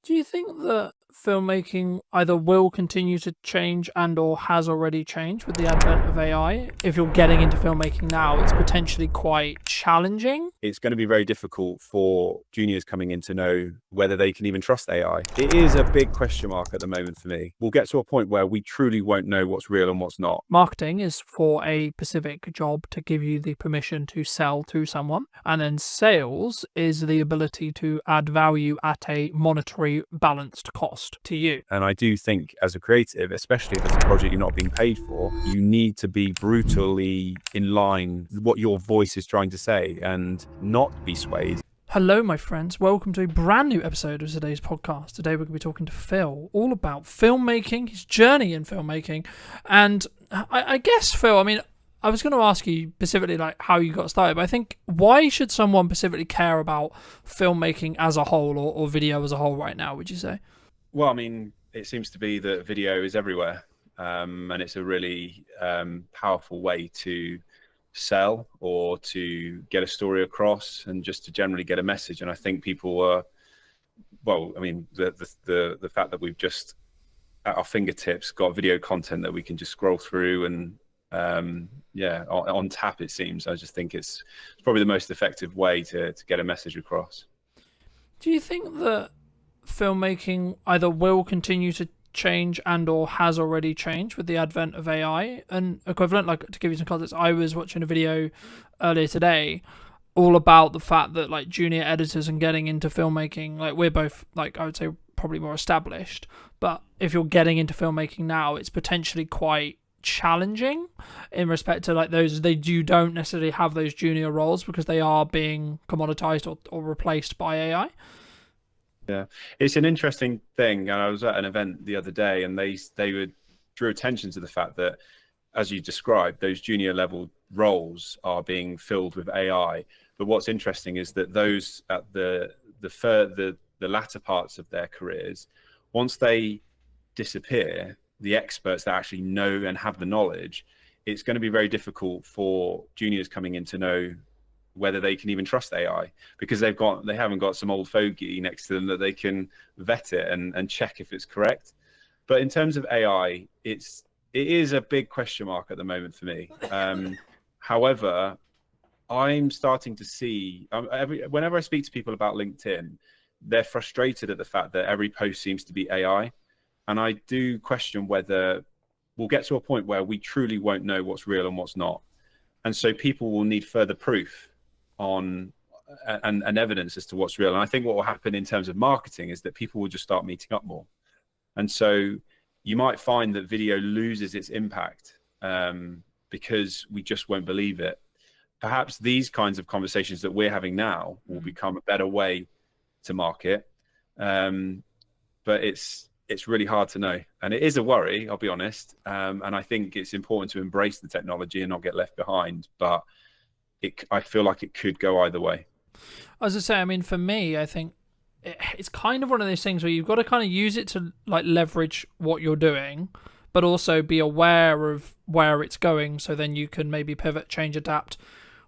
Do you think that filmmaking either will continue to change and or has already changed with the advent of AI? If you're getting into filmmaking now, it's potentially quite challenging. It's going to be very difficult for juniors coming in to know whether they can even trust AI. It is a big question mark at the moment for me. We'll get to a point where we truly won't know what's real and what's not. Marketing is for a specific job to give you the permission to sell to someone. And then sales is the ability to add value at a monetary balanced cost to you. And I do think as a creative, especially if it's a project you're not being paid for, you need to be brutally in line with what your voice is trying to say and not be swayed. Hello, my friends. Welcome to a brand new episode of today's podcast. Today we're going to be talking to Phil all about filmmaking, his journey in filmmaking. And I guess, Phil, I was going to ask you specifically like how you got started, but I think why should someone specifically care about filmmaking as a whole or video as a whole right now, would you say? Well, it seems to be that video is everywhere, and it's a really powerful way to sell or to get a story across and just to generally get a message. And I think people are, the fact that we've just at our fingertips got video content that we can just scroll through and on tap, it seems. I just think it's probably the most effective way to get a message across. Do you think that filmmaking either will continue to change and or has already changed with the advent of AI? And equivalent, like to give you some context, I was watching a video earlier today all about the fact that like junior editors and getting into filmmaking, like we're both like I would say probably more established, but if you're getting into filmmaking now, it's potentially quite challenging in respect to like those you don't necessarily have those junior roles because they are being commoditized or replaced by AI. Yeah, it's an interesting thing. And I was at an event the other day and they drew attention to the fact that, as you described, those junior level roles are being filled with AI. But what's interesting is that those at the latter parts of their careers, once they disappear, the experts that actually know and have the knowledge, it's going to be very difficult for juniors coming in to know whether they can even trust AI because they haven't got some old fogey next to them that they can vet it and check if it's correct. But in terms of AI, it is a big question mark at the moment for me. However, I'm starting to see whenever I speak to people about LinkedIn, they're frustrated at the fact that every post seems to be AI. And I do question whether we'll get to a point where we truly won't know what's real and what's not. And so people will need further proof on and evidence as to what's real. And I think what will happen in terms of marketing is that people will just start meeting up more. And so you might find that video loses its impact because we just won't believe it. Perhaps these kinds of conversations that we're having now will become a better way to market. But it's really hard to know. And it is a worry, I'll be honest. And I think it's important to embrace the technology and not get left behind. But I feel like it could go either way. As I say, for me, I think it's kind of one of those things where you've got to kind of use it to like leverage what you're doing, but also be aware of where it's going. So then you can maybe pivot, change, adapt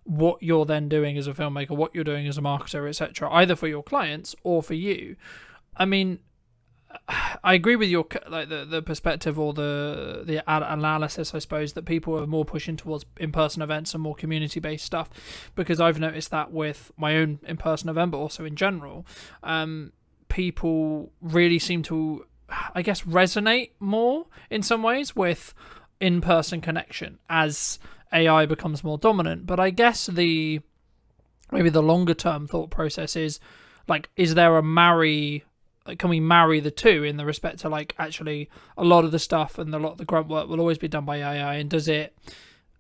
what you're then doing as a filmmaker, what you're doing as a marketer, etc., either for your clients or for you. I agree with your like the perspective or the analysis, I suppose, that people are more pushing towards in-person events and more community-based stuff, because I've noticed that with my own in-person event, but also in general, people really seem to, I guess, resonate more in some ways with in-person connection as AI becomes more dominant. But I guess maybe the longer-term thought process is like, is there can we marry the two in the respect to like actually a lot of the stuff and a lot of the grunt work will always be done by AI, and does it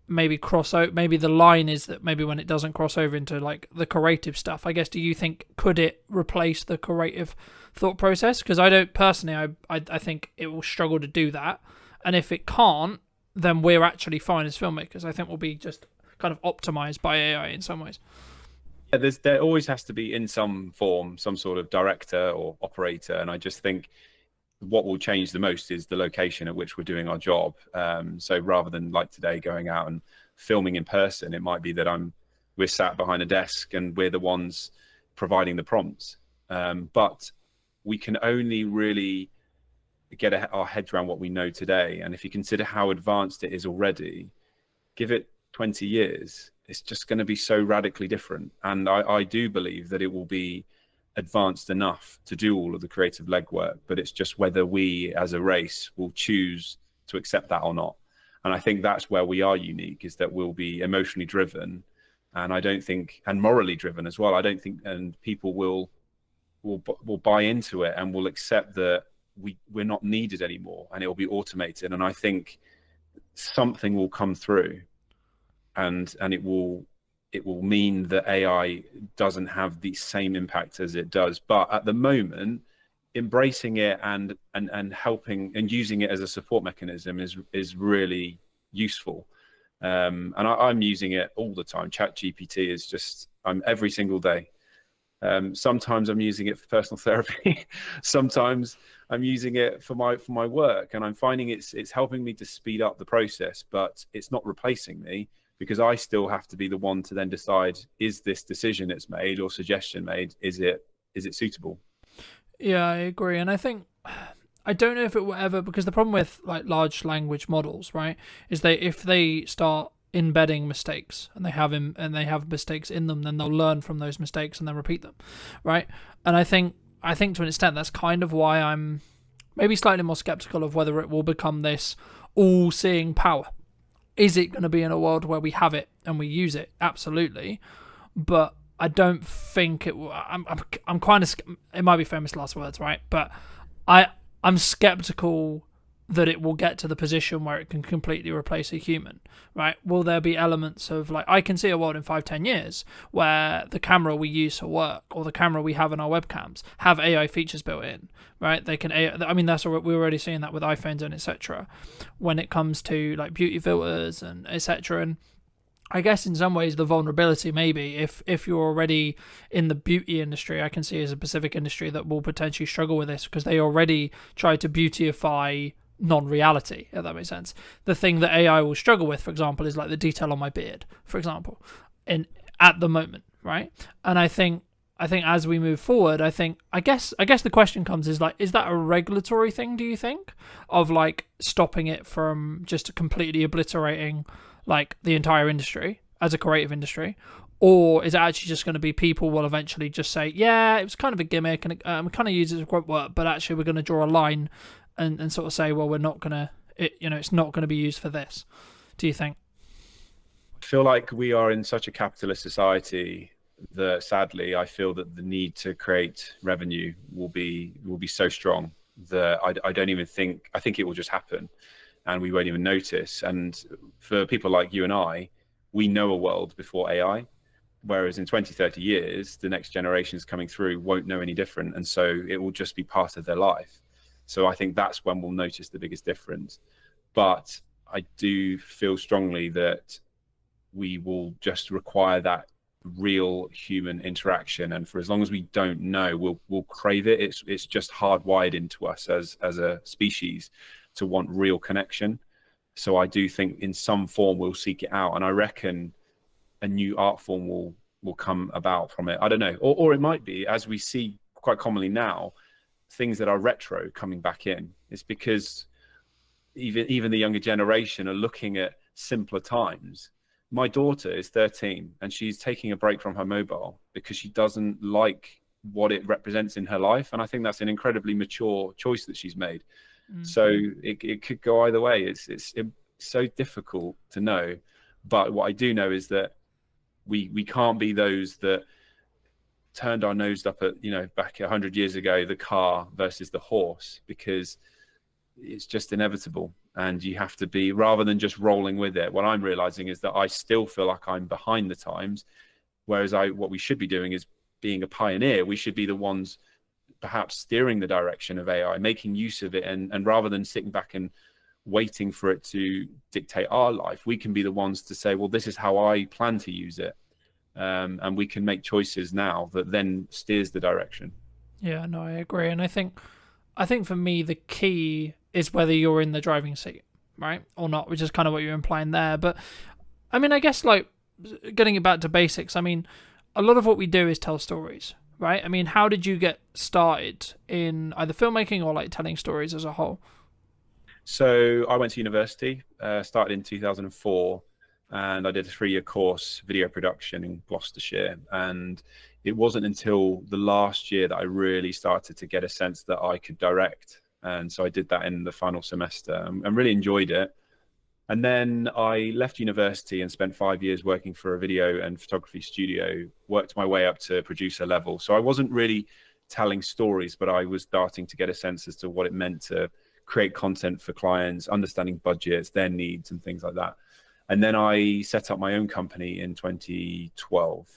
maybe cross over? Maybe the line is that maybe when it doesn't cross over into like the creative stuff, I guess, do you think could it replace the creative thought process? Because I don't personally, I think it will struggle to do that, and if it can't, then we're actually fine as filmmakers. I think we'll be just kind of optimized by AI in some ways. Yeah, there always has to be in some form some sort of director or operator, and I just think what will change the most is the location at which we're doing our job. So rather than like today going out and filming in person, it might be that we're sat behind a desk and we're the ones providing the prompts. But we can only really get our heads around what we know today. And if you consider how advanced it is already, give it 20 years, it's just going to be so radically different. And I do believe that it will be advanced enough to do all of the creative legwork, but it's just whether we as a race will choose to accept that or not. And I think that's where we are unique, is that we'll be emotionally driven, and I don't think, and morally driven as well. I don't think, and people will buy into it and will accept that we're not needed anymore, and it will be automated. And I think something will come through, and it will mean that AI doesn't have the same impact as it does. But at the moment, embracing it and helping and using it as a support mechanism is really useful. And I'm using it all the time. ChatGPT is just, I'm every single day. Sometimes I'm using it for personal therapy. Sometimes I'm using it for my work, and I'm finding it's helping me to speed up the process, but it's not replacing me, because I still have to be the one to then decide, is this decision it's made or suggestion made, is it suitable? Yeah, I agree. And I think, I don't know if it will ever, because the problem with like large language models, right, is if they start embedding mistakes and they have mistakes in them, then they'll learn from those mistakes and then repeat them, right? And I think to an extent that's kind of why I'm maybe slightly more skeptical of whether it will become this all-seeing power. Is it going to be in a world where we have it and we use it? Absolutely. But I don't think it will. I'm kind of, it might be famous last words, right? But I'm skeptical that it will get to the position where it can completely replace a human, right? Will there be elements of, like, I can see a world in 5-10 years where the camera we use for work or the camera we have in our webcams have AI features built in, right? They can, I mean, that's what we're already seeing that with iPhones and etc. when it comes to like beauty filters and etc. And I guess in some ways the vulnerability, maybe if you're already in the beauty industry, I can see as a specific industry that will potentially struggle with this, because they already try to beautify non-reality, if that makes sense. The thing that AI will struggle with, for example, is like the detail on my beard, for example, at the moment, right? And I think as we move forward, I guess the question comes is like, is that a regulatory thing, do you think, of like stopping it from just completely obliterating like the entire industry as a creative industry? Or is it actually just going to be people will eventually just say, yeah, it was kind of a gimmick and we kind of use it as quote work, but actually we're going to draw a line and sort of say, well, we're not going to, it's not going to be used for this. Do you think? I feel like we are in such a capitalist society that sadly I feel that the need to create revenue will be so strong that I don't even think, I think it will just happen and we won't even notice. And for people like you and I, we know a world before AI, whereas in 20-30 years the next generations coming through won't know any different, and so it will just be part of their life. So I think that's when we'll notice the biggest difference. But I do feel strongly that we will just require that real human interaction, and for as long as we don't know, we'll crave it. It's just hardwired into us as a species to want real connection. So I do think in some form we'll seek it out, and I reckon a new art form will come about from it. I don't know, or it might be, as we see quite commonly now, things that are retro coming back in. It's because even the younger generation are looking at simpler times. My daughter is 13 and she's taking a break from her mobile because she doesn't like what it represents in her life, and I think that's an incredibly mature choice that she's made. So it could go either way. It's so difficult to know, but what I do know is that we can't be those that turned our nose up at, back 100 years ago, the car versus the horse, because it's just inevitable. And you have to be, rather than just rolling with it, what I'm realizing is that I still feel like I'm behind the times, whereas what we should be doing is being a pioneer. We should be the ones perhaps steering the direction of AI, making use of it, and rather than sitting back and waiting for it to dictate our life, we can be the ones to say, well, this is how I plan to use it. And we can make choices now that then steers the direction. Yeah, no, I agree. And I think for me, the key is whether you're in the driving seat, right, or not, which is kind of what you're implying there. But I mean, I guess like getting it back to basics, I mean, a lot of what we do is tell stories, right? I mean, how did you get started in either filmmaking or like telling stories as a whole? So I went to university, started in 2004, and I did a 3-year course, video production in Gloucestershire. And it wasn't until the last year that I really started to get a sense that I could direct. And so I did that in the final semester and really enjoyed it. And then I left university and spent 5 years working for a video and photography studio, worked my way up to producer level. So I wasn't really telling stories, but I was starting to get a sense as to what it meant to create content for clients, understanding budgets, their needs, and things like that. And then I set up my own company in 2012.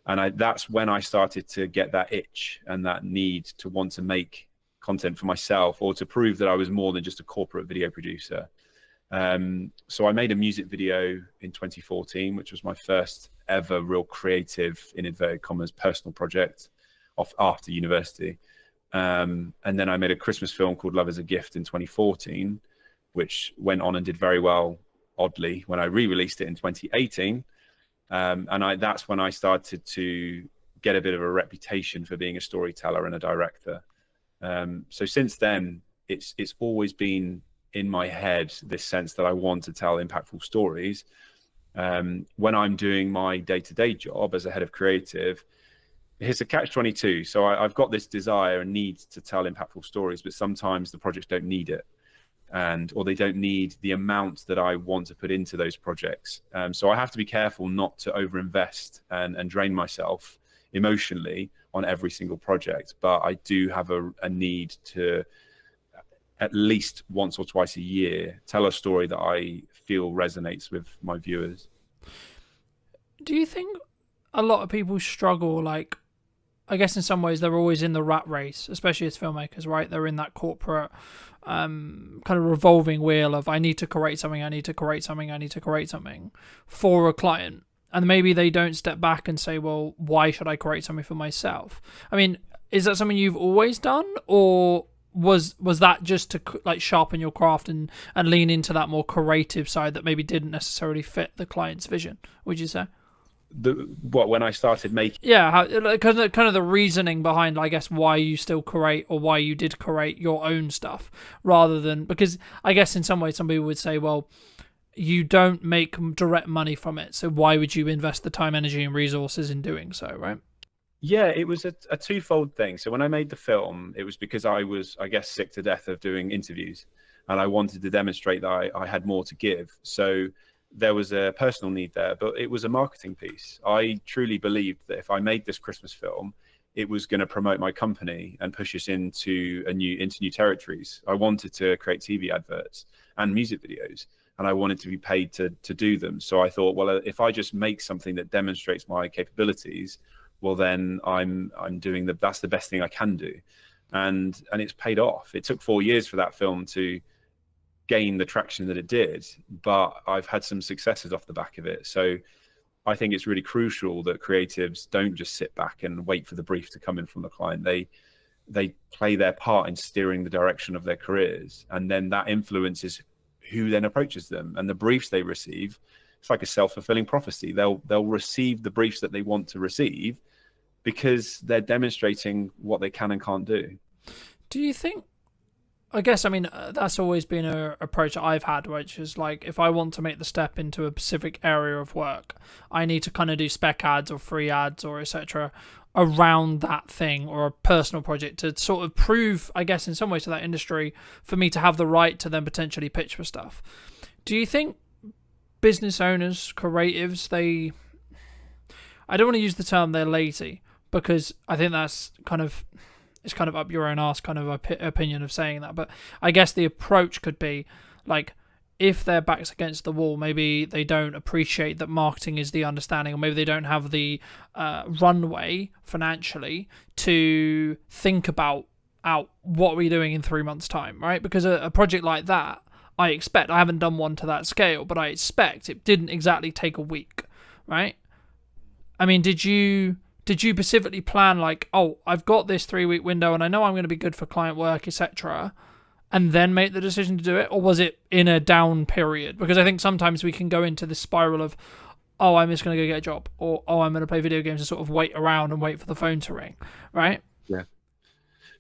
And that's when I started to get that itch and that need to want to make content for myself, or to prove that I was more than just a corporate video producer. So I made a music video in 2014, which was my first ever real creative, in inverted commas, personal project after university. And then I made a Christmas film called Love is a Gift in 2014, which went on and did very well, oddly, when I re-released it in 2018. And that's when I started to get a bit of a reputation for being a storyteller and a director. So since then, it's always been in my head, this sense that I want to tell impactful stories. When I'm doing my day-to-day job as a head of creative, it's a catch-22. So I've got this desire and need to tell impactful stories, but sometimes the projects don't need it, or they don't need the amount that I want to put into those projects. So I have to be careful not to overinvest and drain myself emotionally on every single project. But I do have a need to, at least once or twice a year, tell a story that I feel resonates with my viewers. Do you think a lot of people struggle, like, I guess in some ways they're always in the rat race, especially as filmmakers, right? They're in that corporate kind of revolving wheel of, I need to create something, I need to create something, I need to create something for a client. And maybe they don't step back and say, well, why should I create something for myself? I mean, is that something you've always done, or was that just to like sharpen your craft and lean into that more creative side that maybe didn't necessarily fit the client's vision, would you say? When I started making, yeah, kind of the reasoning behind, I guess, why you still create, or why you did create your own stuff, rather than, because I guess in some ways some people would say, well, you don't make direct money from it, so why would you invest the time, energy, and resources in doing so, right? Yeah, it was a twofold thing. So when I made the film, it was because I was, I guess, sick to death of doing interviews, and I wanted to demonstrate that I had more to give. So there was a personal need there, but it was a marketing piece. I truly believed that if I made this Christmas film, it was going to promote my company and push us into new territories. I wanted to create TV adverts and music videos, and I wanted to be paid to do them. So I thought, well, if I just make something that demonstrates my capabilities, well, then I'm doing that's the best thing I can do. And it's paid off. It took 4 years for that film to gain the traction that it did, but I've had some successes off the back of it. So I think it's really crucial that creatives don't just sit back and wait for the brief to come in from the client. They play their part in steering the direction of their careers, and then that influences who then approaches them and the briefs they receive. It's like a self-fulfilling prophecy. They'll receive the briefs that they want to receive because they're demonstrating what they can and can't do. Do you think, I guess, I mean, that's always been an approach that I've had, which is like, if I want to make the step into a specific area of work, I need to kind of do spec ads or free ads or etc. around that thing, or a personal project to sort of prove, I guess, in some ways to that industry, for me to have the right to then potentially pitch for stuff. Do you think business owners, creatives, I don't want to use the term they're lazy, because I think that's it's kind of up your own arse kind of opinion of saying that, but I guess the approach could be like, if their back's against the wall, maybe they don't appreciate that marketing is the understanding, or maybe they don't have the runway financially to think about what we're doing in 3 months' time, right? Because a project like that, I haven't done one to that scale, but I expect it didn't exactly take a week, right? I mean, did you specifically plan like, oh, I've got this 3-week window and I know I'm going to be good for client work, etc., and then make the decision to do it? Or was it in a down period? Because I think sometimes we can go into this spiral of, oh, I'm just going to go get a job, or oh, I'm going to play video games and sort of wait around and wait for the phone to ring, right? Yeah.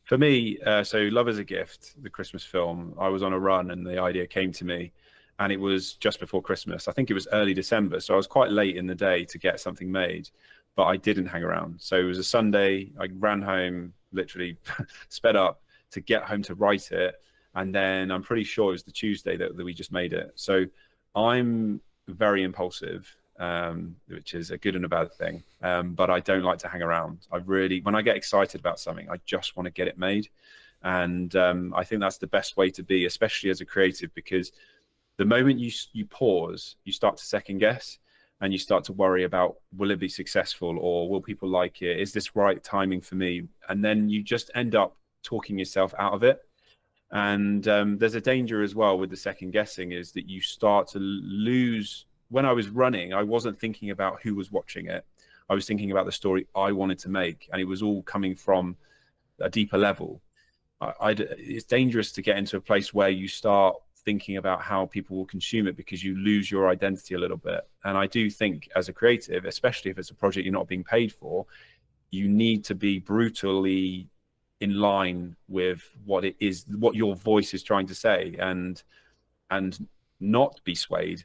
For me, so Love is a Gift, the Christmas film, I was on a run and the idea came to me, and it was just before Christmas. I think it was early December, so I was quite late in the day to get something made, but I didn't hang around. So it was a Sunday. I ran home, literally sped up to get home to write it, and then I'm pretty sure it was the Tuesday that we just made it. So I'm very impulsive, which is a good and a bad thing. But I don't like to hang around. When I get excited about something, I just want to get it made. And I think that's the best way to be, especially as a creative, because the moment you pause, you start to second guess, and you start to worry about, will it be successful, or will people like it? Is this right timing for me? And then you just end up talking yourself out of it. And there's a danger as well with the second guessing, is that you start to lose. When I was running, I wasn't thinking about who was watching it. I was thinking about the story I wanted to make, and it was all coming from a deeper level. It's dangerous to get into a place where you start thinking about how people will consume it, because you lose your identity a little bit. And I do think, as a creative, especially if it's a project you're not being paid for, you need to be brutally in line with what it is, what your voice is trying to say, and not be swayed.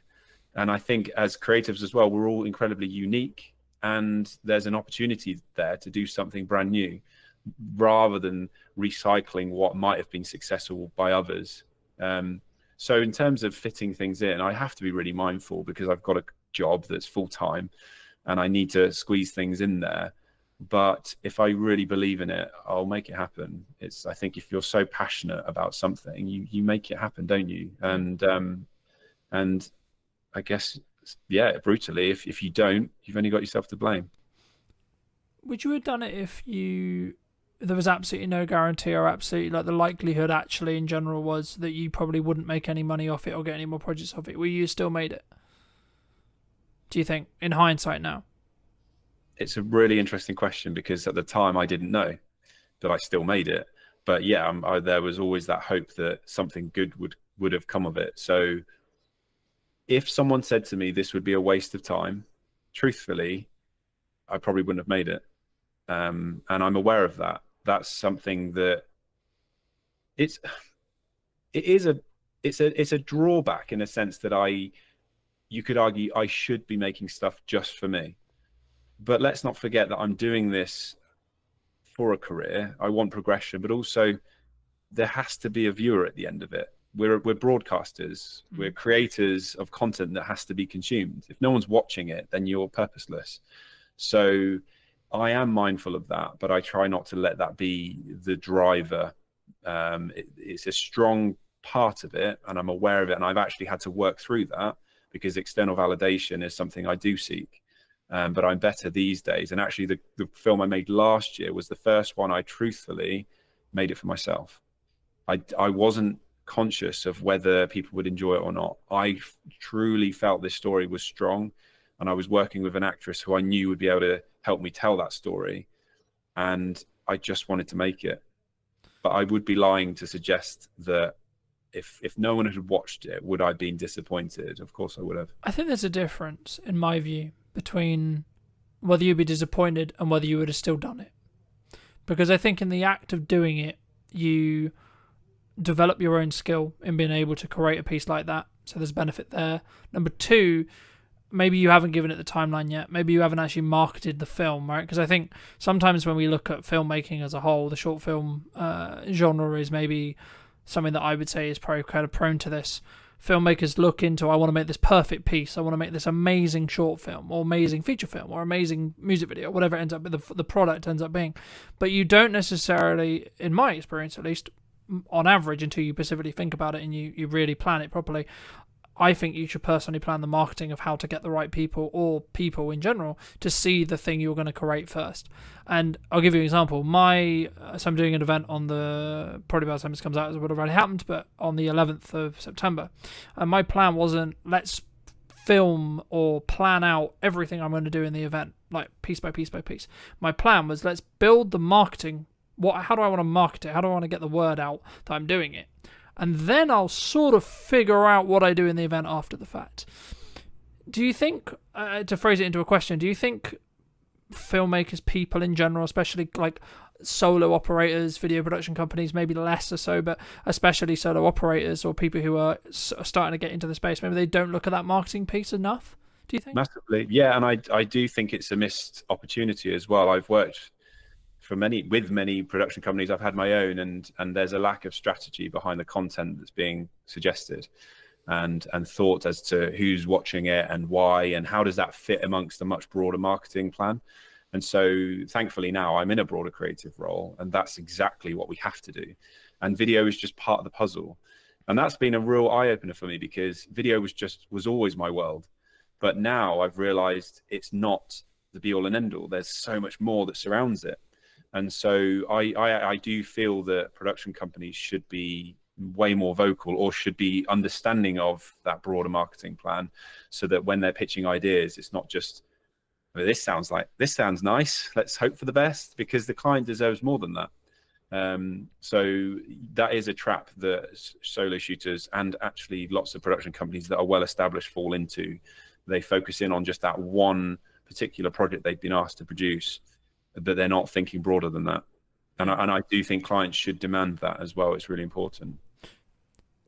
And I think as creatives as well, we're all incredibly unique, and there's an opportunity there to do something brand new, rather than recycling what might have been successful by others. So in terms of fitting things in, I have to be really mindful, because I've got a job that's full time and I need to squeeze things in there. But if I really believe in it, I'll make it happen. I think if you're so passionate about something, you make it happen, don't you? And I guess, yeah, brutally, if you don't, you've only got yourself to blame. Would you have done it if there was absolutely no guarantee, or absolutely, like, the likelihood actually in general was that you probably wouldn't make any money off it or get any more projects off it? Will you still made it? Do you think, in hindsight now? It's a really interesting question, because at the time I didn't know that I still made it. But yeah, there was always that hope that something good would have come of it. So if someone said to me this would be a waste of time, truthfully, I probably wouldn't have made it. And I'm aware of that. That's something that it's a drawback, in a sense that you could argue I should be making stuff just for me. But let's not forget that I'm doing this for a career. I want progression, but also there has to be a viewer at the end of it. We're broadcasters. We're creators of content that has to be consumed. If no one's watching it, then you're purposeless. So I am mindful of that, but I try not to let that be the driver. It's a strong part of it, and I'm aware of it, and I've actually had to work through that, because external validation is something I do seek. But I'm better these days. And actually, the film I made last year was the first one I truthfully made it for myself. I wasn't conscious of whether people would enjoy it or not. I truly felt this story was strong, and I was working with an actress who I knew would be able to help me tell that story, and I just wanted to make it. But I would be lying to suggest that if no one had watched it, would I have been disappointed? Of course I would have. I think there's a difference, in my view, between whether you'd be disappointed and whether you would have still done it. Because I think in the act of doing it, you develop your own skill in being able to create a piece like that. So there's benefit there. Number two, maybe you haven't given it the timeline yet. Maybe you haven't actually marketed the film, right? Because I think sometimes when we look at filmmaking as a whole, the short film genre is maybe something that I would say is probably kind of prone to this. Filmmakers look into, I want to make this perfect piece, I want to make this amazing short film, or amazing feature film, or amazing music video, whatever it ends up, the product ends up being. But you don't necessarily, in my experience at least, on average, until you specifically think about it and you really plan it properly, I think you should personally plan the marketing of how to get the right people, or people in general, to see the thing you're going to create first. And I'll give you an example. So I'm doing an event on probably by the time this comes out, it would have already happened, but on the 11th of September. And my plan wasn't, let's film or plan out everything I'm going to do in the event, like piece by piece by piece. My plan was, let's build the marketing. How do I want to market it? How do I want to get the word out that I'm doing it? And then I'll sort of figure out what I do in the event after the fact. Do you think, to phrase it into a question, do you think filmmakers, people in general, especially like solo operators, video production companies, maybe less or so, but especially solo operators or people who are starting to get into the space, maybe they don't look at that marketing piece enough? Do you think? Massively, yeah, and I do think it's a missed opportunity as well. I've worked with many production companies. I've had my own, and there's a lack of strategy behind the content that's being suggested, and thought as to who's watching it and why, and how does that fit amongst a much broader marketing plan. And so thankfully now I'm in a broader creative role, and that's exactly what we have to do. And video is just part of the puzzle. And that's been a real eye-opener for me, because video was always my world. But now I've realized it's not the be-all and end-all. There's so much more that surrounds it. And so I do feel that production companies should be way more vocal, or should be understanding of that broader marketing plan, so that when they're pitching ideas, it's not just, this sounds nice, let's hope for the best, because the client deserves more than that. So that is a trap that solo shooters, and actually lots of production companies that are well established, fall into. They focus in on just that one particular project they've been asked to produce, but they're not thinking broader than that. And I do think clients should demand that as well. It's really important.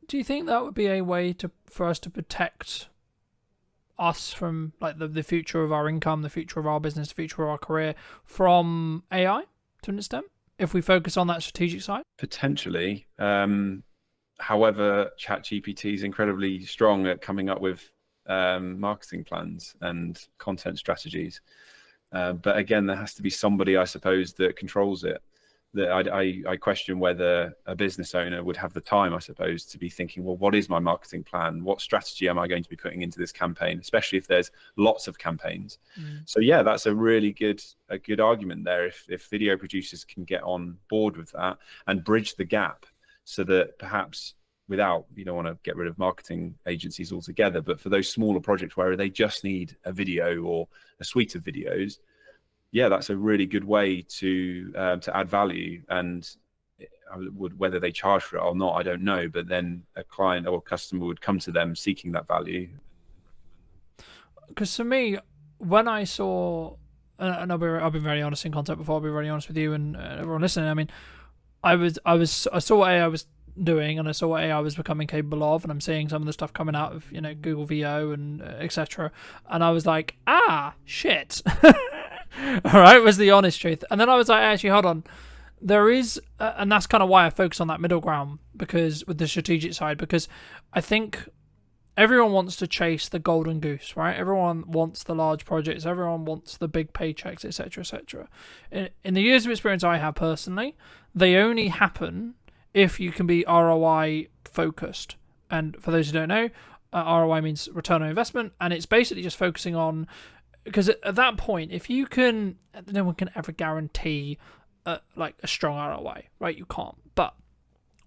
Do you think that would be a way for us to protect us from like the future of our income, the future of our business, the future of our career from AI to an extent, if we focus on that strategic side? Potentially. However, ChatGPT is incredibly strong at coming up with marketing plans and content strategies. But again, there has to be somebody, I suppose, that controls it. That I question whether a business owner would have the time, I suppose, to be thinking, well, what is my marketing plan? What strategy am I going to be putting into this campaign, especially if there's lots of campaigns? So yeah, that's a really good argument there. If video producers can get on board with that and bridge the gap, so that perhaps you don't want to get rid of marketing agencies altogether, but for those smaller projects where they just need a video or a suite of videos, yeah, that's a really good way to add value. And whether they charge for it or not, I don't know. But then a client or a customer would come to them seeking that value. Because for me, when I saw, and I've been very honest in content before, I'll be very honest with you and everyone listening. I mean, I saw what AI was doing, and I saw what AI was becoming capable of, and I'm seeing some of the stuff coming out of Google VO and etc. And I was like, shit. All right, was the honest truth. And then I was like, actually, hold on. There is, and that's kind of why I focus on that middle ground, because with the strategic side, because I think everyone wants to chase the golden goose, right? Everyone wants the large projects. Everyone wants the big paychecks, etc., etc. In the years of experience I have personally, they only happen if you can be ROI focused. And for those who don't know, ROI means return on investment, and it's basically just focusing on, because at that point, if you can, no one can ever guarantee like a strong ROI, right? You can't. But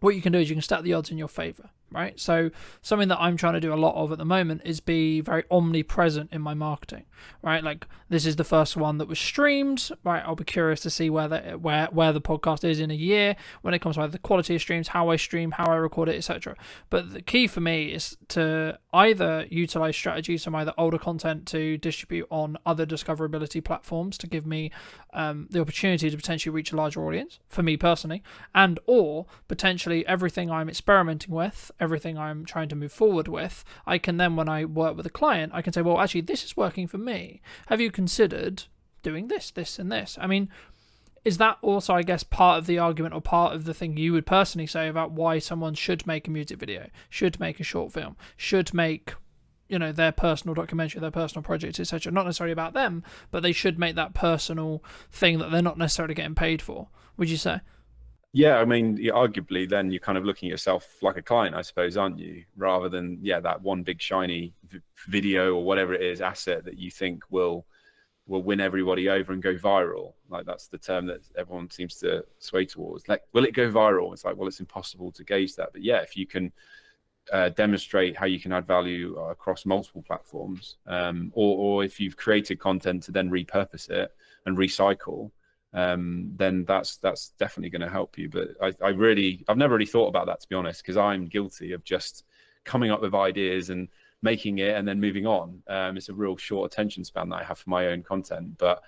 what you can do is you can stack the odds in your favor, right? So something that I'm trying to do a lot of at the moment is be very omnipresent in my marketing, right? Like, this is the first one that was streamed, right? I'll be curious to see where the podcast is in a year when it comes to either the quality of streams, how I stream, how I record it, etc. But the key for me is to either utilize strategies from either older content to distribute on other discoverability platforms to give me the opportunity to potentially reach a larger audience, for me personally, and or potentially everything I'm experimenting with, everything I'm trying to move forward with, I can then, when I work with a client, I can say, well, actually, this is working for me. Have you considered doing this, this, and this? I mean, is that also, I guess, part of the argument or part of the thing you would personally say about why someone should make a music video, should make a short film, should make, their personal documentary, their personal project, etc.? Not necessarily about them, but they should make that personal thing that they're not necessarily getting paid for, would you say? Yeah, I mean, arguably, then you're kind of looking at yourself like a client, I suppose, aren't you? Rather than, that one big shiny video or whatever it is, asset that you think will win everybody over and go viral. Like, that's the term that everyone seems to sway towards. Like, will it go viral? It's like, well, it's impossible to gauge that. But yeah, if you can demonstrate how you can add value across multiple platforms, or if you've created content to then repurpose it and recycle, then that's definitely going to help you. But I've never really thought about that, to be honest, because I'm guilty of just coming up with ideas and making it and then moving on. It's a real short attention span that I have for my own content, but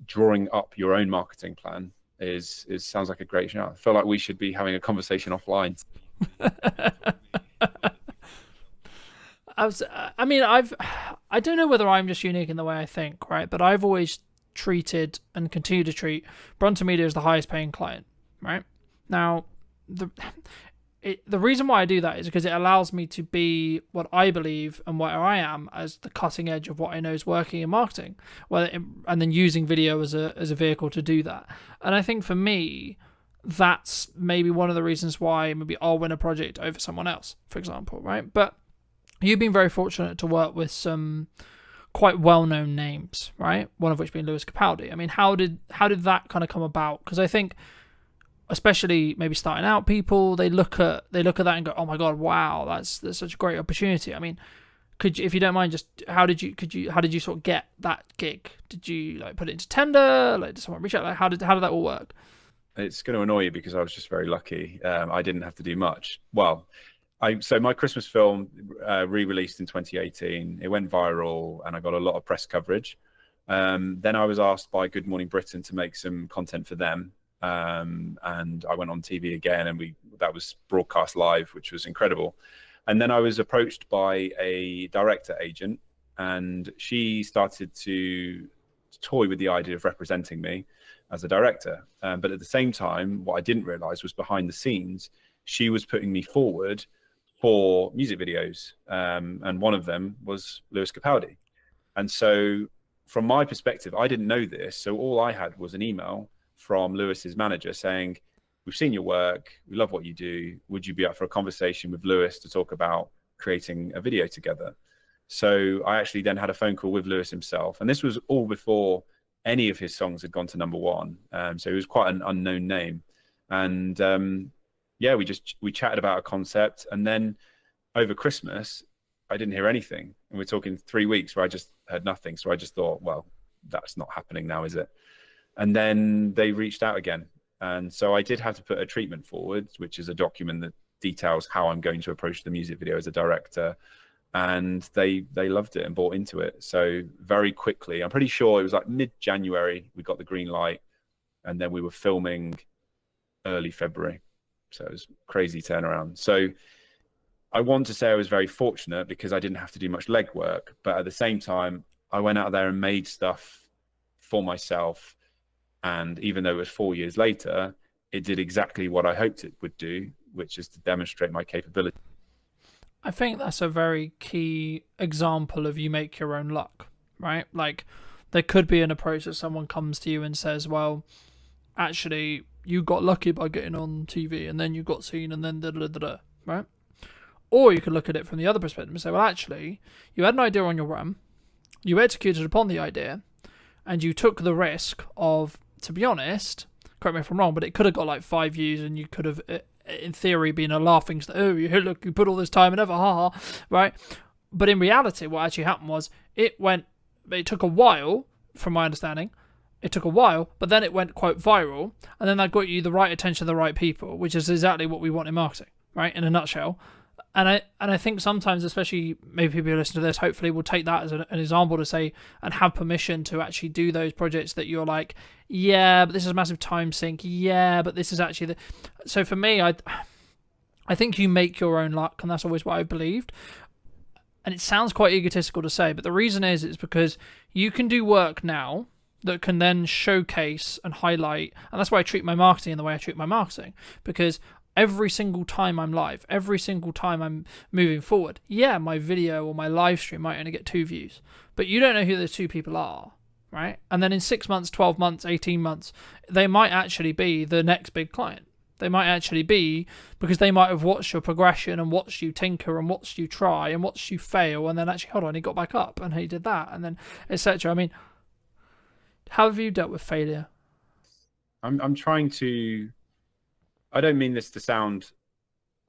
drawing up your own marketing plan is sounds like a great show. I feel like we should be having a conversation offline. I mean, I don't know whether I'm just unique in the way I think, right? But I've always treated and continue to treat Brunton Media as the highest paying client, right? Now, the reason why I do that is because it allows me to be what I believe and where I am as the cutting edge of what I know is working in marketing, and then using video as a vehicle to do that. And I think for me, that's maybe one of the reasons why maybe I'll win a project over someone else, for example, right? But you've been very fortunate to work with some quite well-known names, right? One of which being Lewis Capaldi. I mean, how did that kind of come about? Because I think, especially maybe starting out people, they look at that and go, oh my god, wow, that's such a great opportunity. I mean, could you, if you don't mind, just how did you sort of get that gig? Did you like put it into tender? Like, did someone reach out? Like, how did that all work? It's going to annoy you because I was just very lucky. I didn't have to do much. Well, so my Christmas film re-released in 2018. It went viral and I got a lot of press coverage. Then I was asked by Good Morning Britain to make some content for them. And I went on TV again, and that was broadcast live, which was incredible. And then I was approached by a director agent, and she started to toy with the idea of representing me as a director. But at the same time, what I didn't realize was behind the scenes, she was putting me forward for music videos. And one of them was Lewis Capaldi. And so from my perspective, I didn't know this. So all I had was an email from Lewis's manager saying, we've seen your work, we love what you do, would you be up for a conversation with Lewis to talk about creating a video together? So I actually then had a phone call with Lewis himself, and this was all before any of his songs had gone to #1. So he was quite an unknown name. And yeah, we chatted about a concept, and then over Christmas I didn't hear anything, and we're talking 3 weeks where I just heard nothing. So I just thought, well, that's not happening now, is it? And then they reached out again. And so I did have to put a treatment forward, which is a document that details how I'm going to approach the music video as a director. And they loved it and bought into it. So very quickly, I'm pretty sure it was like mid-January, we got the green light, and then we were filming early February. So it was crazy turnaround. So I want to say I was very fortunate because I didn't have to do much legwork, but at the same time, I went out there and made stuff for myself. And even though it was 4 years later, it did exactly what I hoped it would do, which is to demonstrate my capability. I think that's a very key example of you make your own luck, right? Like, there could be an approach that someone comes to you and says, well, actually, you got lucky by getting on TV, and then you got seen, and then da-da-da-da, right? Or you could look at it from the other perspective and say, well, actually, you had an idea on your run, you executed upon the idea, and you took the risk of, to be honest, correct me if I'm wrong, but it could have got like 5 views, and you could have, in theory, been a laughing stock. Oh, look, you put all this time and ever, ha ha, right? But in reality, what actually happened was it took a while, from my understanding, it took a while, but then it went quite viral, and then that got you the right attention of the right people, which is exactly what we want in marketing, right? In a nutshell. And I think sometimes, especially maybe people who listen to this, hopefully will take that as an example to say and have permission to actually do those projects that you're like, yeah, but this is a massive time sink. Yeah, but this is actually So for me, I think you make your own luck, and that's always what I believed. And it sounds quite egotistical to say, but the reason is because you can do work now that can then showcase and highlight, and that's why I treat my marketing in the way I treat my marketing, because every single time I'm live, every single time I'm moving forward, yeah, my video or my live stream might only get 2 views, but you don't know who those 2 people are, right? And then in 6 months, 12 months, 18 months, they might actually be the next big client. They might actually be, because they might have watched your progression and watched you tinker and watched you try and watched you fail, and then actually, hold on, he got back up and he did that, and then etc. I mean, how have you dealt with failure? I'm trying to, I don't mean this to sound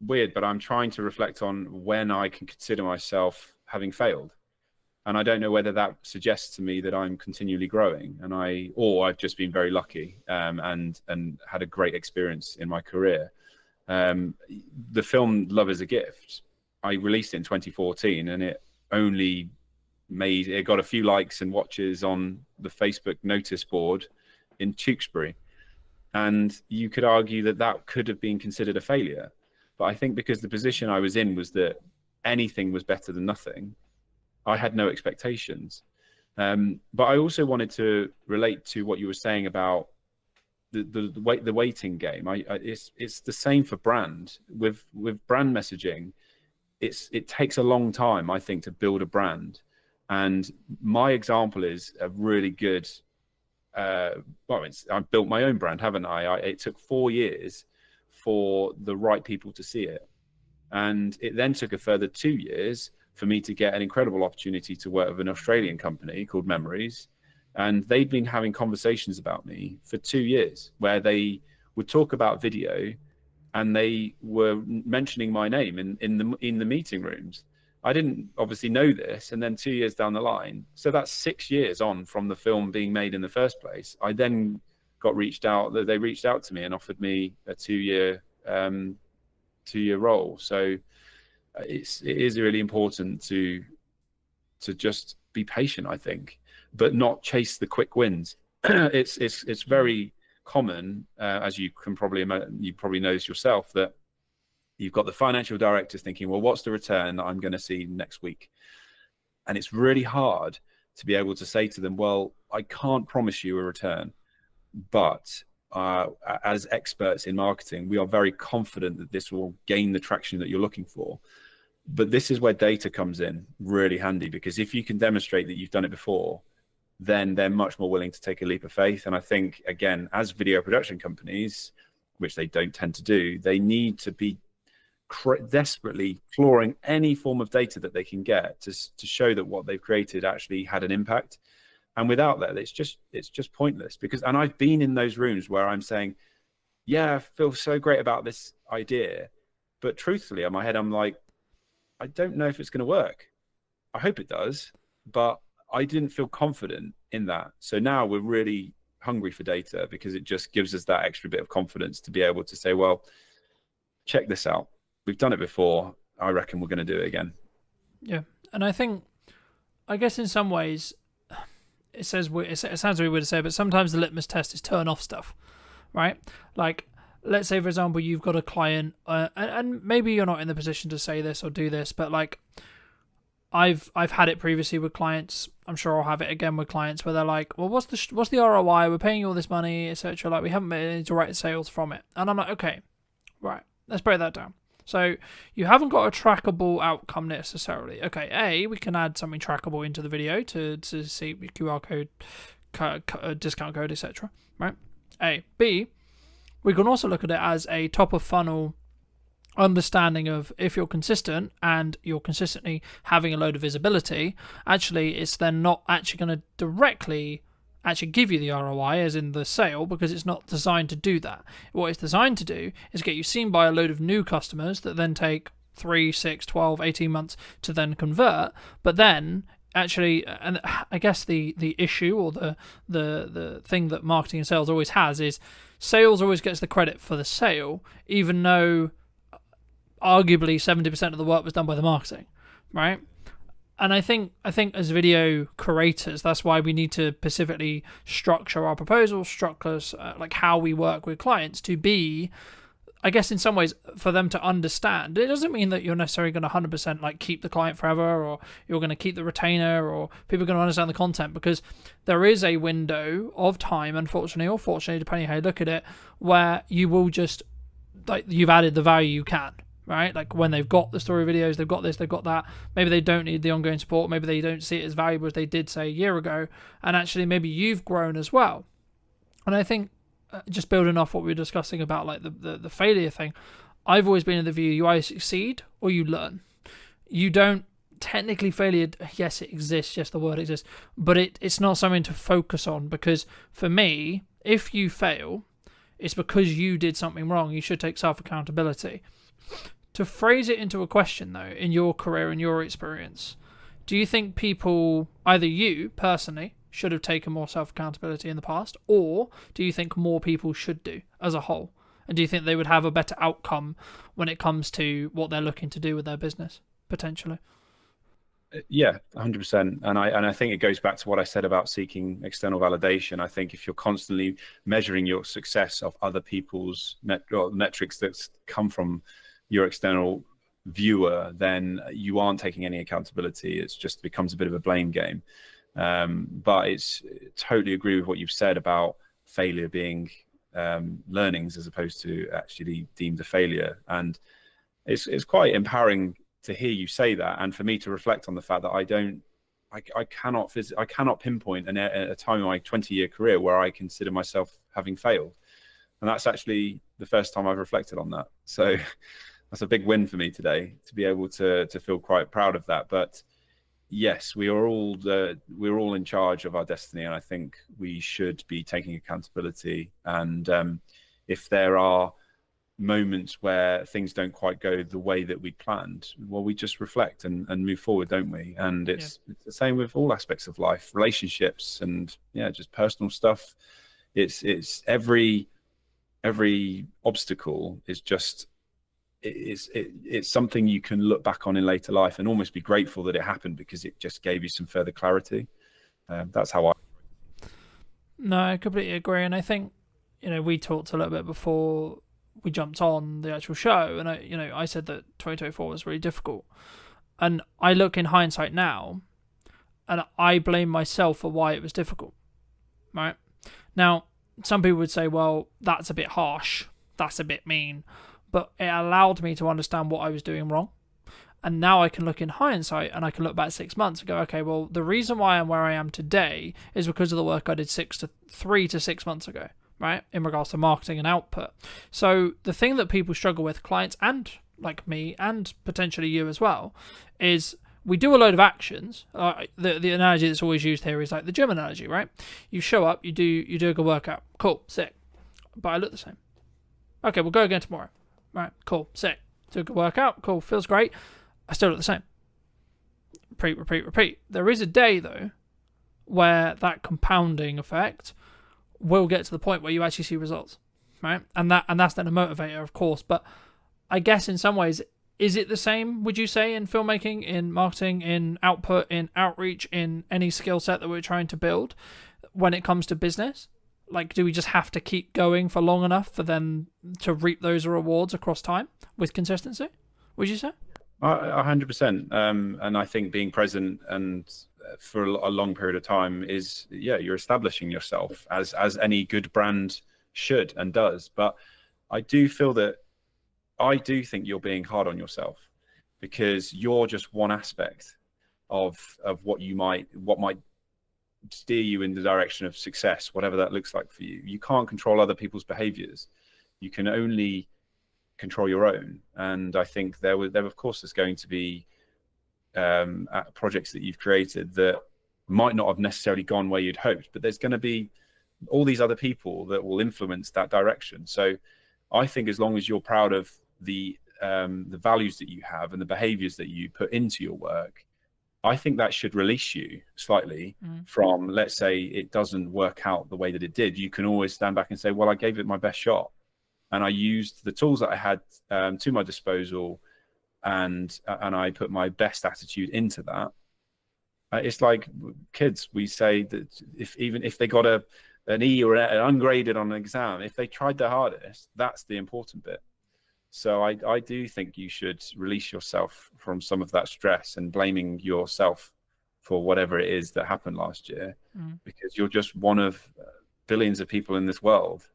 weird, but I'm trying to reflect on when I can consider myself having failed. And I don't know whether that suggests to me that I'm continually growing, or I've just been very lucky and had a great experience in my career. The film Love is a Gift, I released it in 2014, and it only made it got a few likes and watches on the Facebook notice board in Tewkesbury. And you could argue that that could have been considered a failure. But I think because the position I was in was that anything was better than nothing, I had no expectations. But I also wanted to relate to what you were saying about the waiting game. It's the same for brand. With brand messaging, it takes a long time, I think, to build a brand. And my example is a really good. I've built my own brand, haven't I? It took 4 years for the right people to see it, and it then took a further 2 years for me to get an incredible opportunity to work with an Australian company called Memories, and they'd been having conversations about me for 2 years where they would talk about video, and they were mentioning my name in the meeting rooms. I didn't obviously know this, and then 2 years down the line, so that's 6 years on from the film being made in the first place, I then got reached out. They reached out to me and offered me a 2-year role. So it is really important to just be patient, I think, but not chase the quick wins. It's very common, as you probably know this yourself, that you've got the financial directors thinking, well, what's the return that I'm going to see next week? And it's really hard to be able to say to them, well, I can't promise you a return, but as experts in marketing, we are very confident that this will gain the traction that you're looking for. But this is where data comes in really handy, because if you can demonstrate that you've done it before, then they're much more willing to take a leap of faith. And I think, again, as video production companies, which they don't tend to do, they need to be desperately clawing any form of data that they can get to show that what they've created actually had an impact. And without that, it's just pointless. And I've been in those rooms where I'm saying, yeah, I feel so great about this idea, but truthfully, in my head, I'm like, I don't know if it's going to work. I hope it does, but I didn't feel confident in that. So now we're really hungry for data, because it just gives us that extra bit of confidence to be able to say, well, check this out. We've done it before. I reckon we're going to do it again. Yeah. And I guess in some ways, it sounds really weird to say, but sometimes the litmus test is turn off stuff, right? Like, let's say, for example, you've got a client, and maybe you're not in the position to say this or do this, but like, I've had it previously with clients. I'm sure I'll have it again with clients where they're like, well, what's the ROI? We're paying you all this money, etc. Like, we haven't made any direct sales from it. And I'm like, okay, right, let's break that down. So you haven't got a trackable outcome necessarily. Okay, we can add something trackable into the video to see QR code, discount code, etc. Right? B, we can also look at it as a top of funnel understanding of, if you're consistent and you're consistently having a load of visibility, actually it's then not actually going to directly actually give you the ROI as in the sale, because it's not designed to do that. What it's designed to do is get you seen by a load of new customers that then take 3, 6, 12, 18 months to then convert. But then actually, and I guess the issue or the thing that marketing and sales always has is sales always gets the credit for the sale, even though arguably 70% of the work was done by the marketing, right? And I think as video creators, that's why we need to specifically structure our proposals, like how we work with clients to be, I guess in some ways, for them to understand. It doesn't mean that you're necessarily going to 100% like keep the client forever, or you're going to keep the retainer, or people are going to understand the content, because there is a window of time, unfortunately or fortunately, depending how you look at it, where you will just, like, you've added the value you can. Right? Like when they've got the story videos, they've got this, they've got that. Maybe they don't need the ongoing support. Maybe they don't see it as valuable as they did, say, a year ago. And actually, maybe you've grown as well. And I think just building off what we were discussing about like the failure thing, I've always been in the view you either succeed or you learn. You don't technically failure. Yes, it exists. Yes, the word exists. But it's not something to focus on, because for me, if you fail, it's because you did something wrong. You should take self-accountability. To phrase it into a question, though, in your career and your experience, do you think people, either you personally, should have taken more self-accountability in the past, or do you think more people should do as a whole? And do you think they would have a better outcome when it comes to what they're looking to do with their business, potentially? Yeah, 100%. And I think it goes back to what I said about seeking external validation. I think if you're constantly measuring your success of other people's metrics that come from your external viewer, then you aren't taking any accountability. It's just becomes a bit of a blame game. But it's totally agree with what you've said about failure being learnings as opposed to actually deemed a failure. And it's quite empowering to hear you say that, and for me to reflect on the fact that I cannot pinpoint a time in my 20-year career where I consider myself having failed, and that's actually the first time I've reflected on that. So that's a big win for me today to be able to feel quite proud of that. But yes, we're all in charge of our destiny, and I think we should be taking accountability. And if there are moments where things don't quite go the way that we planned, well, we just reflect and move forward, don't we? And it's the same with all aspects of life, relationships, and just personal stuff. It's every obstacle is just it's something you can look back on in later life and almost be grateful that it happened, because it just gave you some further clarity. That's how No, I completely agree. And I think, we talked a little bit before we jumped on the actual show, and I said that 2024 was really difficult. And I look in hindsight now, and I blame myself for why it was difficult. Right? Now, some people would say, well, that's a bit harsh. That's a bit mean. But it allowed me to understand what I was doing wrong. And now I can look in hindsight and I can look back 6 months and go, okay, well, the reason why I'm where I am today is because of the work I did 3 to 6 months ago, right? In regards to marketing and output. So the thing that people struggle with, clients and like me and potentially you as well, is we do a load of actions. The analogy that's always used here is like the gym analogy, right? You show up, you do a good workout. Cool, sick. But I look the same. Okay, we'll go again tomorrow. Right, cool, sick. Do a good workout, cool, feels great. I still look the same. Repeat. There is a day, though, where that compounding effect will get to the point where you actually see results, right? And that's then a motivator, of course. But I guess in some ways, is it the same, would you say, in filmmaking, in marketing, in output, in outreach, in any skill set that we're trying to build when it comes to business? Like, do we just have to keep going for long enough for them to reap those rewards across time with consistency, would you say? 100%. And I think being present and for a long period of time is, you're establishing yourself as any good brand should and does. But I do think you're being hard on yourself, because you're just one aspect of what might steer you in the direction of success, whatever that looks like for you. You can't control other people's behaviors. You can only control your own. And I think there of course there's going to be projects that you've created that might not have necessarily gone where you'd hoped, but there's going to be all these other people that will influence that direction. So I think as long as you're proud of the values that you have and the behaviors that you put into your work, I think that should release you slightly from, let's say it doesn't work out the way that it did. You can always stand back and say, well, I gave it my best shot, and I used the tools that I had to my disposal, and I put my best attitude into that. It's like kids. We say that even if they got an E or an ungraded on an exam, if they tried their hardest, that's the important bit. So I do think you should release yourself from some of that stress and blaming yourself for whatever it is that happened last year, because you're just one of billions of people in this world.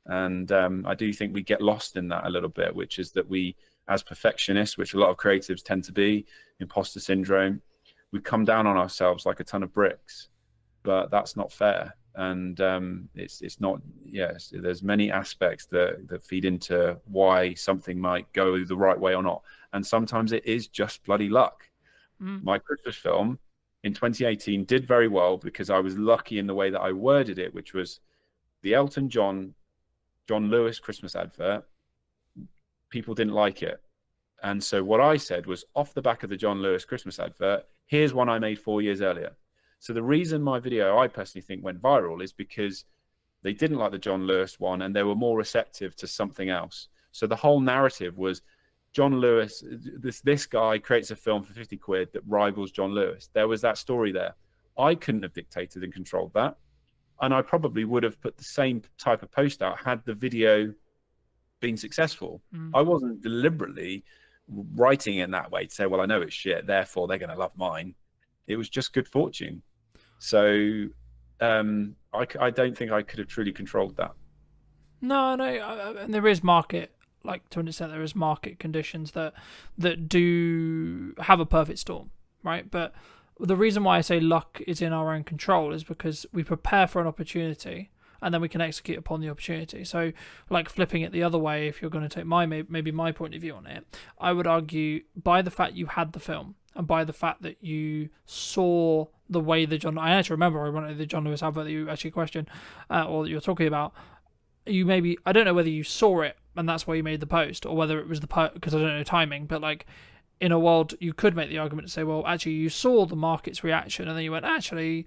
And I do think we get lost in that a little bit, which is that we, as perfectionists, which a lot of creatives tend to be, imposter syndrome, we come down on ourselves like a ton of bricks, but that's not fair. And it's not, there's many aspects that feed into why something might go the right way or not. And sometimes it is just bloody luck. My Christmas film in 2018 did very well because I was lucky in the way that I worded it, which was the Elton John Lewis Christmas advert. People didn't like it. And so what I said was, off the back of the John Lewis Christmas advert, here's one I made 4 years earlier. So the reason my video, I personally think, went viral is because they didn't like the John Lewis one and they were more receptive to something else. So the whole narrative was, John Lewis, this guy creates a film for 50 quid that rivals John Lewis. There was that story there. I couldn't have dictated and controlled that. And I probably would have put the same type of post out had the video been successful. I wasn't deliberately writing in that way to say, well, I know it's shit, therefore they're going to love mine. It was just good fortune. So I don't think I could have truly controlled that. No, and there is market, like to an extent, there is market conditions that do have a perfect storm, right? But the reason why I say luck is in our own control is because we prepare for an opportunity and then we can execute upon the opportunity. So, like flipping it the other way, if you're going to take maybe my point of view on it, I would argue by the fact you had the film and by the fact that you saw the way I actually remember I wanted the John Lewis advert that you actually questioned or that you're talking about. I don't know whether you saw it and that's why you made the post, or whether it was because I don't know timing, but like in a world you could make the argument to say, well, actually you saw the market's reaction and then you went, actually,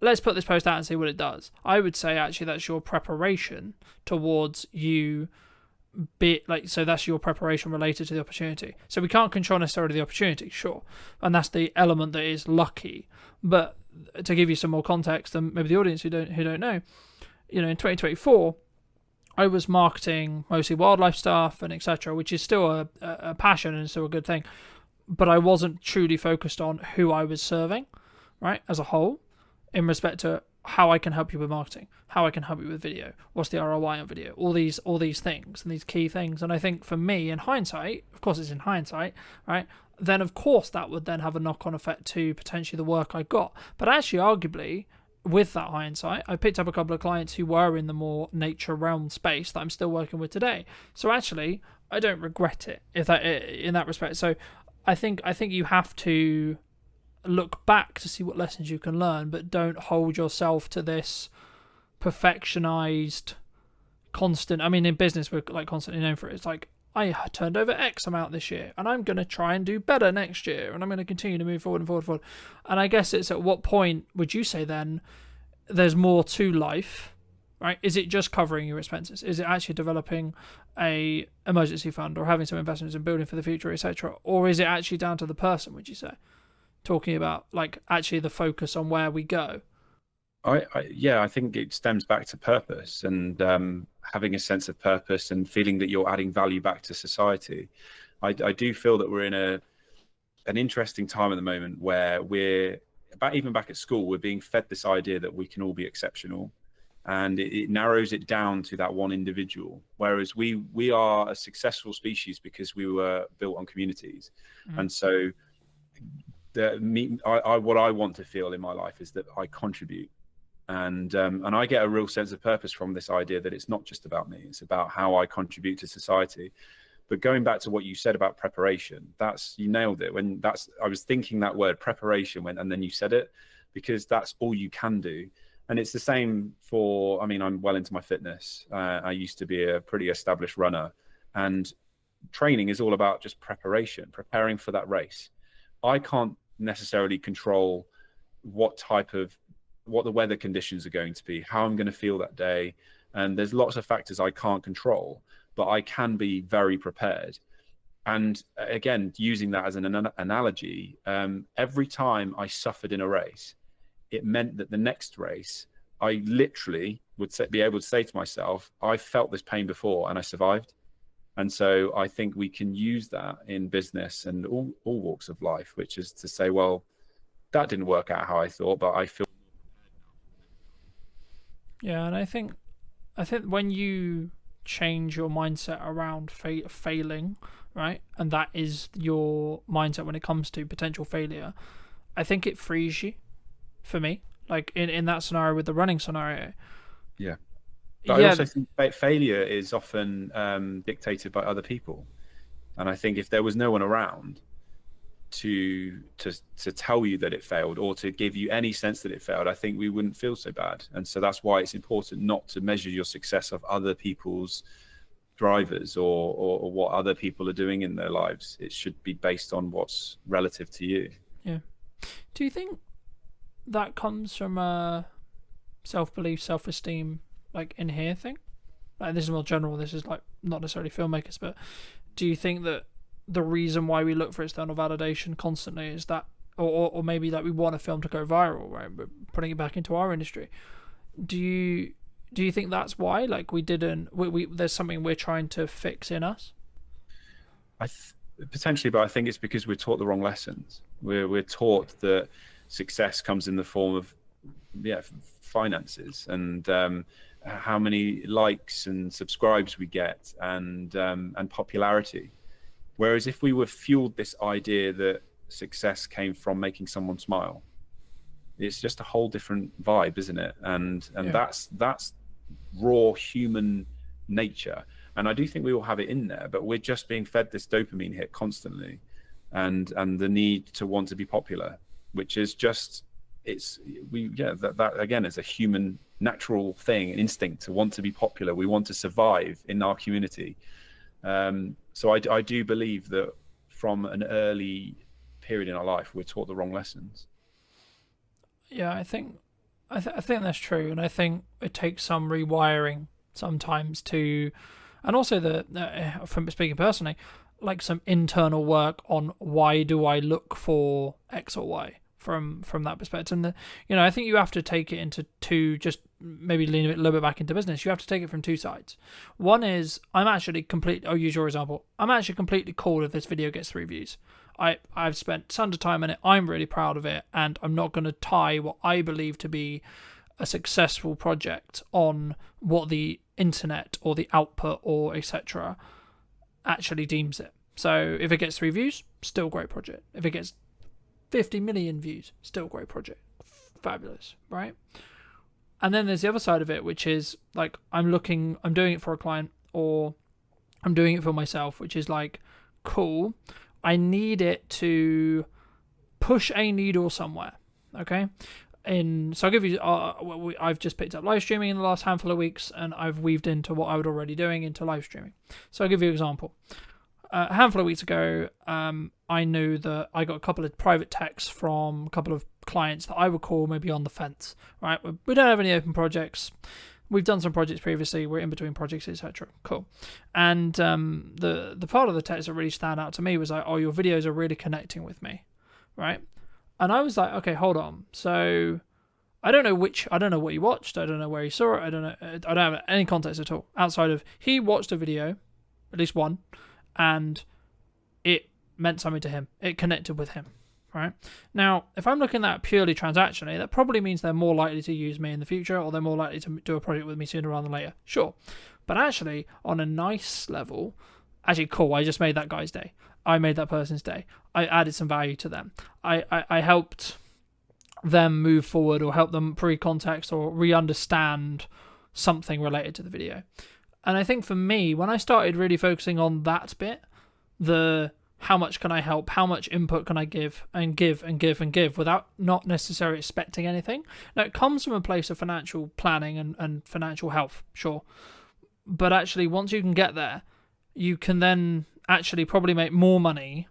let's put this post out and see what it does. I would say actually that's your preparation towards you so that's your preparation related to the opportunity. So we can't control necessarily the opportunity, sure, and that's the element that is lucky. But to give you some more context, and maybe the audience who don't know, in 2024 I was marketing mostly wildlife stuff and etc., which is still a passion and still a good thing, but I wasn't truly focused on who I was serving, right, as a whole, in respect to how I can help you with marketing, how I can help you with video, what's the ROI on video, all these things and these key things. And I think for me, in hindsight, of course it's in hindsight, right, then of course that would then have a knock-on effect to potentially the work I got. But actually, arguably, with that hindsight, I picked up a couple of clients who were in the more nature realm space that I'm still working with today. So actually, I don't regret it in that respect. So I think you have to look back to see what lessons you can learn, but don't hold yourself to this perfectionized constant. I mean, in business we're like constantly known for it. It's like, I turned over X amount this year and I'm going to try and do better next year and I'm going to continue to move forward and forward and forward. And I guess it's at what point would you say then there's more to life, right? Is it just covering your expenses? Is it actually developing a emergency fund or having some investments in building for the future, etc.? Or is it actually down to the person, would you say? Talking about like actually the focus on where we go. I think it stems back to purpose and having a sense of purpose and feeling that you're adding value back to society. I do feel that we're in an interesting time at the moment where even back at school, we're being fed this idea that we can all be exceptional, and it narrows it down to that one individual. Whereas we are a successful species because we were built on communities, and so what I want to feel in my life is that I contribute. And I get a real sense of purpose from this idea that it's not just about me, it's about how I contribute to society. But going back to what you said about preparation, you nailed it. I was thinking that word preparation and then you said it, because that's all you can do. And it's the same I'm well into my fitness. I used to be a pretty established runner, and training is all about just preparing for that race. I can't necessarily control what the weather conditions are going to be, how I'm going to feel that day. And there's lots of factors I can't control, but I can be very prepared. And again, using that as an analogy, every time I suffered in a race, it meant that the next race, I literally would be able to say to myself, I felt this pain before and I survived. And so I think we can use that in business and all walks of life, which is to say, well, that didn't work out how I thought, but I feel. Yeah, and I think when you change your mindset around failing, right, and that is your mindset when it comes to potential failure, I think it frees you. For me, like in that scenario with the running scenario. Yeah. But I also think failure is often dictated by other people, and I think if there was no one around to tell you that it failed or to give you any sense that it failed, I think we wouldn't feel so bad. And so that's why it's important not to measure your success of other people's drivers or what other people are doing in their lives. It should be based on what's relative to you. Yeah. Do you think that comes from a self-belief, self-esteem, like in here thing? Like this is more general, this is like not necessarily filmmakers, but do you think that the reason why we look for external validation constantly is that, or maybe that we want a film to go viral, right? But putting it back into our industry, do you think that's why? Like we didn't, there's something we're trying to fix in us? Potentially, but I think it's because we're taught the wrong lessons. We're taught that success comes in the form of finances and how many likes and subscribes we get and popularity. Whereas if we were fueled this idea that success came from making someone smile, it's just a whole different vibe, isn't it? And that's raw human nature. And I do think we all have it in there, but we're just being fed this dopamine hit constantly, and the need to want to be popular, which is just that again is a human natural thing, an instinct to want to be popular. We want to survive in our community. So I do believe that from an early period in our life, we're taught the wrong lessons. Yeah, I think that's true, and I think it takes some rewiring sometimes to, and also from speaking personally, like some internal work on why do I look for X or Y from that perspective. And I think you have to take it into two, just maybe lean a little bit back into business. You have to take it from two sides. One is I'll use your example. I'm actually completely cool if this video gets 3 views. I've spent tons of time in it. I'm really proud of it, and I'm not going to tie what I believe to be a successful project on what the internet or the output or etc. actually deems it. So if it gets 3 views, still great project. If it gets 50 million views, still great project. Fabulous, right? And then there's the other side of it, which is like I'm doing it for a client or I'm doing it for myself, which is like, cool, I need it to push a needle somewhere, okay? So I'll give you, I've just picked up live streaming in the last handful of weeks, and I've weaved into what I was already doing into live streaming. So I'll give you an example. A handful of weeks ago, I knew that I got a couple of private texts from a couple of clients that I would call maybe on the fence, right? We don't have any open projects. We've done some projects previously. We're in between projects, etc. Cool. And the part of the text that really stand out to me was like, oh, your videos are really connecting with me, right? And I was like, okay, hold on. So I don't know what he watched. I don't know where he saw it. I don't have any context at all outside of he watched a video, at least one, and it meant something to him. It connected with him, right? Now, if I'm looking at that purely transactionally, that probably means they're more likely to use me in the future, or they're more likely to do a project with me sooner rather than later. Sure. But actually, on a nice level, actually, cool, I just made that guy's day. I made that person's day. I added some value to them. I helped them move forward or help them pre-context or re-understand something related to the video. And I think for me, when I started really focusing on that bit, how much can I help, how much input can I give and give and give and give without not necessarily expecting anything. Now, it comes from a place of financial planning and financial health, sure. But actually, once you can get there, you can then actually probably make more money.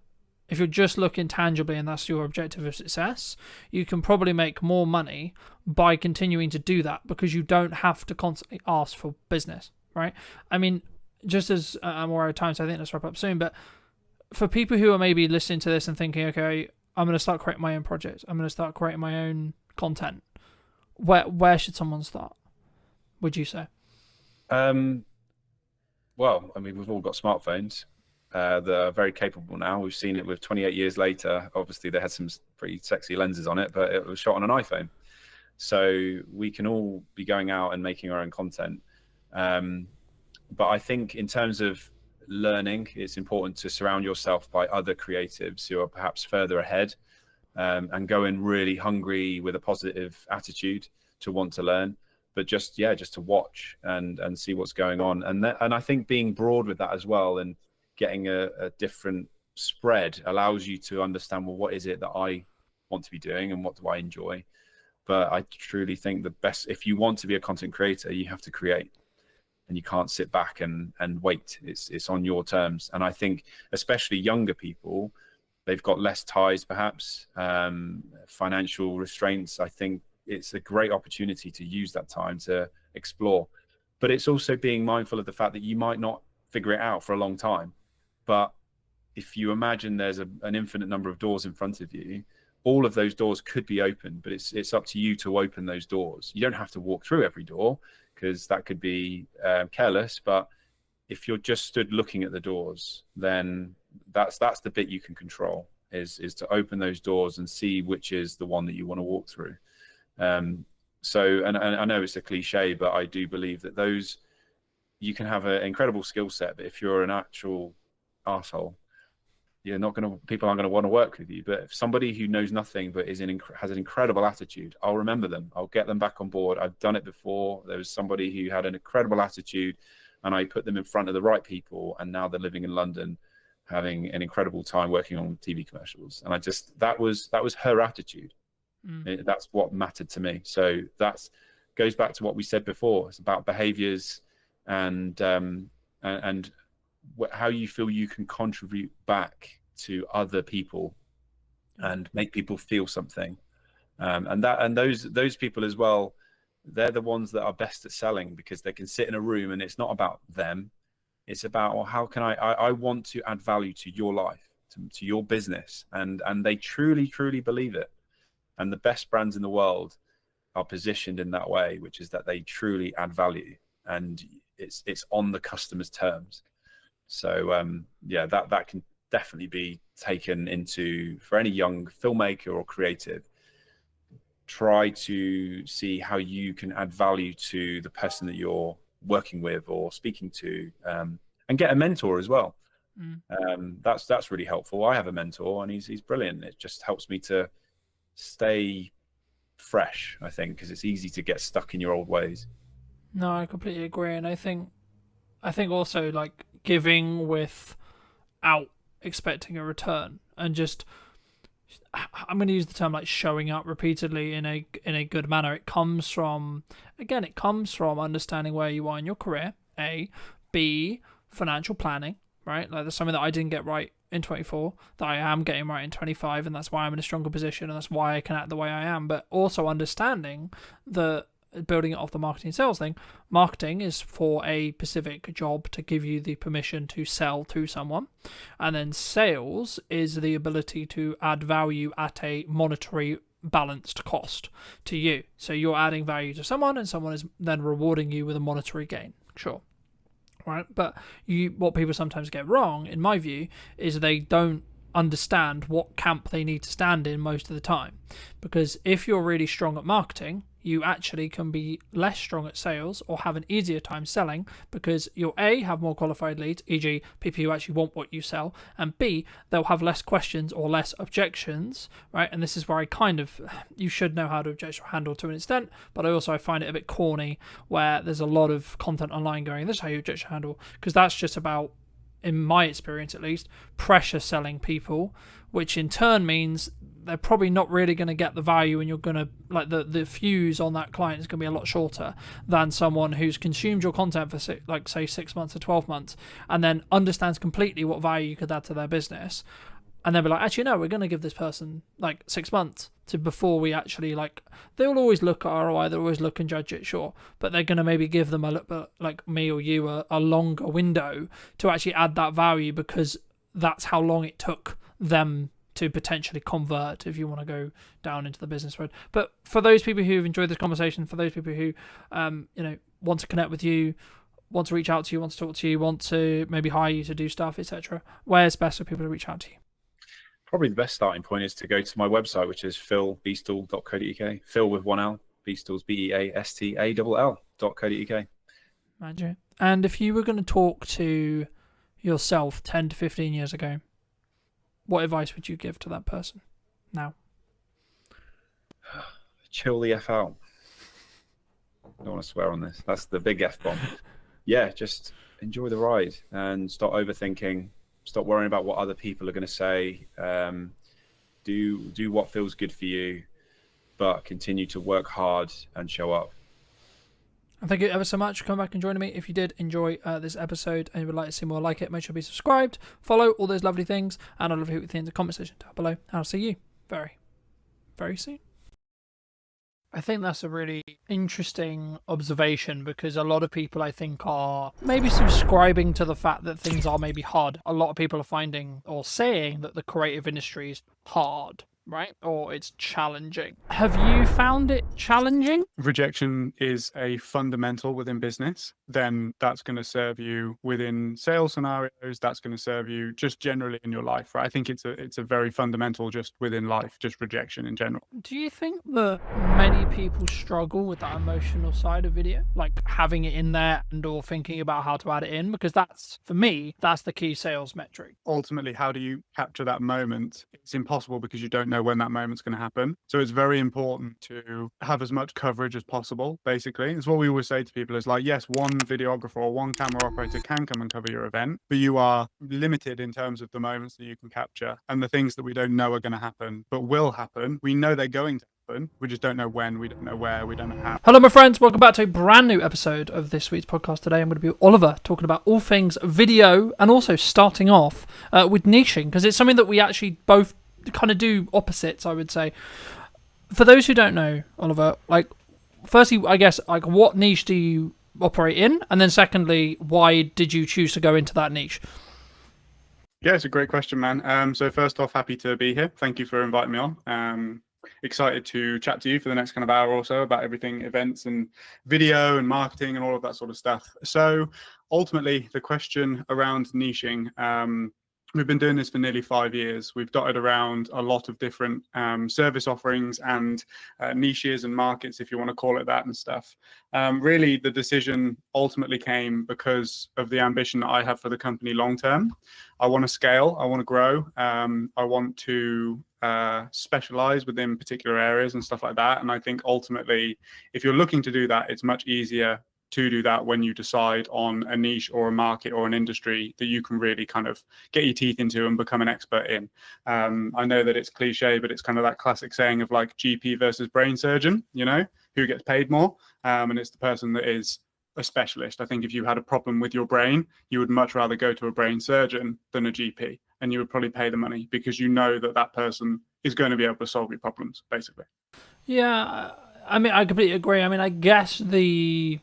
If you're just looking tangibly and that's your objective of success, you can probably make more money by continuing to do that because you don't have to constantly ask for business, right? I mean, just as I'm aware of time, so I think let's wrap up soon, but for people who are maybe listening to this and thinking, okay, I'm going to start creating my own projects, I'm going to start creating my own content, where should someone start, would you say? Well, I mean, we've all got smartphones. They're very capable now. We've seen it with 28 years later. Obviously, they had some pretty sexy lenses on it, but it was shot on an iPhone. So we can all be going out and making our own content. But I think in terms of learning, it's important to surround yourself by other creatives who are perhaps further ahead, and go in really hungry with a positive attitude to want to learn. But just to watch and see what's going on. And I think being broad with that as well and getting a different spread allows you to understand, well, what is it that I want to be doing and what do I enjoy? But I truly think the best, if you want to be a content creator, you have to create, and you can't sit back and wait. It's on your terms. And I think especially younger people, they've got less ties, perhaps, financial restraints. I think it's a great opportunity to use that time to explore. But it's also being mindful of the fact that you might not figure it out for a long time. But if you imagine there's an infinite number of doors in front of you, all of those doors could be open, but it's up to you to open those doors. You don't have to walk through every door, because that could be careless. But if you're just stood looking at the doors, then that's the bit you can control, is to open those doors and see which is the one that you want to walk through. So, and I know it's a cliche, but I do believe that those, you can have an incredible skill set, but if you're an actual arsehole, people aren't going to want to work with you. But if somebody who knows nothing but has an incredible attitude, I'll remember them. I'll get them back on board. I've done it before. There was somebody who had an incredible attitude, and I put them in front of the right people, and now they're living in London, having an incredible time working on TV commercials. And that was her attitude. That's what mattered to me. So that goes back to what we said before. It's about behaviors and how you feel you can contribute back to other people and make people feel something. And those people as well, they're the ones that are best at selling, because they can sit in a room and it's not about them. It's about, well, how can I want to add value to your life, to your business. And they truly, truly believe it. And the best brands in the world are positioned in that way, which is that they truly add value, and it's on the customer's terms. So that can definitely be taken into, for any young filmmaker or creative. Try to see how you can add value to the person that you're working with or speaking to, and get a mentor as well. That's really helpful. I have a mentor, and he's brilliant. It just helps me to stay fresh, I think, because it's easy to get stuck in your old ways. No, I completely agree, and I think also, like, giving without expecting a return, and just, I'm going to use the term like showing up repeatedly in a good manner. It comes from understanding where you are in your career. A, B, financial planning, right? Like, there's something that I didn't get right in 24 that I am getting right in 25, and that's why I'm in a stronger position, and that's why I can act the way I am. But also understanding the, building it off the marketing sales thing, marketing is for a specific job to give you the permission to sell to someone, and then sales is the ability to add value at a monetary balanced cost to you. So you're adding value to someone, and someone is then rewarding you with a monetary gain. Sure. Right, but what people sometimes get wrong, in my view, is they don't understand what camp they need to stand in most of the time. Because if you're really strong at marketing, you actually can be less strong at sales, or have an easier time selling, because you'll A, have more qualified leads, e.g. people who actually want what you sell, and B, they'll have less questions or less objections, right? And this is where you should know how to objection handle to an extent, but I find it a bit corny where there's a lot of content online going, this is how you objection handle, because that's just about, in my experience at least, pressure selling people, which in turn means they're probably not really going to get the value, and you're going to, like, the fuse on that client is going to be a lot shorter than someone who's consumed your content for say 6 months or 12 months and then understands completely what value you could add to their business, and then be like, actually no, we're going to give this person like 6 months to before we actually, like, they'll always look at ROI, they'll always look and judge it, sure, but they're going to maybe give them a little bit, like me or you, a longer window to actually add that value, because that's how long it took them to potentially convert, if you want to go down into the business road. But for those people who've enjoyed this conversation, for those people who want to connect with you, want to reach out to you, want to talk to you, want to maybe hire you to do stuff, etc., where's best for people to reach out to you? Probably the best starting point is to go to my website, which is philbeastall.co.uk. Phil with one L, Beastall's BEASTALL.co.uk. Magic. And if you were going to talk to yourself 10 to 15 years ago, what advice would you give to that person now? Chill the F out. I don't want to swear on this. That's the big F bomb. Yeah, just enjoy the ride and stop overthinking. Stop worrying about what other people are going to say. Do what feels good for you, but continue to work hard and show up. And thank you ever so much for coming back and joining me. If you did enjoy this episode and you would like to see more like it, make sure to be subscribed, follow, all those lovely things, and I'd love to hear what you think in the comment section down below. And I'll see you very, very soon. I think that's a really interesting observation, because a lot of people, I think, are maybe subscribing to the fact that things are maybe hard. A lot of people are finding or saying that the creative industry is hard, right? Or it's challenging. Have you found it challenging? Rejection is a fundamental within business, then that's going to serve you within sales scenarios. That's going to serve you just generally in your life, right? I think it's a very fundamental just within life, just rejection in general. Do you think that many people struggle with that emotional side of video, like having it in there and or thinking about how to add it in? Because that's, for me, that's the key sales metric. Ultimately, how do you capture that moment? It's impossible because you don't know when that moment's going to happen. So it's very important to have as much coverage as possible, basically. It's what we always say to people is like, yes, one videographer or one camera operator can come and cover your event, but you are limited in terms of the moments that you can capture and the things that we don't know are going to happen, but will happen. We know they're going to happen. We just don't know when, we don't know where, we don't know how. Hello, my friends. Welcome back to a brand new episode of this week's podcast. Today, I'm going to be with Oliver, talking about all things video and also starting off with niching, because it's something that we actually both kind of do opposites, I would say. For those who don't know, Oliver, like, firstly, I guess, like, what niche do you operate in? And then secondly, why did you choose to go into that niche? Yeah, it's a great question, man. So first off, happy to be here. Thank you for inviting me on. Excited to chat to you for the next kind of hour or so about everything events and video and marketing and all of that sort of stuff. So ultimately, the question around niching, we've been doing this for nearly 5 years. We've dotted around a lot of different service offerings and niches and markets, if you want to call it that, and stuff. Really, the decision ultimately came because of the ambition that I have for the company long term. I want to scale. I want to grow. I want to specialize within particular areas and stuff like that. And I think ultimately, if you're looking to do that, it's much easier to do that when you decide on a niche or a market or an industry that you can really kind of get your teeth into and become an expert in. I know that it's cliche, but it's kind of that classic saying of like GP versus brain surgeon, you know, who gets paid more. And it's the person that is a specialist. I think if you had a problem with your brain, you would much rather go to a brain surgeon than a GP, and you would probably pay the money because you know that that person is going to be able to solve your problems, basically. Yeah, I mean, I completely agree. I mean, I guess the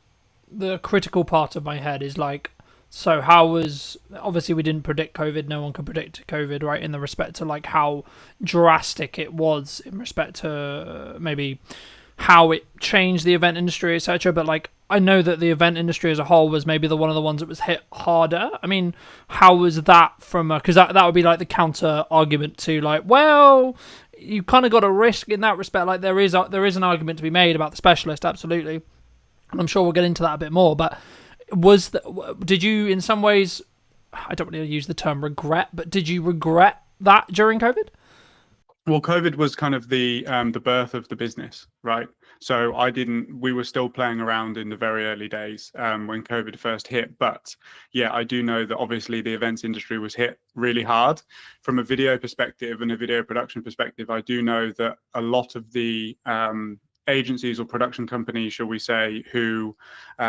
critical part of my head is like, so how was, obviously we didn't predict COVID, no one could predict COVID, right, in the respect to like how drastic it was in respect to maybe how it changed the event industry, etc. But like, I know that the event industry as a whole was maybe one of the ones that was hit harder. I mean, how was that from a, because that would be like the counter argument to like, well, you kind of got a risk in that respect. Like there is an argument to be made about the specialist, absolutely. And I'm sure we'll get into that a bit more, but did you in some ways, I don't really use the term regret, but did you regret that during COVID? Well, COVID was kind of the birth of the business, right? So we were still playing around in the very early days when COVID first hit. But yeah, I do know that obviously the events industry was hit really hard. From a video perspective and a video production perspective, I do know that a lot of the agencies or production companies, shall we say, who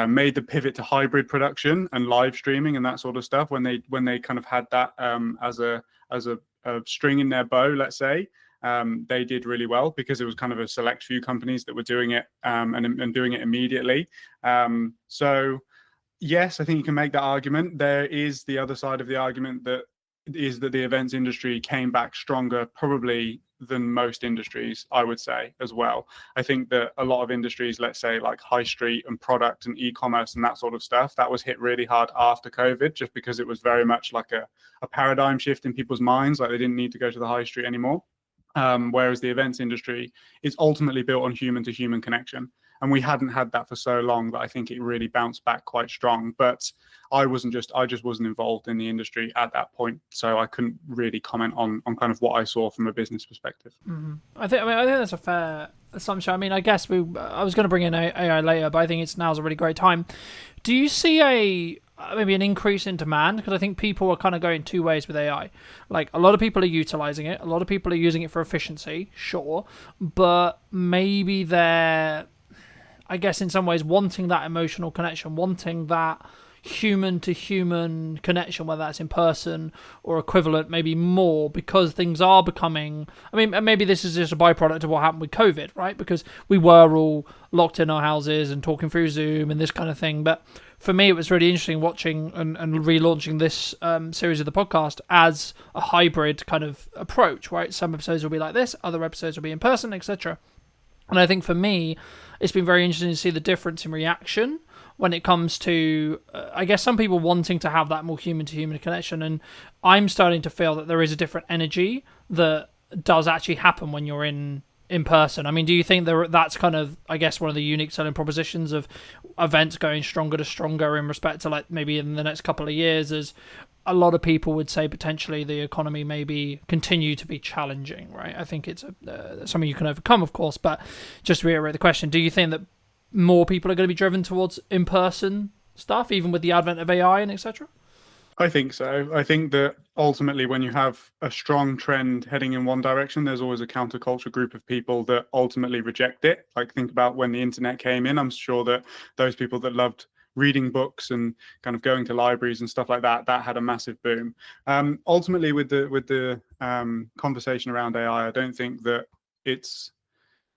made the pivot to hybrid production and live streaming and that sort of stuff, when they kind of had that as a string in their bow, let's say, they did really well because it was kind of a select few companies that were doing it and doing it immediately. So yes, I think you can make that argument. There is the other side of the argument that is that the events industry came back stronger probably than most industries, I would say, as well. I think that a lot of industries, let's say like high street and product and e-commerce and that sort of stuff, that was hit really hard after COVID, just because it was very much like a paradigm shift in people's minds, like they didn't need to go to the high street anymore. Whereas the events industry is ultimately built on human to human connection. And we hadn't had that for so long that I think it really bounced back quite strong. But I just wasn't involved in the industry at that point, so I couldn't really comment on kind of what I saw from a business perspective. Mm-hmm. I think that's a fair assumption. I mean, I guess I was going to bring in AI later, but I think now's a really great time. Do you see maybe an increase in demand? Because I think people are kind of going two ways with AI. Like, a lot of people are utilizing it, a lot of people are using it for efficiency, sure, but maybe they're, I guess, in some ways wanting that emotional connection, wanting that human to human connection, whether that's in person or equivalent, maybe more, because things are becoming, I mean, maybe this is just a byproduct of what happened with COVID, right? Because we were all locked in our houses and talking through Zoom and this kind of thing. But for me, it was really interesting watching and relaunching this series of the podcast as a hybrid kind of approach, right? Some episodes will be like this, other episodes will be in person, etc. And I think for me, it's been very interesting to see the difference in reaction when it comes to, I guess, some people wanting to have that more human-to-human connection. And I'm starting to feel that there is a different energy that does actually happen when you're in person. I mean, do you think that's kind of, I guess, one of the unique selling propositions of events going stronger to stronger in respect to, like, maybe in the next couple of years, as a lot of people would say potentially the economy maybe continue to be challenging, right? I think it's something you can overcome, of course, but just to reiterate the question, do you think that more people are going to be driven towards in-person stuff, even with the advent of AI and etc.? I think so. I think that ultimately, when you have a strong trend heading in one direction, there's always a counterculture group of people that ultimately reject it. Like, think about when the internet came in. I'm sure that those people that loved reading books and kind of going to libraries and stuff like that, that had a massive boom. Ultimately, with the conversation around AI, I don't think it's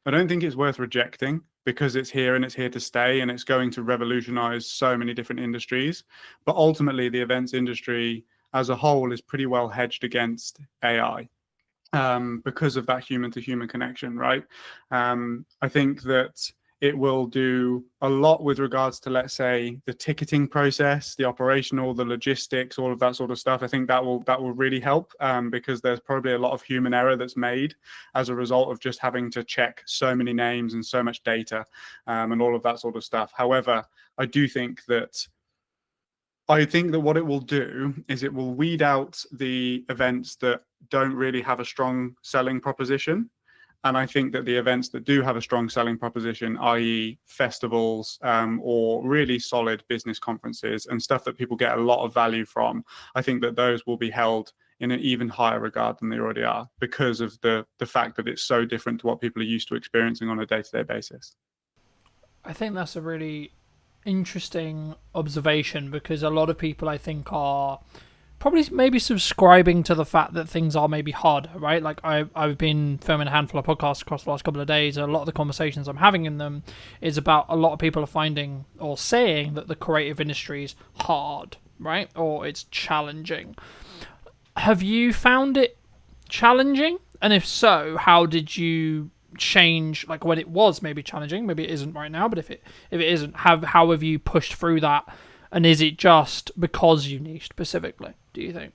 worth rejecting, because it's here and it's here to stay, and it's going to revolutionize so many different industries. But ultimately, the events industry as a whole is pretty well hedged against AI because of that human to human connection, right? I think that it will do a lot with regards to, let's say, the ticketing process, the operational, the logistics, all of that sort of stuff. I think that will really help because there's probably a lot of human error that's made as a result of just having to check so many names and so much data and all of that sort of stuff. However, I think that what it will do is it will weed out the events that don't really have a strong selling proposition. And I think that the events that do have a strong selling proposition, i.e. festivals or really solid business conferences and stuff that people get a lot of value from, I think that those will be held in an even higher regard than they already are, because of the fact that it's so different to what people are used to experiencing on a day-to-day basis. I think that's a really interesting observation, because a lot of people, I think, are probably maybe subscribing to the fact that things are maybe harder, right? Like I've been filming a handful of podcasts across the last couple of days, and a lot of the conversations I'm having in them is about a lot of people are finding or saying that the creative industry is hard, right? Or it's challenging. Have you found it challenging? And if so, how did you change, like when it was maybe challenging? Maybe it isn't right now, but if it isn't, how have you pushed through that? And is it just because you niche specifically, do you think?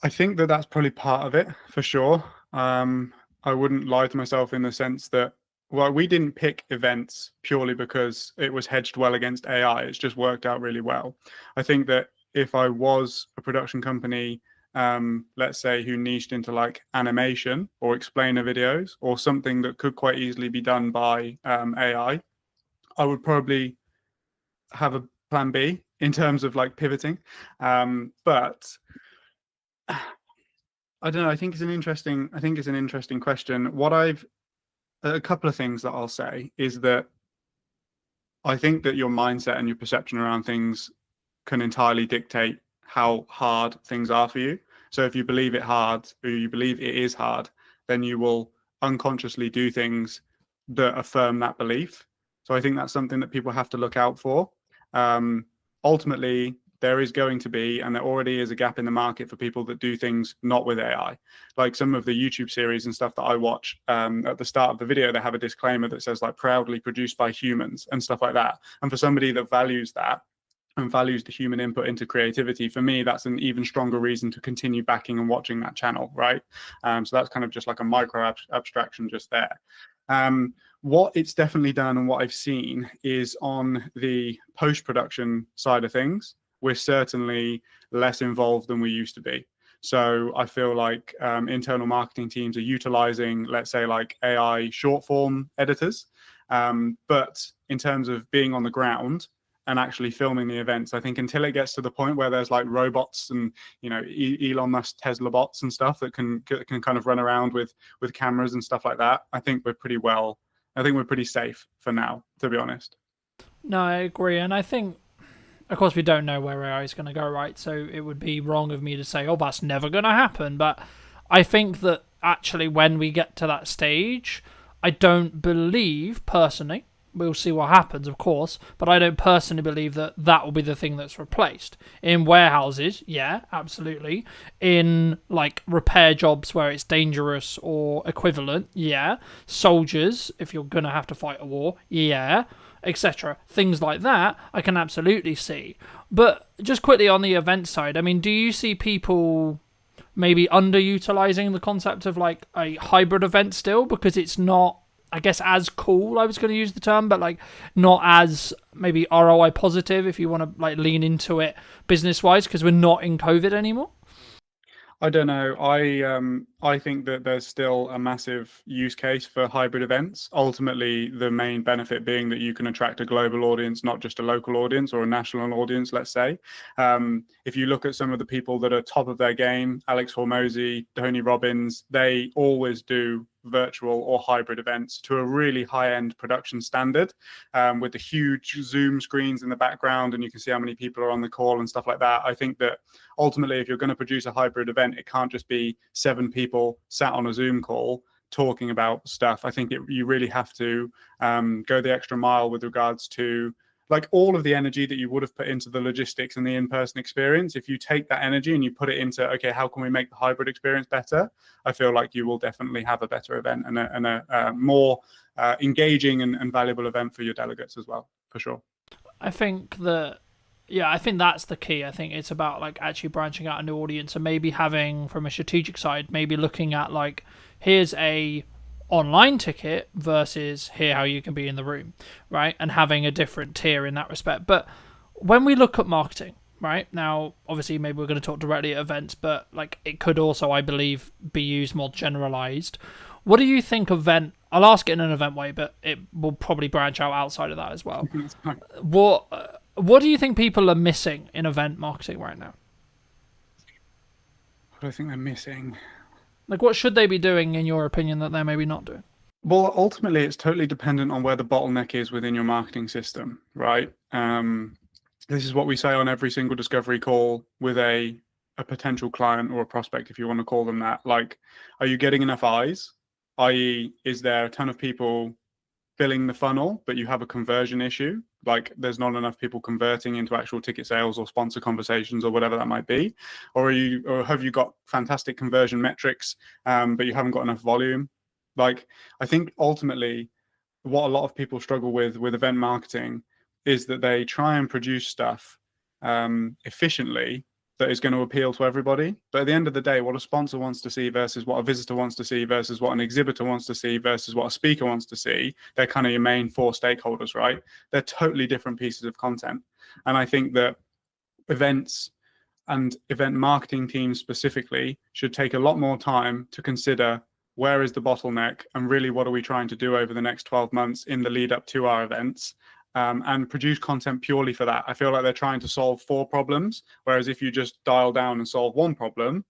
I think that that's probably part of it, for sure. I wouldn't lie to myself in the sense that, well, we didn't pick events purely because it was hedged well against AI. It's just worked out really well. I think that if I was a production company, let's say, who niched into like animation or explainer videos or something that could quite easily be done by AI, I would probably have a plan B in terms of like pivoting. But I don't know. I think it's an interesting question. A couple of things that I'll say is that I think that your mindset and your perception around things can entirely dictate how hard things are for you. So if you believe it is hard, then you will unconsciously do things that affirm that belief. So I think that's something that people have to look out for. Ultimately, there is going to be, and there already is, a gap in the market for people that do things not with AI. Like some of the YouTube series and stuff that I watch, at the start of the video, they have a disclaimer that says like proudly produced by humans and stuff like that. And for somebody that values that and values the human input into creativity, for me, that's an even stronger reason to continue backing and watching that channel, right? So that's kind of just like a micro abstraction just there. What it's definitely done and what I've seen is on the post-production side of things, we're certainly less involved than we used to be. So I feel like internal marketing teams are utilizing, let's say, like AI short form editors. But in terms of being on the ground and actually filming the events, I think until it gets to the point where there's like robots and, you know, Elon Musk Tesla bots and stuff that can kind of run around with cameras and stuff like that, I think we're pretty safe for now, to be honest. No, I agree. And I think Of course, we don't know where AI is going to go, right? So it would be wrong of me to say, oh, that's never going to happen. But I think that actually when we get to that stage, I don't believe, personally, we'll see what happens, of course, but I don't personally believe that that will be the thing that's replaced. In warehouses, yeah, absolutely. In, like, repair jobs where it's dangerous or equivalent, yeah. Soldiers, if you're going to have to fight a war, yeah, etc. Things like that, I can absolutely see. But just quickly on the event side, I mean, do you see people maybe underutilizing the concept of like a hybrid event still because it's not, I guess, as cool, I was going to use the term, but like not as maybe ROI positive if you want to like lean into it business wise because we're not in COVID anymore? I don't know. I think that there's still a massive use case for hybrid events. Ultimately, the main benefit being that you can attract a global audience, not just a local audience or a national audience, let's say. If you look at some of the people that are top of their game, Alex Hormozy, Tony Robbins, they always do virtual or hybrid events to a really high-end production standard, with the huge Zoom screens in the background, and you can see how many people are on the call and stuff like that. I think that ultimately, if you're going to produce a hybrid event, it can't just be 7 people sat on a Zoom call talking about stuff. I think you really have to go the extra mile with regards to like all of the energy that you would have put into the logistics and the in-person experience. If you take that energy and you put it into, okay, how can we make the hybrid experience better? I feel like you will definitely have a better event and a more engaging and valuable event for your delegates as well, for sure. I think that, yeah, I think that's the key. I think it's about like actually branching out a new audience and maybe having, from a strategic side, maybe looking at like, here's a online ticket versus here how you can be in the room, right? And having a different tier in that respect. But when we look at marketing, right now, obviously maybe we're going to talk directly at events, but like it could also, I believe, be used more generalized. What do you think I'll ask it in an event way, but it will probably branch out outside of that as well. What do you think people are missing in event marketing right now? What do I think they're missing? Like, what should they be doing, in your opinion, that they're maybe not doing? Well, ultimately, it's totally dependent on where the bottleneck is within your marketing system, right? This is what we say on every single discovery call with a potential client or a prospect, if you want to call them that. Like, are you getting enough eyes? I.e., is there a ton of people filling the funnel, but you have a conversion issue? Like there's not enough people converting into actual ticket sales or sponsor conversations or whatever that might be, or have you got fantastic conversion metrics, but you haven't got enough volume? Like I think ultimately, what a lot of people struggle with event marketing is that they try and produce stuff efficiently that is going to appeal to everybody. But at the end of the day, what a sponsor wants to see versus what a visitor wants to see versus what an exhibitor wants to see versus what a speaker wants to see, they're kind of your main 4 stakeholders, right? They're totally different pieces of content. And I think that events and event marketing teams specifically should take a lot more time to consider where is the bottleneck and really what are we trying to do over the next 12 months in the lead up to our events. And produce content purely for that. I feel like they're trying to solve 4 problems, whereas if you just dial down and solve 1 problem,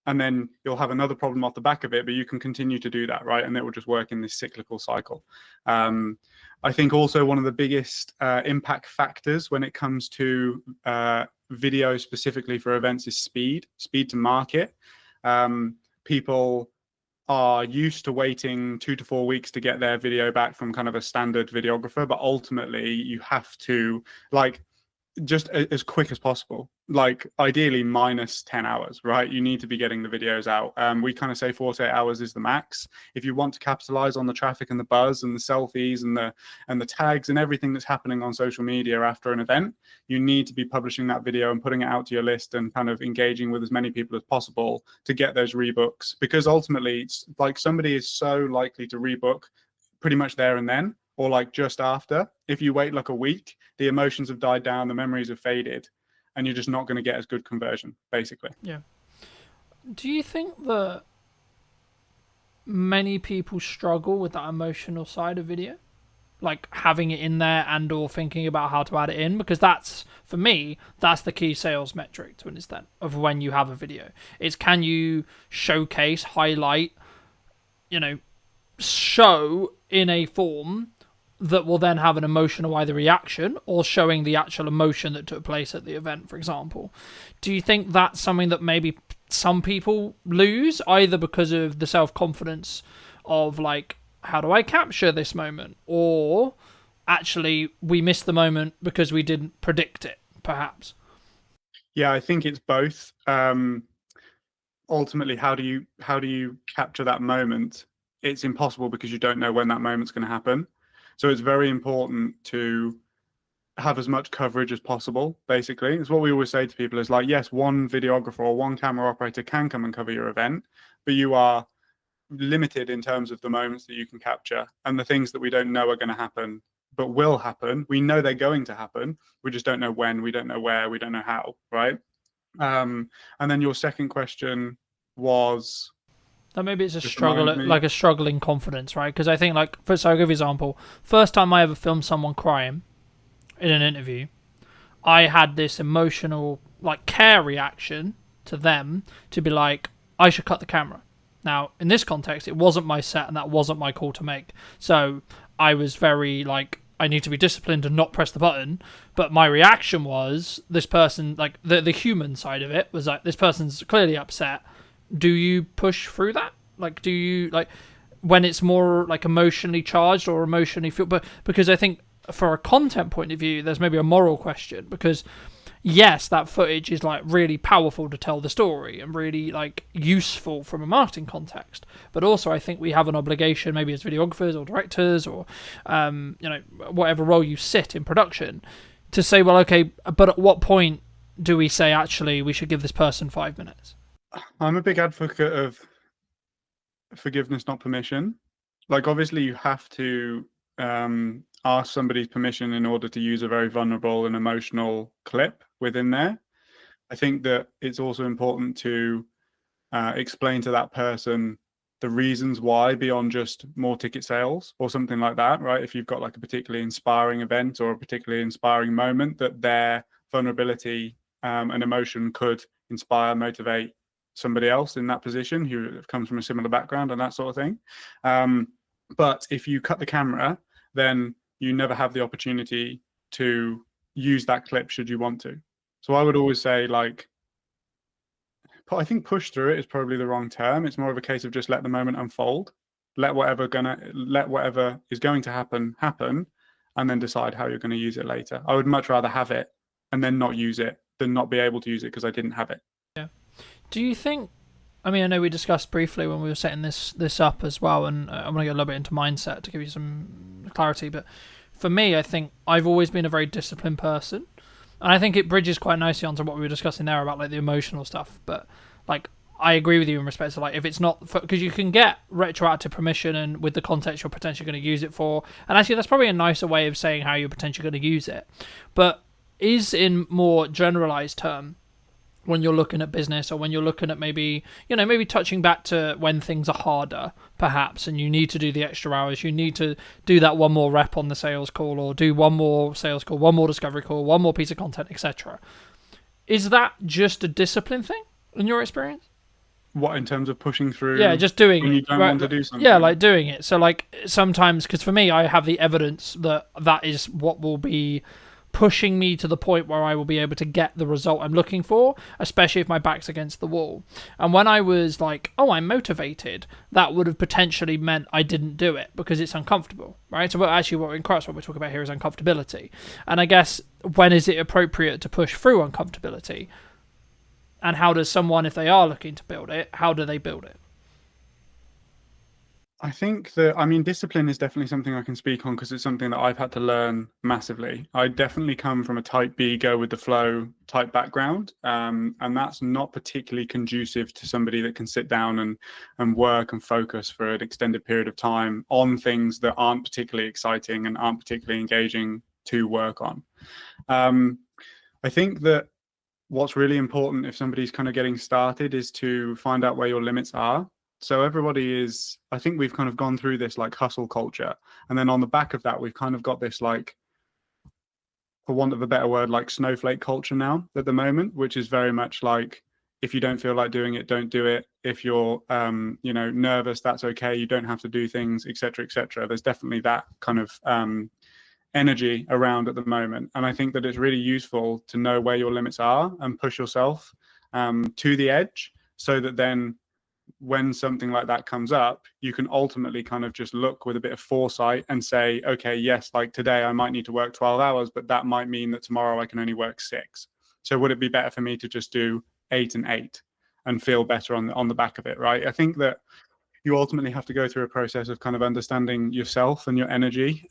and then you'll have another problem off the back of it, but you can continue to do that, right? And it will just work in this cyclical cycle. I think also one of the biggest impact factors when it comes to video specifically for events is speed to market. People are used to waiting 2 to 4 weeks to get their video back from kind of a standard videographer, but ultimately you have to like just as quick as possible, like ideally minus 10 hours, right? You need to be getting the videos out. We kind of say 48 hours is the max. If you want to capitalize on the traffic and the buzz and the selfies and the tags and everything that's happening on social media after an event, you need to be publishing that video and putting it out to your list and kind of engaging with as many people as possible to get those rebooks, because ultimately it's like somebody is so likely to rebook pretty much there and then, or like just after. If you wait like a week, the emotions have died down, the memories have faded, and you're just not going to get as good conversion, basically. Yeah. Do you think that many people struggle with that emotional side of video? Like having it in there and or thinking about how to add it in? Because that's, for me, that's the key sales metric to an extent of when you have a video. It's can you showcase, highlight, show in a form that will then have an emotional either reaction or showing the actual emotion that took place at the event, for example. Do you think that's something that maybe some people lose, either because of the self-confidence of like, how do I capture this moment, or actually we missed the moment because we didn't predict it, perhaps? Yeah, I think it's both. Ultimately, how do you capture that moment? It's impossible because you don't know when that moment's going to happen. So it's very important to have as much coverage as possible. Basically, it's what we always say to people: is like, yes, one videographer or one camera operator can come and cover your event, but you are limited in terms of the moments that you can capture, and the things that we don't know are going to happen but will happen. We know they're going to happen, we just don't know when, we don't know where, we don't know how, right? And then your second question was, That maybe it's a just struggle, remind me. like a struggling confidence, right? Because I think, like, so I'll give you an example. First time I ever filmed someone crying in an interview, I had this emotional, like, care reaction to them to be like, I should cut the camera. Now, in this context, it wasn't my set and that wasn't my call to make. So I was very, like, I need to be disciplined and not press the button. But my reaction was, this person, like, the human side of it was like, this person's clearly upset. Do you push through that? Like, do you, like, when it's more, like, emotionally charged or emotionally feel? But because I think for a content point of view, there's maybe a moral question, because yes, that footage is like really powerful to tell the story and really like useful from a marketing context. But also, I think we have an obligation, maybe as videographers or directors or whatever role you sit in production, to say, well, okay, but at what point do we say actually we should give this person 5 minutes? I'm a big advocate of forgiveness, not permission. Like, obviously, you have to ask somebody's permission in order to use a very vulnerable and emotional clip within there. I think that it's also important to explain to that person the reasons why, beyond just more ticket sales or something like that, right? If you've got like a particularly inspiring event or a particularly inspiring moment, that their vulnerability and emotion could inspire, motivate somebody else in that position who comes from a similar background and that sort of thing. But if you cut the camera, then you never have the opportunity to use that clip should you want to. So I would always say, like, I think push through it is probably the wrong term. It's more of a case of just let the moment unfold, let whatever is going to happen, and then decide how you're going to use it later. I would much rather have it and then not use it than not be able to use it because I didn't have it. Yeah. Do you think? I mean, I know we discussed briefly when we were setting this up as well, and I'm going to get a little bit into mindset to give you some clarity. But for me, I think I've always been a very disciplined person, and I think it bridges quite nicely onto what we were discussing there about like the emotional stuff. But like, I agree with you in respect to like, if it's not, because you can get retroactive permission, and with the context you're potentially going to use it for, and actually that's probably a nicer way of saying how you're potentially going to use it. But is in more generalized term, when you're looking at business, or when you're looking at maybe touching back to when things are harder, perhaps, and you need to do the extra hours, you need to do that one more rep on the sales call, or do one more sales call, one more discovery call, one more piece of content, etc. Is that just a discipline thing in your experience? What, in terms of pushing through? Yeah, just doing when it. you don't want to do something. Yeah, like doing it. So like sometimes, because for me, I have the evidence that is what will be pushing me to the point where I will be able to get the result I'm looking for, especially if my back's against the wall. And when I was like, oh, I'm motivated, that would have potentially meant I didn't do it because it's uncomfortable, right? So what in Christ, what we're talking about here is uncomfortability. And I guess, when is it appropriate to push through uncomfortability? And how does someone, if they are looking to build it, how do they build it? I think that, I mean, discipline is definitely something I can speak on because it's something that I've had to learn massively. I definitely come from a type B, go with the flow type background. And that's not particularly conducive to somebody that can sit down and work and focus for an extended period of time on things that aren't particularly exciting and aren't particularly engaging to work on. I think that what's really important if somebody's kind of getting started is to find out where your limits are. So I think we've kind of gone through this like hustle culture. And then on the back of that, we've kind of got this, like, for want of a better word, like snowflake culture now at the moment, which is very much like, If you don't feel like doing it, don't do it. If you're, nervous, that's okay. You don't have to do things, etc., etc. There's definitely that kind of energy around at the moment, and I think that it's really useful to know where your limits are and push yourself to the edge, so that then when something like that comes up, you can ultimately kind of just look with a bit of foresight and say, okay, yes, like today I might need to work 12 hours, but that might mean that tomorrow I can only work 6. So would it be better for me to just do 8 and 8 and feel better on the back of it, right? I think that you ultimately have to go through a process of kind of understanding yourself and your energy.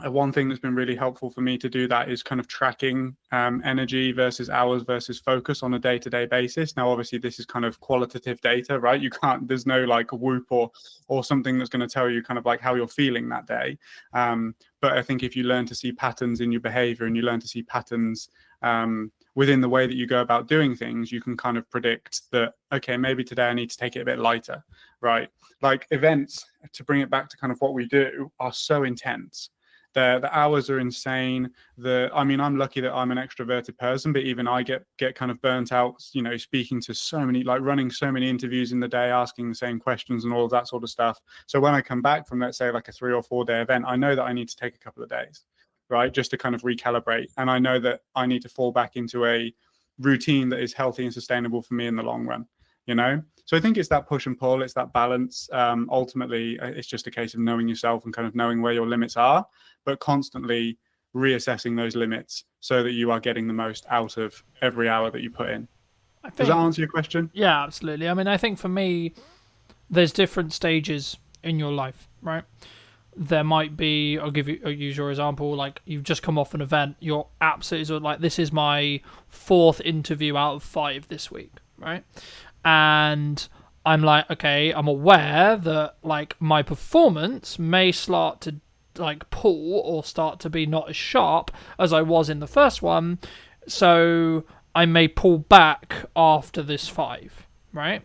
One thing that's been really helpful for me to do that is kind of tracking energy versus hours versus focus on a day-to-day basis. Now, obviously, this is kind of qualitative data, right? You can't, there's no like Whoop or something that's going to tell you kind of like how you're feeling that day. But I think if you learn to see patterns in your behavior and you learn to see patterns within the way that you go about doing things, you can kind of predict that, okay, maybe today I need to take it a bit lighter, right? Like events, to bring it back to kind of what we do, are so intense. The hours are insane. I'm lucky that I'm an extroverted person, but even I get kind of burnt out, speaking to so many, like running so many interviews in the day, asking the same questions and all of that sort of stuff. So when I come back from, let's say, like a 3 or 4 day event, I know that I need to take a couple of days, right? Just to kind of recalibrate. And I know that I need to fall back into a routine that is healthy and sustainable for me in the long run, So I think it's that push and pull, it's that balance. Ultimately, it's just a case of knowing yourself and kind of knowing where your limits are, but constantly reassessing those limits so that you are getting the most out of every hour that you put in. Does that answer your question? Yeah, absolutely. I mean, I think for me, there's different stages in your life, right? There might be, I'll use your example, like you've just come off an event, you're absolutely like, this is my 4th interview out of 5 this week, right? And I'm like, okay, I'm aware that like my performance may start to like pull or start to be not as sharp as I was in the first one, so I may pull back after this 5, right?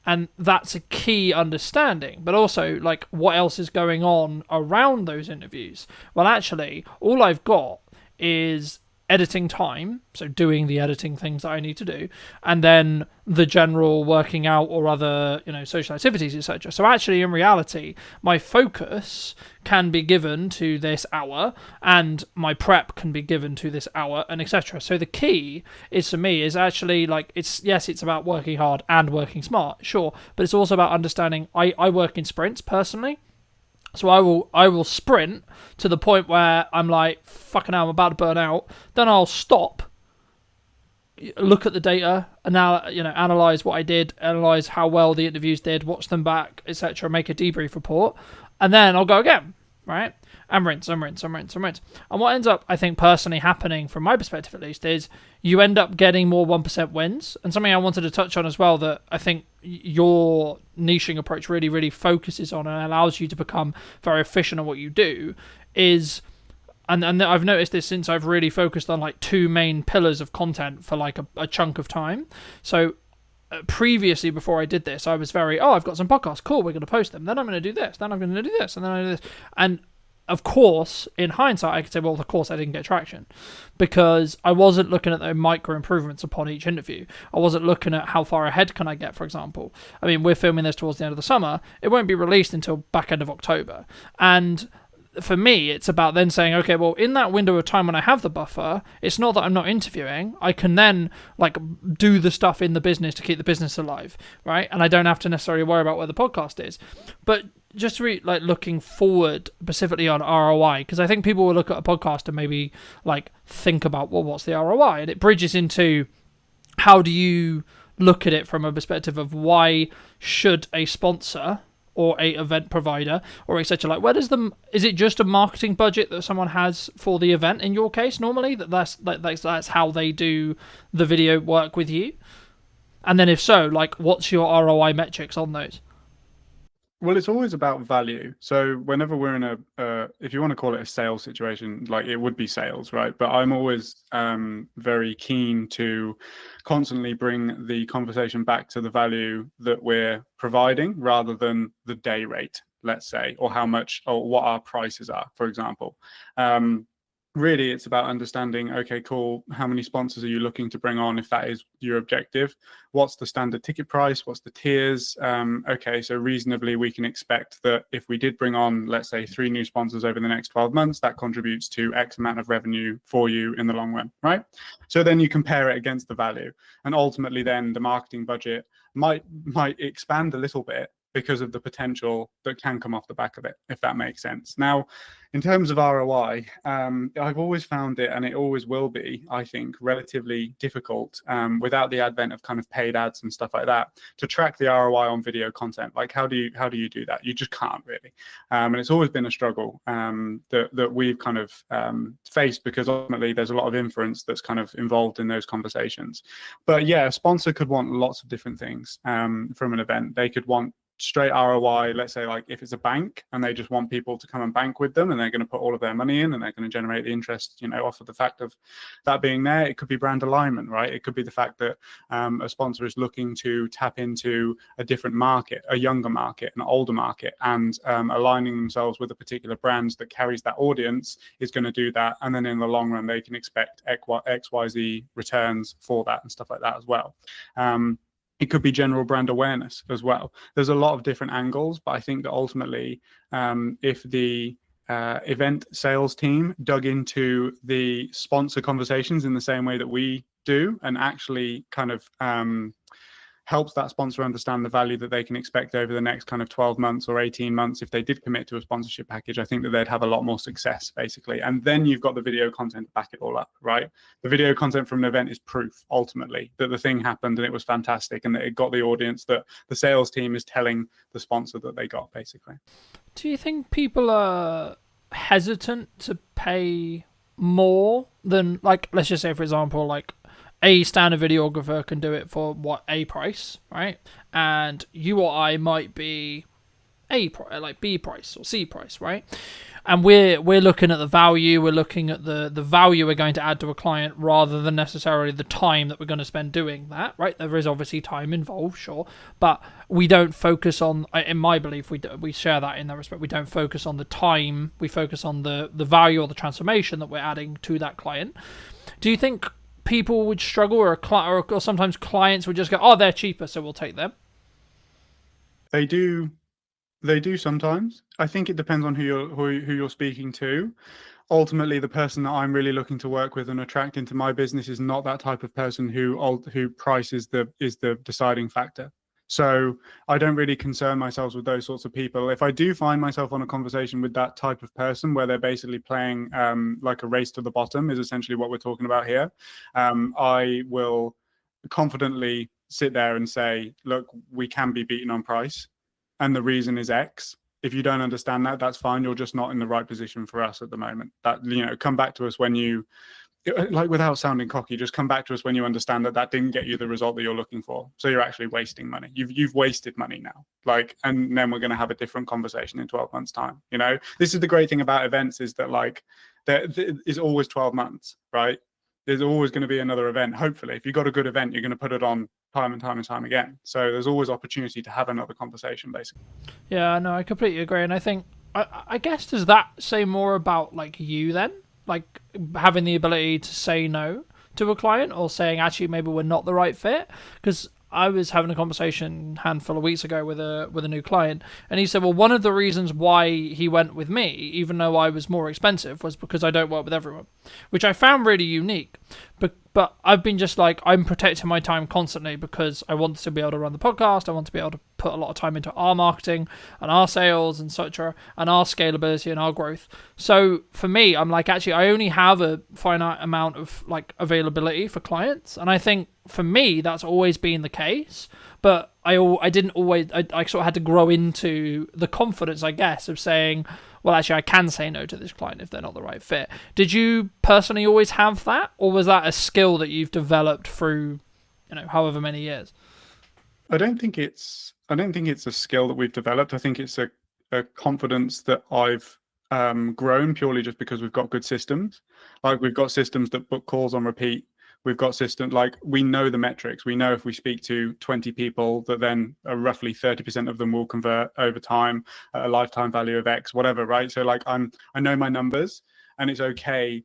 And that's a key understanding. But also, like, what else is going on around those interviews? Well, actually, all I've got is editing time, so doing the editing things that I need to do, and then the general working out or other, social activities, etc. So actually, in reality, my focus can be given to this hour, and my prep can be given to this hour, and etc. So the key is, for me, is actually like, it's about working hard and working smart, sure, but it's also about understanding. I work in sprints personally. So I will sprint to the point where I'm like, fucking hell, I'm about to burn out. Then I'll stop, look at the data, and now analyze what I did, analyze how well the interviews did, watch them back, etc. Make a debrief report, and then I'll go again, right? And rinse. And what ends up, I think, personally happening, from my perspective at least, is you end up getting more 1% wins. And something I wanted to touch on as well, that I think your niching approach really, really focuses on and allows you to become very efficient at what you do, is, and I've noticed this since I've really focused on like 2 main pillars of content for like a chunk of time. So previously, before I did this, I was very, I've got some podcasts, cool, we're going to post them, then I'm going to do this, then I'm going to do this, and then I do this. And of course, in hindsight, I could say, well, of course I didn't get traction, because I wasn't looking at the micro improvements upon each interview. I wasn't looking at how far ahead can I get, for example. I mean, we're filming this towards the end of the summer. It won't be released until back end of October. And for me, it's about then saying, okay, well, in that window of time when I have the buffer, it's not that I'm not interviewing. I can then like do the stuff in the business to keep the business alive, right? And I don't have to necessarily worry about where the podcast is. But just like looking forward specifically on ROI, because I think people will look at a podcast and maybe like think about, well, what's the ROI? And it bridges into, how do you look at it from a perspective of why should a sponsor or a event provider or etc. Like, is it just a marketing budget that someone has for the event in your case normally, that's how they do the video work with you? And then if so, like, what's your ROI metrics on those? Well, it's always about value. So whenever we're in if you want to call it a sales situation, like it would be sales, right? But I'm always very keen to constantly bring the conversation back to the value that we're providing, rather than the day rate, let's say, or how much or what our prices are, for example. really it's about understanding, okay, cool, how many sponsors are you looking to bring on if that is your objective? What's the standard ticket price? What's the tiers? Okay, so reasonably we can expect that if we did bring on, let's say, 3 new sponsors over the next 12 months, that contributes to X amount of revenue for you in the long run, right? So then you compare it against the value, and ultimately then the marketing budget might expand a little bit because of the potential that can come off the back of it, if that makes sense. Now, in terms of ROI, I've always found it, and it always will be, I think, relatively difficult without the advent of kind of paid ads and stuff like that to track the ROI on video content. Like, how do you do that? You just can't really, and it's always been a struggle that we've kind of faced, because ultimately there's a lot of inference that's kind of involved in those conversations. But yeah, a sponsor could want lots of different things from an event. They could want straight ROI, let's say, like if it's a bank and they just want people to come and bank with them, and they're going to put all of their money in and they're going to generate the interest, off of the fact of that being there. It could be brand alignment, right? It could be the fact that a sponsor is looking to tap into a different market, a younger market, an older market, and aligning themselves with a particular brand that carries that audience is going to do that. And then in the long run, they can expect XYZ returns for that and stuff like that as well. It could be general brand awareness as well. There's a lot of different angles, but I think that ultimately, if the event sales team dug into the sponsor conversations in the same way that we do, and actually kind of helps that sponsor understand the value that they can expect over the next kind of 12 months or 18 months if they did commit to a sponsorship package, I think that they'd have a lot more success, basically. And then you've got the video content to back it all up, right? The video content from an event is proof, ultimately, that the thing happened and it was fantastic and that it got the audience that the sales team is telling the sponsor that they got, basically. Do you think people are hesitant to pay more than, like, let's just say, for example, like, a standard videographer can do it for a price, right? And you or I might be like B price or C price, right? And we're looking at the value, we're looking at the value we're going to add to a client rather than necessarily the time that we're going to spend doing that, right? There is obviously time involved, sure, but we don't focus on, in my belief, we share that in that respect. We don't focus on the time, we focus on the value or the transformation that we're adding to that client. Do you think people would struggle, or sometimes clients would just go, oh, they're cheaper, so we'll take them? They do sometimes. I think it depends on who you're speaking to. Ultimately, the person that I'm really looking to work with and attract into my business is not that type of person who price is the deciding factor. So I don't really concern myself with those sorts of people. If I do find myself on a conversation with that type of person where they're basically playing like a race to the bottom, is essentially what we're talking about here, I will confidently sit there and say, look, we can be beaten on price, and the reason is X. If you don't understand that, that's fine. You're just not in the right position for us at the moment. That, come back to us when you, like, without sounding cocky, just come back to us when you understand that didn't get you the result that you're looking for. So you're actually wasting money. You've wasted money now. Like, and then we're going to have a different conversation in 12 months time. This is the great thing about events, is that, like, there is always 12 months, right? There's always going to be another event. Hopefully, if you've got a good event, you're going to put it on time and time and time again. So there's always opportunity to have another conversation, basically. Yeah, no, I completely agree. And I think, I guess, does that say more about, like, you then? Like, having the ability to say no to a client, or saying, actually, maybe we're not the right fit? Because I was having a conversation a handful of weeks ago with a new client, and he said, well, one of the reasons why he went with me, even though I was more expensive, was because I don't work with everyone, which I found really unique. But I've been just like, I'm protecting my time constantly because I want to be able to run the podcast. I want to be able to put a lot of time into our marketing and our sales and such, and our scalability and our growth. So for me, I'm like, actually, I only have a finite amount of, like, availability for clients. And I think for me, that's always been the case. But I didn't always, I sort of had to grow into the confidence, I guess, of saying, well, actually, I can say no to this client if they're not the right fit. Did you personally always have that, or was that a skill that you've developed through, however many years? I don't think it's a skill that we've developed. I think it's a confidence that I've grown purely just because we've got good systems. Like, we've got systems that book calls on repeat. We've got systems, like, we know the metrics. We know if we speak to 20 people, that then roughly 30% of them will convert over time at a lifetime value of X, whatever, right? So, like, I know my numbers, and it's okay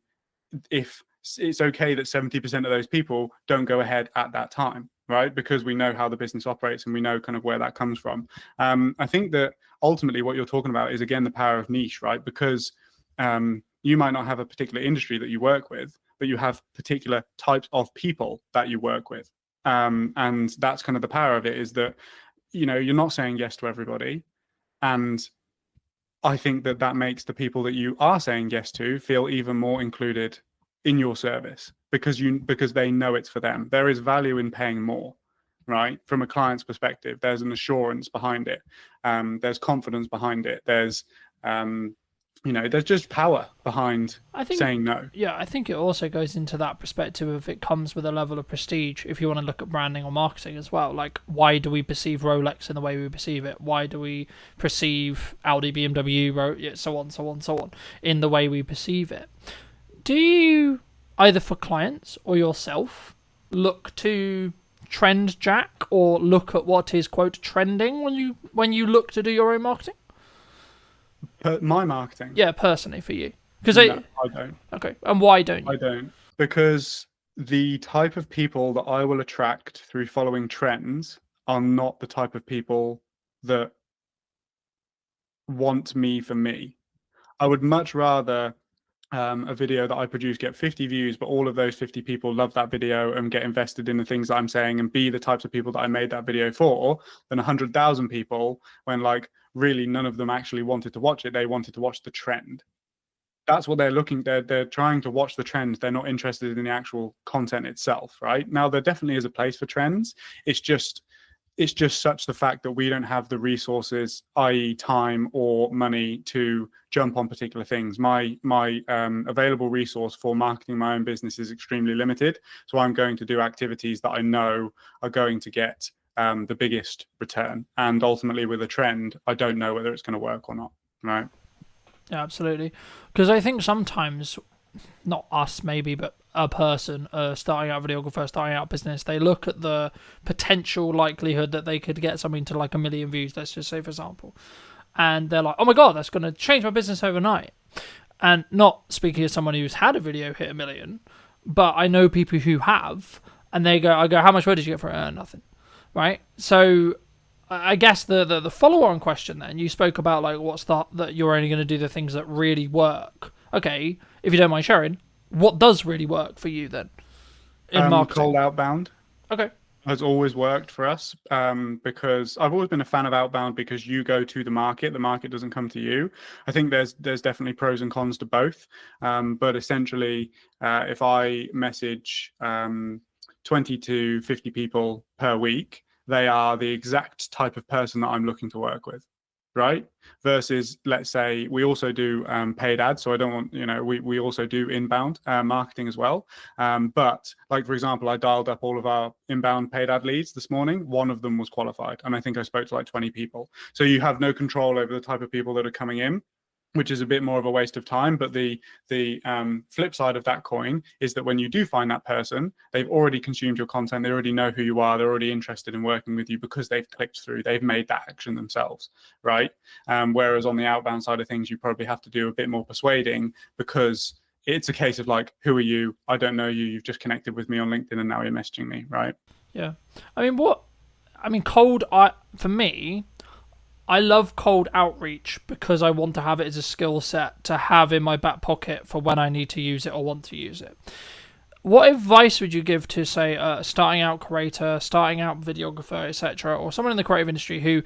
if it's okay that 70% of those people don't go ahead at that time, right? Because we know how the business operates and we know kind of where that comes from. I think that ultimately what you're talking about is, again, the power of niche, right? Because you might not have a particular industry that you work with, but you have particular types of people that you work with. And that's kind of the power of it, is that, you're not saying yes to everybody. And I think that that makes the people that you are saying yes to feel even more included in your service, because they know it's for them. There is value in paying more, right? From a client's perspective, there's an assurance behind it. There's confidence behind it. There's there's just power behind saying no. Yeah, I think it also goes into that perspective of it comes with a level of prestige if you want to look at branding or marketing as well. Like, why do we perceive Rolex in the way we perceive it? Why do we perceive Audi, BMW, so on, so on, so on, in the way we perceive it? Do you, either for clients or yourself, look to trend jack or look at what is, quote, trending when you look to do your own marketing? My marketing? Yeah, personally for you. No, I don't. Okay, and why don't you? I don't. Because the type of people that I will attract through following trends are not the type of people that want me for me. I would much rather a video that I produce get 50 views, but all of those 50 people love that video and get invested in the things that I'm saying and be the types of people that I made that video for, than 100,000 people when, like, really none of them actually wanted to watch it. They wanted to watch the trend. That's what they're looking. They're trying to watch the trends. They're not interested in the actual content itself, right? Now, there definitely is a place for trends. It's just such the fact that we don't have the resources, i.e. time or money, to jump on particular things. My available resource for marketing my own business is extremely limited. So I'm going to do activities that I know are going to get the biggest return. And ultimately with a trend, I don't know whether it's going to work or not, right? Yeah, absolutely. Because I think sometimes, not us maybe, but a person, starting out videographer, starting out business, they look at the potential likelihood that they could get something to like 1 million views, let's just say, for example. And they're like, oh my God, that's going to change my business overnight. And not speaking as someone who's had a video hit 1 million, but I know people who have, and I go, how much money did you get for it? Nothing. Right? So I guess the follow-on question then, you spoke about like that you're only going to do the things that really work. Okay, if you don't mind sharing, what does really work for you then in marketing? Cold outbound. Okay. Has always worked for us, because I've always been a fan of outbound, because you go to the market doesn't come to you. I think there's definitely pros and cons to both, but essentially if I message 20 to 50 people per week, they are the exact type of person that I'm looking to work with, right? Versus, let's say, we also do paid ads. So I don't want, we also do inbound marketing as well. But like, for example, I dialed up all of our inbound paid ad leads this morning. One of them was qualified. And I think I spoke to like 20 people. So you have no control over the type of people that are coming in, which is a bit more of a waste of time. But the flip side of that coin is that when you do find that person, they've already consumed your content. They already know who you are. They're already interested in working with you because they've clicked through. They've made that action themselves, right? Whereas on the outbound side of things, you probably have to do a bit more persuading, because it's a case of like, who are you? I don't know you. You've just connected with me on LinkedIn and now you're messaging me, right? Yeah. For me, I love cold outreach because I want to have it as a skill set to have in my back pocket for when I need to use it or want to use it. What advice would you give to, say, a starting out creator, starting out videographer, etc., or someone in the creative industry who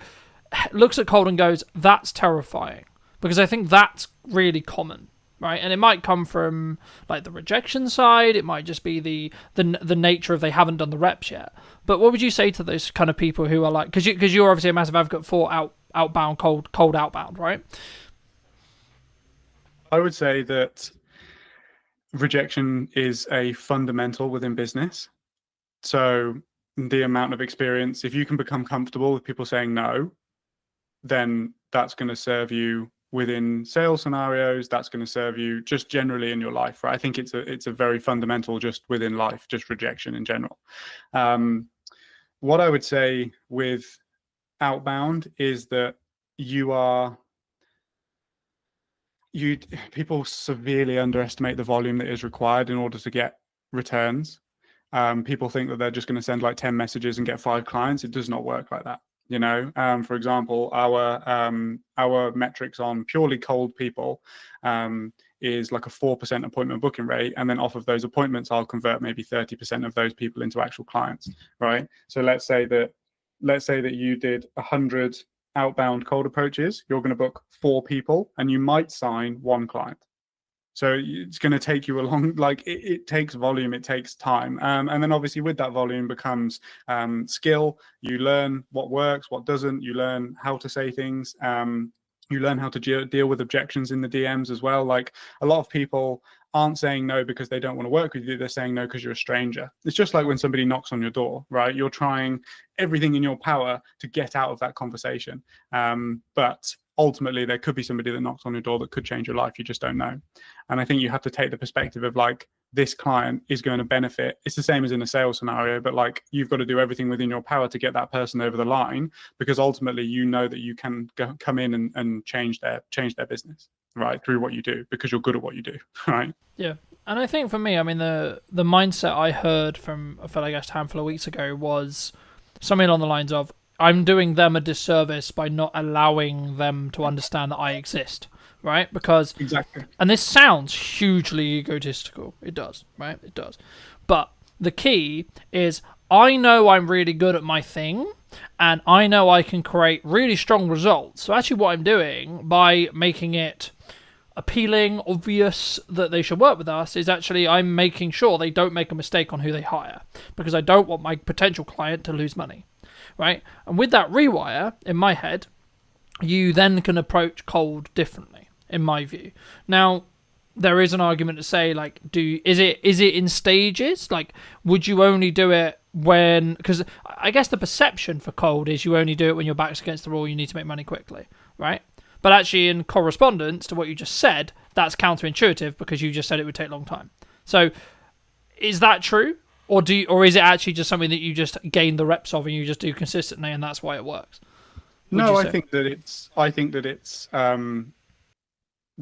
looks at cold and goes, that's terrifying? Because I think that's really common, right? And it might come from like the rejection side. It might just be the nature of they haven't done the reps yet. But what would you say to those kind of people who are like, because you're obviously a massive advocate for outbound, cold outbound, right? I would say that rejection is a fundamental within business. So the amount of experience, if you can become comfortable with people saying no, then that's going to serve you within sales scenarios. That's going to serve you just generally in your life, right? I think it's a very fundamental just within life, just rejection in general. What I would say with outbound is that you people severely underestimate the volume that is required in order to get returns. People think that they're just going to send like 10 messages and get 5 clients. It does not work like that. For example, our metrics on purely cold people is like a 4% appointment booking rate, and then off of those appointments, I'll convert maybe 30% of those people into actual clients, right? So let's say that you did 100 outbound cold approaches. You're going to book 4 people, and you might sign 1 client. So it's going to take you a long, like it takes volume, it takes time. And then obviously with that volume becomes skill. You learn what works, what doesn't. You learn how to say things. You learn how to deal with objections in the DMs as well. Like a lot of people aren't saying no because they don't want to work with you. They're saying no because you're a stranger. It's just like when somebody knocks on your door, right? You're trying everything in your power to get out of that conversation. But ultimately there could be somebody that knocks on your door that could change your life. You just don't know. And I think you have to take the perspective of like, this client is going to benefit. It's the same as in a sales scenario, but like you've got to do everything within your power to get that person over the line, because ultimately you know that you can come in and change their business, right, through what you do, because you're good at what you do, right? Yeah. And I think for me, I mean, the mindset I heard from, I feel like a handful of weeks ago was something along the lines of, I'm doing them a disservice by not allowing them to understand that I exist, right? Because exactly, and this sounds hugely egotistical. It does, right? It does. But the key is I know I'm really good at my thing, and I know I can create really strong results. So actually what I'm doing by making it appealing, obvious that they should work with us is actually I'm making sure they don't make a mistake on who they hire, because I don't want my potential client to lose money. Right? And with that rewire in my head, you then can approach cold differently, in my view. Now, there is an argument to say, like, is it in stages? Like, would you only do it when... Because I guess the perception for cold is you only do it when your back's against the wall, you need to make money quickly, right? But actually, in correspondence to what you just said, that's counterintuitive because you just said it would take a long time. So, is that true? Or is it actually just something that you just gain the reps of and you just do consistently, and that's why it works? No, I think that it's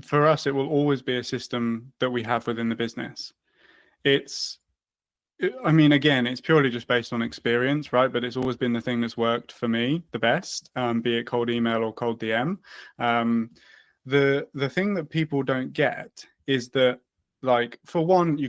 for us, it will always be a system that we have within the business. I mean, again, it's purely just based on experience, right? But it's always been the thing that's worked for me the best, be it cold email or cold DM. The thing that people don't get is that, like, for one, you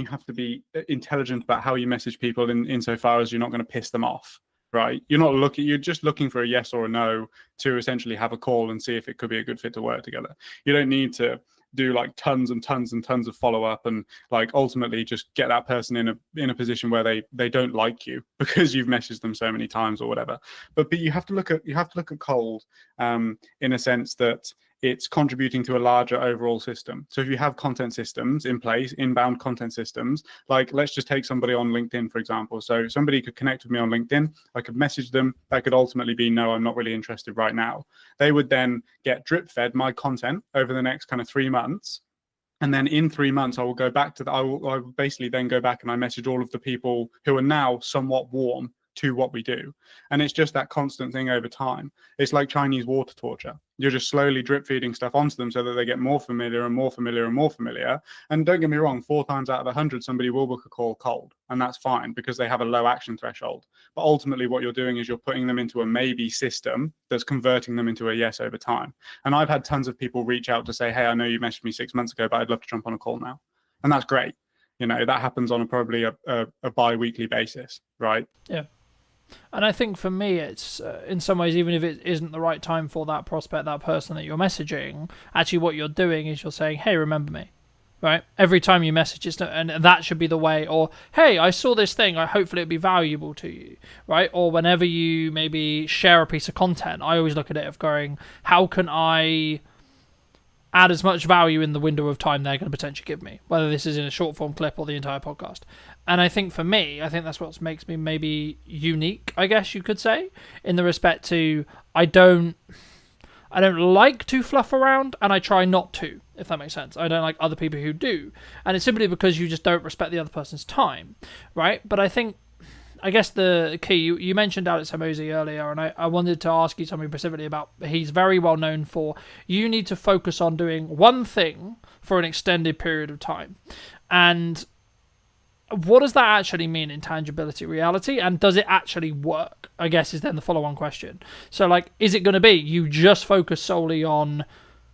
have to be intelligent about how you message people insofar as you're not going to piss them off, right? You're just looking for a yes or a no to essentially have a call and see if it could be a good fit to work together. You don't need to do like tons and tons and tons of follow-up and like ultimately just get that person in a position where they don't like you because you've messaged them so many times or whatever. But you have to look at cold in a sense that it's contributing to a larger overall system. So if you have content systems in place, inbound content systems, like let's just take somebody on LinkedIn, for example. So somebody could connect with me on LinkedIn. I could message them. That could ultimately be, no, I'm not really interested right now. They would then get drip fed my content over the next kind of 3 months. And then in 3 months, I will go back to I will basically then go back and I message all of the people who are now somewhat warm to what we do. And it's just that constant thing over time. It's like Chinese water torture. You're just slowly drip feeding stuff onto them so that they get more familiar and more familiar and more familiar. And don't get me wrong, 4 times out of 100, somebody will book a call cold, and that's fine because they have a low action threshold. But ultimately what you're doing is you're putting them into a maybe system that's converting them into a yes over time. And I've had tons of people reach out to say, hey, I know you messaged me 6 months ago, but I'd love to jump on a call now. And that's great. That happens on probably a bi-weekly basis, right? Yeah. And I think for me, it's in some ways, even if it isn't the right time for that prospect, that person that you're messaging, actually what you're doing is you're saying, hey, remember me, right? Every time you message, and that should be the way. Or, hey, I saw this thing, hopefully it'd be valuable to you, right? Or whenever you maybe share a piece of content, I always look at it of going, how can I add as much value in the window of time they're going to potentially give me, whether this is in a short form clip or the entire podcast. And I think for me, that's what makes me maybe unique, I guess you could say, in the respect to I don't like to fluff around, and I try not to, if that makes sense. I don't like other people who do. And it's simply because you just don't respect the other person's time, right? But I think I guess the key, you mentioned Alex Hormozi earlier, and I wanted to ask you something specifically about, he's very well known for, you need to focus on doing one thing for an extended period of time. And what does that actually mean in tangibility reality, and does it actually work, I guess, is then the follow-on question. So like, is it going to be you just focus solely on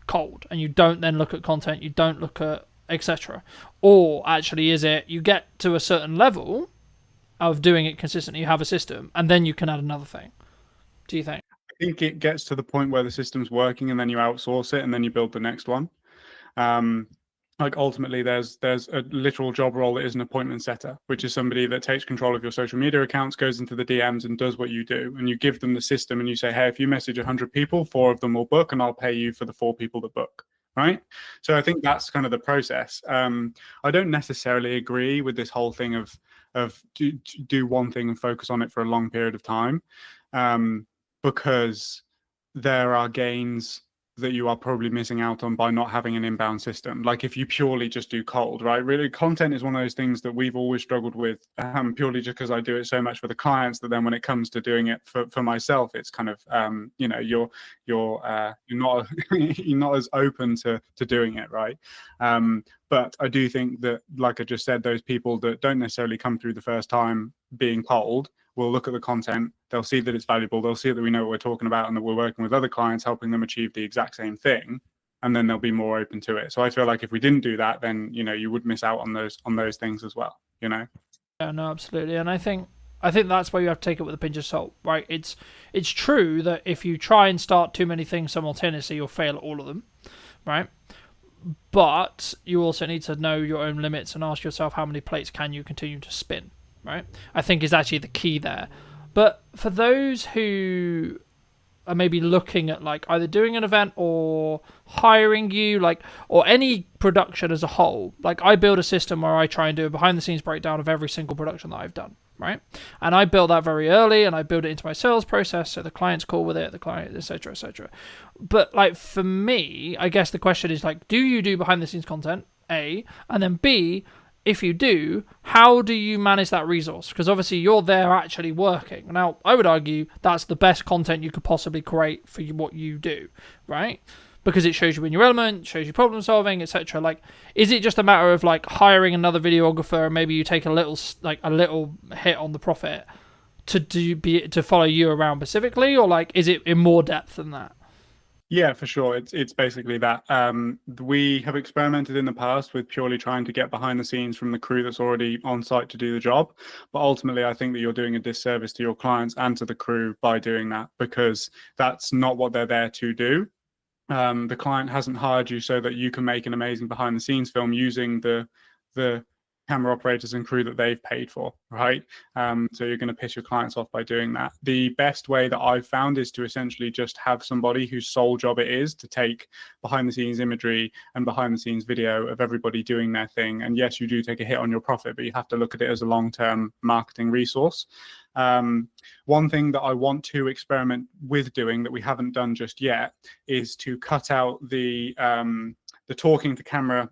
cold and you don't then look at content, you don't look at etc., or actually is it you get to a certain level of doing it consistently, you have a system, and then you can add another thing? Do you think? I think it gets to the point where the system's working and then you outsource it and then you build the next one. Like ultimately there's a literal job role that is an appointment setter, which is somebody that takes control of your social media accounts, goes into the DMs and does what you do. And you give them the system and you say, hey, if you message 100 people, 4 of them will book and I'll pay you for the 4 people that book. Right. So I think that's kind of the process. I don't necessarily agree with this whole thing of do one thing and focus on it for a long period of time, because there are gains that you are probably missing out on by not having an inbound system. Like if you purely just do cold, right? Really, content is one of those things that we've always struggled with, purely just because I do it so much for the clients that then when it comes to doing it for myself, it's kind of, you're not you're not as open to doing it, right? But I do think that, like I just said, those people that don't necessarily come through the first time being cold will look at the content, they'll see that it's valuable, they'll see that we know what we're talking about and that we're working with other clients helping them achieve the exact same thing, and then they'll be more open to it. So I feel like if we didn't do that, then you would miss out on those things as well. Yeah, no, absolutely. And I think that's why you have to take it with a pinch of salt, right? It's true that if you try and start too many things simultaneously, you'll fail at all of them, right? But you also need to know your own limits and ask yourself, how many plates can you continue to spin, right? I think is actually the key there. But for those who are maybe looking at like either doing an event or hiring you, like, or any production as a whole, like I build a system where I try and do a behind the scenes breakdown of every single production that I've done, right? And I build that very early and I build it into my sales process so the client's cool with it, the client, etc., etc. But like for me, I guess the question is like, do you do behind the scenes content, A, and then B, if you do, how do you manage that resource? Because obviously you're there actually working. Now, I would argue that's the best content you could possibly create for what you do, right? Because it shows you in your element, shows you problem solving, etc. Like, is it just a matter of like hiring another videographer and maybe you take a little hit on the profit to follow you around specifically, or like is it in more depth than that? Yeah, for sure. It's basically that. We have experimented in the past with purely trying to get behind the scenes from the crew that's already on site to do the job. But ultimately, I think that you're doing a disservice to your clients and to the crew by doing that, because that's not what they're there to do. The client hasn't hired you so that you can make an amazing behind the scenes film using the camera operators and crew that they've paid for, right? So you're going to piss your clients off by doing that. The best way that I've found is to essentially just have somebody whose sole job it is to take behind the scenes imagery and behind the scenes video of everybody doing their thing. And yes, you do take a hit on your profit, but you have to look at it as a long-term marketing resource. One thing that I want to experiment with doing that we haven't done just yet is to cut out the talking to camera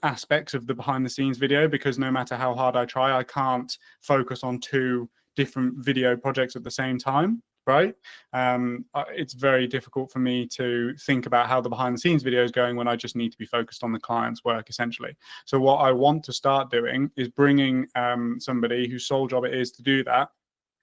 aspects of the behind the scenes video, because no matter how hard I try, I can't focus on 2 different video projects at the same time, right? It's very difficult for me to think about how the behind the scenes video is going when I just need to be focused on the client's work, essentially. So what I want to start doing is bringing somebody whose sole job it is to do that,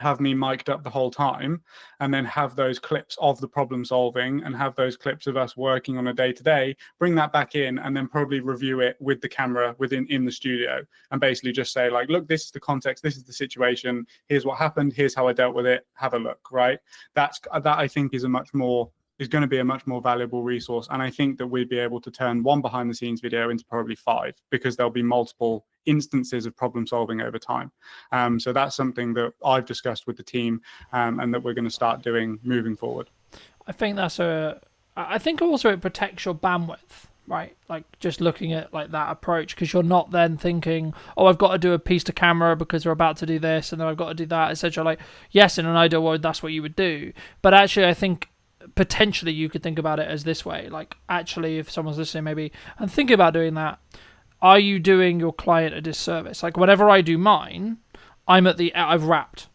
have me mic'd up the whole time, and then have those clips of the problem solving and have those clips of us working on a day-to-day, bring that back in, and then probably review it with the camera in the studio, and basically just say like, look, this is the context, this is the situation, here's what happened, here's how I dealt with it, have a look, right? That I think is going to be a much more valuable resource. And I think that we'd be able to turn one behind the scenes video into probably 5, because there'll be multiple instances of problem solving over time. So that's something that I've discussed with the team, and that we're going to start doing moving forward. I think I think also it protects your bandwidth, right? Like just looking at like that approach, because you're not then thinking, oh, I've got to do a piece to camera because they're about to do this and then I've got to do that, etc. Like, yes, in an ideal world, that's what you would do. But actually, I think potentially you could think about it as this way. Like, actually, if someone's listening maybe and thinking about doing that, are you doing your client a disservice? Like, whenever I do mine, I've wrapped.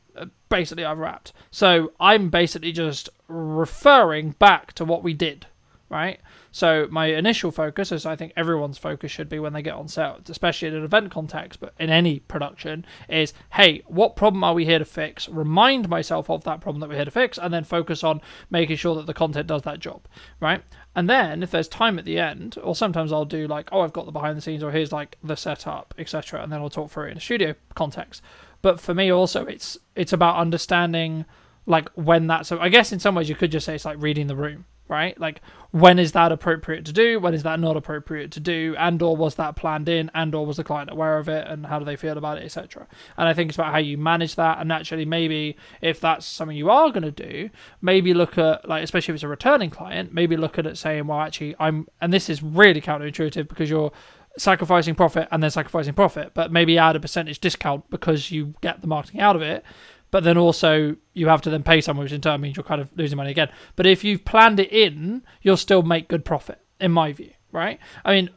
basically I've wrapped. So I'm basically just referring back to what we did, right? So my initial focus, as I think everyone's focus should be when they get on set, especially in an event context, but in any production, is, hey, what problem are we here to fix? Remind myself of that problem that we're here to fix, and then focus on making sure that the content does that job, right? And then if there's time at the end, or sometimes I'll do like, oh, I've got the behind the scenes, or here's like the setup, etc., and then I'll talk through it in a studio context. But for me also, it's about understanding like when that's, so I guess in some ways you could just say it's like reading the room, right? Like, when is that appropriate to do? When is that not appropriate to do? And or was that planned in? And or was the client aware of it? And how do they feel about it, etc.? And I think it's about how you manage that. And actually, maybe if that's something you are going to do, maybe look at, like, especially if it's a returning client, maybe look at it saying, well, actually, and this is really counterintuitive because you're sacrificing profit and then sacrificing profit, but maybe add a percentage discount because you get the marketing out of it. But then also you have to then pay someone, which in turn means you're kind of losing money again. But if you've planned it in, you'll still make good profit, in my view, right? I mean,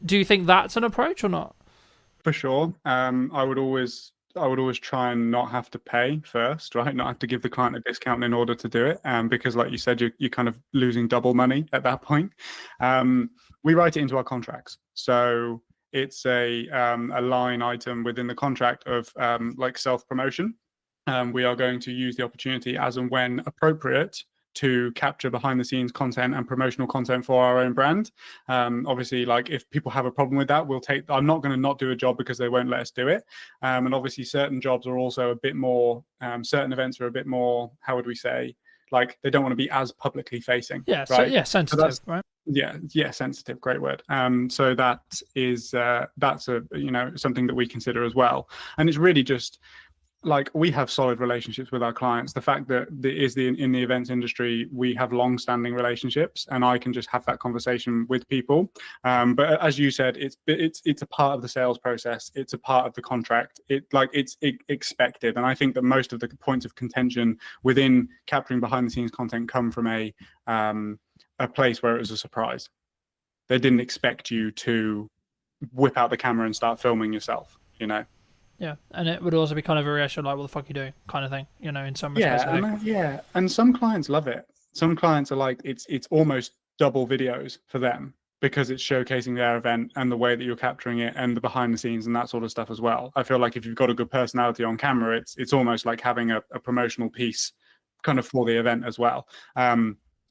do you think that's an approach or not? For sure. I would always try and not have to pay first, right? Not have to give the client a discount in order to do it, because, like you said, you're kind of losing double money at that point. We write it into our contracts, so it's a line item within the contract of like self-promotion. We are going to use the opportunity as and when appropriate to capture behind the scenes content and promotional content for our own brand. Obviously, like, if people have a problem with that, I'm not going to not do a job because they won't let us do it. And obviously certain jobs are also a bit more, certain events are a bit more, how would we say, like, they don't want to be as publicly facing. Yeah, right? so yeah, sensitive, So right? Yeah, sensitive, great word. So that is that's a, you know, something that we consider as well. And it's really just, like, we have solid relationships with our clients. The fact that in the events industry, we have long-standing relationships, and I can just have that conversation with people. But as you said, it's a part of the sales process. It's a part of the contract. It's expected, and I think that most of the points of contention within capturing behind-the-scenes content come from a place where it was a surprise. They didn't expect you to whip out the camera and start filming yourself, you know. Yeah, and it would also be kind of a reaction like, what the fuck are you doing, kind of thing, you know, in some respects. And some clients love it. Some clients are like, it's almost double videos for them because it's showcasing their event and the way that you're capturing it and the behind the scenes and that sort of stuff as well. I feel like if you've got a good personality on camera, it's almost like having a promotional piece kind of for the event as well.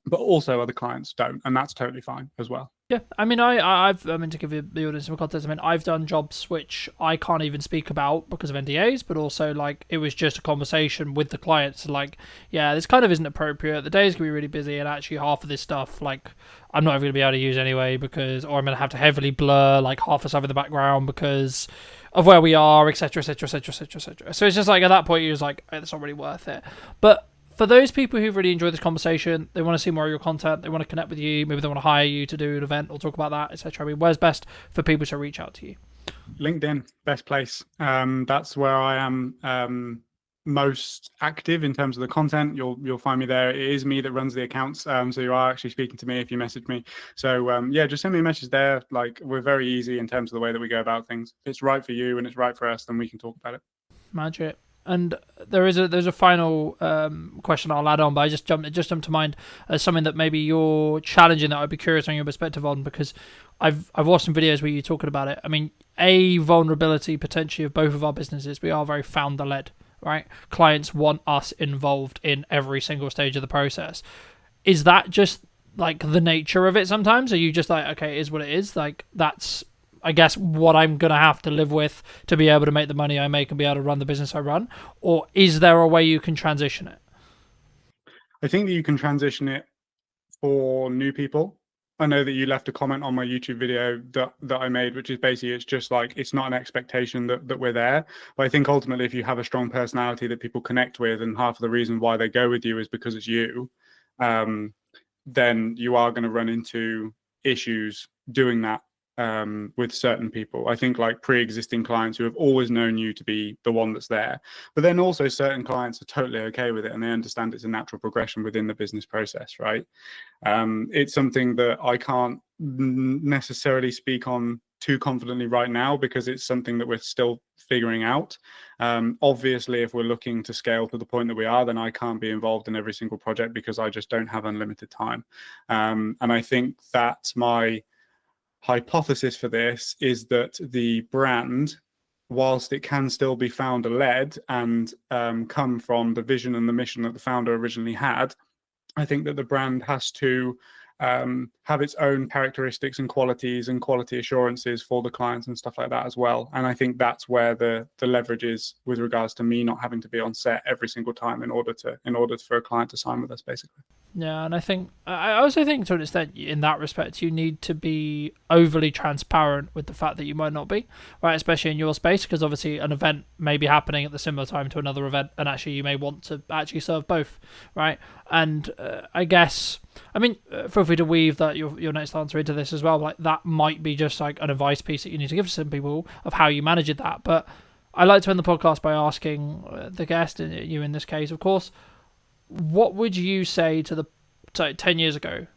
But also other clients don't, and that's totally fine as well. Yeah, I mean, I mean, to give you the audience some context, I mean, I've done jobs which I can't even speak about because of NDAs, but also, like, it was just a conversation with the clients, like, yeah, this kind of isn't appropriate. The day's gonna be really busy, and actually half of this stuff, like, I'm not even gonna be able to use anyway because, or I'm gonna have to heavily blur like half the stuff in the background because of where we are, etc., etc., etc., etc., etc. So it's just like, at that point, you're just like, it's not really worth it. But for those people who really enjoy this conversation, they want to see more of your content, they want to connect with you, maybe they want to hire you to do an event or talk about that, etc. I mean, where's best for people to reach out to you? LinkedIn, best place. That's where I am most active in terms of the content. You'll find me there. It is me that runs the accounts, so you are actually speaking to me if you message me. So yeah, just send me a message there. Like, we're very easy in terms of the way that we go about things. If it's right for you and it's right for us, then we can talk about it. Magic. And there's a final question I'll add on, but it just jumped to mind as something that maybe you're challenging that I'd be curious on your perspective on, because I've watched some videos where you're talking about it. I mean, a vulnerability potentially of both of our businesses, we are very founder led, right? Clients want us involved in every single stage of the process. Is that just like the nature of it sometimes? Are you just like, okay, it is what it is? Like, that's, I guess, what I'm going to have to live with to be able to make the money I make and be able to run the business I run? Or is there a way you can transition it? I think that you can transition it for new people. I know that you left a comment on my YouTube video that I made, which is basically, it's just like, it's not an expectation that we're there. But I think ultimately, if you have a strong personality that people connect with, and half of the reason why they go with you is because it's you, then you are going to run into issues doing that with certain people. I think, like, pre-existing clients who have always known you to be the one that's there, but then also certain clients are totally okay with it and they understand it's a natural progression within the business process, right? It's something that I can't necessarily speak on too confidently right now because it's something that we're still figuring out. Obviously, if we're looking to scale to the point that we are, then I can't be involved in every single project because I just don't have unlimited time. And I think that's my hypothesis for this, is that the brand, whilst it can still be founder led and come from the vision and the mission that the founder originally had, I think that the brand has to have its own characteristics and qualities and quality assurances for the clients and stuff like that as well. And I think that's where the leverage is with regards to me not having to be on set every single time in order for a client to sign with us, basically. Yeah, and I also think to an extent in that respect you need to be overly transparent with the fact that you might not be, right, especially in your space, because obviously an event may be happening at the similar time to another event and actually you may want to actually serve both, right? And I guess, I mean, feel free to weave that your next answer into this as well, like that might be just like an advice piece that you need to give to some people of how you manage that. But I like to end the podcast by asking the guest, and you in this case of course, what would you say to 10 years ago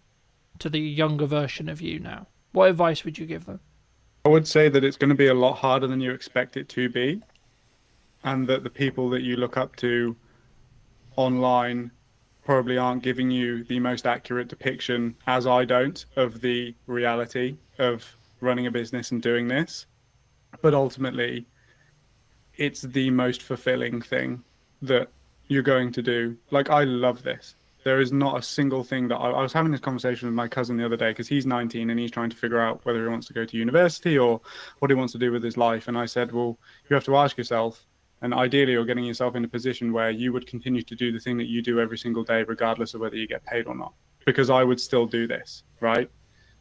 to the younger version of you now? What advice would you give them? I would say that it's going to be a lot harder than you expect it to be, and that the people that you look up to online probably aren't giving you the most accurate depiction, as I don't, of the reality of running a business and doing this. But ultimately, it's the most fulfilling thing that you're going to do. Like, I love this. There is not a single thing that I was having this conversation with my cousin the other day because he's 19 and he's trying to figure out whether he wants to go to university or what he wants to do with his life. And I said, well, you have to ask yourself, and ideally you're getting yourself in a position where you would continue to do the thing that you do every single day, regardless of whether you get paid or not, because I would still do this, right?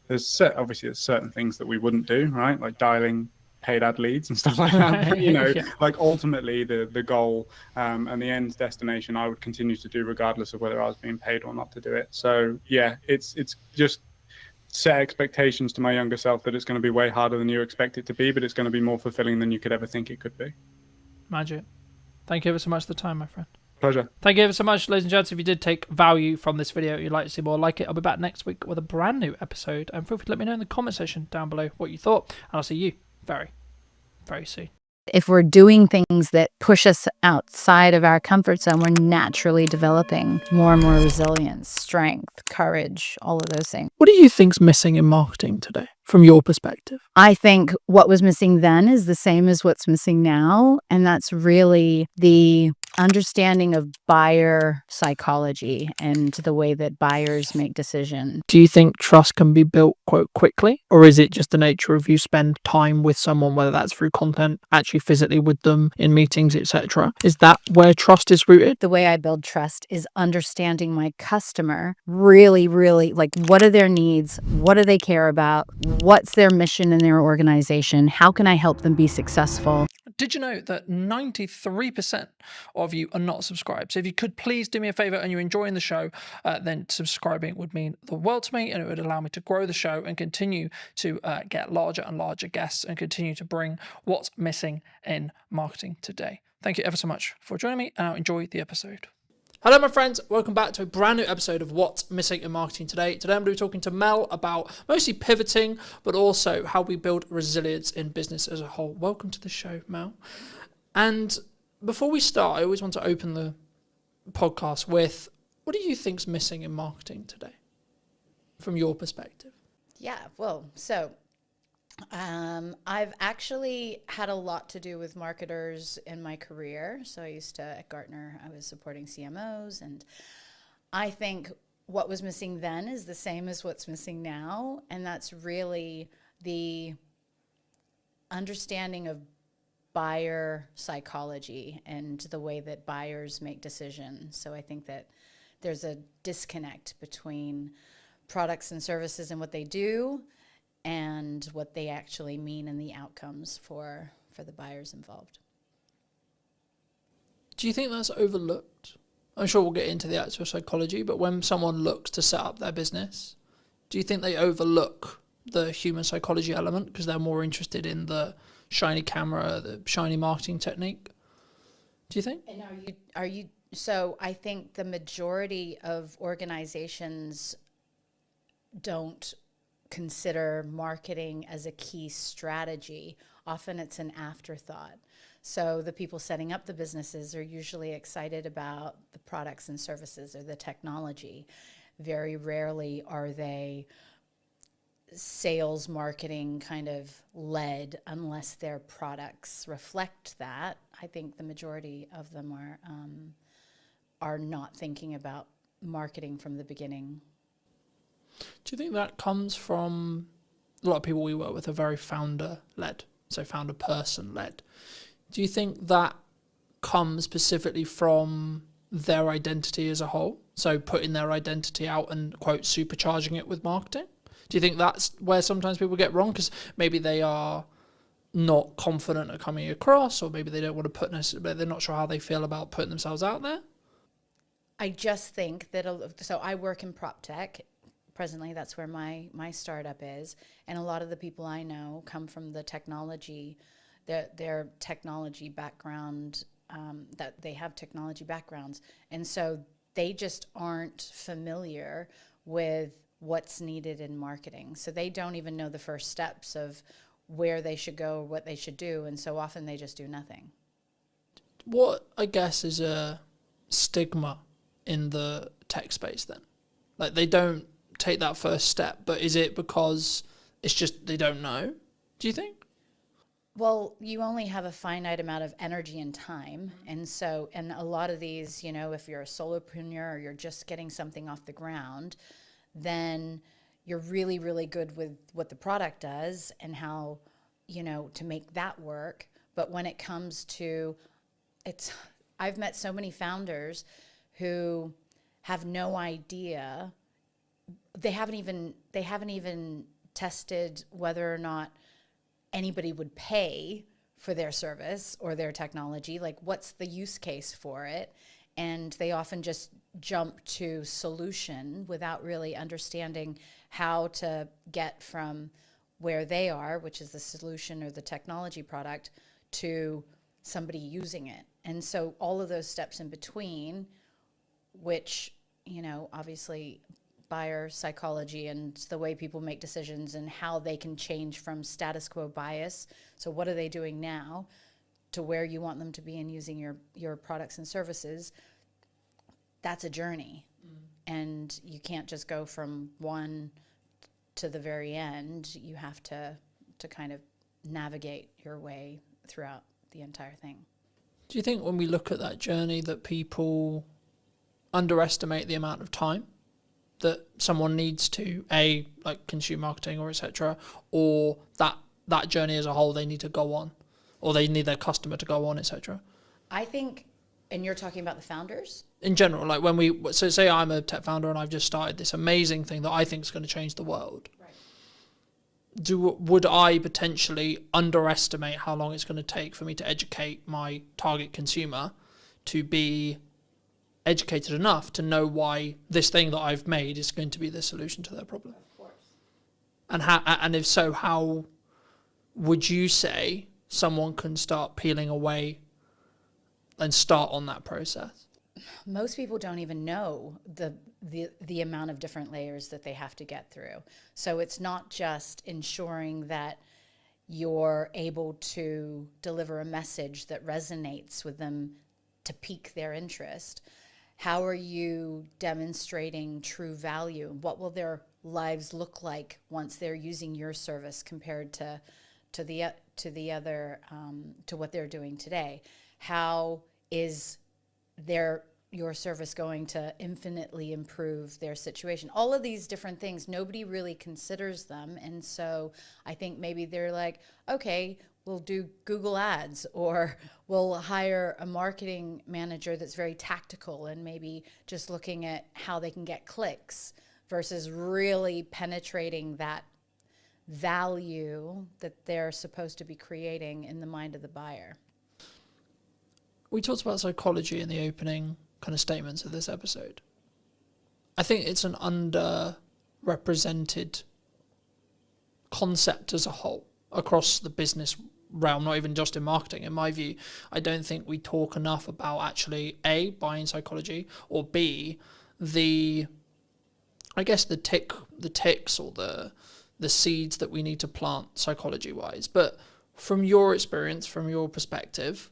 Obviously there's certain things that we wouldn't do, right? Like dialing paid ad leads and stuff like that. But, Yeah. like ultimately the goal and the end destination, I would continue to do regardless of whether I was being paid or not to do it. So yeah, it's just set expectations to my younger self that it's going to be way harder than you expect it to be, but it's going to be more fulfilling than you could ever think it could be. Magic. Thank you ever so much for the time, my friend. Pleasure. Thank you ever so much, ladies and gents. If you did take value from this video, you'd like to see more like it, I'll be back next week with a brand new episode. And feel free to let me know in the comment section down below what you thought. And I'll see you very, very soon. If we're doing things that push us outside of our comfort zone, we're naturally developing more and more resilience, strength, courage, all of those things. What do you think's missing in marketing today, from your perspective? I think what was missing then is the same as what's missing now, and that's really the understanding of buyer psychology and the way that buyers make decisions. Do you think trust can be built quite quickly, or is it just the nature of you spend time with someone, whether that's through content, actually physically with them in meetings, etc.? Is that where trust is rooted? The way I build trust is understanding my customer really, really, like, what are their needs? What do they care about? What's their mission in their organization? How can I help them be successful? Did you know that 93% of you are not subscribed? So if you could please do me a favor and you're enjoying the show, then subscribing would mean the world to me, and it would allow me to grow the show and continue to get larger and larger guests and continue to bring what's missing in marketing today. Thank you ever so much for joining me, and I'll enjoy the episode. Hello, my friends. Welcome back to a brand new episode of What's Missing in Marketing Today. Today, I'm going to be talking to Mel about mostly pivoting, but also how we build resilience in business as a whole. Welcome to the show, Mel. And before we start, I always want to open the podcast with, what do you think's missing in marketing today, from your perspective? Yeah, well, so I've actually had a lot to do with marketers in my career. So I used to, at Gartner, I was supporting CMOs, and I think what was missing then is the same as what's missing now, and that's really the understanding of buyer psychology and the way that buyers make decisions. So I think that there's a disconnect between products and services and what they do and what they actually mean and the outcomes for the buyers involved. Do you think that's overlooked? I'm sure we'll get into the actual psychology, but when someone looks to set up their business, do you think they overlook the human psychology element because they're more interested in the shiny camera, the shiny marketing technique? Do you think? And are you so I think the majority of organizations don't consider marketing as a key strategy. Often it's an afterthought. So the people setting up the businesses are usually excited about the products and services or the technology. Very rarely are they sales marketing kind of led unless their products reflect that. I think the majority of them are not thinking about marketing from the beginning. Do you think that comes from a lot of people we work with are very founder led, so founder person led? Do you think that comes specifically from their identity as a whole? So putting their identity out and, quote, supercharging it with marketing? Do you think that's where sometimes people get wrong? Because maybe they are not confident at coming across, or maybe they don't want to put necessarily, they're not sure how they feel about putting themselves out there? I just think that, so I work in prop tech. Presently, that's where my startup is. And a lot of the people I know come from the technology, their technology background, that they have technology backgrounds. And so they just aren't familiar with what's needed in marketing. So they don't even know the first steps of where they should go, what they should do. And so often they just do nothing. What, I guess, is a stigma in the tech space then? Like, they don't take that first step, but is it because it's just they don't know, do you think? Well, you only have a finite amount of energy and time. And so, and a lot of these, you know, if you're a solopreneur or you're just getting something off the ground, then you're really, really good with what the product does and how, you know, to make that work. But when it comes to I've met so many founders who have no idea. They haven't even tested whether or not anybody would pay for their service or their technology. Like, what's the use case for it? And they often just jump to solution without really understanding how to get from where they are, which is the solution or the technology product, to somebody using it. And so all of those steps in between, which, you know, obviously buyer psychology and the way people make decisions and how they can change from status quo bias. So what are they doing now to where you want them to be in using your products and services? That's a journey. And you can't just go from one to the very end. You have to kind of navigate your way throughout the entire thing. Do you think when we look at that journey that people underestimate the amount of time that someone needs to like consume marketing or etc., or that journey as a whole they need to go on, or they need their customer to go on, etc.? I think, and you're talking about the founders? In general, like when so say I'm a tech founder and I've just started this amazing thing that I think is going to change the world. Right. Would I potentially underestimate how long it's going to take for me to educate my target consumer to be educated enough to know why this thing that I've made is going to be the solution to their problem? Of course. And if so, how would you say someone can start peeling away and start on that process? Most people don't even know the amount of different layers that they have to get through. So it's not just ensuring that you're able to deliver a message that resonates with them to pique their interest. How are you demonstrating true value? What will their lives look like once they're using your service compared to the other to what they're doing today? How is your service going to infinitely improve their situation? All of these different things, nobody really considers them. And so I think maybe they're like, okay, we'll do Google ads, or we'll hire a marketing manager that's very tactical and maybe just looking at how they can get clicks versus really penetrating that value that they're supposed to be creating in the mind of the buyer. We talked about psychology in the opening kind of statements of this episode. I think it's an underrepresented concept as a whole across the business realm, not even just in marketing. In my view, I don't think we talk enough about actually A, buying psychology, or B, the ticks or the the seeds that we need to plant psychology wise. But from your experience, from your perspective,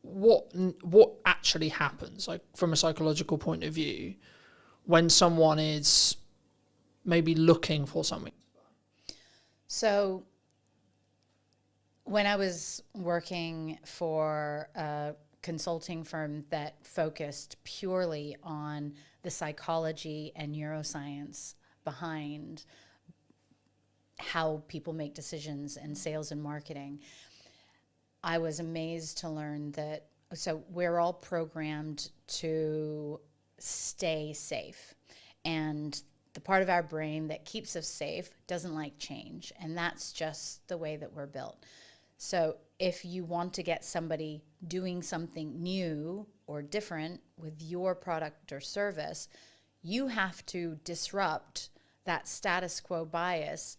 what actually happens, like from a psychological point of view, when someone is maybe looking for something? So when I was working for a consulting firm that focused purely on the psychology and neuroscience behind how people make decisions in sales and marketing, I was amazed to learn that, so we're all programmed to stay safe. And the part of our brain that keeps us safe doesn't like change. And that's just the way that we're built. So if you want to get somebody doing something new or different with your product or service, you have to disrupt that status quo bias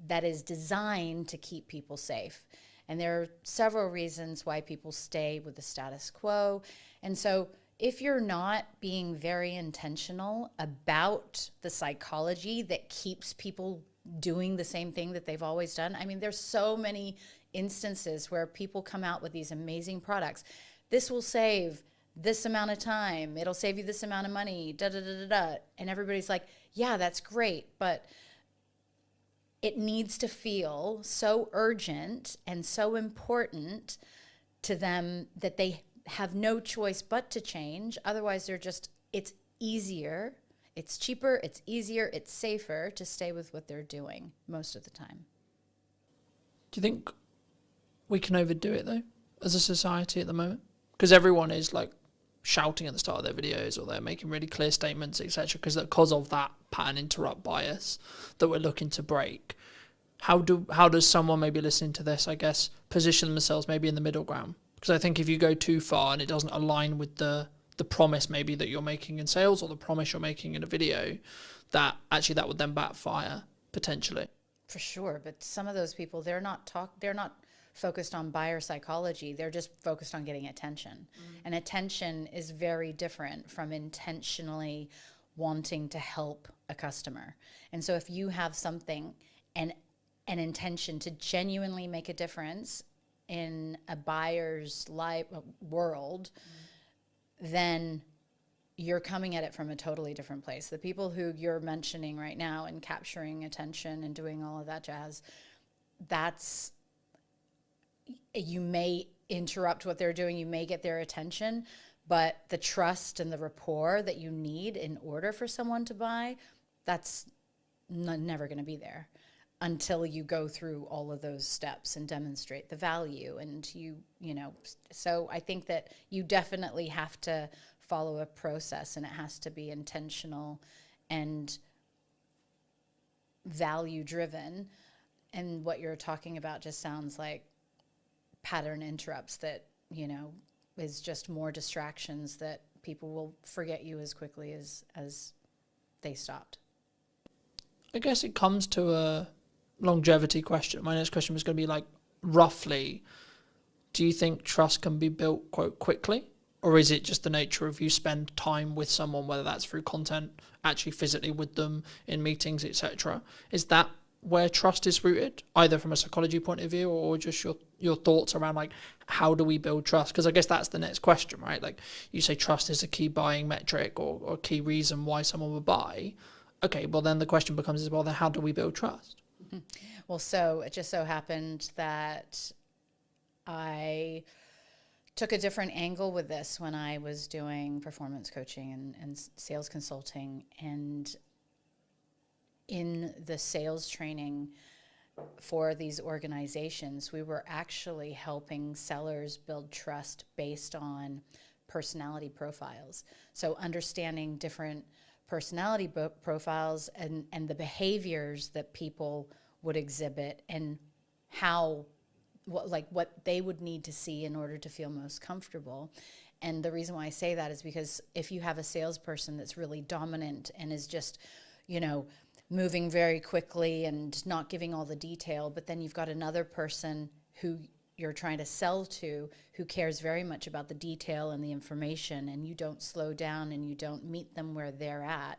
that is designed to keep people safe. And there are several reasons why people stay with the status quo. And so if you're not being very intentional about the psychology that keeps people doing the same thing that they've always done, I mean, there's so many instances where people come out with these amazing products. This will save this amount of time. It'll save you this amount of money, da da da da da. And everybody's like, yeah, that's great, but it needs to feel so urgent and so important to them that they have no choice but to change. Otherwise, they're just, it's easier, it's cheaper, it's easier, it's safer to stay with what they're doing most of the time. Do you think we can overdo it, though, as a society at the moment? Because everyone is, like, shouting at the start of their videos, or they're making really clear statements, etc., because of that pattern interrupt bias that we're looking to break. How does someone maybe listening to this, I guess, position themselves maybe in the middle ground? Because I think if you go too far and it doesn't align with the promise maybe that you're making in sales, or the promise you're making in a video, that would then backfire potentially. For sure, but some of those people, they're not focused on buyer psychology. They're just focused on getting attention. And attention is very different from intentionally wanting to help a customer. And so if you have something and an intention to genuinely make a difference in a buyer's life world, then you're coming at it from a totally different place. The people who you're mentioning right now and capturing attention and doing all of that jazz, that's, you may interrupt what they're doing, you may get their attention, but the trust and the rapport that you need in order for someone to buy, that's never going to be there until you go through all of those steps and demonstrate the value. And you know, so I think that you definitely have to follow a process, and it has to be intentional and value driven. And what you're talking about just sounds like pattern interrupts that, you know, is just more distractions that people will forget you as quickly as they stopped. I guess it comes to a longevity question. My next question was going to be, like, roughly, do you think trust can be built quite quickly? Or is it just the nature of you spend time with someone, whether that's through content, actually physically with them in meetings, etc.? Is that where trust is rooted, either from a psychology point of view or just your thoughts around, like, how do we build trust? Because I guess that's the next question, right? Like, you say trust is a key buying metric or a key reason why someone would buy. Okay, well, then the question becomes, well, then how do we build trust? Mm-hmm. Well, so it just so happened that I took a different angle with this when I was doing performance coaching and sales consulting. And in the sales training for these organizations, we were actually helping sellers build trust based on personality profiles. So understanding different personality profiles and the behaviors that people would exhibit, and how, what they would need to see in order to feel most comfortable. And the reason why I say that is because if you have a salesperson that's really dominant and is just, you know, moving very quickly and not giving all the detail, but then you've got another person who you're trying to sell to who cares very much about the detail and the information, and you don't slow down and you don't meet them where they're at,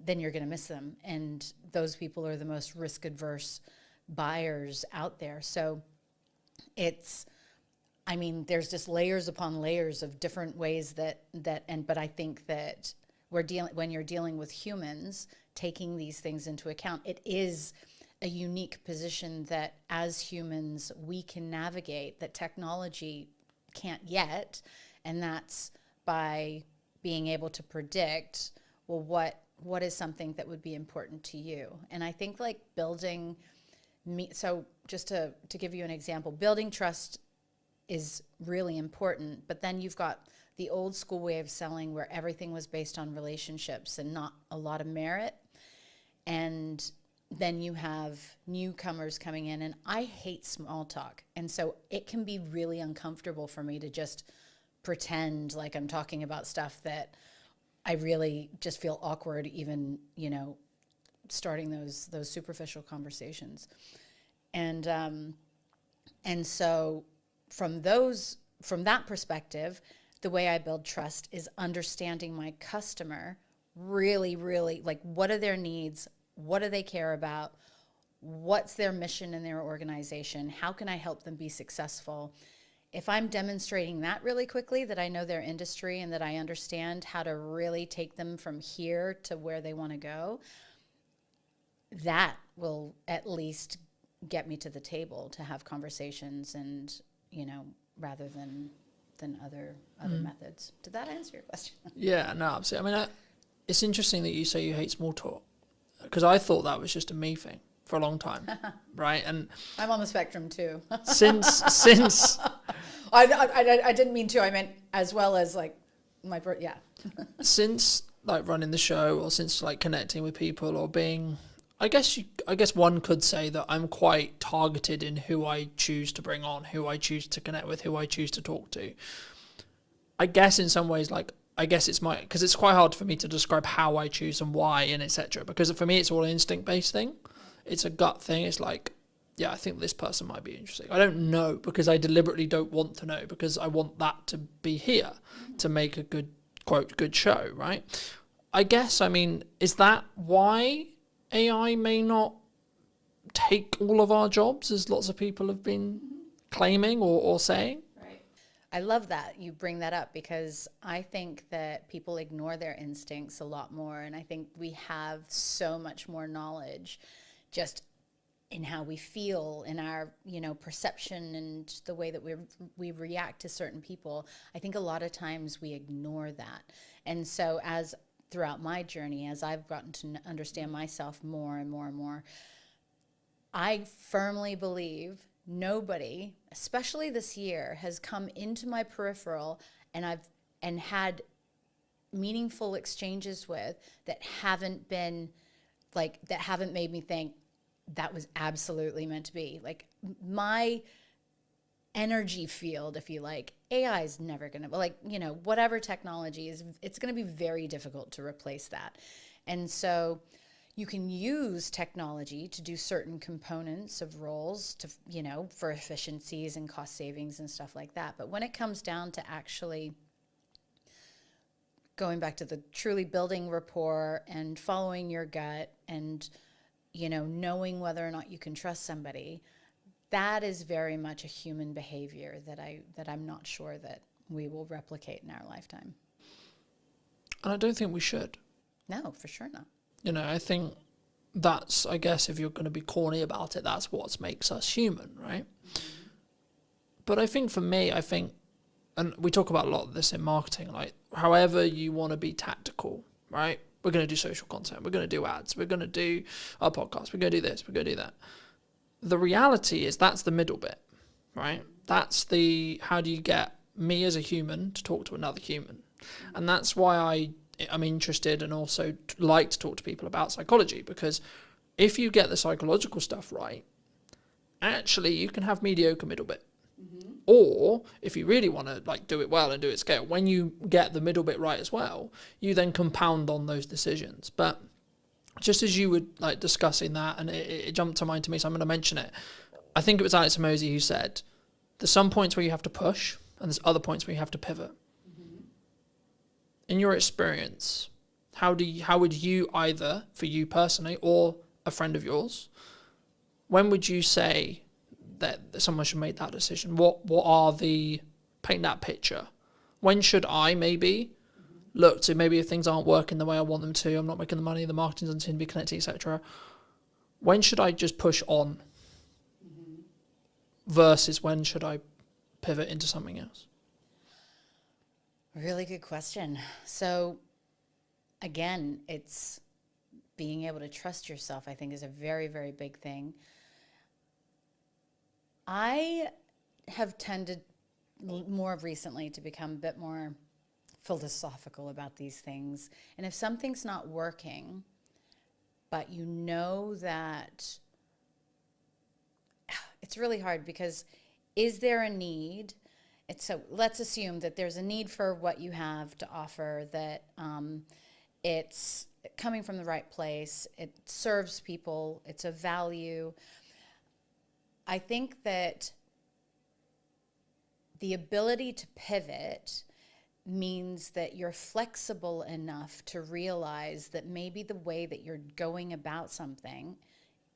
then you're going to miss them. And those people are the most risk adverse buyers out there. So there's just layers upon layers of different ways but I think that when you're dealing with humans, taking these things into account, it is a unique position that as humans we can navigate that technology can't yet. And that's by being able to predict, well, what is something that would be important to you? And I think like so just to give you an example, building trust is really important, but then you've got the old school way of selling where everything was based on relationships and not a lot of merit. And then you have newcomers coming in, and I hate small talk. And so it can be really uncomfortable for me to just pretend like I'm talking about stuff that I really just feel awkward even, starting those superficial conversations. And so from that perspective, the way I build trust is understanding my customer really, really, like, what are their needs? What do they care about? What's their mission in their organization? How can I help them be successful? If I'm demonstrating that really quickly, that I know their industry and that I understand how to really take them from here to where they want to go, that will at least get me to the table to have conversations and, rather than other methods. Did that answer your question? Yeah, no, absolutely. I mean, it's interesting that you say you hate small talk, because I thought that was just a me thing for a long time, right? And I'm on the spectrum too. since I didn't mean to. I meant as well as like yeah. Since like running the show, or since like connecting with people, or being, I guess one could say that I'm quite targeted in who I choose to bring on, who I choose to connect with, who I choose to talk to. I guess in some ways, because it's quite hard for me to describe how I choose and why and etc. Because for me, it's all an instinct-based thing. It's a gut thing. It's like, yeah, I think this person might be interesting. I don't know, because I deliberately don't want to know, because I want that to be here to make a good, quote, good show, right? I guess, is that why AI may not take all of our jobs, as lots of people have been claiming or saying? I love that you bring that up, because I think that people ignore their instincts a lot more. And I think we have so much more knowledge just in how we feel, in our, perception and the way that we react to certain people. I think a lot of times we ignore that. And so throughout my journey, as I've gotten to understand myself more and more and more, I firmly believe nobody, especially this year, has come into my peripheral and had meaningful exchanges with that haven't made me think that was absolutely meant to be. Like, my energy field, if you like, AI is never going to, whatever technology is, it's going to be very difficult to replace that. And so you can use technology to do certain components of roles to, for efficiencies and cost savings and stuff like that. But when it comes down to actually going back to the truly building rapport and following your gut and, knowing whether or not you can trust somebody, that is very much a human behavior that I'm not sure that we will replicate in our lifetime. And I don't think we should. No, for sure not. I think that's, I guess, if you're going to be corny about it, that's what makes us human, right? Mm-hmm. But I think for me, and we talk about a lot of this in marketing, like, however you want to be tactical, right? We're going to do social content. We're going to do ads. We're going to do our podcast. We're going to do this. We're going to do that. The reality is that's the middle bit, right? That's how do you get me as a human to talk to another human? And that's why I'm interested and also like to talk to people about psychology, because if you get the psychological stuff right, actually you can have mediocre middle bit. Mm-hmm. Or if you really want to do it well and do it scale, when you get the middle bit right as well, you then compound on those decisions. But just as you were discussing that, and it jumped to mind to me, so I'm going to mention it. I think it was Alex Hormozi who said, there's some points where you have to push and there's other points where you have to pivot. In your experience, how would you, either for you personally or a friend of yours, when would you say that someone should make that decision? What are paint that picture? When should I maybe look to, maybe if things aren't working the way I want them to, I'm not making the money, the marketing doesn't seem to be connecting, etc. When should I just push on versus when should I pivot into something else? Really good question. So again, it's being able to trust yourself, I think, is a very, very big thing. I have tended more recently to become a bit more philosophical about these things. And if something's not working, but you know that, it's really hard, because is there a need? So let's assume that there's a need for what you have to offer, that it's coming from the right place, it serves people, it's a value. I think that the ability to pivot means that you're flexible enough to realize that maybe the way that you're going about something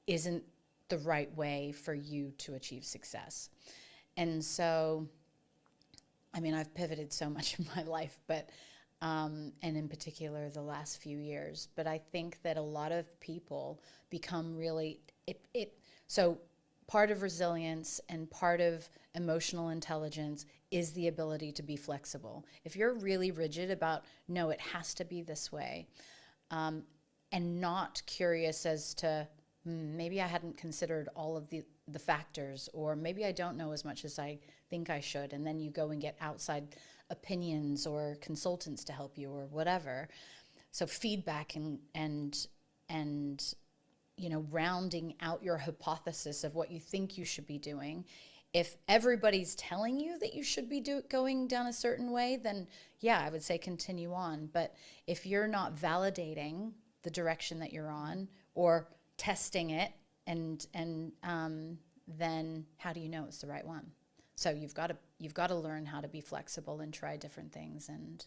isn't the right way for you to achieve success. And so, I mean, I've pivoted so much in my life, but and in particular the last few years, but I think that a lot of people become really, so part of resilience and part of emotional intelligence is the ability to be flexible. If you're really rigid about, no, it has to be this way, and not curious as to, maybe I hadn't considered all of the factors, or maybe I don't know as much as I think I should, and then you go and get outside opinions or consultants to help you or whatever. So feedback and you know, rounding out your hypothesis of what you think you should be doing. If everybody's telling you that you should be going down a certain way, then yeah, I would say continue on. But if you're not validating the direction that you're on or testing it, and then how do you know it's the right one? So you've got to learn how to be flexible and try different things. And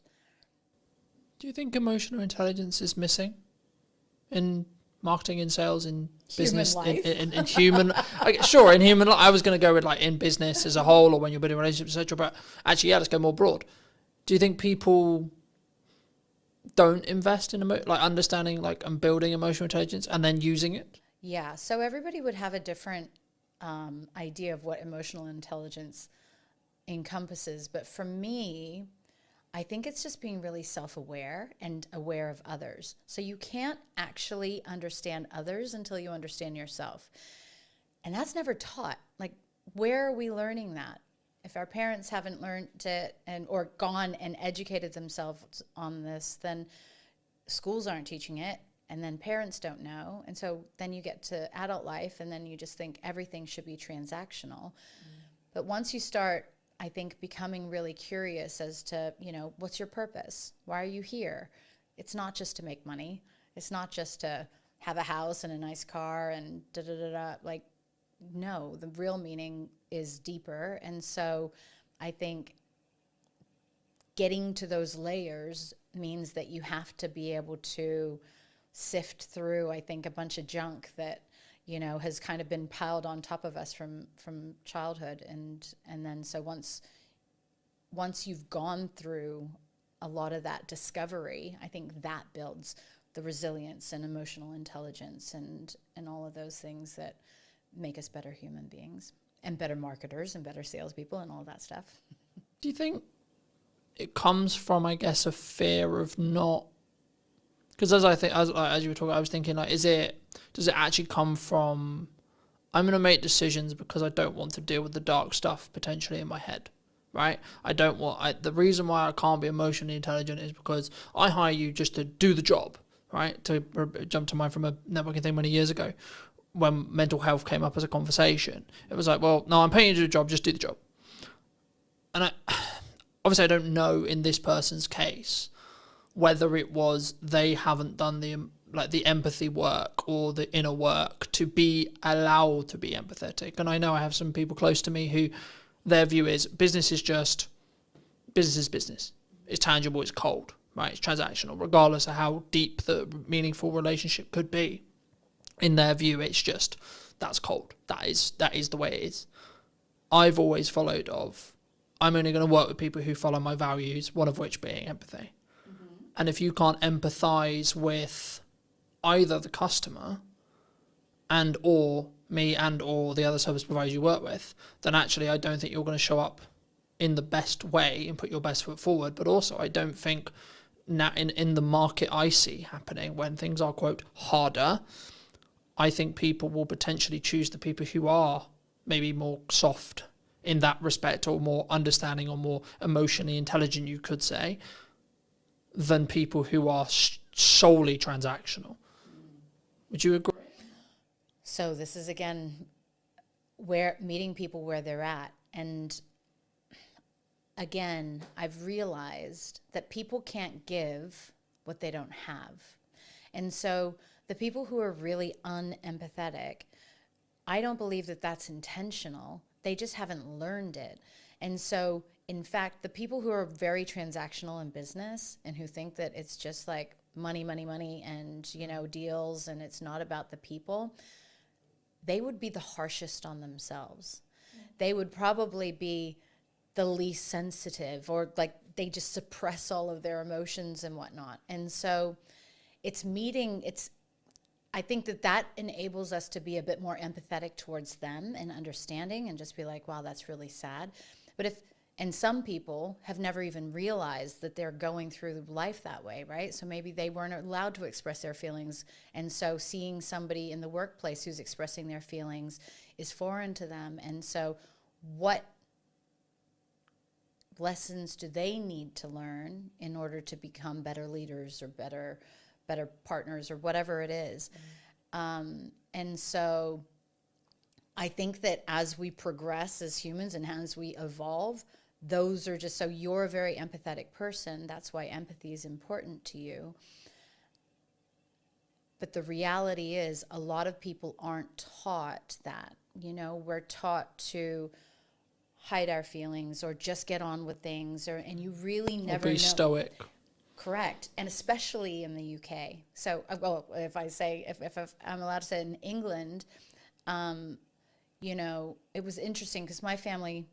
do you think emotional intelligence is missing in marketing, in sales, in business, in human? Sure, in human life. I was going to go with like in business as a whole, or when you're building relationships, etc. But actually, yeah, let's go more broad. Do you think people don't invest in like understanding, like, and building emotional intelligence and then using it? Yeah. So everybody would have a different idea of what emotional intelligence encompasses, but for me, I think it's just being really self-aware and aware of others. So you can't actually understand others until you understand yourself. And that's never taught. Like, where are we learning that? If our parents haven't learned it or gone and educated themselves on this, then schools aren't teaching it, and then parents don't know. And so then you get to adult life, and then you just think everything should be transactional. But once you start, I think, becoming really curious as to, you know, what's your purpose? Why are you here? It's not just to make money. It's not just to have a house and a nice car and da-da-da-da. Like, no, the real meaning is deeper. And so I think getting to those layers means that you have to be able to sift through, I think, a bunch of junk that, you know, has kind of been piled on top of us from childhood. And then so once you've gone through a lot of that discovery, I think that builds the resilience and emotional intelligence and all of those things that make us better human beings and better marketers and better salespeople and all that stuff. Do you think it comes from, I guess, a fear of not? Because as you were talking, I was thinking, like, does it actually come from, I'm going to make decisions because I don't want to deal with the dark stuff potentially in my head, right? The reason why I can't be emotionally intelligent is because I hire you just to do the job, right? To jump to mind from a networking thing many years ago, when mental health came up as a conversation, it was like, well, no, I'm paying you to do the job, just do the job. And obviously I don't know in this person's case whether it was they haven't done the empathy work or the inner work to be allowed to be empathetic. And I know I have some people close to me who their view is business is business. It's tangible, it's cold, right? It's transactional, regardless of how deep the meaningful relationship could be. In their view, it's just, that's cold. That is the way it is. I've always followed I'm only going to work with people who follow my values, one of which being empathy. And if you can't empathize with either the customer and or me and or the other service providers you work with, then actually I don't think you're going to show up in the best way and put your best foot forward. But also I don't think now in the market I see happening when things are, quote, harder, I think people will potentially choose the people who are maybe more soft in that respect, or more understanding, or more emotionally intelligent, you could say, than people who are solely transactional. Would you agree? So this is, again, where meeting people where they're at. And again, I've realized that people can't give what they don't have. And so the people who are really unempathetic, I don't believe that that's intentional. They just haven't learned it. And so, in fact, the people who are very transactional in business and who think that it's just like money, money, money and, deals, and it's not about the people, they would be the harshest on themselves. They would probably be the least sensitive, or like they just suppress all of their emotions and whatnot. And so I think that enables us to be a bit more empathetic towards them and understanding, and just be like, wow, that's really sad. And some people have never even realized that they're going through life that way, right? So maybe they weren't allowed to express their feelings. And so seeing somebody in the workplace who's expressing their feelings is foreign to them. And so what lessons do they need to learn in order to become better leaders or better partners or whatever it is? And so I think that as we progress as humans and as we evolve, those are just, so you're a very empathetic person. That's why empathy is important to you. But the reality is a lot of people aren't taught that. We're taught to hide our feelings or just get on with things, and you really never know. Be stoic. Correct. And especially in the UK. So, if I'm allowed to say in England, it was interesting because my family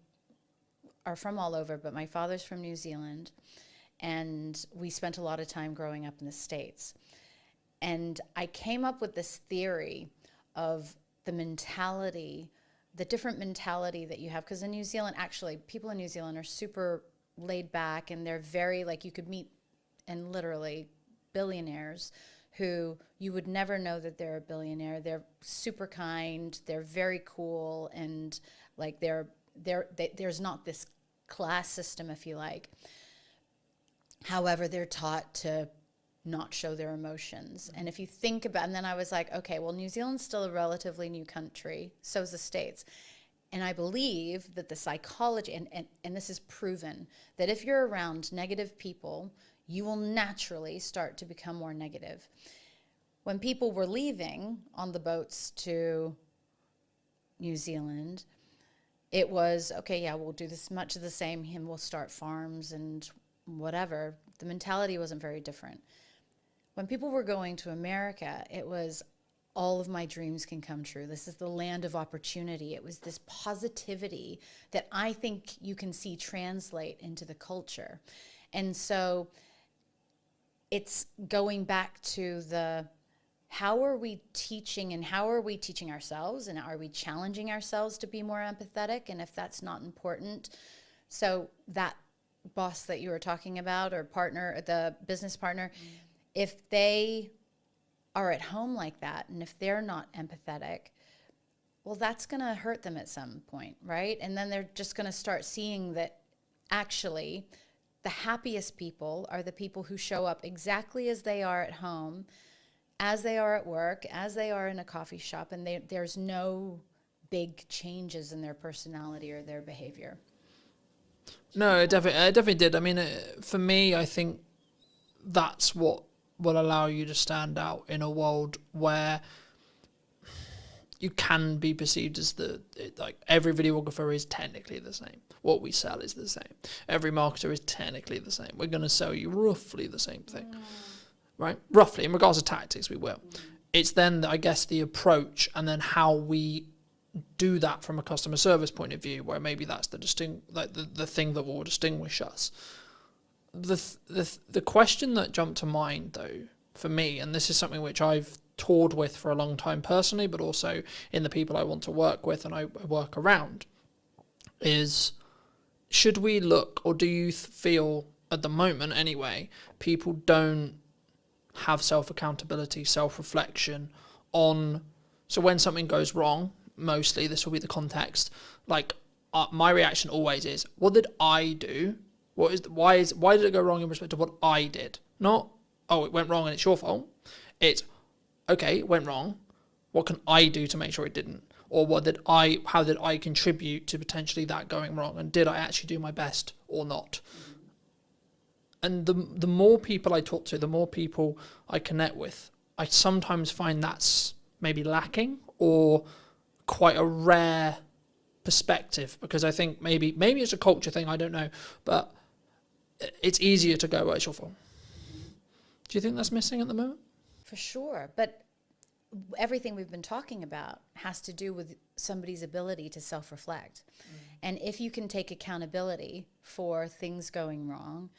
are from all over, but my father's from New Zealand, and we spent a lot of time growing up in the States. And I came up with this theory of the different mentality that you have. Because in New Zealand, actually, people in New Zealand are super laid back, and they're very, like, you could meet, and literally billionaires who you would never know that they're a billionaire. They're super kind. They're very cool. And like there's not this class system, if you like. However, they're taught to not show their emotions. And if you think about, and then I was like, okay, well, New Zealand's still a relatively new country. So is the States. And I believe that the psychology, and this is proven, that if you're around negative people, you will naturally start to become more negative. When people were leaving on the boats to New Zealand, it was, okay, yeah, we'll do this much of the same, and we'll start farms and whatever. The mentality wasn't very different. When people were going to America, it was, all of my dreams can come true. This is the land of opportunity. It was this positivity that I think you can see translate into the culture. And so it's going back to how are we teaching, and how are we teaching ourselves, and are we challenging ourselves to be more empathetic? And if that's not important, so that boss that you were talking about, or partner, the business partner, if they are at home like that, and if they're not empathetic, well, that's going to hurt them at some point, right? And then they're just going to start seeing that actually the happiest people are the people who show up exactly as they are at home, as they are at work, as they are in a coffee shop, and there's no big changes in their personality or their behavior. No, it definitely did. I mean, for me, I think that's what will allow you to stand out in a world where you can be perceived as the like every videographer is technically the same. What we sell is the same. Every marketer is technically the same. We're going to sell you roughly the same thing, right? Roughly, in regards to tactics, we will. It's then, I guess, the approach and then how we do that from a customer service point of view, where maybe that's the thing that will distinguish us. The question that jumped to mind, though, for me, and this is something which I've toured with for a long time personally, but also in the people I want to work with and I work around, is should we look, or do you feel at the moment anyway, people don't have self-accountability, self-reflection on, so when something goes wrong, mostly this will be the context, like my reaction always is, what did I do? Why did it go wrong in respect to what I did? Not, oh, it went wrong and it's your fault. It's, okay, it went wrong. What can I do to make sure it didn't? Or how did I contribute to potentially that going wrong? And did I actually do my best or not? And the more people I talk to, the more people I connect with, I sometimes find that's maybe lacking or quite a rare perspective, because I think maybe it's a culture thing, I don't know, but it's easier to go, well, it's your fault. Do you think that's missing at the moment? For sure. But everything we've been talking about has to do with somebody's ability to self-reflect. And if you can take accountability for things going wrong,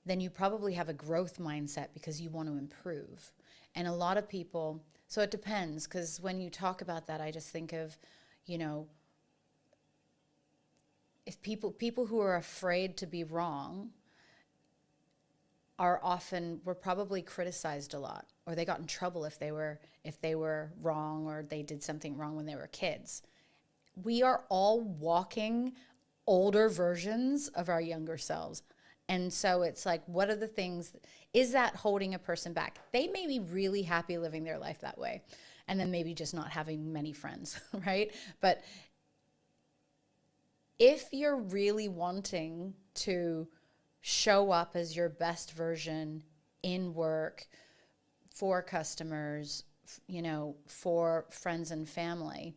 then you probably have a growth mindset because you want to improve. And a lot of people, so it depends, because when you talk about that, I just think of, if people who are afraid to be wrong were probably criticized a lot, or they got in trouble if they were wrong, or they did something wrong when they were kids. We are all walking older versions of our younger selves. And so it's like, what are the things, is that holding a person back? They may be really happy living their life that way, and then maybe just not having many friends, right? But if you're really wanting to show up as your best version in work, for customers, for friends and family,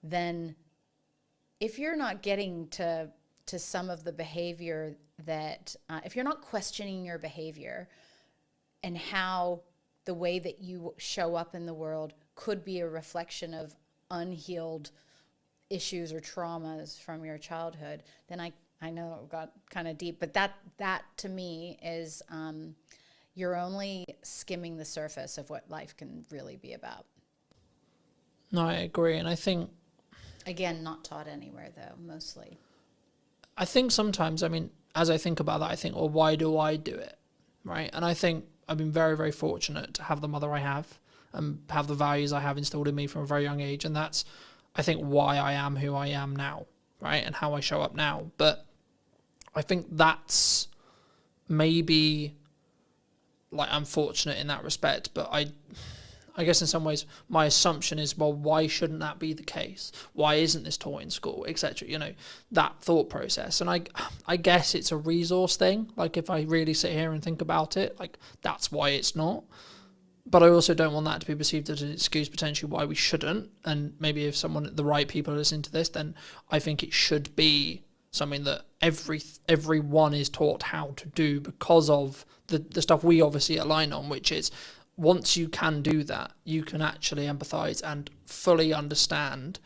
then if you're not getting to some of the behavior that, if you're not questioning your behavior and how the way that you show up in the world could be a reflection of unhealed issues or traumas from your childhood, then I know it got kind of deep, but that to me is, you're only skimming the surface of what life can really be about. No, I agree. And I think, again, not taught anywhere though, mostly. I think sometimes, as I think about that, I think, well, why do I do it? Right. And I think I've been very, very fortunate to have the mother I have and have the values I have instilled in me from a very young age. And that's, I think, why I am who I am now, right? And how I show up now. But I think that's maybe, like, I'm fortunate in that respect, but I guess in some ways my assumption is, well, why shouldn't that be the case? Why isn't this taught in school, etc.? That thought process. And I guess it's a resource thing. Like, if I really sit here and think about it, like, that's why it's not. But I also don't want that to be perceived as an excuse potentially why we shouldn't. And maybe if the right people are listening to this, then I think it should be something that everyone is taught how to do, because of the stuff we obviously align on, which is, once you can do that, you can actually empathize and fully understand.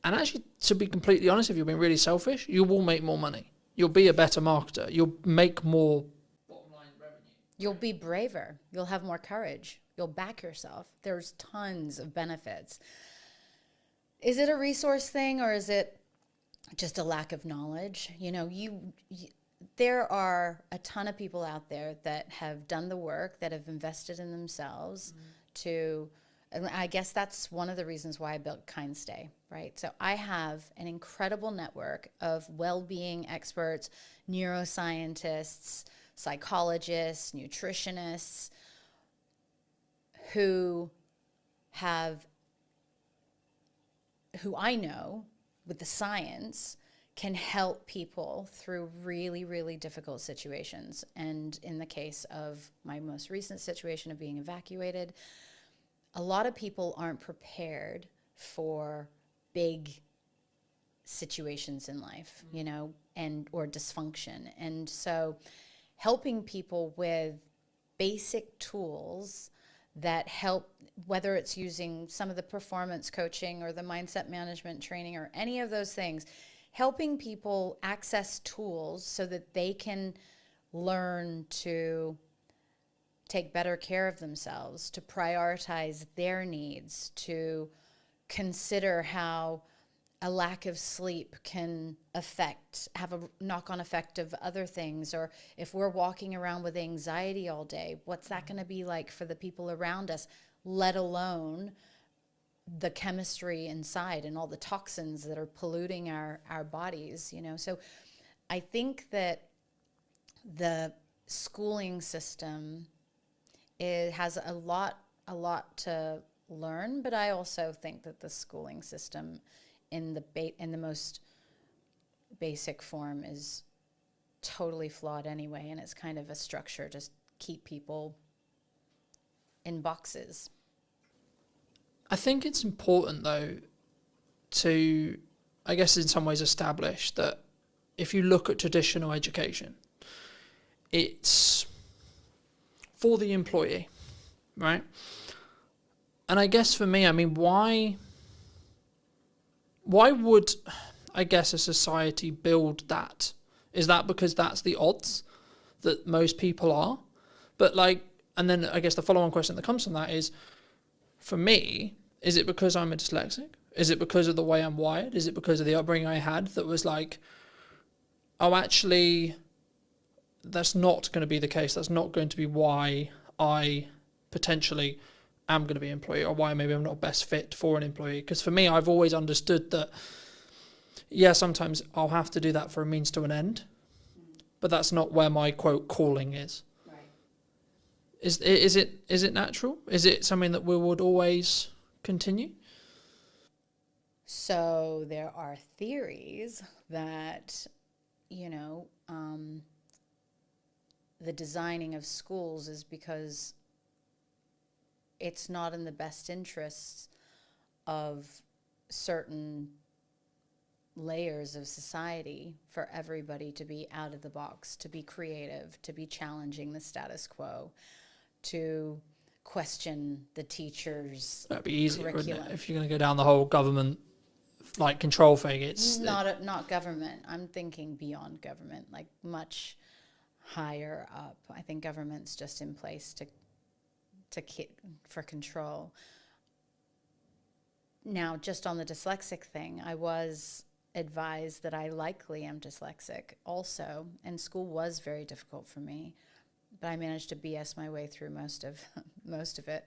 And actually, to be completely honest, if you're being really selfish, you will make more money. You'll be a better marketer. You'll make more bottom line revenue. You'll be braver. You'll have more courage. You'll back yourself. There's tons of benefits. Is it a resource thing, or is it just a lack of knowledge? There are a ton of people out there that have done the work, that have invested in themselves and I guess that's one of the reasons why I built KindStay, right? So I have an incredible network of well-being experts, neuroscientists, psychologists, nutritionists, who I know with the science can help people through really, really difficult situations. And in the case of my most recent situation of being evacuated, a lot of people aren't prepared for big situations in life, you know, and or dysfunction. And so helping people with basic tools that help, whether it's using some of the performance coaching or the mindset management training or any of those things, helping people access tools so that they can learn to take better care of themselves, to prioritize their needs, to consider how a lack of sleep can have a knock-on effect of other things. Or if we're walking around with anxiety all day, what's that going to be like for the people around us, let alone the chemistry inside and all the toxins that are polluting our bodies, you know? So I think that the schooling system, it has a lot to learn, but I also think that the schooling system in the most basic form is totally flawed anyway, and it's kind of a structure to keep people in boxes. I think it's important, though, to, I guess in some ways, establish that if you look at traditional education, it's for the employee, right? And I guess for me, I mean, why would, I guess, a society build that? Is that because that's the odds that most people are? But like, and then I guess the follow-on question that comes from that is, for me, is it because I'm a dyslexic? Is it because of the way I'm wired? Is it because of the upbringing I had that was like, oh, actually, that's not going to be the case. That's not going to be why I potentially am going to be an employee, or why maybe I'm not best fit for an employee. Because for me, I've always understood that, yeah, sometimes I'll have to do that for a means to an end, but that's not where my quote calling is. Right. Is it natural? Is it something that we would always continue? So there are theories that, you know, the designing of schools is because it's not in the best interests of certain layers of society for everybody to be out of the box, to be creative, to be challenging the status quo, to question the teachers' That'd be easier, wouldn't curriculum. it? If you're going to go down the whole government like control thing, it's Not government. I'm thinking beyond government, like much higher up. I think government's just in place for control. Now, just on the dyslexic thing, I was advised that I likely am dyslexic also, and school was very difficult for me, but I managed to BS my way through most of it.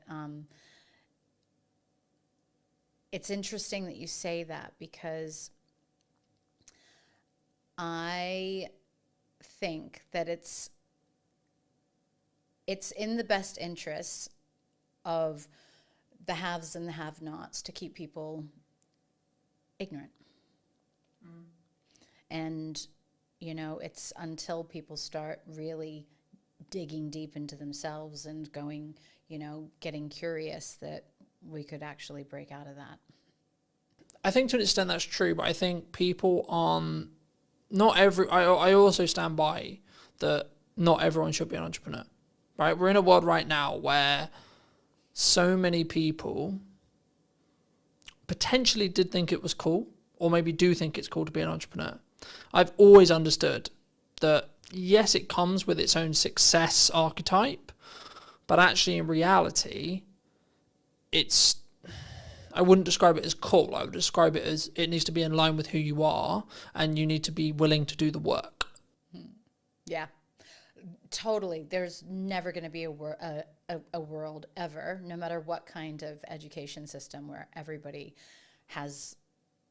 It's interesting that you say that, because I think that it's in the best interests of the haves and the have-nots to keep people ignorant. And, you know, it's until people start really digging deep into themselves and going, you know, getting curious, that we could actually break out of that. I think to an extent that's true, but I think people I also stand by that not everyone should be an entrepreneur, right? We're in a world right now where so many people potentially did think it was cool, or maybe do think it's cool to be an entrepreneur. I've always understood that, yes, it comes with its own success archetype, but actually in reality, I wouldn't describe it as cool. I would describe it as it needs to be in line with who you are, and you need to be willing to do the work. Yeah, totally. There's never going to be a world ever, no matter what kind of education system, where everybody has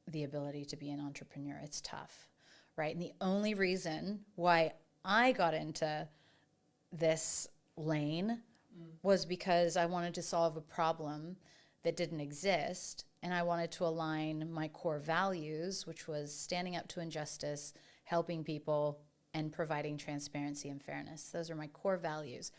the ability to be an entrepreneur. It's tough, right? And the only reason why I got into this lane was because I wanted to solve a problem that didn't exist, and I wanted to align my core values, which was standing up to injustice, helping people, and providing transparency and fairness. Those are my core values.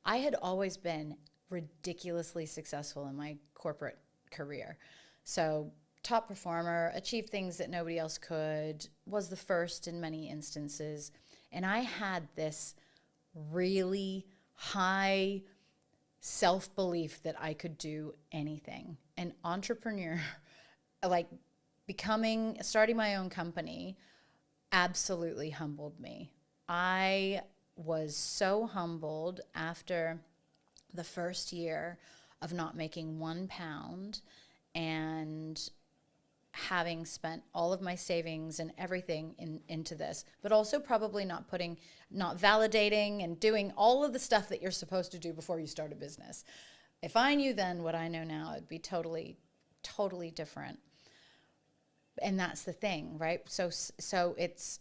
I had always been ridiculously successful in my corporate career. So top performer, achieved things that nobody else could, was the first in many instances. And I had this really high self-belief that I could do anything. An entrepreneur, like starting my own company, absolutely humbled me. I was so humbled after the first year of not making £1 and having spent all of my savings and everything into this, but also probably not validating and doing all of the stuff that you're supposed to do before you start a business. If I knew then what I know now, it'd be totally, totally different. And that's the thing, right? So it's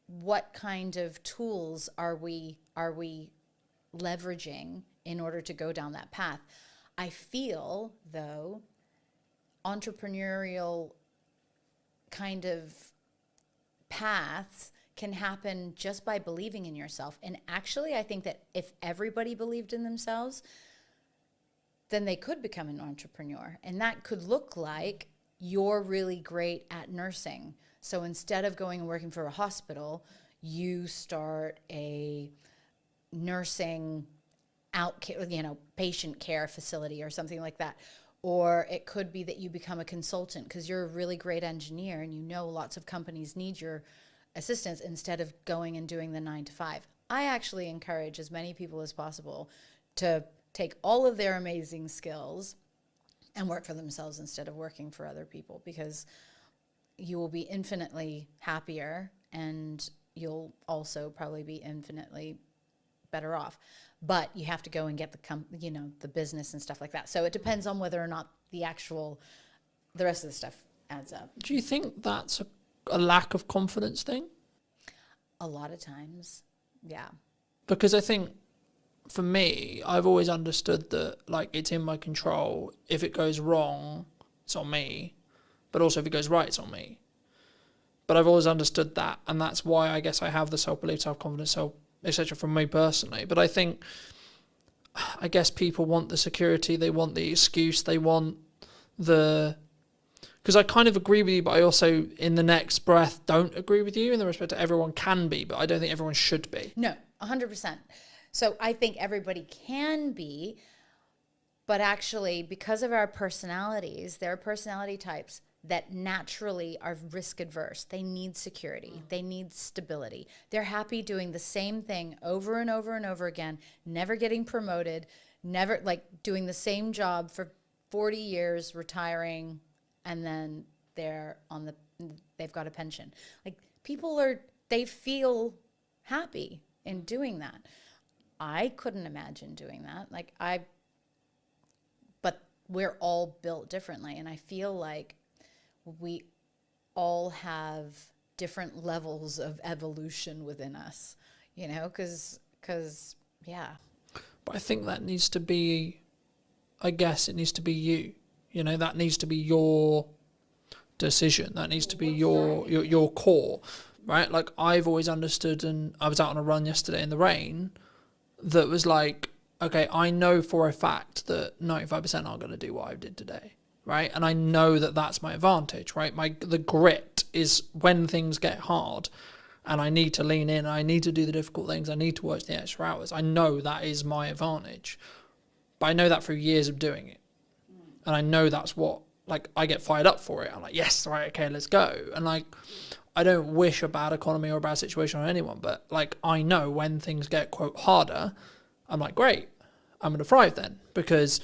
what kind of tools are we leveraging in order to go down that path? I feel, though, entrepreneurial kind of paths can happen just by believing in yourself. And actually, I think that if everybody believed in themselves, then they could become an entrepreneur. And that could look like you're really great at nursing. So instead of going and working for a hospital, you start a nursing patient care facility or something like that. Or it could be that you become a consultant because you're a really great engineer and you know lots of companies need your assistance instead of going and doing the 9 to 5. I actually encourage as many people as possible to take all of their amazing skills and work for themselves instead of working for other people, because you will be infinitely happier and you'll also probably be infinitely better off. But you have to go and get the business and stuff like that. So it depends on whether or not the rest of the stuff adds up. Do you think that's a lack of confidence thing? A lot of times, yeah. Because I think for me, I've always understood that it's in my control. If it goes wrong, it's on me. But also if it goes right, it's on me. But I've always understood that, and that's why I guess I have the self-belief, self-confidence, etc. from me personally. But I guess people want the security, they want the excuse, they want because I kind of agree with you, but I also in the next breath don't agree with you in the respect that everyone can be, but I don't think everyone should be. No, 100%. So I think everybody can be, but actually because of our personalities, there are personality types that naturally are risk adverse. They need security. They need stability. They're happy doing the same thing over and over and over again, never getting promoted, never doing the same job for 40 years, retiring, and then they've got a pension. They feel happy in doing that. I couldn't imagine doing that. But we're all built differently, and I feel like we all have different levels of evolution within us, because yeah. But I think that needs to be, I guess it needs to be you. That needs to be your decision. That needs to be your core, right? I've always understood, and I was out on a run yesterday in the rain, that was okay, I know for a fact that 95% aren't going to do what I did today. Right, and I know that that's my advantage, right? The grit is when things get hard and I need to lean in, I need to do the difficult things, I need to work the extra hours. I know that is my advantage. But I know that through years of doing it. And I know that's what, I get fired up for it. I'm yes, right, okay, let's go. And I don't wish a bad economy or a bad situation on anyone, but I know when things get, quote, harder, I'm great, I'm going to thrive then, because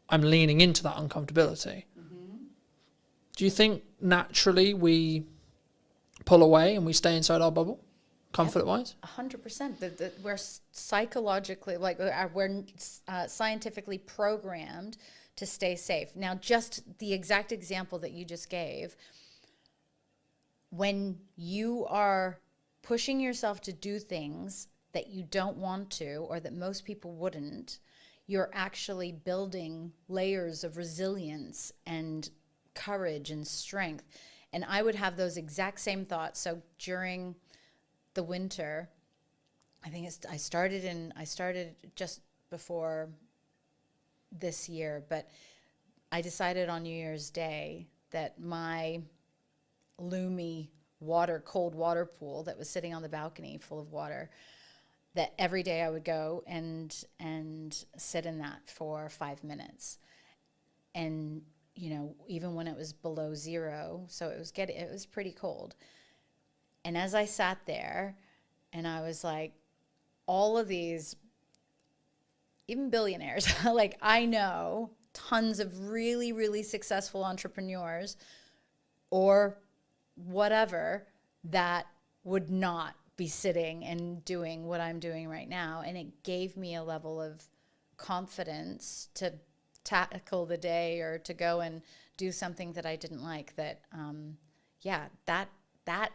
I'm leaning into that uncomfortability. Mm-hmm. Do you think naturally we pull away and we stay inside our bubble, comfort-wise? 100%. We're psychologically, we're scientifically programmed to stay safe. Now, just the exact example that you just gave, when you are pushing yourself to do things that you don't want to or that most people wouldn't, you're actually building layers of resilience and courage and strength. And I would have those exact same thoughts. So during the winter, I started just before this year, but I decided on New Year's Day that my Lumi cold water pool that was sitting on the balcony full of water, that every day I would go and sit in that for 5 minutes. And, you know, even when it was below zero, so it was pretty cold. And as I sat there, and I was like, all of these, even billionaires, like I know tons of really, really successful entrepreneurs or whatever that would not be sitting and doing what I'm doing right now. And it gave me a level of confidence to tackle the day or to go and do something that I didn't like. That, that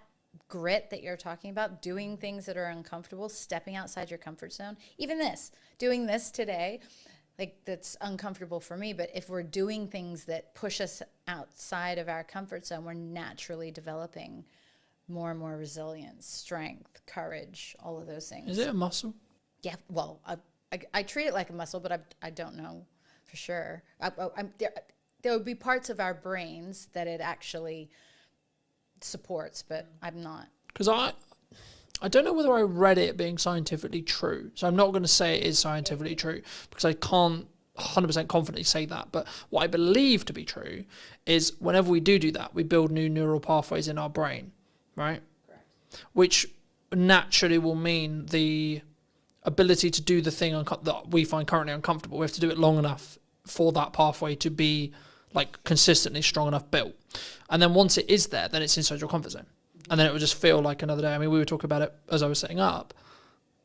grit that you're talking about, doing things that are uncomfortable, stepping outside your comfort zone, even doing this today, like that's uncomfortable for me. But if we're doing things that push us outside of our comfort zone, we're naturally developing more and more resilience, strength, courage, all of those things. Is it a muscle? Yeah, well, I treat it like a muscle, but I don't know for sure. There would be parts of our brains that it actually supports, but I'm not. Because I don't know whether I read it being scientifically true. So I'm not going to say it is scientifically true because I can't 100% confidently say that. But what I believe to be true is whenever we do that, we build new neural pathways in our brain, right? Correct. Which naturally will mean the ability to do the thing that we find currently uncomfortable. We have to do it long enough for that pathway to be like consistently strong enough built. And then once it is there, then it's inside your comfort zone. And then it would just feel like another day. I mean, we were talking about it as I was setting up,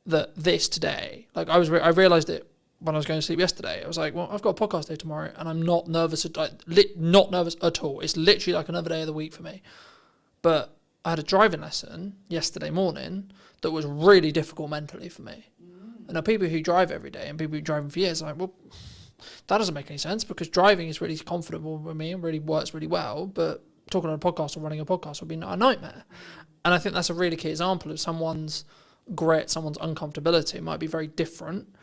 that this today, like I realized it when I was going to sleep yesterday. I was like, well, I've got a podcast day tomorrow and I'm not nervous, not nervous at all. It's literally like another day of the week for me. But I had a driving lesson yesterday morning that was really difficult mentally for me. And now people who drive every day and people who drive for years are like, well, that doesn't make any sense because driving is really comfortable with me and really works really well. But talking on a podcast or running a podcast would be a nightmare. And I think that's a really key example of someone's grit, someone's uncomfortability might be very different.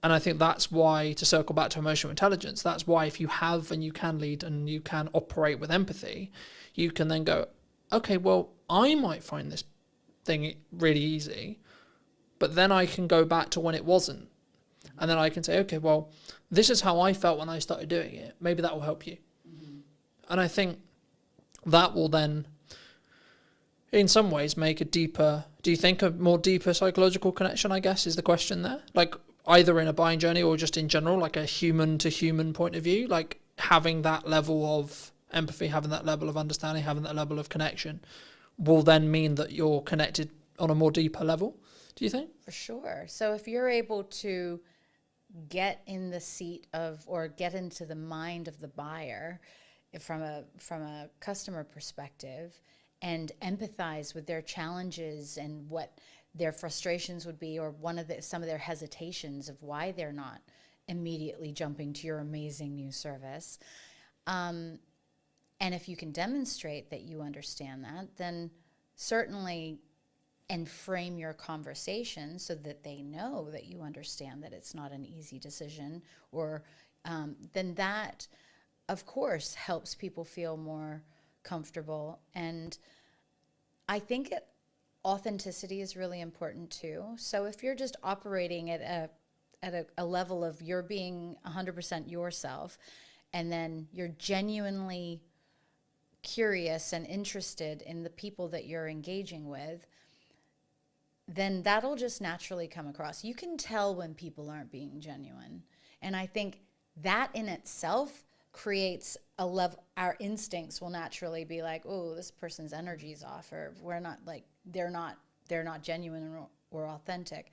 And I think that's why, to circle back to emotional intelligence, that's why if you have and you can lead and you can operate with empathy, you can then go, okay, well, I might find this thing really easy, but then I can go back to when it wasn't. And then I can say, okay, well, this is how I felt when I started doing it. Maybe that will help you. Mm-hmm. And I think that will then, in some ways, make a more deeper psychological connection, I guess, is the question there. Like either in a buying journey or just in general, like a human to human point of view, like having that level of empathy, having that level of understanding, having that level of connection will then mean that you're connected on a more deeper level. Do you think? For sure. So if you're able to get in the seat of, or get into the mind of the buyer from a customer perspective and empathize with their challenges and what their frustrations would be, or some of their hesitations of why they're not immediately jumping to your amazing new service. And if you can demonstrate that you understand that, then certainly, and frame your conversation so that they know that you understand that it's not an easy decision, or then that, of course, helps people feel more comfortable. And I think authenticity is really important too. So if you're just operating at a level of you're being 100% yourself, and then you're genuinely curious and interested in the people that you're engaging with, then that'll just naturally come across. You can tell when people aren't being genuine. And I think that in itself creates a level, our instincts will naturally be like, oh, this person's energy's off, or we're not, like, they're not genuine or authentic.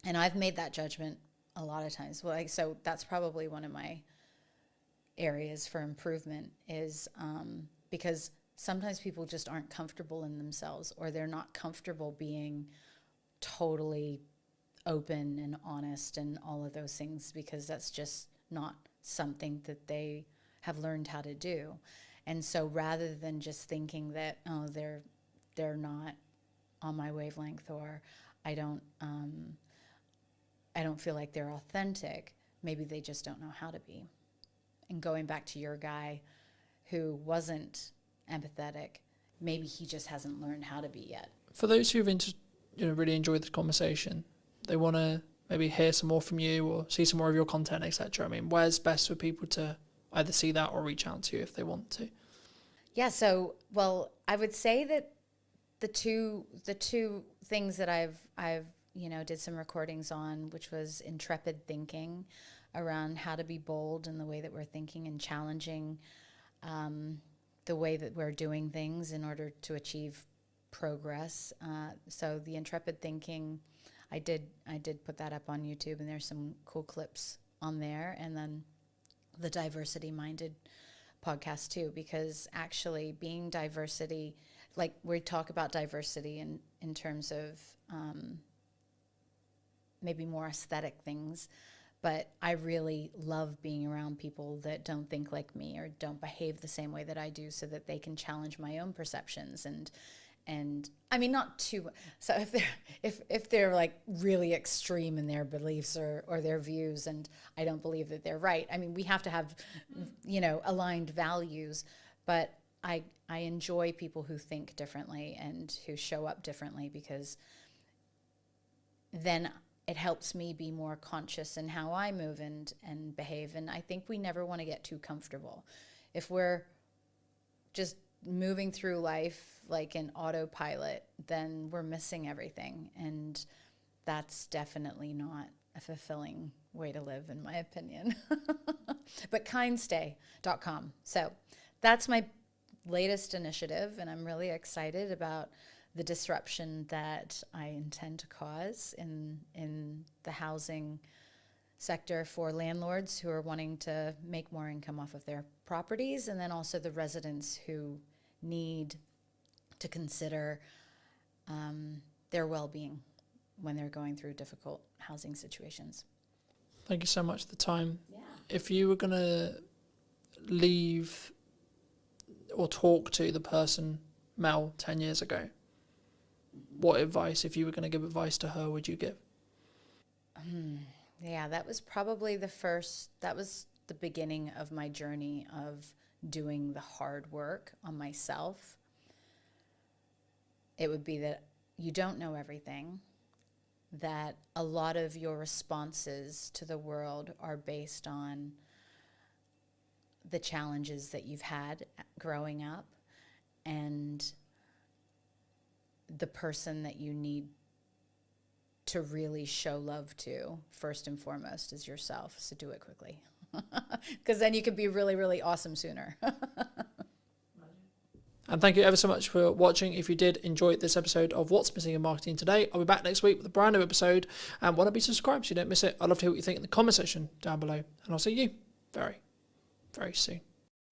And I've made that judgment a lot of times. Well, so that's probably one of my areas for improvement is because sometimes people just aren't comfortable in themselves, or they're not comfortable being totally open and honest and all of those things, because that's just not something that they have learned how to do. And so rather than just thinking that, oh, they're not on my wavelength, or I don't feel like they're authentic, maybe they just don't know how to be. And going back to your guy who wasn't empathetic. Maybe he just hasn't learned how to be yet. For those who've really enjoyed the conversation, they want to maybe hear some more from you or see some more of your content, etc. I mean, where's best for people to either see that or reach out to you if they want to? Yeah, so, well, I would say that the two things that I've did some recordings on, which was intrepid thinking around how to be bold in the way that we're thinking and challenging the way that we're doing things in order to achieve progress. So the intrepid thinking, I did put that up on YouTube, and there's some cool clips on there. And then the diversity minded podcast too, because actually being diversity, like we talk about diversity in terms of maybe more aesthetic things, but I really love being around people that don't think like me or don't behave the same way that I do, so that they can challenge my own perceptions. And I mean, not too, so if they're like really extreme in their beliefs or their views, and I don't believe that they're right. I mean, we have to have, aligned values, but I enjoy people who think differently and who show up differently, because then it helps me be more conscious in how I move and behave. And I think we never want to get too comfortable. If we're just moving through life like an autopilot, then we're missing everything. And that's definitely not a fulfilling way to live, in my opinion. But kindstay.com. So that's my latest initiative, and I'm really excited about the disruption that I intend to cause in the housing sector for landlords who are wanting to make more income off of their properties, and then also the residents who need to consider their well-being when they're going through difficult housing situations. Thank you so much for the time. Yeah. If you were going to leave or talk to the person, Mel, 10 years ago, what advice, if you were going to give advice to her, would you give? Yeah, that was probably that was the beginning of my journey of doing the hard work on myself. It would be that you don't know everything, that a lot of your responses to the world are based on the challenges that you've had growing up, and the person that you need to really show love to, first and foremost, is yourself. So do it quickly, because then you can be really, really awesome sooner. And thank you ever so much for watching. If you did enjoy this episode of What's Missing in Marketing Today, I'll be back next week with a brand new episode. And why not be subscribed so you don't miss it? I'd love to hear what you think in the comment section down below. And I'll see you very, very soon.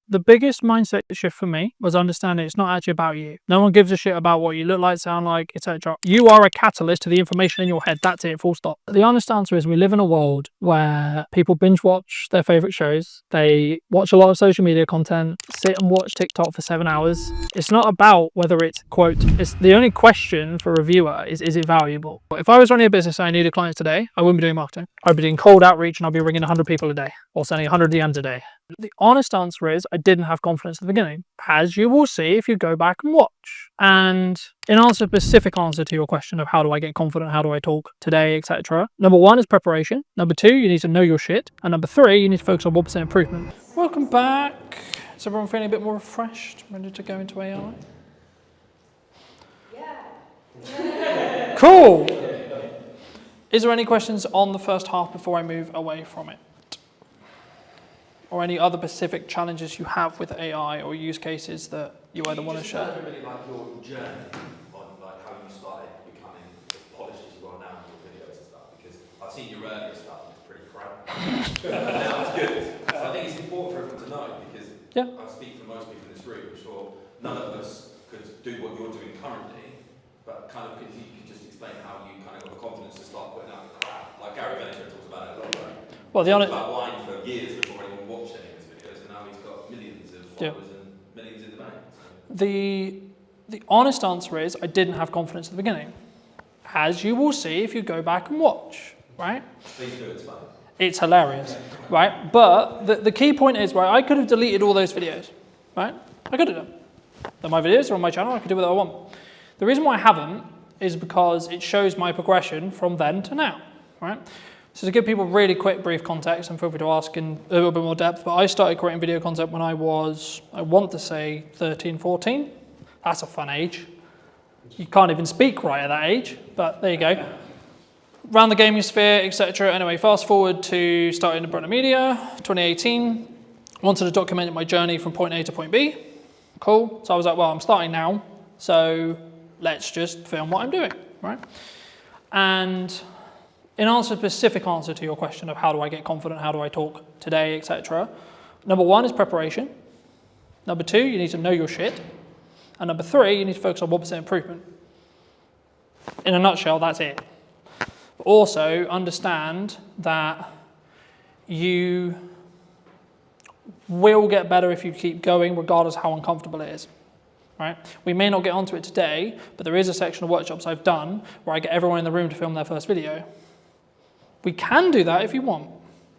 The biggest mindset shift for me was understanding it's not actually about you. No one gives a shit about what you look like, sound like, etc. You are a catalyst to the information in your head. That's it, full stop. The honest answer is we live in a world where people binge watch their favorite shows. They watch a lot of social media content, sit and watch TikTok for 7 hours. It's not about whether it's, quote, it's the only question for a viewer is it valuable? If I was running a business and I needed clients today, I wouldn't be doing marketing. I'd be doing cold outreach and I'd be ringing 100 people a day or sending 100 DMs a day. The honest answer is I didn't have confidence at the beginning, as you will see if you go back and watch. And in answer, specific answer to your question of how do I get confident, how do I talk today, etc. Number 1 is preparation. Number 2, you need to know your shit. And number 3, you need to focus on 1% improvement. Welcome back. Is everyone feeling a bit more refreshed, ready to go into AI? Yeah. Cool. Is there any questions on the first half before I move away from it? Or any other specific challenges you have with AI or use cases that you either want to share? Can you just tell me your journey on how you started becoming as polished as you are now with your videos and stuff? Because I've seen your earlier stuff and it's pretty crap. Now it's good. So I think it's important for everyone to know, because I speak for most people in this room. I'm sure none of us could do what you're doing currently, but kind of if you could just explain how you kind of got the confidence to start putting out crap. Like Gary Vaynerchuk talks about it a lot, right? Well, he talks about wine for years before anyone watched any of his videos, and now he's got millions of followers and millions in the bank. So. The honest answer is I didn't have confidence at the beginning, as you will see if you go back and watch, right? Please do, it's fun. It's hilarious, right? But the key point is, right, I could have deleted all those videos, right? I could have done. They're my videos, they're on my channel, I can do whatever I want. The reason why I haven't is because it shows my progression from then to now, right? So to give people really quick, brief context, and feel free to ask in a little bit more depth, but I started creating video content when I was, I want to say 13, 14. That's a fun age. You can't even speak right at that age, but there you go. Around the gaming sphere, etc. Anyway, fast forward to starting Brunner Media, 2018. Wanted to document my journey from point A to point B. Cool. So I was like, well, I'm starting now, so let's just film what I'm doing, right? And in answer, specific answer to your question of how do I get confident, how do I talk today, etc. Number one is preparation. Number two, you need to know your shit. And number three, you need to focus on 1% improvement. In a nutshell, that's it. But also understand that you will get better if you keep going, regardless of how uncomfortable it is. Right? We may not get onto it today, but there is a section of workshops I've done where I get everyone in the room to film their first video. We can do that if you want.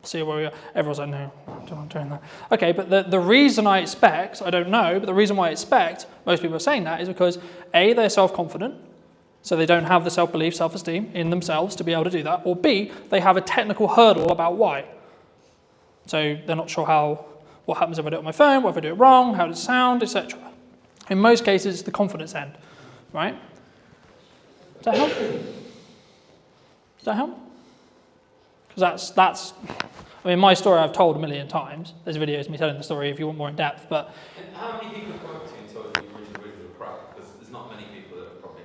See where we are. Everyone's like, no, I'm not doing that. Okay, but the reason I expect, I don't know, but the reason why I expect most people are saying that is because A, they're self-confident, so they don't have the self-belief, self-esteem in themselves to be able to do that, or B, they have a technical hurdle about why. So they're not sure what happens if I do it on my phone, what if I do it wrong, how does it sound, etc. In most cases, it's the confidence end, right? Does that help? Does that help? Because that's, I mean, my story I've told a million times. There's videos of me telling the story if you want more in depth, but... And how many people have come up to you and told you the original crap? Because there's not many people that have probably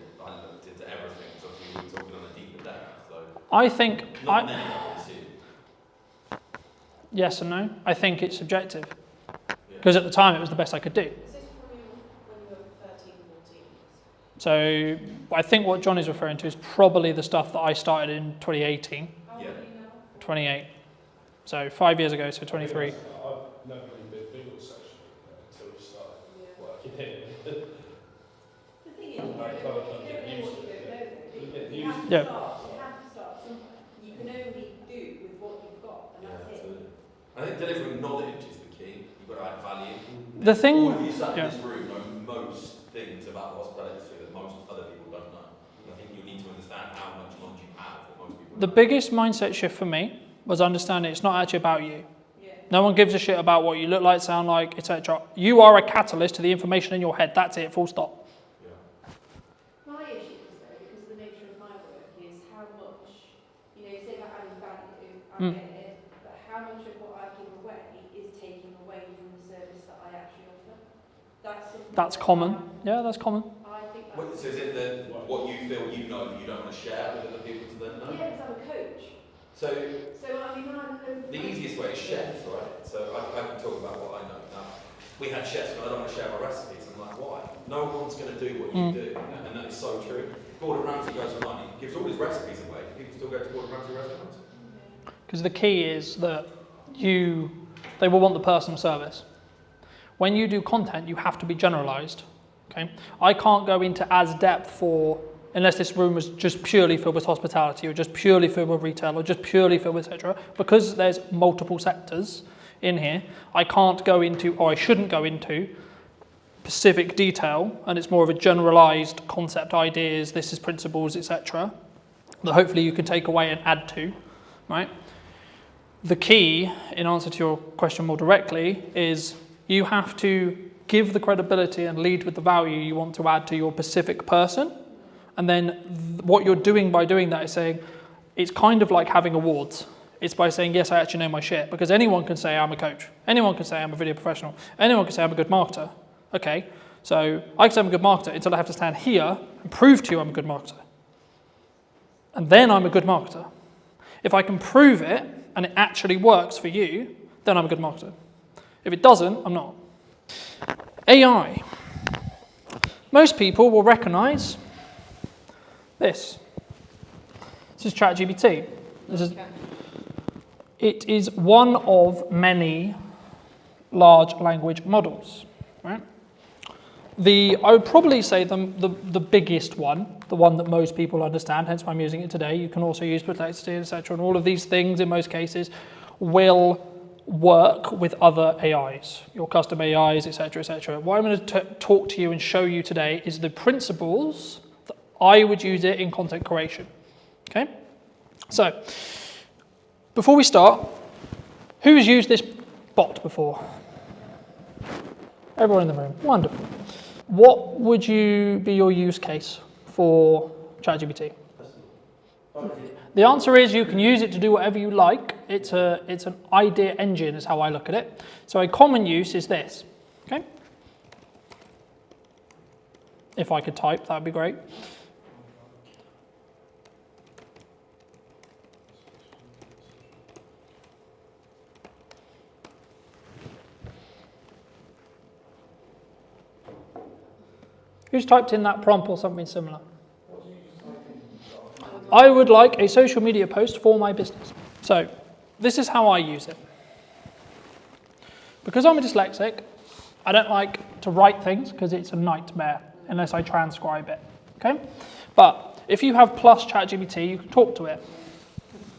looked into everything, because obviously we were talking on a deeper depth, so... I think... Not many, I would assume. Yes and no. I think it's subjective. Because at the time, it was the best I could do. Is this from when you were 13, 14? So I think what John is referring to is probably the stuff that I started in 2018. How old are you now? 28. So 5 years ago, so 23. I've never really been big on social media until we started working here. The thing is, you don't know what you don't know, though. You have to Yeah. start somewhere. You can only do with what you've got, and that's it. Absolutely. I think delivering knowledge is the key. You've got to add value. The thing... All of you sat yeah. in this room know most things about the hospitality industry that most other people don't know. And I think you need to understand how much knowledge you have that most people The don't. biggest mindset shift for me was understanding it's not actually about you. Yeah. No one gives a shit about what you look like, sound like, etc. You are a catalyst to the information in your head. That's it, full stop. Yeah. My issue is though, because the nature of my work is how much, you say about adding value, I get it, but how much of what I give away is taking away from the service that I actually offer? That's something That's that common. Yeah, that's common. I think What, that's... so is it that what you feel you know that you don't want to share with other people to then know? Yeah, because I'm a coach. So I mean, when I know... the easiest way is chefs, right? So I can talk about what I know. Now, we had chefs, but I don't want to share my recipes. I'm like, why? No one's going to do what you do. And that is so true. Gordon Ramsay goes online, he gives all his recipes away. People still go to Gordon Ramsay restaurants. Because the key is that they will want the personal service. When you do content, you have to be generalized. Okay, I can't go into as depth unless this room was just purely filled with hospitality or just purely filled with retail or just purely filled with etc. Because there's multiple sectors in here, I can't go into, or I shouldn't go into, specific detail, and it's more of a generalized concept, ideas, this is principles, etc. that hopefully you can take away and add to, right? The key, in answer to your question more directly, is you have to give the credibility and lead with the value you want to add to your specific person. And then what you're doing by doing that is saying, it's kind of like having awards. It's by saying, yes, I actually know my shit. Because anyone can say I'm a coach. Anyone can say I'm a video professional. Anyone can say I'm a good marketer. Okay, so I can say I'm a good marketer until I have to stand here and prove to you I'm a good marketer. And then I'm a good marketer. If I can prove it and it actually works for you, then I'm a good marketer. If it doesn't, I'm not. AI. Most people will recognize this. This is ChatGPT. It is one of many large language models, right? I would probably say the biggest one, the one that most people understand, hence why I'm using it today. You can also use Perplexity, etc. And all of these things, in most cases, will work with other AIs, your custom AIs, etc., etc. What I'm going to talk to you and show you today is the principles that I would use it in content creation. Okay? So, before we start, who's used this bot before? Everyone in the room. Wonderful. What would be your use case for ChatGPT? The answer is you can use it to do whatever you like. It's an idea engine is how I look at it. So a common use is this. Okay? If I could type, that'd be great. Who's typed in that prompt or something similar? I would like a social media post for my business. So this is how I use it. Because I'm a dyslexic, I don't like to write things because it's a nightmare unless I transcribe it. Okay? But if you have plus ChatGPT, you can talk to it.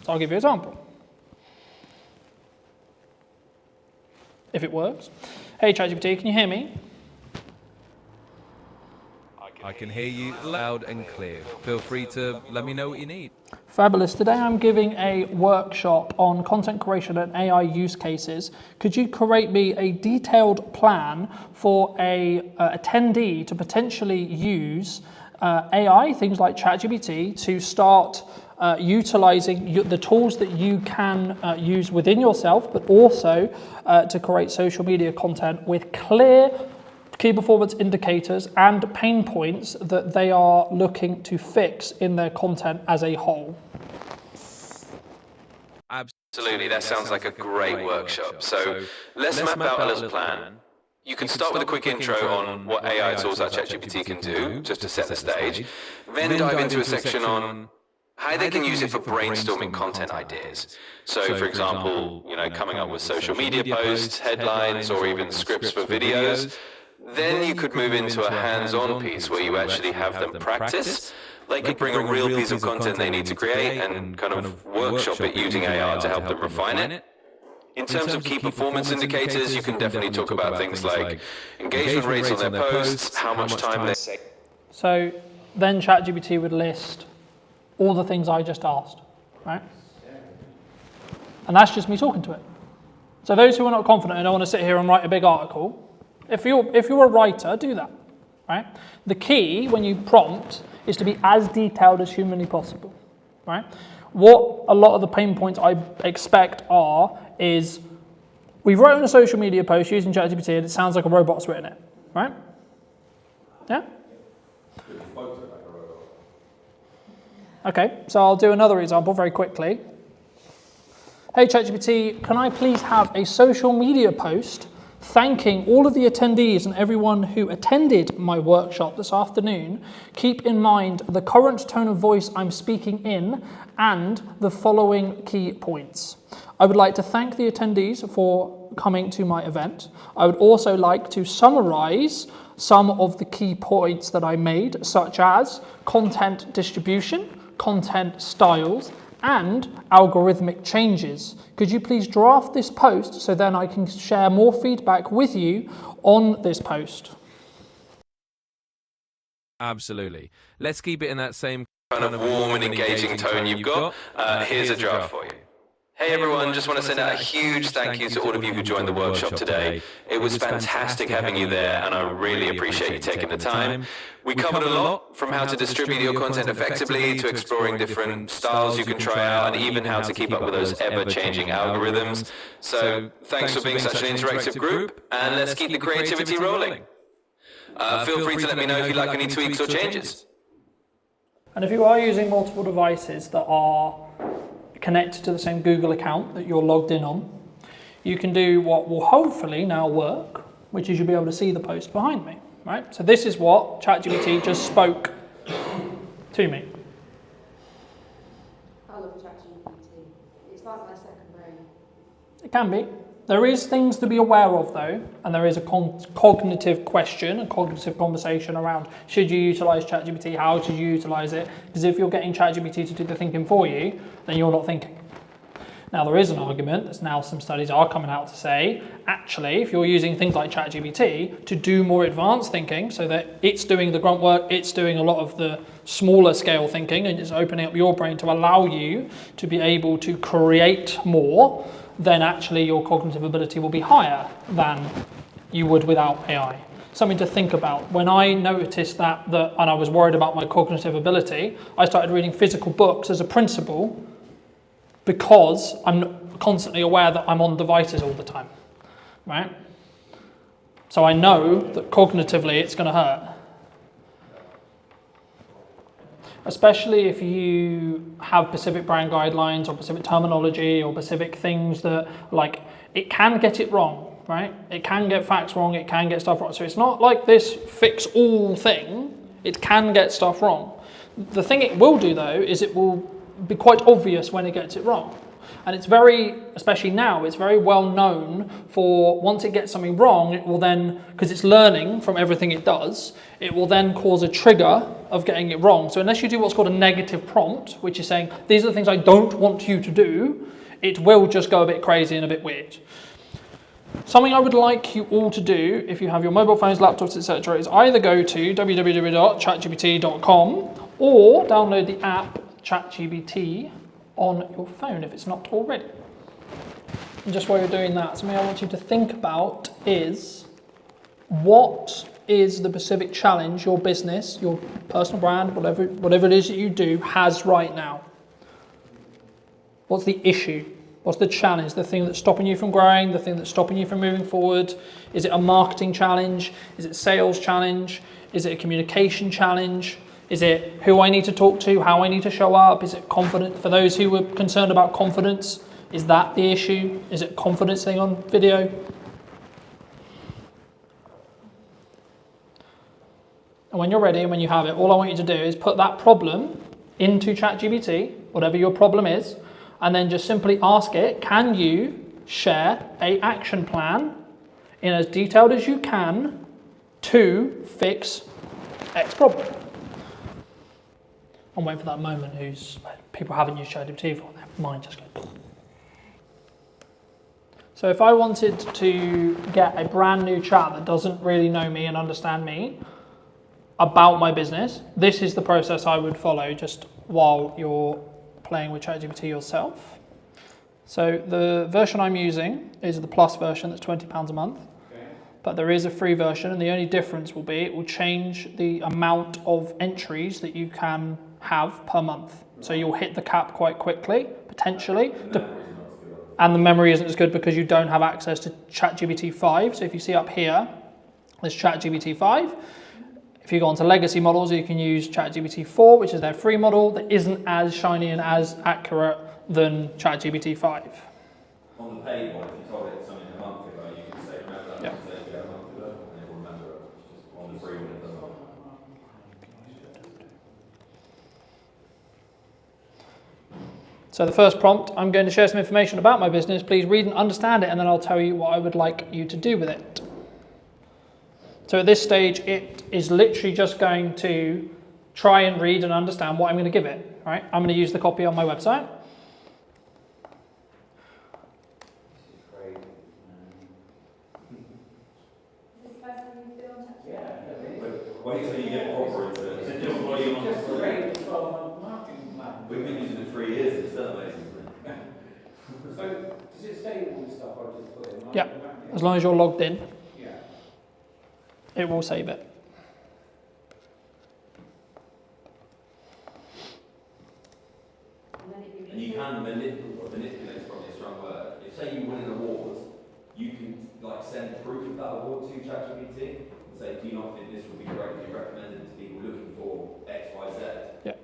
So I'll give you an example. If it works. Hey ChatGPT, can you hear me? I can hear you loud and clear. Feel free to let me know what you need. Fabulous. Today I'm giving a workshop on content creation and AI use cases. Could you create me a detailed plan for a attendee to potentially use AI, things like ChatGPT, to start utilizing the tools that you can use within yourself, but also to create social media content with clear key performance indicators and pain points that they are looking to fix in their content as a whole. Absolutely, that sounds like a great workshop. So let's map out a little plan. You can start with a quick intro on what AI tools like ChatGPT can do, just to set the stage. Then dive into a section on how they can use it for brainstorming content ideas. So for example, coming up with social media posts, headlines, or even scripts for videos. Then you could move into a hands-on piece where you actually have them practice. They could bring a real piece of content they need to create and kind of workshop it using AI to help them refine it. In terms of key performance indicators, you can definitely talk about things like engagement rates on their posts, how much time they save. So then ChatGPT would list all the things I just asked, right? And that's just me talking to it. So those who are not confident and don't want to sit here and write a big article, if you're a writer, do that, right? The key when you prompt is to be as detailed as humanly possible, right? What a lot of the pain points I expect is we've written a social media post using ChatGPT and it sounds like a robot's written it, right? Yeah? Okay, so I'll do another example very quickly. Hey ChatGPT, can I please have a social media post thanking all of the attendees and everyone who attended my workshop this afternoon? Keep in mind the current tone of voice I'm speaking in and the following key points. I would like to thank the attendees for coming to my event. I would also like to summarize some of the key points that I made, such as content distribution, content styles, and algorithmic changes. Could you please draft this post so then I can share more feedback with you on this post? Absolutely. Let's keep it in that same Kind of warm and engaging tone you've got. Here's a draft for you. Hey everyone, just want to send out a huge thank you to all of you who joined the workshop today. It was fantastic having you there and I really appreciate you taking the time. We covered a lot, from how to distribute your content effectively to exploring different styles you can try out and even how to keep up with those ever-changing algorithms. So thanks for being such an interactive group and let's keep the creativity rolling. Feel free to let me know if you'd like any tweaks or changes. And if you are using multiple devices that are connected to the same Google account that you're logged in on, you can do what will hopefully now work, which is you'll be able to see the post behind me, right? So this is what ChatGPT just spoke to me. I love ChatGPT. It's like my second brain. It can be. There is things to be aware of though, and there is a cognitive question, a cognitive conversation around should you utilize ChatGPT, how should you utilize it? Because if you're getting ChatGPT to do the thinking for you, then you're not thinking. Now, there is an argument, there's now some studies are coming out to say, actually, if you're using things like ChatGPT to do more advanced thinking, so that it's doing the grunt work, it's doing a lot of the smaller scale thinking, and it's opening up your brain to allow you to be able to create more, then actually your cognitive ability will be higher than you would without AI. Something to think about. When I noticed that and I was worried about my cognitive ability, I started reading physical books as a principle, because I'm constantly aware that I'm on devices all the time, right? So I know that cognitively it's going to hurt. Especially if you have specific brand guidelines or specific terminology or specific things that, like, it can get it wrong, right? It can get facts wrong, it can get stuff wrong. So it's not like this fix-all thing. It can get stuff wrong. The thing it will do, though, is it will be quite obvious when it gets it wrong. And it's very, especially now, it's very well known for once it gets something wrong, it will then, because it's learning from everything it does, it will then cause a trigger of getting it wrong. So unless you do what's called a negative prompt, which is saying, these are the things I don't want you to do, it will just go a bit crazy and a bit weird. Something I would like you all to do, if you have your mobile phones, laptops, etc., is either go to www.chatgpt.com or download the app ChatGPT on your phone if it's not already. And just while you're doing that, something I want you to think about is, what is the specific challenge your business, your personal brand, whatever it is that you do, has right now? What's the issue? What's the challenge? The thing that's stopping you from growing, the thing that's stopping you from moving forward? Is it a marketing challenge? Is it a sales challenge? Is it a communication challenge? Is it who I need to talk to, how I need to show up? Is it confident? For those who were concerned about confidence, is that the issue? Is it a confidence thing on video? And when you're ready and when you have it, all I want you to do is put that problem into ChatGPT, whatever your problem is, and then just simply ask it, can you share an action plan in as detailed as you can to fix X problem? I'm waiting for that moment people haven't used ChatGPT before, their mind just goes. So if I wanted to get a brand new chat that doesn't really know me and understand me about my business, this is the process I would follow just while you're playing with ChatGPT yourself. So the version I'm using is the Plus version, that's £20 a month. But there is a free version, and the only difference will be it will change the amount of entries that you can have per month. So you'll hit the cap quite quickly, potentially. And the memory isn't as good because you don't have access to ChatGPT 5. So if you see up here, there's ChatGPT 5. If you go onto legacy models, you can use ChatGPT 4, which is their free model that isn't as shiny and as accurate than ChatGPT 5. On the paid one, if you told it something a month ago, you could say, remember that, you say, a month ago, and it will remember it. Just on the free one, it doesn't. So the first prompt, I'm going to share some information about my business. Please read and understand it, and then I'll tell you what I would like you to do with it. So at this stage, it is literally just going to try and read and understand what I'm going to give it. Right? I'm going to use the copy on my website. Wait till you get proper into it. It's just what you want to create. We've been using it for 3 years, it's still amazing. So, does it say all the stuff I just put in? Yeah, as long as you're logged in, Yeah. it will save it. And you can manipulate from your strong word. If say you win an award, you can like send proof of that award to ChatGPT and say, do you not think this would be greatly recommended to people looking for X, Y, Z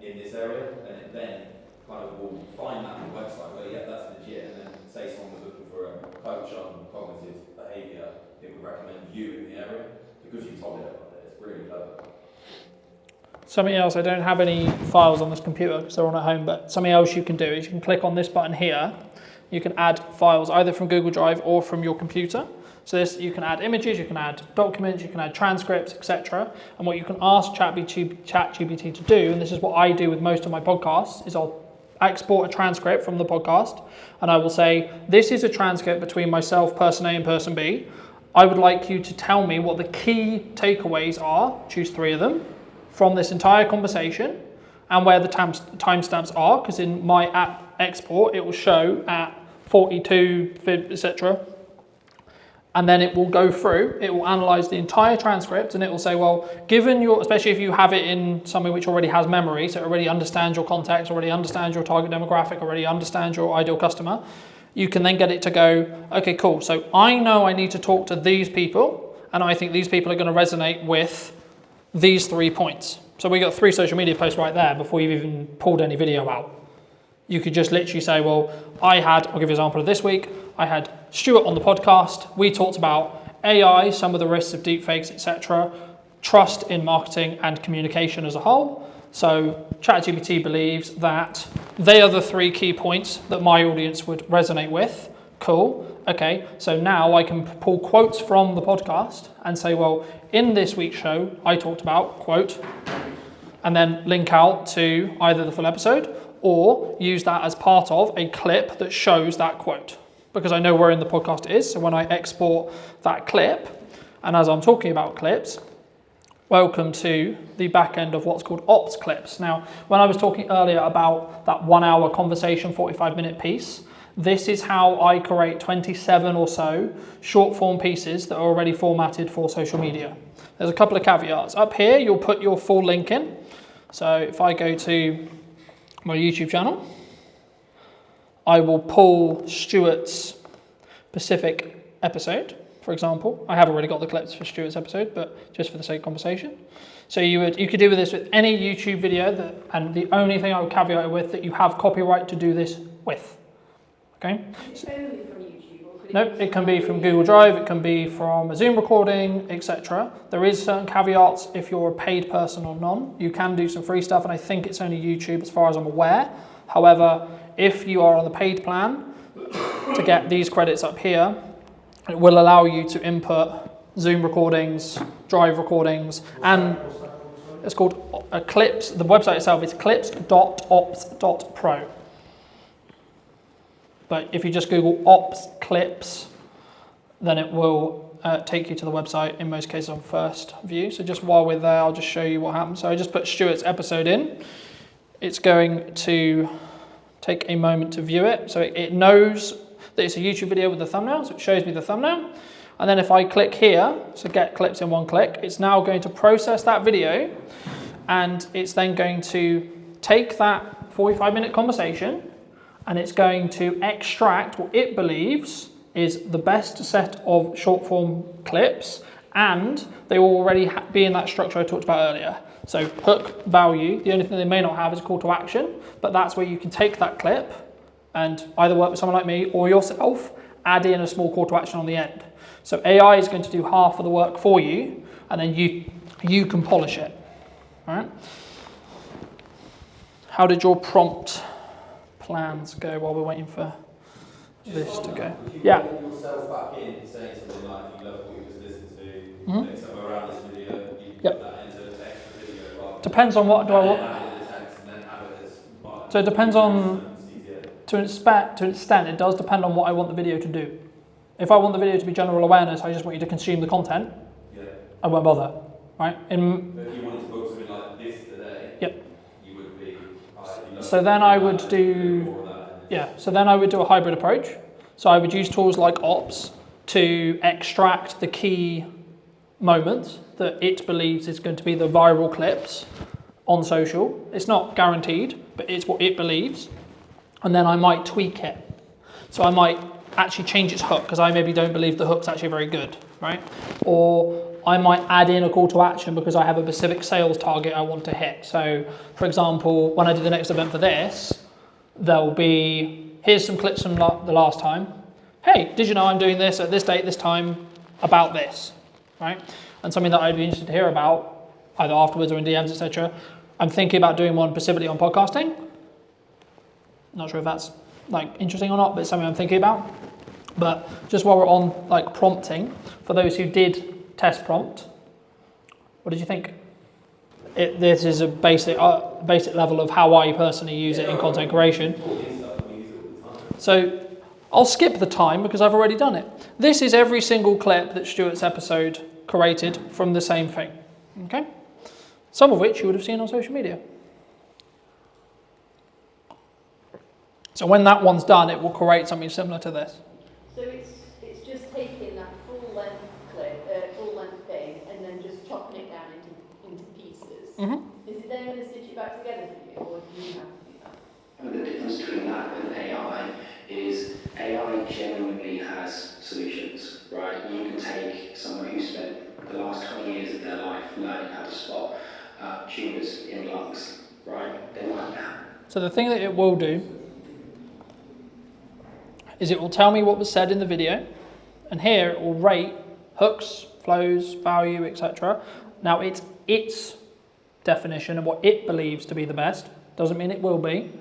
in this area? And it then kind of will find that on the website where, yeah, that's legit. And then say someone was looking for a coach on cognitive behaviour, it would recommend you in the area because you told it about it. It's really clever. Something else, I don't have any files on this computer because they're on at home, but something else you can do is you can click on this button here. You can add files either from Google Drive or from your computer. So this, you can add images, you can add documents, you can add transcripts, etc. And what you can ask ChatGPT to do, and this is what I do with most of my podcasts, is I'll export a transcript from the podcast, and I will say, this is a transcript between myself, person A and person B. I would like you to tell me what the key takeaways are, choose 3 of them, from this entire conversation, and where the timestamps are, because in my app export, it will show at 42, etc. And then it will go through, it will analyze the entire transcript, and it will say, well, given your, especially if you have it in something which already has memory, so it already understands your context, already understands your target demographic, already understands your ideal customer, you can then get it to go, okay, cool. So I know I need to talk to these people, and I think these people are going to resonate with these 3 points. So we got 3 social media posts right there before you've even pulled any video out. You could just literally say, well, I'll give you an example of this week. I had Stuart on the podcast. We talked about AI, some of the risks of deepfakes, etc., trust in marketing and communication as a whole. So ChatGPT believes that they are the 3 key points that my audience would resonate with. Cool. Okay, so now I can pull quotes from the podcast and say, well, in this week's show, I talked about, quote, and then link out to either the full episode or use that as part of a clip that shows that quote, because I know where in the podcast it is. So when I export that clip, and as I'm talking about clips, welcome to the back end of what's called ops clips. Now, when I was talking earlier about that 1 hour conversation, 45-minute piece, this is how I create 27 or so short form pieces that are already formatted for social media. There's a couple of caveats. Up here, you'll put your full link in. So if I go to my YouTube channel, I will pull Stuart's specific episode, for example. I have already got the clips for Stuart's episode, but just for the sake of conversation. So you could do this with any YouTube video, and the only thing I would caveat it with that you have copyright to do this with. Okay? Only from YouTube, or could No, it can be from Google Drive, it can be from a Zoom recording, etc. There is certain caveats if you're a paid person or none. You can do some free stuff, and I think it's only YouTube as far as I'm aware. However, if you are on the paid plan, to get these credits up here, it will allow you to input Zoom recordings, Drive recordings, and it's called Clips. The website itself is clips.ops.pro. But if you just Google ops clips, then it will take you to the website, in most cases on first view. So just while we're there, I'll just show you what happens. So I just put Stuart's episode in. It's going to take a moment to view it. So it knows that it's a YouTube video with the thumbnail, so it shows me the thumbnail. And then if I click here, so get clips in one click, it's now going to process that video, and it's then going to take that 45-minute conversation, and it's going to extract what it believes is the best set of short form clips, and they will already be in that structure I talked about earlier. So hook, value, the only thing they may not have is a call to action, but that's where you can take that clip and either work with someone like me or yourself, add in a small call to action on the end. So AI is going to do half of the work for you, and then you can polish it. All right? How did your prompt plans go while we're waiting for this to go? Yeah. If you yourself back in saying something like, if you love what you just listened to, like somewhere around this video, you can put that into an extra video. Depends on what do I want. So it depends on, to an extent, it does depend on what I want the video to do. If I want the video to be general awareness, I just want you to consume the content, I won't bother, right? But if you wanted to book something like this today, you would be... So then I would do, so then I would do a hybrid approach. So I would use tools like Ops to extract the key moments that it believes is going to be the viral clips on social. It's not guaranteed, but it's what it believes. And then I might tweak it. So I might actually change its hook, because I maybe don't believe the hook's actually very good, right? Or I might add in a call to action because I have a specific sales target I want to hit. So for example, when I do the next event for this, there'll be, here's some clips from the last time. Hey, did you know I'm doing this at this date, this time, about this, right? And something that I'd be interested to hear about, either afterwards or in DMs, etc. I'm thinking about doing one specifically on podcasting. Not sure if that's like interesting or not, but it's something I'm thinking about. But just while we're on like prompting, for those who did test prompt, what did you think? This is a basic level of how I personally use it in content creation. So I'll skip the time because I've already done it. This is every single clip that Stuart's episode created from the same thing. Okay? Some of which you would have seen on social media. So when that one's done, it will create something similar to this. So it's just taking that full length thing, and then just chopping it down into pieces. Mm-hmm. Is it then going to stitch it back together for you, or do you have to do that? And the difference between that and AI is AI genuinely has solutions, right? You can take someone who spent the last 20 years of their life learning how to spot tumours in lungs, right? They might now. So the thing that it will do is it will tell me what was said in the video, and here it will rate hooks, flows, value, etc. Now it's its definition of what it believes to be the best. Doesn't mean it will be,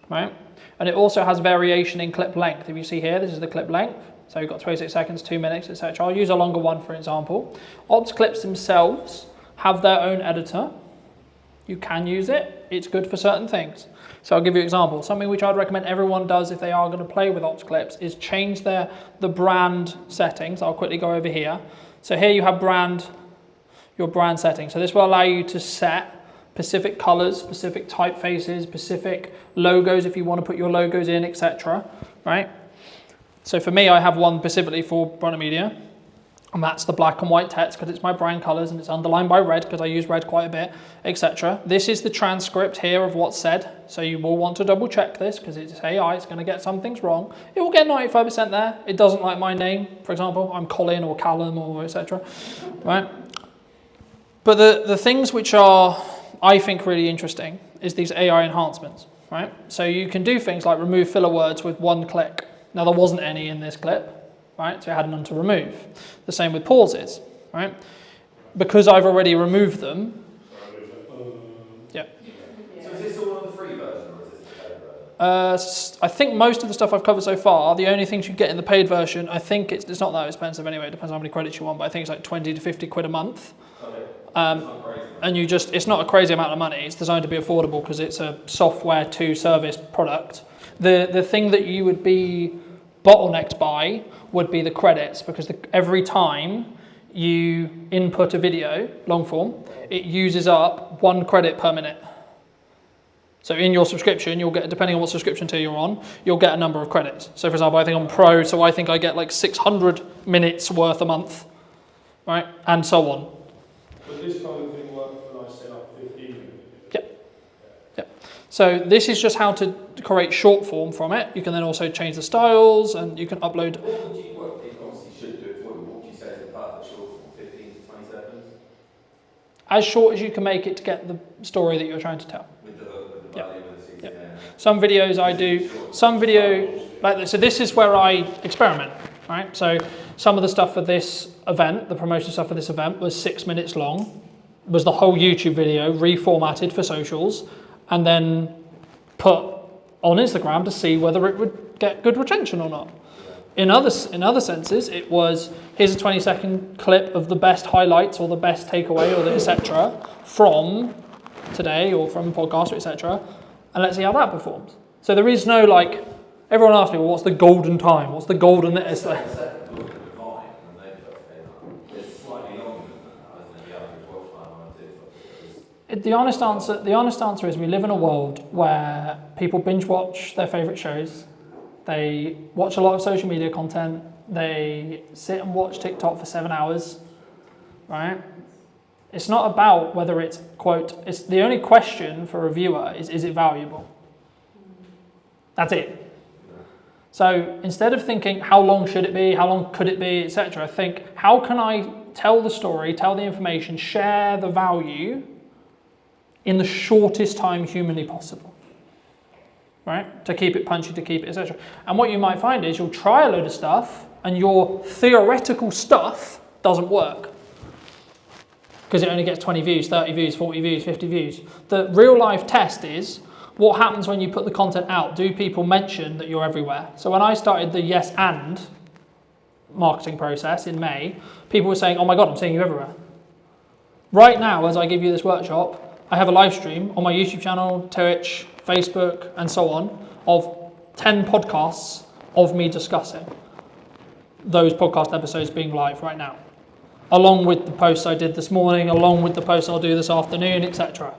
right? And it also has variation in clip length. If you see here, this is the clip length. So you've got 26 seconds, 2 minutes, etc. I'll use a longer one, for example. Ops clips themselves have their own editor. You can use it. It's good for certain things. So I'll give you an example. Something which I'd recommend everyone does if they are going to play with Ops clips is change the brand settings. I'll quickly go over here. So here you have your brand settings. So this will allow you to set specific colors, specific typefaces, specific logos if you want to put your logos in, etc. Right? So for me, I have one specifically for Brunner Media, and that's the black and white text because it's my brand colors and it's underlined by red because I use red quite a bit, etc. This is the transcript here of what's said. So you will want to double check this because it's AI, it's going to get some things wrong. It will get 95% there. It doesn't like my name, for example. I'm Colin or Callum or etc. Right? But the things which are, I think, really interesting is these AI enhancements, right? So you can do things like remove filler words with one click. Now there wasn't any in this clip, right? So I had none to remove. The same with pauses, right? Because I've already removed them. Yeah. So is this all on the free version or is this the paid version? I think most of the stuff I've covered so far, the only things you get in the paid version, I think it's not that expensive anyway. It depends on how many credits you want, but I think it's like 20 to 50 quid a month. Okay. And it's not a crazy amount of money. It's designed to be affordable because it's a software to service product. The thing that you would be bottlenecked by would be the credits, because every time you input a video, long form, it uses up 1 credit per minute. So in your subscription, you'll get, depending on what subscription tier you're on, you'll get a number of credits. So for example, I think I'm Pro, so I think I get like 600 minutes worth a month, right? And so on. But this kind of thing worked when I set up 15 minutes. Yep. So this is just how to create short form from it. You can then also change the styles and you can upload. What would you, it obviously should do it for you, what would you say is the perfect short form, 15 to 20 seconds? As short as you can make it to get the story that you're trying to tell. With the value of the season. Some videos I do, some video, like this. So this is where I experiment, right? So some of the stuff for this event, the promotion stuff for this event was 6 minutes long, was the whole YouTube video reformatted for socials and then put on Instagram to see whether it would get good retention or not. In other senses, it was, here's a 20-second clip of the best highlights or the best takeaway or the etc. from today or from a podcast, etc. And let's see how that performs. So there is no like, everyone asks me, well, what's the golden time? What's the golden? It's like, the honest answer is we live in a world where people binge watch their favourite shows. They watch a lot of social media content. They sit and watch TikTok for 7 hours, right? It's not about whether it's, quote, it's the only question for a viewer is it valuable? That's it. So instead of thinking how long should it be, how long could it be, etc., think how can I tell the story, tell the information, share the value in the shortest time humanly possible, right? To keep it punchy, to keep it, etc. And what you might find is you'll try a load of stuff and your theoretical stuff doesn't work because it only gets 20 views, 30 views, 40 views, 50 views. The real life test is what happens when you put the content out. Do people mention that you're everywhere? So when I started the yes and marketing process in May, people were saying, oh my God, I'm seeing you everywhere. Right now, as I give you this workshop, I have a live stream on my YouTube channel, Twitch, Facebook, and so on, of 10 podcasts of me discussing those podcast episodes being live right now, along with the posts I did this morning, along with the posts I'll do this afternoon, etc.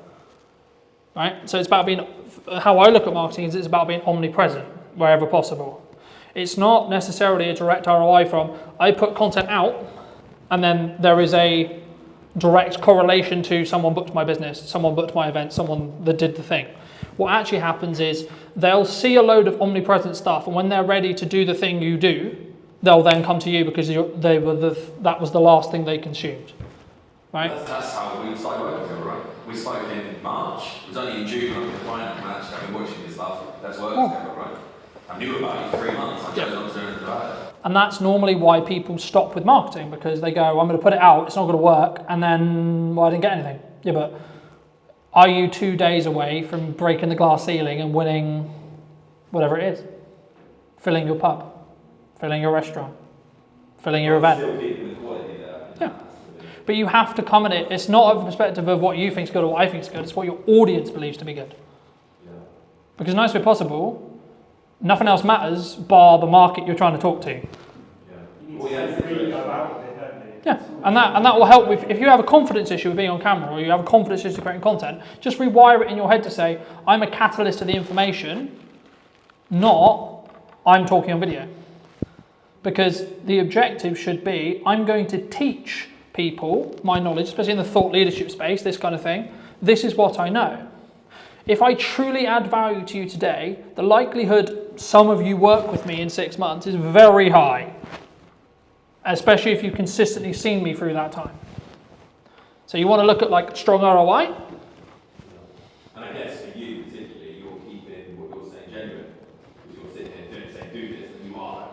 Right? So it's about being, how I look at marketing is it's about being omnipresent wherever possible. It's not necessarily a direct ROI from, I put content out, and then there is a direct correlation to someone booked my business, someone booked my event, someone that did the thing. What actually happens is they'll see a load of omnipresent stuff, and when they're ready to do the thing you do, they'll then come to you because that was the last thing they consumed. Right? That's how we started working together, right? We spoke in March. It was only in June when I was finance manager. I've been watching this stuff. Let's work together, right? I knew about it for 3 months. I chose not to do anything about it. And that's normally why people stop with marketing, because they go, I'm going to put it out, it's not going to work, and then, well, I didn't get anything. Yeah, but are you 2 days away from breaking the glass ceiling and winning whatever it is? Filling your pub, filling your restaurant, filling your event. Still keeping the quality there. Yeah. But you have to come at it. It's not a perspective of what you think is good or what I think is good. It's what your audience believes to be good. Yeah. Because nice way possible, nothing else matters bar the market you're trying to talk to. Yeah, and that will help with, if you have a confidence issue with being on camera, or you have a confidence issue with creating content, just rewire it in your head to say, I'm a catalyst to the information, not I'm talking on video. Because the objective should be, I'm going to teach people my knowledge, especially in the thought leadership space, this kind of thing. This is what I know. If I truly add value to you today, the likelihood some of you work with me in 6 months is very high, especially if you've consistently seen me through that time. So you want to look at like strong ROI? And I guess for you particularly, you're keeping what you're saying genuine, because you're sitting here saying do this, and you are.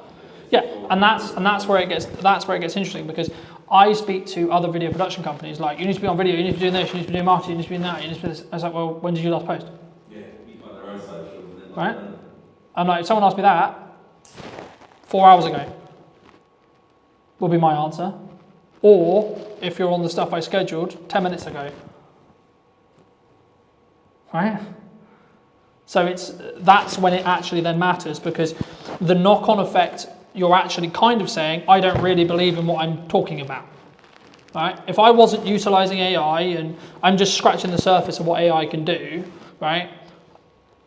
Yeah, and that's where it gets interesting, because I speak to other video production companies like, you need to be on video, you need to be doing this, you need to be doing marketing, you need to be doing that, you need to be this. I was like, well, when did you last post? Yeah, you've got their own socials. And right? I'm like, if someone asked me that 4 hours ago, will be my answer. Or if you're on the stuff I scheduled 10 minutes ago. Right? So that's when it actually then matters, because the knock-on effect, you're actually kind of saying, I don't really believe in what I'm talking about. Right? If I wasn't utilizing AI and I'm just scratching the surface of what AI can do, right?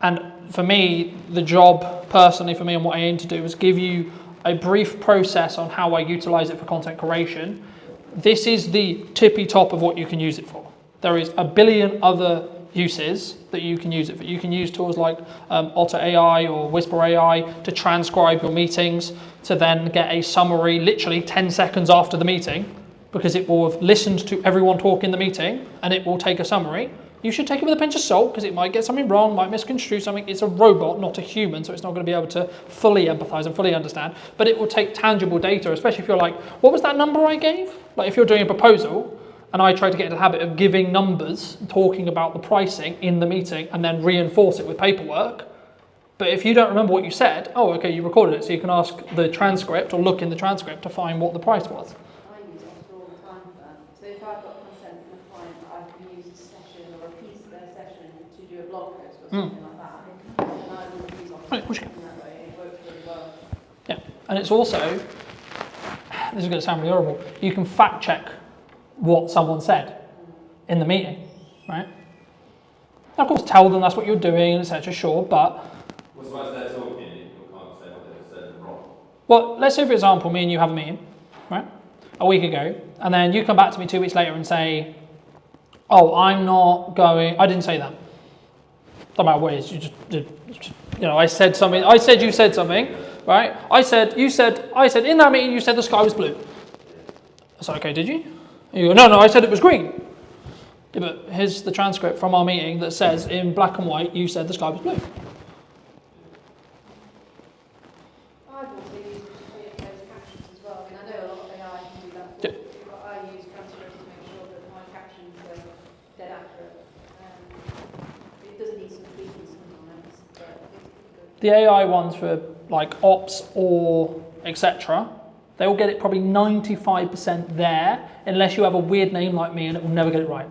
And for me, the job personally for me and what I aim to do is give you a brief process on how I utilize it for content creation. This is the tippy top of what you can use it for. There is a billion other uses that you can use it for. You can use tools like Otter AI or Whisper AI to transcribe your meetings, to then get a summary literally 10 seconds after the meeting, because it will have listened to everyone talk in the meeting and it will take a summary. You should take it with a pinch of salt, because it might get something wrong, might misconstrue something. It's a robot, not a human, so it's not going to be able to fully empathize and fully understand. But it will take tangible data, especially if you're like, what was that number I gave? Like if you're doing a proposal, and I try to get into the habit of giving numbers, talking about the pricing in the meeting, and then reinforce it with paperwork. But if you don't remember what you said, oh, okay, you recorded it, so you can ask the transcript or look in the transcript to find what the price was. I use Otter all the time for that. So if I've got consent from a client, I can use a session or a piece of their session to do a blog post or something like that. And I will use Otter in that way. It works really well. Yeah, and it's also, this is going to sound really horrible, you can fact check what someone said in the meeting, right? Now, of course, tell them that's what you're doing, etc. Sure, but what's the they're talking? You can't say what they said wrong. well, let's say for example, me and you have a meeting, right? A week ago, and then you come back to me 2 weeks later and say, "Oh, I'm not going." I didn't say that. Don't matter what it is. You just did. You know, I said something. I said you said something, right? I said you said. I said in that meeting you said the sky was blue. I said, okay, did you? You go, no, I said it was green. Yeah, but here's the transcript from our meeting that says in black and white, you said the sky was blue. I've also used closed captions as well. I mean, I know a lot of AI can do that for you, but I use transcripts to make sure that my captions are dead accurate. It does need some tweaking sometimes, but it's good. The AI ones for like ops or etc., they will get it probably 95% there, unless you have a weird name like me and it will never get it right.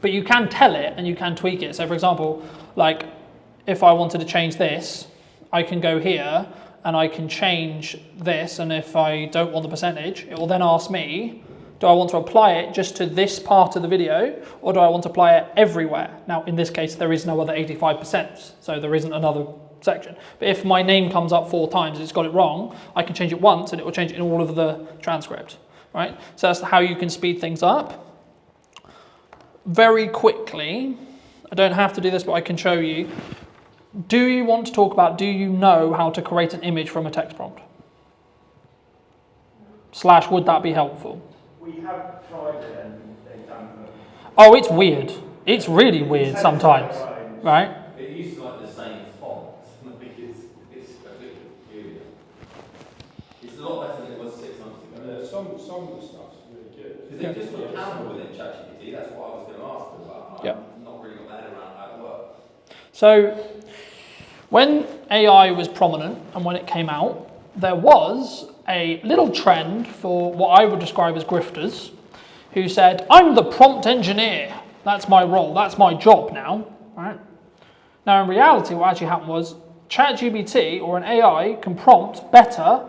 But you can tell it and you can tweak it. So for example, like if I wanted to change this, I can go here and I can change this, and if I don't want the percentage, it will then ask me, do I want to apply it just to this part of the video, or do I want to apply it everywhere? Now, in this case, there is no other 85%, so there isn't another section. But if my name comes up 4 times and it's got it wrong, I can change it once and it will change it in all of the transcript, right? So that's how you can speed things up. Very quickly, I don't have to do this, but I can show you. Do you want to talk about, do you know how to create an image from a text prompt? / would that be helpful? We have tried it and they've done it. Oh, it's weird. It's really weird sometimes, right? It used to like the same font. it's a bit peculiar. It's a lot better than it was 6 months ago. Some of the stuff's really good. Because they just put actionable within ChatGPT. That's what I was going to ask them about. I've not really got my head around how it works. So when AI was prominent and when it came out, there was a little trend for what I would describe as grifters who said, I'm the prompt engineer. That's my role. That's my job now. Right? Now, in reality, what actually happened was ChatGPT or an AI can prompt better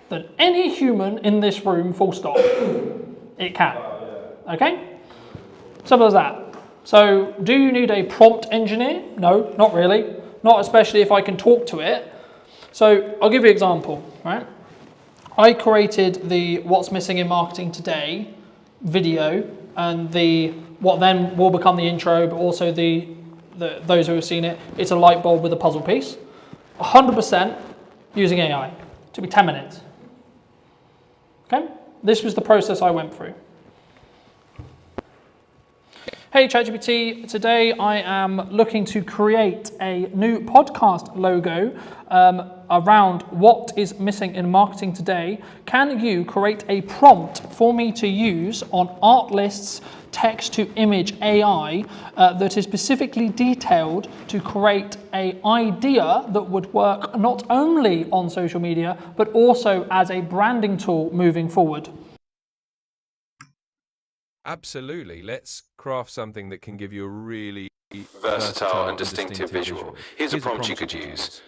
than any human in this room, full stop. It can. Okay? Simple as that. So, do you need a prompt engineer? No, not really. Not especially if I can talk to it. So, I'll give you an example, right? I created the What's Missing in Marketing Today video and the what then will become the intro, but also the those who have seen it, it's a light bulb with a puzzle piece. 100% using AI. It took me 10 minutes. Okay? This was the process I went through. Hey ChatGPT, today I am looking to create a new podcast logo around what is missing in marketing today. Can you create a prompt for me to use on Artlist's text-to-image AI that is specifically detailed to create an idea that would work not only on social media, but also as a branding tool moving forward? Absolutely. Let's craft something that can give you a really Versatile and distinctive visual. Here's a prompt you could use.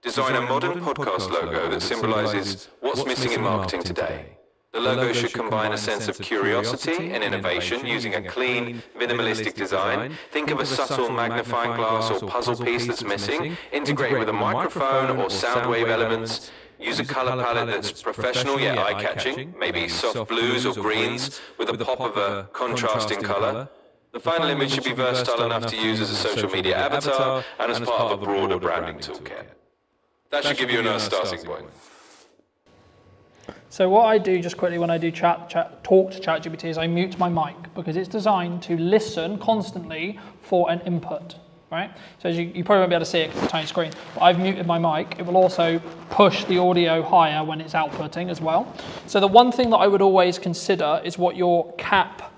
Design a modern podcast logo that symbolizes what's missing in marketing today. The logo should combine a sense of curiosity and innovation using a clean, minimalistic design. Think of a subtle magnifying glass or puzzle piece that's missing. Integrate it with a microphone or sound wave elements. Use a color palette that's professional yet eye-catching, maybe soft blues or greens with a pop of a contrasting color. The final image should be versatile enough to use as a social media avatar and as part of a broader branding toolkit. That should give you a nice starting point. So what I do just quickly when I do talk to ChatGPT is I mute my mic because it's designed to listen constantly for an input. Right? So as you probably won't be able to see it because it's a tiny screen, but I've muted my mic. It will also push the audio higher when it's outputting as well. So the one thing that I would always consider is what your cap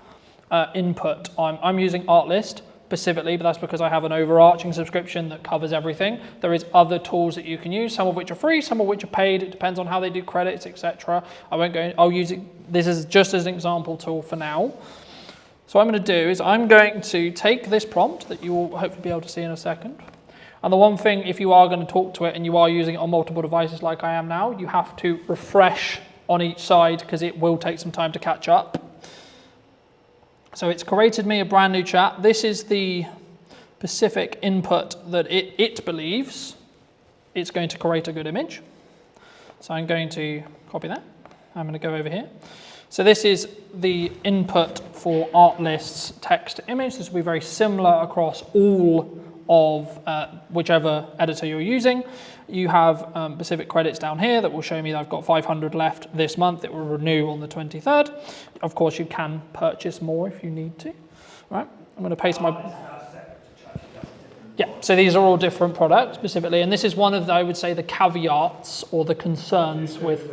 input. I'm using Artlist specifically, but that's because I have an overarching subscription that covers everything. There is other tools that you can use, some of which are free, some of which are paid. It depends on how they do credits, etc. I'll use it. This is just as an example tool for now. So what I'm going to do is I'm going to take this prompt that you will hopefully be able to see in a second. And the one thing, if you are going to talk to it and you are using it on multiple devices like I am now, you have to refresh on each side because it will take some time to catch up. So it's created me a brand new chat. This is the specific input that it believes it's going to create a good image. So I'm going to copy that. I'm going to go over here. So this is the input for Artlist's text to image. This will be very similar across all of whichever editor you're using. You have specific credits down here that will show me that I've got 500 left this month. It will renew on the 23rd. Of course, you can purchase more if you need to. Right? I'm going to paste my... Yeah, so these are all different products specifically, and this is one of, I would say, the caveats or the concerns with...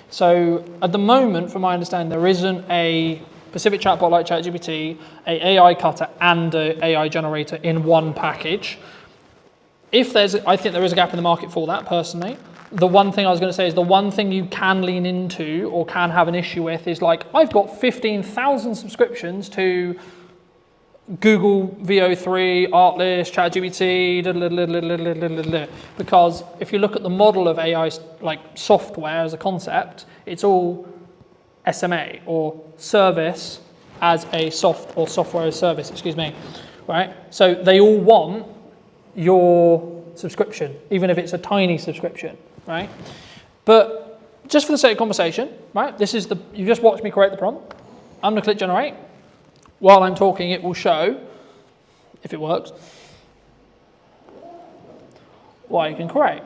So at the moment, from my understanding, there isn't a specific chatbot like ChatGPT, a AI cutter and a AI generator in one package. I think there is a gap in the market for that personally. the one thing I was going to say is the one thing you can lean into or can have an issue with is like, I've got 15,000 subscriptions to Google VO3, Artlist, ChatGPT, because if you look at the model of AI like software as a concept, it's all SMA or service as a software as service, excuse me, right? So they all want your subscription, even if it's a tiny subscription, right? But just for the sake of conversation, right? You just watched me create the prompt. I'm gonna click generate. While I'm talking, it will show, if it works, what you can create.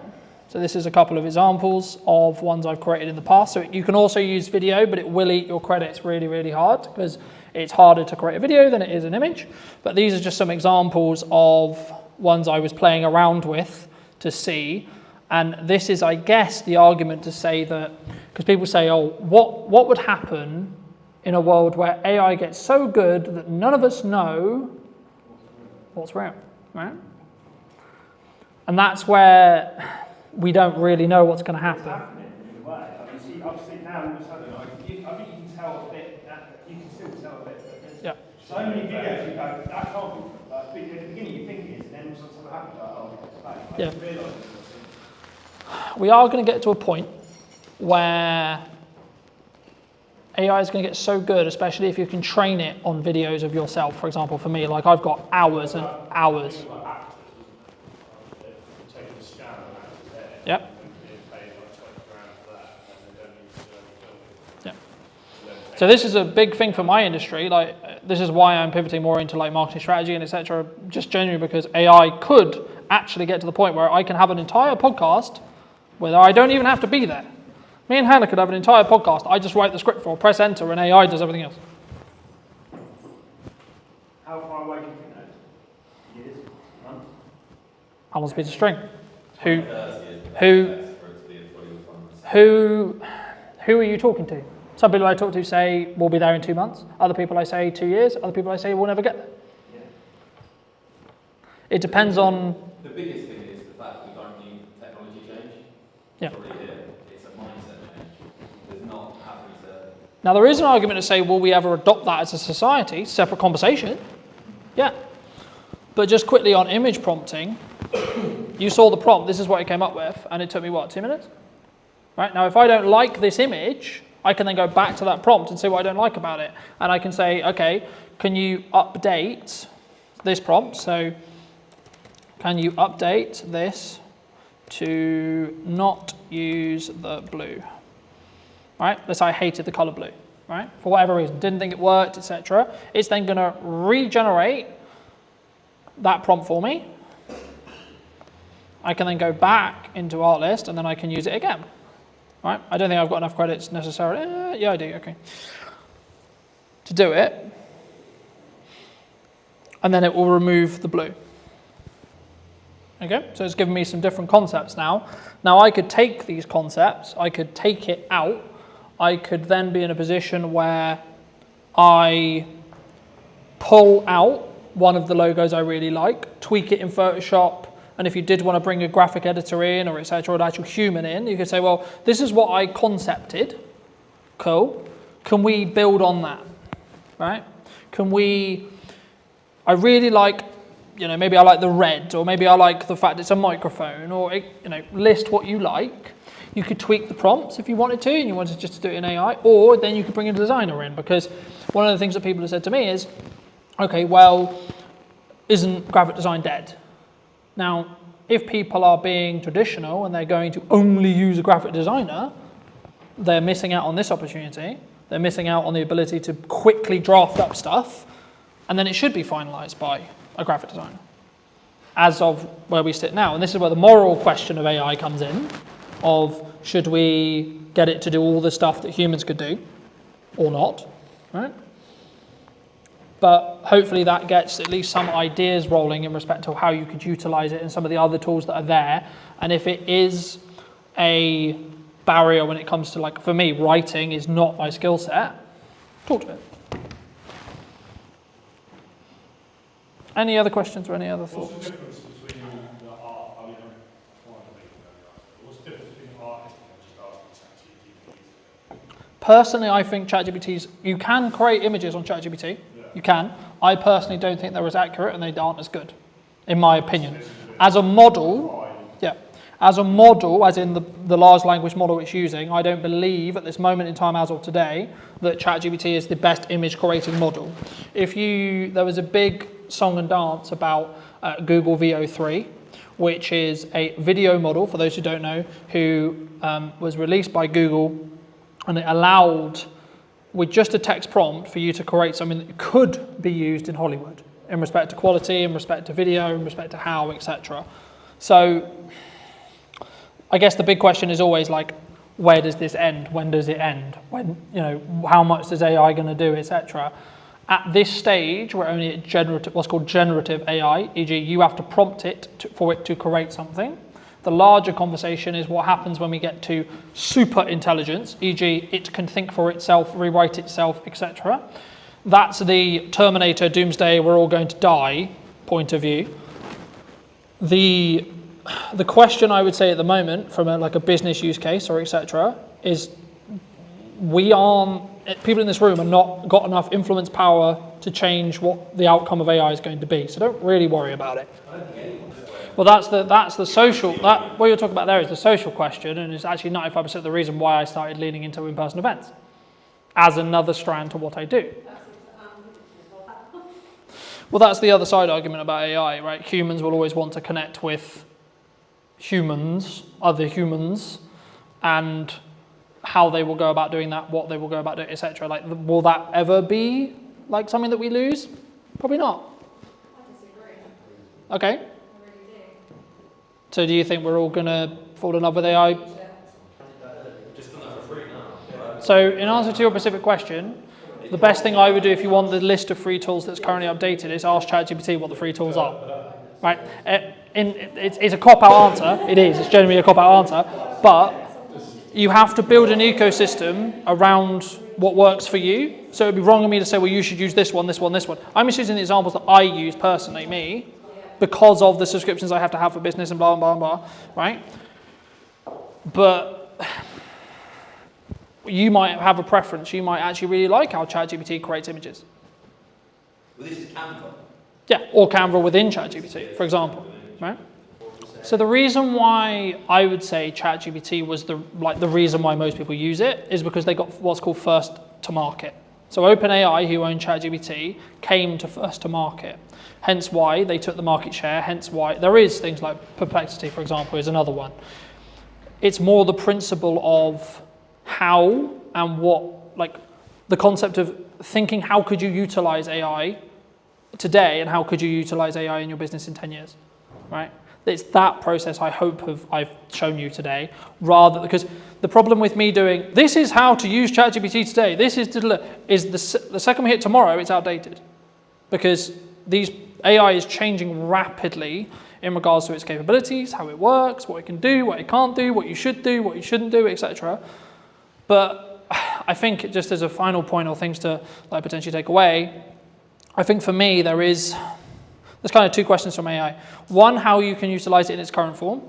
So this is a couple of examples of ones I've created in the past. So you can also use video, but it will eat your credits really, really hard because it's harder to create a video than it is an image. But these are just some examples of ones I was playing around with to see. And this is, I guess, the argument to say that, because people say, oh, what would happen in a world where AI gets so good that none of us know what's real, right? And that's where we don't really know what's going to happen. It's happening in a way. Like you see, obviously now all of a sudden, I think you can tell a bit. You can still tell a bit. But there's so many videos you go, that can't be. Like, at the beginning you think it is, and then all of a sudden something happens. Like, oh, it's fake. I didn't realise it. We are going to get to a point where AI is going to get so good, especially if you can train it on videos of yourself. For example, for me, like I've got hours and hours. Yep. Yeah. So this is a big thing for my industry. Like this is why I'm pivoting more into like marketing strategy and etc. Just genuinely because AI could actually get to the point where I can have an entire podcast where I don't even have to be there. Me and Hannah could have an entire podcast. I just write the script for, press enter, and AI does everything else. How far away do you think that is? Years? Months? How long's a piece of string? Who are you talking to? Some people I talk to say we'll be there in 2 months. Other people I say 2 years. Other people I say we'll never get there. Yeah. It depends on. The biggest thing is the fact we don't need technology change. Yeah. It's a mindset change. There's not having to. Now there is an argument to say, will we ever adopt that as a society? Separate conversation. Yeah. But just quickly on image prompting, you saw the prompt. This is what it came up with, and it took me what, 2 minutes? Right now, if I don't like this image, I can then go back to that prompt and see what I don't like about it, and I can say, okay, can you update this prompt? So, can you update this to not use the blue? Right? Let's say I hated the color blue. Right? For whatever reason, didn't think it worked, etc. It's then going to regenerate that prompt for me. I can then go back into Artlist and then I can use it again. Right? I don't think I've got enough credits necessarily. Yeah, I do. Okay. To do it. And then it will remove the blue. Okay, so it's given me some different concepts now. Now I could take these concepts, I could take it out, I could then be in a position where I pull out one of the logos I really like, tweak it in Photoshop, and if you did want to bring a graphic editor in or etc., or an actual human in, you could say, well, this is what I concepted. Cool. Can we build on that? Right? I really like, maybe I like the red, or maybe I like the fact it's a microphone, or, list what you like. You could tweak the prompts if you wanted to, and you wanted just to do it in AI, or then you could bring a designer in, because one of the things that people have said to me is, okay, well, isn't graphic design dead? Now, if people are being traditional and they're going to only use a graphic designer, they're missing out on this opportunity. They're missing out on the ability to quickly draft up stuff, and then it should be finalized by a graphic designer, as of where we sit now. And this is where the moral question of AI comes in, of should we get it to do all the stuff that humans could do, or not, right? But hopefully that gets at least some ideas rolling in respect to how you could utilize it and some of the other tools that are there. And if it is a barrier when it comes to, like, for me, writing is not my skill set, talk to it. Any other questions or any other thoughts? What's the difference between the art? What's the difference between personally, I think ChatGPT's, you can create images on ChatGPT. You can. I personally don't think they're as accurate and they aren't as good, in my opinion. As a model, as a model, as in the large language model it's using, I don't believe at this moment in time, as of today, that ChatGPT is the best image creating model. There was a big song and dance about Google VO3, which is a video model, for those who don't know, who was released by Google, and it allowed, with just a text prompt, for you to create something that could be used in Hollywood, in respect to quality, in respect to video, in respect to how, etc. So I guess the big question is always like, where does this end? When does it end? When, how much is AI going to do, etc. At this stage, we're only at generative, what's called generative AI, e.g. you have to prompt it for it to create something. The larger conversation is what happens when we get to super intelligence, e.g. it can think for itself, rewrite itself, etc. That's the Terminator, Doomsday, we're all going to die point of view. The question I would say at the moment, from a business use case or etc., is people in this room are not got enough influence power to change what the outcome of AI is going to be. So don't really worry about it. Well, that's the social. What you're talking about there is the social question, and it's actually 95% of the reason why I started leaning into in-person events as another strand to what I do. Well, that's the other side argument about AI, right? Humans will always want to connect with humans, other humans, and how they will go about doing that, what they will go about doing, etc. Like, will that ever be like something that we lose? Probably not. I disagree. Okay. I really do. So do you think we're all going to fall in love with AI? Just done that for free now. So in answer to your specific question, the best thing I would do if you want the list of free tools that's currently updated is ask ChatGPT what the free tools are. Right? It's a cop-out answer. It is. It's generally a cop-out answer. But you have to build an ecosystem around what works for you. So it would be wrong of me to say, well, you should use this one, this one, this one. I'm just using the examples that I use personally, me, because of the subscriptions I have to have for business and blah, blah, blah, blah, right? But you might have a preference. You might actually really like how ChatGPT creates images. Well, this is Canva. Yeah, or Canva within ChatGPT, for example, right? So the reason why I would say ChatGPT was the reason why most people use it is because they got what's called first to market. So OpenAI, who own ChatGPT, came to first to market. Hence why they took the market share, hence why there is things like Perplexity, for example, is another one. It's more the principle of how and what, like the concept of thinking how could you utilize AI today and how could you utilize AI in your business in 10 years, right? It's that process I hope I've shown you today, rather, because the problem with me doing, this is how to use ChatGPT today, this is the second we hit tomorrow, it's outdated. Because AI is changing rapidly in regards to its capabilities, how it works, what it can do, what it can't do, what you should do, what you shouldn't do, etc. But I think just as a final point or things to potentially take away, I think for me there's kind of two questions from AI. One, how you can utilize it in its current form.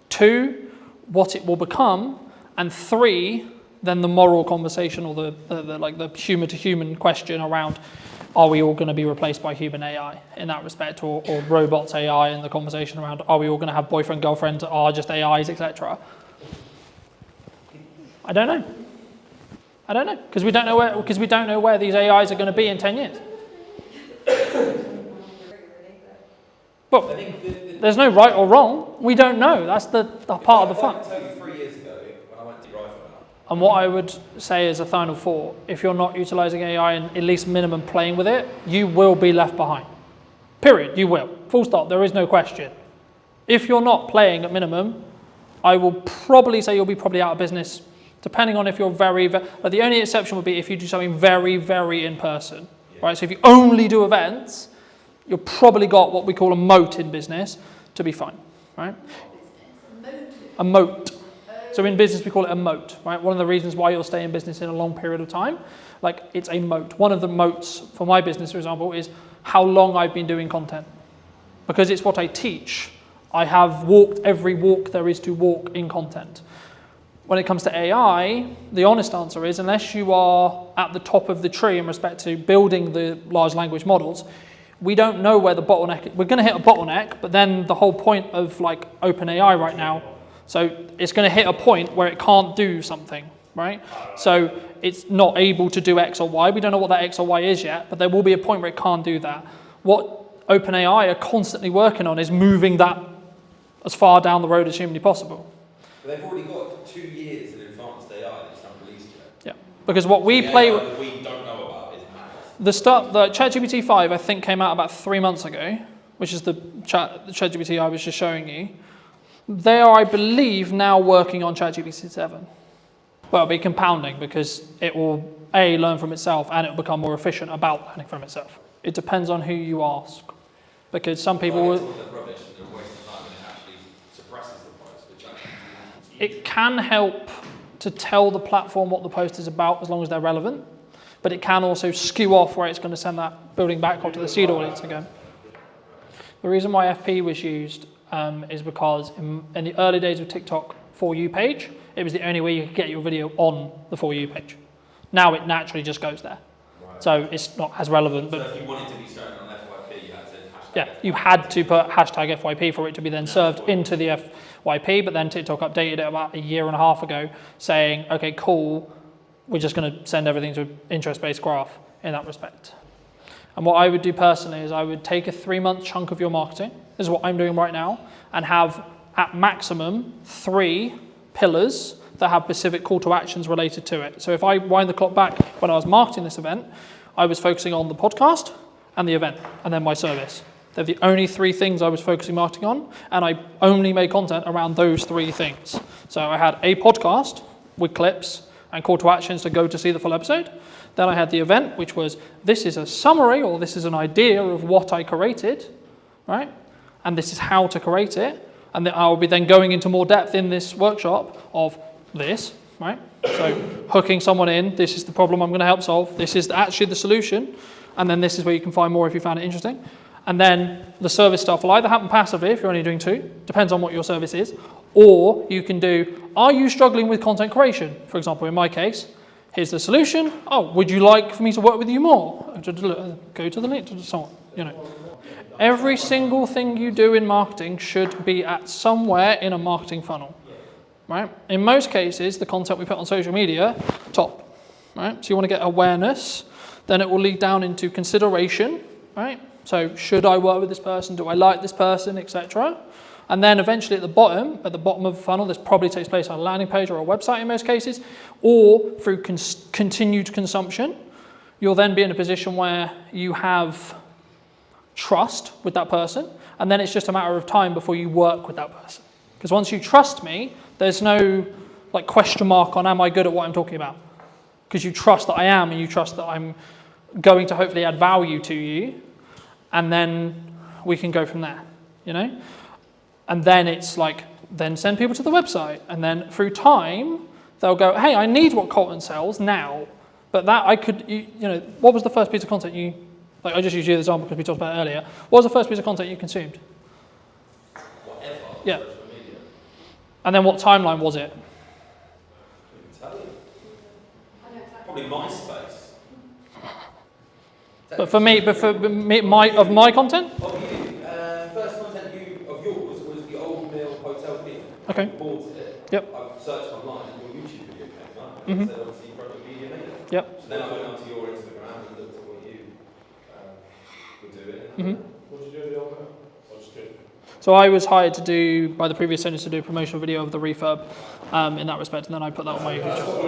Two, what it will become. And three, then the moral conversation or the human to human question around, are we all going to be replaced by human AI in that respect, or robots AI, and the conversation around, are we all going to have boyfriend, girlfriends that are just AIs, etc. I don't know. Because we don't know where these AIs are going to be in 10 years. Well, there's no right or wrong. We don't know. That's the part of the fun. I can tell you 3 years ago when I went to drive And what I would say as a final thought, if you're not utilizing AI and at least minimum playing with it, you will be left behind. Period. You will. Full stop. There is no question. If you're not playing at minimum, I will probably say you'll be probably out of business, depending on if you're but the only exception would be if you do something very, very in person. Right? So if you only do events, you've probably got what we call a moat in business to be fine, right? A moat. So in business we call it a moat, right? One of the reasons why you'll stay in business in a long period of time, it's a moat. One of the moats for my business, for example, is how long I've been doing content. Because it's what I teach. I have walked every walk there is to walk in content. when it comes to AI, the honest answer is, unless you are at the top of the tree in respect to building the large language models, we don't know where the bottleneck is. We're going to hit a bottleneck, but then the whole point of like OpenAI right now, so it's going to hit a point where it can't do something, right? So it's not able to do X or Y. We don't know what that X or Y is yet, but there will be a point where it can't do that. What OpenAI are constantly working on is moving that as far down the road as humanly possible. But they've already got 2 years in advanced AI that's not released yet. Yeah, because what we play with, that we don't know about is maths. the ChatGPT 5 I think came out about 3 months ago, which is the ChatGPT I was just showing you. They are, I believe, now working on ChatGPT 7. Well, it'll be compounding because it will A, learn from itself, and it will become more efficient about learning from itself. It depends on who you ask, because some people will. It can help to tell the platform what the post is about as long as they're relevant, but it can also skew off where it's going to send that building back up to the seed audience again. The reason why FP was used is because in the early days of TikTok For You page, it was the only way you could get your video on the For You page. Now it naturally just goes there. Right. So it's not as relevant. But so if you wanted to be shown on FYP, you had to hashtag yeah, FYP. you had to put hashtag FYP for it to be then served into the FYP, but then TikTok updated it about 1.5 years ago saying, okay, cool, we're just going to send everything to an interest-based graph in that respect. And what I would do personally is I would take a 3-month chunk of your marketing, this is what I'm doing right now, and have at maximum 3 pillars that have specific call to actions related to it. So if I wind the clock back when I was marketing this event, I was focusing on the podcast and the event, and then my service. They're the only 3 things I was focusing marketing on, and I only made content around those 3 things. So I had a podcast with clips and call to actions to go to see the full episode. Then I had the event, which was, this is a summary, or this is an idea of what I created, right? And this is how to create it. And then I'll be then going into more depth in this workshop of this, right? So hooking someone in, this is the problem I'm going to help solve. This is actually the solution. And then this is where you can find more if you found it interesting. And then the service stuff will either happen passively if you're only doing 2, depends on what your service is, or you can do, are you struggling with content creation? For example, in my case, here's the solution. Oh, would you like for me to work with you more? Go to the link to someone, you know. Every single thing you do in marketing should be at somewhere in a marketing funnel, right? In most cases, the content we put on social media, top, right? So you want to get awareness, then it will lead down into consideration, right? So should I work with this person? Do I like this person, etc.? And then eventually at the bottom of the funnel, this probably takes place on a landing page or a website in most cases, or through continued consumption, you'll then be in a position where you have trust with that person, and then it's just a matter of time before you work with that person. Because once you trust me, there's no like question mark on am I good at what I'm talking about? Because you trust that I am, and you trust that I'm going to hopefully add value to you, and then we can go from there, you know? And then it's like, then send people to the website, and then through time, they'll go, hey, I need what Colton sells now, but that I could, you know, what was the first piece of content you, like I just used you as an example because we talked about it earlier. What was the first piece of content you consumed? Whatever. Yeah. Social media. And then what timeline was it? I can tell you. Probably MySpace. But for me, my content? Of you, first content of yours was the Old Mill Hotel video. Okay. You bought it. Yep. I searched online and your YouTube video came up. Mhm. And it said obviously Project Media Maker. Yep. So then I went onto your Instagram and looked at what you were doing. Mhm. What did you do in the old man? I was kidding. So I was hired to do, by the previous owners, to do a promotional video of the refurb in that respect, and then I put that on my YouTube channel.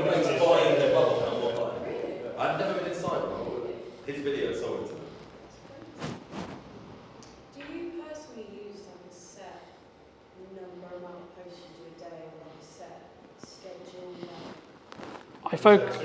I've never been inside, but his video sold it to me. Do you personally use like a set number amount of posts you do a day, or like a set schedule? I focus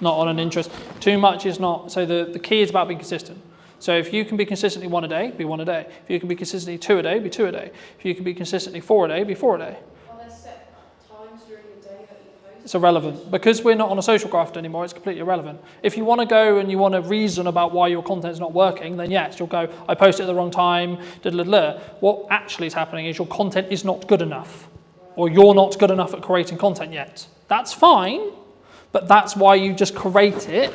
not on an interest. Too much is not. So the key is about being consistent. So if you can be consistently 1 a day, be 1 a day. If you can be consistently 2 a day, be 2 a day. If you can be consistently 4 a day, be 4 a day. Are there set times during the day that you post? It's irrelevant. Because we're not on a social graph anymore, it's completely irrelevant. If you want to go and you want to reason about why your content's not working, then yes, you'll go, I posted at the wrong time, What actually is happening is your content is not good enough. Right. or you're not good enough at creating content yet. That's fine, but that's why you just create it,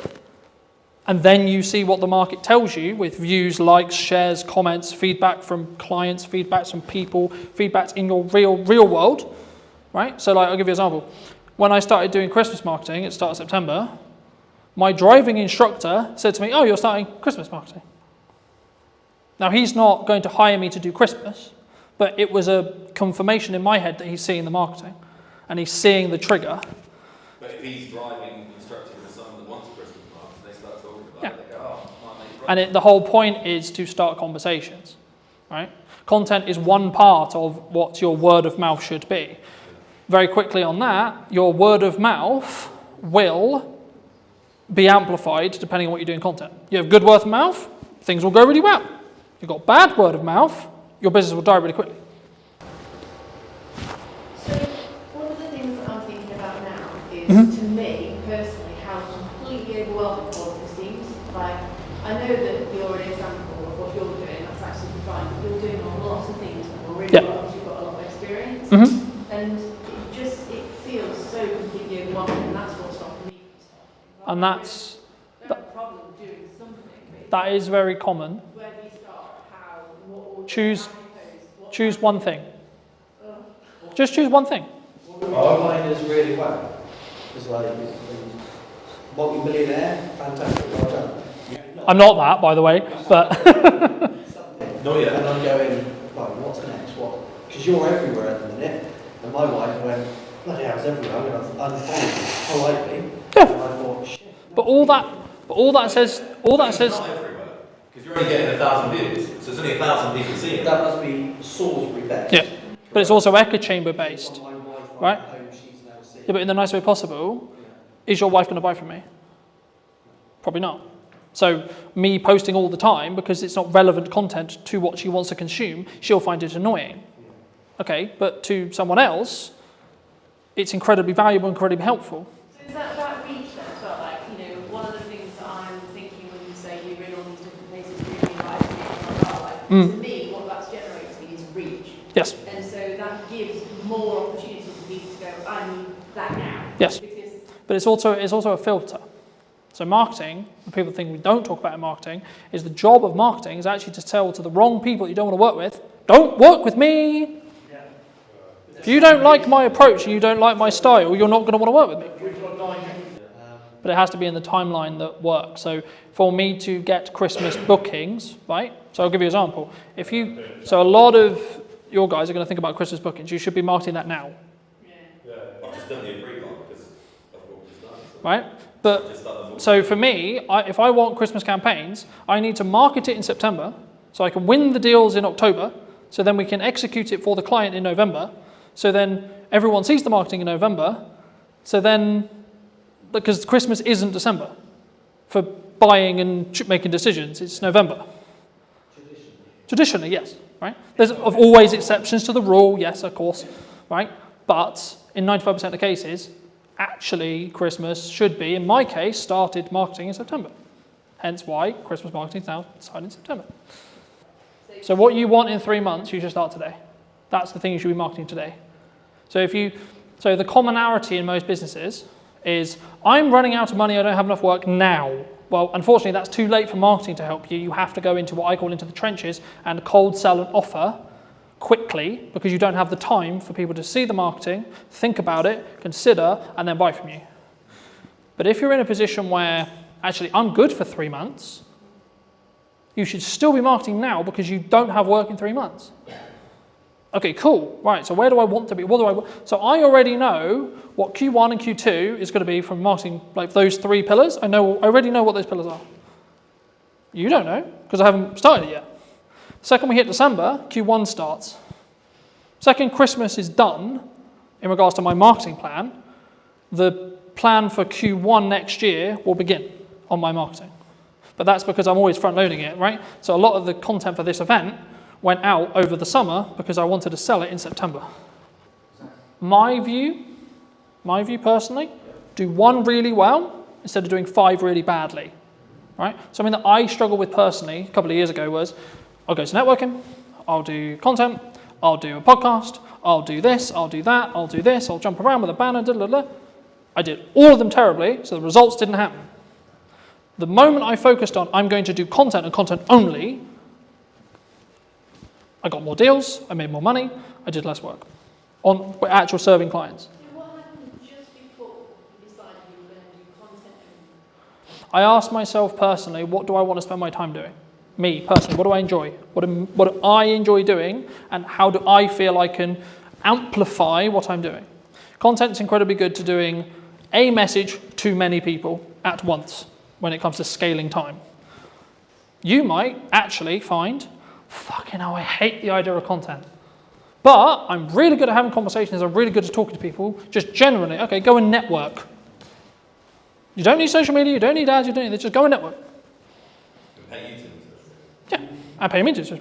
and then you see what the market tells you with views, likes, shares, comments, feedback from clients, feedbacks from people, feedbacks in your real world, right? So like, I'll give you an example. When I started doing Christmas marketing at the start of September, my driving instructor said to me, oh, you're starting Christmas marketing. Now, he's not going to hire me to do Christmas, but it was a confirmation in my head that he's seeing the marketing and he's seeing the trigger. But if he's driving, instructing for someone that wants Christmas market, they start talking about it, they go, oh, might make it And the whole point is to start conversations, right? Content is one part of what your word of mouth should be. Very quickly on that, your word of mouth will be amplified depending on what you do in content. You have good word of mouth, things will go really well. You've got bad word of mouth, your business will die really quickly. So one of the things that I'm thinking about now is, to me personally, how completely overwhelming all of this seems. Like, I know that you're an example of what you're doing, that's absolutely fine, but you're doing a lot of things really well because you've got a lot of experience. And it feels so completely overwhelming, and that's what's stopping me from starting. And that's... I don't have a problem doing something. That is very common. Where do you start? How? What order? Choose one thing. Just choose one thing. Mine is really well. It's like multi-millionaire, fantastic, well done. I'm not that, by the way, but... Not yet. And I'm going, like, what's next? What? Because you're everywhere at the minute. And my wife went, bloody hell, I was everywhere. I'm going to unfollow you politely. Yeah. And I thought, shit. But all that says... Because you're only getting 1,000 views, so there's only 1,000 people seeing it. That must be Salisbury based. Yeah, but it's also echo chamber based, right? Yeah, but in the nice way possible, is your wife going to buy from me? Probably not. So me posting all the time because it's not relevant content to what she wants to consume, she'll find it annoying. Okay, but to someone else, it's incredibly valuable, incredibly helpful. So is that about reach then as well? Like, one of the things that I'm thinking when you say you're in all these different places, really like, to me, what that's generating is reach. Yes. And so that gives more opportunity for people to go, I need that now. Yes. But it's also a filter. So marketing, and people think we don't talk about in marketing, is the job of marketing is actually to tell to the wrong people you don't want to work with, don't work with me. If you don't like my approach and you don't like my style, you're not going to want to work with me. But it has to be in the timeline that works. So for me to get Christmas bookings, right? So I'll give you an example. So a lot of your guys are going to think about Christmas bookings. You should be marketing that now. I've just done the pre-con because of what we've done. Right? But so for me, if I want Christmas campaigns, I need to market it in September so I can win the deals in October, so then we can execute it for the client in November, so then everyone sees the marketing in November, so then, because Christmas isn't December for buying and making decisions, it's November. Traditionally, yes, right? There's always exceptions to the rule, yes, of course, right? But in 95% of the cases, actually Christmas should be, in my case, started marketing in September. Hence why Christmas marketing is now started in September. So what you want in 3 months, you should start today. That's the thing you should be marketing today. So the commonality in most businesses is, I'm running out of money, I don't have enough work now. Well, unfortunately, that's too late for marketing to help you. You have to go into what I call into the trenches and cold sell an offer quickly, because you don't have the time for people to see the marketing, think about it, consider, and then buy from you. But if you're in a position where, actually, I'm good for 3 months, you should still be marketing now because you don't have work in 3 months. Okay, cool. Right, so where do I want to be? So I already know what Q1 and Q2 is going to be from marketing, like those 3 pillars. I already know what those pillars are. You don't know, because I haven't started it yet. Second we hit December, Q1 starts. Second Christmas is done, in regards to my marketing plan, the plan for Q1 next year will begin on my marketing. But that's because I'm always front loading it, right? So a lot of the content for this event went out over the summer because I wanted to sell it in September. My view personally, do 1 really well instead of doing 5 really badly, right? Something that I struggled with personally a couple of years ago was, I'll go to networking, I'll do content, I'll do a podcast, I'll do this, I'll do that, I'll do this, I'll jump around with a banner, I did all of them terribly, so the results didn't happen. The moment I focused on, I'm going to do content and content only, I got more deals, I made more money, I did less work on actual serving clients. So what happened just before you decided you were going to do content only? I asked myself personally, what do I want to spend my time doing? Me, personally, what do I enjoy? What do I enjoy doing, and how do I feel I can amplify what I'm doing? Content's incredibly good to doing a message to many people at once when it comes to scaling time. You might actually find, fucking hell, I hate the idea of content. But I'm really good at having conversations, I'm really good at talking to people, just generally, okay, go and network. You don't need social media, you don't need ads, you don't need this, just go and network. Pay you to. Yeah, and pay me to.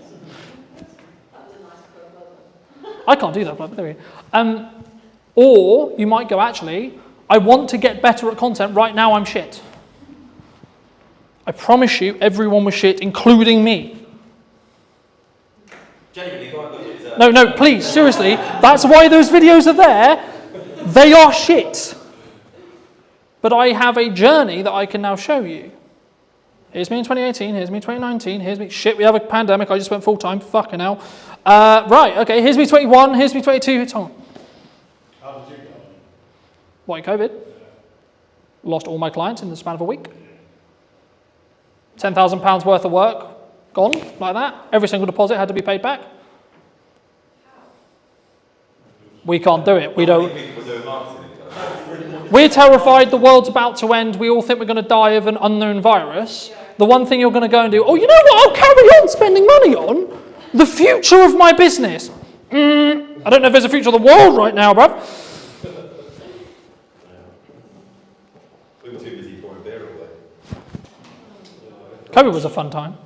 I can't do that, but there we go. Or you might go, actually, I want to get better at content, right now I'm shit. I promise you, everyone was shit, including me. Genuinely, go and look at No, please, seriously, that's why those videos are there. They are shit. But I have a journey that I can now show you. Here's me in 2018, here's me in 2019, here's me, shit, we have a pandemic, I just went full-time, fucking hell. Right, okay, here's me 21, here's me 22, it's on. How did you go? Why, COVID? Lost all my clients in the span of a week. £10,000 worth of work, gone, like that. Every single deposit had to be paid back. We can't do it, we don't. We're terrified the world's about to end, we all think we're going to die of an unknown virus. The one thing you're going to go and do, oh, you know what I'll carry on spending money on? The future of my business. I don't know if there's a future of the world right now, bruv. We were too busy pouring beer away. COVID was a fun time.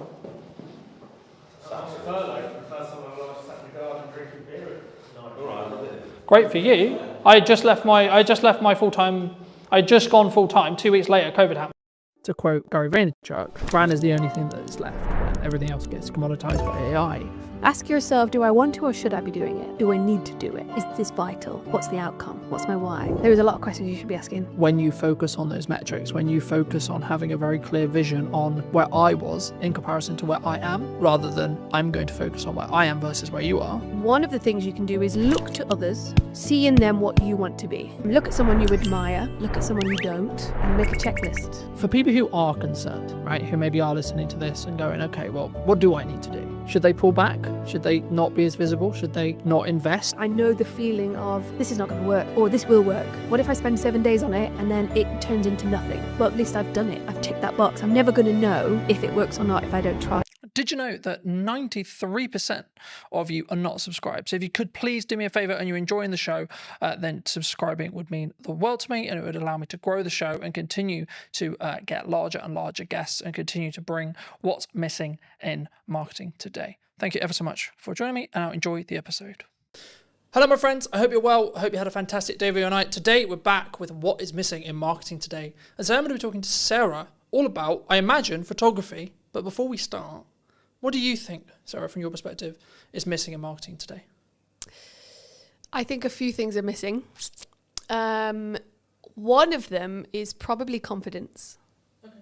Great for you. I just left my full-time, I'd just gone full-time, 2 weeks later, COVID happened. To quote Gary Vaynerchuk, brand is the only thing that is left when everything else gets commoditized by AI. Ask yourself, do I want to or should I be doing it? Do I need to do it? Is this vital? What's the outcome? What's my why? There is a lot of questions you should be asking. When you focus on those metrics, when you focus on having a very clear vision on where I was in comparison to where I am, rather than I'm going to focus on where I am versus where you are. One of the things you can do is look to others, see in them what you want to be. Look at someone you admire, look at someone you don't, and make a checklist. For people who are concerned, right, who maybe are listening to this and going, okay, well, what do I need to do? Should they pull back? Should they not be as visible? Should they not invest? I know the feeling of this is not going to work, or this will work. What if I spend 7 days on it and then it turns into nothing? Well, at least I've done it. I've ticked that box. I'm never going to know if it works or not if I don't try. Did you know that 93% of you are not subscribed? So if you could please do me a favor and you're enjoying the show, then subscribing would mean the world to me, and it would allow me to grow the show and continue to get larger and larger guests and continue to bring what's missing in marketing today. Thank you ever so much for joining me, and I'll enjoy the episode. Hello, my friends. I hope you're well. I hope you had a fantastic day of your night. Today, we're back with what is missing in marketing today. And so I'm going to be talking to Sarah all about, I imagine, photography. But before we start, what do you think, Sarah, from your perspective, is missing in marketing today? I think a few things are missing. One of them is probably confidence. Okay.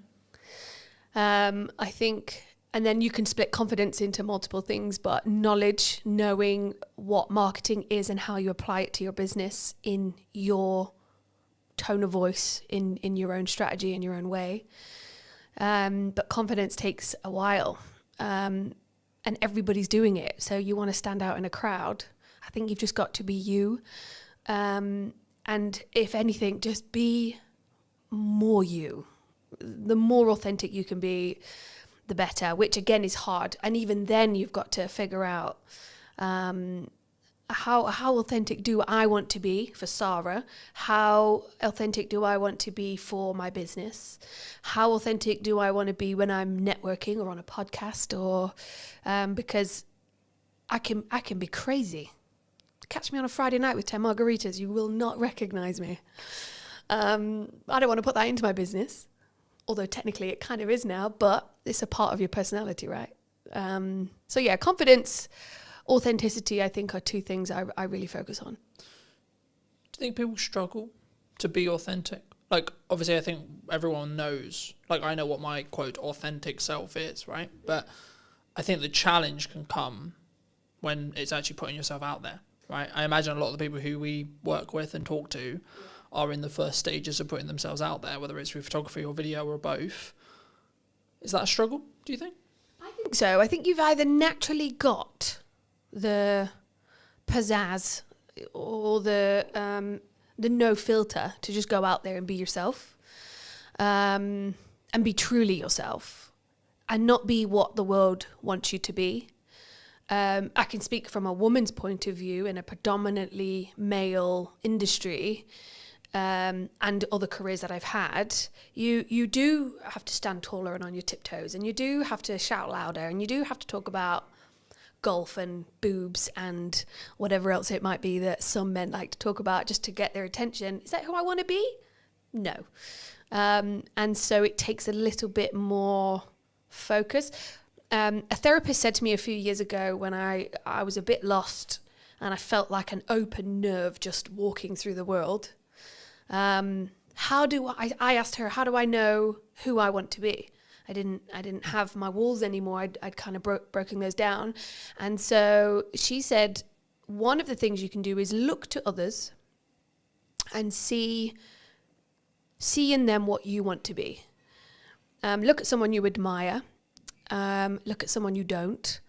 I think, and then you can split confidence into multiple things, but knowledge, knowing what marketing is and how you apply it to your business in your tone of voice, in your own strategy, in your own way. But confidence takes a while. And everybody's doing it. So you want to stand out in a crowd. I think you've just got to be you. And if anything, just be more you. The more authentic you can be, the better, which again is hard. And even then you've got to figure out how authentic do I want to be for Sarah? How authentic do I want to be for my business? How authentic do I want to be when I'm networking or on a podcast? Or because I can be crazy. Catch me on a Friday night with 10 margaritas, you will not recognize me. I don't want to put that into my business, although technically it kind of is now, but it's a part of your personality, right? So yeah, confidence authenticity, I think, are two things I really focus on. Do you think people struggle to be authentic? Like, obviously, I think everyone knows, like, I know what my, quote, authentic self is, right? But I think the challenge can come when it's actually putting yourself out there, right? I imagine a lot of the people who we work with and talk to are in the first stages of putting themselves out there, whether it's through photography or video or both. Is that a struggle, do you think? I think so. I think you've either naturally got the pizzazz or the no filter to just go out there and be yourself, and be truly yourself, and not be what the world wants you to be. I can speak from a woman's point of view in a predominantly male industry, and other careers that I've had. You do have to stand taller and on your tiptoes, and you do have to shout louder, and you do have to talk about golf and boobs and whatever else it might be that some men like to talk about just to get their attention. Is that who I want to be? No. And so it takes a little bit more focus. A therapist said to me a few years ago when I was a bit lost and I felt like an open nerve just walking through the world. I asked her, how do I know who I want to be? I didn't have my walls anymore. I'd kind of broken those down. And so she said, one of the things you can do is look to others and see in them what you want to be. Look at someone you admire, look at someone you don't,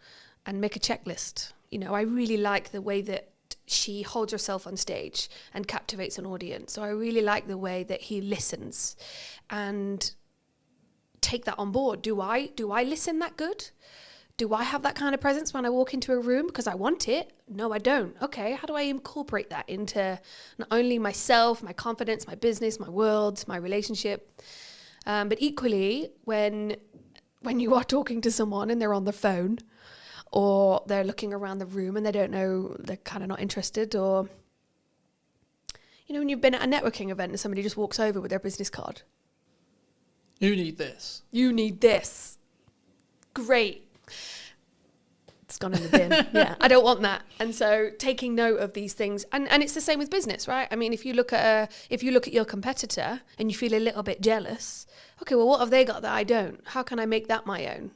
and make a checklist. You know, I really like the way that she holds herself on stage and captivates an audience. So I really like the way that he listens, and take that on board. Do I listen that good? Do I have that kind of presence when I walk into a room because I want it? No, I don't. Okay, how do I incorporate that into not only myself, my confidence, my business, my world, my relationship, but equally when you are talking to someone and they're on the phone or they're looking around the room and they don't know, they're kind of not interested, or you know, when you've been at a networking event and somebody just walks over with their business card. You need this. You need this. Great. It's gone in the bin. Yeah, I don't want that. And so taking note of these things, and it's the same with business, right? I mean, if you look at your competitor and you feel a little bit jealous, okay, well, what have they got that I don't? How can I make that my own?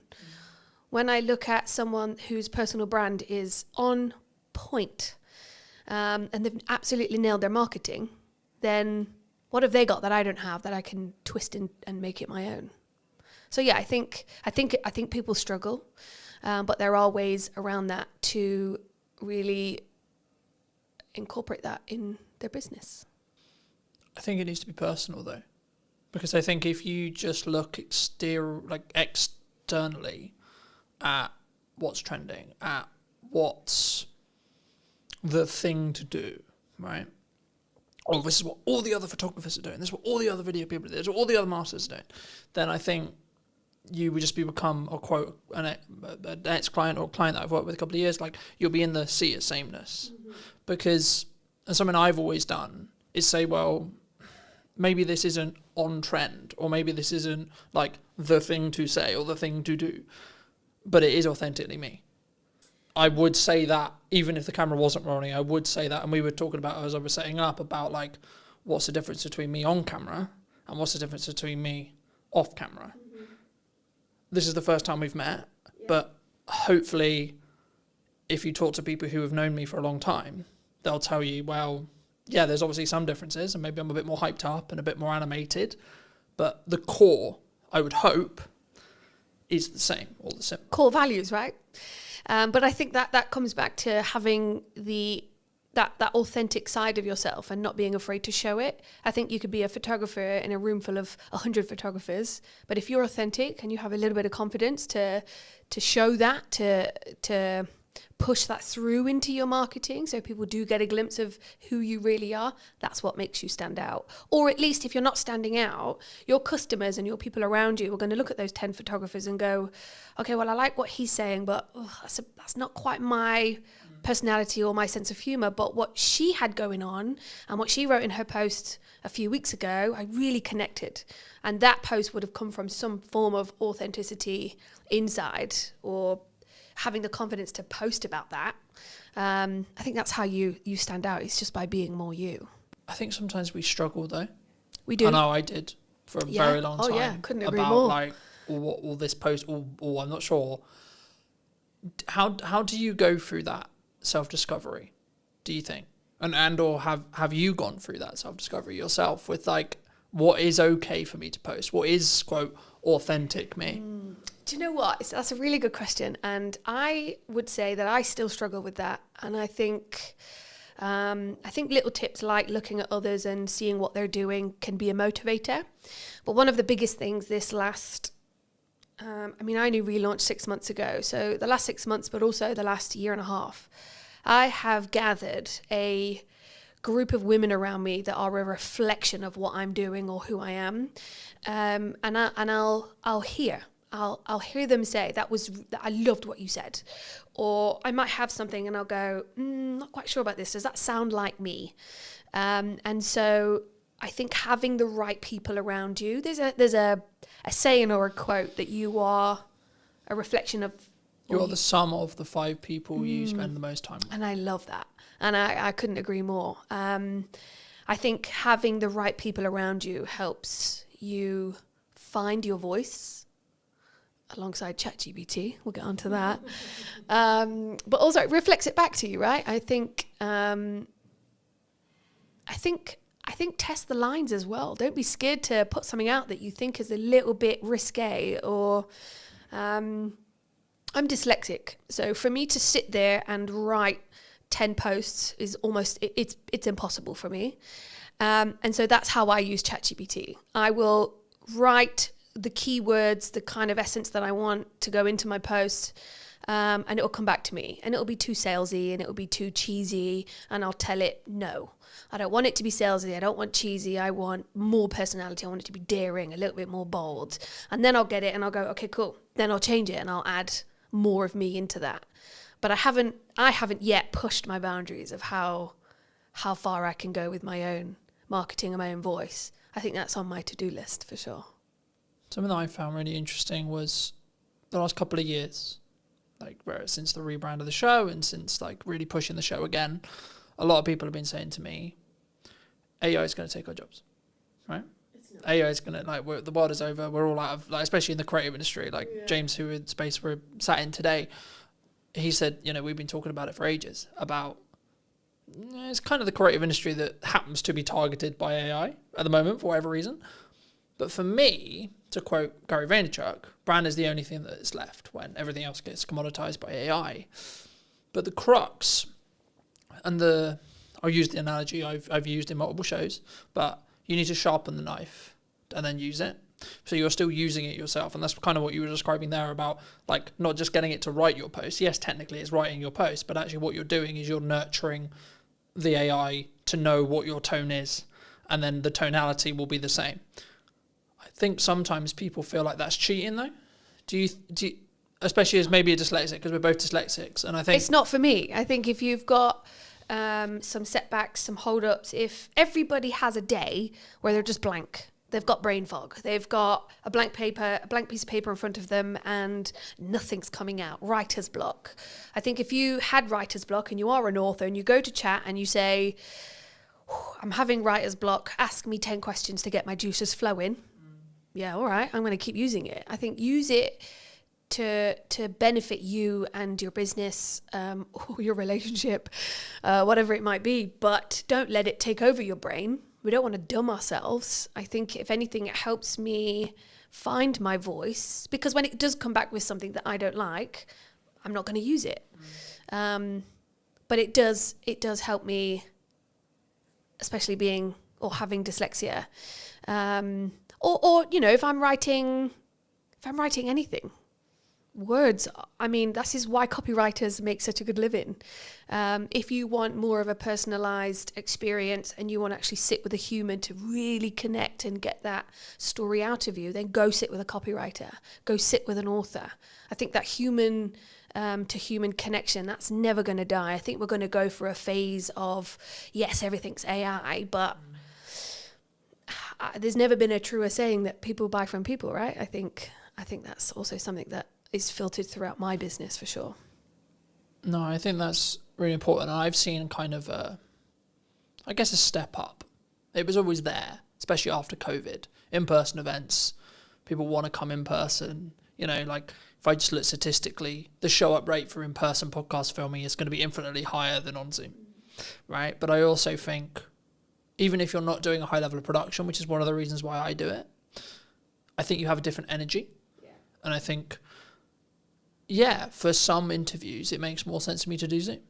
When I look at someone whose personal brand is on point, and they've absolutely nailed their marketing, then what have they got that I don't have that I can twist in and make it my own? So yeah, I think people struggle, but there are ways around that to really incorporate that in their business. I think it needs to be personal though, because I think if you just look externally at what's trending, at what's the thing to do, right? Oh, this is what all the other photographers are doing, this is what all the other video people are doing, this is what all the other masters are doing, then I think you would just become an ex-client or a client that I've worked with a couple of years, like you'll be in the sea of sameness. Mm-hmm. Because, and something I've always done is say, well, maybe this isn't on trend, or maybe this isn't like the thing to say or the thing to do, but it is authentically me. I would say that even if the camera wasn't rolling, I would say that. And we were talking about, as I was setting up, about like, what's the difference between me on camera and what's the difference between me off camera. Mm-hmm. This is the first time we've met, but hopefully if you talk to people who have known me for a long time, they'll tell you, well, yeah, there's obviously some differences and maybe I'm a bit more hyped up and a bit more animated, but the core, I would hope, is the same, all the same. Core values, right? But I think that comes back to having that authentic side of yourself and not being afraid to show it. I think you could be a photographer in a room full of 100 photographers, but if you're authentic and you have a little bit of confidence to show that, to push that through into your marketing so people do get a glimpse of who you really are, that's what makes you stand out. Or at least if you're not standing out, your customers and your people around you are going to look at those 10 photographers and go, okay, well, I like what he's saying, but that's not quite my personality or my sense of humor. But what she had going on and what she wrote in her post a few weeks ago, I really connected. And that post would have come from some form of authenticity inside, or having the confidence to post about that. I think that's how you stand out. It's just by being more you. I think sometimes we struggle though. We do. I know I did for a very long time. Oh yeah, couldn't agree about more. like what all this post, or I'm not sure. How do you go through that self-discovery, do you think? And or have you gone through that self-discovery yourself with like, what is okay for me to post? What is, quote, authentic me? Do you know what? That's a really good question. And I would say that I still struggle with that. And I think little tips like looking at others and seeing what they're doing can be a motivator. But one of the biggest things this last, I only relaunched 6 months ago. So the last 6 months, but also the last year and a half, I have gathered a group of women around me that are a reflection of what I'm doing or who I am. And I'll hear them say, I loved what you said. Or I might have something and I'll go, not quite sure about this. Does that sound like me? And so I think having the right people around you, there's a saying or a quote that you are a reflection of. You're the sum of the 5 people you spend the most time with. And I love that. And I couldn't agree more. I think having the right people around you helps you find your voice alongside ChatGPT. We'll get onto that. But also it reflects it back to you, right? I think test the lines as well. Don't be scared to put something out that you think is a little bit risque or I'm dyslexic. So for me to sit there and write 10 posts is almost, it's impossible for me. And so that's how I use ChatGPT. I will write the keywords, the kind of essence that I want to go into my post, and it will come back to me. And it'll be too salesy and it'll be too cheesy. And I'll tell it, no, I don't want it to be salesy. I don't want cheesy. I want more personality. I want it to be daring, a little bit more bold. And then I'll get it and I'll go, okay, cool. Then I'll change it and I'll add more of me into that. But I haven't yet pushed my boundaries of how far I can go with my own marketing and my own voice. I think that's on my to-do list for sure. Something that I found really interesting was the last couple of years, like since the rebrand of the show and since like really pushing the show again, a lot of people have been saying to me, AI is going to take our jobs, right? AI is going to, the world is over. We're all out of, especially in the creative industry, James, who in space we're sat in today, he said, we've been talking about it for ages, about it's kind of the creative industry that happens to be targeted by AI at the moment for whatever reason. But for me, to quote Gary Vaynerchuk, brand is the only thing that is left when everything else gets commoditized by AI. But the crux, and I'll use the analogy I've used in multiple shows, but you need to sharpen the knife and then use it. So you're still using it yourself. And that's kind of what you were describing there about not just getting it to write your post. Yes, technically it's writing your post, but actually what you're doing is you're nurturing the AI to know what your tone is. And then the tonality will be the same. I think sometimes people feel like that's cheating though. Do you especially as maybe a dyslexic, because we're both dyslexics. And I think it's not for me. I think if you've got some setbacks, some hold-ups, if everybody has a day where they're just blank, they've got brain fog, they've got a blank piece of paper in front of them and nothing's coming out, writer's block. I think if you had writer's block and you are an author and you go to chat and you say, I'm having writer's block, ask me 10 questions to get my juices flowing. Yeah, all right, I'm going to keep using it. I think use it to benefit you and your business or your relationship, whatever it might be, but don't let it take over your brain. We don't want to dumb ourselves. I think if anything, it helps me find my voice, because when it does come back with something that I don't like, I'm not going to use it. But it does help me, especially being or having dyslexia. Or if I'm writing anything, words, that is why copywriters make such a good living. If you want more of a personalized experience and you want to actually sit with a human to really connect and get that story out of you, then go sit with a copywriter, go sit with an author. I think that human to human connection, that's never going to die. I think we're going to go for a phase of, yes, everything's AI, but there's never been a truer saying that people buy from people, right? I think that's also something that is filtered throughout my business for sure. No, I think that's really important. I've seen kind of a step up. It was always there, especially after COVID. In-person events, people want to come in person. You know, like if I just look statistically, the show-up rate for in-person podcast filming is going to be infinitely higher than on Zoom, right? But I also think, even if you're not doing a high level of production, which is one of the reasons why I do it, I think you have a different energy. Yeah. And I think, for some interviews, it makes more sense to me to do Zoom,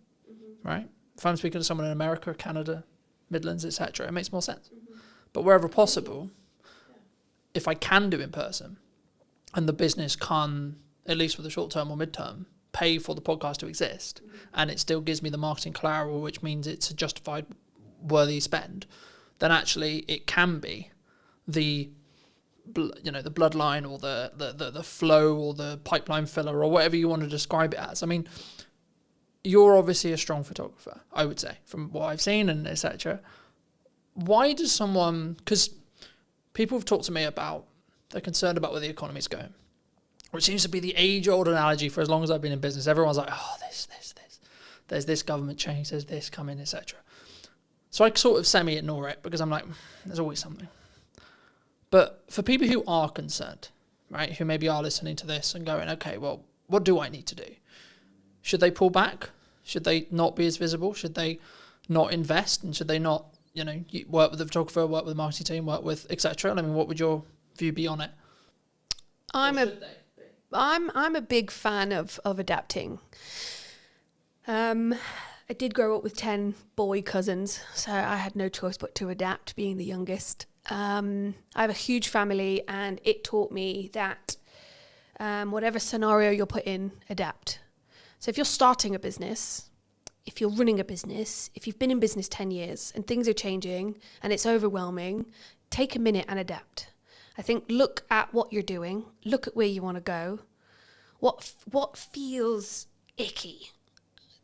right? If I'm speaking to someone in America, Canada, Midlands, etc., it makes more sense. But wherever possible, if I can do in person, and the business can, at least for the short term or mid-term, pay for the podcast to exist, and it still gives me the marketing collateral, which means it's a justified, worthy spend, then actually it can be the bloodline or the flow or the pipeline filler or whatever you want to describe it as. I mean, you're obviously a strong photographer, I would say, from what I've seen and etc. Why does someone, because people have talked to me about, they're concerned about where the economy's going, which seems to be the age-old analogy for as long as I've been in business. Everyone's like, oh, this. There's this government change, there's this coming, etc. So I sort of semi-ignore it because I'm like, there's always something. But for people who are concerned, right, who maybe are listening to this and going, okay, well, what do I need to do? Should they pull back? Should they not be as visible? Should they not invest? And should they not, work with the photographer, work with the marketing team, work with etc.? I mean, what would your view be on it? I'm a big fan of adapting. I did grow up with 10 boy cousins, so I had no choice but to adapt, being the youngest. I have a huge family, and it taught me that whatever scenario you're put in, adapt. So if you're starting a business, if you're running a business, if you've been in business 10 years and things are changing and it's overwhelming, take a minute and adapt. I think look at what you're doing, look at where you want to go. What feels icky?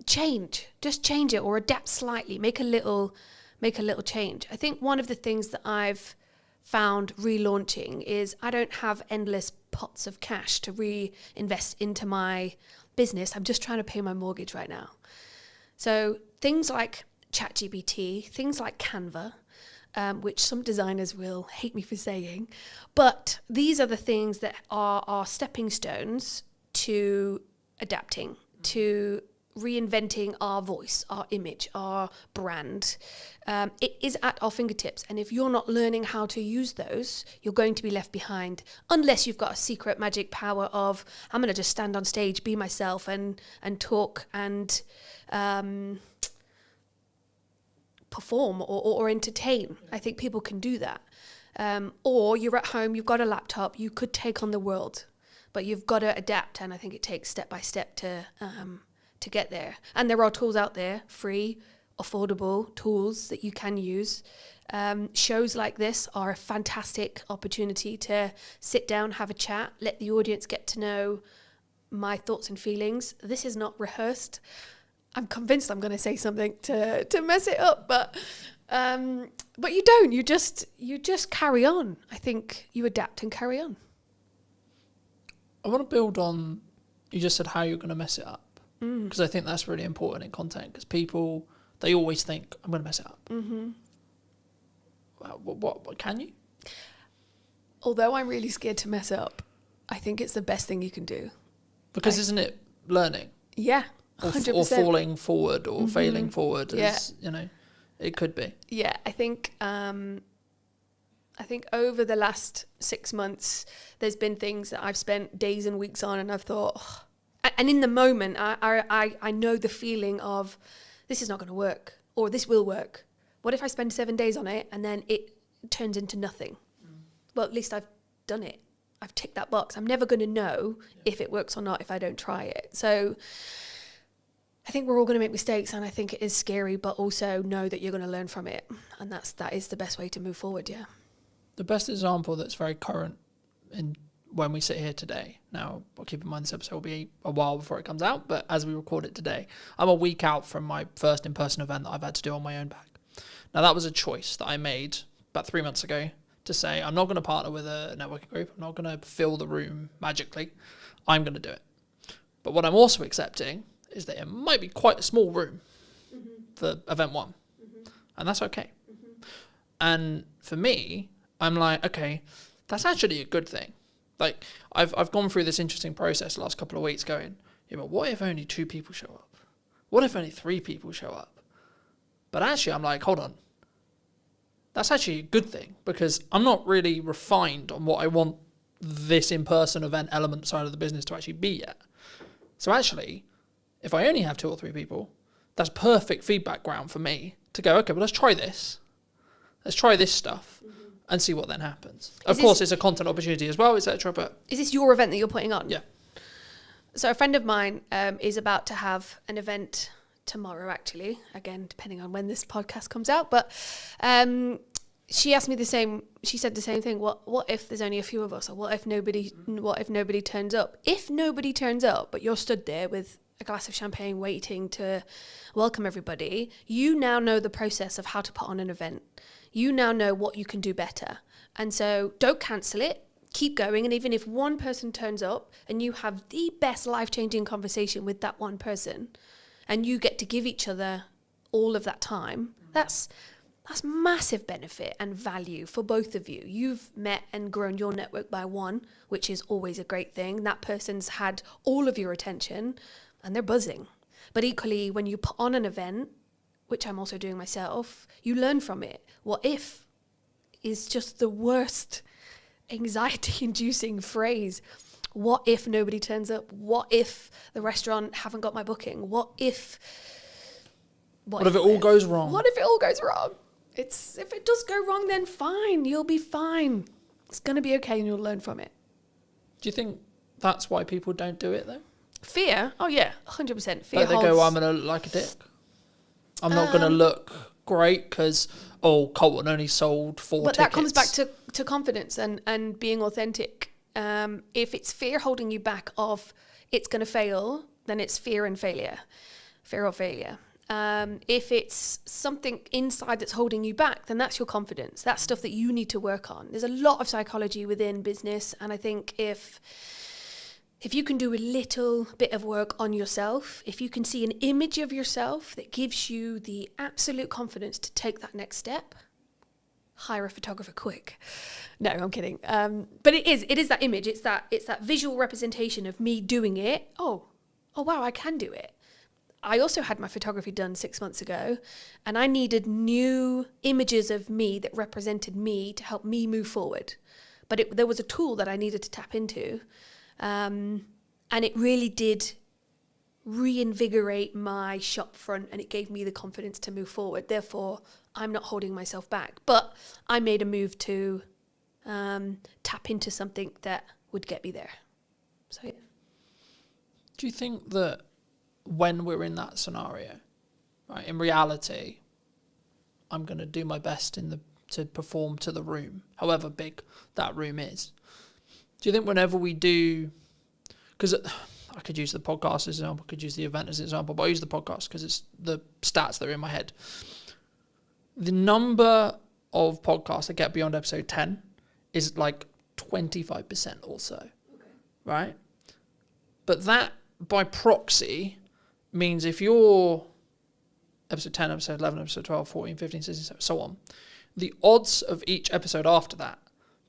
Just change it or adapt slightly, make a little change. I think one of the things that I've found relaunching is I don't have endless pots of cash to reinvest into my business. I'm just trying to pay my mortgage right now. So things like ChatGPT, things like Canva, which some designers will hate me for saying, but these are the things that are stepping stones to adapting, to reinventing our voice, our image, our brand. It is at our fingertips, and if you're not learning how to use those, you're going to be left behind, unless you've got a secret magic power of, I'm going to just stand on stage, be myself, and talk and perform or entertain. I think people can do that. Or you're at home, you've got a laptop, you could take on the world, but you've got to adapt, and I think it takes step by step to get there. And there are tools out there, free, affordable tools that you can use. Shows like this are a fantastic opportunity to sit down, have a chat, let the audience get to know my thoughts and feelings. This is not rehearsed. I'm convinced I'm going to say something to mess it up, but you don't. You just carry on. I think you adapt and carry on. I want to build on, you just said how you're going to mess it up. Because I think that's really important in content, because people, they always think, I'm going to mess it up. Mm-hmm. What can you? Although I'm really scared to mess up, I think it's the best thing you can do. Because isn't it learning? Yeah, 100%. Or falling forward or failing forward, it could be. Yeah, I think over the last 6 months, there's been things that I've spent days and weeks on, and I've thought, and in the moment, I know the feeling of, this is not going to work, or this will work. What if I spend 7 days on it and then it turns into nothing? Well, at least I've done it. I've ticked that box. I'm never going to know if it works or not if I don't try it. So I think we're all going to make mistakes, and I think it is scary, but also know that you're going to learn from it. And that is the best way to move forward, yeah. The best example that's very current in when we sit here today. Now, I'll keep in mind this episode will be a while before it comes out, but as we record it today, I'm a week out from my first in-person event that I've had to do on my own back. Now, that was a choice that I made about 3 months ago to say, I'm not going to partner with a networking group. I'm not going to fill the room magically. I'm going to do it. But what I'm also accepting is that it might be quite a small room for event 1, and that's okay. And for me, I'm like, okay, that's actually a good thing. Like, I've gone through this interesting process the last couple of weeks going, yeah, but what if only 2 people show up? What if only 3 people show up? But actually, I'm like, hold on. That's actually a good thing, because I'm not really refined on what I want this in-person event element side of the business to actually be yet. So actually, if I only have 2 or 3 people, that's perfect feedback ground for me to go, okay, well, let's try this. Let's try this stuff and see what then happens. Of course, it's a content opportunity as well, etc. But is this your event that you're putting on? Yeah. So a friend of mine is about to have an event tomorrow, actually. Again, depending on when this podcast comes out. But she asked me the same. She said the same thing. What if there's only a few of us, or what if nobody turns up? If nobody turns up, but you're stood there with a glass of champagne waiting to welcome everybody, you now know the process of how to put on an event. You now know what you can do better. And so don't cancel it. Keep going. And even if one person turns up and you have the best life-changing conversation with that one person, and you get to give each other all of that time, that's massive benefit and value for both of you. You've met and grown your network by 1, which is always a great thing. That person's had all of your attention and they're buzzing. But equally, when you put on an event, which I'm also doing myself, you learn from it. What if is just the worst anxiety-inducing phrase. What if nobody turns up? What if the restaurant haven't got my booking? What if it all goes wrong? What if it all goes wrong? If it does go wrong, then fine. You'll be fine. It's going to be okay and you'll learn from it. Do you think that's why people don't do it, though? Fear? Oh, yeah, 100%. Fear like they go, I'm going to look like a dick. I'm not going to look great because, Colton only sold 4 tickets. But that comes back to confidence and being authentic. If it's fear holding you back of it's going to fail, then it's fear and failure. Fear or failure. If it's something inside that's holding you back, then that's your confidence. That's stuff that you need to work on. There's a lot of psychology within business. And I think if you can do a little bit of work on yourself, if you can see an image of yourself that gives you the absolute confidence to take that next step, hire a photographer quick. No, I'm kidding. But it is that image. It's that visual representation of me doing it. Oh wow, I can do it. I also had my photography done 6 months ago, and I needed new images of me that represented me to help me move forward. But there was a tool that I needed to tap into. And it really did reinvigorate my shop front, and it gave me the confidence to move forward. Therefore, I'm not holding myself back. But I made a move to tap into something that would get me there. So, yeah. Do you think that when we're in that scenario, right, in reality, I'm going to do my best to perform to the room, however big that room is? Do you think whenever we do, because I could use the podcast as an example, I could use the event as an example, but I use the podcast because it's the stats that are in my head. The number of podcasts that get beyond episode 10 is like 25% or so, right? But that, by proxy, means if you're episode 10, episode 11, episode 12, 14, 15, 16, so on, the odds of each episode after that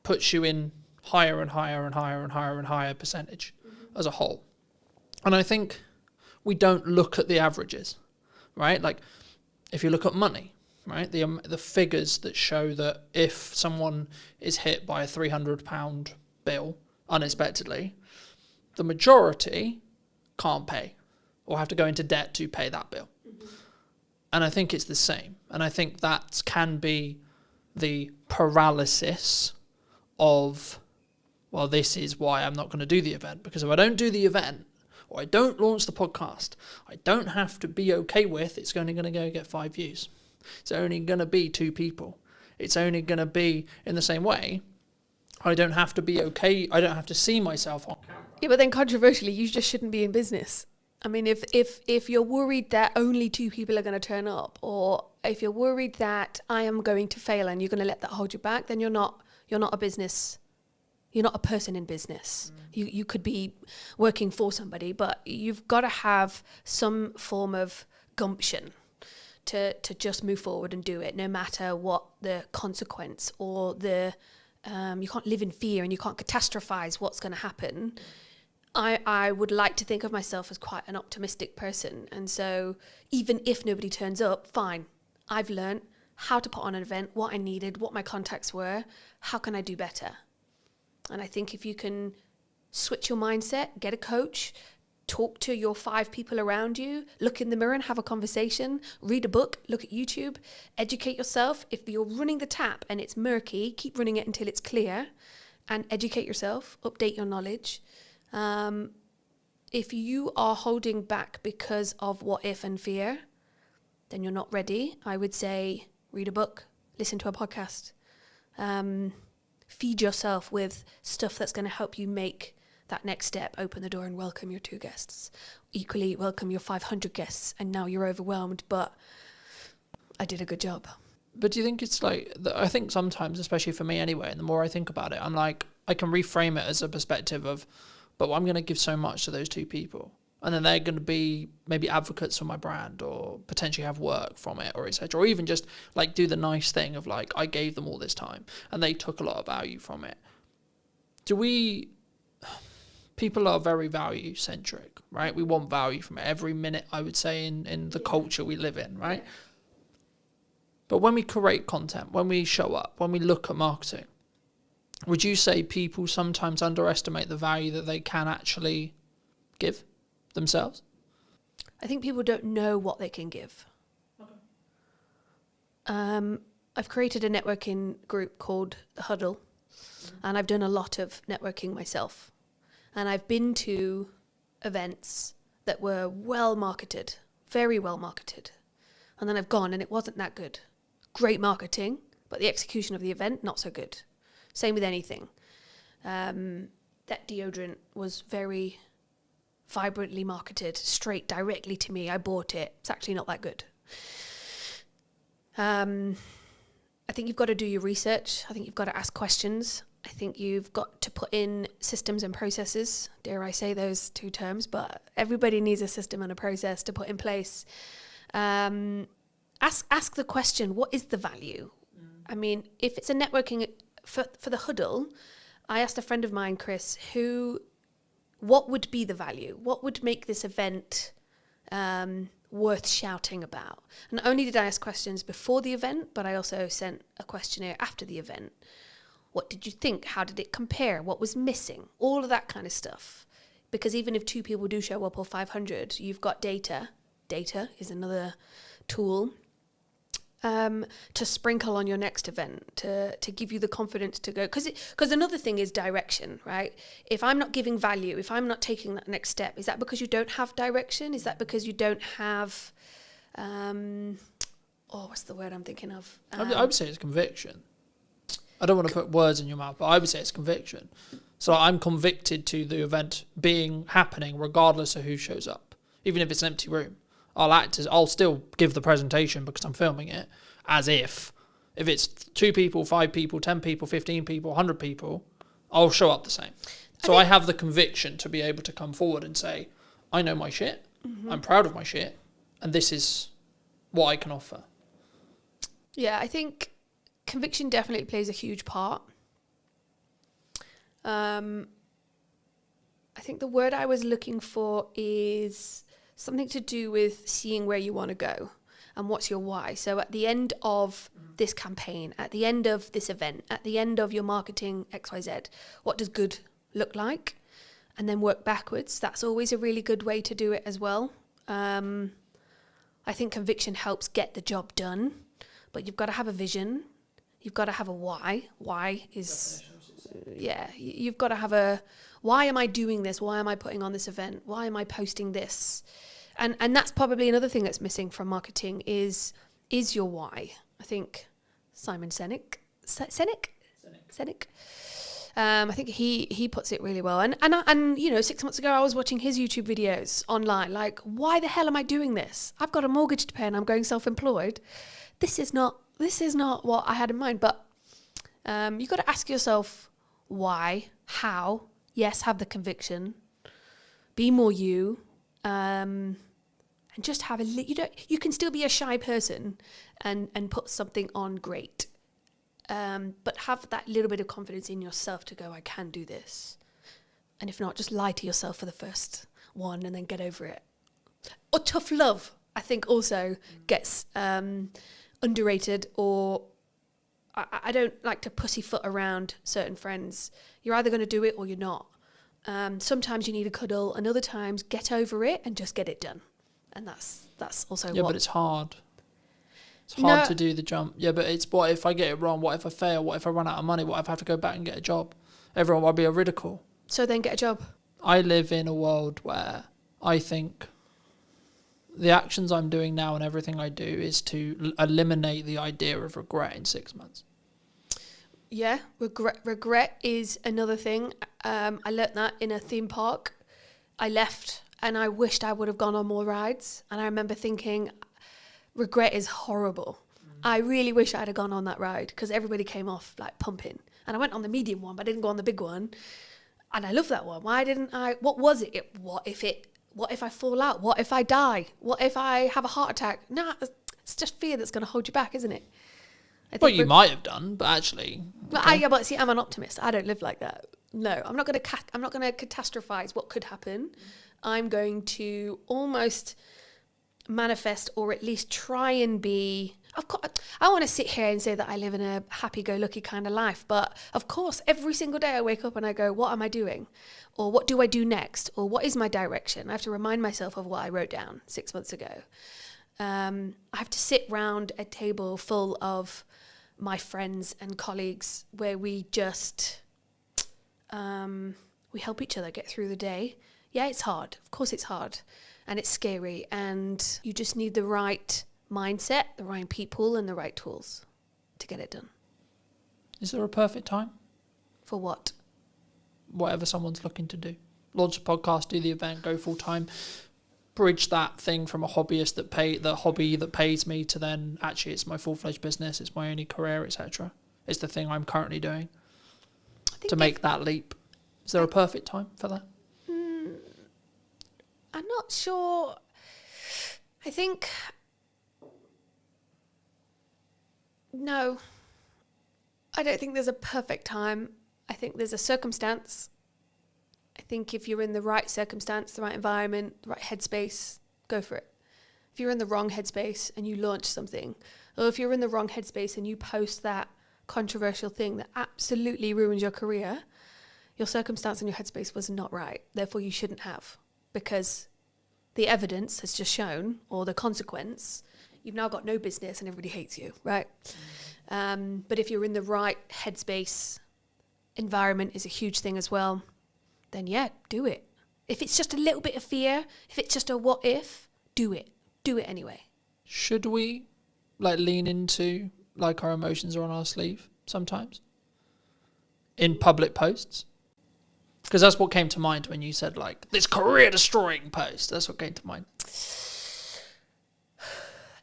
puts you in higher and higher and higher and higher and higher percentage as a whole. And I think we don't look at the averages, right? Like if you look at money, right? The figures that show that if someone is hit by a £300 bill unexpectedly, the majority can't pay or have to go into debt to pay that bill. And I think it's the same. And I think that can be the paralysis of, well, this is why I'm not going to do the event. Because if I don't do the event, or I don't launch the podcast, I don't have to be okay with it's only going to go get 5 views. It's only going to be 2 people. It's only going to be in the same way. I don't have to be okay. I don't have to see myself on camera. Yeah, but then controversially, you just shouldn't be in business. I mean, if you're worried that only 2 people are going to turn up, or if you're worried that I am going to fail and you're going to let that hold you back, then you're not a business You're not a person in business. You could be working for somebody, but you've got to have some form of gumption to just move forward and do it, no matter what the consequence or the you can't live in fear and you can't catastrophize what's going to happen. I would like to think of myself as quite an optimistic person, and so even if nobody turns up, fine. I've learned how to put on an event, what I needed, what my contacts were, how can I do better? And I think if you can switch your mindset, get a coach, talk to your 5 people around you, look in the mirror and have a conversation, read a book, look at YouTube, educate yourself. If you're running the tap and it's murky, keep running it until it's clear, and educate yourself, update your knowledge. If you are holding back because of what if and fear, then you're not ready. I would say read a book, listen to a podcast, feed yourself with stuff that's going to help you make that next step, open the door and welcome your 2 guests. Equally, welcome your 500 guests, and now you're overwhelmed, but I did a good job. But do you think it's like, I think sometimes, especially for me anyway, and the more I think about it, I'm like, I can reframe it as a perspective of, but I'm going to give so much to those 2 people. And then they're going to be maybe advocates for my brand, or potentially have work from it, or etc. Or even just like do the nice thing of like, I gave them all this time and they took a lot of value from it. People are very value centric, right? We want value from it every minute, I would say, in the culture we live in, right? But when we create content, when we show up, when we look at marketing, would you say people sometimes underestimate the value that they can actually give themselves? I think people don't know what they can give. Okay. I've created a networking group called The Huddle, and I've done a lot of networking myself. And I've been to events that were well marketed, very well marketed. And then I've gone and it wasn't that good. Great marketing, but the execution of the event, not so good. Same with anything. That deodorant was very vibrantly marketed, straight directly to me. I bought it. It's actually not that good. I think you've got to do your research. I think you've got to ask questions. I think you've got to put in systems and processes. Dare I say those 2 terms, but everybody needs a system and a process to put in place. Ask the question, what is the value? I mean, if it's a networking for the Huddle, I asked a friend of mine, Chris, what would be the value? What would make this event worth shouting about? And not only did I ask questions before the event, but I also sent a questionnaire after the event. What did you think? How did it compare? What was missing? All of that kind of stuff. Because even if 2 people do show up or 500, you've got data. Data is another tool to sprinkle on your next event, to give you the confidence to go. Because another thing is direction, right? If I'm not giving value, if I'm not taking that next step, is that because you don't have direction? Is that because you don't have, what's the word I'm thinking of? I would say it's conviction. I don't want to put words in your mouth, but I would say it's conviction. So I'm convicted to the event happening regardless of who shows up. Even if it's an empty room, I'll still give the presentation because I'm filming it, as if it's 2 people, 5 people, 10 people, 15 people, 100 people, I'll show up the same. So I have the conviction to be able to come forward and say, I know my shit, I'm proud of my shit, and this is what I can offer. Yeah, I think conviction definitely plays a huge part. I think the word I was looking for is something to do with seeing where you want to go and what's your why. So at the end of this campaign, at the end of this event, at the end of your marketing XYZ, what does good look like? And then work backwards. That's always a really good way to do it as well. I think conviction helps get the job done, but you've got to have a vision. You've got to have a why. Why is, you've got to have a, why am I doing this? Why am I putting on this event? Why am I posting this? And that's probably another thing that's missing from marketing is your why. I think Simon Sinek, I think he puts it really well. And 6 months ago I was watching his YouTube videos online, like, why the hell am I doing this? I've got a mortgage to pay and I'm going self-employed. This is not what I had in mind. But you've got to ask yourself why, how. Yes, have the conviction. Be more you. And just have you can still be a shy person and put something on great. But have that little bit of confidence in yourself to go, I can do this. And if not, just lie to yourself for the first one and then get over it. Or tough love, I think also gets underrated, or I don't like to pussyfoot around certain friends. You're either going to do it or you're not. Sometimes you need a cuddle, and other times get over it and just get it done. And that's also Yeah, but it's hard. It's hard to do the jump. Yeah, but it's what if I get it wrong? What if I fail? What if I run out of money? What if I have to go back and get a job? Everyone will be a ridicule. So then get a job. I live in a world where I think the actions I'm doing now and everything I do is to eliminate the idea of regret in 6 months. Yeah, regret is another thing. I learnt that in a theme park. I left and I wished I would have gone on more rides. And I remember thinking, regret is horrible. I really wish I'd have gone on that ride because everybody came off like pumping. And I went on the medium one, but I didn't go on the big one. And I love that one. Why didn't I? What was it? What if I fall out? What if I die? What if I have a heart attack? Nah, it's just fear that's going to hold you back, isn't it? Well, you might have done, but actually. Okay. But see, I'm an optimist. I don't live like that. No, I'm not going to catastrophize what could happen. I'm going to almost manifest, or at least try and be. Of course, I want to sit here and say that I live in a happy-go-lucky kind of life, but of course, every single day I wake up and I go, what am I doing? Or what do I do next? Or what is my direction? I have to remind myself of what I wrote down 6 months ago. I have to sit round a table full of my friends and colleagues where we just, we help each other get through the day. Yeah, it's hard. Of course it's hard. And it's scary. And you just need the right mindset, the right people, and the right tools to get it done. Is there a perfect time? For what? Whatever someone's looking to do. Launch a podcast, do the event, go full time. Bridge that thing from a hobbyist the hobby that pays me to then actually it's my full-fledged business, it's my only career, etc. It's the thing I'm currently doing to make that leap. Is there a perfect time for that? I'm not sure. I think no. I don't think there's a perfect time. I think there's a circumstance. I think if you're in the right circumstance, the right environment, the right headspace, go for it. If you're in the wrong headspace and you launch something, or if you're in the wrong headspace and you post that controversial thing that absolutely ruins your career, your circumstance and your headspace was not right. Therefore, you shouldn't have, because the evidence has just shown, or the consequence, you've now got no business and everybody hates you, right? But if you're in the right headspace, environment is a huge thing as well, then yeah, do it. If it's just a little bit of fear, if it's just a what if, do it. Do it anyway. Should we lean into our emotions are on our sleeve sometimes? In public posts? Because that's what came to mind when you said this career destroying post. That's what came to mind.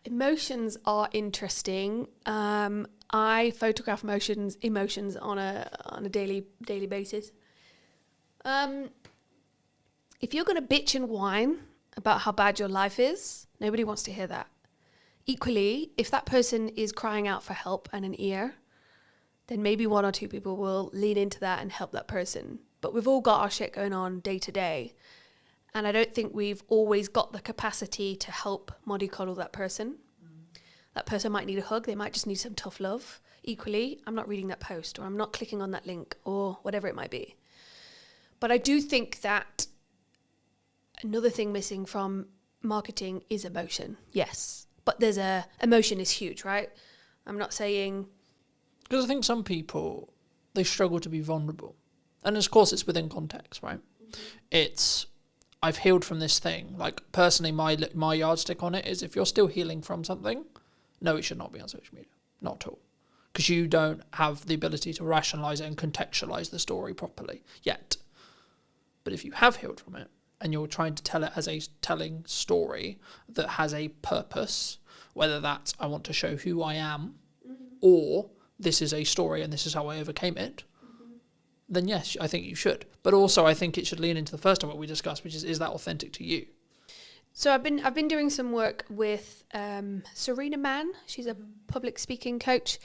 Emotions are interesting. I photograph emotions on a daily basis. If you're going to bitch and whine about how bad your life is, nobody wants to hear that. Equally, if that person is crying out for help and an ear, then maybe one or two people will lean into that and help that person. But we've all got our shit going on day to day. And I don't think we've always got the capacity to help mollycoddle that person. That person might need a hug. They might just need some tough love. Equally, I'm not reading that post, or I'm not clicking on that link, or whatever it might be. But I do think that another thing missing from marketing is emotion. Yes. But emotion is huge, right? I'm not saying... Because I think some people, they struggle to be vulnerable. And of course it's within context, right? Mm-hmm. It's, I've healed from this thing. Personally, my yardstick on it is if you're still healing from something, no, it should not be on social media. Not at all. Because you don't have the ability to rationalise it and contextualise the story properly yet. But if you have healed from it, and you're trying to tell it as a telling story that has a purpose, whether that's I want to show who I am, or this is a story and this is how I overcame it, then yes, I think you should. But also, I think it should lean into the first one what we discussed, which is that authentic to you? So I've been doing some work with Serena Mann. She's a public speaking coach.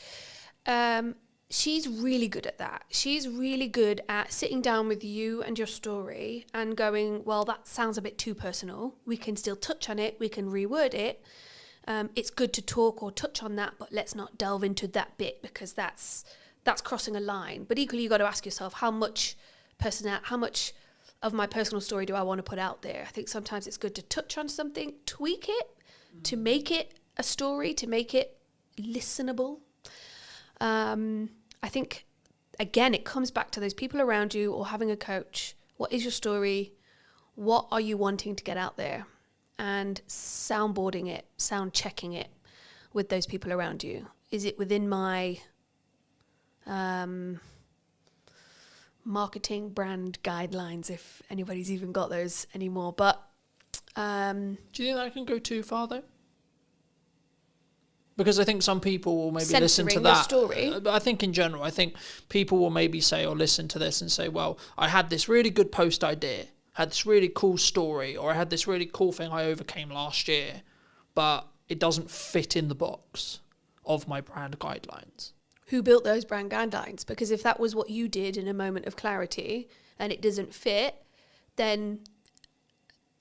She's really good at that. She's really good at sitting down with you and your story and going, well, that sounds a bit too personal. We can still touch on it. We can reword it. It's good to talk or touch on that, but let's not delve into that bit because that's crossing a line. But equally, you got to ask yourself, how much of my personal story do I want to put out there? I think sometimes it's good to touch on something, tweak it, to make it a story, to make it listenable. I think, again, it comes back to those people around you or having a coach. What is your story? What are you wanting to get out there? And soundboarding it, sound checking it with those people around you. Is it within my marketing brand guidelines, if anybody's even got those anymore? But do you think that can go too far though? Because I think some people will maybe listen to that. Story. But I think in general, I think people will maybe say or listen to this and say, well, I had this really good post idea, had this really cool story, or I had this really cool thing I overcame last year, but it doesn't fit in the box of my brand guidelines. Who built those brand guidelines? Because if that was what you did in a moment of clarity and it doesn't fit, then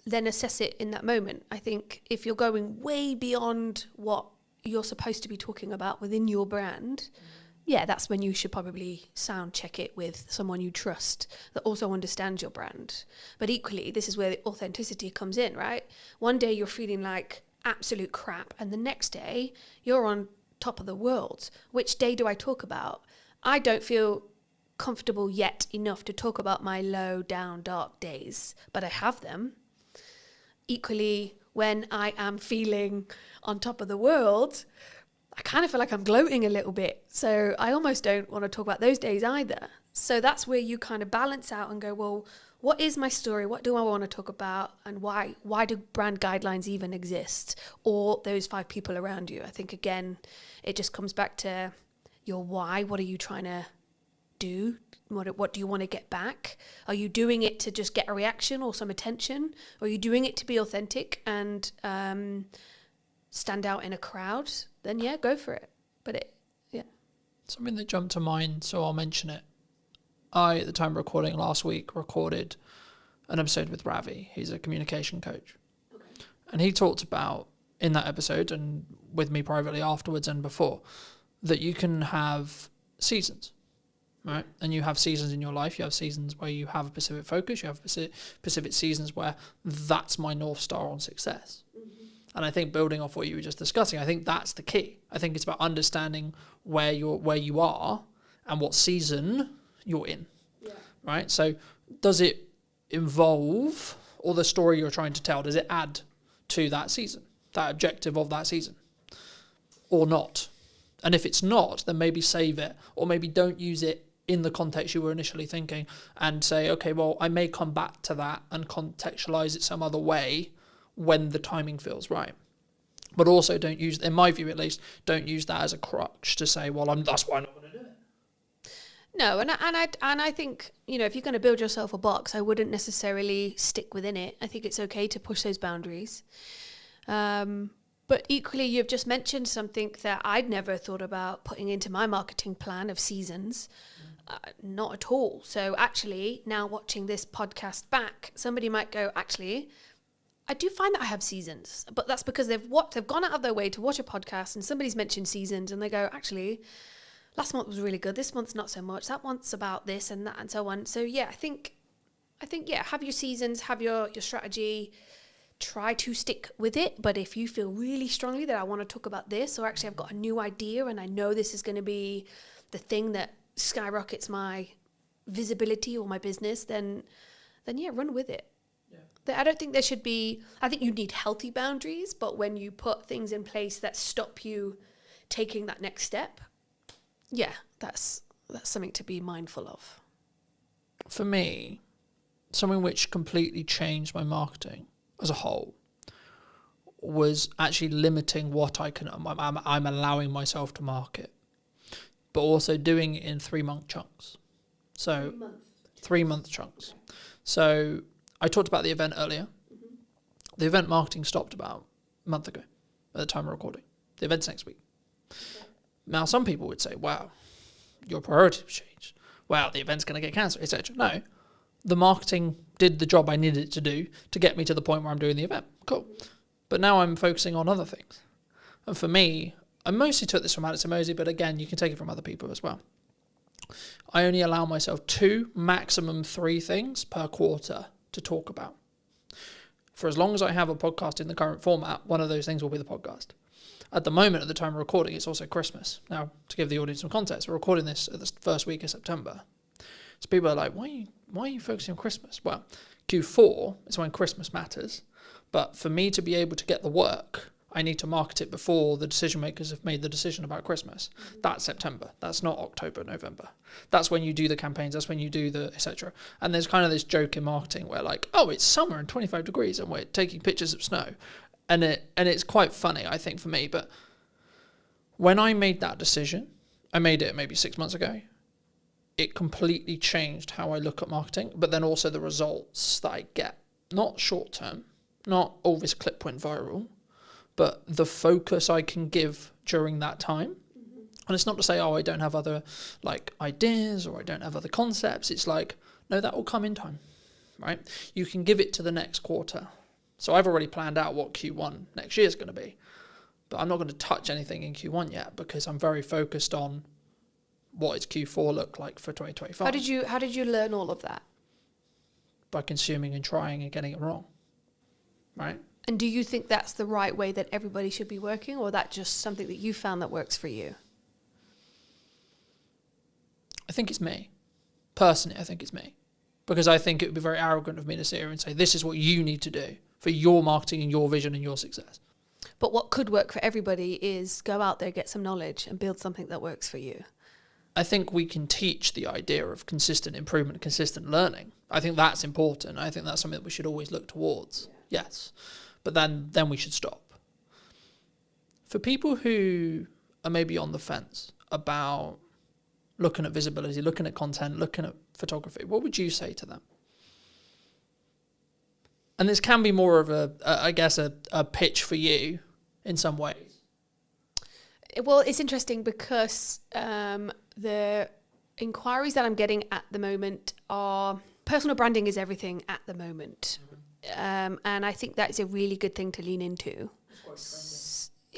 assess it in that moment. I think if you're going way beyond what you're supposed to be talking about within your brand, yeah, that's when you should probably sound check it with someone you trust that also understands your brand. But equally, this is where the authenticity comes in, right? One day you're feeling like absolute crap, and the next day you're on top of the world. Which day do I talk about? I don't feel comfortable yet enough to talk about my low, down, dark days, but I have them. Equally, when I am feeling on top of the world, I kind of feel like I'm gloating a little bit. So I almost don't want to talk about those days either. So that's where you kind of balance out and go, well, what is my story? What do I want to talk about? And why do brand guidelines even exist? Or those 5 people around you? I think, again, it just comes back to your why. What are you trying to do? What do you want to get back? Are you doing it to just get a reaction or some attention? Or are you doing it to be authentic and stand out in a crowd? Then yeah, go for it. But something that jumped to mind, so I'll mention it. I, at the time of recording last week, recorded an episode with Ravi. He's a communication coach. Okay. And he talked about, in that episode, and with me privately afterwards and before, that you can have seasons, right? And you have seasons in your life. You have seasons where you have a specific focus. You have specific seasons where that's my North Star on success. Mm-hmm. And I think building off what you were just discussing, I think that's the key. I think it's about understanding where you are and what season you're in, right? So does it involve, or the story you're trying to tell, does it add to that season, that objective of that season, or not? And if it's not, then maybe save it, or maybe don't use it in the context you were initially thinking and say, okay, well, I may come back to that and contextualize it some other way when the timing feels right. But also don't use, in my view at least, don't use that as a crutch to say, well, that's why I'm not going to do it. No, and I think, if you're going to build yourself a box, I wouldn't necessarily stick within it. I think it's okay to push those boundaries. But equally, you've just mentioned something that I'd never thought about putting into my marketing plan of seasons. Not at all. So actually, now watching this podcast back, somebody might go, actually, I do find that I have seasons, but that's because they've gone out of their way to watch a podcast and somebody's mentioned seasons and they go, actually, last month was really good. This month's not so much. That month's about this and that and so on. So yeah, I think have your seasons, have your strategy, try to stick with it. But if you feel really strongly that I want to talk about this, or actually I've got a new idea and I know this is going to be the thing that skyrockets my visibility or my business, then yeah, run with it. I don't think there should be, I think you need healthy boundaries, but when you put things in place that stop you taking that next step, yeah, that's something to be mindful of. For me, something which completely changed my marketing as a whole was actually limiting what I'm allowing myself to market, but also doing it in 3-month chunks. So 3-month chunks. So I talked about the event earlier. The event marketing stopped about a month ago at the time of recording. The event's next week. Now, some people would say, wow, your priorities changed. Wow, the event's going to get cancelled, etc. No, the marketing did the job I needed it to do to get me to the point where I'm doing the event. Cool. But now I'm focusing on other things. And for me, I mostly took this from Alex Emosi, but again, you can take it from other people as well. I only allow myself 2, maximum 3 things per quarter to talk about. For as long as I have a podcast in the current format, one of those things will be the podcast. At the moment, at the time of recording, it's also Christmas. Now, to give the audience some context, we're recording this at the first week of September. So people are like, why are you focusing on Christmas? Well, Q4 is when Christmas matters. But for me to be able to get the work, I need to market it before the decision makers have made the decision about Christmas. That's September. That's not October, November. That's when you do the campaigns. That's when you do the etc. And there's kind of this joke in marketing where like, oh, it's summer and 25 degrees and we're taking pictures of snow. And it's quite funny, I think, for me. But when I made that decision, I made it maybe 6 months ago. It completely changed how I look at marketing, but then also the results that I get. Not short term, not, oh, this clip went viral, but the focus I can give during that time. And it's not to say, oh, I don't have other like ideas or I don't have other concepts. It's like, no, that will come in time, right? You can give it to the next quarter. So I've already planned out what Q1 next year is going to be, but I'm not going to touch anything in Q1 yet because I'm very focused on what does Q4 look like for 2025. How did you learn all of that? By consuming and trying and getting it wrong, right? And do you think that's the right way that everybody should be working, or that just something that you found that works for you? I think it's me. Personally, I think it's me. Because I think it would be very arrogant of me to sit here and say, this is what you need to do for your marketing and your vision and your success. But what could work for everybody is go out there, get some knowledge and build something that works for you. I think we can teach the idea of consistent improvement, consistent learning. I think that's important. I think that's something that we should always look towards. Yes. But then we should stop. For people who are maybe on the fence about looking at visibility, looking at content, looking at photography, what would you say to them? And this can be more of a pitch for you in some ways. Well, it's interesting because the inquiries that I'm getting at the moment are personal branding is everything at the moment. And I think that is a really good thing to lean into,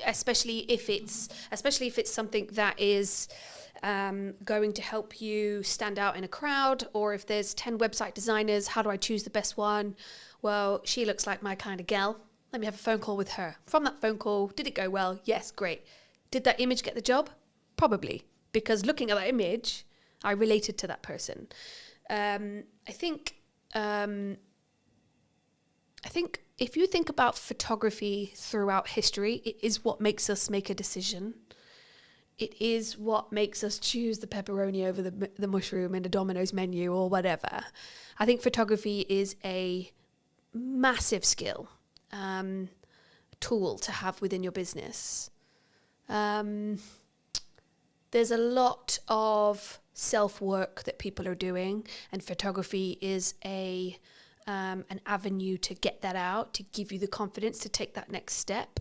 especially if it's something that is going to help you stand out in a crowd, or if there's 10 website designers, how do I choose the best one? Well, she looks like my kind of gal. Let me have a phone call with her. From that phone call, did it go well? Yes, great. Did that image get the job? Probably, because looking at that image, I related to that person. I think if you think about photography throughout history, it is what makes us make a decision. It is what makes us choose the pepperoni over the mushroom in a Domino's menu or whatever. I think photography is a massive skill, tool to have within your business. There's a lot of self-work that people are doing, and photography is an avenue to get that out, to give you the confidence to take that next step.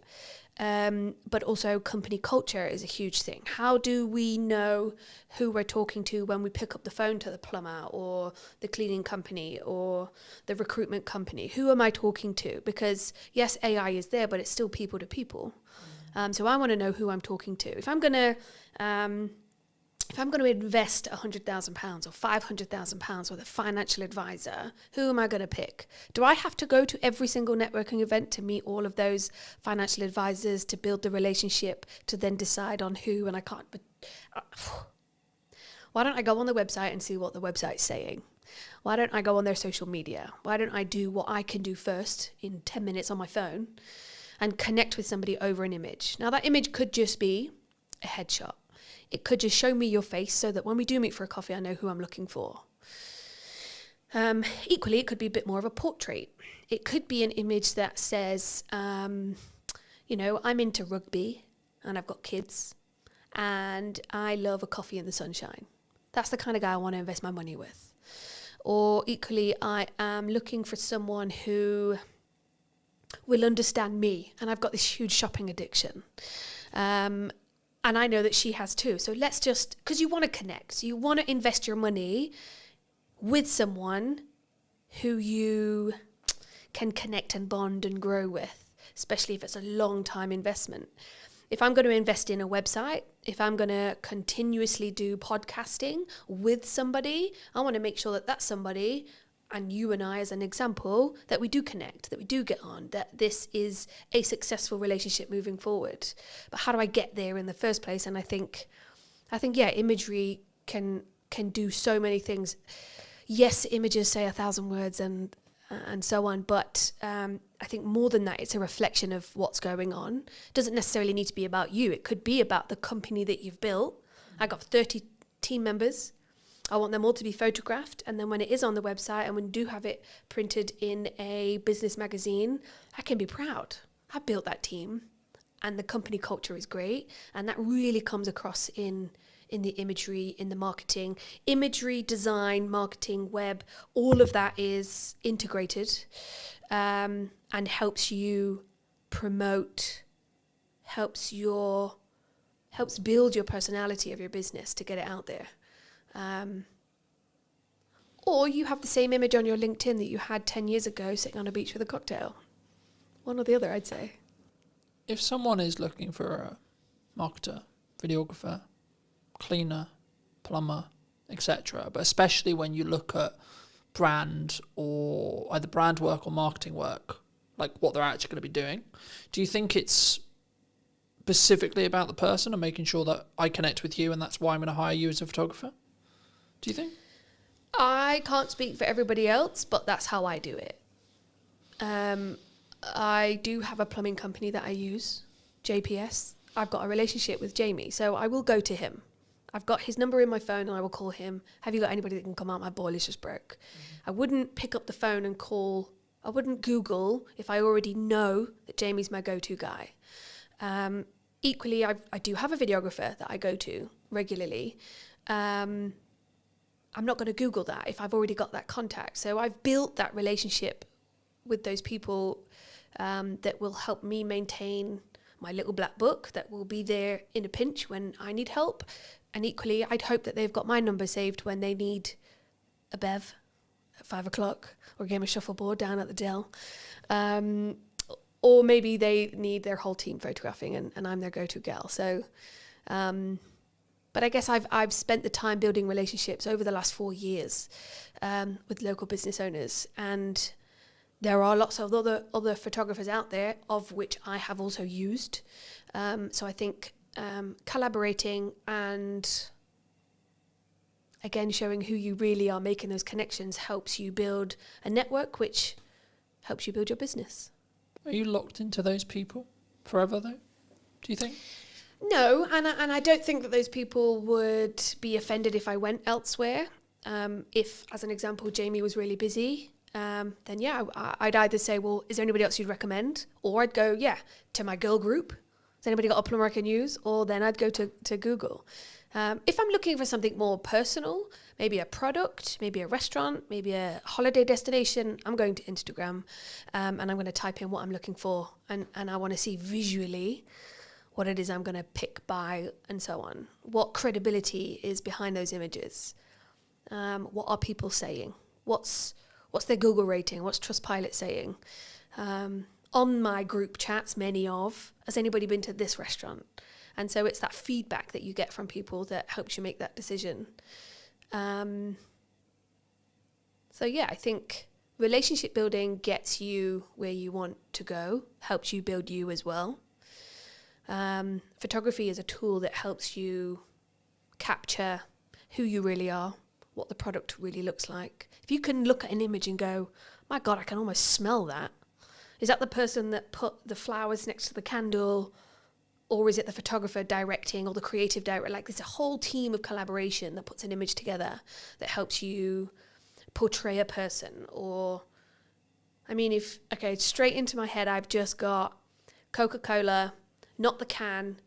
But also company culture is a huge thing. How do we know who we're talking to when we pick up the phone to the plumber or the cleaning company or the recruitment company? Who am I talking to? Because yes, AI is there, but it's still people to people. So I want to know who I'm talking to. If I'm going to invest £100,000 or £500,000 with a financial advisor, who am I going to pick? Do I have to go to every single networking event to meet all of those financial advisors, to build the relationship, to then decide on who? And I can't. But why don't I go on the website and see what the website's saying? Why don't I go on their social media? Why don't I do what I can do first in 10 minutes on my phone and connect with somebody over an image? Now, that image could just be a headshot. It could just show me your face so that when we do meet for a coffee, I know who I'm looking for. Equally, it could be a bit more of a portrait. It could be an image that says, I'm into rugby and I've got kids and I love a coffee in the sunshine. That's the kind of guy I want to invest my money with. Or equally, I am looking for someone who will understand me. And I've got this huge shopping addiction. And I know that she has too. So let's just, because you want to connect. You want to invest your money with someone who you can connect and bond and grow with, especially if it's a long time investment. If I'm going to invest in a website, if I'm going to continuously do podcasting with somebody, I want to make sure that that's somebody, and you and I as an example, that we do connect, that we do get on, that this is a successful relationship moving forward. But how do I get there in the first place? And I think yeah, imagery can do so many things. Yes, images say 1,000 words and so on, but I think more than that, it's a reflection of what's going on. It doesn't necessarily need to be about you. It could be about the company that you've built. I got 30 team members. I want them all to be photographed, and then when it is on the website and when we do have it printed in a business magazine, I can be proud. I built that team, and the company culture is great, and that really comes across in the imagery, in the marketing. Imagery, design, marketing, web, all of that is integrated and helps you promote, helps build your personality of your business to get it out there. Or you have the same image on your LinkedIn that you had 10 years ago sitting on a beach with a cocktail. One or the other, I'd say. If someone is looking for a marketer, videographer, cleaner, plumber, etc., but especially when you look at brand or either brand work or marketing work, like what they're actually going to be doing, do you think it's specifically about the person and making sure that I connect with you and that's why I'm going to hire you as a photographer? Do you think? I can't speak for everybody else, but that's how I do it. I do have a plumbing company that I use, JPS. I've got a relationship with Jamie, so I will go to him. I've got his number in my phone and I will call him. Have you got anybody that can come out? My boiler's just broke. I wouldn't pick up the phone and call. I wouldn't Google if I already know that Jamie's my go-to guy. Equally, I do have a videographer that I go to regularly. I'm not going to Google that if I've already got that contact. So I've built that relationship with those people that will help me maintain my little black book, that will be there in a pinch when I need help. And equally, I'd hope that they've got my number saved when they need a bev at 5 o'clock or a game of shuffleboard down at the Dell. Or maybe they need their whole team photographing and I'm their go-to gal. So, but I guess I've spent the time building relationships over the last 4 years with local business owners. And there are lots of other photographers out there, of which I have also used. So I think collaborating and, again, showing who you really are, making those connections, helps you build a network, which helps you build your business. Are you locked into those people forever, though? Do you think? No, and I don't think that those people would be offended if I went elsewhere. If, as an example, Jamie was really busy, then yeah, I'd either say, well, is there anybody else you'd recommend? Or I'd go, yeah, to my girl group. Has anybody got a plumber I can use? Or then I'd go to Google. If I'm looking for something more personal, maybe a product, maybe a restaurant, maybe a holiday destination, I'm going to Instagram and I'm going to type in what I'm looking for. And I want to see visually what it is I'm going to pick, buy, and so on. What credibility is behind those images? What are people saying? What's their Google rating? What's Trustpilot saying? On my group chats, has anybody been to this restaurant? And so it's that feedback that you get from people that helps you make that decision. So yeah, I think relationship building gets you where you want to go, helps you build you as well. Photography is a tool that helps you capture who you really are, what the product really looks like. If you can look at an image and go, my God, I can almost smell that. Is that the person that put the flowers next to the candle? Or is it the photographer directing or the creative director? Like, there's a whole team of collaboration that puts an image together that helps you portray a person. Or, I mean, straight into my head, I've just got Coca-Cola, not the can,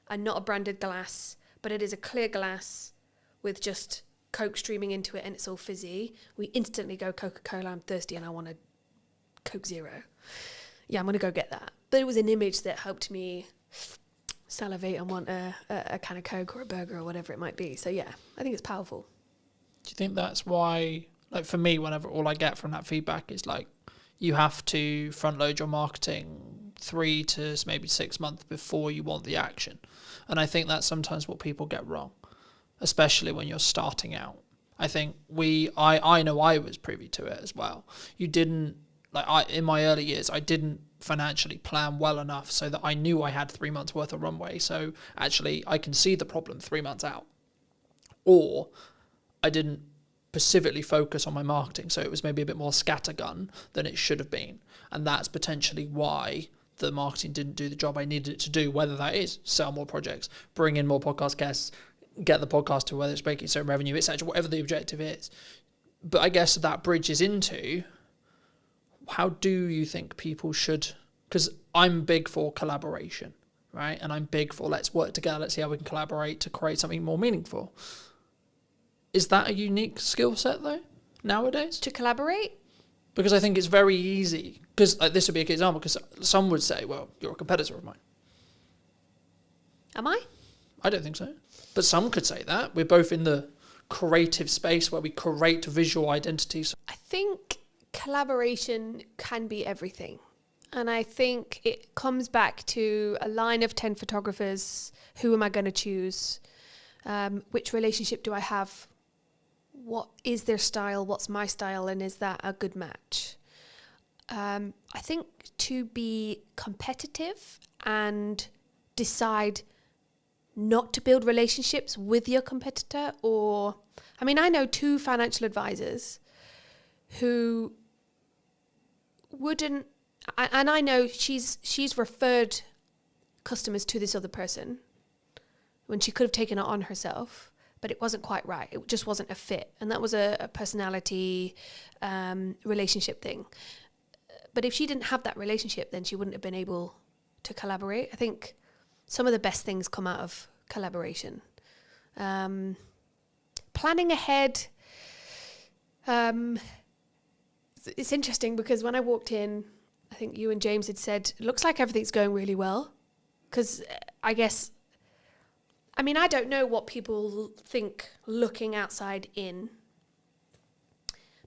and not a branded glass, but it is a clear glass with just Coke streaming into it and it's all fizzy, we instantly go Coca-Cola, I'm thirsty and I want a Coke Zero. Yeah, I'm going to go get that. But it was an image that helped me salivate and want a can of Coke or a burger or whatever it might be. So yeah, I think it's powerful. Do you think that's why, like for me, whenever all I get from that feedback is like, you have to front load your marketing 3 to maybe 6 months before you want the action. And I think that's sometimes what people get wrong, especially when you're starting out. I think I know I was privy to it as well. You didn't, in my early years, I didn't financially plan well enough so that I knew I had 3 months worth of runway. So actually I can see the problem 3 months out. Or I didn't specifically focus on my marketing, so it was maybe a bit more scattergun than it should have been, and that's potentially why the marketing didn't do the job I needed it to do, whether that is sell more projects, bring in more podcast guests, get the podcast to whether it's making certain revenue, etc., whatever the objective is. But I guess that bridges into, how do you think people should, because I'm big for collaboration, right? And I'm big for let's work together, let's see how we can collaborate to create something more meaningful. Is that a unique skill set, though, nowadays? To collaborate? Because I think it's very easy. Because this would be a good example, because some would say, well, you're a competitor of mine. Am I? I don't think so. But some could say that. We're both in the creative space where we create visual identities. I think collaboration can be everything. And I think it comes back to a line of 10 photographers. Who am I going to choose? Which relationship do I have? What is their style? What's my style? And is that a good match? I think to be competitive and decide not to build relationships with your competitor, I know 2 financial advisors who wouldn't, and I know she's referred customers to this other person when she could have taken it on herself, but it wasn't quite right. It just wasn't a fit. And that was a personality relationship thing. But if she didn't have that relationship, then she wouldn't have been able to collaborate. I think some of the best things come out of collaboration. Planning ahead, it's interesting because when I walked in, I think you and James had said, it looks like everything's going really well. Because I guess, I don't know what people think looking outside in.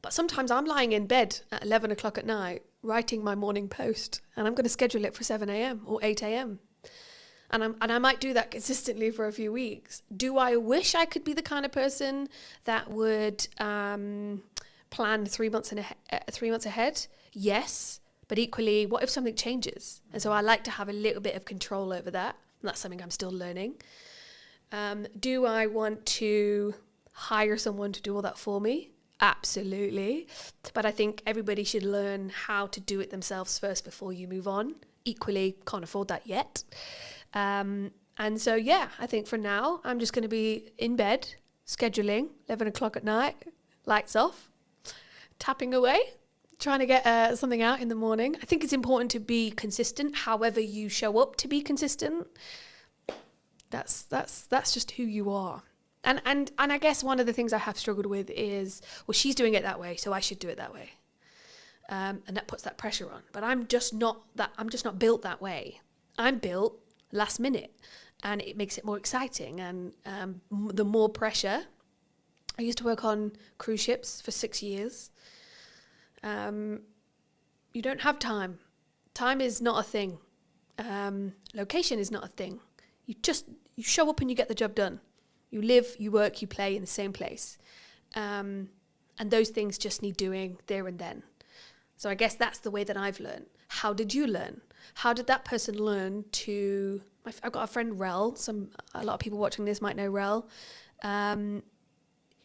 But sometimes I'm lying in bed at 11 o'clock at night writing my morning post, and I'm going to schedule it for 7 a.m. or 8 a.m. And I might do that consistently for a few weeks. Do I wish I could be the kind of person that would plan 3 months 3 months ahead? Yes. But equally, what if something changes? And so I like to have a little bit of control over that. And that's something I'm still learning. Do I want to hire someone to do all that for me? Absolutely. But I think everybody should learn how to do it themselves first before you move on. Equally, can't afford that yet. And so, I think for now, I'm just going to be in bed, scheduling, 11 o'clock at night, lights off, tapping away, trying to get something out in the morning. I think it's important to be consistent, however you show up to be consistent. That's just who you are. And I guess one of the things I have struggled with is, well, she's doing it that way, so I should do it that way. And that puts that pressure on. But I'm just not built that way. I'm built last minute, and it makes it more exciting. And the more pressure. I used to work on cruise ships for 6 years. You don't have time. Time is not a thing. Location is not a thing. You show up and you get the job done. You live, you work, you play in the same place. And those things just need doing there and then. So I guess that's the way that I've learned. How did you learn? How did that person learn to... I've got a friend, Rel. A lot of people watching this might know Rel.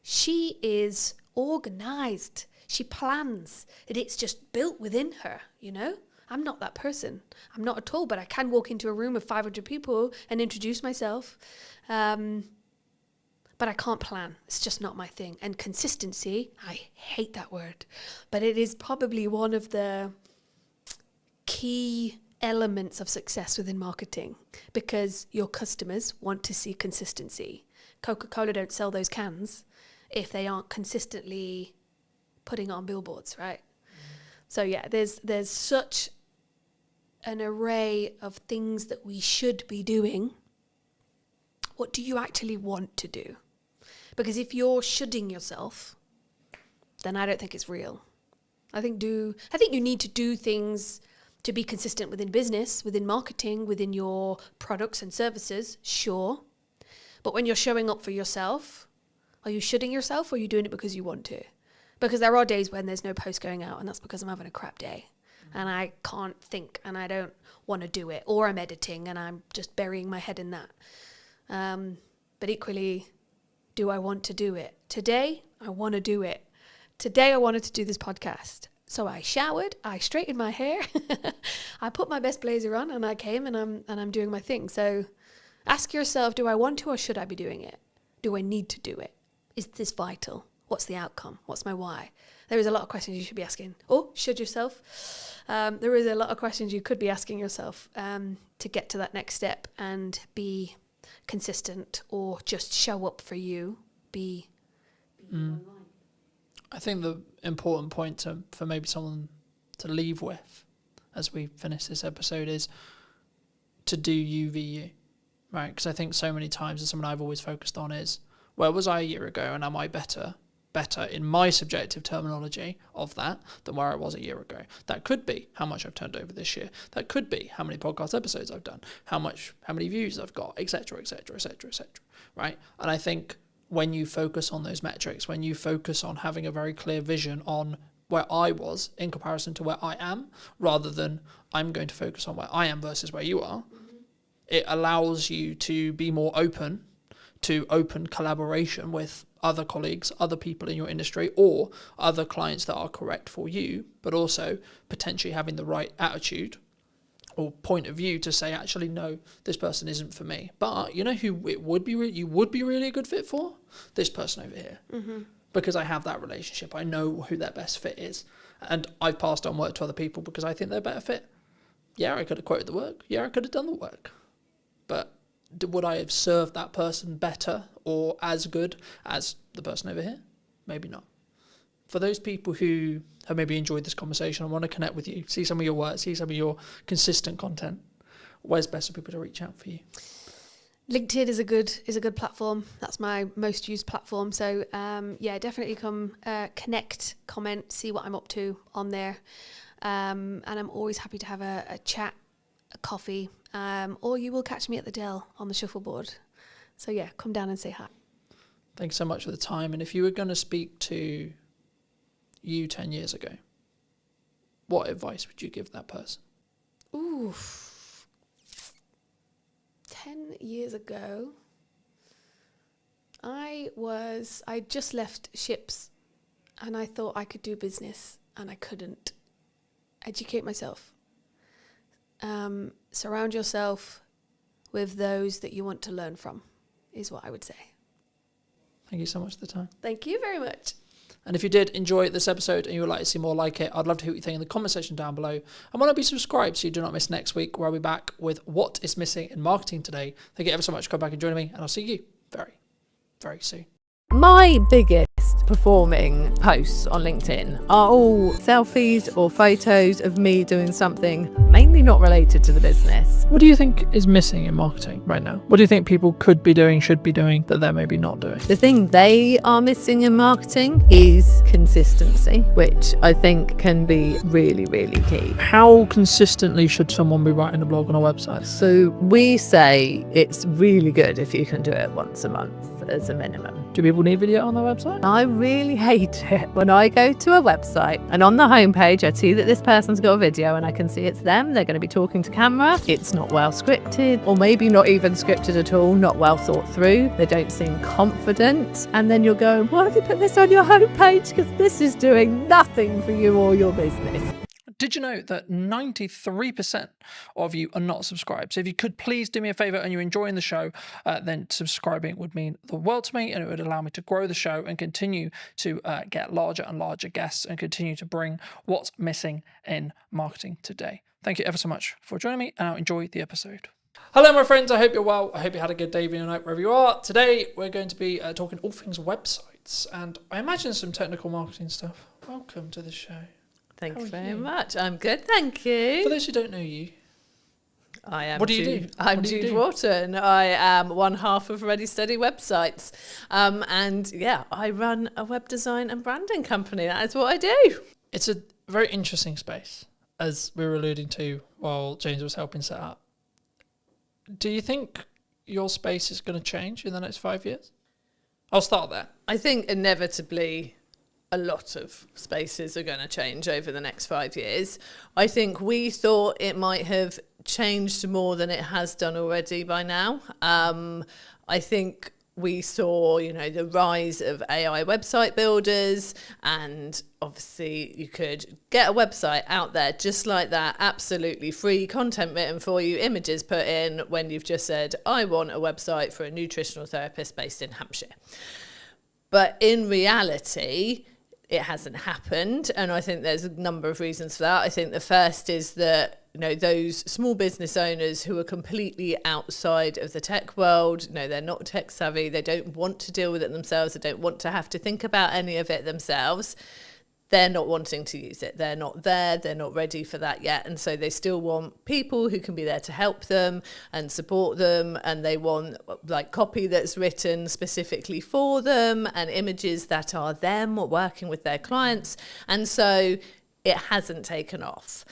She is organised. She plans. It's just built within her, I'm not that person. I'm not at all, but I can walk into a room of 500 people and introduce myself. But I can't plan. It's just not my thing. And consistency, I hate that word, but it is probably one of the key elements of success within marketing, because your customers want to see consistency. Coca-Cola don't sell those cans if they aren't consistently putting on billboards, right? So yeah, there's such an array of things that we should be doing. What do you actually want to do? Because if you're shoulding yourself, then I don't think it's real. I think you need to do things to be consistent within business, within marketing, within your products and services, sure. But when you're showing up for yourself, are you shoulding yourself, or are you doing it because you want to? Because there are days when there's no post going out, and that's because I'm having a crap day and I can't think and I don't want to do it, or I'm editing and I'm just burying my head in that. But equally, do I want to do it? Today, I want to do it. Today, I wanted to do this podcast. So I showered, I straightened my hair, I put my best blazer on, and I came and I'm doing my thing. So ask yourself, do I want to, or should I be doing it? Do I need to do it? Is this vital? What's the outcome? What's my why? There is a lot of questions you should be asking. Or should yourself? There is a lot of questions you could be asking yourself to get to that next step and be consistent, or just show up for you. Be online. I think the important point for maybe someone to leave with as we finish this episode is to do you v you, right? Because I think so many times, and something I've always focused on is, where was I a year ago, and am I better in my subjective terminology of that than where I was a year ago? That could be how much I've turned over this year. That could be how many podcast episodes I've done, how many views I've got, etc., etc., etc., etc. Right? And I think when you focus on those metrics, when you focus on having a very clear vision on where I was in comparison to where I am, rather than I'm going to focus on where I am versus where you are, it allows you to be more open to open collaboration with other colleagues, other people in your industry, or other clients that are correct for you, but also potentially having the right attitude or point of view to say, actually, no, this person isn't for me. But you know who you would be really a good fit for? This person over here. Mm-hmm. Because I have that relationship. I know who their best fit is. And I've passed on work to other people because I think they're a better fit. Yeah, I could have quoted the work. Yeah, I could have done the work. But would I have served that person better or as good as the person over here? Maybe not. For those people who have maybe enjoyed this conversation and want to connect with you, see some of your work, see some of your consistent content, where's best for people to reach out for you? LinkedIn is a good platform. That's my most used platform. So yeah, definitely come connect, comment, see what I'm up to on there. And I'm always happy to have a chat, a coffee, or you will catch me at the Dell on the shuffleboard. So yeah, come down and say hi. Thanks so much for the time. And if you were going to speak to you 10 years ago, what advice would you give that person? Ooh, 10 years ago, I just left ships and I thought I could do business and I couldn't. Educate myself. Surround yourself with those that you want to learn from, is what I would say. Thank you so much for the time. Thank you very much. And if you did enjoy this episode and you would like to see more like it, I'd love to hear what you think in the comment section down below. And why not be subscribed so you do not miss next week, where I'll be back with what is missing in marketing today. Thank you ever so much for coming back and joining me, and I'll see you very, very soon. My biggest performing posts on LinkedIn are all selfies or photos of me doing something mainly not related to the business. What do you think is missing in marketing right now? What do you think people could be doing, should be doing, that they're maybe not doing? The thing they are missing in marketing is consistency, which I think can be really, really key. How consistently should someone be writing a blog on a website? So we say it's really good if you can do it once a month as a minimum. Do people need video on their website? I really hate it when I go to a website and on the homepage I see that this person's got a video and I can see it's them, they're going to be talking to camera. It's not well scripted, or maybe not even scripted at all, not well thought through. They don't seem confident. And then you're going, why have you put this on your homepage? Because this is doing nothing for you or your business. Did you know that 93% of you are not subscribed? So if you could please do me a favor and you're enjoying the show, then subscribing would mean the world to me, and it would allow me to grow the show and continue to get larger and larger guests and continue to bring what's missing in marketing today. Thank you ever so much for joining me, and I'll enjoy the episode. Hello, my friends. I hope you're well. I hope you had a good day, evening, or night, wherever you are. Today, we're going to be talking all things websites. websites and I imagine some technical marketing stuff. Welcome to the show. Thank How you are very you? much. I'm good, thank you. For those who don't know you, I am. What do you do? I'm What do you Jude do? Wharton. I am one half of Ready Steady Websites. And yeah, I run a web design and branding company. That is what I do. it's a very interesting space, as we were alluding to while James was helping set up. Do you think your space is going to change in the next 5 years? I'll start there. I think inevitably a lot of spaces are going to change over the next 5 years. I think we thought it might have changed more than it has done already by now. I think we saw, the rise of AI website builders, and obviously you could get a website out there just like that, absolutely free, content written for you, images put in when you've just said, I want a website for a nutritional therapist based in Hampshire. But in reality, it hasn't happened, and I think there's a number of reasons for that. I think the first is that those small business owners who are completely outside of the tech world, they're not tech savvy, they don't want to deal with it themselves, they don't want to have to think about any of it themselves. They're not wanting to use it. They're not there. They're not ready for that yet. And so they still want people who can be there to help them and support them. And they want copy that's written specifically for them and images that are them working with their clients. And so it hasn't taken off,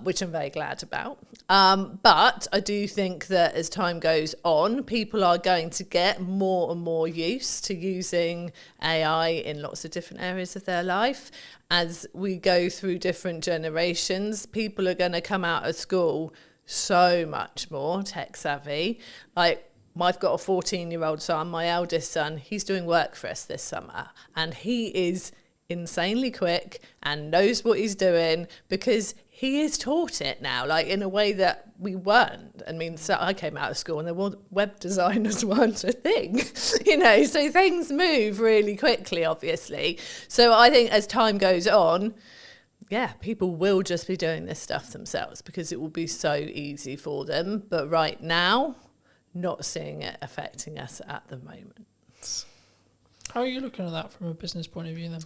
which I'm very glad about. But I do think that as time goes on, people are going to get more and more used to using AI in lots of different areas of their life. As we go through different generations, people are going to come out of school so much more tech savvy. I've got a 14-year-old son, my eldest son, he's doing work for us this summer, and he is insanely quick and knows what he's doing because he is taught it now, in a way that we weren't. So I came out of school and there were web designers weren't a thing, so things move really quickly, obviously. So I think as time goes on, people will just be doing this stuff themselves because it will be so easy for them. But right now, not seeing it affecting us at the moment. How are you looking at that from a business point of view then?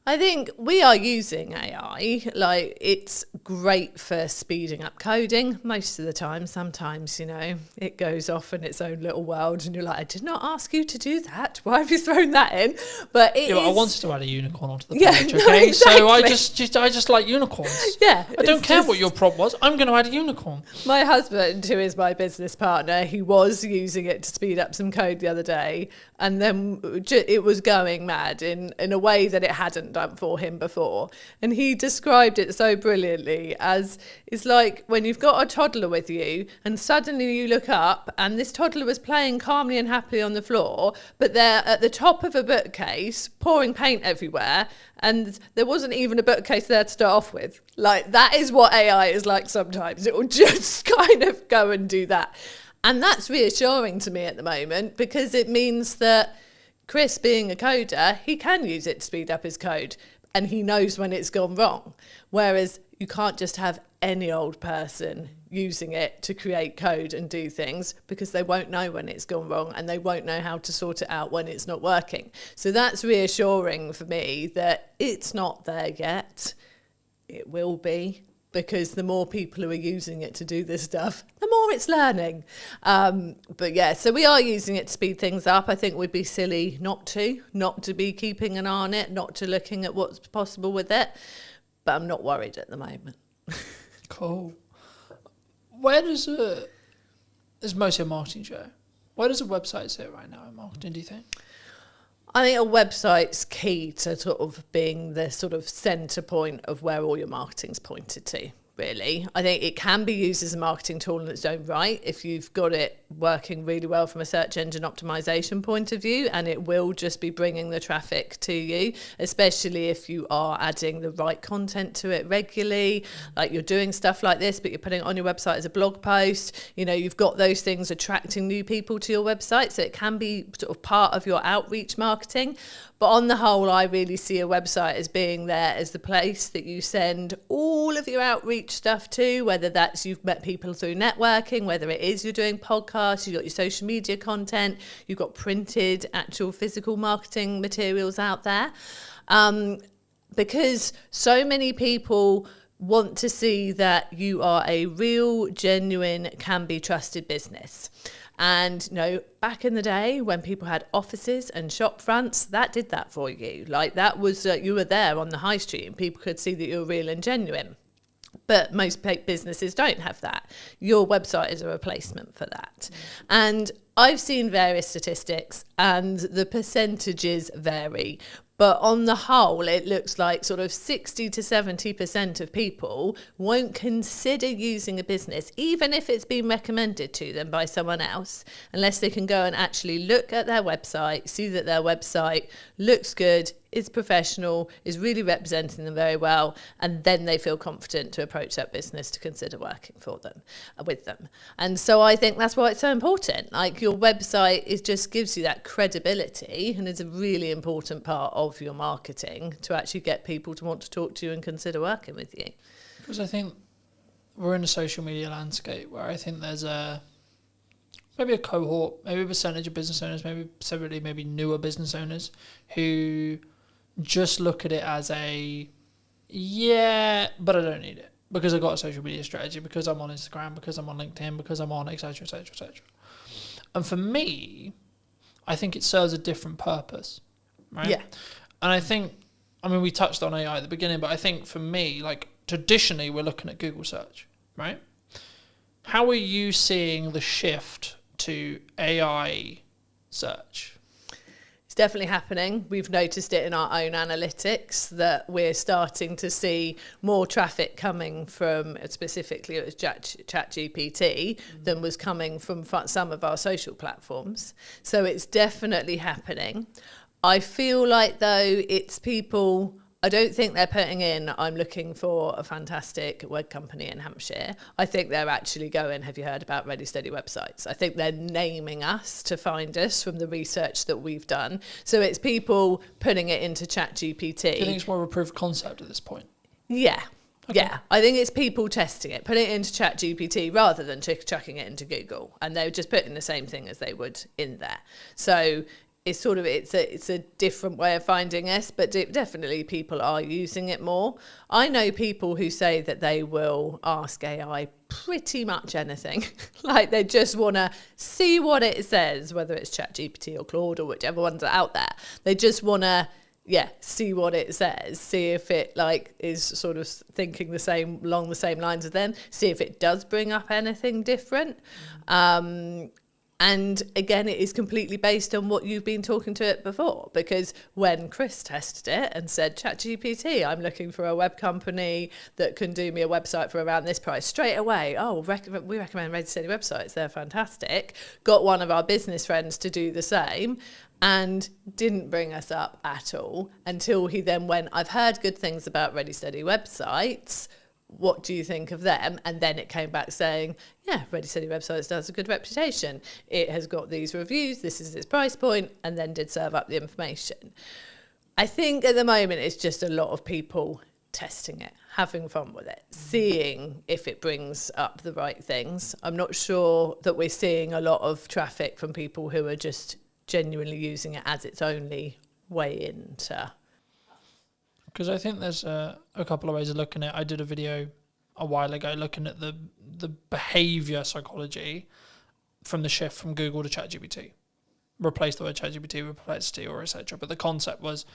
I think we are using AI. It's great for speeding up coding most of the time. Sometimes, it goes off in its own little world and you're like, I did not ask you to do that. Why have you thrown that in? But I wanted to add a unicorn onto the page, okay? Exactly. So I just like unicorns. Yeah. I don't care what your prompt was. I'm going to add a unicorn. My husband, who is my business partner, he was using it to speed up some code the other day, and then it was going mad in a way that it hadn't done for him before. And he described it so brilliantly as, it's like when you've got a toddler with you and suddenly you look up and this toddler was playing calmly and happily on the floor, but they're at the top of a bookcase pouring paint everywhere, and there wasn't even a bookcase there to start off with. That is what AI is like sometimes. It will just kind of go and do that. And that's reassuring to me at the moment, because it means that Chris, being a coder, he can use it to speed up his code and he knows when it's gone wrong. Whereas you can't just have any old person using it to create code and do things, because they won't know when it's gone wrong and they won't know how to sort it out when it's not working. So that's reassuring for me that it's not there yet. It will be, because the more people who are using it to do this stuff, the more it's learning. So we are using it to speed things up. I think we'd be silly not to be keeping an eye on it, not to looking at what's possible with it. But I'm not worried at the moment. Cool. Where does it's mostly a marketing show. Where does a website sit right now in marketing, do you think? I think a website's key to sort of being the sort of centre point of where all your marketing's pointed to, really. I think it can be used as a marketing tool in its own right if you've got it working really well from a search engine optimization point of view, and it will just be bringing the traffic to you, especially if you are adding the right content to it regularly, like you're doing stuff like this but you're putting it on your website as a blog post. You've got those things attracting new people to your website, so it can be sort of part of your outreach marketing. But on the whole, I really see a website as being there as the place that you send all of your outreach stuff to, whether that's you've met people through networking, whether it is you're doing podcasts, podcast, you've got your social media content, you've got printed, actual physical marketing materials out there. Because so many people want to see that you are a real, genuine, can be trusted business. And, back in the day when people had offices and shop fronts, that did that for you. Like, that was, you were there on the high street and people could see that you were real and genuine. But most businesses don't have that. Your website is a replacement for that. And I've seen various statistics and the percentages vary. But on the whole, it looks like sort of 60 to 70% of people won't consider using a business, even if it's been recommended to them by someone else, unless they can go and actually look at their website, see that their website looks good, is professional, is really representing them very well, and then they feel confident to approach that business to consider working for them, with them. And so I think that's why it's so important. Like, your website just gives you that credibility, and is a really important part of your marketing to actually get people to want to talk to you and consider working with you. Because I think we're in a social media landscape where I think there's maybe a cohort, maybe a percentage of business owners, maybe newer business owners who just look at it as but I don't need it because I've got a social media strategy, because I'm on Instagram, because I'm on LinkedIn, because I'm on etc, etc, etc. And for me, I think it serves a different purpose, right? Yeah. And I think, we touched on AI at the beginning, but I think for me, like, traditionally we're looking at Google search, right? How are you seeing the shift to AI search? It's definitely happening. We've noticed it in our own analytics that we're starting to see more traffic coming from, specifically it was ChatGPT, than was coming from some of our social platforms. So it's definitely happening. I feel like, though, it's people, I don't think they're putting in, I'm looking for a fantastic web company in Hampshire. I think they're actually going, have you heard about Ready Steady websites? I think they're naming us to find us from the research that we've done. So it's people putting it into ChatGPT. Do you think it's more of a proof of concept at this point? Yeah. Okay. Yeah, I think it's people testing it, putting it into ChatGPT rather than chucking it into Google. And they're just putting the same thing as they would in there. So it's sort of, it's a different way of finding us, but definitely people are using it more. I know people who say that they will ask AI pretty much anything. Like, they just want to see what it says, whether it's ChatGPT or Claude or whichever ones are out there. They just want to, see what it says, see if it is sort of thinking along the same lines as them, see if it does bring up anything different. And again, it is completely based on what you've been talking to it before, because when Chris tested it and said, ChatGPT, I'm looking for a web company that can do me a website for around this price, straight away, we recommend Ready Steady websites, they're fantastic. Got one of our business friends to do the same and didn't bring us up at all until he then went, I've heard good things about Ready Steady websites. What do you think of them? And then it came back saying, Ready Steady websites does a good reputation. It has got these reviews, this is its price point, and then did serve up the information. I think at the moment it's just a lot of people testing it, having fun with it, seeing if it brings up the right things. I'm not sure that we're seeing a lot of traffic from people who are just genuinely using it as its only way into. Because I think there's a couple of ways of looking at it. I did a video a while ago looking at the behaviour psychology from the shift from Google to ChatGPT. Replace the word ChatGPT with Perplexity or etc. But the concept was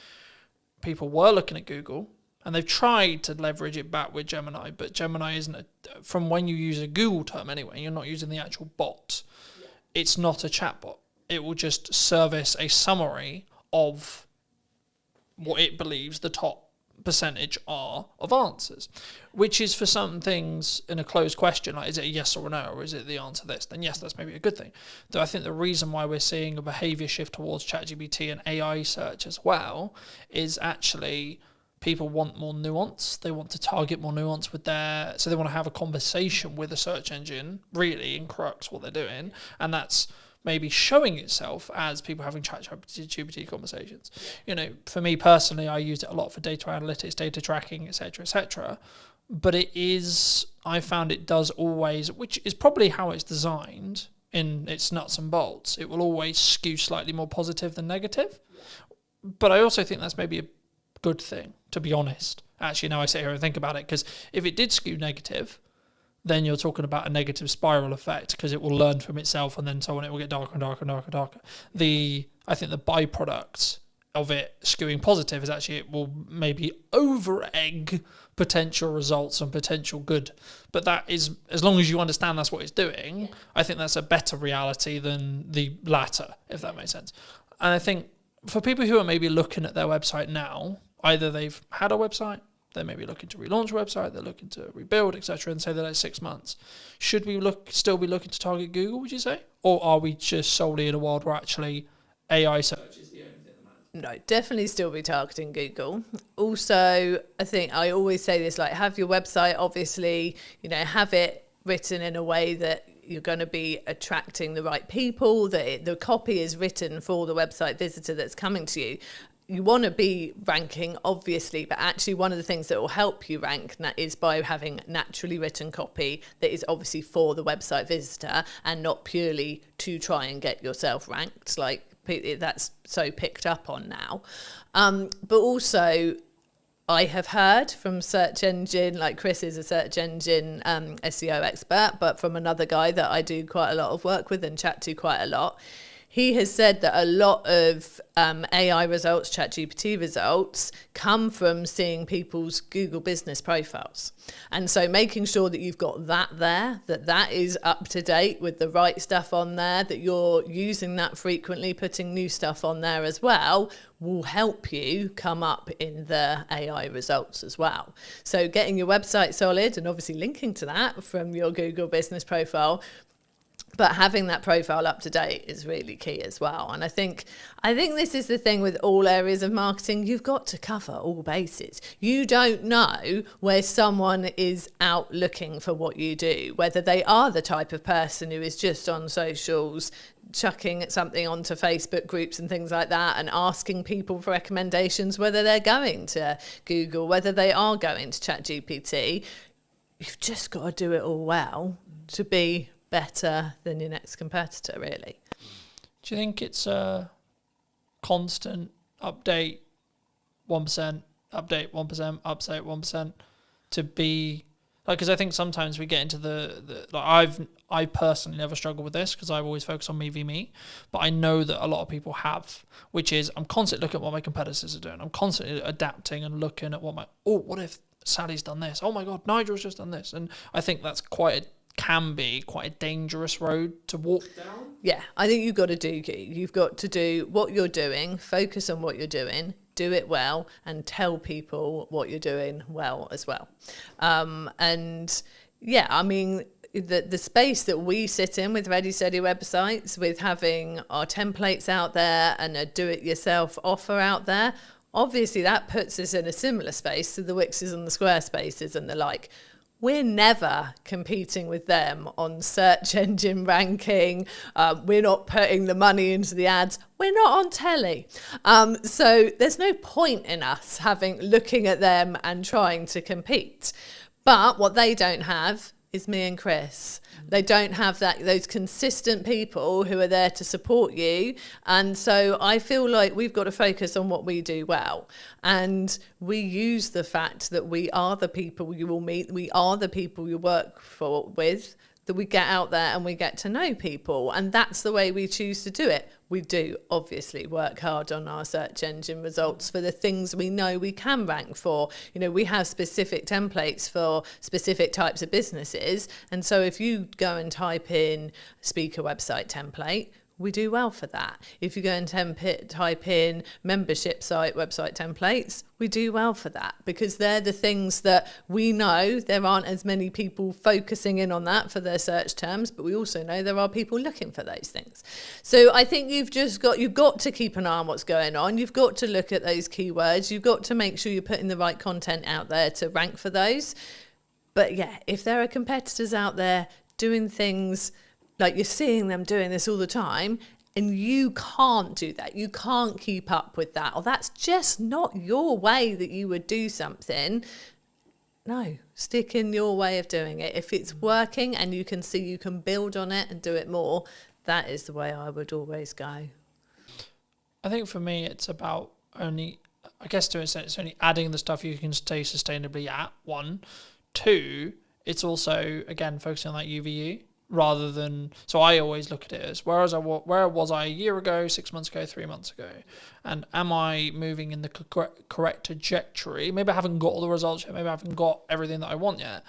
people were looking at Google and they've tried to leverage it back with Gemini, but Gemini isn't, from when you use a Google term anyway, you're not using the actual bot. Yeah. It's not a chatbot. It will just service a summary of what it believes the top percentage are of answers, which is for some things in a closed question, like is it a yes or a no, or is it the answer this, then yes, that's maybe a good thing. Though I think the reason why we're seeing a behaviour shift towards ChatGPT and AI search as well is actually people want more nuance. They want to target more nuance with so they want to have a conversation with a search engine, really, in crux what they're doing, and that's maybe showing itself as people having ChatGPT conversations. For me personally, I use it a lot for data analytics, data tracking, etc., etc. But I found it does always, which is probably how it's designed, in its nuts and bolts, it will always skew slightly more positive than negative. But I also think that's maybe a good thing, to be honest. Actually, now I sit here and think about it, because if it did skew negative, then you're talking about a negative spiral effect, because it will learn from itself, and then so on, it will get darker and darker and darker and darker. I think the byproduct of it skewing positive is actually it will maybe over-egg potential results and potential good. But that is, as long as you understand that's what it's doing, I think that's a better reality than the latter, if that makes sense. And I think for people who are maybe looking at their website now, either they've had a website, they may be looking to relaunch a website, they're looking to rebuild, etc., and say that it's 6 months. Should we still be looking to target Google, would you say? Or are we just solely in a world where actually AI search is the only thing that matters? No, definitely still be targeting Google. Also, I think I always say this, like, have your website, obviously, have it written in a way that you're going to be attracting the right people, that the copy is written for the website visitor that's coming to you. You want to be ranking, obviously, but actually one of the things that will help you rank is by having naturally written copy that is obviously for the website visitor and not purely to try and get yourself ranked, like that's so picked up on now. But also, I have heard from search engine, like Chris is a search engine SEO expert, but from another guy that I do quite a lot of work with and chat to quite a lot, he has said that a lot of AI results, ChatGPT results, come from seeing people's Google business profiles. And so making sure that you've got that there, that is up to date with the right stuff on there, that you're using that frequently, putting new stuff on there as well, will help you come up in the AI results as well. So getting your website solid and obviously linking to that from your Google business profile, but having that profile up to date is really key as well. And I think this is the thing with all areas of marketing. You've got to cover all bases. You don't know where someone is out looking for what you do, whether they are the type of person who is just on socials, chucking something onto Facebook groups and things like that and asking people for recommendations, whether they're going to Google, whether they are going to ChatGPT. You've just got to do it all well to be better than your next competitor, really. Do you think it's a constant update 1%, update 1%, update 1% to be like, because I think sometimes we get into the like I personally never struggle with this because I've always focused on me v me, but I know that a lot of people have, which is I'm constantly looking at what my competitors are doing. I'm constantly adapting and looking at what if Sally's done this? Oh my God, Nigel's just done this. And I think that's can be quite a dangerous road to walk down. Yeah, I think you've got to do what you're doing, focus on what you're doing, do it well, and tell people what you're doing well as well. And yeah, I mean, the space that we sit in with Ready Steady websites, with having our templates out there and a do-it-yourself offer out there, obviously that puts us in a similar space to the Wixes and the Squarespaces and the like. We're never competing with them on search engine ranking. We're not putting the money into the ads. We're not on telly. So there's no point in us looking at them and trying to compete. But what they don't have is me and Chris. They don't have those consistent people who are there to support you. And so I feel like we've got to focus on what we do well. And we use the fact that we are the people you will meet, we are the people you work with, that we get out there and we get to know people. And that's the way we choose to do it. We do obviously work hard on our search engine results for the things we know we can rank for. You know, we have specific templates for specific types of businesses. And so if you go and type in speaker website template, we do well for that. If you go and type in membership site website templates, we do well for that, because they're the things that we know there aren't as many people focusing in on that for their search terms, but we also know there are people looking for those things. So I think you've got to keep an eye on what's going on. You've got to look at those keywords. You've got to make sure you're putting the right content out there to rank for those. But yeah, if there are competitors out there doing things like you're seeing them doing this all the time, and you can't do that, you can't keep up with that, or that's just not your way that you would do something, no, stick in your way of doing it. If it's working and you can see you can build on it and do it more, that is the way I would always go. I think for me, it's about only, I guess to an extent, it's only adding the stuff you can stay sustainably at, 1. 2, it's also, again, focusing on that UVU rather than, so I always look at it as, where was I a year ago, 6 months ago, 3 months ago? And am I moving in the correct trajectory? Maybe I haven't got all the results yet, maybe I haven't got everything that I want yet,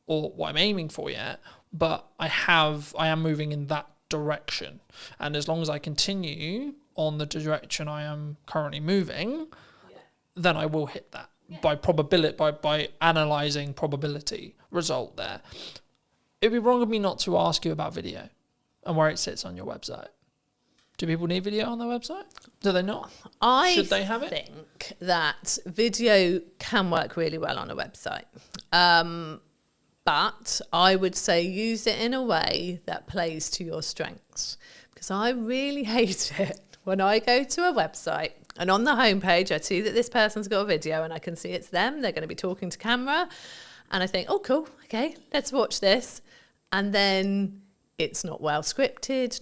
or what I'm aiming for yet, but I am moving in that direction. And as long as I continue on the direction I am currently moving, then I will hit that by probability, by analysing probability result there. It'd be wrong of me not to ask you about video and where it sits on your website. Do people need video on their website? Do they not? Should they have it? I think that video can work really well on a website. But I would say use it in a way that plays to your strengths. Because I really hate it when I go to a website and on the homepage I see that this person's got a video and I can see it's them, they're going to be talking to camera, and I think, oh cool, okay, let's watch this. And then it's not well scripted,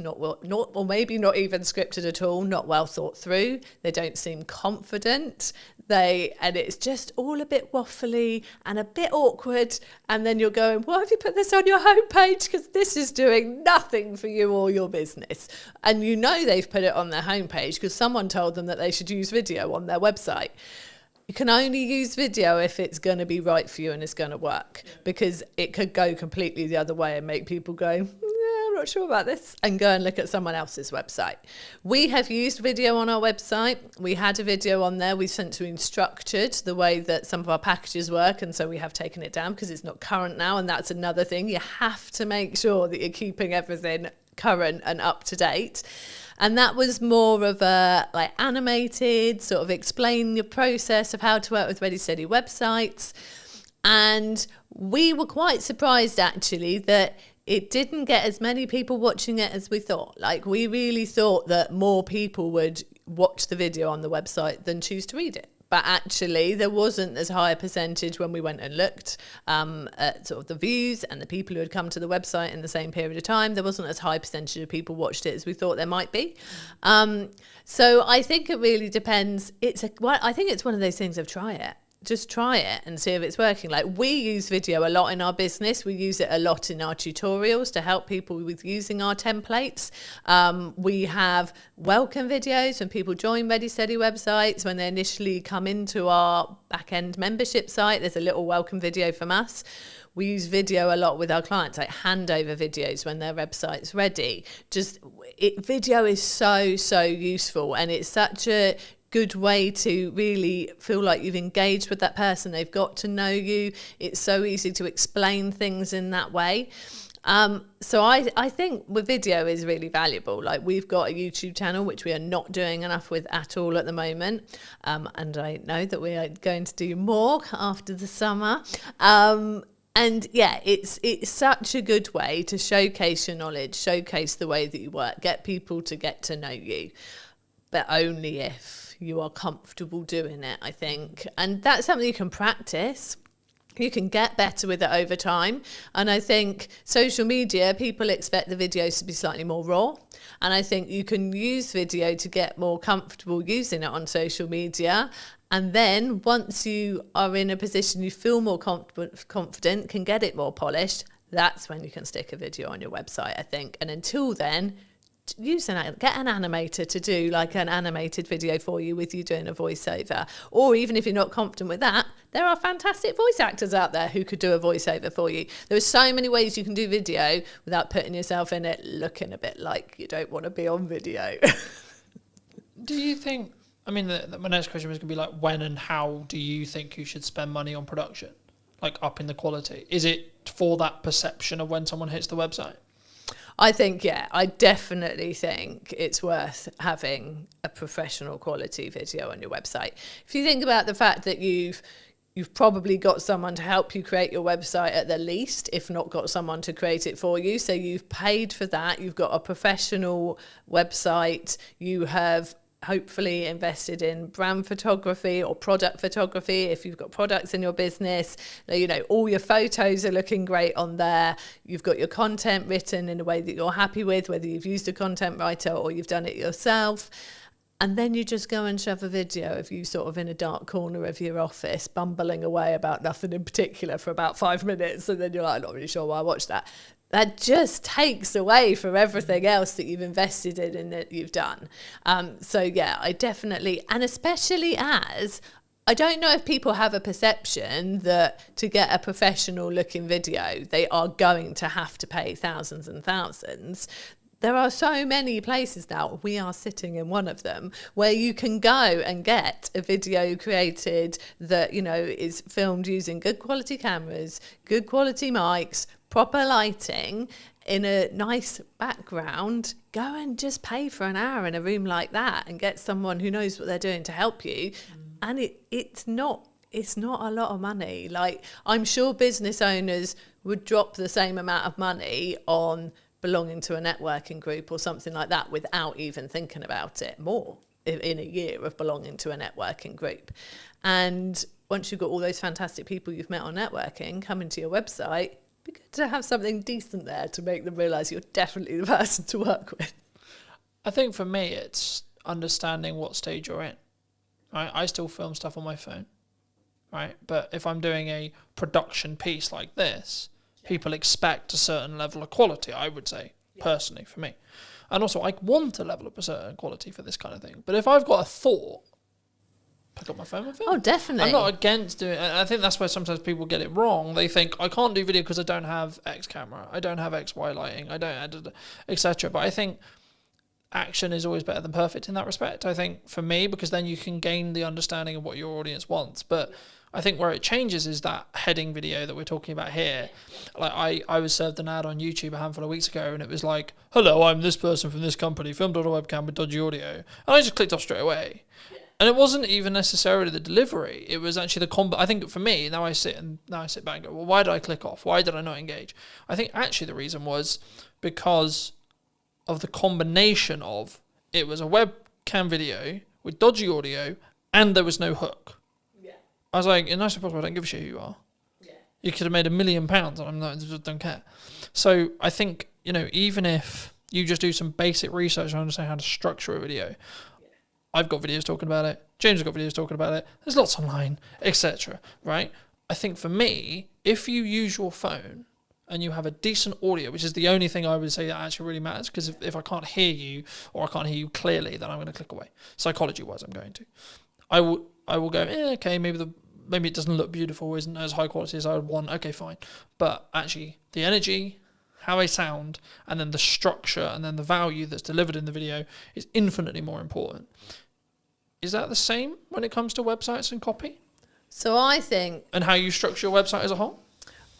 or maybe not even scripted at all, not well thought through. They don't seem confident. And it's just all a bit waffly and a bit awkward. And then you're going, why have you put this on your homepage? Because this is doing nothing for you or your business. And you know they've put it on their homepage because someone told them that they should use video on their website. You can only use video if it's going to be right for you and it's going to work, because it could go completely the other way and make people go, I'm not sure about this, and go and look at someone else's website. We have used video on our website. We had a video on there. We've since restructured the way that some of our packages work, and so we have taken it down because it's not current now, and that's another thing. You have to make sure that you're keeping everything current and up to date. And that was more of a like animated, sort of explain your process of how to work with Ready Steady websites. And we were quite surprised actually that it didn't get as many people watching it as we thought. Like, we really thought that more people would watch the video on the website than choose to read it. But actually, there wasn't as high a percentage when we went and looked at sort of the views and the people who had come to the website in the same period of time. There wasn't as high a percentage of people watched it as we thought there might be. So I think it really depends. I think it's one of those things of try it. Just try it and see if it's working. Like, we use video a lot in our business. We use it a lot in our tutorials to help people with using our templates. We have welcome videos when people join Ready Steady websites. When they initially come into our back-end membership site, there's a little welcome video from us. We use video a lot with our clients, like handover videos when their website's ready. Video is so useful, and it's such a good way to really feel like you've engaged with that person. They've got to know you. It's so easy to explain things in that way. So I think with video is really valuable. Like, we've got a YouTube channel, which we are not doing enough with at all at the moment. And I know that we are going to do more after the summer. And yeah, it's such a good way to showcase your knowledge, showcase the way that you work, get people to get to know you, but only if you are comfortable doing it, I think. And that's something you can practice. You can get better with it over time. And I think social media, people expect the videos to be slightly more raw. And I think you can use video to get more comfortable using it on social media. And then once you are in a position you feel more confident, can get it more polished, that's when you can stick a video on your website, I think. And until then, get an animator to do like an animated video for you with you doing a voiceover. Or even if you're not confident with that, there are fantastic voice actors out there who could do a voiceover for you. There are so many ways you can do video without putting yourself in it looking a bit like you don't want to be on video. Do you think, I mean, my next question was going to be like, when and how do you think you should spend money on production? Like, upping the quality? Is it for that perception of when someone hits the website? I think, yeah, I definitely think it's worth having a professional quality video on your website. If you think about the fact that you've probably got someone to help you create your website at the least, if not got someone to create it for you. So you've paid for that. You've got a professional website. You have hopefully invested in brand photography or product photography. If you've got products in your business, you know, all your photos are looking great on there. You've got your content written in a way that you're happy with, whether you've used a content writer or you've done it yourself. And then you just go and shove a video of you sort of in a dark corner of your office, bumbling away about nothing in particular for about 5 minutes. And then you're like, I'm not really sure why I watched that. That just takes away from everything else that you've invested in and that you've done. So yeah, I definitely, and especially as, I don't know if people have a perception that to get a professional looking video, they are going to have to pay thousands and thousands. There are so many places now, we are sitting in one of them, where you can go and get a video created that, you know, is filmed using good quality cameras, good quality mics, proper lighting, in a nice background. Go and just pay for an hour in a room like that and get someone who knows what they're doing to help you. And it's not a lot of money. Like, I'm sure business owners would drop the same amount of money on belonging to a networking group or something like that without even thinking about it more in a year of belonging to a networking group. And once you've got all those fantastic people you've met on networking coming to your website, it'd be good to have something decent there to make them realise you're definitely the person to work with. I think for me, it's understanding what stage you're in. Right? I still film stuff on my phone, right? But if I'm doing a production piece like this, people expect a certain level of quality, I would say, personally, for me. And also, I want a level of a certain quality for this kind of thing. But if I've got a thought, pick up my phone and film. Oh, definitely. I'm not against doing it. I think that's where sometimes people get it wrong. They think, I can't do video because I don't have X camera, I don't have XY lighting, I don't, etc. But I think action is always better than perfect in that respect, I think, for me, because then you can gain the understanding of what your audience wants. But I think where it changes is that heading video that we're talking about here. Like I was served an ad on YouTube a handful of weeks ago, and it was like, hello, I'm this person from this company, filmed on a webcam with dodgy audio. And I just clicked off straight away. And it wasn't even necessarily the delivery. It was actually the I think for me, now I sit back and go, well, why did I click off? Why did I not engage? I think actually the reason was because of the combination of, it was a webcam video with dodgy audio and there was no hook. I was like, in nice and possible, I don't give a shit who you are. Yeah. You could have made £1 million and I'm not, just don't care. So I think, you know, even if you just do some basic research and understand how to structure a video, I've got videos talking about it, James has got videos talking about it, there's lots online, etc. Right? I think for me, if you use your phone and you have a decent audio, which is the only thing I would say that actually really matters, because if I can't hear you or I can't hear you clearly, then I'm going to click away. Psychology-wise, I'm going to. I will go, okay, maybe it doesn't look beautiful, isn't as high quality as I would want, okay, fine. But actually, the energy, how I sound, and then the structure, and then the value that's delivered in the video is infinitely more important. Is that the same when it comes to websites and copy? So I think... And how you structure your website as a whole?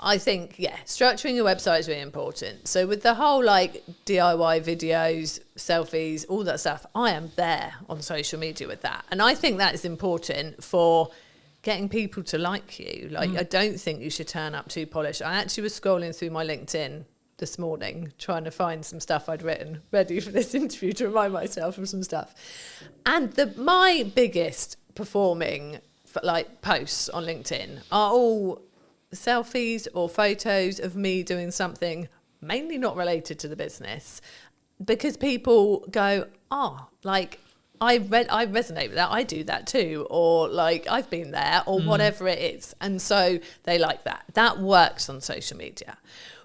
I think, yeah, structuring your website is really important. So with the whole like DIY videos, selfies, all that stuff, I am there on social media with that. And I think that is important for getting people to like you. Like, I don't think you should turn up too polished. I actually was scrolling through my LinkedIn this morning, trying to find some stuff I'd written ready for this interview to remind myself of some stuff. And my biggest performing like posts on LinkedIn are all selfies or photos of me doing something mainly not related to the business, because people go, like I resonate with that, I do that too, or like I've been there, or whatever it is, and so they like that works on social media.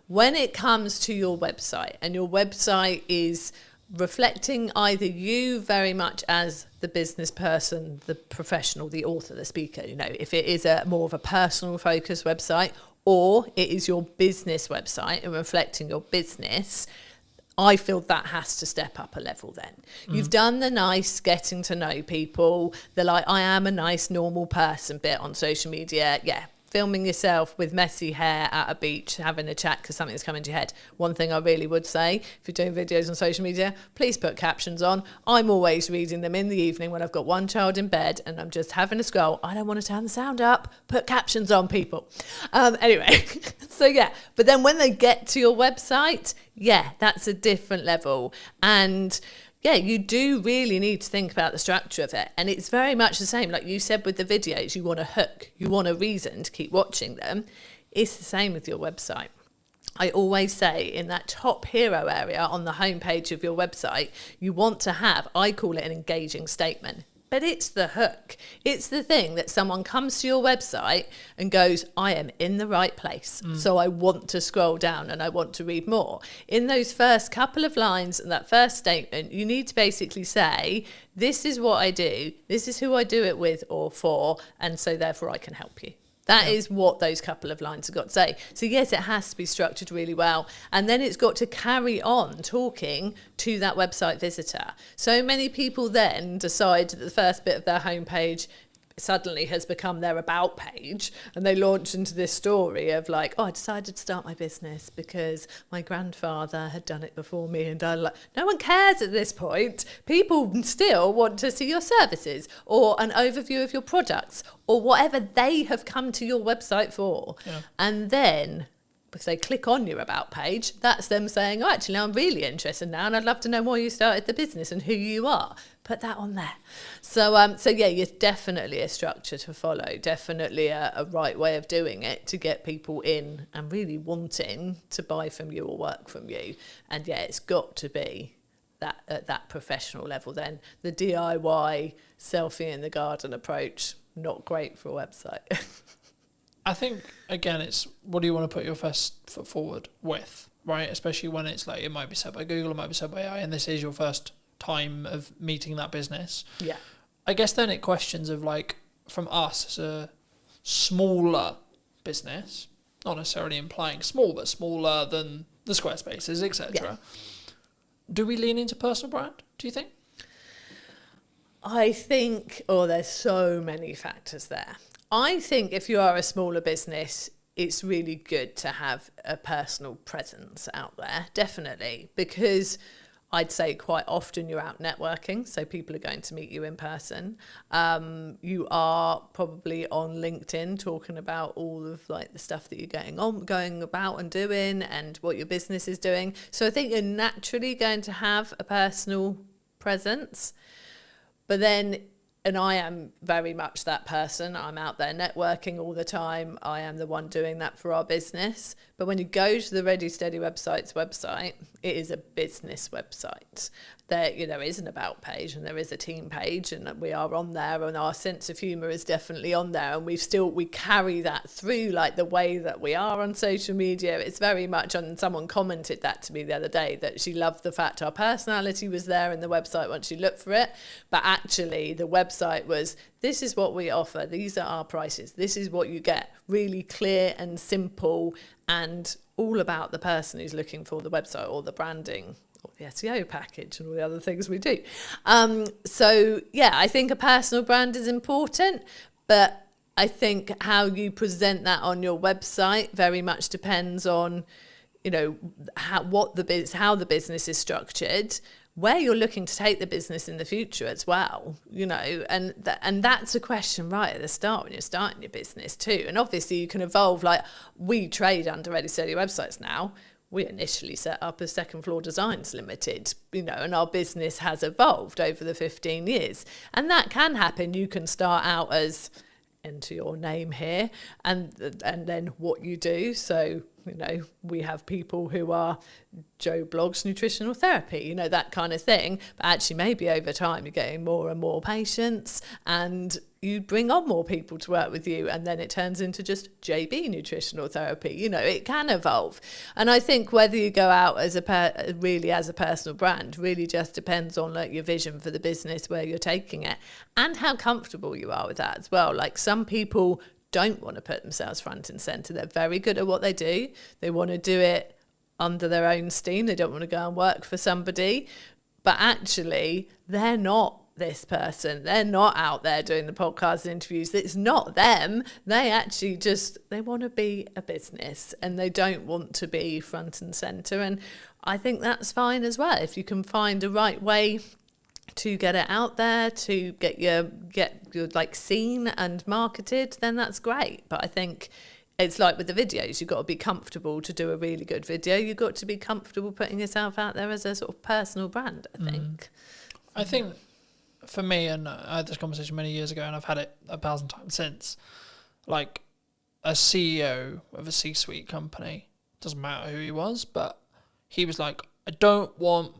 When it comes to your website, and your website is reflecting either you very much as the business person, the professional, the author, the speaker, you know, if it is a more of a personal focused website, or it is your business website and reflecting your business, I feel that has to step up a level then. You've done the nice getting to know people, the like, I am a nice normal person bit on social media, yeah. Filming yourself with messy hair at a beach, having a chat because something's come into your head. One thing I really would say, if you're doing videos on social media, please put captions on. I'm always reading them in the evening when I've got one child in bed and I'm just having a scroll. I don't want to turn the sound up. Put captions on, people. Anyway, so yeah. But then when they get to your website, yeah, that's a different level. And yeah, you do really need to think about the structure of it. And it's very much the same, like you said with the videos, you want a hook, you want a reason to keep watching them. It's the same with your website. I always say in that top hero area on the homepage of your website, you want to have, I call it an engaging statement. But it's the hook. It's the thing that someone comes to your website and goes, I am in the right place. So I want to scroll down and I want to read more. In those first couple of lines and that first statement, you need to basically say, this is what I do. This is who I do it with or for. And so therefore I can help you. That is what those couple of lines have got to say. So yes, it has to be structured really well. And then it's got to carry on talking to that website visitor. So many people then decide that the first bit of their homepage suddenly has become their about page, and they launch into this story of like, oh, I decided to start my business because my grandfather had done it before me, and no one cares at this point. People still want to see your services or an overview of your products or whatever they have come to your website for. And then if they click on your about page, that's them saying, oh, actually, I'm really interested now and I'd love to know why you started the business and who you are. Put that on there. So yeah, it's definitely a structure to follow, definitely a right way of doing it to get people in and really wanting to buy from you or work from you. And yeah, it's got to be that at that professional level then. The DIY selfie in the garden approach, not great for a website. I think, again, it's what do you want to put your first foot forward with, right? Especially when it's like, it might be said by Google, it might be said by AI, and this is your first time of meeting that business. Yeah. I guess then it questions of like, from us as a smaller business, not necessarily implying small, but smaller than the Squarespaces, etc. Yeah. Do we lean into personal brand, do you think? I think, there's so many factors there. I think if you are a smaller business, it's really good to have a personal presence out there, definitely, because I'd say quite often you're out networking, so people are going to meet you in person. You are probably on LinkedIn talking about all of like the stuff that you're going about and doing and what your business is doing. So I think you're naturally going to have a personal presence, but then, and I am very much that person. I'm out there networking all the time. I am the one doing that for our business. But when you go to the Ready Steady website's website, it is a business website. There, is an about page and there is a team page, and we are on there, and our sense of humour is definitely on there, and we carry that through like the way that we are on social media. It's very much on. Someone commented that to me the other day, that she loved the fact our personality was there in the website once you looked for it, but actually the website was, this is what we offer, these are our prices, this is what you get, really clear and simple, and all about the person who's looking for the website or the branding or the SEO package and all the other things we do. So yeah, I think a personal brand is important, but I think how you present that on your website very much depends on, how the business is structured, where you're looking to take the business in the future as well, and that's a question right at the start when you're starting your business too. And obviously you can evolve, like we trade under Ready Steady websites now. We initially set up as Second Floor Designs Limited, and our business has evolved over the 15 years. And that can happen. You can start out as, enter your name here, and then what you do. So, we have people who are Joe Blogs Nutritional Therapy, that kind of thing. But actually maybe over time you're getting more and more patients and you bring on more people to work with you, and then it turns into just JB Nutritional Therapy. It can evolve. And I think whether you go out as a personal brand really just depends on like your vision for the business, where you're taking it, and how comfortable you are with that as well. Like some people don't want to put themselves front and centre. They're very good at what they do. They want to do it under their own steam. They don't want to go and work for somebody. But actually, they're not this person. They're not out there doing the podcast interviews. It's not them. They actually they want to be a business, and they don't want to be front and centre. And I think that's fine as well. If you can find the right way to get it out there, to get your like seen and marketed, then that's great. But I think it's like with the videos, you've got to be comfortable to do a really good video. You've got to be comfortable putting yourself out there as a sort of personal brand, I think. I think for me, and I had this conversation many years ago, and I've had it 1,000 times since, like a CEO of a C-suite company, doesn't matter who he was, but he was like, I don't want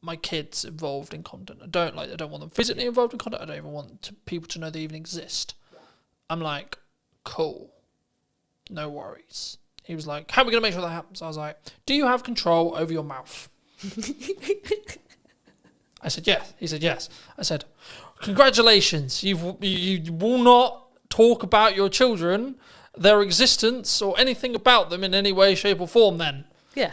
my kids involved in content. I don't want them physically involved in content. I don't even want people to know they even exist. I'm like, cool, no worries. He was like, how are we going to make sure that happens? I was like, do you have control over your mouth? I said, yes. He said, yes. I said, congratulations. You will not talk about your children, their existence, or anything about them in any way, shape, or form then. Yeah.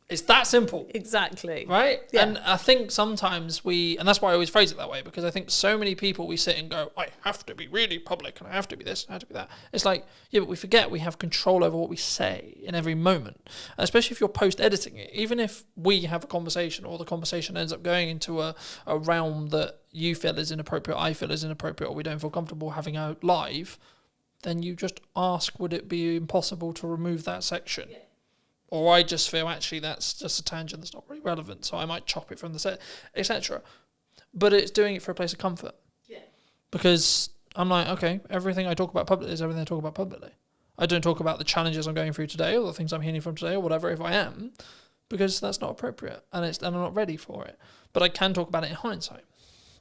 It's that simple. Exactly. Right? Yeah. And I think sometimes and that's why I always phrase it that way, because I think so many people, we sit and go, I have to be really public, and I have to be this, and I have to be that. It's like, yeah, but we forget we have control over what we say in every moment. And especially if you're post-editing it, even if we have a conversation, or the conversation ends up going into a realm that you feel is inappropriate, I feel is inappropriate, or we don't feel comfortable having out live, then you just ask, would it be impossible to remove that section? Yeah. Or I just feel, actually, that's just a tangent that's not really relevant, so I might chop it from the set, etc. But it's doing it for a place of comfort. Yeah. Because I'm like, okay, everything I talk about publicly is everything I talk about publicly. I don't talk about the challenges I'm going through today, or the things I'm healing from today, or whatever, if I am, because that's not appropriate, and I'm not ready for it. But I can talk about it in hindsight,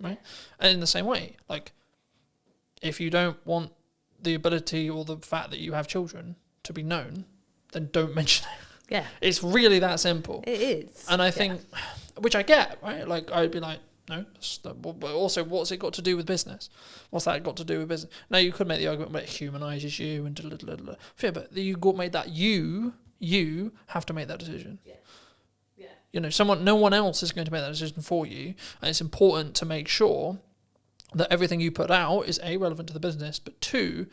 right? And in the same way, like, if you don't want the ability or the fact that you have children to be known, then don't mention it. Yeah. It's really that simple. It is. And I think, which I get, right? Like, I'd be like, no, but also, what's it got to do with business? What's that got to do with business? Now, you could make the argument, but it humanises you and yeah, but you made that you have to make that decision. Yeah. Yeah. You know, no one else is going to make that decision for you. And it's important to make sure that everything you put out is A, relevant to the business, but 2,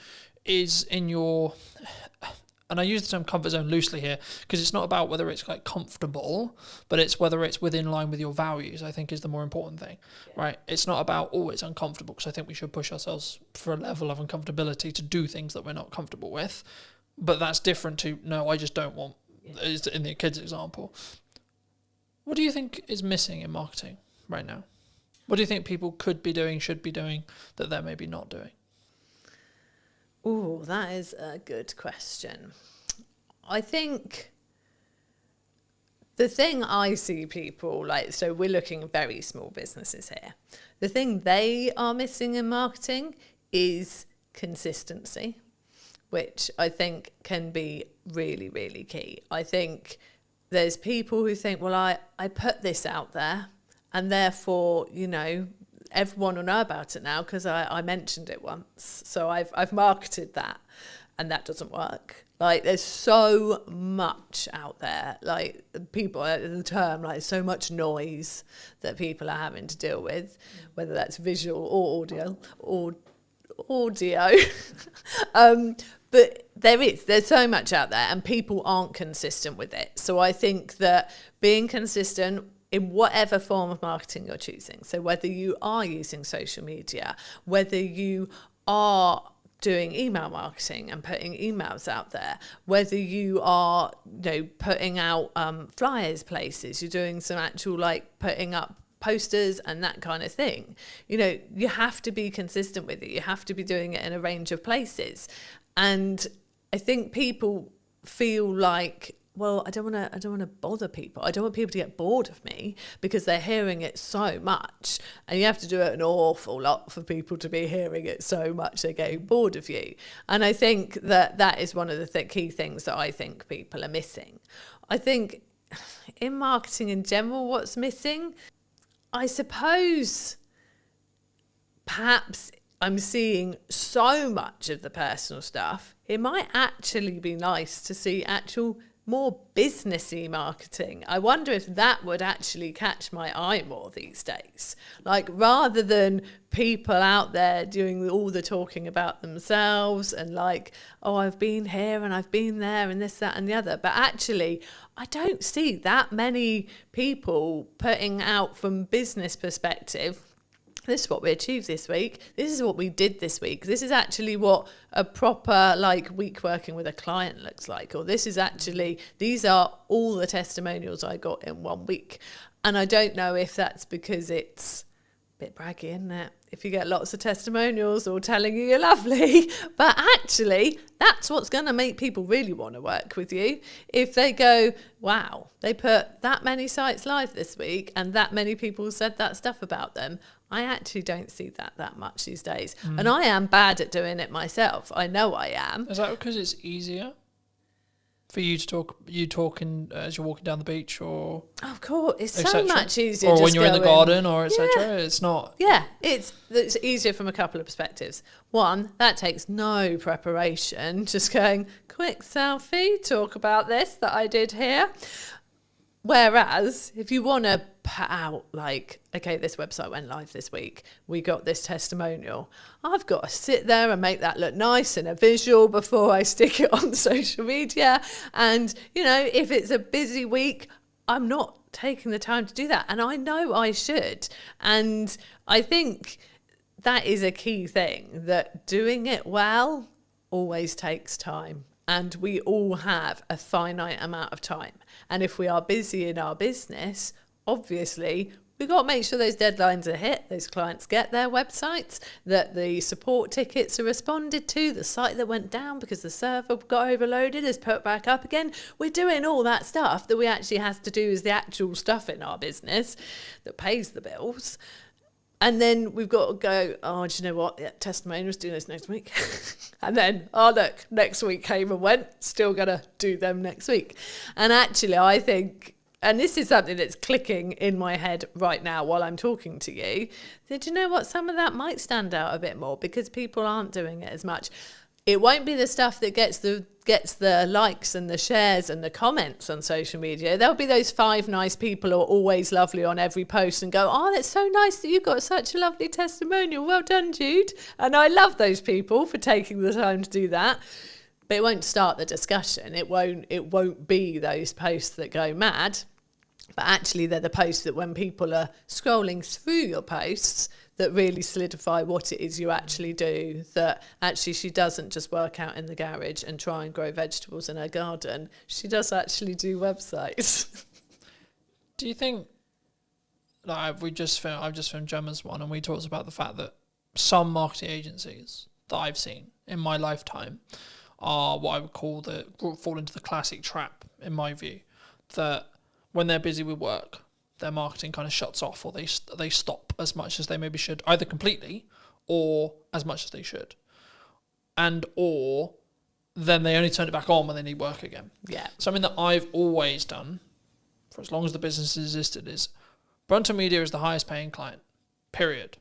is in your... And I use the term comfort zone loosely here, because it's not about whether it's like comfortable, but it's whether it's within line with your values, I think, is the more important thing, right? It's not about, it's uncomfortable, because I think we should push ourselves for a level of uncomfortability to do things that we're not comfortable with. But that's different to, no, I just don't want, in the kids example. What do you think is missing in marketing right now? What do you think people could be doing, should be doing, that they're maybe not doing? Oh, that is a good question. I think the thing I see people like, so we're looking at very small businesses here. The thing they are missing in marketing is consistency, which I think can be really, really key. I think there's people who think, well, I put this out there and therefore, you know, everyone will know about it now because I mentioned it once. So I've marketed that, and that doesn't work. Like, there's so much out there, like people, the term, like so much noise that people are having to deal with, whether that's visual or audio. But there's so much out there, and people aren't consistent with it. So I think that being consistent in whatever form of marketing you're choosing, so whether you are using social media, whether you are doing email marketing and putting emails out there, whether you are, you know, putting out flyers places, you're doing some actual like putting up posters and that kind of thing, you know, you have to be consistent with it. You have to be doing it in a range of places. And I think people feel like, well, I don't want to bother people. I don't want people to get bored of me because they're hearing it so much. And you have to do it an awful lot for people to be hearing it so much they're getting bored of you. And I think that is one of the key things that I think people are missing. I think in marketing in general, what's missing, I suppose, perhaps I'm seeing so much of the personal stuff. It might actually be nice to see actual more businessy marketing. I wonder if that would actually catch my eye more these days. Like, rather than people out there doing all the talking about themselves and like, oh, I've been here and I've been there and this, that and the other. But actually, I don't see that many people putting out from business perspective this is what we achieved this week. This is what we did this week. This is actually what a proper week working with a client looks like. Or these are all the testimonials I got in 1 week. And I don't know if that's because it's a bit braggy, isn't it? If you get lots of testimonials all telling you you're lovely, but actually that's what's going to make people really want to work with you. If they go, wow, they put that many sites live this week and that many people said that stuff about them. I actually don't see that much these days. And I am bad at doing it myself. I know I am. Is that because it's easier for you to talk? You talking as you're walking down the beach, or of course, it's so much easier. Or when you're in the garden, or etc. It's not. Yeah, it's easier from a couple of perspectives. One, that takes no preparation. Just going quick selfie, talk about this that I did here. Whereas if you want to put out okay, this website went live this week, we got this testimonial, I've got to sit there and make that look nice and a visual before I stick it on social media. And, if it's a busy week, I'm not taking the time to do that. And I know I should. And I think that is a key thing, that doing it well always takes time. And we all have a finite amount of time. And if we are busy in our business, obviously, we've got to make sure those deadlines are hit, those clients get their websites, that the support tickets are responded to, the site that went down because the server got overloaded is put back up again. We're doing all that stuff that we actually have to do as the actual stuff in our business that pays the bills. And then we've got to go, do you know what? Yeah, testimonials, do this next week. And then, look, next week came and went, still going to do them next week. And actually, I think, and this is something that's clicking in my head right now while I'm talking to you, that, you know what, some of that might stand out a bit more because people aren't doing it as much. It won't be the stuff that gets the likes and the shares and the comments on social media. There'll be those 5 nice people who are always lovely on every post and go, oh, that's so nice that you've got such a lovely testimonial. Well done, Jude. And I love those people for taking the time to do that. But it won't start the discussion. It won't be those posts that go mad. But actually, they're the posts that when people are scrolling through your posts that really solidify what it is you actually do, that actually she doesn't just work out in the garage and try and grow vegetables in her garden. She does actually do websites. Do you think, I've just filmed Gemma's one, and we talked about the fact that some marketing agencies that I've seen in my lifetime are what I would call fall into the classic trap, in my view, that when they're busy with work, their marketing kind of shuts off, or they stop as much as they maybe should, either completely or as much as they should. Or then they only turn it back on when they need work again. Yeah. Something that I've always done for as long as the business has existed is Brunton Media is the highest paying client, period.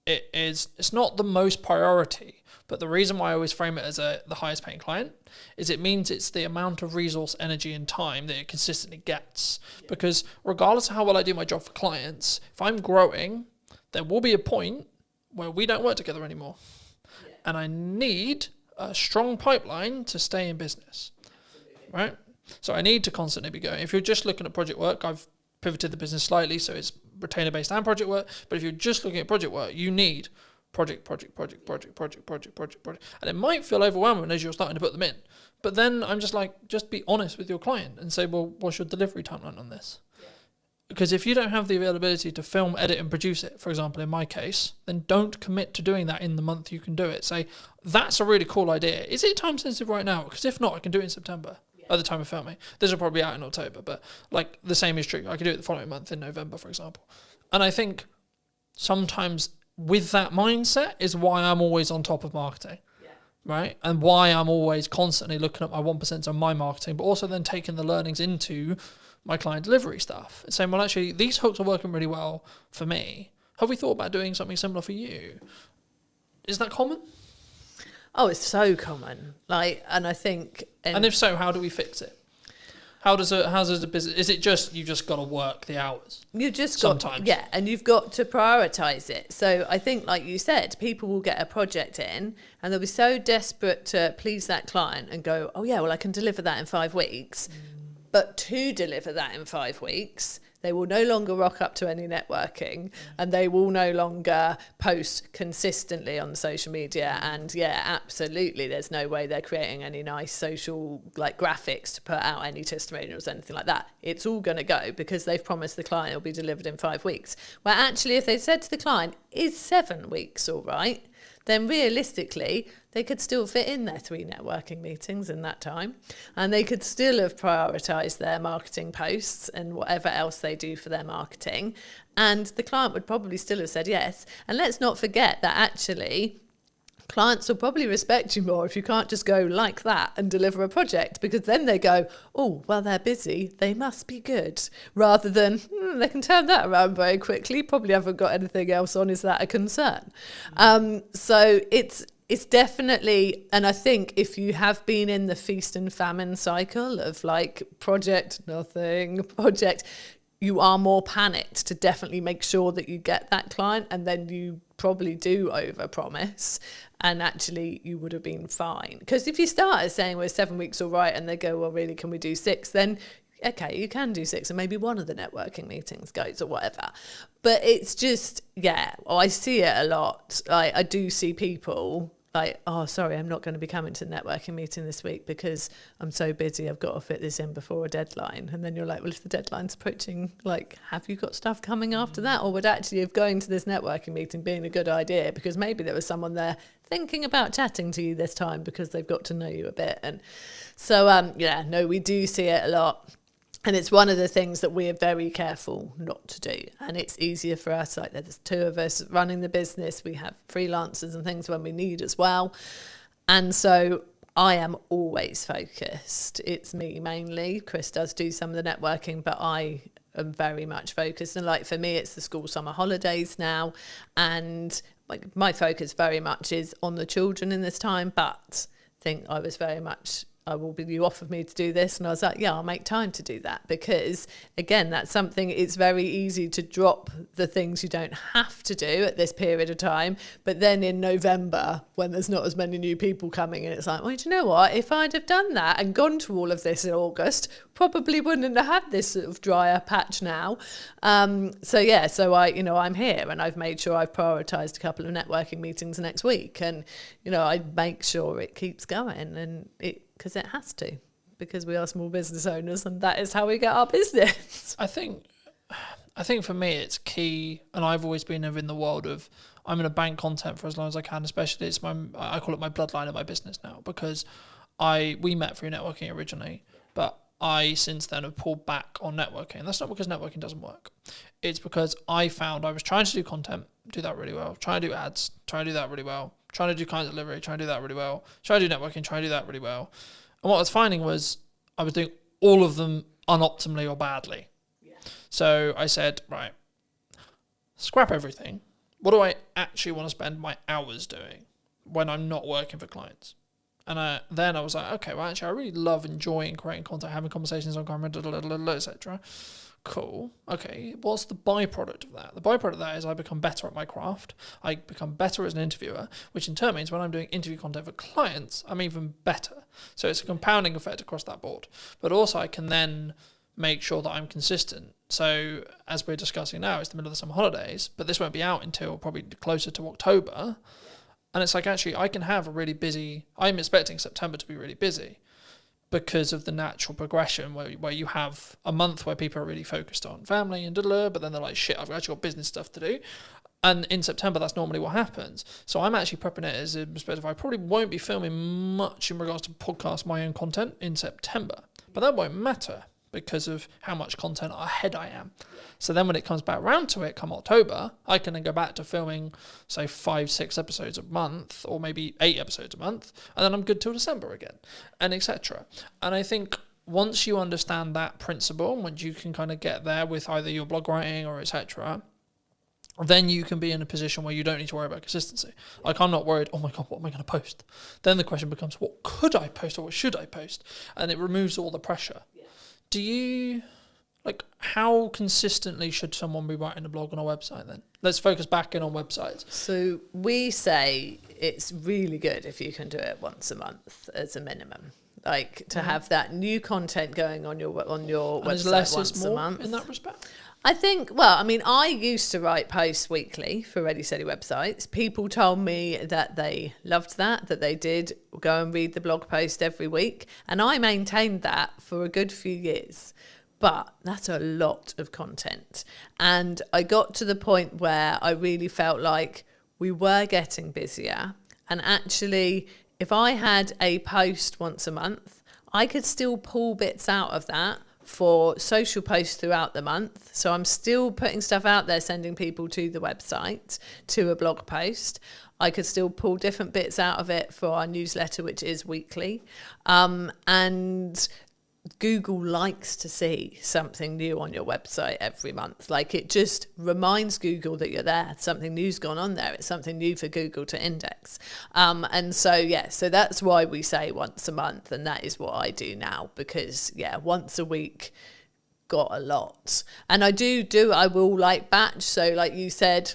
It's not the most priority, but the reason why I always frame it as the highest paying client is it means it's the amount of resource, energy and time that it consistently gets. Yeah. Because regardless of how well I do my job for clients, if I'm growing, there will be a point where we don't work together anymore. Yeah. And I need a strong pipeline to stay in business. Absolutely. Right? So I need to constantly be going. If you're just looking at project work, I've pivoted the business slightly so it's retainer based and project work, but if you're just looking at project work, you need project, and it might feel overwhelming as you're starting to put them in, but then I'm just be honest with your client and say, well, what's your delivery timeline on this? Yeah. Because if you don't have the availability to film, edit and produce it, for example in my case, then don't commit to doing that in the month you can do it. Say, that's a really cool idea, is it time sensitive right now? Because if not, I can do it in September. By the time of filming, this will probably be out in October, but the same is true. I could do it the following month in November, for example. And I think sometimes with that mindset is why I'm always on top of marketing, right? And why I'm always constantly looking at my 1% on my marketing, but also then taking the learnings into my client delivery stuff and saying, well, actually, these hooks are working really well for me. Have we thought about doing something similar for you? Is that common? Oh, it's so common. And I think... And if so, how do we fix it? How does a business... Is it just, you just got to work the hours? You just sometimes. Yeah, and you've got to prioritise it. So I think, like you said, people will get a project in and they'll be so desperate to please that client and go, oh yeah, well, I can deliver that in 5 weeks. But to deliver that in 5 weeks, They will no longer rock up to any networking, and they will no longer post consistently on social media. And yeah, absolutely, there's no way they're creating any nice social like graphics to put out any testimonials, anything like that. It's all going to go because they've promised the client it'll be delivered in 5 weeks. Where actually, if they said to the client, is 7 weeks all right? Then realistically, they could still fit in their 3 networking meetings in that time, and they could still have prioritised their marketing posts and whatever else they do for their marketing, and the client would probably still have said yes. And let's not forget that actually clients will probably respect you more if you can't just go like that and deliver a project, because then they go, oh, well, they're busy, they must be good, rather than they can turn that around very quickly, probably haven't got anything else on, is that a concern? So it's definitely, and I think if you have been in the feast and famine cycle of like project, nothing, project, you are more panicked to definitely make sure that you get that client, and then you probably do overpromise, and actually you would have been fine. Because if you start saying we're 7 weeks all right, and they go, well, really, can we do 6? Then okay, you can do 6, and maybe one of the networking meetings goes or whatever. But it's just, yeah, I see it a lot. I do see people like, oh, sorry, I'm not going to be coming to the networking meeting this week because I'm so busy, I've got to fit this in before a deadline. And then you're like, well, if the deadline's approaching, like, have you got stuff coming after that? Or would actually have going to this networking meeting being a good idea, because maybe there was someone there thinking about chatting to you this time because they've got to know you a bit. And so, yeah, no, we do see it a lot. And it's one of the things that we are very careful not to do. And it's easier for us, like there's 2 of us running the business. We have freelancers and things when we need as well. And so I am always focused. It's me mainly. Chris does do some of the networking, but I am very much focused. And like for me, it's the school summer holidays now. And like my focus very much is on the children in this time. But I think I was very much, you offered me to do this, and I was like, yeah, I'll make time to do that, because again, that's something, it's very easy to drop the things you don't have to do at this period of time, but then in November when there's not as many new people coming in, it's like, well, do you know what, if I'd have done that and gone to all of this in August, probably wouldn't have had this sort of drier patch now. So yeah, so I'm here, and I've made sure I've prioritized a couple of networking meetings next week, and I make sure it keeps going, and because it has to, because we are small business owners, and that is how we get our business. I think for me it's key, and I've always been in the world of, I'm going to bank content for as long as I can, especially I call it my bloodline of my business now, because we met through networking originally, but I since then have pulled back on networking. That's not because networking doesn't work. It's because I found I was trying to do content, do that really well, trying to do ads, trying to do that really well, trying to do client delivery, trying to do that really well, trying to do networking, trying to do that really well. And what I was finding was I was doing all of them unoptimally or badly. Yeah. So I said, right, scrap everything. What do I actually want to spend my hours doing when I'm not working for clients? And then I was like, okay, well, actually, I really love enjoying creating content, having conversations on camera, etc. Cool. Okay, what's the byproduct of that? The byproduct of that is I become better at my craft. I become better as an interviewer, which in turn means when I'm doing interview content for clients, I'm even better. So it's a compounding effect across that board. But also I can then make sure that I'm consistent. So as we're discussing now, it's the middle of the summer holidays, but this won't be out until probably closer to October. And it's like, actually, I can have a really busy, I'm expecting September to be really busy, because of the natural progression where you have a month where people are really focused on family and but then they're like, shit, I've actually got business stuff to do. And in September, that's normally what happens. So I'm actually prepping it as a perspective. I probably won't be filming much in regards to podcast, my own content in September, but that won't matter because of how much content ahead I am. So then when it comes back around to it come October, I can then go back to filming, say, 5-6 episodes a month, or maybe 8 episodes a month, and then I'm good till December again, and etc. And I think once you understand that principle, once you can kind of get there with either your blog writing or etc., then you can be in a position where you don't need to worry about consistency. Like, I'm not worried, oh my God, what am I going to post? Then the question becomes, what could I post or what should I post? And it removes all the pressure. Yeah. Do you... Like, how consistently should someone be writing a blog on a website then? Let's focus back in on websites. So we say it's really good if you can do it once a month as a minimum. like to have that new content going on your website less once is a more month. in that respect? I think, well, I mean, I used to write posts weekly for Ready Steady websites. People told me that they loved that they did go and read the blog post every week. And I maintained that for a good few years. But that's a lot of content. And I got to the point where I really felt like we were getting busier. And actually, if I had a post once a month, I could still pull bits out of that for social posts throughout the month. So I'm still putting stuff out there, sending people to the website, to a blog post. I could still pull different bits out of it for our newsletter, which is weekly. And Google likes to see something new on your website every month. Like, it just reminds Google that you're there. Something new's gone on there. It's something new for Google to index. And so, yeah, so that's why we say once a month. And that is what I do now, because, yeah, once a week got a lot. And I will like batch. So like you said,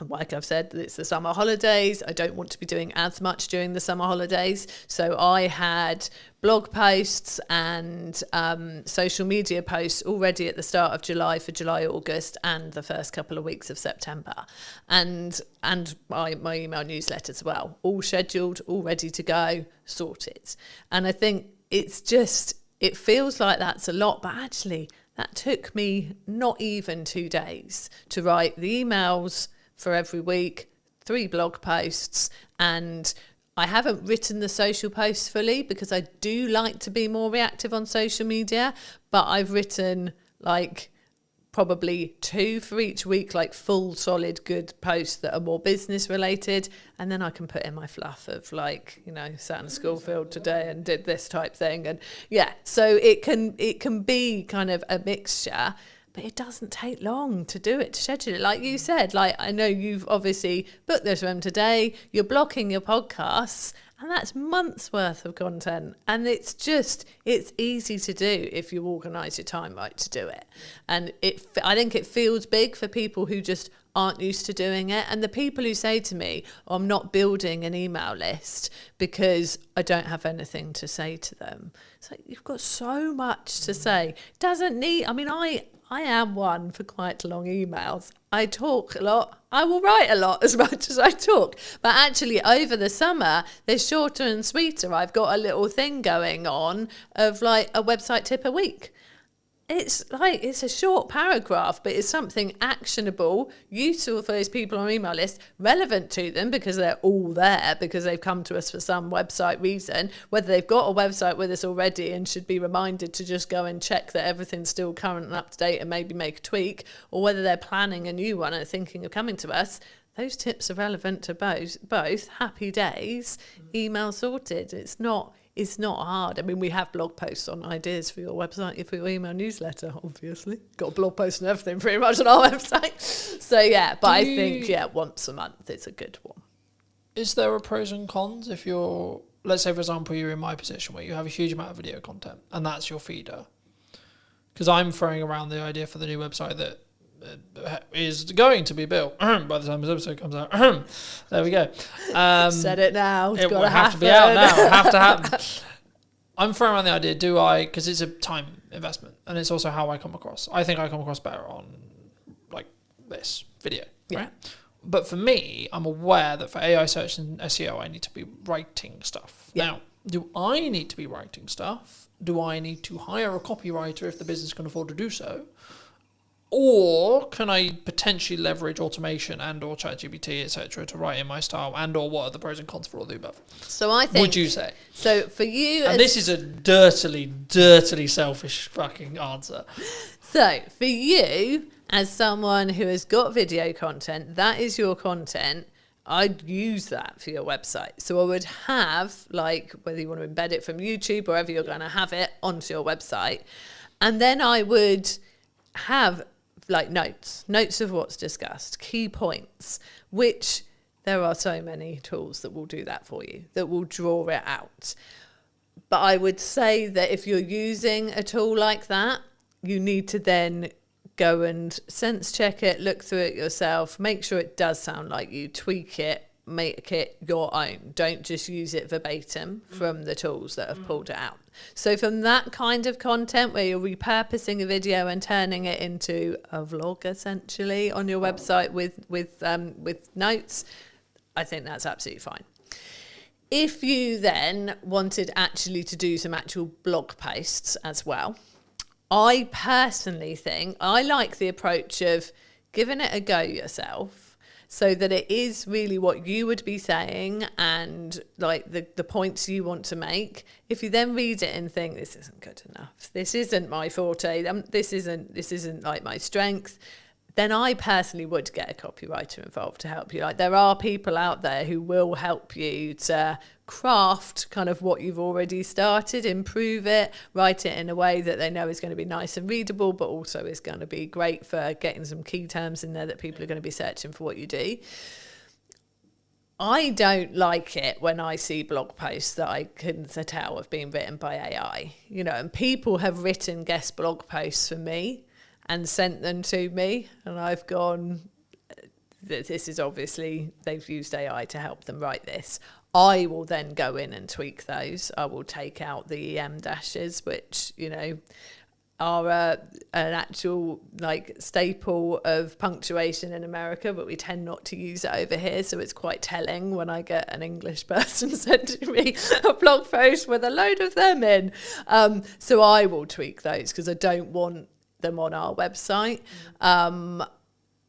like I've said, it's the summer holidays. I don't want to be doing as much during the summer holidays. So I had blog posts and social media posts already at the start of July for July, August, and the first couple of weeks of September. And my email newsletter as well, all scheduled, all ready to go, sorted. And I think it feels like that's a lot, but actually that took me not even 2 days to write the emails for every week, 3 blog posts, and I haven't written the social posts fully because I do like to be more reactive on social media, but I've written like probably 2 for each week, like full, solid, good posts that are more business related, and then I can put in my fluff of like, you know, sat in the school field today and did this type thing, and yeah, so it can be kind of a mixture. But it doesn't take long to do it, to schedule it. Like you said, like I know you've obviously booked this room today, you're blocking your podcasts, and that's months worth of content. And it's easy to do if you organise your time right to do it. And I think it feels big for people who just aren't used to doing it. And the people who say to me, oh, I'm not building an email list because I don't have anything to say to them. It's like, you've got so much to say. I am one for quite long emails. I talk a lot. I will write a lot as much as I talk. But actually, over the summer, they're shorter and sweeter. I've got a little thing going on of like a website tip a week. It's a short paragraph, but it's something actionable, useful for those people on our email list, relevant to them because they're all there, because they've come to us for some website reason, whether they've got a website with us already and should be reminded to just go and check that everything's still current and up to date and maybe make a tweak, or whether they're planning a new one and thinking of coming to us. Those tips are relevant to both. Happy days, email sorted. It's not hard. I mean, we have blog posts on ideas for your website, for your email newsletter, obviously. Got a blog post and everything pretty much on our website. So, yeah, but I think, once a month is a good one. Is there a pros and cons if you're, let's say, for example, you're in my position where you have a huge amount of video content and that's your feeder? Because I'm throwing around the idea for the new website that is going to be built by the time this episode comes out. There we go. Said it now. It will have to be out now. It'll have to happen. I'm throwing around the idea, because it's a time investment and it's also how I come across. I think I come across better on like this video, right? But for me, I'm aware that for AI search and SEO, I need to be writing stuff. Yeah. Now, do I need to be writing stuff? Do I need to hire a copywriter if the business can afford to do so? Or can I potentially leverage automation and or ChatGPT, etc., to write in my style, and or what are the pros and cons for all the above? So I think... Would you say? So for you... And this is a dirtily selfish fucking answer. So for you, as someone who has got video content, that is your content, I'd use that for your website. So I would have, like, whether you want to embed it from YouTube or wherever you're going to have it onto your website. And then I would have... like notes of what's discussed, key points, which there are so many tools that will do that for you, that will draw it out. But I would say that if you're using a tool like that, you need to then go and sense check it, look through it yourself, make sure it does sound like you, tweak it, make it your own. Don't just use it verbatim from the tools that have pulled it out. So from that kind of content where you're repurposing a video and turning it into a vlog essentially on your website with notes, I think that's absolutely fine. If you then wanted actually to do some actual blog posts as well, I personally think I like the approach of giving it a go yourself so that it is really what you would be saying and like the points you want to make. If you then read it and think, this isn't good enough, this isn't my forte, this isn't like my strength, then I personally would get a copywriter involved to help you. Like, there are people out there who will help you to craft kind of what you've already started, improve it, write it in a way that they know is going to be nice and readable, but also is going to be great for getting some key terms in there that people are going to be searching for what you do. I don't like it when I see blog posts that I can tell have been written by AI, you know, and people have written guest blog posts for me and sent them to me, and I've gone, this is obviously, they've used AI to help them write this. I will then go in and tweak those. I will take out the EM dashes, which, you know, are an actual like staple of punctuation in America, but we tend not to use it over here. So it's quite telling when I get an English person sending me a blog post with a load of them in. So I will tweak those because I don't want them on our website.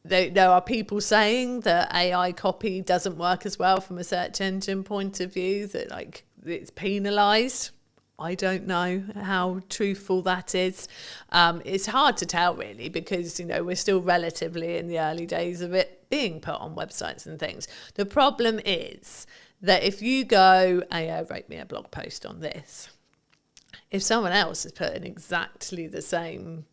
There are people saying that AI copy doesn't work as well from a search engine point of view, that like it's penalised. I don't know how truthful that is. It's hard to tell really, because, you know, we're still relatively in the early days of it being put on websites and things. The problem is that if you go, AI wrote me a blog post on this, if someone else is putting exactly the same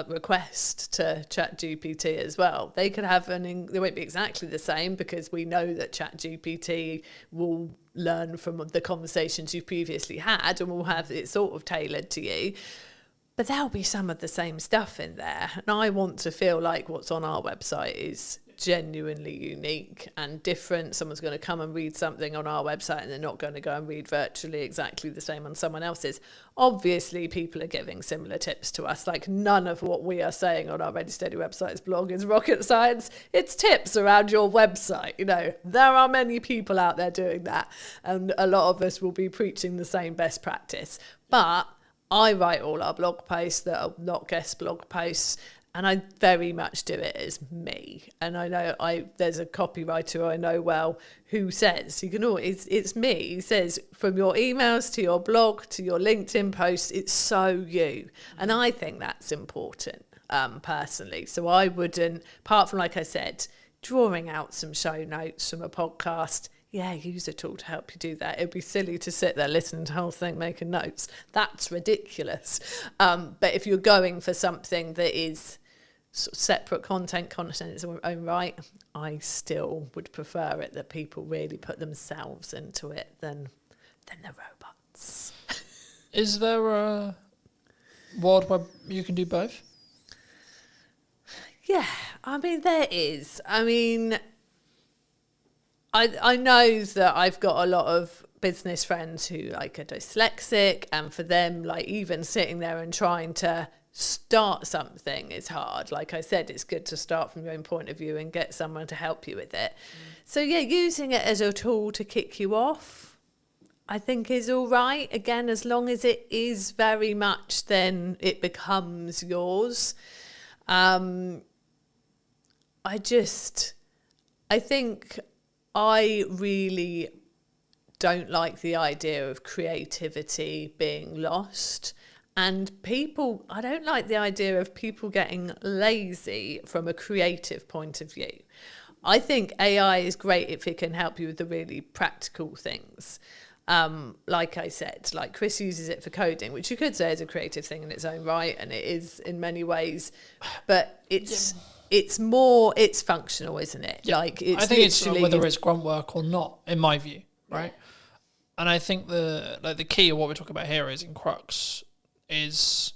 request to ChatGPT as well, they could have they won't be exactly the same, because we know that ChatGPT will learn from the conversations you've previously had and will have it sort of tailored to you, but there'll be some of the same stuff in there, and I want to feel like what's on our website is genuinely unique and different. Someone's going to come and read something on our website and they're not going to go and read virtually exactly the same on someone else's. Obviously, people are giving similar tips to us. Like, none of what we are saying on our Ready Steady Websites blog is rocket science. It's tips around your website. You know, there are many people out there doing that, and a lot of us will be preaching the same best practice. But I write all our blog posts that are not guest blog posts, and I very much do it as me. And I know there's a copywriter I know well who says, you can always, it's me. He says, from your emails to your blog to your LinkedIn posts, it's so you. And I think that's important, personally. So I wouldn't, apart from, like I said, drawing out some show notes from a podcast, yeah, use a tool to help you do that. It'd be silly to sit there listening to the whole thing, making notes. That's ridiculous. But if you're going for something that is sort of separate content in its own right, I still would prefer it that people really put themselves into it than the robots. Is there a world where you can do both? Yeah, I mean, there is. I mean, I know that I've got a lot of business friends who like are dyslexic, and for them, like, even sitting there and trying to start something is hard. Like I said, it's good to start from your own point of view and get someone to help you with it. So yeah, using it as a tool to kick you off, I think is all right. Again, as long as it is very much, then it becomes yours. I think I really don't like the idea of creativity being lost. And I don't like the idea of people getting lazy from a creative point of view. I think AI is great if it can help you with the really practical things. Like I said, like Chris uses it for coding, which you could say is a creative thing in its own right, and it is in many ways, but it's functional, isn't it? Yeah. Like, it's, I think it's whether it's grunt work or not, in my view, right? And I think the key of what we're talking about here is, in crux, is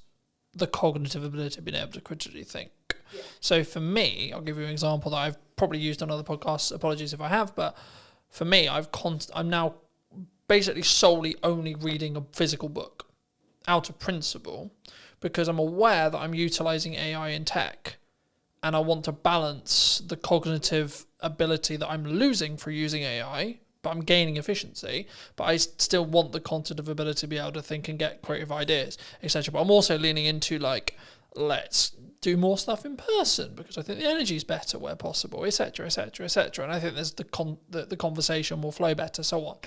the cognitive ability of being able to critically think. Yeah. So for me, I'll give you an example that I've probably used on other podcasts. Apologies if I have, but for me, I'm now basically solely only reading a physical book out of principle, because I'm aware that I'm utilizing AI in tech, and I want to balance the cognitive ability that I'm losing through using AI, but I'm gaining efficiency, but I still want the cognitive ability to be able to think and get creative ideas, etc. But I'm also leaning into like, let's do more stuff in person, because I think the energy is better where possible, etc., etc., etc. And I think there's the conversation will flow better, so on,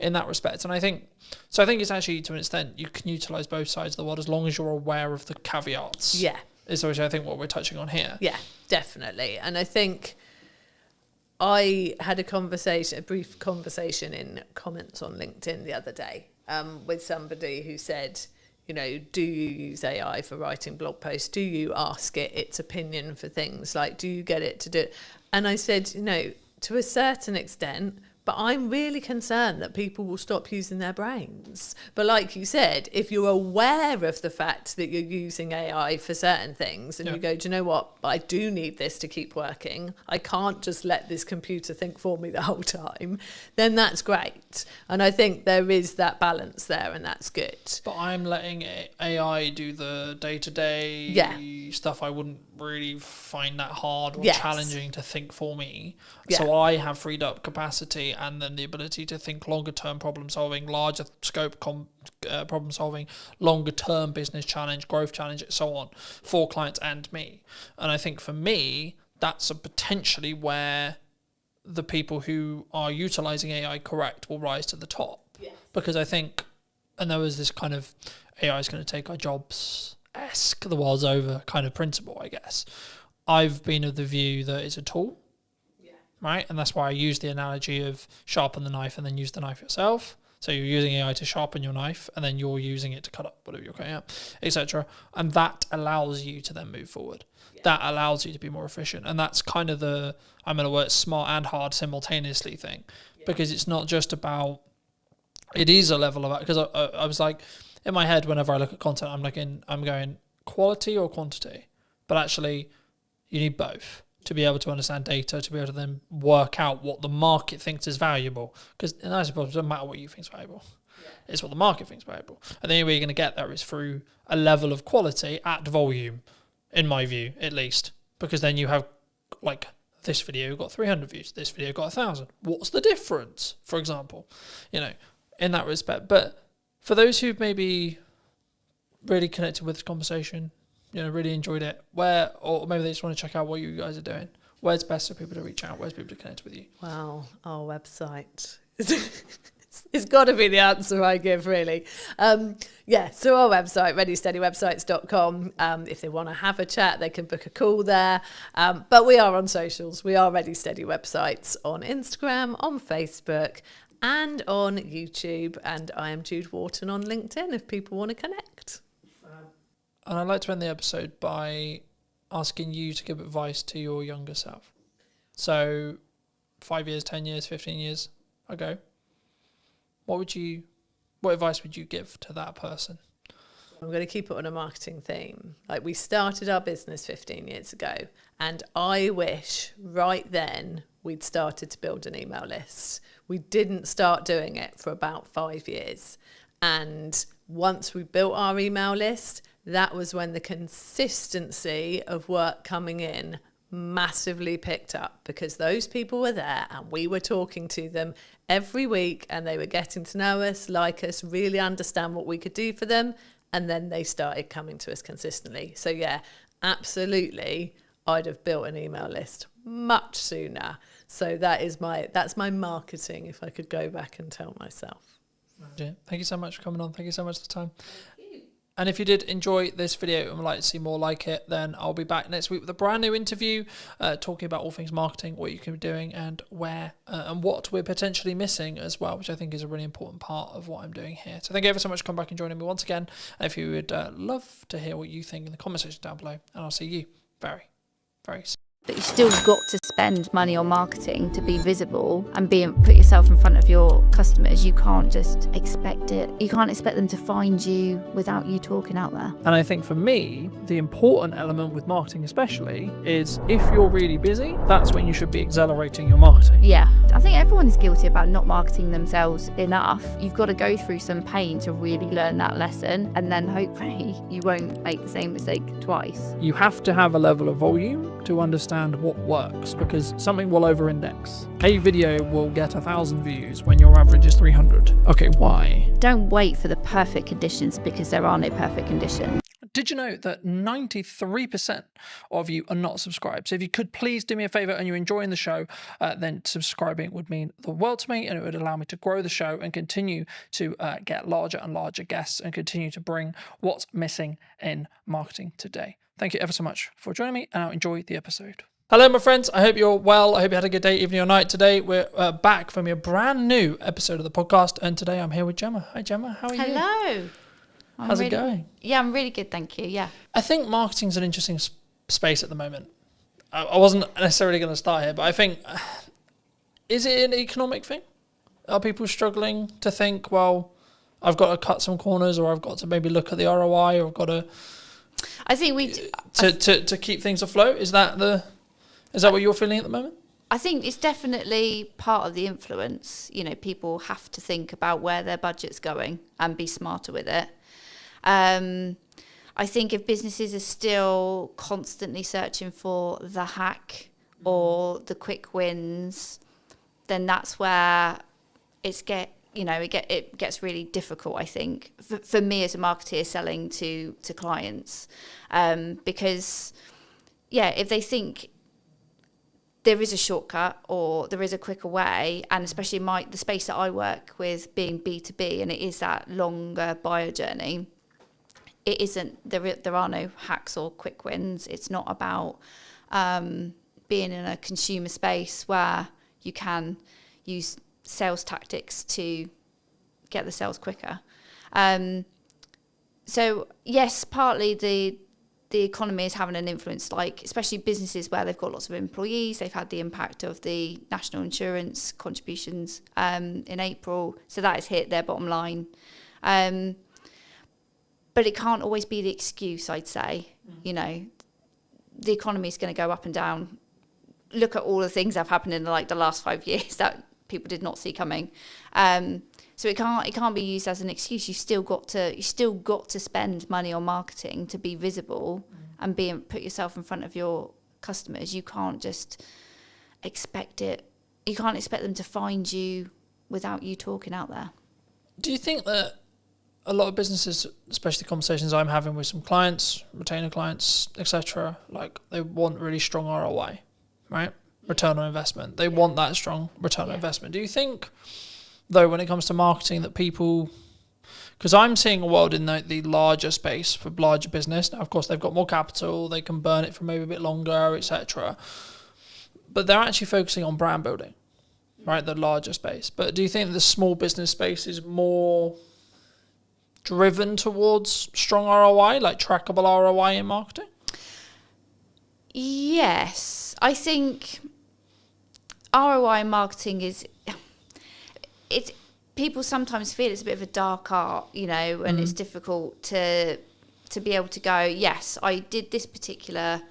in that respect. And I think it's actually, to an extent, you can utilize both sides of the world as long as you're aware of the caveats. Yeah. Is which I think what we're touching on here. Yeah, definitely. And I think I had a brief conversation in comments on LinkedIn the other day with somebody who said, you know, do you use AI for writing blog posts? Do you ask it its opinion for things? Like, do you get it to do it? And I said, you know, to a certain extent, but I'm really concerned that people will stop using their brains. But like you said, if you're aware of the fact that you're using AI for certain things and you go, do you know what, I do need this to keep working, I can't just let this computer think for me the whole time, then that's great. And I think there is that balance there, and that's good. But I'm letting AI do the day-to-day stuff I wouldn't really find that hard or challenging to think for me. So I have freed up capacity and then the ability to think longer term problem solving, larger scope problem solving, longer term business challenge, growth challenge, and so on, for clients and me. And I think for me, that's potentially where the people who are utilizing AI correct will rise to the top. Because I think, and there was this kind of AI is going to take our jobs-esque, the world's over kind of principle, I guess. I've been of the view that it's a tool. Right, and that's why I use the analogy of sharpen the knife and then use the knife yourself. So you're using AI to sharpen your knife, and then you're using it to cut up whatever you're cutting up, etc. And that allows you to then move forward. That allows you to be more efficient, and that's kind of the, I'm going to work smart and hard simultaneously thing, because it's not just about. It is a level of, because I was like, in my head, whenever I look at content, I'm going quality or quantity, but actually, you need both to be able to understand data, to be able to then work out what the market thinks is valuable. Because, and I suppose it doesn't matter what you think is valuable. It's what the market thinks is valuable. And the only way you're going to get there is through a level of quality at volume, in my view, at least. Because then you have, like, this video got 300 views, this video got 1,000. What's the difference, for example? You know, in that respect. But for those who've maybe really connected with this conversation, you know, really enjoyed it, or maybe they just want to check out what you guys are doing, where's best for people to reach out? Where's people to connect with you? Well, our website. It's got to be the answer I give, really. So our website, readysteadywebsites.com. If they want to have a chat, they can book a call there. But we are on socials. We are Ready Steady Websites on Instagram, on Facebook, and on YouTube. And I am Jude Wharton on LinkedIn if people want to connect. And I'd like to end the episode by asking you to give advice to your younger self. So 5 years, 10 years, 15 years ago, what advice would you give to that person? I'm going to keep it on a marketing theme. Like, we started our business 15 years ago, and I wish right then we'd started to build an email list. We didn't start doing it for about 5 years. And once we built our email list, that was when the consistency of work coming in massively picked up, because those people were there and we were talking to them every week, and they were getting to know us, like us, really understand what we could do for them, and then they started coming to us consistently. So yeah, absolutely, I'd have built an email list much sooner. So that's my marketing, if I could go back and tell myself. Yeah, thank you so much for coming on. Thank you so much for the time. And if you did enjoy this video and would like to see more like it, then I'll be back next week with a brand new interview, talking about all things marketing, what you can be doing, and where and what we're potentially missing as well, which I think is a really important part of what I'm doing here. So thank you ever so much for coming back and joining me once again. And if you would love to hear what you think in the comment section down below, and I'll see you very, very soon. But you still got to spend money on marketing to be visible and put yourself in front of your customers. You can't just expect it. You can't expect them to find you without you talking out there. And I think for me, the important element with marketing especially is if you're really busy, that's when you should be accelerating your marketing. Yeah, I think everyone is guilty about not marketing themselves enough. You've got to go through some pain to really learn that lesson, and then hopefully you won't make the same mistake twice. You have to have a level of volume to understand what works, because something will over-index. A video will get 1,000 views when your average is 300. Okay, why? Don't wait for the perfect conditions, because there are no perfect conditions. Did you know that 93% of you are not subscribed? So if you could please do me a favour and you're enjoying the show, then subscribing would mean the world to me, and it would allow me to grow the show and continue to get larger and larger guests and continue to bring what's missing in marketing today. Thank you ever so much for joining me, and I'll enjoy the episode. Hello, my friends. I hope you're well. I hope you had a good day, evening, or night. Today, we're back from a brand new episode of the podcast, and today I'm here with Gemma. Hi, Gemma. How are you? Hello. How's it going? Yeah, I'm really good, thank you. Yeah. I think marketing's an interesting space at the moment. I wasn't necessarily going to start here, but I think, is it an economic thing? Are people struggling to think, well, I've got to cut some corners, or I've got to maybe look at the ROI, or I've got to... I think to keep things afloat? Is that what you're feeling at the moment? I think it's definitely part of the influence. You know, people have to think about where their budget's going and be smarter with it. I think if businesses are still constantly searching for the hack or the quick wins, then that's where it gets really difficult, I think, for me as a marketer selling to clients, because if they think there is a shortcut or there is a quicker way, and especially the space that I work with being B2B, and it is that longer buyer journey, it isn't, there are no hacks or quick wins. It's not about being in a consumer space where you can use sales tactics to get the sales quicker. So yes, partly the economy is having an influence, like especially businesses where they've got lots of employees. They've had the impact of the national insurance contributions in April, so that has hit their bottom line. But it can't always be the excuse, I'd say. You know, the economy is going to go up and down. Look at all the things that have happened in the last 5 years that people did not see coming. So it can't be used as an excuse. You still got to spend money on marketing to be visible and put yourself in front of your customers. You can't just expect it. You can't expect them to find you without you talking out there. Do you think that a lot of businesses, especially conversations I'm having with some clients, retainer clients, etc., like they want really strong ROI, right? Return on investment. They want that strong return on investment. Do you think, though, when it comes to marketing, that people, because I'm seeing a world in the larger space for larger business. Now, of course, they've got more capital, they can burn it for maybe a bit longer, etc. But they're actually focusing on brand building, right? The larger space. But do you think the small business space is more driven towards strong ROI, like trackable ROI in marketing? Yes, I think ROI marketing it's people sometimes feel it's a bit of a dark art, you know, and it's difficult to be able to go, yes, I did this particular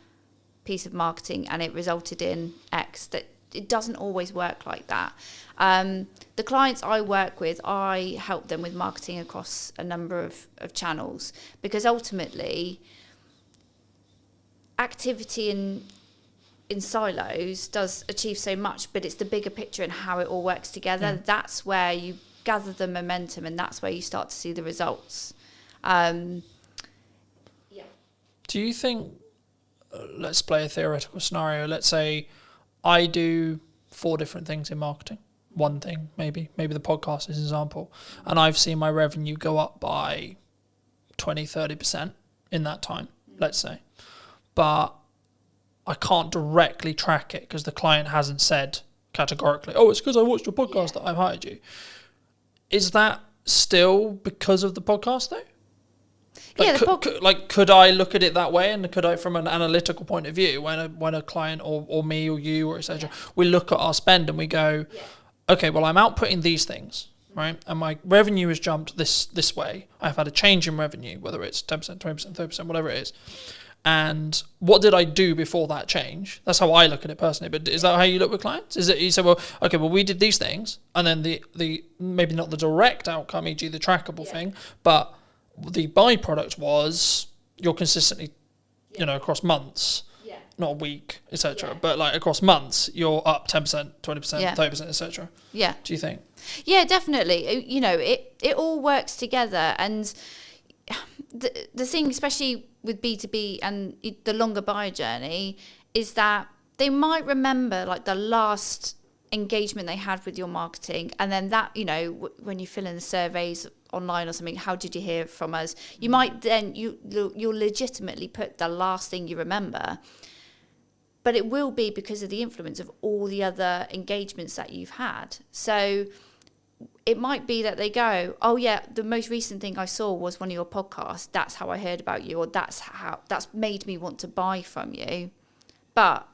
piece of marketing and it resulted in X. That it doesn't always work like that. The clients I work with, I help them with marketing across a number of channels, because ultimately activity in silos does achieve so much, but it's the bigger picture and how it all works together. Yeah. That's where you gather the momentum, and that's where you start to see the results. Do you think, let's play a theoretical scenario, let's say I do 4 different things in marketing, one thing maybe the podcast is an example, and I've seen my revenue go up by 20-30% in that time, let's say, but I can't directly track it because the client hasn't said categorically, oh, it's because I watched your podcast that I've hired you. Is that still because of the podcast though? Like, could I look at it that way, and could I, from an analytical point of view, when a client or me or you or etc., we look at our spend and we go, okay, well, I'm outputting these things, right, and my revenue has jumped this way. I've had a change in revenue, whether it's 10%, 20%, 30%, whatever it is. And what did I do before that change? That's how I look at it personally. But is that how you look with clients? Is it you say, well, okay, well, we did these things, and then the maybe not the direct outcome, e.g. the trackable thing, but the byproduct was you're consistently, across months, not a week, etc., but like across months, you're up 10%, 20%, 30%, etc. Yeah. Do you think? Yeah, definitely. It all works together, and the thing, especially with B2B and the longer buyer journey, is that they might remember like the last engagement they had with your marketing, and then that, when you fill in the surveys online or something, how did you hear from us? You might then you'll legitimately put the last thing you remember, but it will be because of the influence of all the other engagements that you've had. So it might be that they go, oh yeah, the most recent thing I saw was one of your podcasts. That's how I heard about you, or that's made me want to buy from you. But,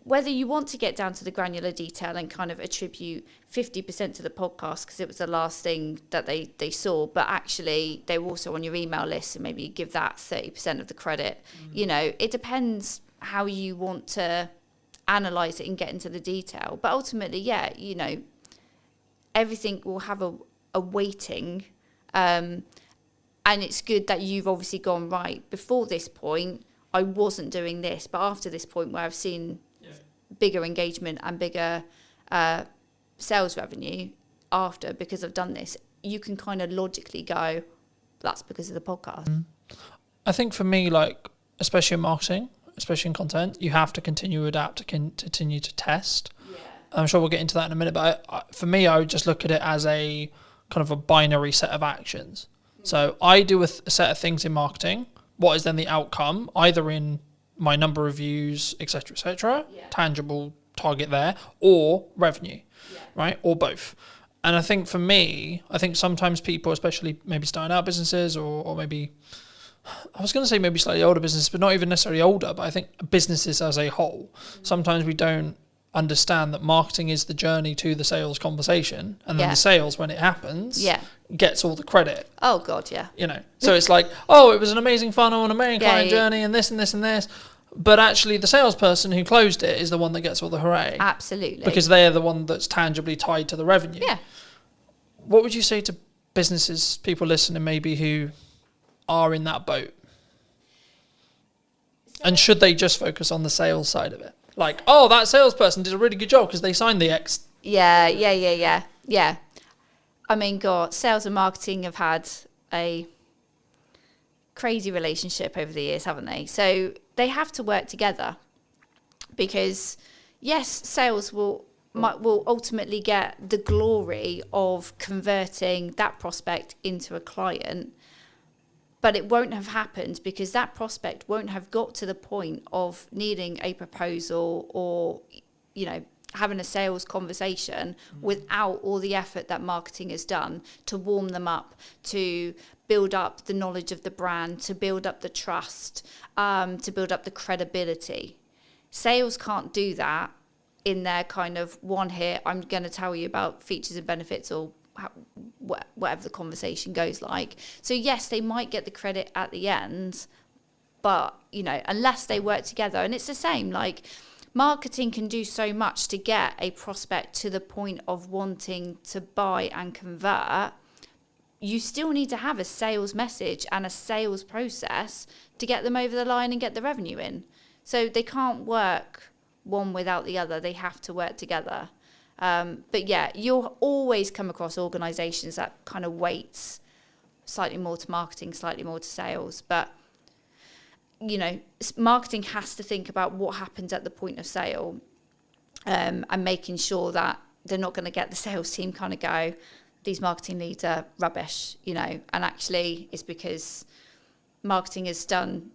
whether you want to get down to the granular detail and kind of attribute 50% to the podcast because it was the last thing that they saw, but actually they were also on your email list, and maybe you give that 30% of the credit. It depends how you want to analyze it and get into the detail. But ultimately, everything will have a weighting, and it's good that you've obviously gone, right, before this point I wasn't doing this, but after this point where I've seen bigger engagement and bigger sales revenue after, because I've done this, you can kind of logically go, that's because of the podcast. I think for me, like, especially in marketing, especially in content, you have to continue to adapt, to continue to test. I'm sure we'll get into that in a minute, but for me, I would just look at it as a kind of a binary set of actions. So I do a set of things in marketing. What is then the outcome, either in my number of views, etc., tangible target there, or revenue, right, or both. And I think for me, sometimes people, especially maybe starting out businesses or maybe, I was going to say maybe slightly older businesses, but not even necessarily older, but I think businesses as a whole, sometimes we don't understand that marketing is the journey to the sales conversation, and then the sales, when it happens, gets all the credit. Oh God, yeah. So it's like, oh, it was an amazing funnel and amazing client journey and this and this and this, but actually the salesperson who closed it is the one that gets all the hooray. Absolutely. Because they're the one that's tangibly tied to the revenue. Yeah. What would you say to businesses, people listening maybe who are in that boat? And should they just focus on the sales side of it? Like, oh, that salesperson did a really good job because they signed the X. Yeah. I mean, God, sales and marketing have had a crazy relationship over the years, haven't they? So they have to work together, because yes, sales will ultimately get the glory of converting that prospect into a client, but it won't have happened because that prospect won't have got to the point of needing a proposal or, having a sales conversation without all the effort that marketing has done to warm them up, to build up the knowledge of the brand, to build up the trust, to build up the credibility. Sales can't do that in their kind of one hit, I'm going to tell you about features and benefits, or whatever the conversation goes like. So yes, they might get the credit at the end, but unless they work together. And it's the same, like, marketing can do so much to get a prospect to the point of wanting to buy and convert. You still need to have a sales message and a sales process to get them over the line and get the revenue in. So they can't work one without the other. They have to work together. But yeah, you'll always come across organisations that kind of weights slightly more to marketing, slightly more to sales. But, marketing has to think about what happens at the point of sale, and making sure that they're not going to get the sales team kind of go, these marketing leads are rubbish, and actually it's because marketing has done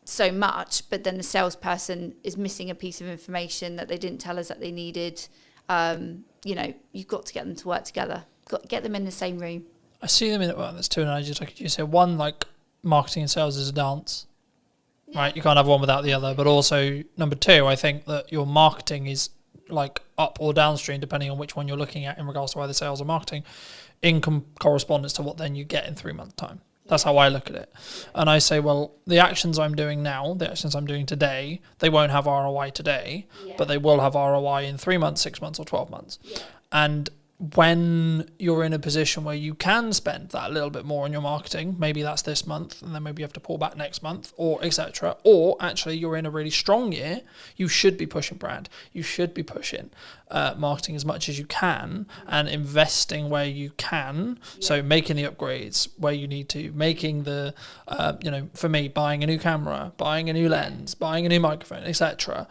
so much, but then the salesperson is missing a piece of information that they didn't tell us that they needed. You've got to get them to work together. Got to get them in the same room. I see them in, well, there's two analogies I could use here. One, like marketing and sales is a dance, right? You can't have one without the other. But also, number two, I think that your marketing is like up or downstream, depending on which one you're looking at in regards to either sales or marketing, in correspondence to what then you get in 3 months' time. That's how I look at it. And I say, well, the actions I'm doing now, the actions I'm doing today, they won't have ROI today, but they will have ROI in 3 months, 6 months, or 12 months. And when you're in a position where you can spend that little bit more on your marketing, maybe that's this month, and then maybe you have to pull back next month, or etc. Or actually you're in a really strong year, you should be pushing brand, you should be pushing marketing as much as you can, and investing where you can. So making the upgrades where you need to, making the, for me, buying a new camera, buying a new lens, buying a new microphone, etc.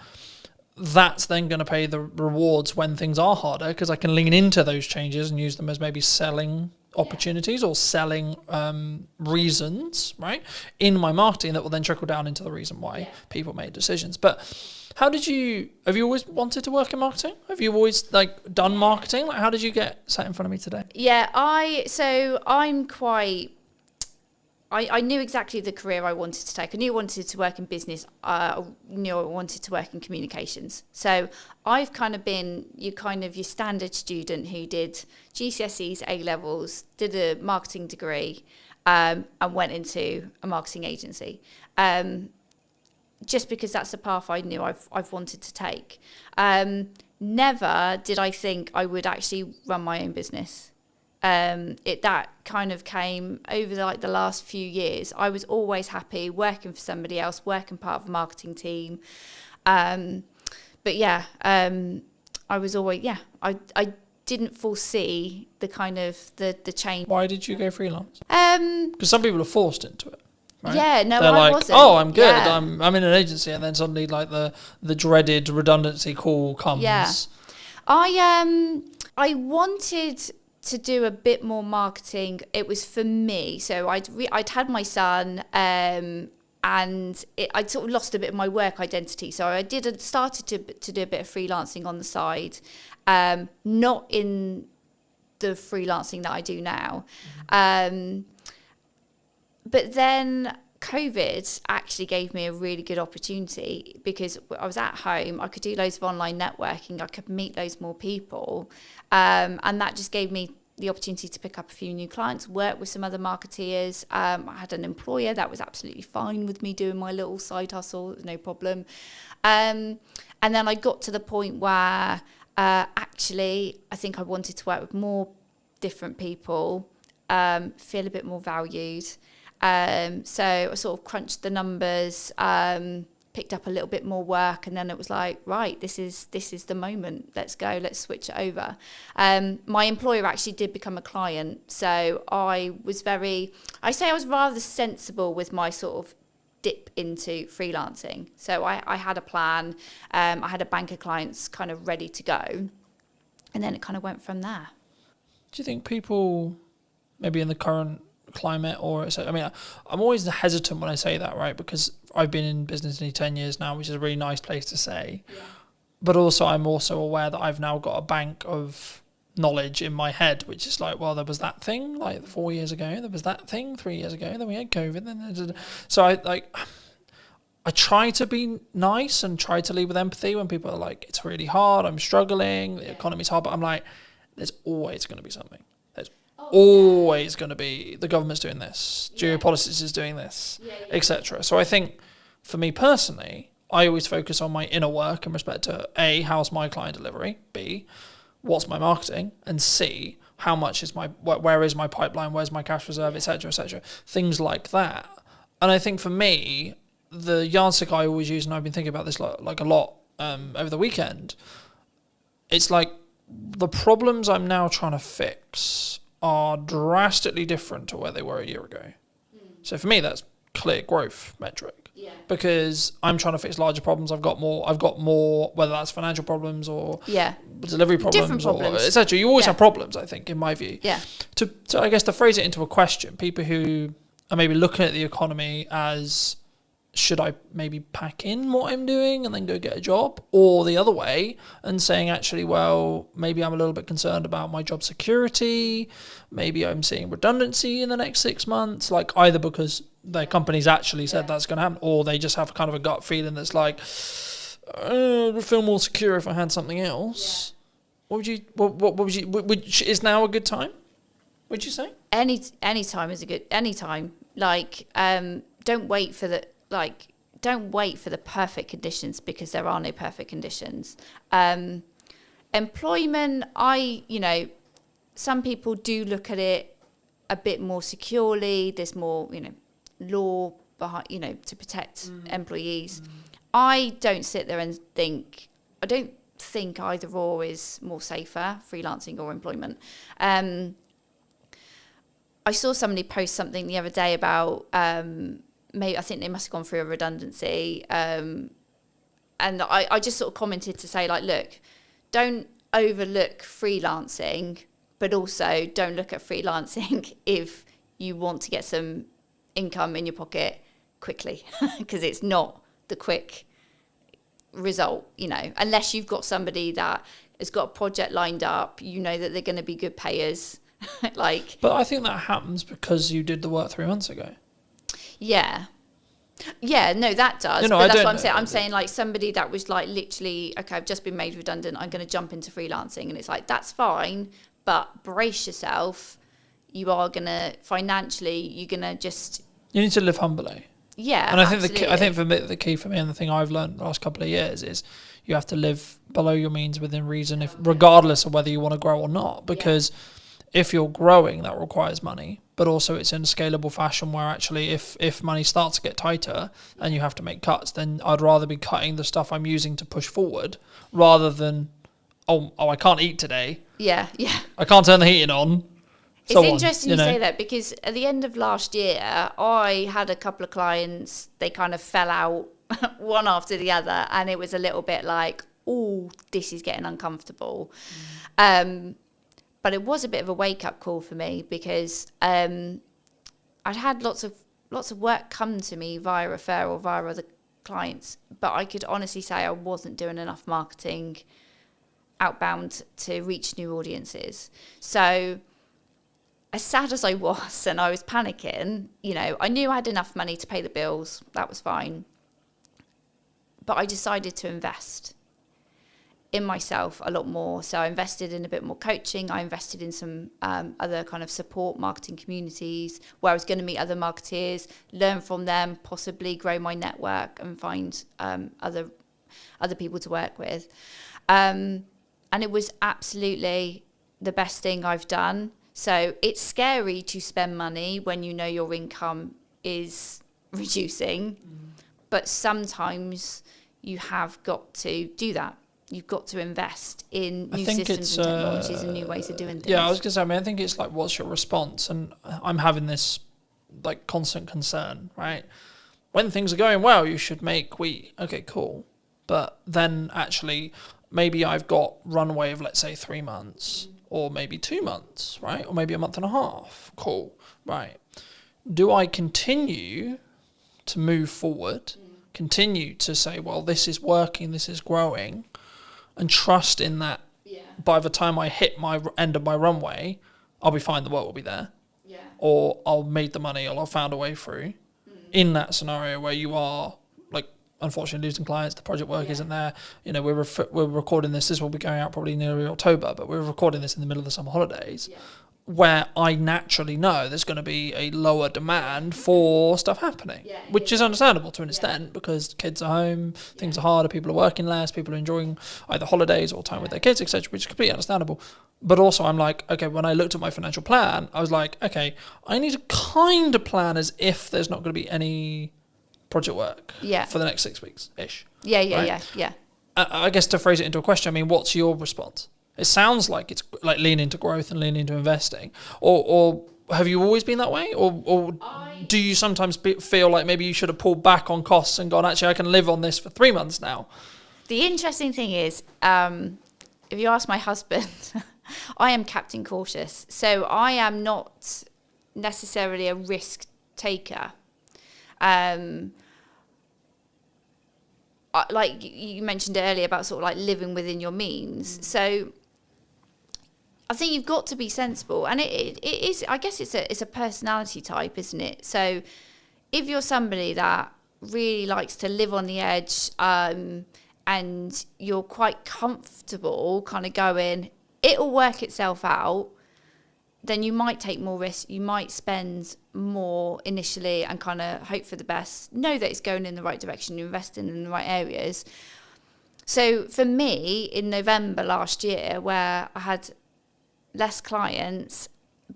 That's then going to pay the rewards when things are harder, because I can lean into those changes and use them as maybe selling opportunities or selling reasons, right, in my marketing that will then trickle down into the reason why people made decisions. But have you always wanted to work in marketing? Have you always done marketing? Like, how did you get sat in front of me today? Yeah, I knew exactly the career I wanted to take. I knew I wanted to work in business. I knew I wanted to work in communications. So I've kind of been your standard student who did GCSEs, A-levels, did a marketing degree, and went into a marketing agency. Just because that's the path I knew I've wanted to take. Never did I think I would actually run my own business. That kind of came over the last few years. I was always happy working for somebody else, working part of a marketing team. I was always, I didn't foresee the kind of the change. Why did you go freelance? Because some people are forced into it. Right? Yeah, no, they're I wasn't. Oh, I'm good. Yeah. I'm in an agency, and then suddenly the dreaded redundancy call comes. Yeah, I wanted to do a bit more marketing. It was for me. So I'd had my son, and I'd sort of lost a bit of my work identity. So I started to do a bit of freelancing on the side, not in the freelancing that I do now. But then COVID actually gave me a really good opportunity, because I was at home. I could do loads of online networking. I could meet loads more people. And that just gave me the opportunity to pick up a few new clients, work with some other marketeers. I had an employer that was absolutely fine with me doing my little side hustle, no problem. And then I got to the point where actually I think I wanted to work with more different people, feel a bit more valued. So I sort of crunched the numbers, picked up a little bit more work, and then it was like, right, this is the moment. Let's go. Let's switch it over. My employer actually did become a client, so I was rather sensible with my sort of dip into freelancing. So I had a plan. I had a bank of clients kind of ready to go, and then it kind of went from there. Do you think people, maybe in the current climate, I'm always hesitant when I say that, right? Because I've been in business nearly 10 years now, which is a really nice place to say. Yeah. But also, I'm also aware that I've now got a bank of knowledge in my head, which is like, well, there was that thing 4 years ago, there was that thing 3 years ago, then we had COVID. So I try to be nice and try to lead with empathy when people are like, it's really hard, I'm struggling, the economy's hard, but I'm like, there's always going to be something. Always going to be, the government's doing this, geopolitics is doing this, etc. So I think for me personally, I always focus on my inner work in respect to A, how's my client delivery, B, what's my marketing, and C, how much is where is my pipeline, where's my cash reserve, etc., things like that. And I think for me, the yardstick I always use, and I've been thinking about this like a lot over the weekend, it's like the problems I'm now trying to fix are drastically different to where they were a year ago. So for me, that's clear growth metric. Yeah. Because I'm trying to fix larger problems. I've got more, whether that's financial problems or delivery problems or etc. You always have problems, I think, in my view. Yeah. To I guess to phrase it into a question, people who are maybe looking at the economy as should I maybe pack in what I'm doing and then go get a job? Or the other way and saying, actually, well, maybe I'm a little bit concerned about my job security. Maybe I'm seeing redundancy in the next 6 months, like either because their company's actually said that's going to happen, or they just have kind of a gut feeling that's like, I would feel more secure if I had something else. What would you, is now a good time, would you say? Any time is a good, any time. Like, don't wait for the perfect conditions, because there are no perfect conditions. Employment, some people do look at it a bit more securely. There's more, law behind, to protect employees. I don't sit there and think, I don't think either or is more safer, freelancing or employment. I saw somebody post something the other day about, maybe I think they must have gone through a redundancy, and I just sort of commented to say, like, look, don't overlook freelancing, but also don't look at freelancing if you want to get some income in your pocket quickly, because it's not the quick result, unless you've got somebody that has got a project lined up, that they're going to be good payers. But I think that happens because you did the work 3 months ago. Yeah, no, that does. But that's what I'm saying. I'm saying, like, somebody that was like literally, okay, I've just been made redundant, I'm going to jump into freelancing, and it's like, that's fine, but brace yourself. You are going to financially, you're going to just. You need to live humbly. Yeah, and I think for me, the key for me, and the thing I've learned the last couple of years is you have to live below your means within reason, regardless of whether you want to grow or not, because. If you're growing, that requires money, but also it's in a scalable fashion where actually if money starts to get tighter and you have to make cuts, then I'd rather be cutting the stuff I'm using to push forward rather than, oh, I can't eat today. Yeah. I can't turn the heating on. It's interesting you say that, because at the end of last year, I had a couple of clients, they kind of fell out one after the other, and it was a little bit like, oh, this is getting uncomfortable. But it was a bit of a wake-up call for me, because I'd had lots of work come to me via referral, via other clients, but I could honestly say I wasn't doing enough marketing outbound to reach new audiences. So as sad as I was, and I was panicking, I knew I had enough money to pay the bills. That was fine. But I decided to invest in myself a lot more. So I invested in a bit more coaching. I invested in some other kind of support marketing communities where I was going to meet other marketeers, learn from them, possibly grow my network and find other people to work with. And it was absolutely the best thing I've done. So it's scary to spend money when you know your income is reducing, but sometimes you have got to do that. You've got to invest in new systems and technologies and new ways of doing things. Yeah, I was going to say, I think it's like, what's your response? And I'm having this like constant concern, right? When things are going well, you should make okay, cool. But then actually, maybe I've got runway of, let's say, 3 months or maybe 2 months, right? Or maybe a month and a half. Cool, right. Do I continue to move forward, continue to say, well, this is working, this is growing, and trust in that by the time I hit my end of my runway, I'll be fine, the work will be there. Yeah. Or I'll make the money, or I'll found a way through. In that scenario where you are, like, unfortunately losing clients, the project work isn't there. We're recording this will be going out probably nearly October, but we're recording this in the middle of the summer holidays, where I naturally know there's going to be a lower demand for stuff happening, which is understandable to an extent, because kids are home, things are harder, people are working less, people are enjoying either holidays or time with their kids, etc., which is completely understandable. But also I'm like, okay, when I looked at my financial plan, I was like, okay, I need to kind of plan as if there's not going to be any project work for the next 6 weeks-ish. Yeah. I guess to phrase it into a question, I mean, what's your response? It sounds like it's like lean into growth and lean into investing. Or have you always been that way? Or do you sometimes feel like maybe you should have pulled back on costs and gone, actually, I can live on this for 3 months now? The interesting thing is, if you ask my husband, I am Captain Cautious. So I am not necessarily a risk taker. like you mentioned earlier about sort of like living within your means. So I think you've got to be sensible, and it is. I guess it's a personality type, isn't it? So if you're somebody that really likes to live on the edge, and you're quite comfortable, kind of going, it'll work itself out, then you might take more risk. You might spend more initially and kind of hope for the best. Know that it's going in the right direction. You're investing in the right areas. So for me, in November last year, where I had less clients,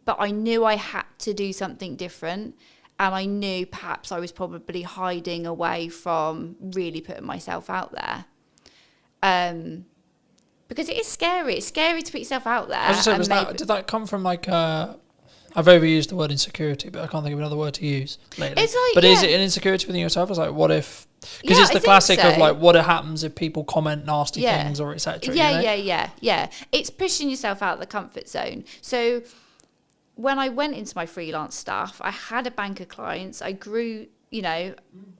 but I knew I had to do something different, and I knew perhaps I was probably hiding away from really putting myself out there. Because it is scary. It's scary to put yourself out there. I was just saying, did that come from like I've overused the word insecurity, but I can't think of another word to use lately. It's like, but is it an insecurity within yourself? It's like, what if? Because it's the classic of like, what happens if people comment nasty things or etc. Yeah. It's pushing yourself out of the comfort zone. So when I went into my freelance stuff, I had a bank of clients. I grew,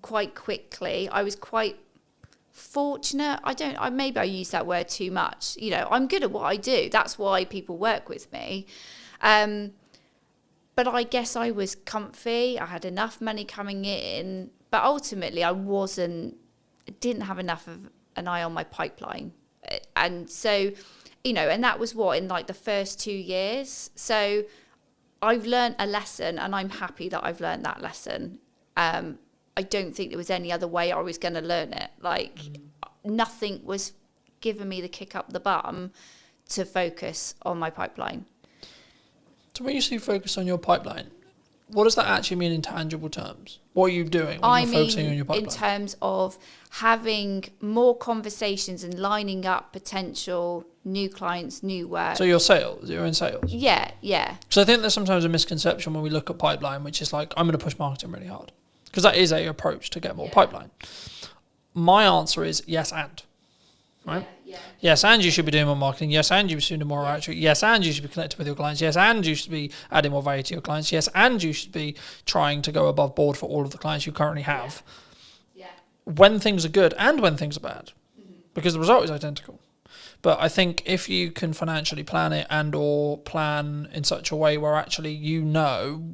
quite quickly. I was quite fortunate. Maybe I use that word too much. I'm good at what I do. That's why people work with me. But I guess I was comfy. I had enough money coming in, but ultimately I didn't have enough of an eye on my pipeline. And so, and that was in like the first 2 years. So I've learned a lesson, and I'm happy that I've learned that lesson. I don't think there was any other way I was going to learn it. Like nothing was giving me the kick up the bum to focus on my pipeline. So when you say focus on your pipeline, what does that actually mean in tangible terms? What are you doing when you're focusing on your pipeline? In terms of having more conversations and lining up potential new clients, new work. So you're in sales? Yeah. So I think there's sometimes a misconception when we look at pipeline, which is like, I'm going to push marketing really hard. Because that is a approach to get more pipeline. My answer is yes and. Right? Yeah. Yes, and you should be doing more marketing. Yes, and you should do more outreach. Yes, and you should be connected with your clients. Yes, and you should be adding more value to your clients. Yes, and you should be trying to go above board for all of the clients you currently have. Yeah. When things are good and when things are bad. Because the result is identical. But I think if you can financially plan it and or plan in such a way where actually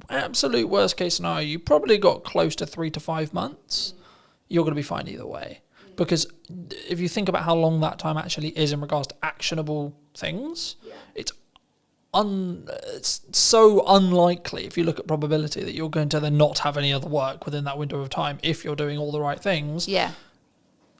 absolute worst case scenario, you probably got close to 3 to 5 months, you're going to be fine either way. Because if you think about how long that time actually is in regards to actionable things, it's so unlikely if you look at probability that you're going to then not have any other work within that window of time if you're doing all the right things. Yeah.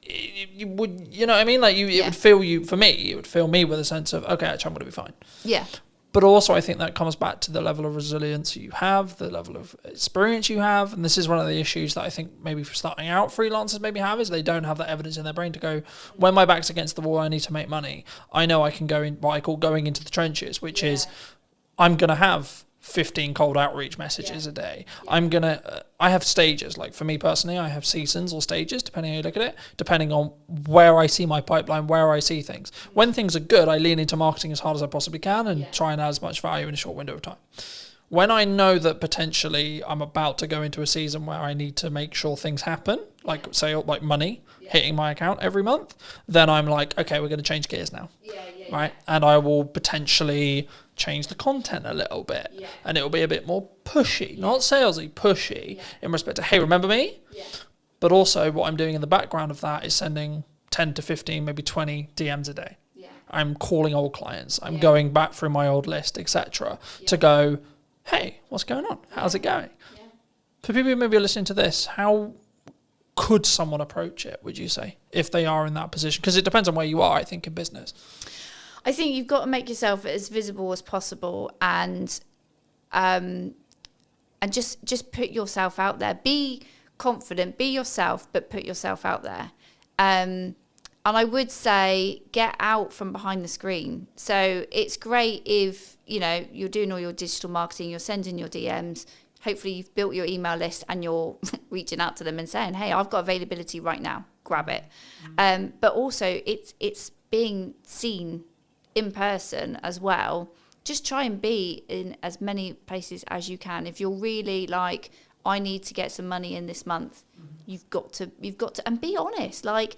You would, it would fill you, for me, it would fill me with a sense of, okay, actually I'm going to be fine. Yeah. But also I think that comes back to the level of resilience you have, the level of experience you have. And this is one of the issues that I think maybe for starting out freelancers maybe have, is they don't have that evidence in their brain to go, when my back's against the wall, I need to make money. I know I can go in what I call going into the trenches, which is I'm going to have 15 cold outreach messages a day. I have stages. Like for me personally, I have seasons or stages, depending how you look at it, depending on where I see my pipeline, where I see things. When things are good, I lean into marketing as hard as I possibly can and try and add as much value in a short window of time. When I know that potentially I'm about to go into a season where I need to make sure things happen, like say like money hitting my account every month, then I'm like, okay, we're going to change gears now. Right? And I will potentially change the content a little bit, and it will be a bit more pushy, not salesy, pushy in respect to, hey, remember me? But also what I'm doing in the background of that is sending 10 to 15, maybe 20 DMs a day. I'm calling old clients. I'm going back through my old list, etc. to go, hey, what's going on? How's it going? For people who maybe are listening to this, how could someone approach it, would you say, if they are in that position? Because it depends on where you are, I think, in business. I think you've got to make yourself as visible as possible, and just put yourself out there. Be confident, be yourself, but put yourself out there. And I would say get out from behind the screen. So it's great if, you're doing all your digital marketing, you're sending your DMs, hopefully you've built your email list and you're reaching out to them and saying, hey, I've got availability right now, grab it. But also it's being seen in person as well. Just try and be in as many places as you can. If you're really like, I need to get some money in this month. You've got to, and be honest. Like,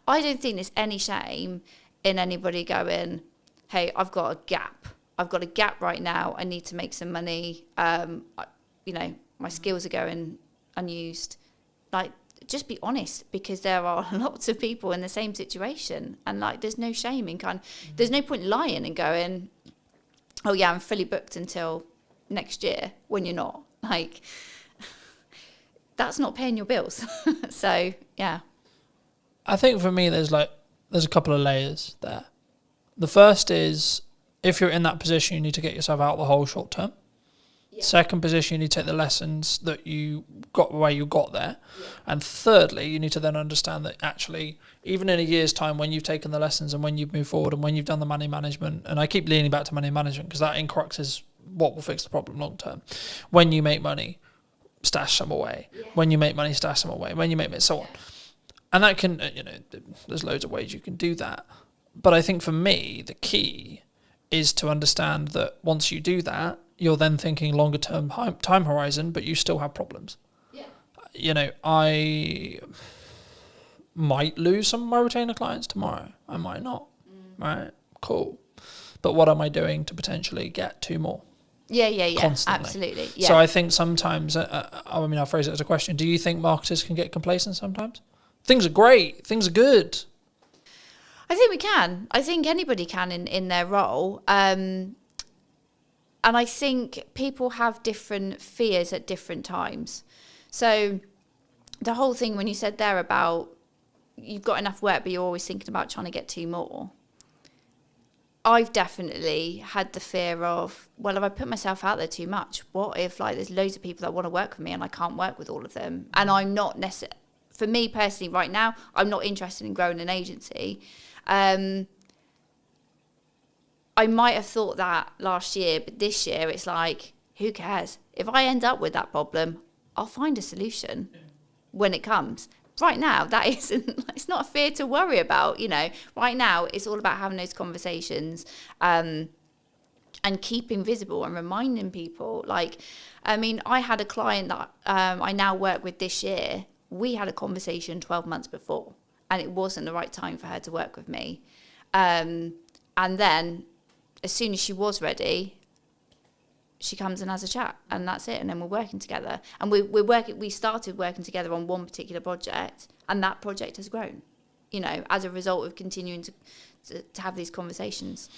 I don't think there's any shame in anybody going, hey, I've got a gap. I've got a gap right now. I need to make some money. My skills are going unused. Like, just be honest, because there are lots of people in the same situation, and like, there's no shame in there's no point lying and going, oh yeah, I'm fully booked until next year, when you're not. Like, that's not paying your bills. So yeah. I think for me, there's a couple of layers there. The first is, if you're in that position, you need to get yourself out of the hole short term. Yeah. Second position, you need to take the lessons that you got where you got there. Yeah. And thirdly, you need to then understand that actually, even in a year's time, when you've taken the lessons and when you've moved forward and when you've done the money management, and I keep leaning back to money management because that in crux is what will fix the problem long term. When you make money, stash some away. Yeah. When you make money, stash some away. When you make money, so on. And that can, there's loads of ways you can do that. But I think for me, the key is to understand that once you do that, you're then thinking longer term time horizon, but you still have problems. Yeah. I might lose some of my retainer clients tomorrow. I might not. Right? Cool. But what am I doing to potentially get 2 more? Yeah. Constantly. Absolutely. Yeah. So I think sometimes, I'll phrase it as a question. Do you think marketers can get complacent sometimes? Things are great. Things are good. I think we can. I think anybody can in their role. And I think people have different fears at different times. So the whole thing when you said there about you've got enough work, but you're always thinking about trying to get 2 more. I've definitely had the fear of, well, if I put myself out there too much, what if there's loads of people that want to work with me and I can't work with all of them? And I'm not necessarily, for me personally right now, I'm not interested in growing an agency. I might have thought that last year, but this year it's like, who cares? If I end up with that problem, I'll find a solution when it comes. Right now, it's not a fear to worry about, Right now, it's all about having those conversations and keeping visible and reminding people. I had a client that I now work with this year. We had a conversation 12 months before, and it wasn't the right time for her to work with me. And then, as soon as she was ready, she comes and has a chat, and that's it. And then we're working together, and we started working together on one particular project, and that project has grown, as a result of continuing to have these conversations.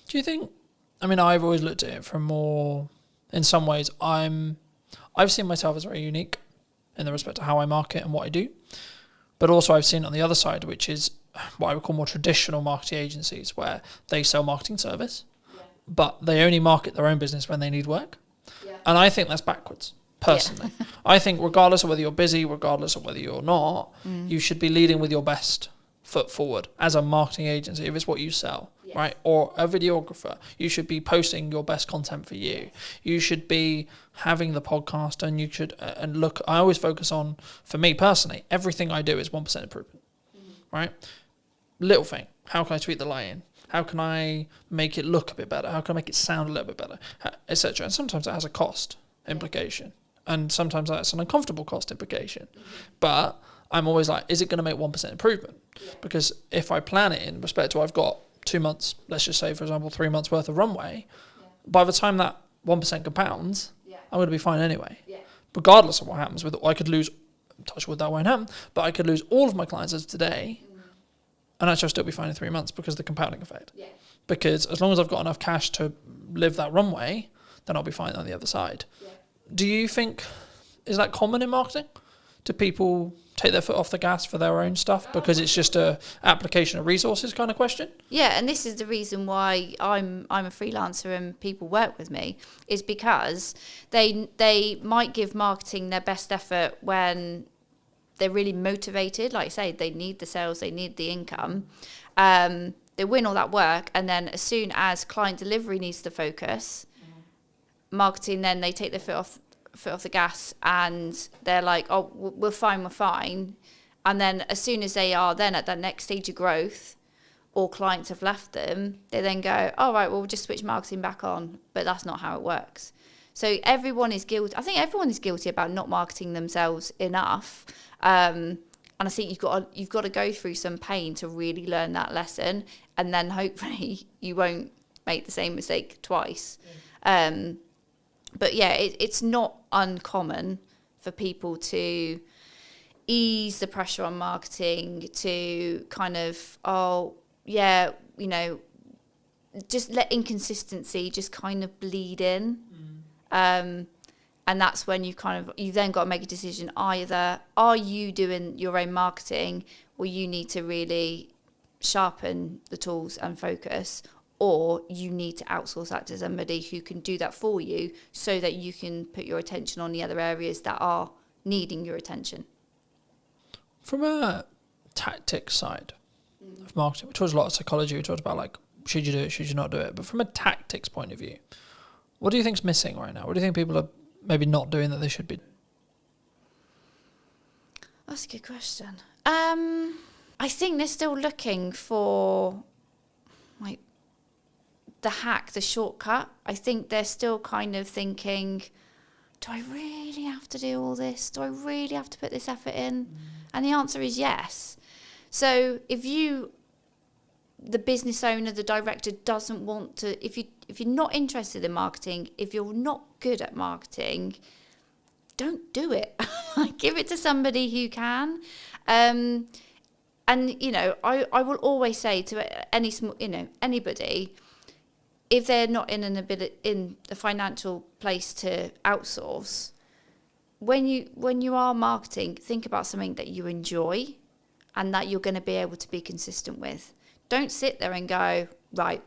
Do you think? I've always looked at it from more. In some ways, I've seen myself as very unique in the respect of how I market and what I do, but also I've seen it on the other side, which is what I would call more traditional marketing agencies, where they sell marketing service. But they only market their own business when they need work. Yeah. And I think that's backwards, personally. Yeah. I think regardless of whether you're busy, regardless of whether you're not, you should be leading with your best foot forward as a marketing agency, if it's what you sell, right? Or a videographer. You should be posting your best content for you. You should be having the podcast, and you should, and look, I always focus on, for me personally, everything I do is 1% improvement, right? Little thing. How can I tweak the lighting? How can I make it look a bit better? How can I make it sound a little bit better? Etc. And sometimes that has a cost implication. And sometimes that's an uncomfortable cost implication. But I'm always like, is it going to make 1% improvement? Because if I plan it in respect to I've got 2 months, let's just say, for example, 3 months worth of runway, by the time that 1% compounds, I'm going to be fine anyway. Regardless of what happens with it. I could lose, touch wood, that won't happen, but I could lose all of my clients as of today, and actually I'll still be fine in 3 months because of the compounding effect. Yeah. Because as long as I've got enough cash to live that runway, then I'll be fine on the other side. Yeah. Do you think, is that common in marketing? Do people take their foot off the gas for their own stuff because it's just a application of resources kind of question? Yeah, and this is the reason why I'm a freelancer and people work with me, is because they might give marketing their best effort when they're really motivated. Like I say, they need the sales, they need the income. They win all that work, and then as soon as client delivery needs to focus, marketing, then they take their foot off the gas, and they're like, oh, we're fine. And then as soon as they are then at that next stage of growth, or clients have left them, they then go, all right, well, we'll just switch marketing back on. But that's not how it works. So everyone is guilty. I think everyone is guilty about not marketing themselves enough. And I think you've got to go through some pain to really learn that lesson, and then hopefully you won't make the same mistake twice. But yeah, it's not uncommon for people to ease the pressure on marketing, to kind of, just let inconsistency just kind of bleed in. And that's when you then got to make a decision. Either are you doing your own marketing, or you need to really sharpen the tools and focus, or you need to outsource that to somebody who can do that for you, so that you can put your attention on the other areas that are needing your attention. From a tactics side of marketing, we talked a lot of psychology, we talked about like, should you do it, should you not do it? But from a tactics point of view, what do you think's missing right now? What do you think people are maybe not doing that they should be? That's a good question. I think they're still looking for like the hack, the shortcut. I think they're still kind of thinking, do I really have to do all this? Do I really have to put this effort in? And the answer is yes. So if the business owner, the director doesn't want to, if you're not interested in marketing, if you're not good at marketing, don't do it. Give it to somebody who can. And I will always say to anybody, if they're not in the financial place to outsource, when you are marketing, think about something that you enjoy and that you're going to be able to be consistent with. Don't sit there and go, right,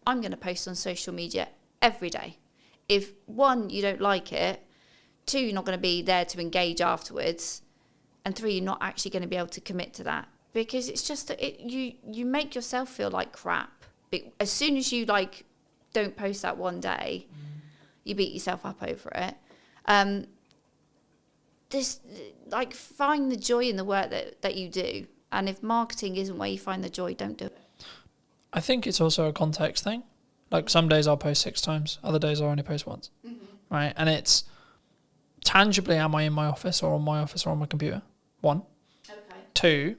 I'm going to post on social media every day. If one, you don't like it, two, you're not going to be there to engage afterwards, and three, you're not actually going to be able to commit to that, because it's just that you make yourself feel like crap. As soon as you don't post that one day, you beat yourself up over it. Find the joy in the work that you do, and if marketing isn't where you find the joy, don't do it. I think it's also a context thing. Like some days I'll post 6 times, other days I'll only post once, right? And it's tangibly, am I in my office or on my computer? 1. Okay. 2,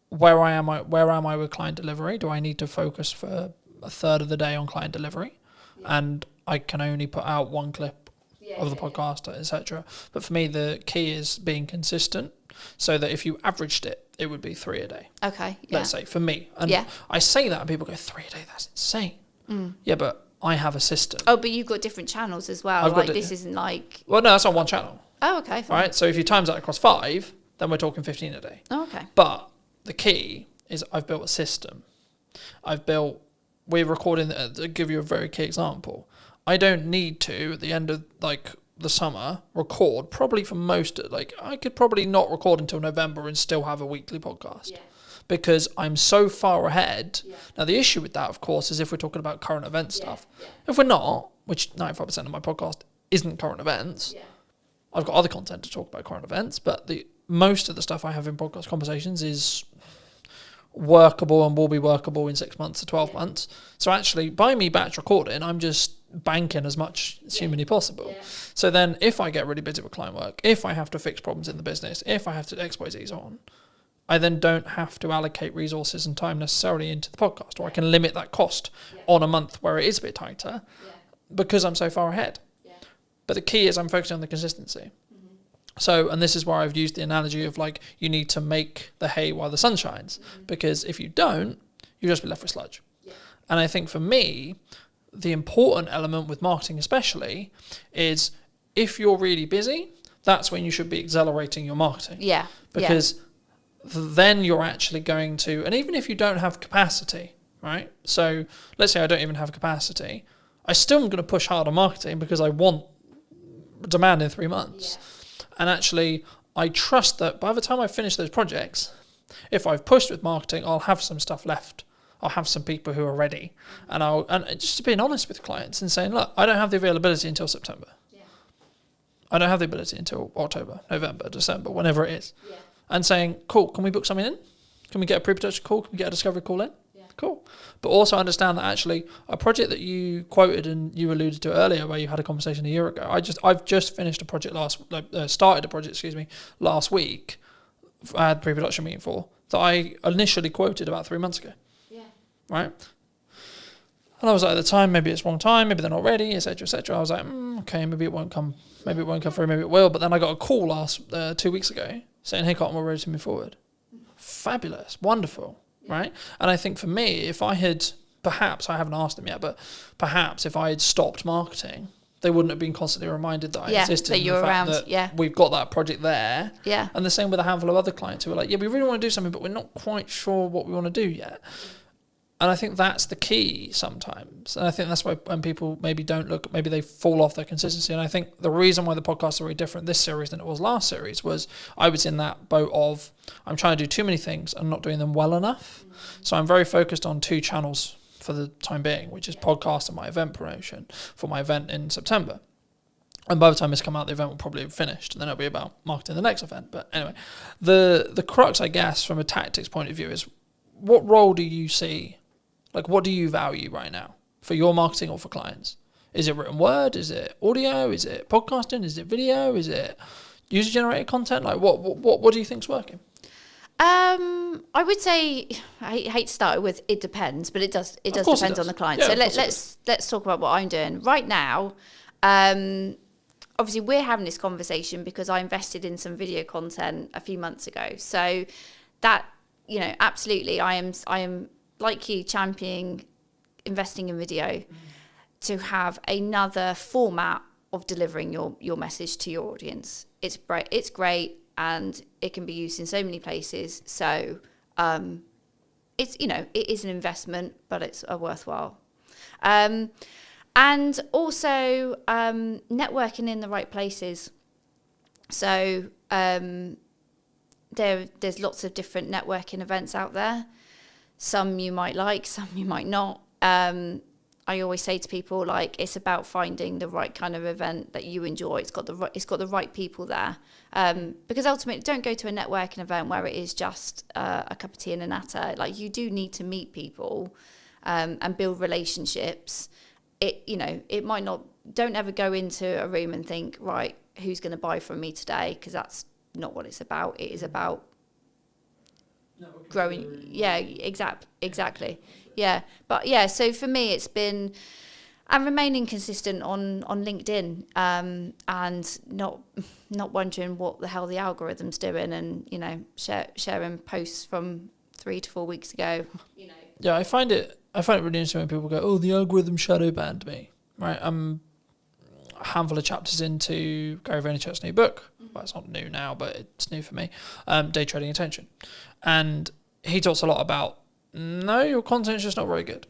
where am I with client delivery? Do I need to focus for a third of the day on client delivery? Yeah. And I can only put out 1 clip of the podcast, etc. But for me, the key is being consistent, so that if you averaged it, it would be 3 a day. Okay. Yeah. Let's say for me, and I say that and people go 3 a day. That's insane. Yeah, but I have a system. Oh, but you've got different channels as well. This isn't like. Well, no, that's on one channel. Oh, okay. Fine. Right. So if you times that across 5, then we're talking 15 a day. Oh, okay. But the key is I've built a system. We're recording. To give you a very key example, I don't need to at the end of the summer record. Probably for most, I could probably not record until November and still have a weekly podcast. Yeah. Because I'm so far ahead. Yeah. Now, the issue with that, of course, is if we're talking about current event stuff. Yeah. If we're not, which 95% of my podcast isn't current events, I've got other content to talk about current events, but most of the stuff I have in podcast conversations is workable and will be workable in 6 months to 12 months. So actually, by me batch recording, I'm just banking as much as humanly possible. Yeah. So then if I get really busy with client work, if I have to fix problems in the business, if I have to X, Y, Z's on, I then don't have to allocate resources and time necessarily into the podcast, or I can limit that cost on a month where it is a bit tighter because I'm so far ahead. Yeah. But the key is I'm focusing on the consistency. Mm-hmm. So, and this is where I've used the analogy of you need to make the hay while the sun shines, because if you don't, you'll just be left with sludge. Yeah. And I think for me, the important element with marketing especially is if you're really busy, that's when you should be accelerating your marketing. Yeah. Because then you're actually going to, and even if you don't have capacity, right? So let's say I don't even have capacity, I still am going to push hard on marketing because I want demand in 3 months. Yeah. And actually, I trust that by the time I finish those projects, if I've pushed with marketing, I'll have some stuff left. I'll have some people who are ready. And just being honest with clients and saying, look, I don't have the availability until September. Yeah. I don't have the ability until October, November, December, whenever it is. Yeah. And saying, cool, can we book something in? Can we get a pre-production call? Can we get a discovery call in? Yeah. cool. But also understand that actually a project that you quoted and you alluded to earlier, where you had a conversation a year ago. I've just finished a project started a project, last week. I had a pre-production meeting for that I initially quoted about 3 months ago. Yeah. Right. And I was like, at the time, maybe it's wrong time, maybe they're not ready, etc., etc. I was like, okay, maybe it won't come through, maybe it will. But then I got a call 2 weeks ago saying, hey, Cotton, we're ready to move forward. Fabulous, wonderful, right? And I think for me, if I had, perhaps, I haven't asked them yet, but perhaps if I had stopped marketing, they wouldn't have been constantly reminded that I existed. That you're around, We've got that project there. Yeah. And the same with a handful of other clients who were like, yeah, we really want to do something, but we're not quite sure what we want to do yet. And I think that's the key sometimes. And I think that's why when people maybe don't look, maybe they fall off their consistency. And I think the reason why the podcasts are very different this series than it was last series was I was in that boat of I'm trying to do too many things and not doing them well enough. So I'm very focused on 2 channels for the time being, which is podcast and my event promotion for my event in September. And by the time this come out, the event will probably have finished, and then it'll be about marketing the next event. But anyway, the crux, I guess, from a tactics point of view is what role do you see? Like, what do you value right now for your marketing or for clients? Is it written word? Is it audio? Is it podcasting? Is it video? Is it user-generated content? Like, what do you think's working? I would say I hate to start with it depends, but it does depend on the client. Yeah, so let's talk about what I'm doing right now. Obviously, we're having this conversation because I invested in some video content a few months ago. So that, absolutely, I am like you championing investing in video to have another format of delivering your message to your audience. It's great, and it can be used in so many places. So it's it is an investment, but it's a worthwhile. And also networking in the right places. So there's lots of different networking events out there. Some you might like, some you might not. I always say to people, like, it's about finding the right kind of event that you enjoy. It's got the right people there. Because ultimately, don't go to a networking event where it is just a cup of tea and a natter. Like, you do need to meet people and build relationships. It might not. Don't ever go into a room and think, right, who's going to buy from me today? Because that's not what it's about. It is about growing. Yeah, exactly. Yeah, but yeah. So for me, it's been remaining consistent on LinkedIn, and not wondering what the hell the algorithm's doing, and sharing posts from 3 to 4 weeks ago. Yeah, I find it really interesting when people go, "Oh, the algorithm shadow banned me." Right? I'm a handful of chapters into Gary Vaynerchuk's new book. Well, it's not new now, but it's new for me. Day Trading Attention, and he talks a lot about no, your content's just not very good.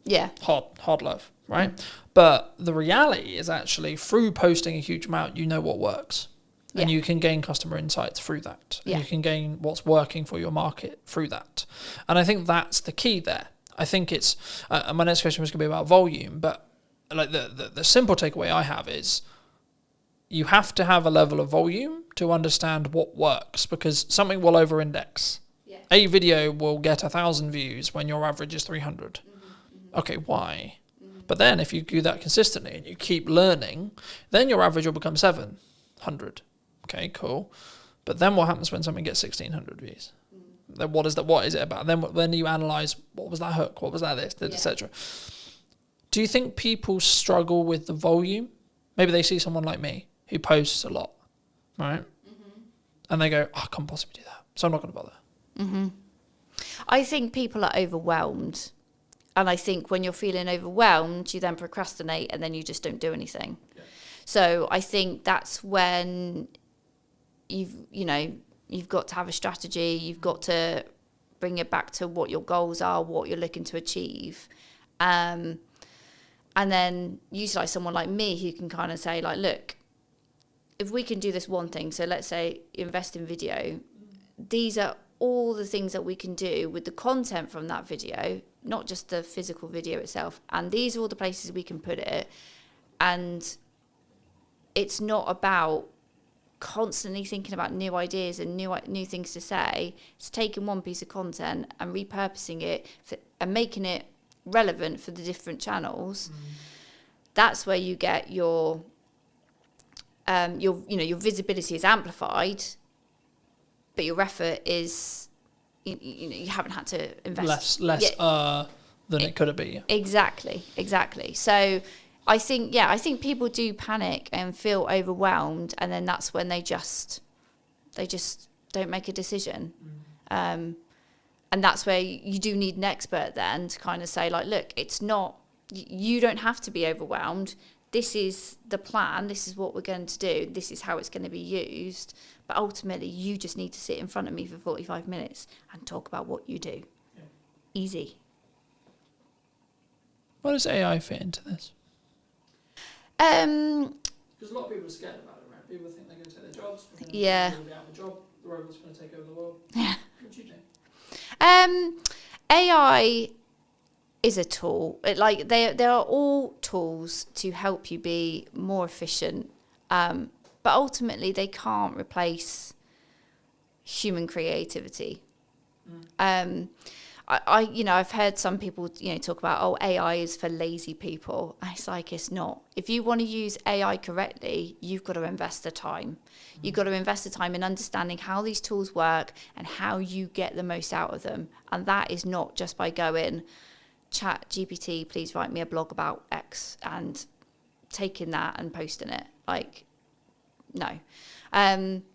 Yeah, hard love, right? But the reality is actually through posting a huge amount, you know what works. And you can gain customer insights through that. And you can gain what's working for your market through that. And I think that's the key there. I think it's, my next question was going to be about volume, but like the simple takeaway I have is you have to have a level of volume to understand what works, because something will over-index. A video will get 1,000 views when your average is 300. Okay, why? But then if you do that consistently and you keep learning, then your average will become 700. Okay, cool. But then what happens when something gets 1,600 views? Then what is it about? Then when you analyze, what was that hook? What was that this, etc. Do you think people struggle with the volume? Maybe they see someone like me who posts a lot, right? And they go, I can't possibly do that, so I'm not going to bother. I think people are overwhelmed. And I think when you're feeling overwhelmed, you then procrastinate and then you just don't do anything. So I think that's when you've got to have a strategy. You've got to bring it back to what your goals are, what you're looking to achieve. And then utilize someone like me who can kind of say, like, look, if we can do this one thing, so let's say invest in video, these are all the things that we can do with the content from that video, not just the physical video itself. And these are all the places we can put it. And it's not about constantly thinking about new ideas and new things to say. It's taking one piece of content and repurposing it and making it relevant for the different channels. That's where you get your visibility is amplified, but your effort is you haven't had to invest less than it could have been. Exactly. So I think people do panic and feel overwhelmed, and then that's when they just don't make a decision. And that's where you do need an expert then to kind of say, like, look, it's not, you don't have to be overwhelmed. This is the plan. This is what we're going to do. This is how it's going to be used. But ultimately, you just need to sit in front of me for 45 minutes and talk about what you do. Yeah. Easy. Where does AI fit into this? Because a lot of people are scared about it, right? People think they're going to take their jobs. Yeah. They're going to be out of a job. The robot's going to take over the world. Yeah. What do you think? AI is a tool. They are all tools to help you be more efficient, but ultimately they can't replace human creativity. I've heard some people talk about AI is for lazy people. It's like, it's not. If you want to use AI correctly, you've got to invest the time. You've got to invest the time in understanding how these tools work and how you get the most out of them. And that is not just by going, chat GPT, please write me a blog about X, and taking that and posting it. Like, no.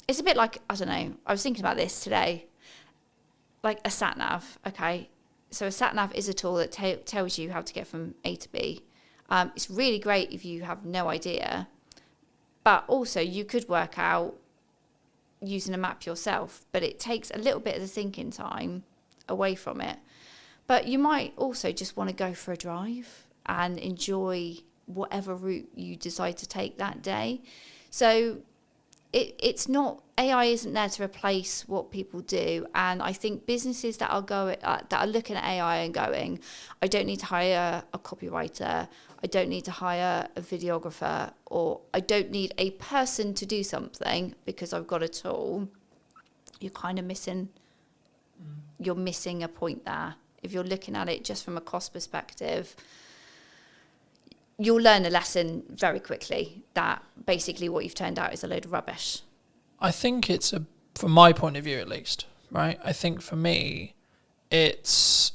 It's a bit like, I don't know, I was thinking about this today. Like a sat nav, okay? So a sat nav is a tool that tells you how to get from A to B. It's really great if you have no idea, but also you could work out using a map yourself, but it takes a little bit of the thinking time away from it. But you might also just want to go for a drive and enjoy whatever route you decide to take that day. So it's not, AI isn't there to replace what people do. And I think businesses that are looking at AI and going, I don't need to hire a copywriter, I don't need to hire a videographer, or I don't need a person to do something because I've got a tool, you're kind of missing a point there. If you're looking at it just from a cost perspective, you'll learn a lesson very quickly that basically what you've turned out is a load of rubbish. I think it's from my point of view at least, right? I think for me, it's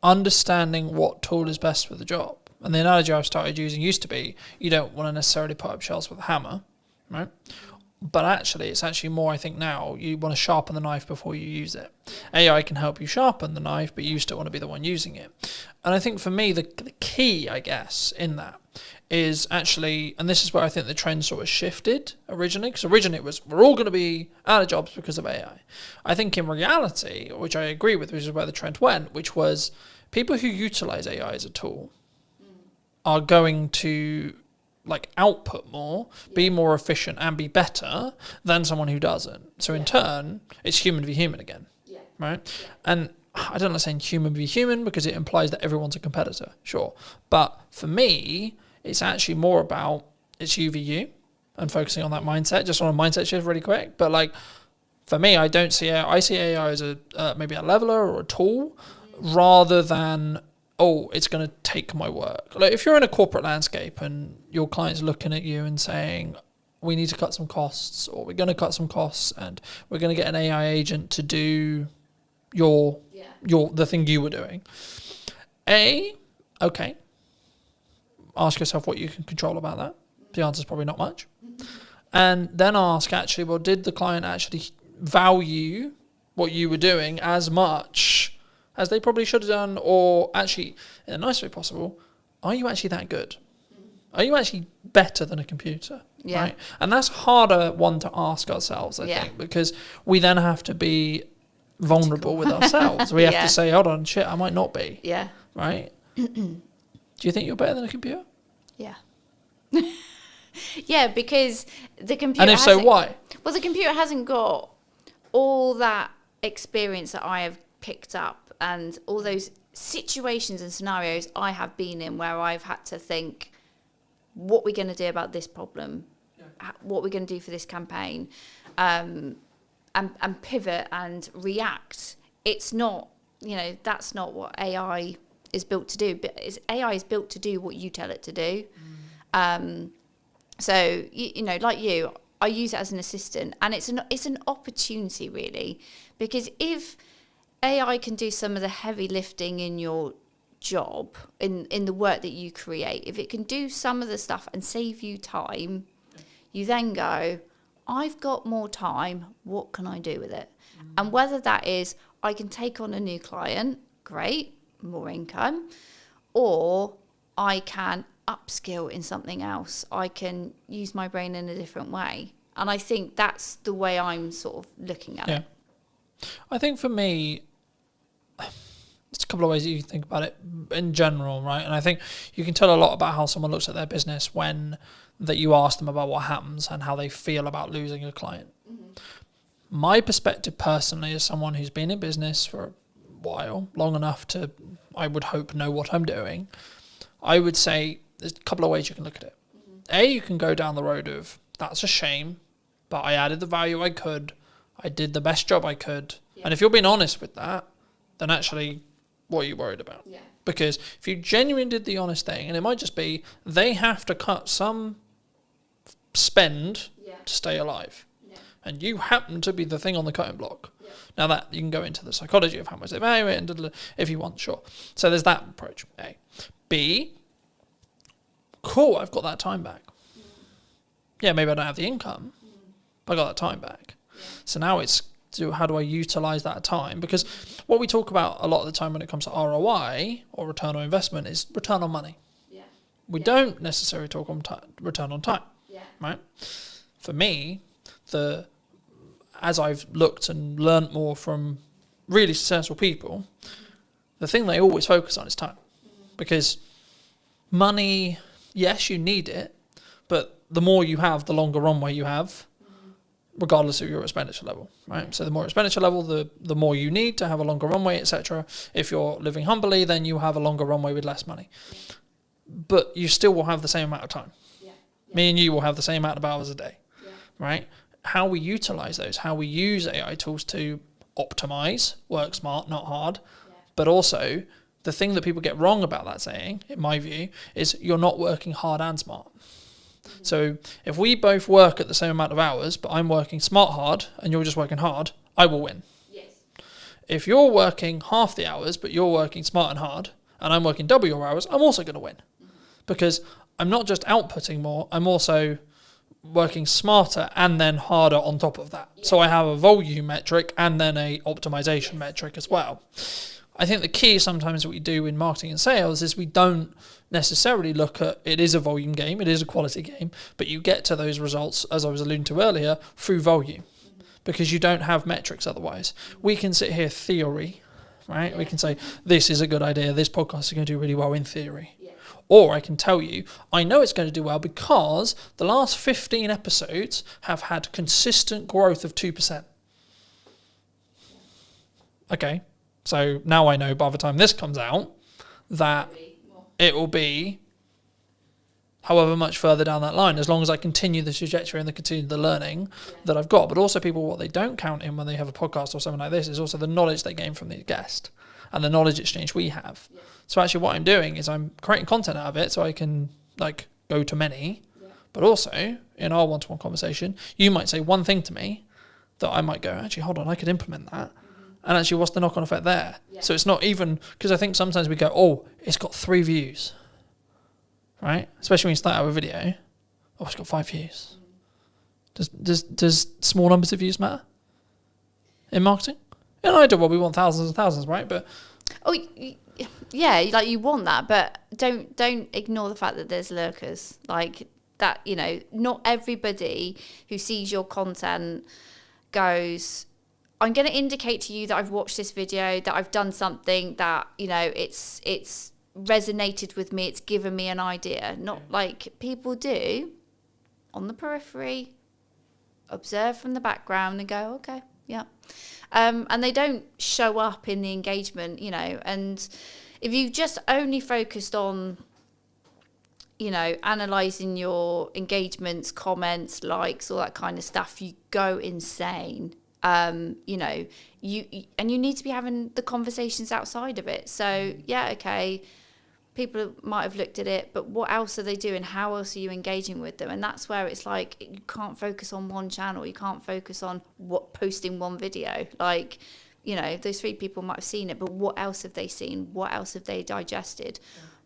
understanding what tool is best for the job. And the analogy I've started using used to be, you don't want to necessarily put up shelves with a hammer, right? But actually, it's actually more, I think now, you want to sharpen the knife before you use it. AI can help you sharpen the knife, but you still want to be the one using it. And I think for me, the key, I guess, in that is actually, and this is where I think the trend sort of shifted originally, because originally it was, we're all going to be out of jobs because of AI. I think in reality, which I agree with, which is where the trend went, which was people who utilize AI as a tool are going to output more, be more efficient and be better than someone who doesn't. So in turn, it's human v human again, right? And I don't like saying human v human because it implies that everyone's a competitor, sure. But for me, it's actually more about it's you v you and focusing on that mindset, just on a mindset shift really quick. But for me, I see AI as maybe a leveler or a tool rather than, it's going to take my work. If you're in a corporate landscape and your client's looking at you and saying, we need to cut some costs, or we're going to cut some costs and we're going to get an AI agent to do the thing you were doing. Okay. Ask yourself what you can control about that. The answer is probably not much. And then ask actually, well, did the client actually value what you were doing as much as they probably should have done, or actually, in a nice way possible, are you actually that good? Are you actually better than a computer? Yeah. Right? And that's harder one to ask ourselves, I think, because we then have to be vulnerable with ourselves. We have to say, hold on, shit, I might not be. Yeah. Right? Do you think you're better than a computer? Yeah. Yeah, because the computer And if so, why? Well, the computer hasn't got all that experience that I have picked up and all those situations and scenarios I have been in where I've had to think, what are we going to do about this problem? what we're going to do for this campaign, and pivot and react. It's not, that's not what AI is built to do. But AI is built to do what you tell it to do. So like you, I use it as an assistant, and it's an opportunity really, because if AI can do some of the heavy lifting in your job, in the work that you create, if it can do some of the stuff and save you time, you then go, I've got more time, what can I do with it? And whether that is I can take on a new client, great, more income, or I can upskill in something else, I can use my brain in a different way. And I think that's the way I'm sort of looking at it. I think for me, it's a couple of ways that you think about it in general, right? And I think you can tell a lot about how someone looks at their business when that you ask them about what happens and how they feel about losing a client. My perspective personally, as someone who's been in business for a while, long enough to, I would hope, know what I'm doing, I would say there's a couple of ways you can look at it. You can go down the road of, that's a shame, but I added the value I could, I did the best job I could. And if you're being honest with that, then actually, what are you worried about? Because if you genuinely did the honest thing, and it might just be, they have to cut some spend to stay alive. And you happen to be the thing on the cutting block. Now that you can go into the psychology of how much they value it, and if you want, sure. So there's that approach, A. B, cool, I've got that time back. Yeah, maybe I don't have the income, but I got that time back. So now it's, how do I utilize that time? Because what we talk about a lot of the time when it comes to ROI or return on investment is return on money. We don't necessarily talk on return on time, right? For me, as I've looked and learnt more from really successful people, the thing they always focus on is time. Because money, yes, you need it, but the more you have, the longer runway you have, regardless of your expenditure level, right? So the more expenditure level, the more you need to have a longer runway, etc. If you're living humbly, then you have a longer runway with less money. But you still will have the same amount of time. Me and you will have the same amount of hours a day, right? How we utilize those, how we use AI tools to optimize, work smart, not hard, but also the thing that people get wrong about that saying, in my view, is you're not working hard and smart. So if we both work at the same amount of hours, but I'm working smart hard and you're just working hard, I will win. If you're working half the hours, but you're working smart and hard, and I'm working double your hours, I'm also going to win. Because I'm not just outputting more, I'm also working smarter and then harder on top of that. So I have a volume metric and then a optimization metric as well. I think the key sometimes what we do in marketing and sales is we don't necessarily look at, it is a volume game, it is a quality game, but you get to those results, as I was alluding to earlier, through volume, because you don't have metrics otherwise. We can sit here theory, right? We can say, this is a good idea, this podcast is going to do really well in theory. Or I can tell you, I know it's going to do well because the last 15 episodes have had consistent growth of 2%. Okay, so now I know by the time this comes out that it will be however much further down that line, as long as I continue the trajectory and continue the learning that I've got. But also people, what they don't count in when they have a podcast or something like this is also the knowledge they gain from the guest and the knowledge exchange we have. So actually what I'm doing is I'm creating content out of it so I can go to many, but also in our one-to-one conversation, you might say one thing to me that I might go, actually, hold on, I could implement that. And actually, what's the knock-on effect there? So it's not even, because I think sometimes we go, oh, it's got 3 views, right? Especially when you start out with a video. Oh, it's got 5 views. Does small numbers of views matter in marketing? In an ideal world, we want thousands and thousands, right? But yeah, you want that, but don't ignore the fact that there's lurkers. That, not everybody who sees your content goes, I'm going to indicate to you that I've watched this video, that I've done something that, it's resonated with me, it's given me an idea. Not like people do on the periphery, observe from the background and go, okay, yeah. And they don't show up in the engagement, and if you just only focused on, you know, analysing your engagements, comments, likes, all that kind of stuff, you go insane. You know, you need to be having the conversations outside of it. So yeah, okay, people might have looked at it, but what else are they doing? How else are you engaging with them? And that's where it's like, you can't focus on one channel. You can't focus on posting one video. Like, you know, those 3 people might have seen it, but what else have they seen? What else have they digested?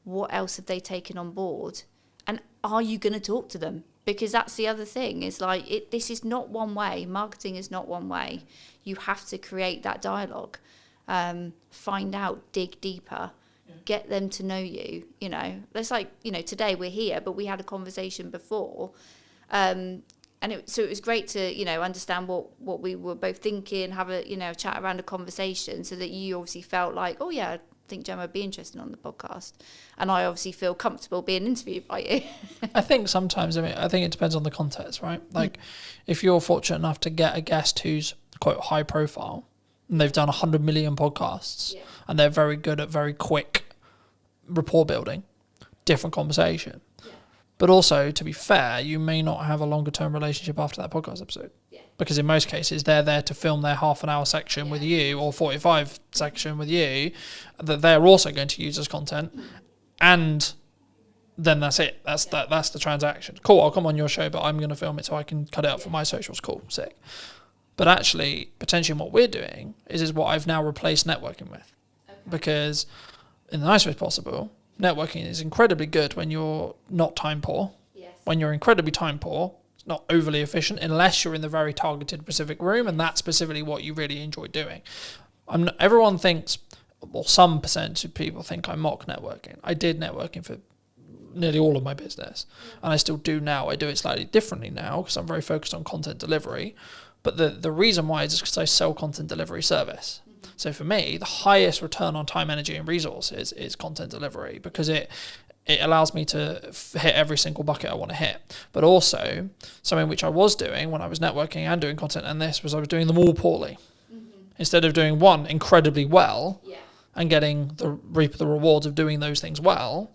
What else have they taken on board? And are you going to talk to them? Because that's the other thing, is like, this is not one way. Marketing is not one way. You have to create that dialogue, find out, dig deeper, get them to know you. You know, it's like, you know, today we're here, but we had a conversation before. So it was great to, you know, understand what we were both thinking, have a, you know, chat around a conversation, so that you obviously felt like, oh yeah, I think Gemma would be interested on the podcast, and I obviously feel comfortable being interviewed by you. I think sometimes, I think it depends on the context, right? Like, if you're fortunate enough to get a guest who's quote high profile, and they've done 100 million podcasts, and they're very good at very quick rapport building, different conversation. But also, to be fair, you may not have a longer term relationship after that podcast episode. Because in most cases, they're there to film their half an hour section with you, or 45 section with you, that they're also going to use as content. And then that's it. That's the transaction. Cool, I'll come on your show, but I'm going to film it so I can cut it up for my socials. Cool, sick. But actually, potentially what we're doing is what I've now replaced networking with. Because in the nicest way possible, networking is incredibly good when you're not time poor. When you're incredibly time poor, it's not overly efficient unless you're in the very targeted specific room, and that's specifically what you really enjoy doing. Everyone thinks, well, some percentage of people think I mock networking. I did networking for nearly all of my business, and I still do now. I do it slightly differently now because I'm very focused on content delivery. But the reason why is because I sell content delivery service. So for me, the highest return on time, energy, and resources is content delivery, because it allows me to hit every single bucket I want to hit. But also, something which I was doing when I was networking and doing content, and this was I was doing them all poorly. Instead of doing one incredibly well and reap the rewards of doing those things well,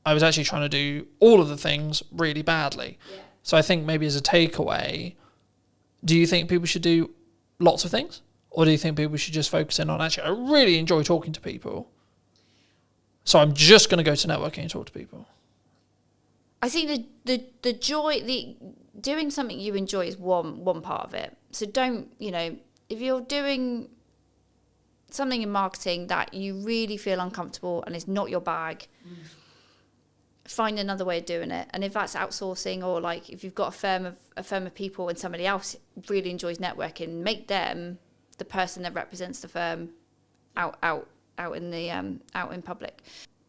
I was actually trying to do all of the things really badly. So I think maybe as a takeaway, do you think people should do lots of things? Or do you think people should just focus in on, actually, I really enjoy talking to people, so I'm just going to go to networking and talk to people? I think the joy, doing something you enjoy is one part of it. So don't, you know, if you're doing something in marketing that you really feel uncomfortable and it's not your bag, find another way of doing it. And if that's outsourcing, or like if you've got a firm of people and somebody else really enjoys networking, make them the person that represents the firm out in public.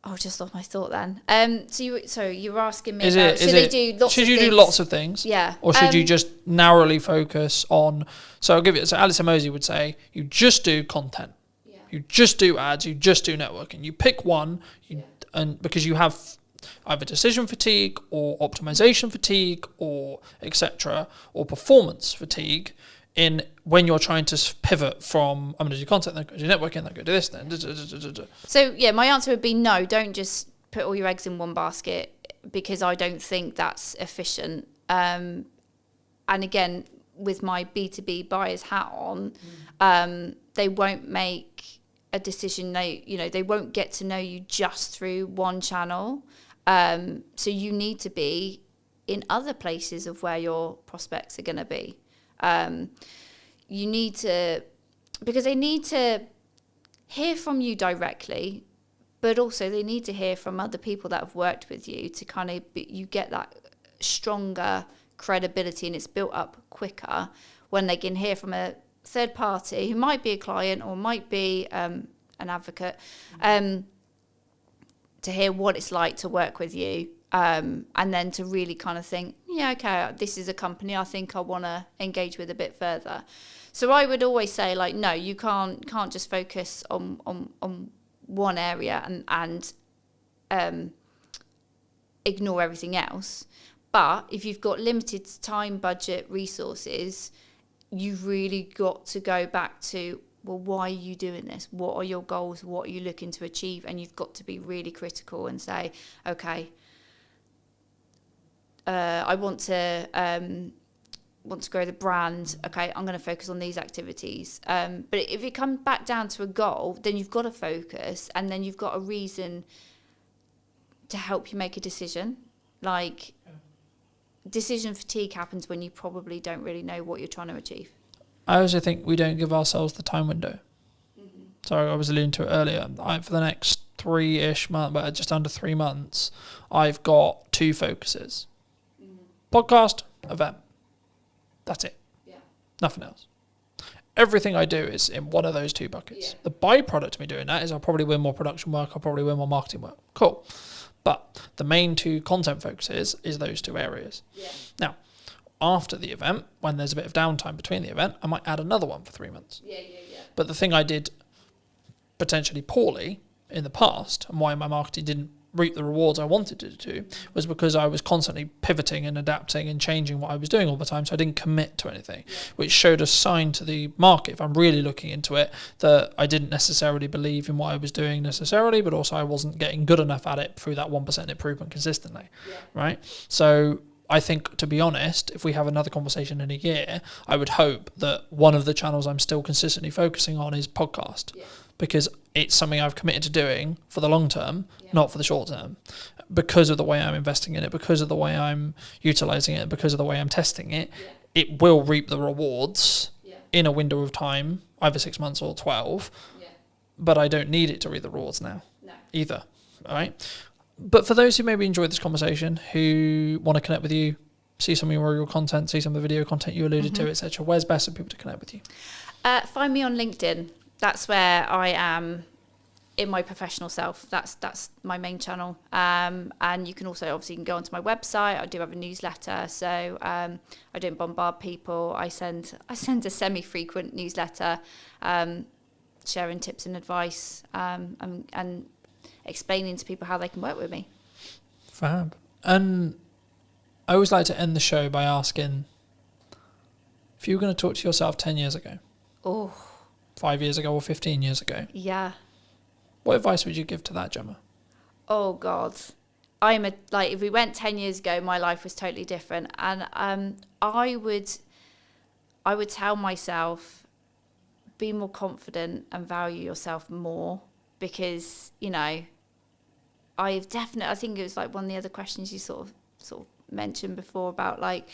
Oh, I just lost my thought then. So you were asking me about, should you do lots of things? Yeah. Or should you just narrowly focus on, so I'll give it, so Alice Mosey would say, you just do content. Yeah. You just do ads, you just do networking. You pick one, and because you have either decision fatigue or optimization fatigue or etc. or performance fatigue in when you're trying to pivot from, I'm going to do content, then go do networking, then go do this, then. So yeah, my answer would be no, don't just put all your eggs in one basket, because I don't think that's efficient. And again, with my B2B buyer's hat on, they won't make a decision. They won't get to know you just through one channel. So you need to be in other places of where your prospects are going to be. You need to, because they need to hear from you directly, but also they need to hear from other people that have worked with you to kind of, you get that stronger credibility, and it's built up quicker when they can hear from a third party who might be a client or might be an advocate, to hear what it's like to work with you. And then to really kind of think, yeah, okay, this is a company I think I want to engage with a bit further. So I would always say, like, no, you can't just focus on one area and ignore everything else. But if you've got limited time, budget, resources, you've really got to go back to, well, why are you doing this? What are your goals? What are you looking to achieve? And you've got to be really critical and say, okay, I want to grow the brand. Okay, I'm going to focus on these activities. But if it comes back down to a goal, then you've got to focus, and then you've got a reason to help you make a decision. Like, decision fatigue happens when you probably don't really know what you're trying to achieve. I also think we don't give ourselves the time window. Sorry, I was alluding to it earlier. For the next 3-ish months, but just under 3 months, I've got 2 focuses. Podcast, event. That's it. Yeah. Nothing else. Everything I do is in one of those 2 buckets. Yeah. The byproduct of me doing that is I'll probably win more production work, I'll probably win more marketing work. Cool. But the main 2 content focuses is those 2 areas. Yeah. Now, after the event, when there's a bit of downtime between the event, I might add another one for 3 months. Yeah. But the thing I did potentially poorly in the past, and why my marketing didn't reap the rewards I wanted it to, was because I was constantly pivoting and adapting and changing what I was doing all the time, so I didn't commit to anything, which showed a sign to the market, if I'm really looking into it, that I didn't necessarily believe in what I was doing necessarily, but also I wasn't getting good enough at it through that 1% improvement consistently, right? So I think, to be honest, if we have another conversation in a year, I would hope that one of the channels I'm still consistently focusing on is podcast, because it's something I've committed to doing for the long term, not for the short term, because of the way I'm investing in it, because of the way I'm utilizing it, because of the way I'm testing it. It will reap the rewards in a window of time, either 6 months or 12, but I don't need it to reap the rewards now either, all right? But for those who maybe enjoyed this conversation, who want to connect with you, see some of your content, see some of the video content you alluded to, etc., where's best for people to connect with you? Find me on LinkedIn. That's where I am in my professional self. That's my main channel. And you can also obviously go onto my website. I do have a newsletter, so I don't bombard people. I send a semi-frequent newsletter, sharing tips and advice, and explaining to people how they can work with me. Fab. And I always like to end the show by asking, if you were going to talk to yourself 10 years ago, 5 years ago or 15 years ago, what advice would you give to that, Gemma? Oh God, if we went 10 years ago, my life was totally different, and I would tell myself, be more confident and value yourself more, because I think it was like one of the other questions you sort of mentioned before about like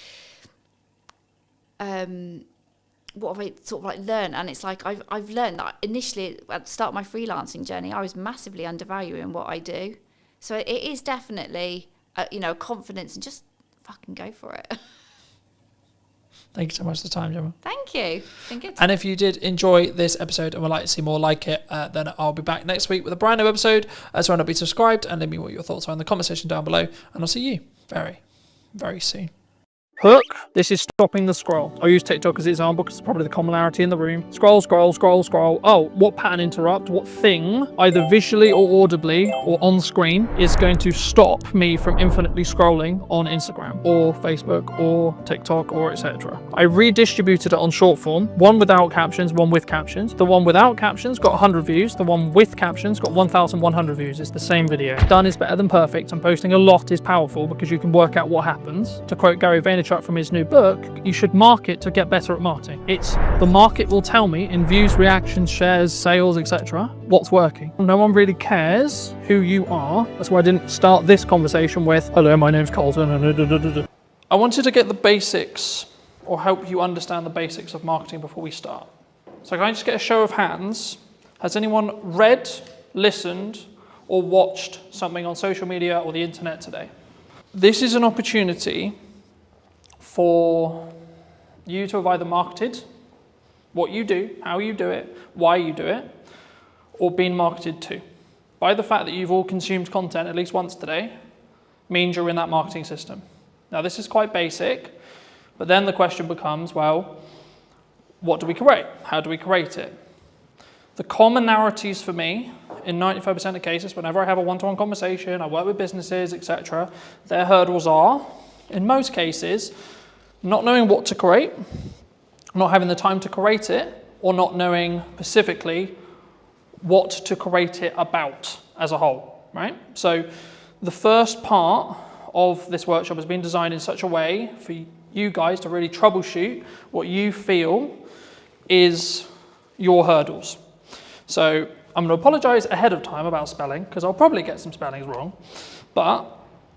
what have I sort of like learned, and it's like I've learned that initially at the start of my freelancing journey I was massively undervaluing what I do, so it is definitely confidence and just fucking go for it. Thank you so much for the time, Gemma. Thank you. It's been good. And if you did enjoy this episode and would like to see more like it, then I'll be back next week with a brand new episode. So why not be subscribed and let me know what your thoughts are in the comment section down below. And I'll see you very, very soon. Hook. This is stopping the scroll. I use TikTok as example because it's probably the commonality in the room. Scroll, scroll, scroll, scroll. Oh, what pattern interrupt? What thing, either visually or audibly or on screen, is going to stop me from infinitely scrolling on Instagram or Facebook or TikTok or etc. I redistributed it on short form. One without captions, one with captions. The one without captions got 100 views. The one with captions got 1,100 views. It's the same video. Done is better than perfect, and posting a lot is powerful because you can work out what happens. To quote Gary Vaynerchuk from his new book, you should market to get better at marketing. It's the market will tell me in views, reactions, shares, sales, etc. what's working. No one really cares who you are. That's why I didn't start this conversation with, hello, my name's Colton. I wanted to get the basics, or help you understand the basics of marketing before we start. So can I just get a show of hands? Has anyone read, listened, or watched something on social media or the internet today? This is an opportunity for you to have either marketed what you do, how you do it, why you do it, or been marketed to. By the fact that you've all consumed content at least once today, means you're in that marketing system. Now this is quite basic, but then the question becomes, well, what do we create? How do we create it? The commonalities for me, in 95% of cases, whenever I have a one-to-one conversation, I work with businesses, etc., their hurdles are, in most cases, not knowing what to create, not having the time to create it, or not knowing specifically what to create it about as a whole, right? So the first part of this workshop has been designed in such a way for you guys to really troubleshoot what you feel is your hurdles. So I'm going to apologise ahead of time about spelling, because I'll probably get some spellings wrong. But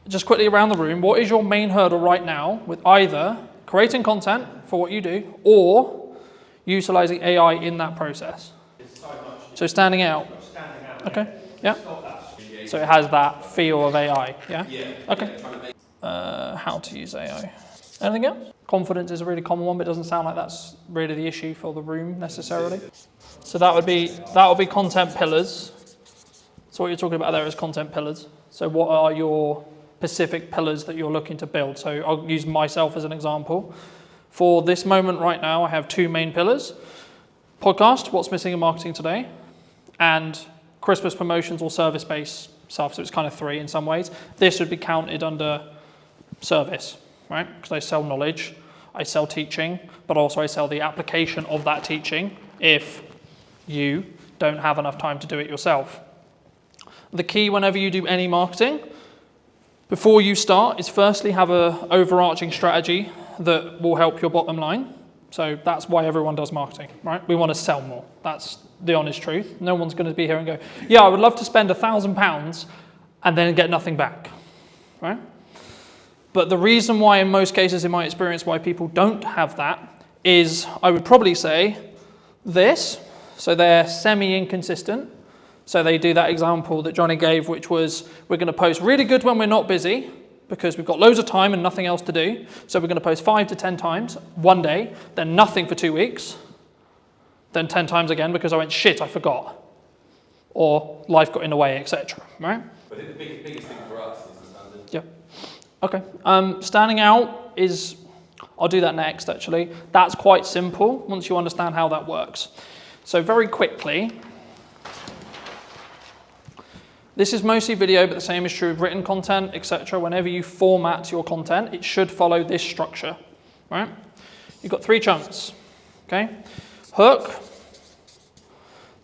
just quickly around the room, what is your main hurdle right now with either creating content for what you do or utilising AI in that process? So standing out. Okay, yeah. So it has that feel of AI, yeah? Okay. How to use AI. Anything else? Confidence is a really common one, but it doesn't sound like that's really the issue for the room necessarily. So that would be content pillars. So what you're talking about there is content pillars. So what are your specific pillars that you're looking to build? So I'll use myself as an example. For this moment right now, I have 2 main pillars. Podcast, what's missing in marketing today, and Christmas promotions or service-based stuff. So it's kind of 3 in some ways. This would be counted under service, right? Because I sell knowledge, I sell teaching, but also I sell the application of that teaching if you don't have enough time to do it yourself. The key whenever you do any marketing, before you start, is firstly have an overarching strategy that will help your bottom line. So that's why everyone does marketing, right? We want to sell more. That's the honest truth. No one's going to be here and go, yeah, I would love to spend £1,000 and then get nothing back, right? But the reason why in most cases, in my experience, why people don't have that is, I would probably say, this. So they're semi-inconsistent. So they do that example that Johnny gave, which was, we're going to post really good when we're not busy, because we've got loads of time and nothing else to do. So we're going to post 5 to 10 times one day, then nothing for 2 weeks, then 10 times again because I went, shit, I forgot. Or life got in the way, etc. Right? But I think the biggest thing for us is the standard. Yeah. Okay. Standing out is, I'll do that next actually. That's quite simple once you understand how that works. So very quickly, this is mostly video, but the same is true of written content, etc. Whenever you format your content, it should follow this structure, right? You've got 3 chunks, okay? Hook,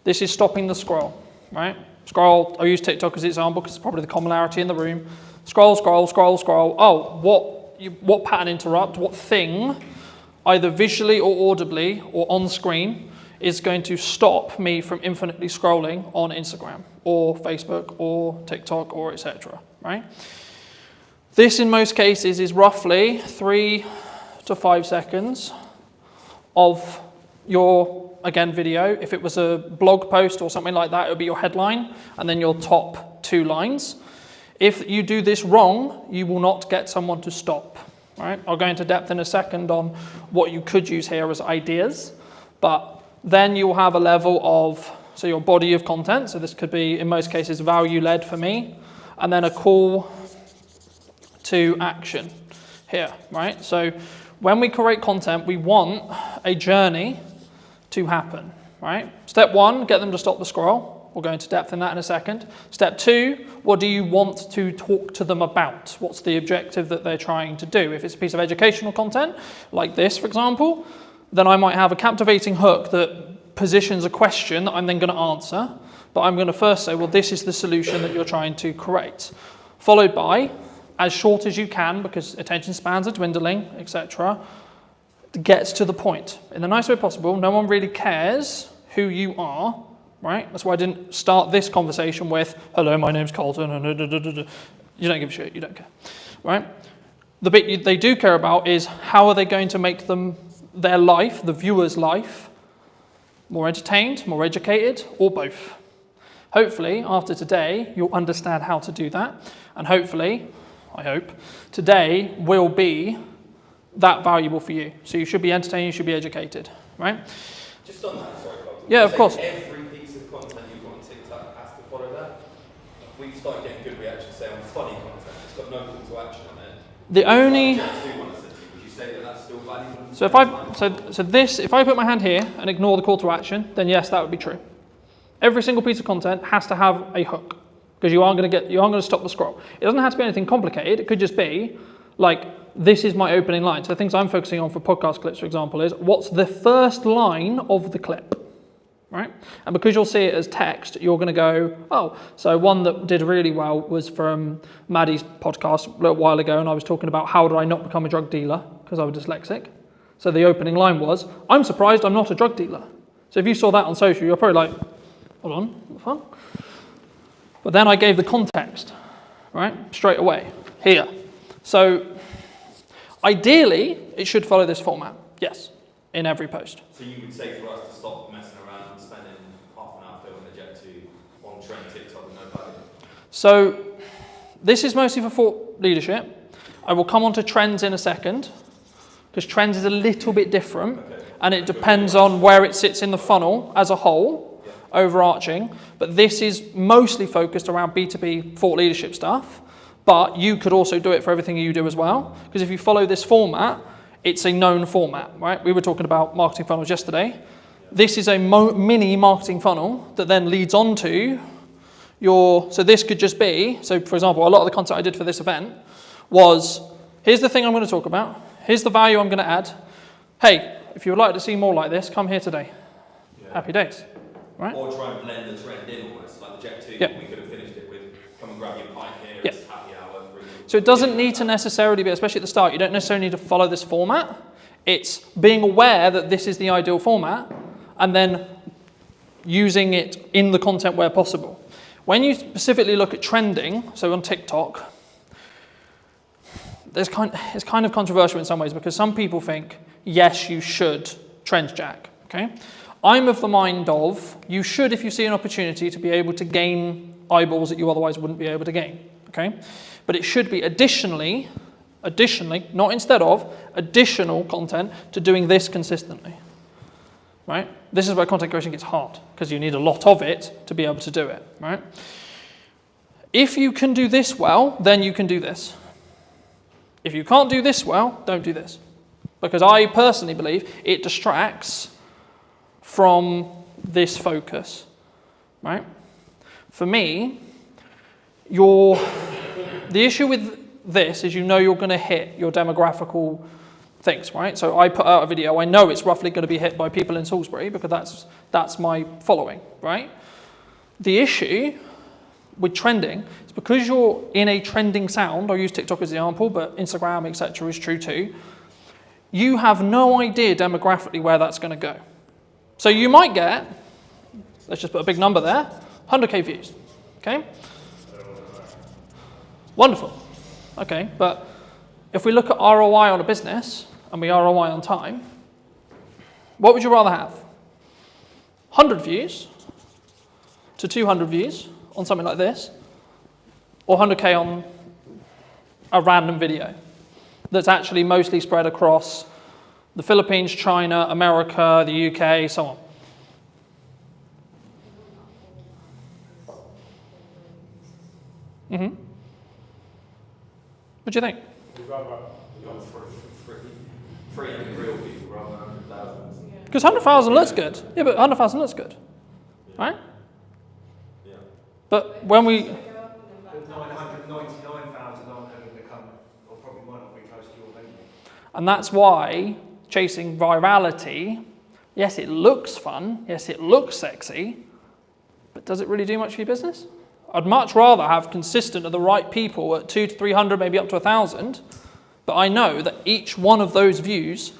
this is stopping the scroll, right? Scroll, I'll use TikTok as an example because it's probably the commonality in the room. Scroll, scroll, scroll, scroll. Oh, what pattern interrupt, what thing, either visually or audibly or on screen, is going to stop me from infinitely scrolling on Instagram or Facebook or TikTok or etc. Right? This in most cases is roughly 3 to 5 seconds of your, again, video. If it was a blog post or something like that, it would be your headline and then your top 2 lines. If you do this wrong, you will not get someone to stop. Right? I'll go into depth in a second on what you could use here as ideas, but then you'll have a level of, so your body of content, so this could be, in most cases, value-led for me, and then a call to action here, right? So when we create content, we want a journey to happen, right? Step 1, get them to stop the scroll. We'll go into depth in that in a second. Step 2, what do you want to talk to them about? What's the objective that they're trying to do? If it's a piece of educational content, like this, for example, then I might have a captivating hook that positions a question that I'm then going to answer, but I'm going to first say, well, this is the solution that you're trying to create, followed by, as short as you can, because attention spans are dwindling, etc., gets to the point. In the nicest way possible, no one really cares who you are, right? That's why I didn't start this conversation with, hello, my name's Colton, and you don't give a shit, you don't care, right? The bit they do care about is how are they going to make their life, the viewer's life, more entertained, more educated, or both. Hopefully, after today, you'll understand how to do that. And hopefully, I hope, today will be that valuable for you. So you should be entertained, you should be educated, right? Just on that, sorry, Colton. Yeah, of course. Every piece of content you've got on TikTok has to follow that. We've started getting good reactions, say, on funny content. It's got no call to action on it. The only... Would you say that that's still valuable? So if I put my hand here and ignore the call to action, then yes, that would be true. Every single piece of content has to have a hook because you aren't going to stop the scroll. It doesn't have to be anything complicated. It could just be like, this is my opening line. So the things I'm focusing on for podcast clips, for example, is what's the first line of the clip, right? And because you'll see it as text, you're going to go, oh, so one that did really well was from Maddie's podcast a little while ago, and I was talking about how did I not become a drug dealer because I was dyslexic. So the opening line was, I'm surprised I'm not a drug dealer. So if you saw that on social, you're probably like, hold on, what the fuck? But then I gave the context, right, straight away, here. So ideally, it should follow this format, yes, in every post. So you would say for us to stop messing around and spending half an hour filming a Jet 2 on trend TikTok with no value? So this is mostly for thought leadership. I will come on to trends in a second, because trends is a little bit different, and it depends on where it sits in the funnel as a whole, overarching. But this is mostly focused around B2B thought leadership stuff, but you could also do it for everything you do as well, because if you follow this format, it's a known format, right? We were talking about marketing funnels yesterday. This is a mini marketing funnel that then leads on to your, so this could just be, so for example, a lot of the content I did for this event was, here's the thing I'm going to talk about, here's the value I'm going to add. Hey, if you would like to see more like this, come here today. Yeah. Happy days, right? Or try and blend the trend in almost, like the Jet 2, yeah. We could have finished it with, come and grab your pint here, yeah. It's happy hour. So it doesn't need to necessarily be, especially at the start, you don't necessarily need to follow this format. It's being aware that this is the ideal format and then using it in the content where possible. When you specifically look at trending, so on TikTok, it's kind of controversial in some ways because some people think, yes, you should trend jack, okay? I'm of the mind of, you should if you see an opportunity to be able to gain eyeballs that you otherwise wouldn't be able to gain, okay? But it should be additionally, not instead of, additional content to doing this consistently, right? This is where content creation gets hard because you need a lot of it to be able to do it, right? If you can do this well, then you can do this. If you can't do this well, don't do this. Because I personally believe it distracts from this focus, right? For me, the issue with this is you know you're going to hit your demographical things, right? So I put out a video, I know it's roughly going to be hit by people in Salisbury because that's my following, right? The issue with trending is because you're in a trending sound, I'll use TikTok as an example, but Instagram, etc. is true too, you have no idea demographically where that's going to go. So you might get, let's just put a big number there, 100k views, okay? Wonderful, okay, but if we look at ROI on a business, and we ROI on time, what would you rather have? 100 views to 200 views on something like this, or 100k on a random video that's actually mostly spread across the Philippines, China, America, the UK, so on. Mm-hmm. What do you think? Because 100,000 looks good. Yeah, but 100,000 looks good. Right? Yeah. But when we... 999,000 aren't going to become, or probably might not be close to your venue. And that's why chasing virality, yes, it looks fun, yes, it looks sexy, but does it really do much for your business? I'd much rather have consistent of the right people at 200 to 300, maybe up to 1,000, but I know that each one of those views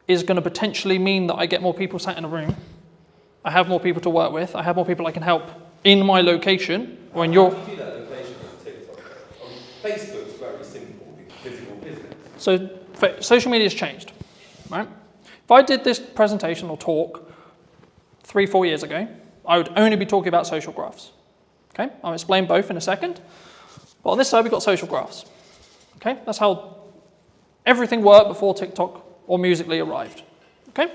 is going to potentially mean that I get more people sat in a room, I have more people to work with, I have more people I can help in my location, or in your... How do you do that location on TikTok? I mean, Facebook's very simple, physical business. So social media has changed, right? If I did this presentation or talk 3-4 years ago, I would only be talking about social graphs. Okay, I'll explain both in a second. But on this side, we've got social graphs. Okay, that's how everything worked before TikTok or Musical.ly arrived. Okay,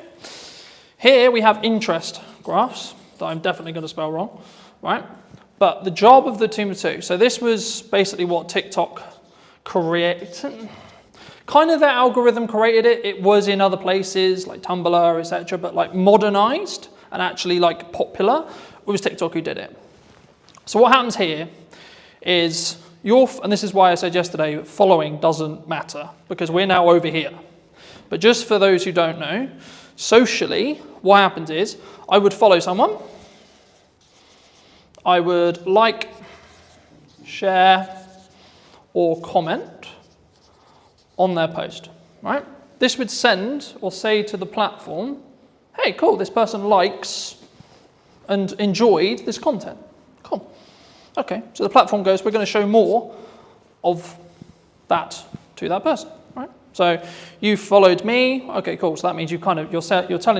here we have interest graphs that I'm definitely going to spell wrong, right? But the job of the two, so this was basically what TikTok created. Kind of their algorithm created it. It was in other places like Tumblr, etc., but like modernized and actually like popular. It was TikTok who did it. So what happens here is and this is why I said yesterday, following doesn't matter because we're now over here. But just for those who don't know, Socially, what happens is I would follow someone, I would like, share, or comment on their post, right? This would send or say to the platform, hey, cool, this person likes and enjoyed this content. Cool. Okay, so the platform goes, we're going to show more of that to that person, right? So you followed me. Okay, cool. So that means you're telling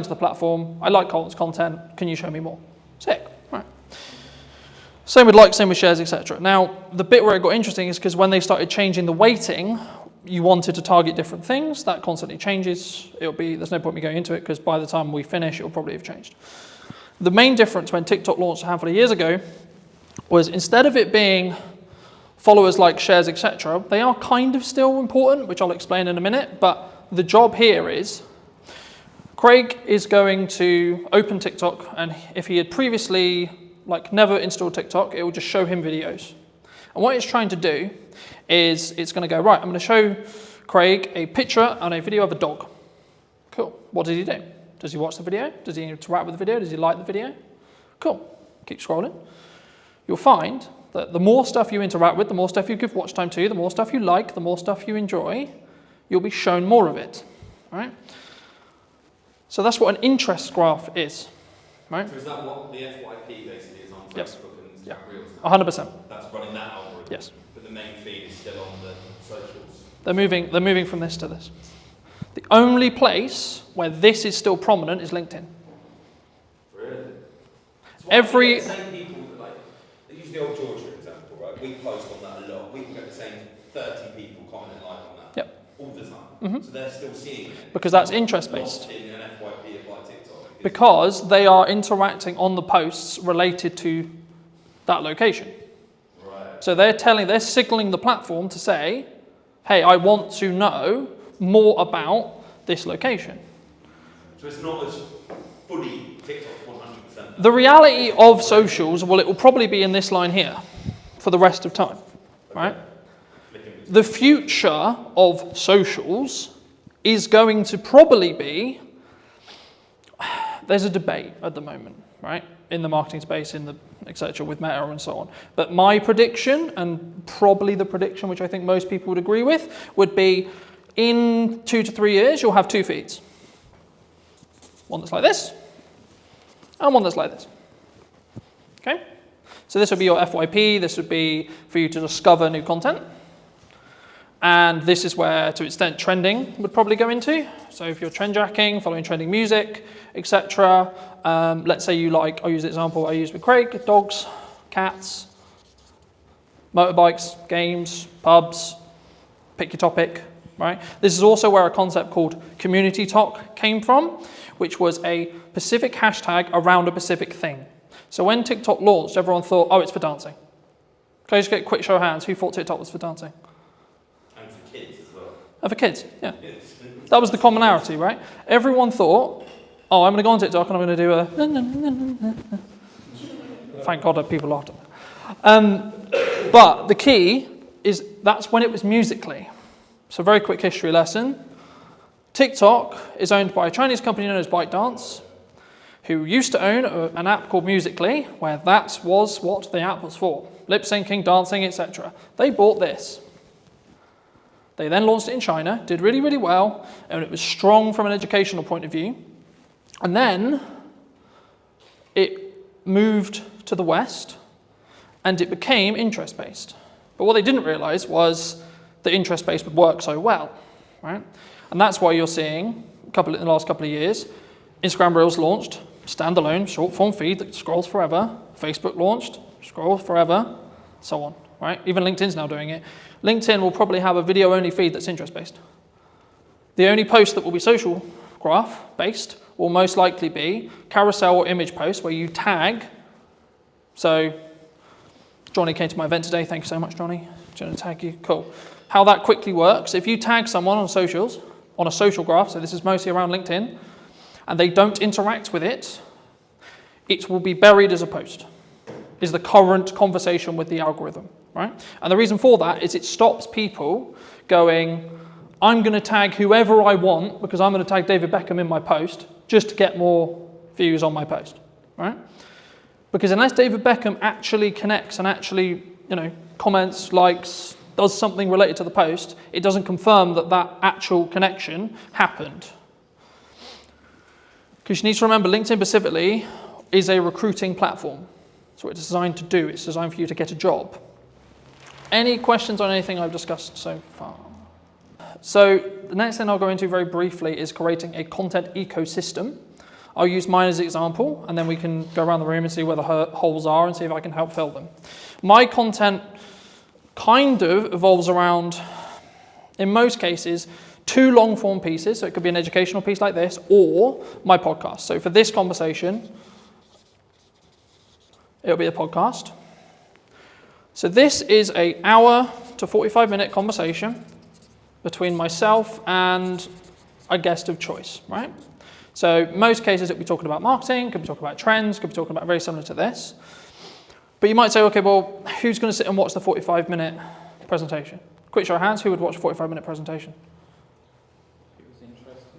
to the platform, I like Colton's content. Can you show me more? Sick, right? Same with likes, same with shares, etc. Now, the bit where it got interesting is because when they started changing the weighting, you wanted to target different things. That constantly changes. There's no point me going into it because by the time we finish, it'll probably have changed. The main difference when TikTok launched a handful of years ago was instead of it being followers, like, shares, etc., they are kind of still important, which I'll explain in a minute, but the job here is Craig is going to open TikTok, and if he had previously never installed TikTok, it will just show him videos. And what it's trying to do is it's going to go, right, I'm going to show Craig a picture and a video of a dog. Cool. What does he do? Does he watch the video? Does he interact with the video? Does he like the video? Cool. Keep scrolling. You'll find that the more stuff you interact with, the more stuff you give watch time to, the more stuff you like, the more stuff you enjoy, you'll be shown more of it, right? So that's what an interest graph is, right? So is that what the FYP basically is on Facebook Yes. and Yeah. Reels? 100%. That's running that algorithm. Yes. But the main feed is still on the socials. They're moving from this to this. The only place where this is still prominent is LinkedIn. Really? So Every the same people that use the old Georgia example, right? We post on that a lot. We can get the same 30 people commenting on that. Yep. All the time. Mm-hmm. So they're still seeing it. Because that's interest based. Not in an FYP of TikTok. Because they are interacting on the posts related to that location. Right. So they're signaling the platform to say, hey, I want to know more about this location. So it's not as fully TikTok 100%. The reality of socials, well, it will probably be in this line here for the rest of time, right? The future of socials is going to probably be, there's a debate at the moment, right? In the marketing space, in the etc. with Meta and so on. But my prediction, and probably the prediction which I think most people would agree with, would be in 2 to 3 years, you'll have 2 feeds. One that's like this, and one that's like this. Okay? So this would be your FYP, this would be for you to discover new content. And this is where, to an extent, trending would probably go into. So if you're trend jacking, following trending music, etc. Let's say you like, I'll use the example I used with Craig, dogs, cats, motorbikes, games, pubs, pick your topic, right? This is also where a concept called community talk came from, which was a specific hashtag around a specific thing. So when TikTok launched, everyone thought, oh, it's for dancing. Can I just get a quick show of hands? Who thought TikTok was for dancing? And for kids as well. Oh, for kids, yeah. That was the commonality, right? Everyone thought, oh, I'm going to go on TikTok and I'm going to do a... Thank God that people laughed at that. But the key is that's when it was Musical.ly. So very quick history lesson. TikTok is owned by a Chinese company known as ByteDance, who used to own an app called Musical.ly, where that was what the app was for. Lip syncing, dancing, etc. They bought this. They then launched it in China, did really, really well, and it was strong from an educational point of view. And then it moved to the West, and it became interest-based. But what they didn't realize was that interest-based would work so well, right? And that's why you're seeing, in the last couple of years, Instagram Reels launched, standalone, short-form feed that scrolls forever. Facebook launched, scrolls forever, so on, right? Even LinkedIn's now doing it. LinkedIn will probably have a video-only feed that's interest-based. The only post that will be social graph-based will most likely be carousel or image posts where you tag. So Johnny came to my event today. Thank you so much, Johnny. Going to tag you. Cool. How that quickly works, if you tag someone on socials, on a social graph, so this is mostly around LinkedIn, and they don't interact with it, it will be buried as a post, is the current conversation with the algorithm, right? And the reason for that is it stops people going, I'm going to tag whoever I want because I'm going to tag David Beckham in my post. just to get more views on my post, right? Because unless David Beckham actually connects and actually, comments, likes, does something related to the post, it doesn't confirm that that actual connection happened. Because you need to remember, LinkedIn specifically is a recruiting platform. That's what it's designed to do. It's designed for you to get a job. Any questions on anything I've discussed so far? So the next thing I'll go into very briefly is creating a content ecosystem. I'll use mine as an example, and then we can go around the room and see where the holes are and see if I can help fill them. My content kind of evolves around, in most cases, 2 long-form pieces. So it could be an educational piece like this, or my podcast. So for this conversation, it'll be a podcast. So this is an hour to 45-minute conversation between myself and a guest of choice, right? So most cases it'll be talking about marketing, could be talking about trends, could be talking about very similar to this. But you might say, okay, well, who's going to sit and watch the 45-minute presentation? Quick show of hands, who would watch a 45-minute presentation? It was interesting.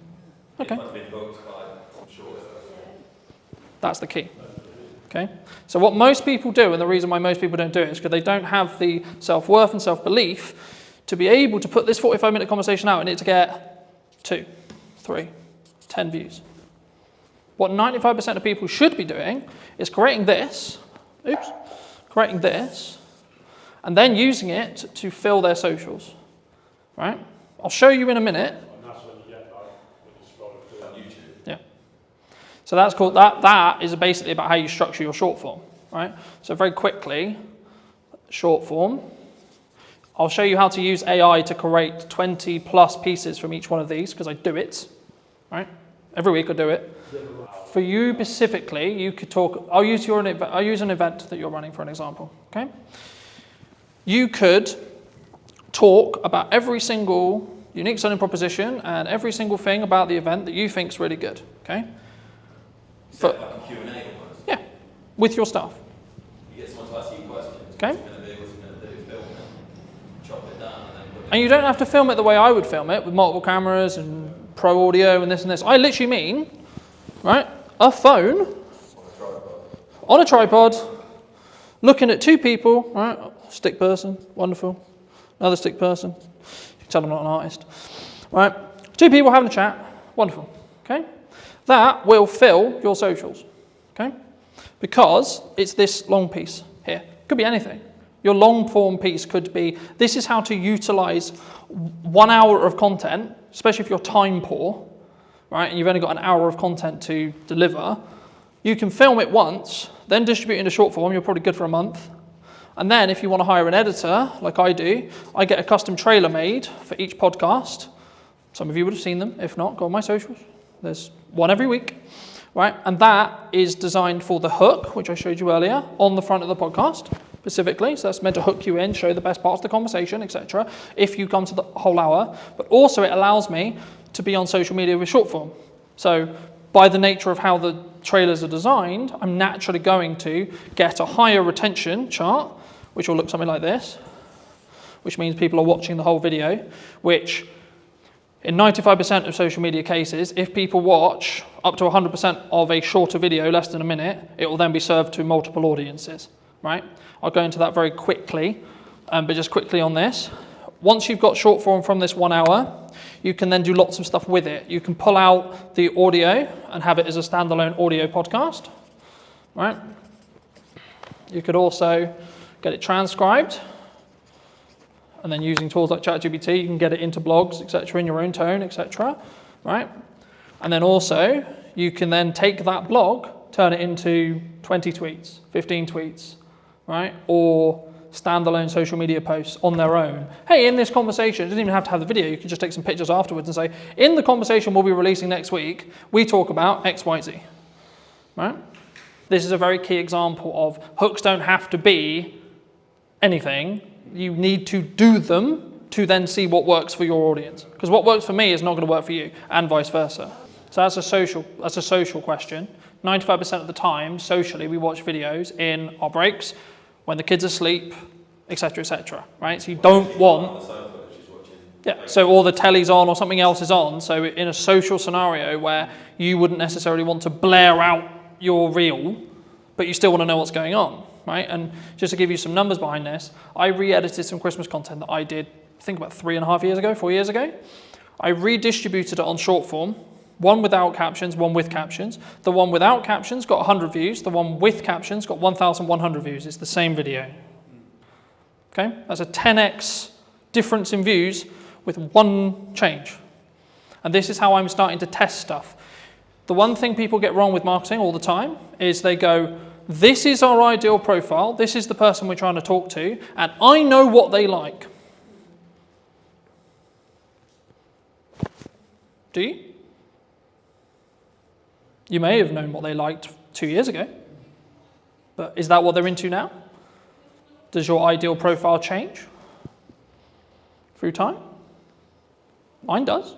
Okay. It might have been booked by some short. That's the key. Okay. So what most people do, and the reason why most people don't do it, is because they don't have the self-worth and self-belief to be able to put this 45-minute conversation out and it to get 2, 3, 10 views. What 95% of people should be doing is creating this, and then using it to fill their socials, right? I'll show you in a minute. And that's when you get when you scroll through on YouTube. Yeah. So that's called, that is basically about how you structure your short form, right? So very quickly, short form. I'll show you how to use AI to create 20 plus pieces from each one of these, because I do it, right? Every week I do it. For you specifically, you could talk, I'll use an event that you're running for an example, okay? You could talk about every single unique selling proposition and every single thing about the event that you think is really good, okay? Like a Q&A almost? Yeah, with your staff. You get someone to ask you questions. Okay. What's it going to do? What's it going to do? Film it, chop it down, and then put it. And you don't have to film it the way I would film it, with multiple cameras and pro audio and this and this. I literally mean, right, a phone on a tripod, looking at 2 people, right, stick person, wonderful, another stick person, you can tell I'm not an artist, right, 2 people having a chat, wonderful, okay? That will fill your socials, okay? Because it's this long piece here. Could be anything. Your long form piece could be, this is how to utilize 1 hour of content, especially if you're time poor, right, and you've only got an hour of content to deliver. You can film it once, then distribute it into short form, you're probably good for a month. And then if you want to hire an editor, like I do, I get a custom trailer made for each podcast. Some of you would have seen them. If not, go on my socials. There's one every week, right? And that is designed for the hook, which I showed you earlier, on the front of the podcast specifically. So that's meant to hook you in, show the best parts of the conversation, etc. if you come to the whole hour. But also it allows me to be on social media with short form. So by the nature of how the trailers are designed, I'm naturally going to get a higher retention chart, which will look something like this, which means people are watching the whole video, which in 95% of social media cases, if people watch up to 100% of a shorter video, less than a minute, it will then be served to multiple audiences, right? I'll go into that very quickly, but just quickly on this. Once you've got short form from this 1 hour, you can then do lots of stuff with it. You can pull out the audio and have it as a standalone audio podcast, right? You could also get it transcribed, and then using tools like ChatGPT, you can get it into blogs, etc., in your own tone, etc., right? And then also, you can then take that blog, turn it into 20 tweets, 15 tweets, right? Or standalone social media posts on their own. Hey, in this conversation, it doesn't even have to have the video, you can just take some pictures afterwards and say, in the conversation we'll be releasing next week, we talk about X, Y, Z, right? This is a very key example of hooks don't have to be anything. You need to do them to then see what works for your audience. Because what works for me is not going to work for you, and vice versa. So that's a social question. 95% of the time, socially, we watch videos in our breaks, when the kids are asleep, etc., right? So you don't want... On the sofa, she's watching Yeah, so or the telly's on or something else is on. So in a social scenario where you wouldn't necessarily want to blare out your reel, but you still want to know what's going on, right? And just to give you some numbers behind this, I re-edited some Christmas content that I did, I think about 4 years ago. I redistributed it on short form, one without captions, one with captions. The one without captions got 100 views. The one with captions got 1,100 views. It's the same video. Okay, that's a 10x difference in views with one change. And this is how I'm starting to test stuff. The one thing people get wrong with marketing all the time is they go, this is our ideal profile, this is the person we're trying to talk to, and I know what they like. Do you? You may have known what they liked 2 years ago, but is that what they're into now? Does your ideal profile change through time? Mine does.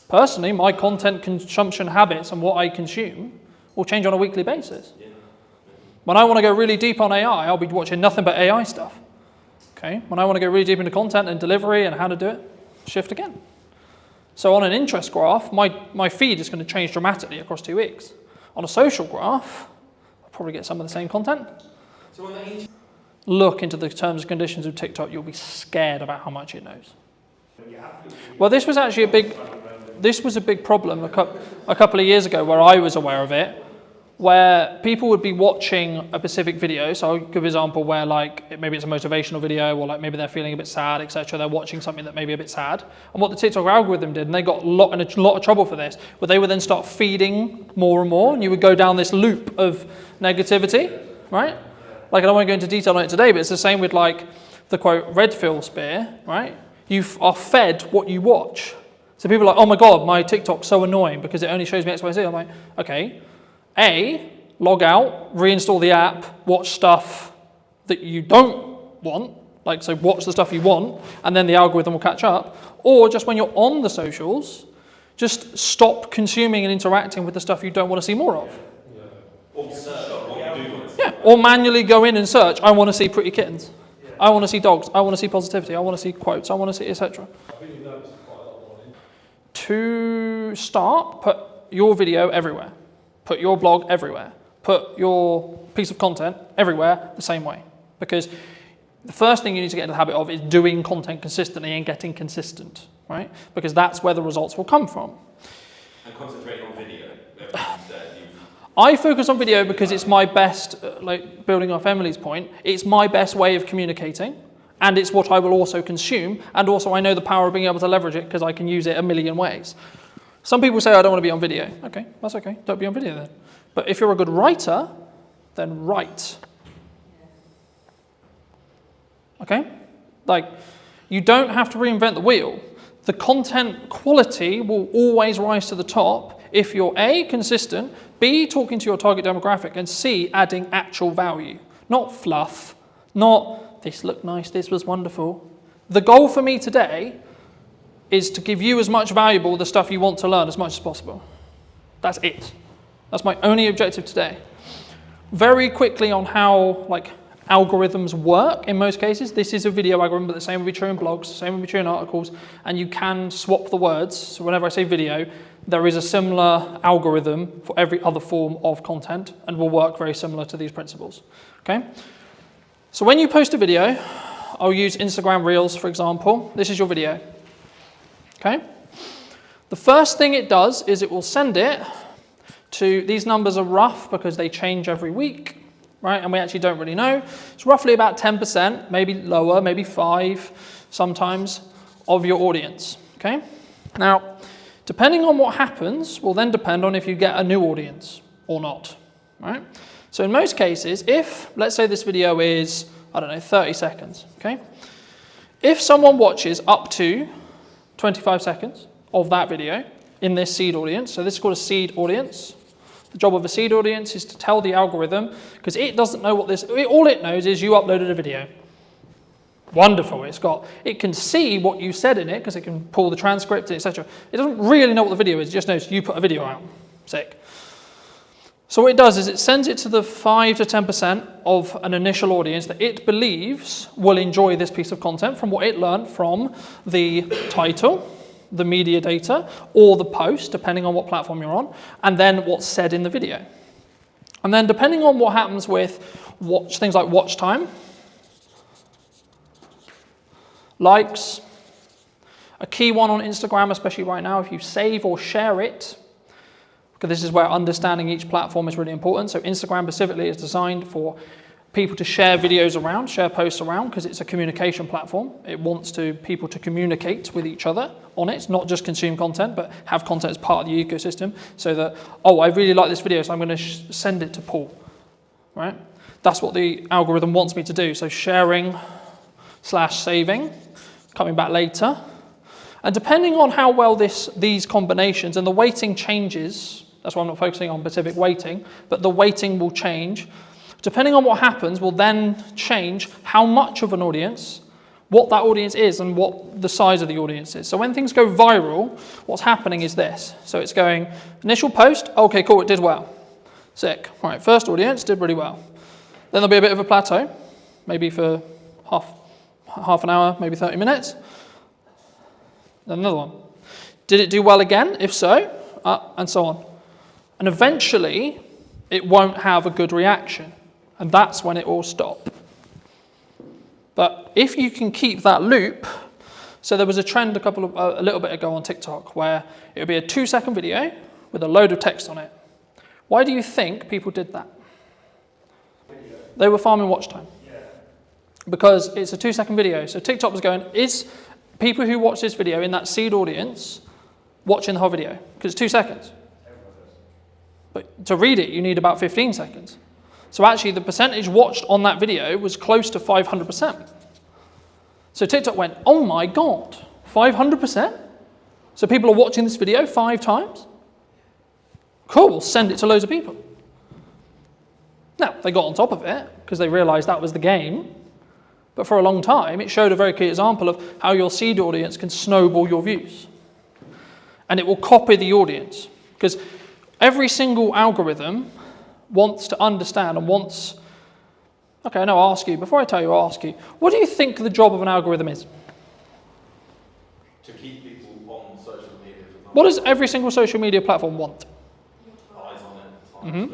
Personally, my content consumption habits and what I consume will change on a weekly basis. When I want to go really deep on AI, I'll be watching nothing but AI stuff. Okay? When I want to go really deep into content and delivery and how to do it, shift again. So on an interest graph, my feed is going to change dramatically across 2 weeks. On a social graph, I'll probably get some of the same content. So on the Look into the terms and conditions of TikTok, you'll be scared about how much it knows. Well, this was actually a big problem a couple of years ago where I was aware of it, where people would be watching a specific video. So I'll give an example where like maybe it's a motivational video or like maybe they're feeling a bit sad, etc. They're watching something that may be a bit sad. And what the TikTok algorithm did, and they got in a lot of trouble for this, where they would then start feeding more and more, and you would go down this loop of negativity, right? Like I don't want to go into detail on it today, but it's the same with like the quote Redfield spear, right? You are fed what you watch. So people are like, oh my God, my TikTok's so annoying because it only shows me X, Y, Z. I'm like, okay, A, log out, reinstall the app, watch stuff that you don't want, like so watch the stuff you want, and then the algorithm will catch up. Or just when you're on the socials, just stop consuming and interacting with the stuff you don't want to see more of. Or search what you do want to see. Yeah, or manually go in and search, I want to see pretty kittens. I want to see dogs. I want to see positivity. I want to see quotes. I want to see etc. To start, put your video everywhere. Put your blog everywhere. Put your piece of content everywhere the same way. Because the first thing you need to get into the habit of is doing content consistently and getting consistent, right? Because that's where the results will come from. And concentrating on video. I focus on video because it's my best, like building off Emily's point, it's my best way of communicating, and it's what I will also consume, and also I know the power of being able to leverage it because I can use it a million ways. Some people say I don't want to be on video. Okay, that's okay, don't be on video then. But if you're a good writer, then write. Okay? Like, you don't have to reinvent the wheel. The content quality will always rise to the top if you're A, consistent, B, talking to your target demographic, and C, adding actual value. Not fluff, not this looked nice, this was wonderful. The goal for me today is to give you as much valuable the stuff you want to learn as much as possible. That's it. That's my only objective today. Very quickly on how like algorithms work in most cases. This is a video algorithm, but the same would be true in blogs, the same would be true in articles, and you can swap the words. So whenever I say video, there is a similar algorithm for every other form of content and will work very similar to these principles. Okay? So when you post a video, I'll use Instagram Reels, for example. This is your video. Okay? The first thing it does is it will send it to, these numbers are rough because they change every week, right? And we actually don't really know. It's roughly about 10%, maybe lower, maybe 5% sometimes, of your audience. Okay? Now, depending on what happens will then depend on if you get a new audience or not, right? So in most cases, if, let's say this video is, I don't know, 30 seconds, okay? If someone watches up to 25 seconds of that video in this seed audience, so this is called a seed audience. The job of a seed audience is to tell the algorithm, because it doesn't know what this, all it knows is you uploaded a video. Wonderful, it can see what you said in it, because it can pull the transcript, etc. It doesn't really know what the video is, it just knows you put a video out. Sick. So what it does is it sends it to the 5 to 10% of an initial audience that it believes will enjoy this piece of content from what it learned from the title, the media data, or the post, depending on what platform you're on, and then what's said in the video. And then depending on what happens with things like watch time, likes, a key one on Instagram, especially right now, if you save or share it, because this is where understanding each platform is really important. So Instagram specifically is designed for people to share videos around, share posts around, because it's a communication platform. It wants people to communicate with each other on it, not just consume content, but have content as part of the ecosystem, so that, oh, I really like this video, so I'm going to send it to Paul, right? That's what the algorithm wants me to do. So sharing / saving, coming back later. And depending on how well these combinations, and the weighting changes, that's why I'm not focusing on specific weighting, but the weighting will change. Depending on what happens will then change how much of an audience, what that audience is, and what the size of the audience is. So when things go viral, what's happening is this. So it's going, initial post, okay, cool, it did well. Sick. All right, first audience did really well. Then there'll be a bit of a plateau, maybe for half an hour, maybe 30 minutes. Then another one. Did it do well again? If so, and so on. And eventually, it won't have a good reaction. And that's when it will stop. But if you can keep that loop, so there was a trend a little bit ago on TikTok where it would be a 2-second video with a load of text on it. Why do you think people did that? They were farming watch time. Because it's a 2-second video. So TikTok was going, is people who watch this video in that seed audience watching the whole video? Because it's 2 seconds. But to read it, you need about 15 seconds. So actually, the percentage watched on that video was close to 500%. So TikTok went, oh my God, 500%? So people are watching this video 5 times? Cool, we'll send it to loads of people. Now, they got on top of it because they realized that was the game. But for a long time, it showed a very clear example of how your seed audience can snowball your views. And it will copy the audience. Because every single algorithm wants to understand and wants... Okay, no, I'll ask you. Before I tell you, I'll ask you. What do you think the job of an algorithm is? To keep people on social media. What does every single social media platform want? Eyes on it.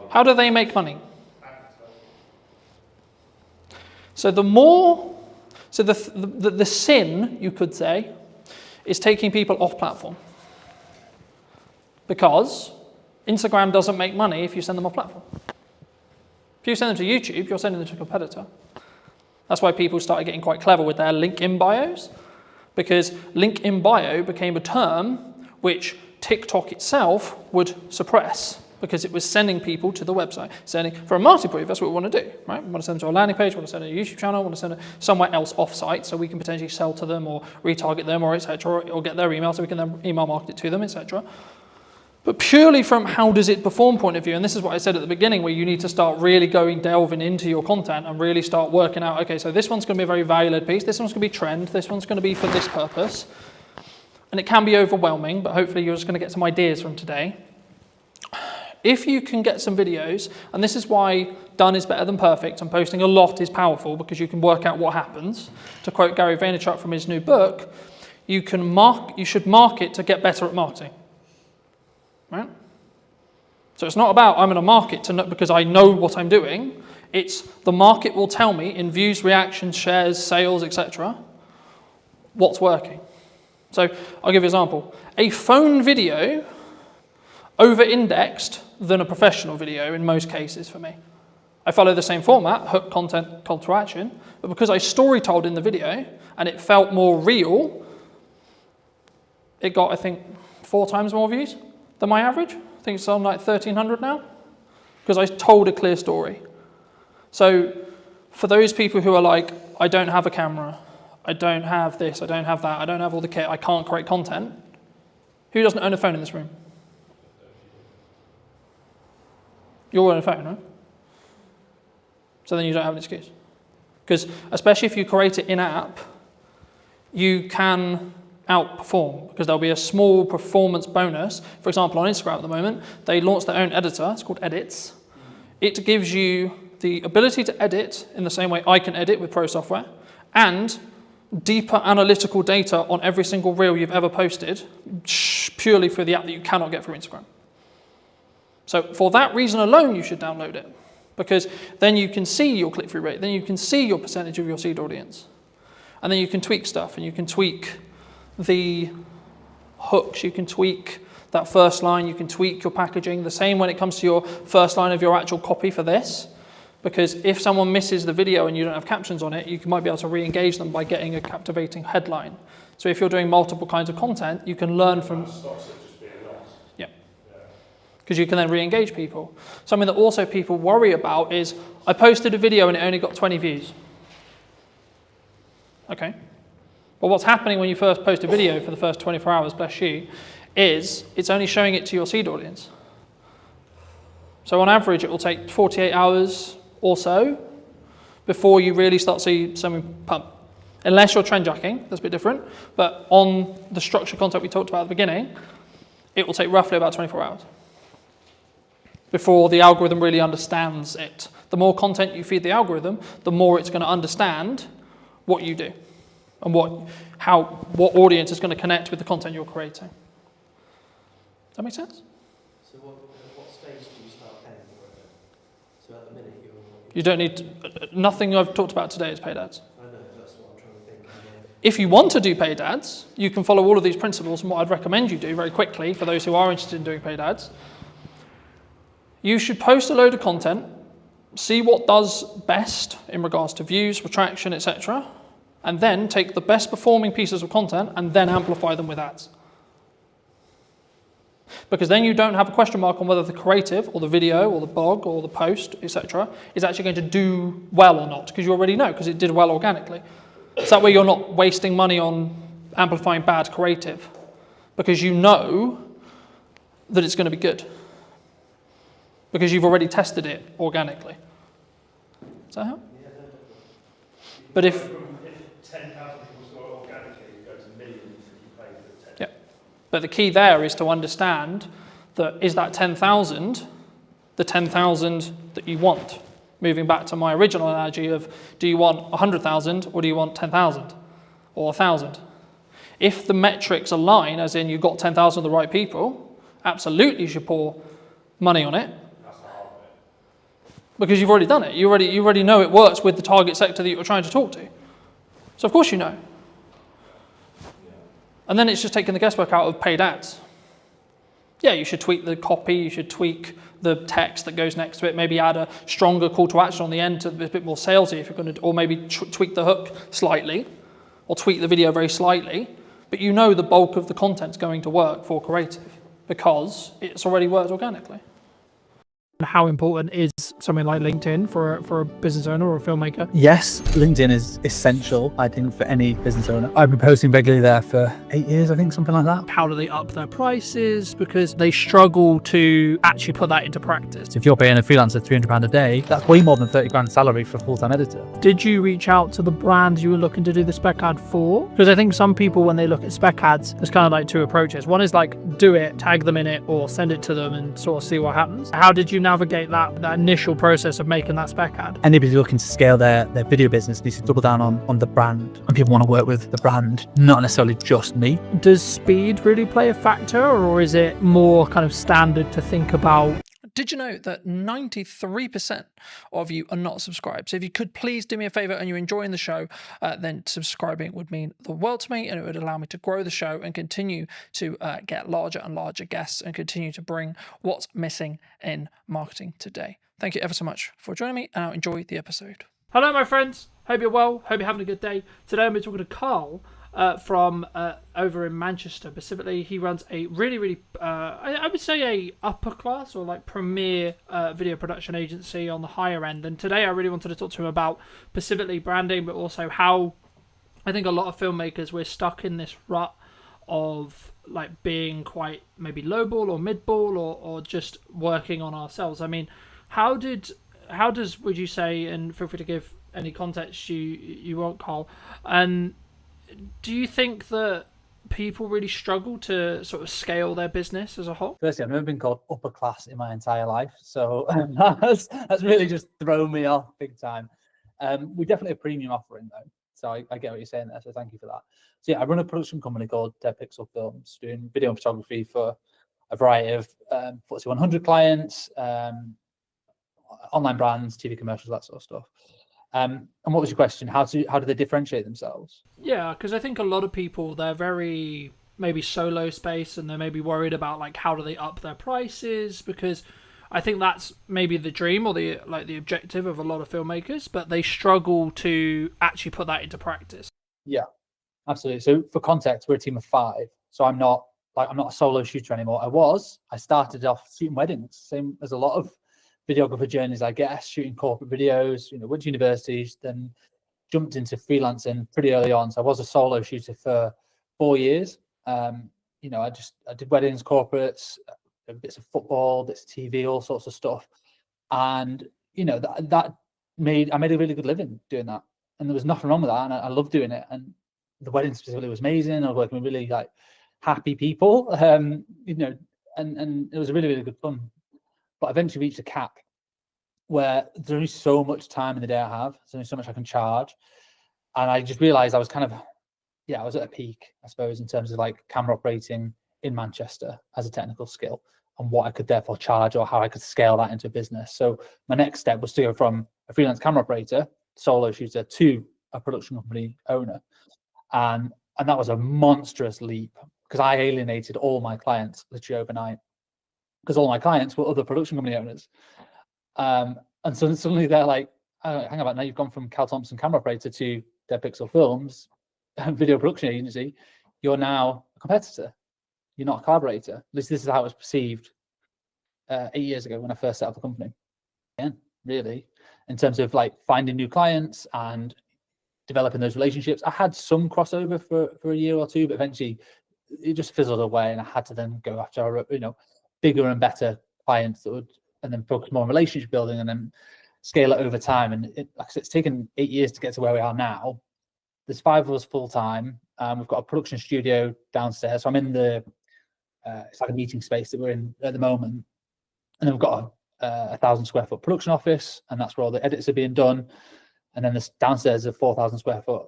How do they make money? So the sin, you could say, is taking people off platform. Because Instagram doesn't make money if you send them off platform. If you send them to YouTube, you're sending them to a competitor. That's why people started getting quite clever with their link in bios, because link in bio became a term which TikTok itself would suppress, because it was sending people to the website. For a marketing point, that's what we want to do, right? We want to send them to a landing page, we want to send them to a YouTube channel, we want to send them somewhere else off-site so we can potentially sell to them or retarget them or etc. or get their email so we can then email market it to them, etc. But purely from how does it perform point of view, and this is what I said at the beginning, where you need to start really delving into your content and really start working out, okay, so this one's going to be a very value-led piece, this one's going to be trend, this one's going to be for this purpose. And it can be overwhelming, but hopefully you're just going to get some ideas from today. If you can get some videos, and this is why done is better than perfect, and posting a lot is powerful because you can work out what happens. To quote Gary Vaynerchuk from his new book, you should market to get better at marketing. Right? So it's not about I'm going to market because I know what I'm doing. It's the market will tell me in views, reactions, shares, sales, etc. what's working. So I'll give you an example. A phone video over-indexed than a professional video in most cases for me. I follow the same format, hook, content, call to action, but because I story-told in the video and it felt more real, it got, I think, 4 times more views than my average. I think it's on like 1,300 now, because I told a clear story. So for those people who are like, I don't have a camera, I don't have this, I don't have that, I don't have all the kit, I can't create content, who doesn't own a phone in this room? You all own a phone, right? So then you don't have an excuse. Because especially if you create it in-app, you can outperform because there'll be a small performance bonus. For example, on Instagram at the moment, they launched their own editor. It's called Edits. It gives you the ability to edit in the same way I can edit with Pro Software, and deeper analytical data on every single reel you've ever posted purely through the app that you cannot get through Instagram. So for that reason alone, you should download it, because then you can see your click-through rate, then you can see your percentage of your seed audience, and then you can tweak stuff, and you can tweak the hooks, you can tweak that first line, you can tweak your packaging. The same when it comes to your first line of your actual copy for this, because if someone misses the video and you don't have captions on it, you might be able to re-engage them by getting a captivating headline. So if you're doing multiple kinds of content, you can learn from... Yeah. Because you can then re-engage people. Something that also people worry about is, I posted a video and it only got 20 views. Okay. Well, what's happening when you first post a video for the first 24 hours, bless you, is it's only showing it to your seed audience. So on average, it will take 48 hours or so before you really start seeing something pump. Unless you're trend jacking, that's a bit different. But on the structured content we talked about at the beginning, it will take roughly about 24 hours before the algorithm really understands it. The more content you feed the algorithm, the more it's going to understand what you do and what audience is going to connect with the content you're creating. Does that make sense? So what stage do you start paying for it? So at the minute You don't need nothing I've talked about today is paid ads. I know, that's what I'm trying to think. If you want to do paid ads, you can follow all of these principles, and what I'd recommend you do very quickly for those who are interested in doing paid ads, you should post a load of content, see what does best in regards to views, retraction, etc., and then take the best performing pieces of content and then amplify them with ads. Because then you don't have a question mark on whether the creative or the video or the blog or the post, etc., is actually going to do well or not, because you already know, because it did well organically. So that way you're not wasting money on amplifying bad creative, because you know that it's going to be good, because you've already tested it organically. Does that help? Yeah, no, but if 10,000 people saw it organically, you go to millions if you pay for 10. Yeah. But the key there is to understand that is that 10,000 the 10,000 that you want? Moving back to my original analogy of, do you want 100,000 or do you want 10,000 or 1,000? If the metrics align, as in you got 10,000 of the right people, absolutely you should pour money on it. Because you've already done it. You already know it works with the target sector that you're trying to talk to. So of course you know. And then it's just taking the guesswork out of paid ads. Yeah, you should tweak the copy, you should tweak the text that goes next to it, maybe add a stronger call to action on the end to be a bit more salesy if you're going to, or maybe tweak the hook slightly, or tweak the video very slightly. But you know the bulk of the content's going to work for creative because it's already worked organically. How important is something like LinkedIn for a business owner or a filmmaker? Yes, LinkedIn is essential, I think, for any business owner. I've been posting regularly there for 8 years, I think, something like that. How do they up their prices? Because they struggle to actually put that into practice. If you're paying a freelancer £300 a day, that's way more than 30 grand salary for a full-time editor. Did you reach out to the brands you were looking to do the spec ad for? Because I think some people, when they look at spec ads, there's kind of like two approaches. One is like, do it, tag them in it, or send it to them and sort of see what happens. How did you navigate that initial process of making that spec ad? Anybody looking to scale their video business needs to double down on the brand, and people want to work with the brand, not necessarily just me. Does speed really play a factor, or is it more kind of standard to think about? Did you know that 93% of you are not subscribed? So if you could please do me a favor and you're enjoying the show, then subscribing would mean the world to me, and it would allow me to grow the show and continue to get larger and larger guests and continue to bring what's missing in marketing today. Thank you ever so much for joining me, and I'll enjoy the episode. Hello, my friends. Hope you're well. Hope you're having a good day. Today I'm talking to Carl from over in Manchester. Specifically, he runs a really, I would say a upper class or like premier video production agency on the higher end. And today I really wanted to talk to him about specifically branding, but also how I think a lot of filmmakers, we're stuck in this rut of like being quite maybe lowball or midball or just working on ourselves. I mean, how does would you say, and feel free to give any context you want, Carl, and do you think that people really struggle to sort of scale their business as a whole? Firstly, I've never been called upper class in my entire life, so that's really just thrown me off big time. We're definitely a premium offering though, so I get what you're saying there, so thank you for that. So yeah, I run a production company called Dead Pixel Films, doing video and photography for a variety of FTSE 100 clients, online brands, TV commercials, that sort of stuff. And what was your question? How do they differentiate themselves? Yeah, because I think a lot of people, they're very maybe solo space, and they're maybe worried about like how do they up their prices, because I think that's maybe the dream or the objective of a lot of filmmakers, but they struggle to actually put that into practice. Yeah, absolutely. So for context, we're a team of 5. So I'm not a solo shooter anymore. I started off shooting weddings, same as a lot of videographer journeys, I guess, shooting corporate videos, went to universities, then jumped into freelancing pretty early on. So I was a solo shooter for 4 years. I did weddings, corporates, bits of football, bits of TV, all sorts of stuff. And, I made a really good living doing that. And there was nothing wrong with that. And I loved doing it. And the wedding specifically was amazing. I was working with really happy people, and it was really, really good fun. But I eventually reached a cap where there's only so much time in the day I have. There's only so much I can charge. And I just realized I was I was at a peak, I suppose, in terms of camera operating in Manchester as a technical skill and what I could therefore charge or how I could scale that into a business. So my next step was to go from a freelance camera operator, solo shooter, to a production company owner. And that was a monstrous leap because I alienated all my clients literally overnight, because all my clients were other production company owners. And so suddenly they're like, oh, hang about, now you've gone from Cal Thompson camera operator to Dead Pixel Films, video production agency. You're now a competitor. You're not a collaborator. At least this is how it was perceived 8 years ago when I first set up the company. Yeah, really, in terms of finding new clients and developing those relationships. I had some crossover for a year or two, but eventually it just fizzled away, and I had to then go after bigger and better clients that would, and then focus more on relationship building and then scale it over time. And it's taken 8 years to get to where we are now. There's 5 of us full time. We've got a production studio downstairs. So I'm in the it's like a meeting space that we're in at the moment, and then we've got a 1,000 square foot production office, and that's where all the edits are being done. And then this downstairs is a 4,000 square foot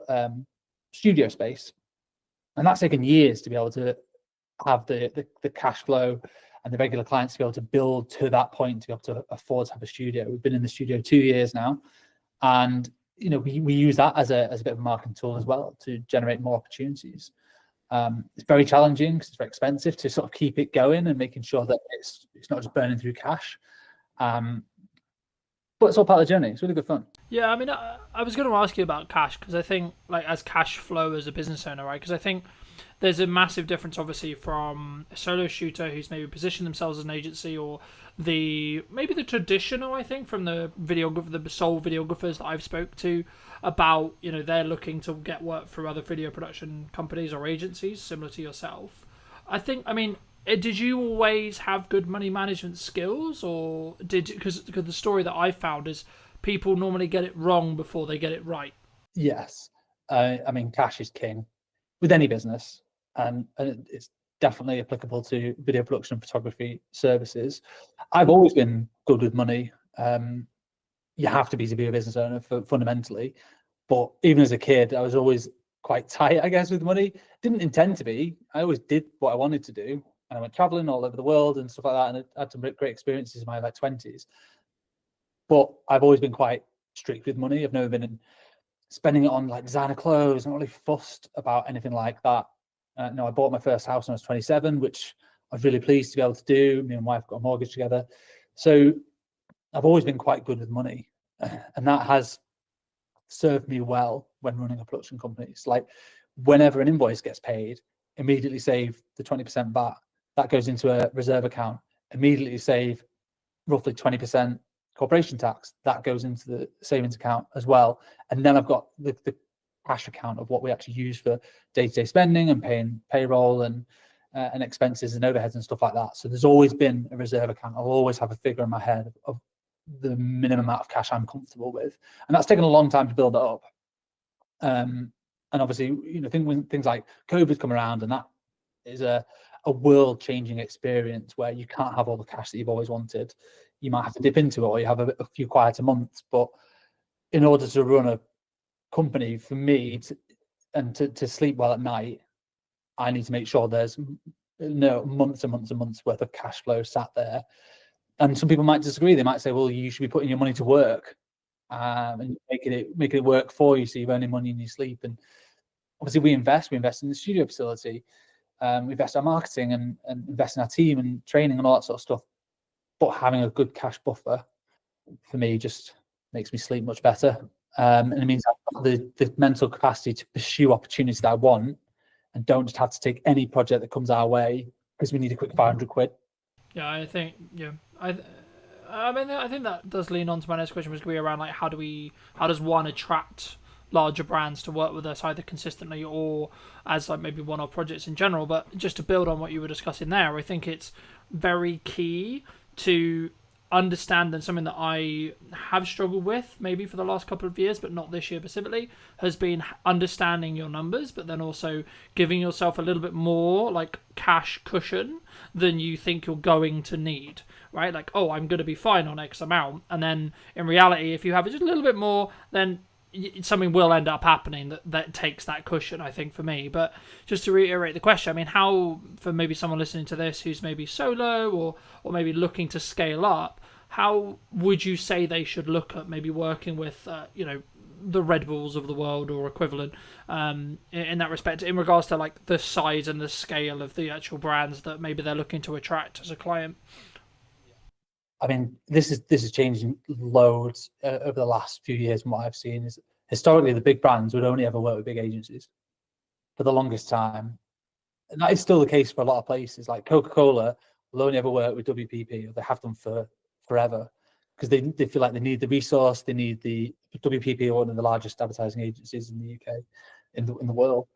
studio space, and that's taken years to be able to have the cash flow and the regular clients to be able to build to that point, to be able to afford to have a studio. We've been in the studio 2 years now, and we use that as a bit of a marketing tool as well to generate more opportunities. It's very challenging because it's very expensive to sort of keep it going and making sure that it's not just burning through cash. But it's all part of the journey. It's really good fun. Yeah, I mean, I was going to ask you about cash, because I think as cash flow as a business owner, right? Because I think there's a massive difference, obviously, from a solo shooter who's maybe positioned themselves as an agency, or maybe the traditional, I think, from the sole videographers that I've spoke to about, they're looking to get work through other video production companies or agencies similar to yourself. Did you always have good money management skills, or because the story that I found is people normally get it wrong before they get it right? Yes. Cash is king with any business, and it's definitely applicable to video production and photography services. I've always been good with money. You have to be a business owner fundamentally, but even as a kid, I was always quite tight, I guess, with money. Didn't intend to be. I always did what I wanted to do. And I went traveling all over the world and stuff like that, and I had some great experiences in my 20s. But I've always been quite strict with money. I've never been spending it on designer clothes. I'm not really fussed about anything like that. I bought my first house when I was 27, which I was really pleased to be able to do. Me and my wife got a mortgage together. So I've always been quite good with money, and that has served me well when running a production company. It's whenever an invoice gets paid, immediately save the 20% VAT. That goes into a reserve account. Immediately save roughly 20% corporation tax. That goes into the savings account as well. And then I've got the cash account of what we actually use for day-to-day spending and paying payroll and expenses and overheads and stuff like that. So there's always been a reserve account. I'll always have a figure in my head of the minimum amount of cash I'm comfortable with. And that's taken a long time to build that up. And obviously, you know, when things like COVID come around, and that is a world-changing experience where you can't have all the cash that you've always wanted. You might have to dip into it, or you have a few quieter months. But in order to run a company, for me, to sleep well at night, I need to make sure there's months and months and months worth of cash flow sat there. And some people might disagree. They might say, well, you should be putting your money to work and making it work for you, so you're earning money in your sleep. And obviously we invest in the studio facility, we invest in our marketing and invest in our team and training and all that sort of stuff. But having a good cash buffer for me just makes me sleep much better. And it means I've got the mental capacity to pursue opportunities that I want, and don't just have to take any project that comes our way because we need a quick 500 quid. Yeah, I think, I mean, I think that does lean on to my next question, which would be around like how does one attract larger brands to work with us, either consistently or as like maybe one-off projects in general. But just to build on what you were discussing there, I think it's very key to understand, and something that I have struggled with maybe for the last couple of years, but not this year specifically, has been understanding your numbers, but then also giving yourself a little bit more like cash cushion than you think you're going to need, right? Like, oh, I'm going to be fine on X amount. And then in reality, if you have just a little bit more, then something will end up happening that takes that cushion, I think, for me. But just to reiterate the question, I mean, how, for maybe someone listening to this who's maybe solo or maybe looking to scale up, how would you say they should look at maybe working with, the Red Bulls of the world or equivalent in that respect, in regards to like the size and the scale of the actual brands that maybe they're looking to attract as a client? I mean, this is changing loads over the last few years. From what I've seen, is historically the big brands would only ever work with big agencies for the longest time, and that is still the case for a lot of places. Like Coca-Cola will only ever work with WPP, or they have done for forever, because they feel like they need the resource. They need the WPP, are one of the largest advertising agencies in the UK, in the world.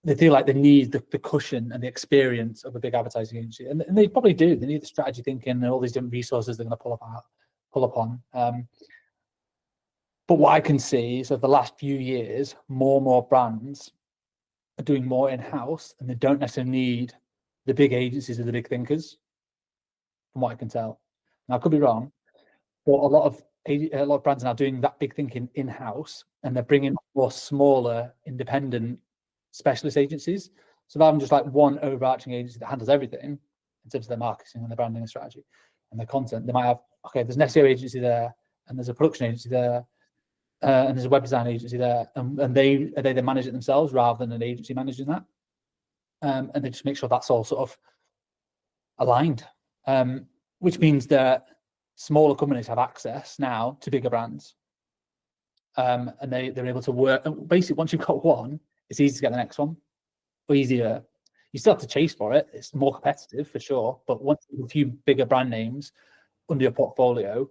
They feel like they need the cushion and the experience of a big advertising agency, and they probably do. They need the strategy thinking and all these different resources they're going to pull upon. But what I can see is that the last few years, more and more brands are doing more in-house, and they don't necessarily need the big agencies or the big thinkers, from what I can tell. Now, I could be wrong, but a lot of brands are now doing that big thinking in-house, and they're bringing more smaller, independent specialist agencies. So rather than just like one overarching agency that handles everything in terms of their marketing and their branding and strategy and their content, they might have, okay, there's an SEO agency there, and there's a production agency there, and there's a web design agency there, and they manage it themselves rather than an agency managing that. And they just make sure that's all sort of aligned, which means that smaller companies have access now to bigger brands, and they're able to work. And basically, once you've got one, it's easy to get the next one, or easier. You still have to chase for it. It's more competitive for sure, but once you have a few bigger brand names under your portfolio,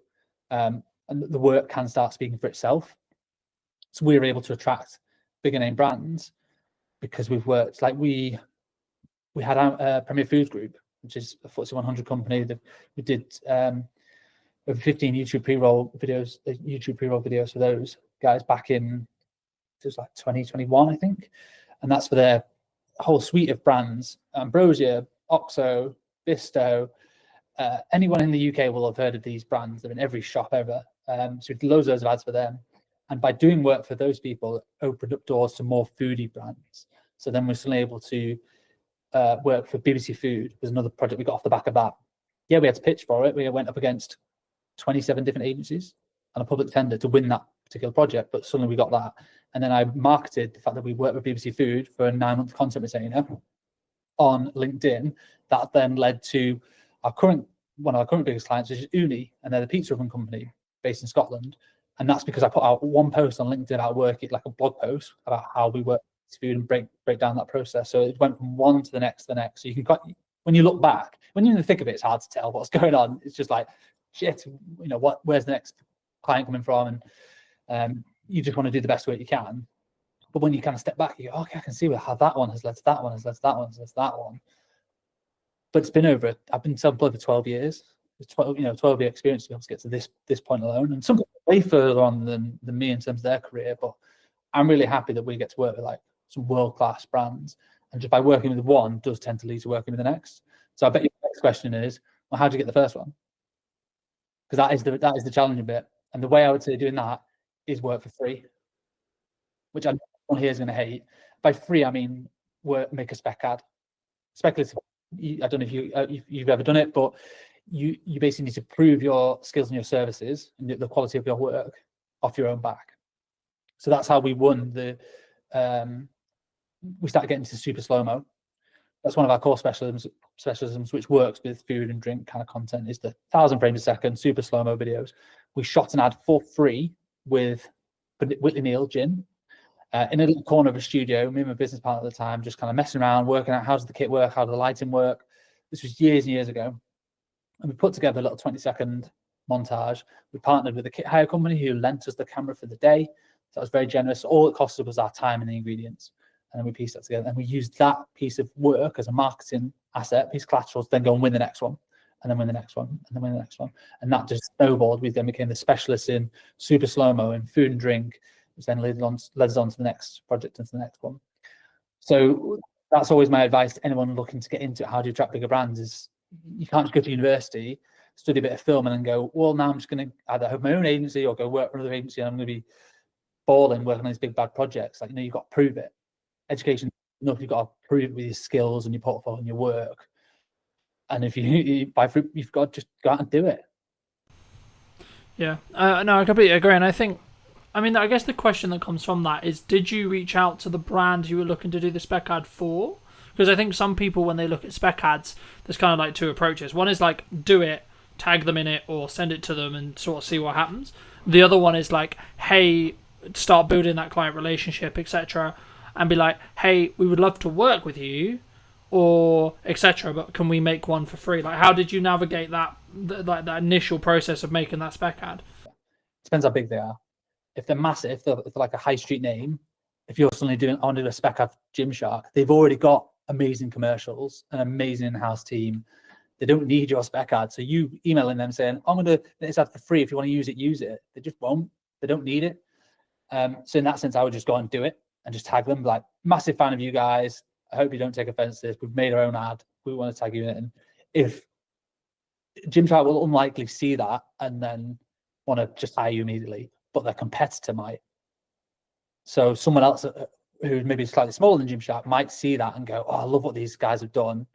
and the work can start speaking for itself. So we're able to attract bigger name brands because we've worked, like we had a Premier Foods Group, which is a FTSE 100 company that we did over 15 YouTube pre-roll videos for those guys back in, it was like 2021, I think. And that's for their whole suite of brands: Ambrosia, Oxo, Bisto. Anyone in the UK will have heard of these brands. They're in every shop ever. So we did loads of ads for them. And by doing work for those people, it opened up doors to more foodie brands. So then we're suddenly able to work for BBC Food. There's another project we got off the back of that. Yeah, we had to pitch for it. We went up against 27 different agencies and a public tender to win that particular project, but suddenly we got that. And then I marketed the fact that we worked with BBC Food for a 9-month content retainer on LinkedIn. That then led to one of our current biggest clients, which is Uni, and they're the pizza oven company based in Scotland. And that's because I put out one post on LinkedIn about working, like a blog post about how we work with food and break down that process. So it went from one to the next. So you can, when you look back, when you're in the thick of it, it's hard to tell what's going on. It's just like, shit, where's the next client coming from? And you just want to do the best work you can. But when you kind of step back, you go, okay, I can see how that one has led to that one, has led to that one, has led to that one. But it's been I've been self-employed for 12 years. It's 12-year experience to be able to get to this point alone. And some people are way further on than me in terms of their career, but I'm really happy that we get to work with like some world-class brands, and just by working with one does tend to lead to working with the next. So I bet your next question is, well, how do you get the first one? Because that is the challenging bit. And the way I would say doing that is work for free, which I know everyone here is going to hate. By free, I mean make a spec ad. Speculative. I don't know if you've ever done it, but you basically need to prove your skills and your services and the quality of your work off your own back. So that's how we won the. We started getting to super slow-mo. That's one of our core specialisms, which works with food and drink kind of content, is the 1,000 frames a second super slow-mo videos. We shot an ad for free with Whitley Neal Gin in a little corner of a studio. Me and my business partner at the time just kind of messing around, working out how does the kit work, how does the lighting work. This was years and years ago. And we put together a little 20-second montage. We partnered with a kit hire company who lent us the camera for the day. So that was very generous. All it cost us was our time and the ingredients. And then we pieced that together. And we used that piece of work as a marketing asset, piece of collateral, to then go and win the next one, and then win the next one, and then win the next one. And that just snowballed. We then became the specialists in super slow-mo and food and drink, which then led us on to the next project and to the next one. So that's always my advice to anyone looking to get into it. How do you attract bigger brands? Is you can't just go to university, study a bit of film, and then go, well, now I'm just going to either have my own agency or go work for another agency, and I'm going to be balling working on these big bad projects. Like, you've got to prove it. Education, you've got to prove it with your skills and your portfolio and your work. And if you've got to just go out and do it. Yeah, no, I completely agree. And I guess the question that comes from that is, did you reach out to the brand you were looking to do the spec ad for? Because I think some people, when they look at spec ads, there's kind of like two approaches. One is like, do it, tag them in it, or send it to them and sort of see what happens. The other one is like, hey, start building that client relationship, etc., and be like, hey, we would love to work with you, or etc., but can we make one for free? Like, how did you navigate that initial process of making that spec ad? Depends how big they are. If they're massive, if they're like a high street name, if you're suddenly I want to do a spec ad for Gymshark, they've already got amazing commercials, an amazing in-house team. They don't need your spec ad. So you emailing them saying, I'm going to do this ad for free. If you want to use it, use it. They just won't. They don't need it. So in that sense, I would just go and do it and just tag them. Like, massive fan of you guys. I hope you don't take offense to this. We've made our own ad. We want to tag you in it. And if Gymshark will unlikely see that and then want to just hire you immediately, but their competitor might. So someone else who maybe slightly smaller than Gymshark might see that and go, oh, I love what these guys have done.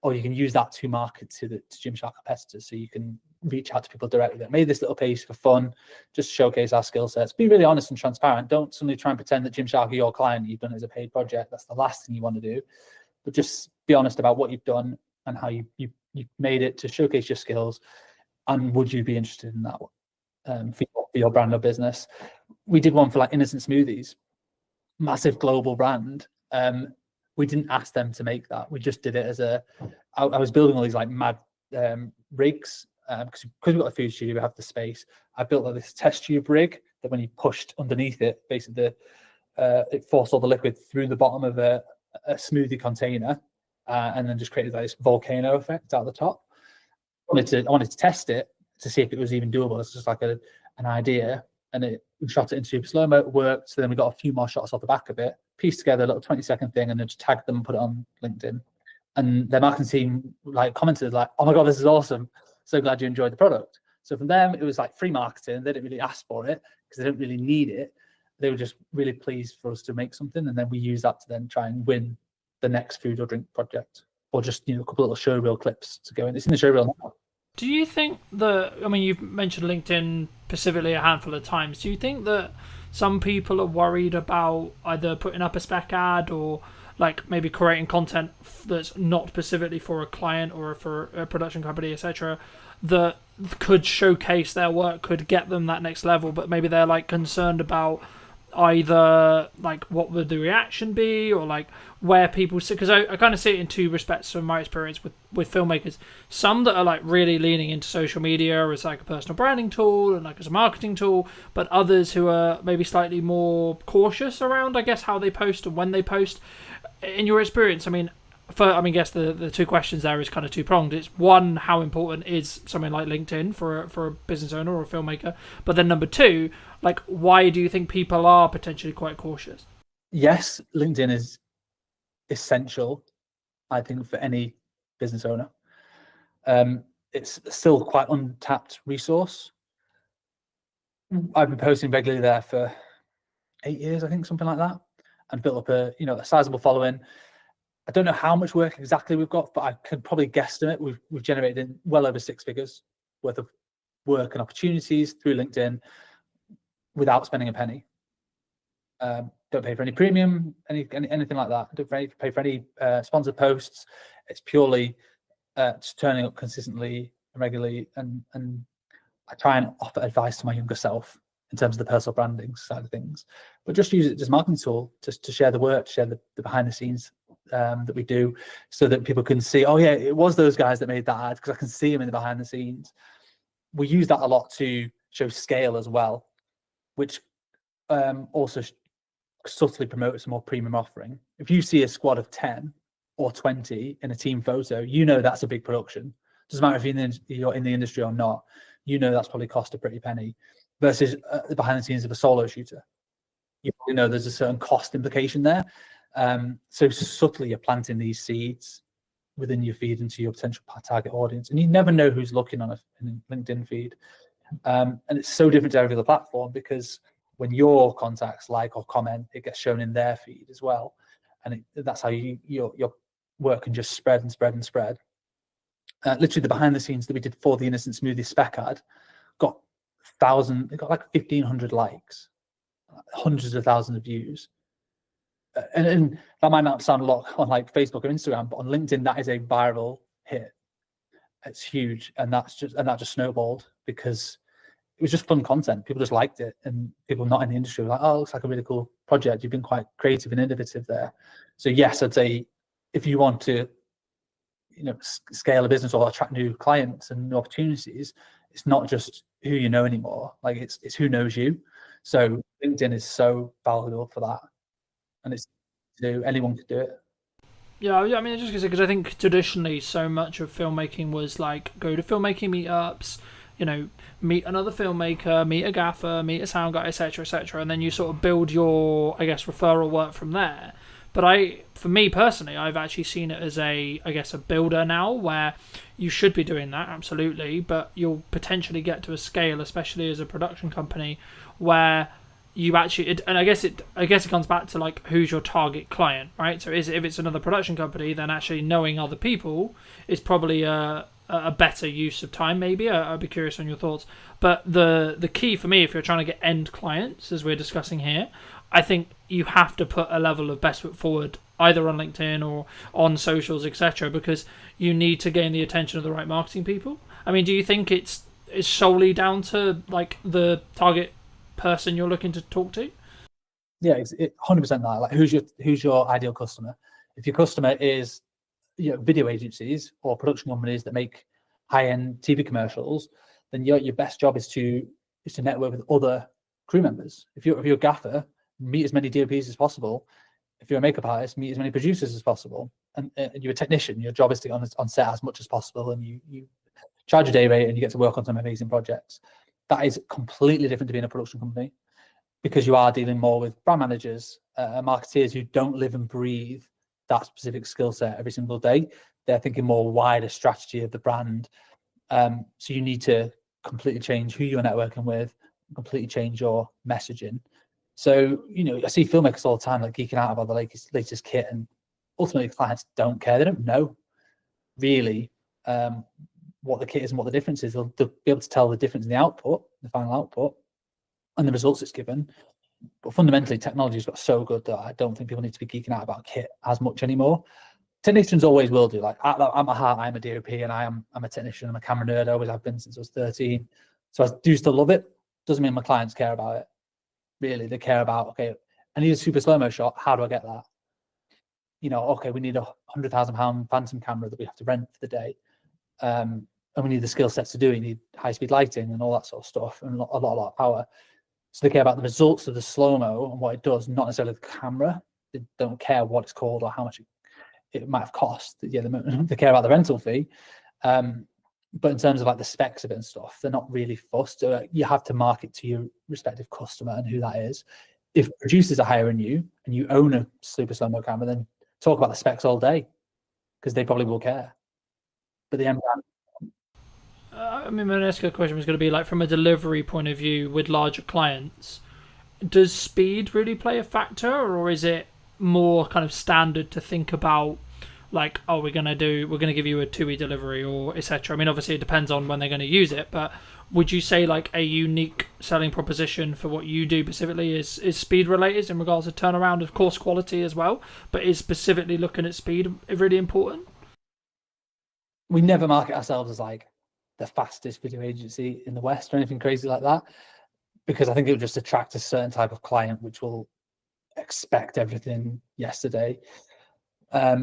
Or you can use that to market to Gymshark competitors. So you can reach out to people directly that made this little piece for fun, just showcase our skill sets. Be really honest and transparent. Don't suddenly try and pretend that Gymshark are your client. You've done it as a paid project. That's the last thing you want to do. But just be honest about what you've done and how you made it to showcase your skills. And would you be interested in that one for your brand or business? We did one for like Innocent Smoothies, massive global brand. We didn't ask them to make that. We just did it as I was building all these like mad rigs because we've got a food studio, we have the space. I built like this test tube rig that when you pushed underneath it, basically it forced all the liquid through the bottom of a smoothie container and then just created like this volcano effect out the top. I wanted to test it to see if it was even doable. It's just like an idea. And we shot it in super slow-mo, it worked. So then we got a few more shots off the back of it, pieced together a little 20-second thing, and then just tagged them and put it on LinkedIn. And their marketing team like commented like, oh my God, this is awesome. So glad you enjoyed the product. So from them, it was like free marketing. They didn't really ask for it because they didn't really need it. They were just really pleased for us to make something. And then we use that to then try and win the next food or drink project, or just, a couple of little showreel clips to go in. It's in the showreel now. Do you think you've mentioned LinkedIn specifically a handful of times. Do you think that some people are worried about either putting up a spec ad or like maybe creating content that's not specifically for a client or for a production company, etc., that could showcase their work, could get them that next level, but maybe they're like concerned about either like what would the reaction be or like where people see, because I kind of see it in two respects from my experience with filmmakers. Some that are like really leaning into social media as like a personal branding tool and like as a marketing tool, but others who are maybe slightly more cautious around, I guess, how they post and when they post. In your experience, I mean, I guess the two questions there is kind of two pronged. It's one, how important is something like LinkedIn for a business owner or a filmmaker? But then number two, like, why do you think people are potentially quite cautious? Yes, LinkedIn is essential, I think, for any business owner. It's still quite untapped resource. I've been posting regularly there for 8 years, I think, something like that, and built up a sizable following. I don't know how much work exactly we've got, but I could probably guesstimate we've generated well over 6 figures worth of work and opportunities through LinkedIn without spending a penny. Don't pay for any premium, anything like that. Don't pay for any sponsored posts. It's purely just turning up consistently and regularly, and I try and offer advice to my younger self in terms of the personal branding side of things, but just use it as a marketing tool, just to share the work, share the behind the scenes that we do, so that people can see, oh yeah, it was those guys that made that ad, because I can see them in the behind the scenes. We use that a lot to show scale as well, which also subtly promotes a more premium offering. If you see a squad of 10 or 20 in a team photo, that's a big production. Doesn't matter if you're in the industry or not, that's probably cost a pretty penny, versus the behind the scenes of a solo shooter. There's a certain cost implication there. So subtly you're planting these seeds within your feed into your potential target audience, and you never know who's looking on a LinkedIn feed. And it's so different to every other platform, because when your contacts like or comment, it gets shown in their feed as well, and that's how your work can just spread and spread and spread. Literally, the behind the scenes that we did for the Innocent Smoothie spec ad got like 1,500 likes, hundreds of thousands of views. And that might not sound a lot on like Facebook or Instagram, but on LinkedIn, that is a viral hit. It's huge, and that just snowballed because it was just fun content. People just liked it, and people not in the industry were like, "Oh, it looks like a really cool project. You've been quite creative and innovative there." So yes, I'd say if you want to, scale a business or attract new clients and new opportunities, it's not just who you know anymore. Like it's who knows you. So LinkedIn is so valuable for that, and anyone could do it. Yeah, I mean, just because I think traditionally so much of filmmaking was like go to filmmaking meetups, meet another filmmaker, meet a gaffer, meet a sound guy, etc., and then you sort of build your, I guess, referral work from there. But for me personally, I've actually seen it as a builder now, where you should be doing that, absolutely, but you'll potentially get to a scale, especially as a production company, where you actually, and I guess it comes back to like who's your target client, right? So if it's another production company, then actually knowing other people is probably a better use of time. Maybe I'd be curious on your thoughts. But the key for me, if you're trying to get end clients, as we're discussing here, I think you have to put a level of best foot forward, either on LinkedIn or on socials, etc., because you need to gain the attention of the right marketing people. I mean, do you think it's solely down to like the target person you're looking to talk to? Yeah, it's 100% that. Like, who's your ideal customer? If your customer is video agencies or production companies that make high-end TV commercials, then your best job is to network with other crew members. If you're a gaffer, meet as many DOPs as possible. If you're a makeup artist, meet as many producers as possible. And you're a technician, your job is to get on set as much as possible, and you charge a day rate and you get to work on some amazing projects. That is completely different to being a production company, because you are dealing more with brand managers, marketeers who don't live and breathe that specific skill set every single day. They're thinking more wider strategy of the brand. So you need to completely change who you're networking with, completely change your messaging. So, I see filmmakers all the time like geeking out about the latest kit, and ultimately clients don't care. They don't know really what the kit is and what the difference is. They'll be able to tell the difference in the output, the final output, and the results it's given. But fundamentally, technology has got so good that I don't think people need to be geeking out about kit as much anymore. Technicians always will do. Like at my heart, I'm a DOP, and I'm a technician. I'm a camera nerd. I always have been since I was 13. So I do still love it. Doesn't mean my clients care about it. Really, they care about, okay, I need a super slow-mo shot. How do I get that? Okay, we need a £100,000 Phantom camera that we have to rent for the day. And we need the skill sets to do it. You need high-speed lighting and all that sort of stuff, and a lot of power. So they care about the results of the slow-mo and what it does, not necessarily the camera. They don't care what it's called or how much it might have cost. Yeah, they care about the rental fee. But in terms of like the specs of it and stuff, they're not really fussed. You have to market to your respective customer and who that is. If producers are hiring you and you own a super slow-mo camera, then talk about the specs all day, because they probably will care. But the end I mean, my next question was going to be like, from a delivery point of view with larger clients, does speed really play a factor, or is it more kind of standard to think about like, oh, we're gonna give you a 2-week delivery or etc. I mean, obviously it depends on when they're going to use it, but would you say like a unique selling proposition for what you do specifically is speed related in regards to turnaround, of course quality as well, but is specifically looking at speed really important? We never market ourselves as like the fastest video agency in the West or anything crazy like that, because I think it would just attract a certain type of client which will expect everything yesterday.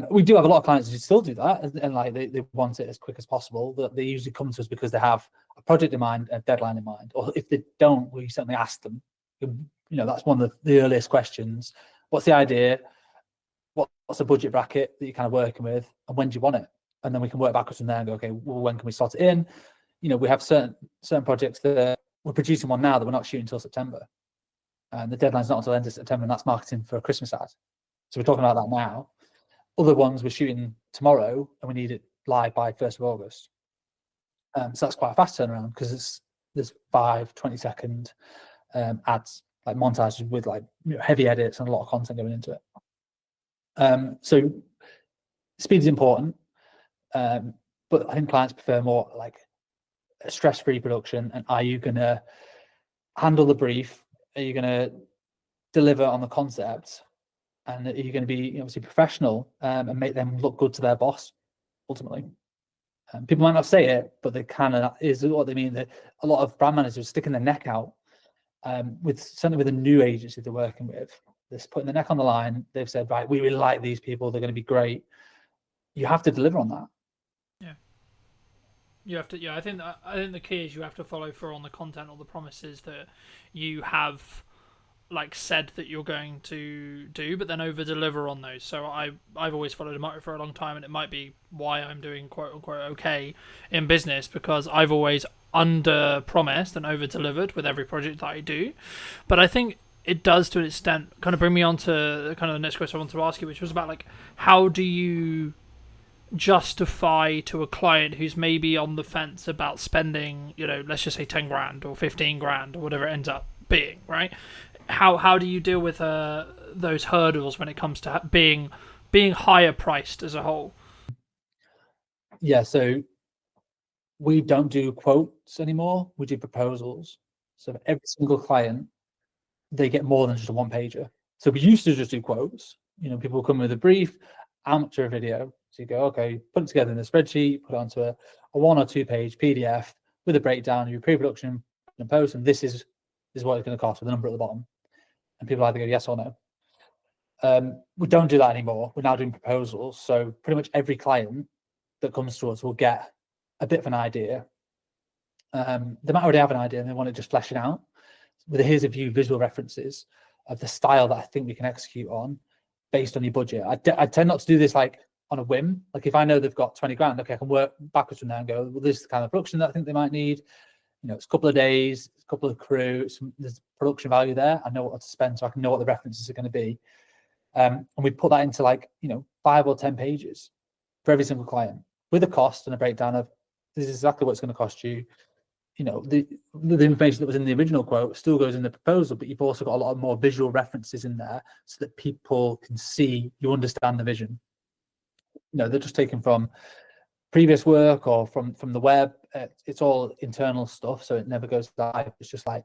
We do have a lot of clients who still do that, and like they want it as quick as possible. But they usually come to us because they have a project in mind, a deadline in mind, or if they don't, we certainly ask them. You know, that's one of the earliest questions. What's the idea? What's the budget bracket that you're kind of working with, and when do you want it? And then we can work backwards from there and go, okay, well, when can we slot it in? You know, we have certain projects that we're producing one now that we're not shooting until September, and the deadline's not until the end of September, and that's marketing for a Christmas ad. So we're talking about that now. Other ones we're shooting tomorrow and we need it live by 1st of August. So that's quite a fast turnaround, because there's 5 20-second ads, like montages with like heavy edits and a lot of content going into it. So speed is important, but I think clients prefer more like a stress-free production. And are you going to handle the brief? Are you going to deliver on the concept? And are you going to be obviously professional and make them look good to their boss, ultimately? People might not say it, but they kind of is what they mean. That a lot of brand managers are sticking their neck out certainly with a new agency they're working with. They're putting their neck on the line. They've said, right, we really like these people. They're going to be great. You have to deliver on that. Yeah. You have to. Yeah, I think the key is you have to follow through on the content or the promises that you have like said that you're going to do, but then over deliver on those. So I've always followed a motto for a long time, and it might be why I'm doing quote unquote okay in business, because I've always under promised and over delivered with every project that I do. But I think it does, to an extent, kind of bring me on to kind of the next question I want to ask you, which was about like, how do you justify to a client who's maybe on the fence about spending, you know, let's just say 10 grand or 15 grand or whatever it ends up being, right? How do you deal with those hurdles when it comes to being higher priced as a whole? Yeah, so we don't do quotes anymore. We do proposals. So for every single client, they get more than just a one pager. So we used to just do quotes. You know, people come with a brief, amateur video. So you go, okay, put it together in a spreadsheet, put it onto a 1 or 2 page PDF with a breakdown of your pre-production and post, and this is what it's going to cost with a number at the bottom. And people either go yes or no. We don't do that anymore. We're now doing proposals. So pretty much every client that comes to us will get a bit of an idea. They might already have an idea and they want to just flesh it out. With here's a few visual references of the style that I think we can execute on based on your budget. I tend not to do this like on a whim. Like if I know they've got 20 grand, okay, I can work backwards from there and go, well, this is the kind of production that I think they might need. You know, it's a couple of days, a couple of crew, there's production value there. I know what to spend, so I can know what the references are going to be. And we put that into like, you know, 5 or 10 pages for every single client with a cost and a breakdown of this is exactly what it's going to cost you. You know, the information that was in the original quote still goes in the proposal, but you've also got a lot of more visual references in there so that people can see you understand the vision. You know, they're just taken from previous work or from the web. It's all internal stuff, so it never goes live. It's just like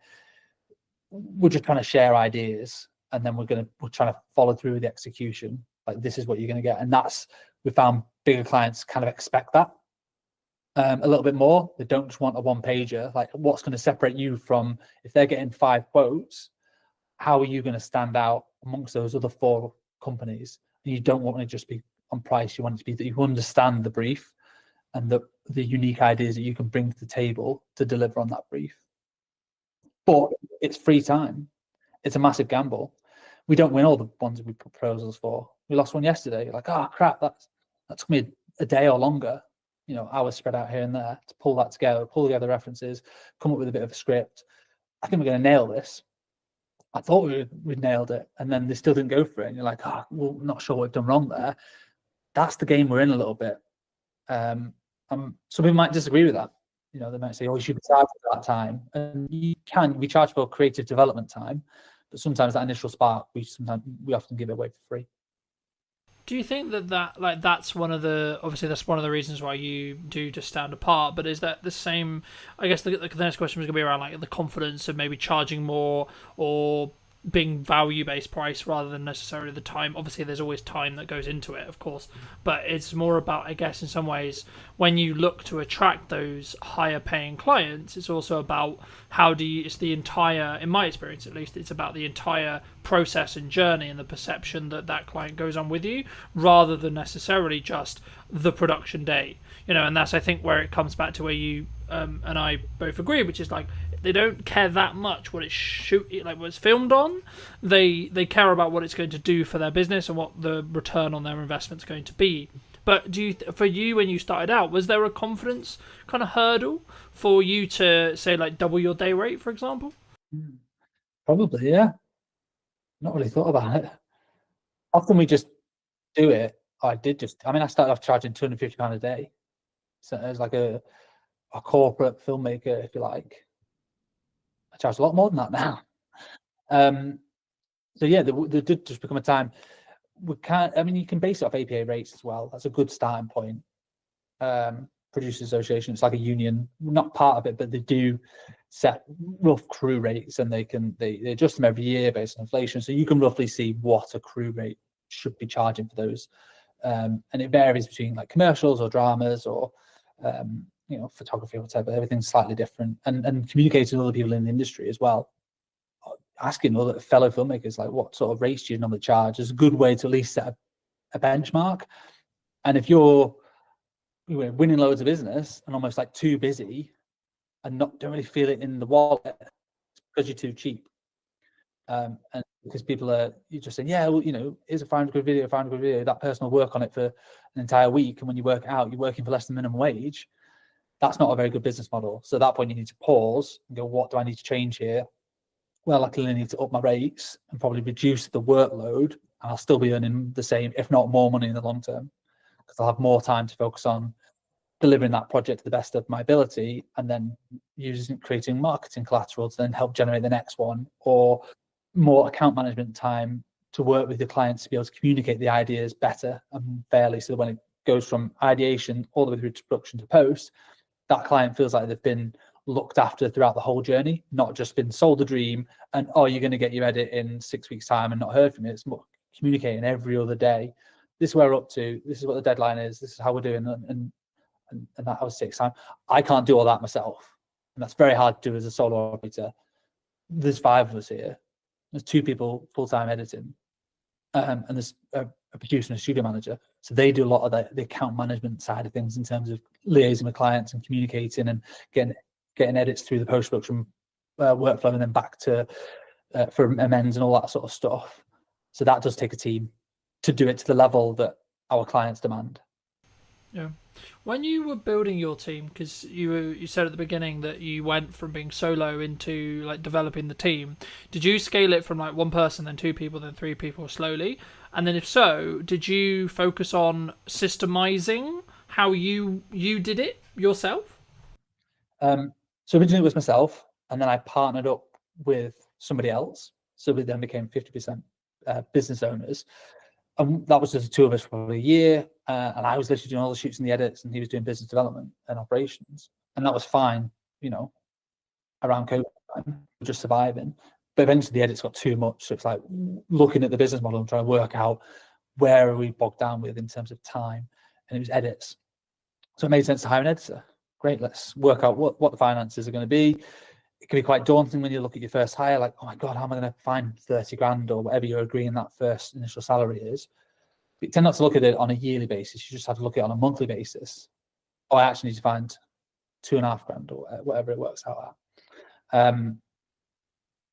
we're just trying to share ideas, and then we're trying to follow through with the execution. Like this is what you're going to get, and we found bigger clients kind of expect that a little bit more. They don't just want a one pager. Like what's going to separate you from, if they're getting 5 quotes, how are you going to stand out amongst those other 4 companies? And you don't want to just be on price. You want it to be that you understand the brief and the unique ideas that you can bring to the table to deliver on that brief. But it's free time. It's a massive gamble. We don't win all the ones we put proposals for. We lost one yesterday. You're like, oh crap, That took me a day or longer, hours spread out here and there to pull that together, pull together references, come up with a bit of a script. I think we're going to nail this. I thought we'd nailed it, and then they still didn't go for it. And you're like, oh, well, not sure what we've done wrong there. That's the game we're in a little bit. Some people might disagree with that. They might say, oh, you should be charged for that time. And we charge for creative development time, but sometimes that initial spark, we often give it away for free. Do you think that's one of the, obviously that's one of the reasons why you do just stand apart, but is that the same, I guess the next question was going to be around like the confidence of maybe charging more or being value-based price rather than necessarily the time. Obviously there's always time that goes into it, of course, but it's more about, I guess, in some ways, when you look to attract those higher paying clients, it's also about it's the entire, in my experience at least, it's about the entire process and journey and the perception that client goes on with you, rather than necessarily just the production day. And that's, I think, where it comes back to where you and I both agree, which is like, they don't care that much what what it's filmed on. They care about what it's going to do for their business and what the return on their investment is going to be. But for you, when you started out, was there a confidence kind of hurdle for you to say like double your day rate, for example? Probably, yeah. Not really thought about it. Often we just do it. I started off charging £250 a day. So it was like a corporate filmmaker, if you like. I charge a lot more than that now. So yeah, there did just become a time you can base it off APA rates as well. That's a good starting point. Producers Association, it's like a union, not part of it, but they do set rough crew rates, and they adjust them every year based on inflation. So you can roughly see what a crew rate should be charging for those. And it varies between like commercials or dramas or photography or whatever. Everything's slightly different, and communicating with other people in the industry as well, asking other fellow filmmakers like, what sort of rates do you normally charge, is a good way to at least set a benchmark. And if you're winning loads of business and almost like too busy and don't really feel it in the wallet, it's because you're too cheap, and because you're just saying, yeah, well, here's a £500 video, that person will work on it for an entire week, and when you work it out, you're working for less than minimum wage. That's not a very good business model. So at that point, you need to pause and go, what do I need to change here? Well, I clearly need to up my rates and probably reduce the workload, and I'll still be earning the same, if not more money in the long term, because I'll have more time to focus on delivering that project to the best of my ability, and then creating marketing collateral to then help generate the next one, or more account management time to work with the clients to be able to communicate the ideas better and fairly, so that when it goes from ideation all the way through to production to post, that client feels like they've been looked after throughout the whole journey, not just been sold a dream and, oh, you're going to get your edit in 6 weeks' time and not heard from it. It's more communicating every other day. This is where we're up to. This is what the deadline is. This is how we're doing. And that always takes time. I can't do all that myself. And that's very hard to do as a solo operator. There's 5 of us here. There's 2 people full-time editing. And there's a producer and a studio manager. So they do a lot of the account management side of things in terms of liaising with clients and communicating and getting edits through the post-production workflow, and then back to for amends and all that sort of stuff. So that does take a team to do it to the level that our clients demand. Yeah. When you were building your team, because you said at the beginning that you went from being solo into like developing the team, did you scale it from like 1 person, then 2 people, then 3 people slowly? And then if so, did you focus on systemizing how you did it yourself? So originally it was myself, and then I partnered up with somebody else. So we then became 50% business owners. And that was just the 2 of us for probably a year. And I was literally doing all the shoots and the edits, and he was doing business development and operations. And that was fine, around COVID time, just surviving. But eventually the edits got too much. So it's like looking at the business model and trying to work out where are we bogged down with in terms of time. And it was edits. So it made sense to hire an editor. Great, let's work out what the finances are going to be. It can be quite daunting when you look at your first hire, like, oh my God, how am I going to find 30 grand or whatever you're agreeing that first initial salary is? But you tend not to look at it on a yearly basis. You just have to look at it on a monthly basis. Oh, I actually need to find 2.5 grand or whatever it works out at.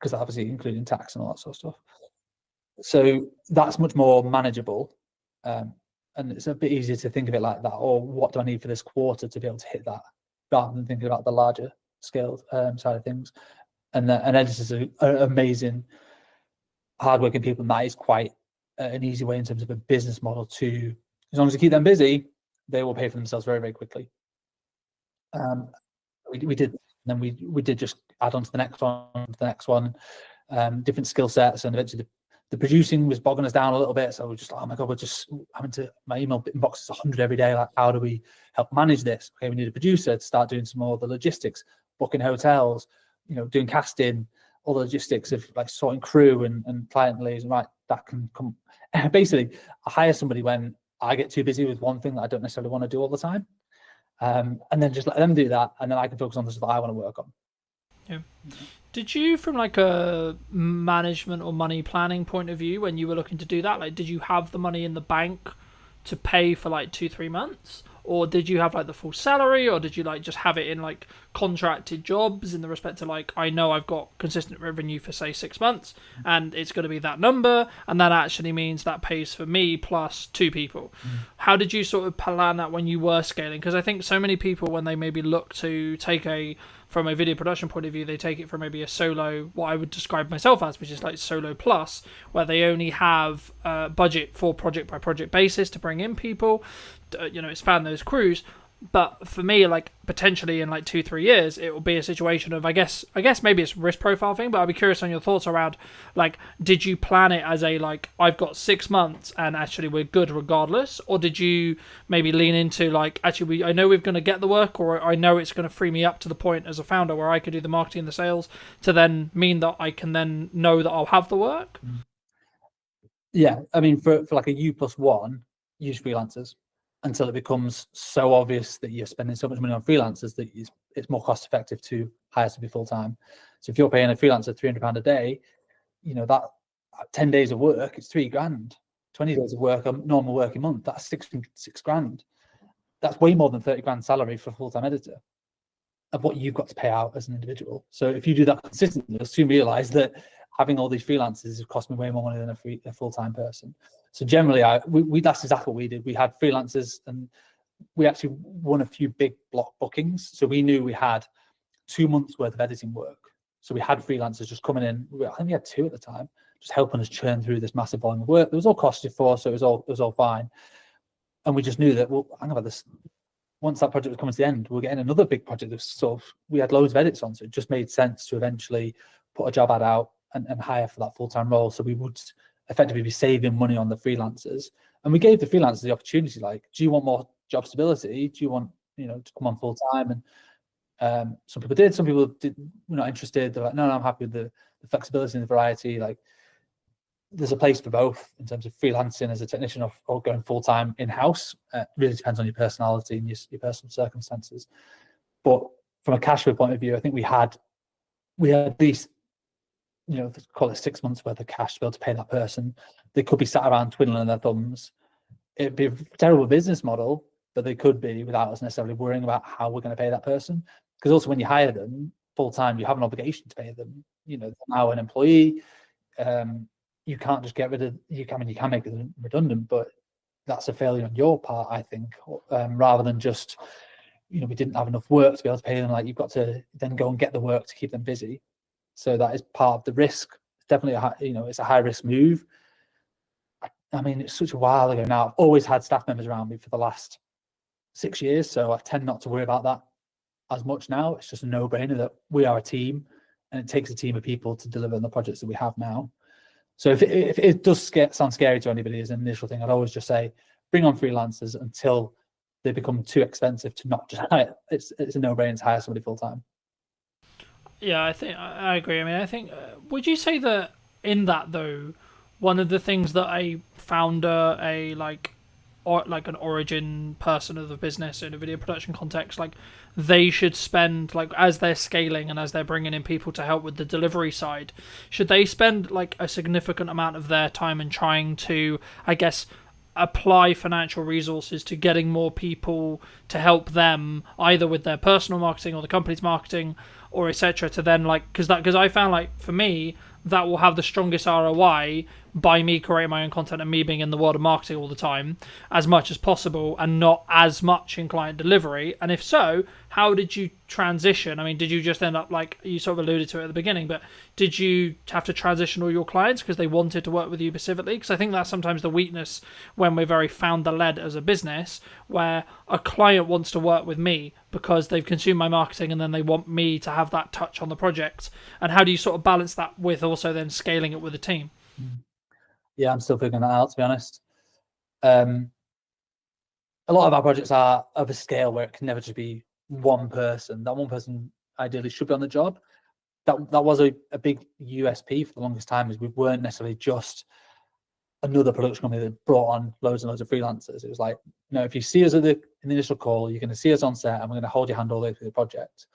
Because obviously including tax and all that sort of stuff. So that's much more manageable. And And it's a bit easier to think of it like that, or what do I need for this quarter to be able to hit that, rather than thinking about the larger scale side of things. And editors are amazing, hardworking people, and that is quite an easy way in terms of a business model to, as long as you keep them busy, they will pay for themselves very, very quickly. We did, and then we did just add on to the next one, different skill sets, and eventually the producing was bogging us down a little bit. So we're just like, oh my God, we're just having to, my email inbox is 100 every day. Like, how do we help manage this? Okay, we need a producer to start doing some more of the logistics, booking hotels, doing casting, all the logistics of like sorting crew and client liaison. Right, that can come. Basically, I hire somebody when I get too busy with one thing that I don't necessarily want to do all the time. And then just let them do that, and then I can focus on the stuff that I want to work on. Yeah. Did you, from like a management or money planning point of view, when you were looking to do that, like, did you have the money in the bank to pay for like 2-3 months, or did you have like the full salary, or did you like just have it in like contracted jobs in the respect to like, I know I've got consistent revenue for say 6 months and it's going to be that number, and that actually means that pays for me plus 2 people. How did you sort of plan that when you were scaling? Because I think so many people, when they maybe look to take from a video production point of view, they take it from maybe a solo, what I would describe myself as, which is like solo plus, where they only have budget for project by project basis to bring in people, expand those crews. But for me, like, potentially in like 2-3 years, it will be a situation of, I guess maybe it's risk profile thing, but I'd be curious on your thoughts around, like, did you plan it as a, like, I've got 6 months and actually we're good regardless? Or did you maybe lean into like, actually, I know we're going to get the work, or I know it's going to free me up to the point as a founder where I could do the marketing and the sales to then mean that I can then know that I'll have the work? Yeah, I mean, for like a U+1, use freelancers until it becomes so obvious that you're spending so much money on freelancers that it's more cost effective to hire somebody full time. So if you're paying a freelancer £300 a day, that 10 days of work, it's £3,000. 20 days of work, a normal working month, that's six grand. That's way more than 30 grand salary for a full time editor of what you've got to pay out as an individual. So if you do that consistently, you'll soon realize that having all these freelancers has cost me way more money than a full-time person. So generally, that's exactly what we did. We had freelancers, and we actually won a few big block bookings. So we knew we had 2 months worth of editing work. So we had freelancers just coming in. I think we had 2 at the time, just helping us churn through this massive volume of work. It was all costed for, so it was all fine. And we just knew that, well, hang about this. Once that project was coming to the end, we were getting another big project that was sort of, we had loads of edits on. So it just made sense to eventually put a job ad out and hire for that full-time role. So we would effectively be saving money on the freelancers. And we gave the freelancers the opportunity, like, do you want more job stability? Do you want, to come on full-time? And some people did, some people were not interested. They're like, no, I'm happy with the flexibility and the variety. Like, there's a place for both in terms of freelancing as a technician or going full-time in-house. Really depends on your personality and your personal circumstances. But from a cash flow point of view, I think we had at least, call it 6 months worth of cash to be able to pay that person. They could be sat around twiddling their thumbs. It'd be a terrible business model, but they could be without us necessarily worrying about how we're going to pay that person. Because also when you hire them full-time, you have an obligation to pay them. They're now an employee. You can't just get rid of, you can make them redundant, but that's a failure on your part, I think, rather than just, we didn't have enough work to be able to pay them. Like, you've got to then go and get the work to keep them busy. So that is part of the risk. It's definitely it's a high risk move. I mean, it's such a while ago now. I've always had staff members around me for the last 6 years, so I tend not to worry about that as much now. It's just a no-brainer that we are a team, and it takes a team of people to deliver on the projects that we have now. So if it does sound scary to anybody as an initial thing, I'd always just say, bring on freelancers until they become too expensive to not just hire. It's a no-brainer to hire somebody full-time. Yeah, I think I agree. I mean, I think, would you say that in that though, one of the things that a founder, like an origin person of the business in a video production context, like, they should spend, like, as they're scaling and as they're bringing in people to help with the delivery side, should they spend like a significant amount of their time in trying to, I guess, apply financial resources to getting more people to help them either with their personal marketing or the company's marketing or etc., to then, like, because I found, like, for me, that will have the strongest ROI by me creating my own content and me being in the world of marketing all the time as much as possible and not as much in client delivery? And if so, how did you transition? I mean, did you just end up, like you sort of alluded to it at the beginning, but did you have to transition all your clients because they wanted to work with you specifically? Because I think that's sometimes the weakness when we're very founder-led as a business, where a client wants to work with me because they've consumed my marketing and then they want me to have that touch on the project. And how do you sort of balance that with also then scaling it with a team? Yeah, I'm still figuring that out, to be honest. A lot of our projects are of a scale where it can never just be one person. That one person ideally should be on the job. That was a big USP for the longest time, is we weren't necessarily just another production company that brought on loads and loads of freelancers. It was like, no, if you see us in the initial call, you're going to see us on set and we're going to hold your hand all the way through the project.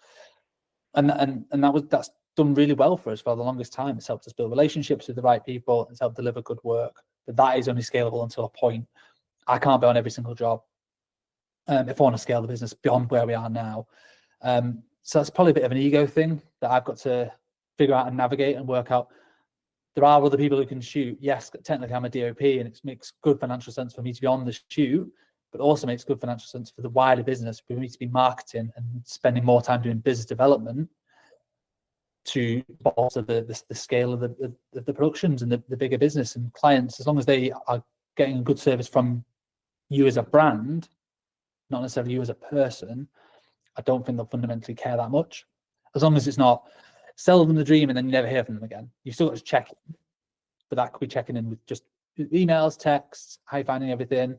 And that's done really well for us for the longest time. It's helped us build relationships with the right people. It's helped deliver good work. But that is only scalable until a point. I can't be on every single job if I want to scale the business beyond where we are now. So that's probably a bit of an ego thing that I've got to figure out and navigate and work out. There are other people who can shoot. Yes, technically I'm a DOP and it makes good financial sense for me to be on the shoot, but also makes good financial sense for the wider business for me to be marketing and spending more time doing business development to bolster the scale of the productions and the bigger business and clients. As long as they are getting a good service from you as a brand, not necessarily you as a person, I don't think they'll fundamentally care that much. As long as it's not sell them the dream and then you never hear from them again. You've still got to check in, but that could be checking in with just emails, texts, how you finding everything.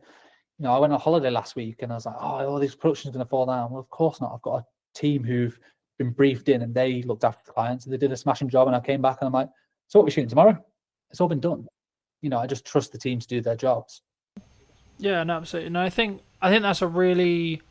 You know, I went on holiday last week and I was like, oh, all these productions are going to fall down. Well, of course not. I've got a team who've been briefed in and they looked after the clients and they did a smashing job. And I came back and I'm like, so what are we shooting tomorrow? It's all been done. You know, I just trust the team to do their jobs. Yeah, no, absolutely. And I think that's a really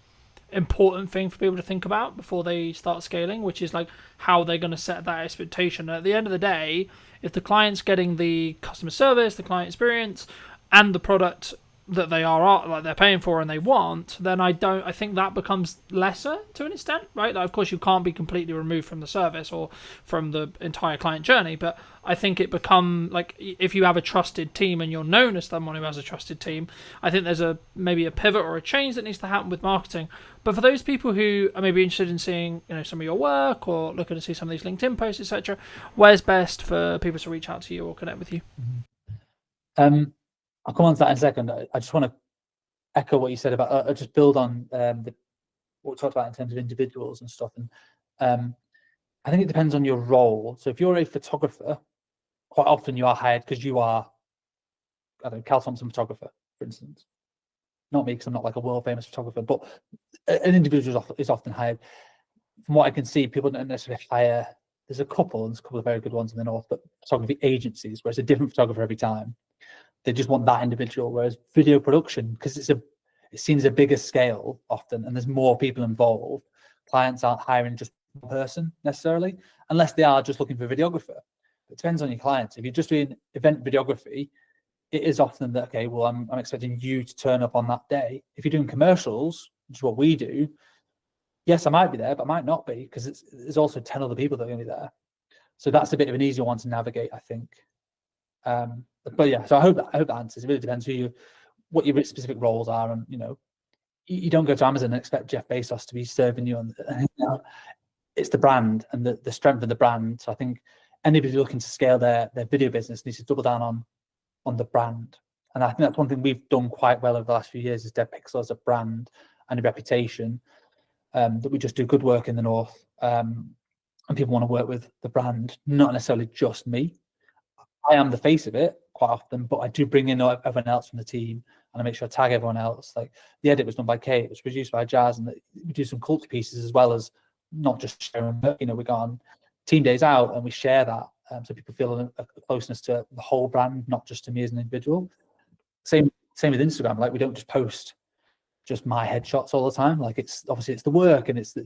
important thing for people to think about before they start scaling, which is like how they're going to set that expectation. And at the end of the day, if the client's getting the customer service, the client experience, and the product that they are like they're paying for and they want, then I think that becomes lesser to an extent, right? Like, of course, you can't be completely removed from the service or from the entire client journey, but I think it become like if you have a trusted team and you're known as someone who has a trusted team, I think there's maybe a pivot or a change that needs to happen with marketing. But for those people who are maybe interested in seeing, you know, some of your work or looking to see some of these LinkedIn posts, etc., where's best for people to reach out to you or connect with you? I'll come on to that in a second. I just want to echo what you said about just build on what we talked about in terms of individuals and stuff. And I think it depends on your role. So if you're a photographer, quite often you are hired because you are, I don't know, Cal Thompson photographer, for instance. Not me, because I'm not like a world famous photographer, but an individual is often hired. From what I can see, people don't necessarily hire. There's a couple of very good ones in the north, but photography agencies where it's a different photographer every time. They just want that individual. Whereas video production, because it's seen as a bigger scale often, and there's more people involved, clients aren't hiring just one person necessarily, unless they are just looking for a videographer. It depends on your clients. If you're just doing event videography, it is often that, okay, well, I'm expecting you to turn up on that day. If you're doing commercials, which is what we do, yes, I might be there, but I might not be, because there's also 10 other people that are going to be there. So that's a bit of an easier one to navigate, I think. But yeah, so I hope that answers. It really depends what your specific roles are, and you know, you don't go to Amazon and expect Jeff Bezos to be serving you on. You know, it's the brand and the strength of the brand. So I think anybody looking to scale their video business needs to double down on the brand, and I think that's one thing we've done quite well over the last few years is Dead Pixel as a brand and a reputation, that we just do good work in the north, and people want to work with the brand, not necessarily just me. I am the face of it quite often, but I do bring in everyone else from the team, and I make sure I tag everyone else. Like the edit was done by Kate, it was produced by Jazz, and we do some culture pieces as well as not just sharing. You know, we go on team days out and we share that, so people feel a closeness to the whole brand, not just to me as an individual. Same with Instagram. Like we don't just post just my headshots all the time. Like it's obviously it's the work, and it's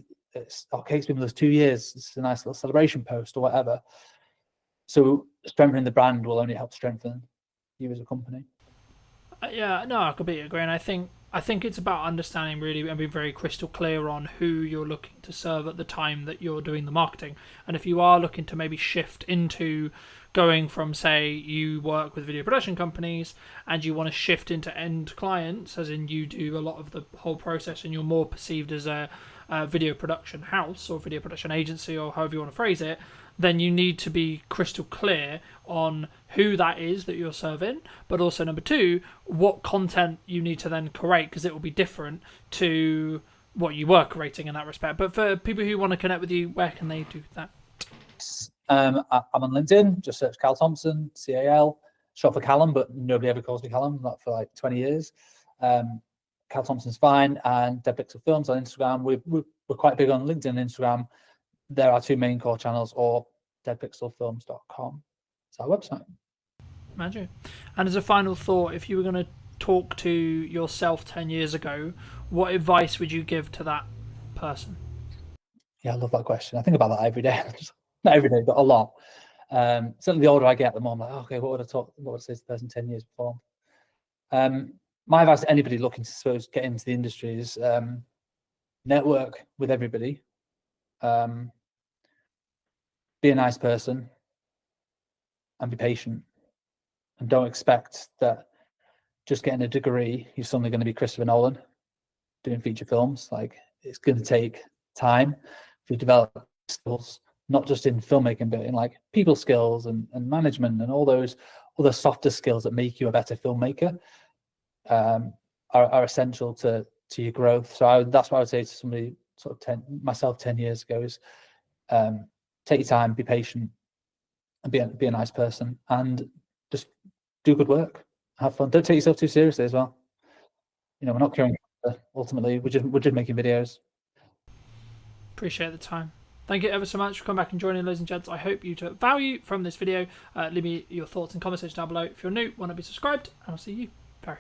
Kate's been with us 2 years. It's a nice little celebration post or whatever. So strengthening the brand will only help strengthen you as a company. Yeah, no, I completely agree. And I think I think it's about understanding really and being very crystal clear on who you're looking to serve at the time that you're doing the marketing. And if you are looking to maybe shift into going from, say, you work with video production companies and you want to shift into end clients, as in you do a lot of the whole process and you're more perceived as a video production house or video production agency or however you want to phrase it, then you need to be crystal clear on who that is that you're serving, but also number two, what content you need to then create, because it will be different to what you were creating in that respect. But for people who want to connect with you, where can they do that? I'm on LinkedIn, just search Cal Thompson, CAL, short for Callum, but nobody ever calls me Callum, not for like 20 years. Cal Thompson's fine, and Dead Pixel Films on Instagram. We're quite big on LinkedIn and Instagram. There are two main core channels, or deadpixelfilms.com. It's our website. Magic. And as a final thought, if you were going to talk to yourself 10 years ago, what advice would you give to that person? Yeah, I love that question. I think about that every day. Not every day, but a lot. Certainly the older I get, the more I'm like, okay, what would I say to the person 10 years before? My advice to anybody looking to suppose get into the industry is network with everybody. Be a nice person and be patient, and don't expect that just getting a degree you're suddenly going to be Christopher Nolan doing feature films. Like, it's going to take time to develop skills, not just in filmmaking, but in like people skills and management and all those other softer skills that make you a better filmmaker. Are essential to your growth. So that's what I would say to somebody sort of myself 10 years ago is take your time, be patient, and be a nice person, and just do good work, have fun. Don't take yourself too seriously as well. You know, we're not curing cancer, ultimately. We're just making videos. Appreciate the time. Thank you ever so much for coming back and joining, ladies and gents. I hope you took value from this video. Leave me your thoughts and comments down below. If you're new, want to be subscribed, and I'll see you very,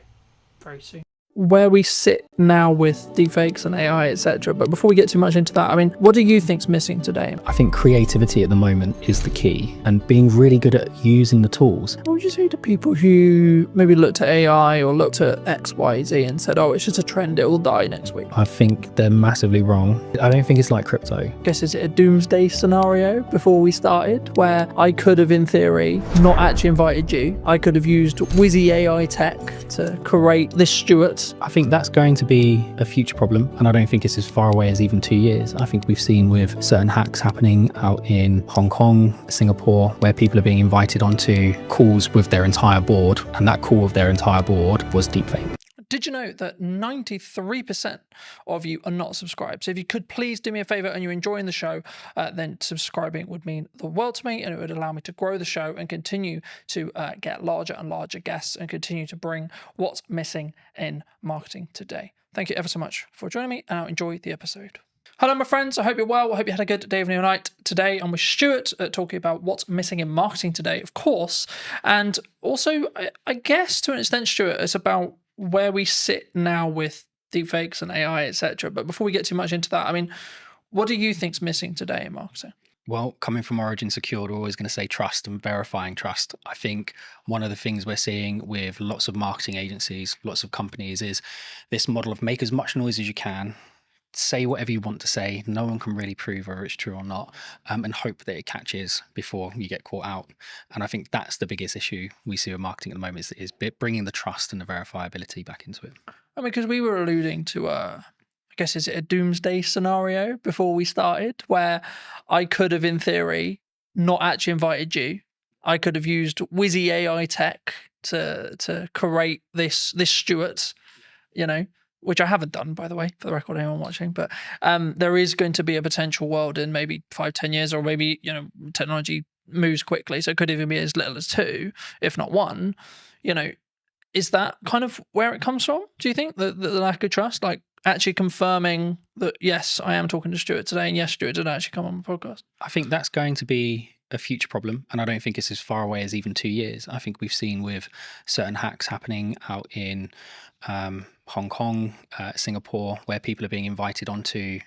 very soon. Where we sit now with deepfakes and AI, etc. But before we get too much into that, I mean, what do you think's missing today? I think creativity at the moment is the key, and being really good at using the tools. What would you say to people who maybe looked at AI or looked at X, Y, Z and said, oh, it's just a trend, it will die next week? I think they're massively wrong. I don't think it's like crypto. I guess, is it a doomsday scenario before we started, where I could have, in theory, not actually invited you? I could have used whizzy AI tech to create this Stuart. I think that's going to be a future problem, and I don't think it's as far away as even 2 years. I think we've seen with certain hacks happening out in Hong Kong, Singapore, where people are being invited onto calls with their entire board, and that call with their entire board was deepfake. Did you know that 93% of you are not subscribed? So if you could please do me a favor and you're enjoying the show, then subscribing would mean the world to me, and it would allow me to grow the show and continue to get larger and larger guests and continue to bring what's missing in marketing today. Thank you ever so much for joining me, and I'll enjoy the episode. Hello, my friends. I hope you're well. I hope you had a good day, evening, or night. Today, I'm with Stuart talking about what's missing in marketing today, of course. And also, I guess to an extent, Stuart, it's about where we sit now with deepfakes and AI, etc. But before we get too much into that, I mean, what do you think's missing today in marketing? Well, coming from Origin Secured, we're always going to say trust and verifying trust. I think one of the things we're seeing with lots of marketing agencies, lots of companies, is this model of make as much noise as you can, say whatever you want to say, no one can really prove whether it's true or not, and hope that it catches before you get caught out. And I think that's the biggest issue we see with marketing at the moment, is bringing the trust and the verifiability back into it. I mean, because we were alluding to, I guess, is it a doomsday scenario before we started, where I could have, in theory, not actually invited you. I could have used whizzy AI tech to create this Stuart, you know, which I haven't done, by the way, for the record, anyone watching. But there is going to be a potential world in maybe 5-10 years, or maybe, you know, technology moves quickly, so it could even be as little as 2, if not 1. You know, is that kind of where it comes from? Do you think the lack of trust, like actually confirming that yes, I am talking to Stuart today, and yes, Stuart did actually come on the podcast? I think that's going to be a future problem, and I don't think it's as far away as even 2 years. I think we've seen with certain hacks happening out in Hong Kong, Singapore, where people are being invited onto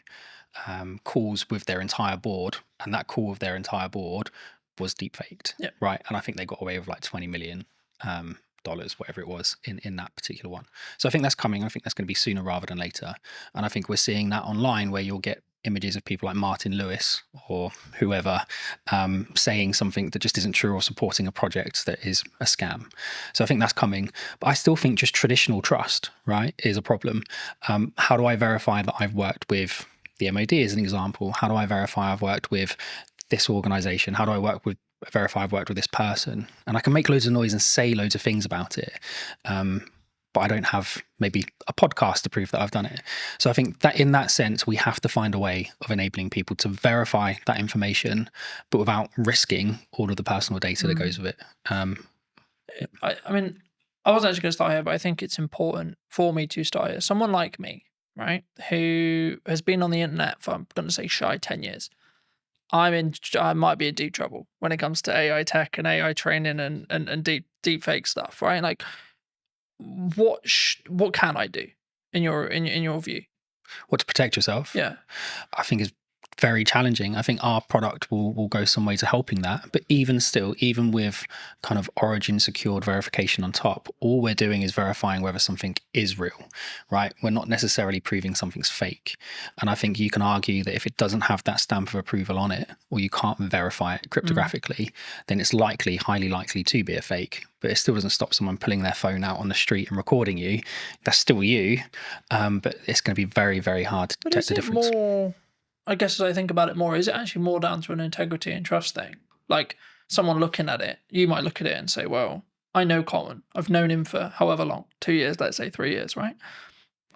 calls with their entire board, and that call with their entire board was deepfaked, right? And I think they got away with like 20 million dollars, whatever it was in that particular one. So I think that's coming. I think that's going to be sooner rather than later. And I think we're seeing that online, where you'll get images of people like Martin Lewis or whoever saying something that just isn't true, or supporting a project that is a scam. So I think that's coming. But I still think just traditional trust, right, is a problem. How do I verify that I've worked with the MOD as an example? How do I verify I've worked with this organization? How do I verify I've worked with this person? And I can make loads of noise and say loads of things about it. But I don't have maybe a podcast to prove that I've done it. So I think that in that sense, we have to find a way of enabling people to verify that information, but without risking all of the personal data that goes with it. I mean, I wasn't actually going to start here, but I think it's important for me to start here. Someone like me, right, who has been on the internet for, I'm going to say, shy 10 years. I might be in deep trouble when it comes to AI tech and AI training and deep fake stuff, right? Like, what can I do in your view? What, to protect yourself? Yeah, I think is very challenging. I think our product will go some way to helping that. But even still, even with kind of origin secured verification on top, all we're doing is verifying whether something is real, right? We're not necessarily proving something's fake. And I think you can argue that if it doesn't have that stamp of approval on it, or you can't verify it cryptographically, then it's highly likely to be a fake. But it still doesn't stop someone pulling their phone out on the street and recording you. That's still you. But it's going to be very, very hard to detect the difference. More, I guess as I think about it more, is it actually more down to an integrity and trust thing? Like, someone looking at it, you might look at it and say, well, I know Colin. I've known him for however long, 2 years, let's say 3 years, right?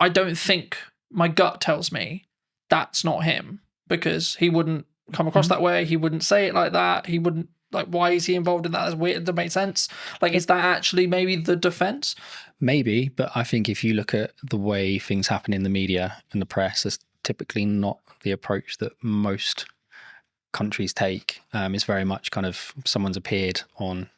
I don't think, my gut tells me that's not him, because he wouldn't come across that way. He wouldn't say it like that. He wouldn't, like, why is he involved in that? That's weird. It doesn't make sense. Like, is that actually maybe the defense? Maybe, but I think if you look at the way things happen in the media and the press, that's typically not the approach that most countries take. It's very much kind of someone's appeared on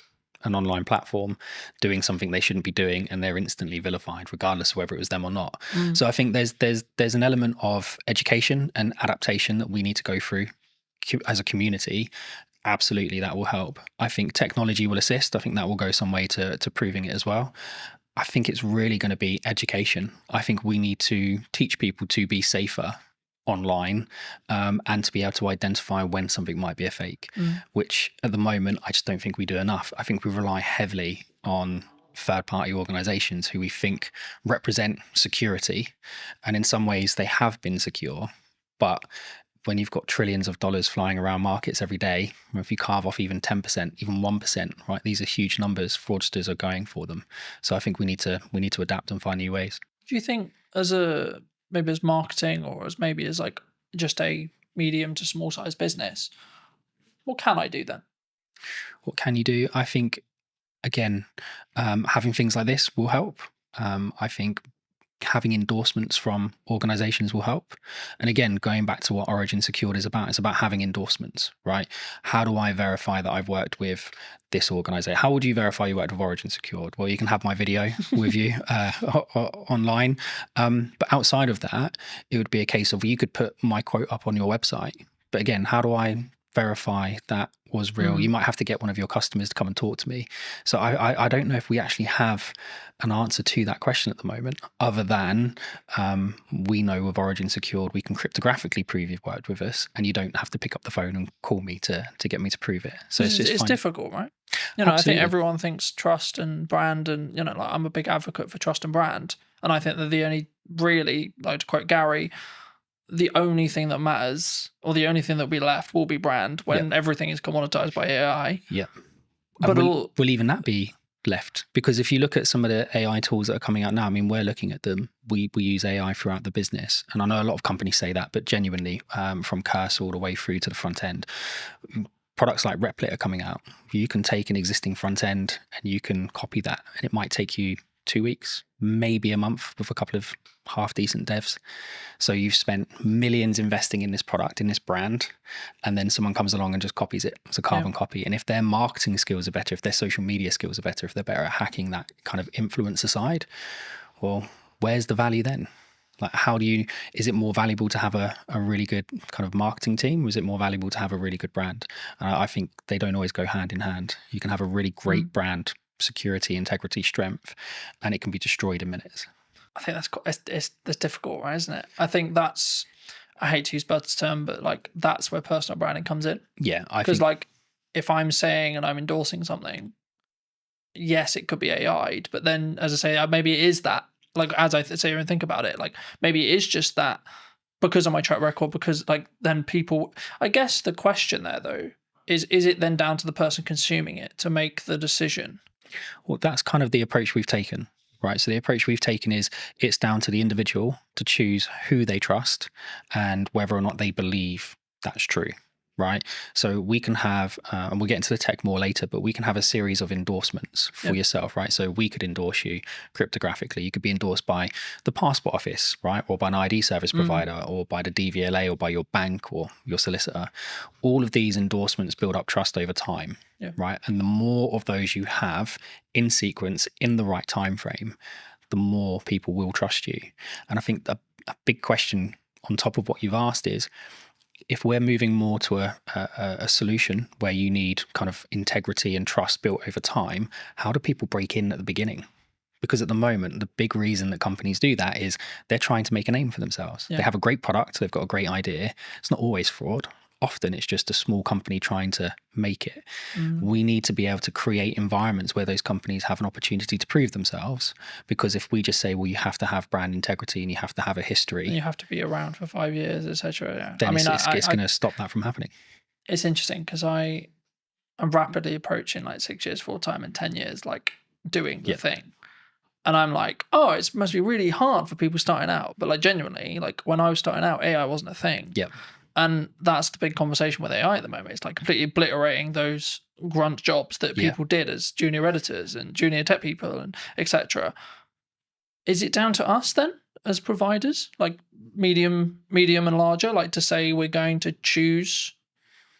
an online platform doing something they shouldn't be doing, and they're instantly vilified, regardless of whether it was them or not. So I think there's an element of education and adaptation that we need to go through as a community. Absolutely, that will help. I think technology will assist. I think that will go some way to proving it as well. I think it's really going to be education. I think we need to teach people to be safer online, and to be able to identify when something might be a fake, which at the moment I just don't think we do enough. I think we rely heavily on third-party organizations who we think represent security, and in some ways they have been secure, but when you've got trillions of dollars flying around markets every day, if you carve off even 10%, even 1%, right, these are huge numbers. Fraudsters are going for them. So I think we need to adapt and find new ways. Do you think maybe as marketing, or as maybe as like just a medium to small size business, what can I do then? What can you do? I think, again, having things like this will help. I think having endorsements from organizations will help. And again, going back to what Origin Secured is about, it's about having endorsements, right? How do I verify that I've worked with this organization? How would you verify you worked with Origin Secured? Well, you can have my video with you online. But outside of that, it would be a case of you could put my quote up on your website. But again, how do I verify that was real? You might have to get one of your customers to come and talk to me. So I don't know if we actually have an answer to that question at the moment, other than we know with Origin Secured, we can cryptographically prove you've worked with us, and you don't have to pick up the phone and call me to get me to prove it. So it's difficult, right? You know, Absolutely. I think everyone thinks trust and brand, and, you know, like, I'm a big advocate for trust and brand. And I think that the only really, like to quote Gary, the only thing that matters, or the only thing that will be left, will be brand when everything is commoditized by AI. Yeah. But will even that be left? Because if you look at some of the AI tools that are coming out now, I mean, we're looking at them. We use AI throughout the business. And I know a lot of companies say that, but genuinely, from cursor all the way through to the front end, products like Replit are coming out. You can take an existing front end and you can copy that, and it might take you 2 weeks, maybe a month, with a couple of half decent devs. So you've spent millions investing in this product, in this brand, and then someone comes along and just copies it as a carbon copy. And if their marketing skills are better, if their social media skills are better, if they're better at hacking that kind of influencer side, well, where's the value then? Like, is it more valuable to have a really good kind of marketing team? Or is it more valuable to have a really good brand? I think they don't always go hand in hand. You can have a really great brand, security, integrity, strength, and it can be destroyed in minutes. I think that's difficult, right? Isn't it? I think that's, I hate to use Bud's term, but like that's where personal branding comes in. Yeah, because like if I'm saying and I'm endorsing something, yes, it could be AI'd, but then as I say, maybe it is that. Like as I say and think about it, like maybe it is just that because of my track record. Because like then people, I guess the question there though is it then down to the person consuming it to make the decision? Well, that's kind of the approach we've taken, right? So the approach we've taken is it's down to the individual to choose who they trust and whether or not they believe that's true, right? So we can have, and we'll get into the tech more later, but we can have a series of endorsements for yourself, right? So we could endorse you cryptographically. You could be endorsed by the passport office, right? Or by an ID service provider, or by the DVLA, or by your bank or your solicitor. All of these endorsements build up trust over time, right? And the more of those you have in sequence, in the right time frame, the more people will trust you. And I think a big question on top of what you've asked is, if we're moving more to a solution where you need kind of integrity and trust built over time, how do people break in at the beginning? Because at the moment, the big reason that companies do that is they're trying to make a name for themselves. They have a great product, they've got a great idea. It's not always fraud. Often it's just a small company trying to make it. We need to be able to create environments where those companies have an opportunity to prove themselves. Because if we just say, well, you have to have brand integrity and you have to have a history, and you have to be around for 5 years, etc. Then it's going to stop that from happening. It's interesting because I'm rapidly approaching like 6 years full time and 10 years like doing the thing. And I'm like, oh, it must be really hard for people starting out. But like genuinely, like when I was starting out, AI wasn't a thing. Yeah. And that's the big conversation with AI at the moment. It's like completely obliterating those grunt jobs that people did as junior editors and junior tech people and etc. Is it down to us then as providers, like medium and larger, like to say we're going to choose,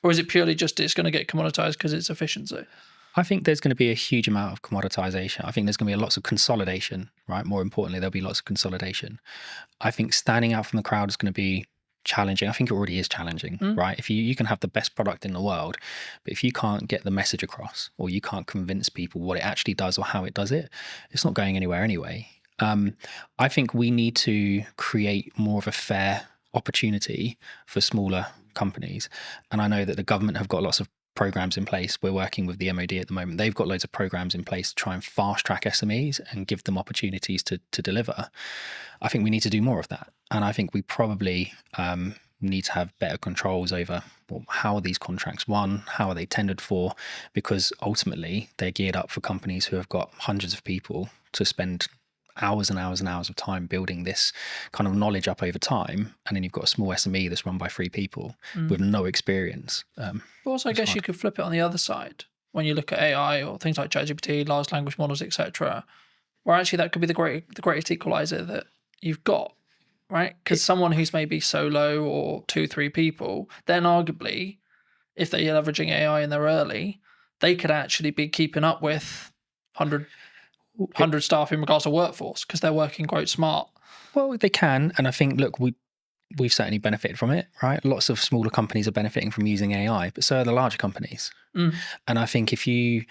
or is it purely just it's going to get commoditized because it's efficiency? I think there's going to be a huge amount of commoditization. I think there's going to be lots of consolidation, right? More importantly, there'll be lots of consolidation. I think standing out from the crowd is going to be challenging. I think it already is challenging, right? If you can have the best product in the world, but if you can't get the message across, or you can't convince people what it actually does or how it does it, it's not going anywhere anyway. I think we need to create more of a fair opportunity for smaller companies. And I know that the government have got lots of programs in place. We're working with the MOD at the moment. They've got loads of programs in place to try and fast track SMEs and give them opportunities to deliver. I think we need to do more of that. And I think we probably need to have better controls over how are these contracts won, how are they tendered for, because ultimately they're geared up for companies who have got hundreds of people to spend hours and hours and hours of time building this kind of knowledge up over time, and then you've got a small SME that's run by 3 people with no experience. But also, I guess you could flip it on the other side when you look at AI or things like ChatGPT, large language models, etc., where actually that could be the greatest equalizer that you've got, right? Because someone who's maybe solo or 2-3 people, then arguably, if they're leveraging AI and they're early, they could actually be keeping up with 100 staff in regards to workforce because they're working quite smart. Well, they can, and I think, look, we've certainly benefited from it, right? Lots of smaller companies are benefiting from using AI, but so are the larger companies. And I think if you,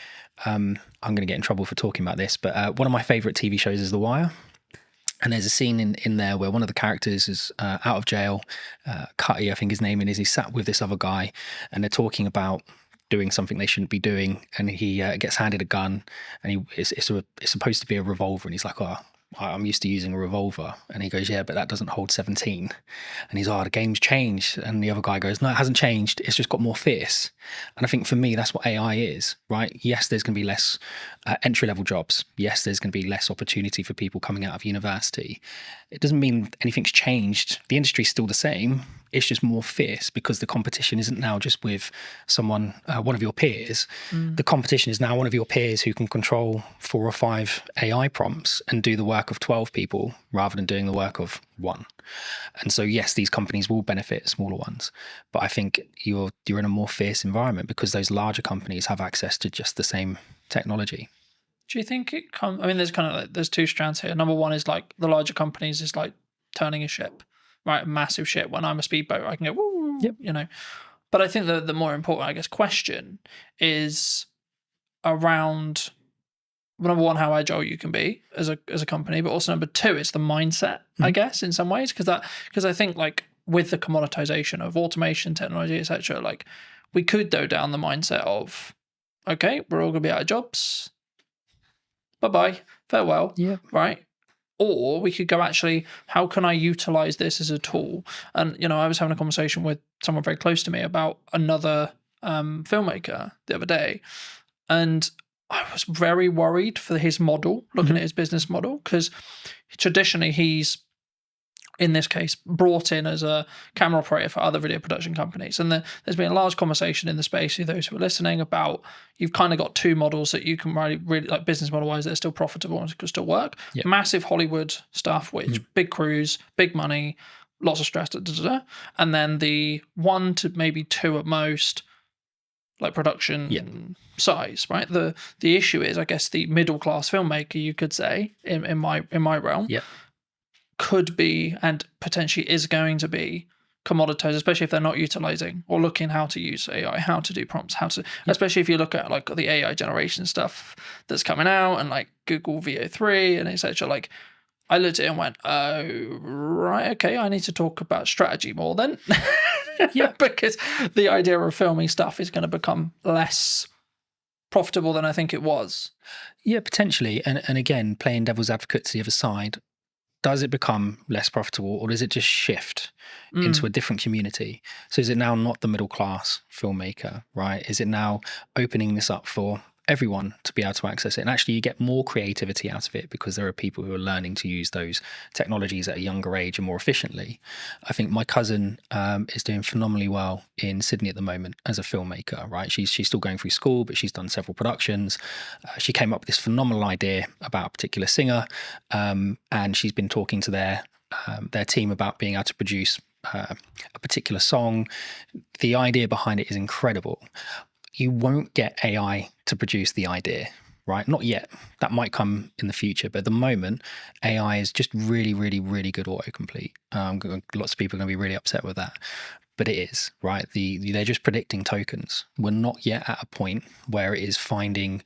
I'm going to get in trouble for talking about this, but one of my favourite TV shows is The Wire. And there's a scene in there where one of the characters is out of jail. Cutty, I think his name is. He's sat with this other guy, and they're talking about doing something they shouldn't be doing, and he gets handed a gun, and it's supposed to be a revolver, and he's like, oh, I'm used to using a revolver. And he goes, yeah, but that doesn't hold 17. And he's, oh, the game's changed. And the other guy goes, no, it hasn't changed. It's just got more fierce. And I think for me, that's what AI is, right? Yes, there's going to be less entry-level jobs. Yes, there's going to be less opportunity for people coming out of university. It doesn't mean anything's changed. The industry's still the same. It's just more fierce because the competition isn't now just with someone, one of your peers. The competition is now one of your peers who can control 4 or 5 AI prompts and do the work of 12 people rather than doing the work of 1. And so, yes, these companies will benefit smaller ones, but I think you're in a more fierce environment because those larger companies have access to just the same technology. Do you think it comes? I mean, there's kind of like there's 2 strands here. Number one is like the larger companies is like turning a ship, right? A massive ship. When I'm a speedboat, I can go, woo, you know. But I think the more important, I guess, question is around number one, how agile you can be as a company, but also number two, it's the mindset, I guess, in some ways, because I think like with the commoditization of automation, technology, etc., like we could go down the mindset of, okay, we're all gonna be out of jobs. Bye-bye, farewell. Yeah. Right. Or we could go, actually, how can I utilize this as a tool? And, you know, I was having a conversation with someone very close to me about another filmmaker the other day. And I was very worried for his model, looking at his business model, because traditionally he's, in this case, brought in as a camera operator for other video production companies. And there's been a large conversation in the space, for those who are listening, about you've kind of got two models that you can really like business model-wise that are still profitable and can still work. Yep. Massive Hollywood stuff, which big crews, big money, lots of stress, and then the 1 to maybe 2 at most, like production size, right? The issue is, I guess, the middle-class filmmaker, you could say, in my realm, could be and potentially is going to be commoditized, especially if they're not utilizing or looking how to use AI, how to do prompts, especially if you look at like the AI generation stuff that's coming out and like Google VO3 and etc. Like I looked at it and went, oh, right, okay, I need to talk about strategy more then. Because the idea of filming stuff is going to become less profitable than I think it was. Yeah, potentially. And again, playing devil's advocate to the other side, does it become less profitable, or does it just shift into a different community? So is it now not the middle class filmmaker, right? Is it now opening this up for everyone to be able to access it? And actually you get more creativity out of it because there are people who are learning to use those technologies at a younger age and more efficiently. I think my cousin is doing phenomenally well in Sydney at the moment as a filmmaker, right? She's still going through school, but she's done several productions. She came up with this phenomenal idea about a particular singer, and she's been talking to their team about being able to produce a particular song. The idea behind it is incredible. You won't get AI to produce the idea, right? Not yet. That might come in the future. But at the moment, AI is just really, really, really good autocomplete. Lots of people are going to be really upset with that. But it is, right? They're just predicting tokens. We're not yet at a point where it is finding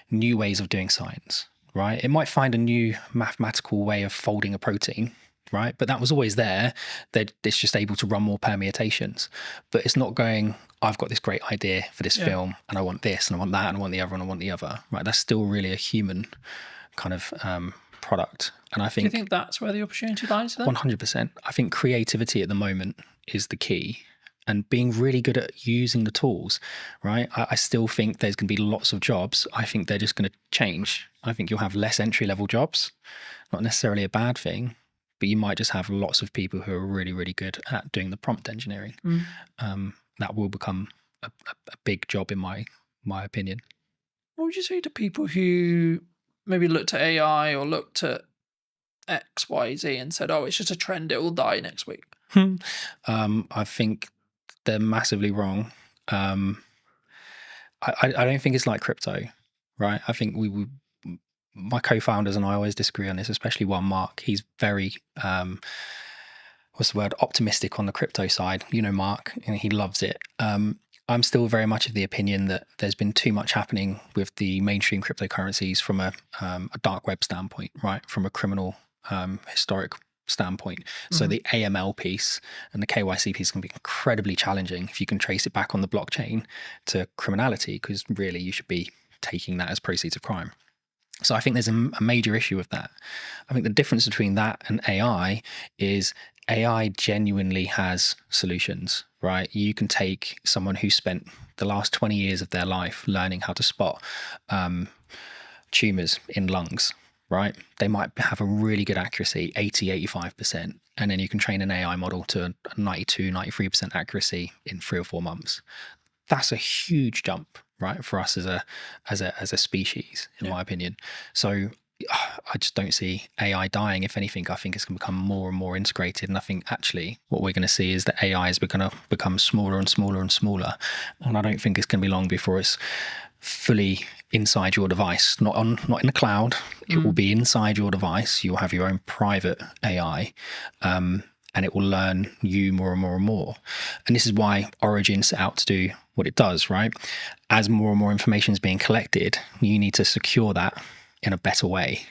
new ways of doing science, right? It might find a new mathematical way of folding a protein, right? But that was always there. It's just able to run more permutations. But it's not going, I've got this great idea for this film, and I want this, and I want that, and I want the other, and I want the other, right? That's still really a human kind of product. And I think... Do you think that's where the opportunity lies then? 100%. I think creativity at the moment is the key, and being really good at using the tools, right? I still think there's going to be lots of jobs. I think they're just going to change. I think you'll have less entry-level jobs, not necessarily a bad thing, but you might just have lots of people who are really, really good at doing the prompt engineering. That will become a big job in my opinion. What would you say to people who maybe looked at AI or looked at X, Y, Z and said, oh, it's just a trend, it will die next week? I think they're massively wrong. I don't think it's like crypto, right? I think my co-founders and I always disagree on this, especially one, Mark. He's very, optimistic on the crypto side. You know, Mark, and he loves it. I'm still very much of the opinion that there's been too much happening with the mainstream cryptocurrencies from a dark web standpoint, right? From a criminal historic standpoint. So the AML piece and the KYC piece can be incredibly challenging if you can trace it back on the blockchain to criminality, because really you should be taking that as proceeds of crime. So I think there's a major issue with that. I think the difference between that and AI is AI genuinely has solutions, right? You can take someone who spent the last 20 years of their life learning how to spot tumors in lungs, right? They might have a really good accuracy, 80, 85%. And then you can train an AI model to 92, 93% accuracy in 3 or 4 months. That's a huge jump, right, for us as a species, in my opinion. So I just don't see AI dying. If anything, I think it's going to become more and more integrated. And I think actually what we're going to see is that AI is going to become smaller and smaller and smaller. And I don't think it's going to be long before it's fully inside your device, not in the cloud. It will be inside your device. You'll have your own private AI. And it will learn you more and more and more. And this is why Origin set out to do what it does, right? As more and more information is being collected, you need to secure that in a better way.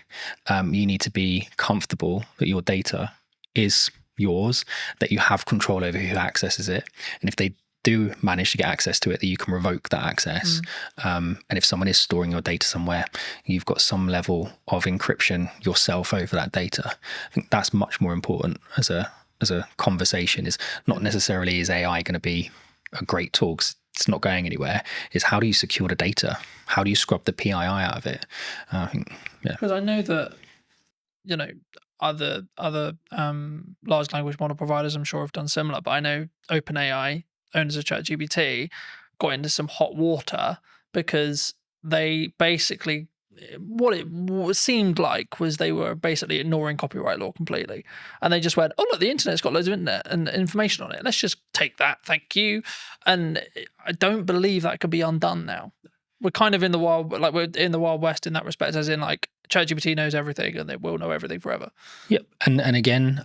You need to be comfortable that your data is yours, that you have control over who accesses it, and if they do manage to get access to it, that you can revoke that access. And if someone is storing your data somewhere, you've got some level of encryption yourself over that data. I think that's much more important as a conversation. Is not necessarily is AI going to be a great tool, 'cause it's not going anywhere. Is how do you secure the data? How do you scrub the PII out of it? I think, yeah. Because I know that, you know, other large language model providers, I'm sure, have done similar. But I know OpenAI, owners of ChatGPT, got into some hot water because they basically, what it seemed like was they were basically ignoring copyright law completely, and they just went, "Oh look, the internet's got loads of internet and information on it. Let's just take that, thank you." And I don't believe that could be undone now. We're kind of in the wild, like we're in the Wild West in that respect, as in like ChatGPT knows everything and they will know everything forever. Yep. And again,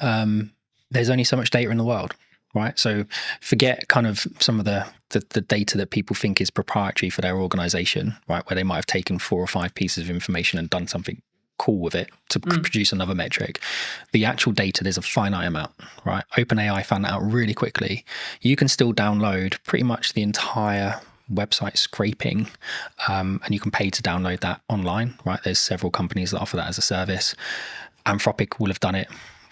there's only so much data in the world, right? So forget kind of some of the data that people think is proprietary for their organization, right? Where they might have taken 4 or 5 pieces of information and done something cool with it to produce another metric. The actual data, there's a finite amount, right? OpenAI found that out really quickly. You can still download pretty much the entire website scraping, and you can pay to download that online, right? There's several companies that offer that as a service. Anthropic will have done it,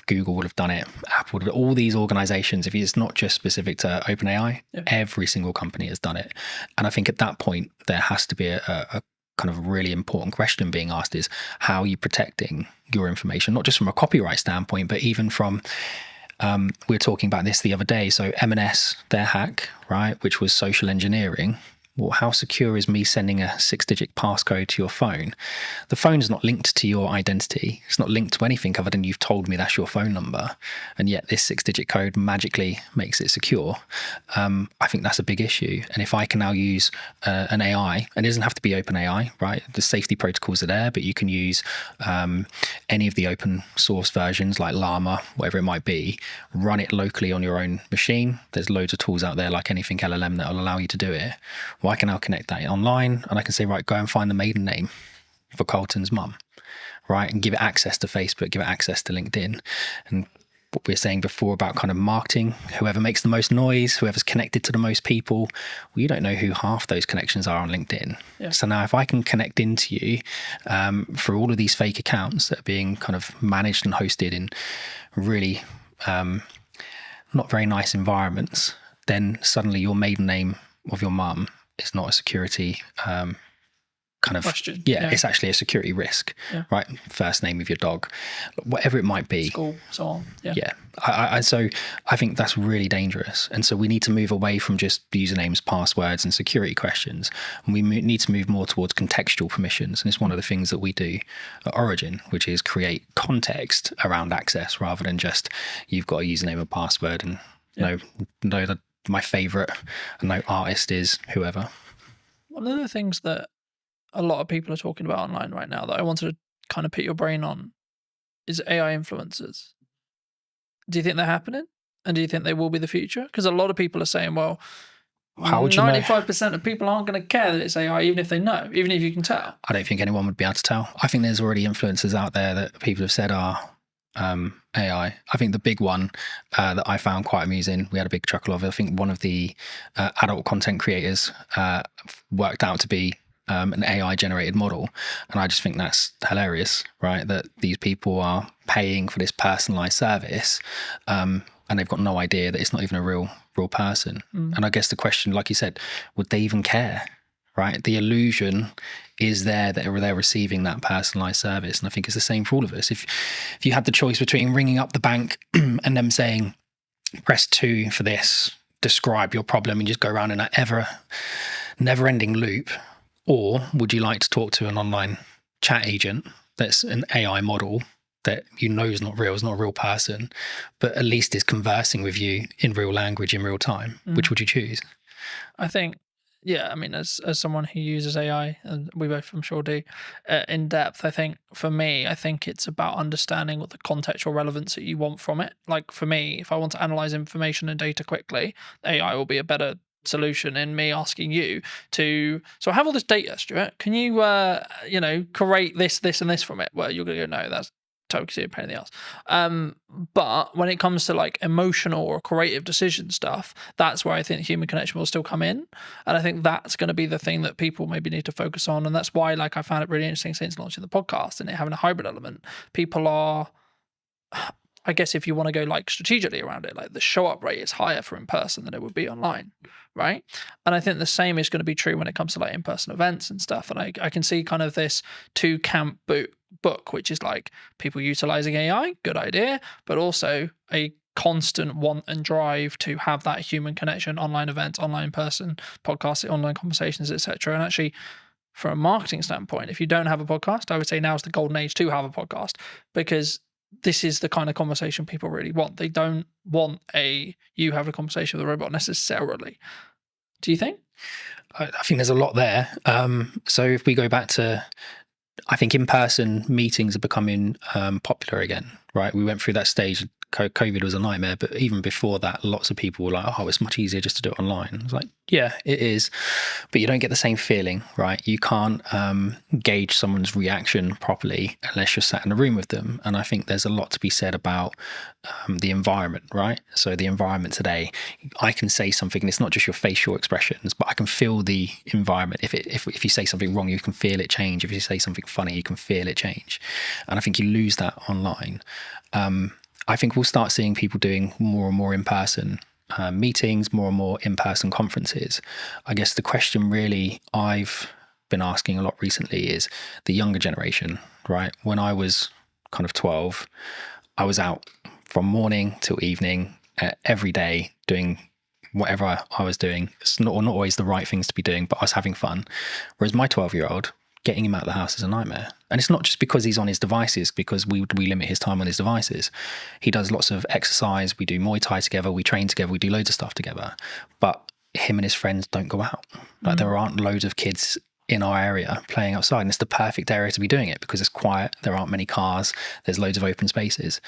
Google will have done it, Apple would have, all these organizations. If it's not just specific to OpenAI, every single company has done it. And I think at that point there has to be a kind of really important question being asked, is how are you protecting your information, not just from a copyright standpoint, but even from we were talking about this the other day. So M&S, their hack, right, which was social engineering. Well, how secure is me sending a 6-digit passcode to your phone? The phone's not linked to your identity. It's not linked to anything other than you've told me that's your phone number. And yet this 6-digit code magically makes it secure. I think that's a big issue. And if I can now use an AI, and it doesn't have to be OpenAI, right? The safety protocols are there, but you can use any of the open source versions like Llama, whatever it might be, run it locally on your own machine. There's loads of tools out there like anything LLM that will allow you to do it. Well, I can now connect that online and I can say, right, go and find the maiden name for Carlton's mum, right? And give it access to Facebook, give it access to LinkedIn. And what we were saying before about kind of marketing, whoever makes the most noise, whoever's connected to the most people, well, you don't know who half those connections are on LinkedIn. Yeah. So now if I can connect into you through all of these fake accounts that are being kind of managed and hosted in really not very nice environments, then suddenly your maiden name of your mum is not a security kind of question. Yeah, it's actually a security risk, right? First name of your dog, whatever it might be. School, so on. So I think that's really dangerous. And so we need to move away from just usernames, passwords, and security questions. And we need to move more towards contextual permissions. And it's one of the things that we do at Origin, which is create context around access rather than just you've got a username and password and know that my favorite artist is whoever. One of the things that a lot of people are talking about online right now that I wanted to kind of put your brain on is AI influencers. Do you think they're happening? And do you think they will be the future? Because a lot of people are saying, well, how would you 95% of people aren't going to care that it's AI, even if they know, even if you can tell. I don't think anyone would be able to tell. I think there's already influencers out there that people have said are AI. I think the big one that I found quite amusing, we had a big chuckle of it. I think one of the adult content creators worked out to be an AI generated model. And I just think that's hilarious, right? That these people are paying for this personalized service and they've got no idea that it's not even a real person. And I guess the question, like you said, would they even care? Right? The illusion is there that they're receiving that personalized service. And I think it's the same for all of us. If you had the choice between ringing up the bank and them saying, press 2 for this, describe your problem, and just go around in that never ending loop, or would you like to talk to an online chat agent that's an AI model that you know is not real, is not a real person, but at least is conversing with you in real language in real time? Which would you choose? I think, I mean, as someone who uses AI, and we both, I'm sure, do, in depth, I think for me, I think it's about understanding what the contextual relevance that you want from it. Like for me, if I want to analyze information and data quickly, AI will be a better solution in me asking you to, so I have all this data, Stuart, can you create this and this from it? Well, you're gonna go, no, that's totally a pain in the ass. But when it comes to like emotional or creative decision stuff, that's where I think human connection will still come in, and I think that's going to be the thing that people maybe need to focus on. And that's why, like, I found it really interesting since launching the podcast and it having a hybrid element. People are, I guess, if you want to go like strategically around it, like the show up rate is higher for in person than it would be online, right? And I think the same is going to be true when it comes to like in-person events and stuff. And I can see kind of this two camp book, which is like people utilizing AI, good idea, but also a constant want and drive to have that human connection, online events, online person, podcasts, online conversations, etc. And actually, from a marketing standpoint, if you don't have a podcast, I would say now is the golden age to have a podcast, because this is the kind of conversation people really want. They don't want you have a conversation with a robot necessarily. Do you think? I think there's a lot there. So if we go back to, I think in-person meetings are becoming popular again, right? We went through that stage. COVID was a nightmare, but even before that, lots of people were like, oh, it's much easier just to do it online. I was like, yeah, it is, but you don't get the same feeling, right? You can't gauge someone's reaction properly unless you're sat in a room with them. And I think there's a lot to be said about the environment, right? So the environment today, I can say something, and it's not just your facial expressions, but I can feel the environment. If you say something wrong, you can feel it change. If you say something funny, you can feel it change. And I think you lose that online. I think we'll start seeing people doing more and more in-person meetings, more and more in-person conferences. I guess the question really I've been asking a lot recently is the younger generation, right? When I was kind of 12, I was out from morning till evening every day doing whatever I was doing. It's not always the right things to be doing, but I was having fun. Whereas my 12-year-old, getting him out of the house is a nightmare. And it's not just because he's on his devices, because we limit his time on his devices. He does lots of exercise. We do Muay Thai together. We train together. We do loads of stuff together. But him and his friends don't go out. Like there aren't loads of kids in our area playing outside. And it's the perfect area to be doing it because it's quiet. There aren't many cars. There's loads of open spaces.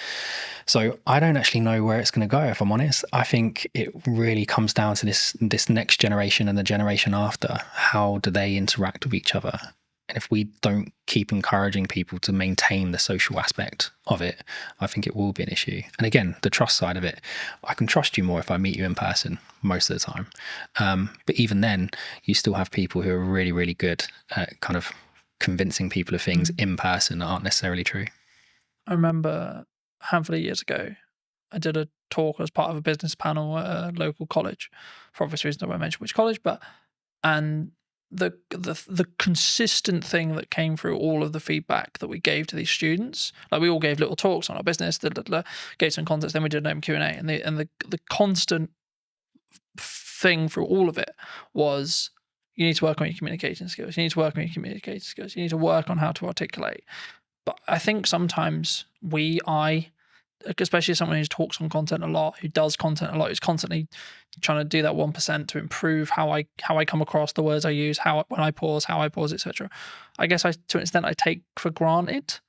So I don't actually know where it's going to go, if I'm honest. I think it really comes down to this next generation and the generation after. How do they interact with each other? And if we don't keep encouraging people to maintain the social aspect of it, I think it will be an issue. And again, the trust side of it, I can trust you more if I meet you in person most of the time. But even then, you still have people who are really, really good at kind of convincing people of things in person that aren't necessarily true. I remember a handful of years ago, I did a talk as part of a business panel at a local college. For obvious reasons, I won't mention which college, and the consistent thing that came through all of the feedback that we gave to these students, like we all gave little talks on our business, gave some context, then we did an open Q&A, and the constant thing through all of it was, you need to work on your communication skills, you need to work on your communication skills, you need to work on how to articulate. But I think sometimes especially someone who talks on content a lot, who does content a lot, who's constantly trying to do that 1% to improve how I come across, the words I use, when I pause, etc. I guess to an extent I take for granted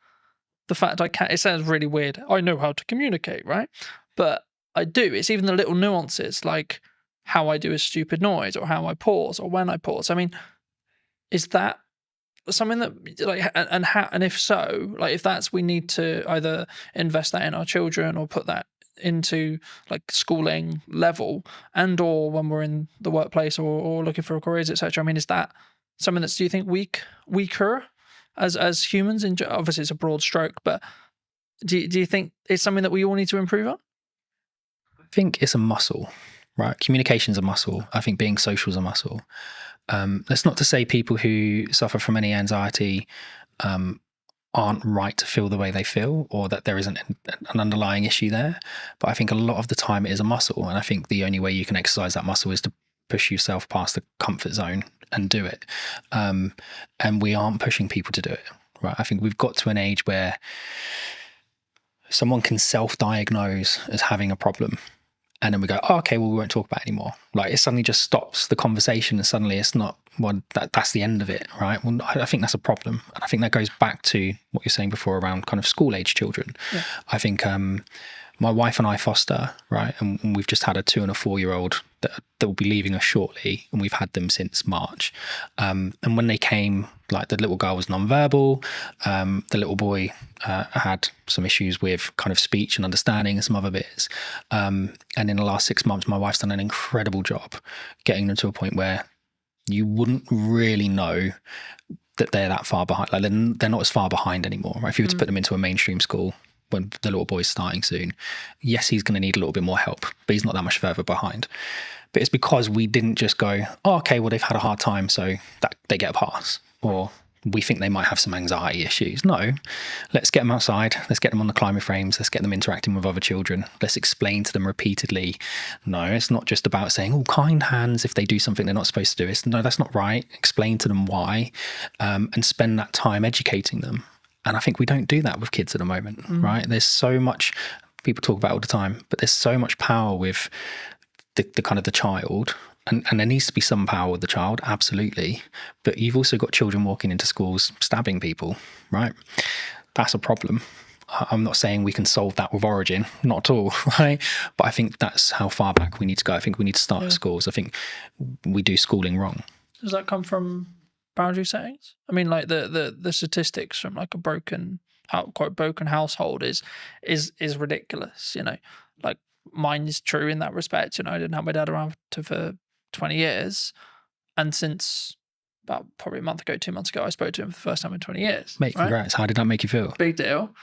the fact I can't. It sounds really weird. I know how to communicate, right? But I do. It's even the little nuances, like how I do a stupid noise, or how I pause, or when I pause. I mean, is that something that, like, and if so, like, if that's, we need to either invest that in our children or put that into like schooling level, and or when we're in the workplace or looking for careers, etc. I mean, is that something that's, do you think, weaker as humans? Obviously it's a broad stroke, but do you think it's something that we all need to improve on? I think it's a muscle, right? Communication's a muscle. I think being social is a muscle. That's not to say people who suffer from any anxiety aren't right to feel the way they feel, or that there isn't an underlying issue there. But I think a lot of the time it is a muscle. And I think the only way you can exercise that muscle is to push yourself past the comfort zone and do it. And we aren't pushing people to do it, right? I think we've got to an age where someone can self-diagnose as having a problem, and then we go, oh, okay, well, we won't talk about it anymore. Like, it suddenly just stops the conversation, and suddenly it's not, well, that's the end of it, right? Well, I think that's a problem. And I think that goes back to what you're saying before around kind of school-age children. Yeah. I think my wife and I foster, right? And we've just had a 2 and a 4-year-old that will be leaving us shortly, and we've had them since March. And when they came, like the little girl was nonverbal, the little boy had some issues with kind of speech and understanding and some other bits. And in the last 6 months, my wife's done an incredible job getting them to a point where you wouldn't really know that they're that far behind. Like they're not as far behind anymore. Right? If you were to put them into a mainstream school when the little boy's starting soon, yes, he's going to need a little bit more help, but he's not that much further behind. But it's because we didn't just go, oh, okay, well, they've had a hard time, so that they get a pass. Or we think they might have some anxiety issues. No, let's get them outside. Let's get them on the climber frames. Let's get them interacting with other children. Let's explain to them repeatedly. No, it's not just about saying, oh, kind hands if they do something they're not supposed to do. It's, no, that's not right. Explain to them why, and spend that time educating them. And I think we don't do that with kids at the moment, right? There's so much, people talk about it all the time, but there's so much power with the kind of the child. And there needs to be some power with the child, absolutely. But you've also got children walking into schools stabbing people, right? That's a problem. I'm not saying we can solve that with Origin, not at all, right? But I think that's how far back we need to go. I think we need to start at schools. I think we do schooling wrong. Does that come from boundary settings? I mean, like the statistics from like a broken household is ridiculous, you know. Like mine is true in that respect. You know, I didn't have my dad around for 20 years, and since about probably a month ago, 2 months ago, I spoke to him for the first time in 20 years. Mate, congrats. How did that make you feel? Big deal.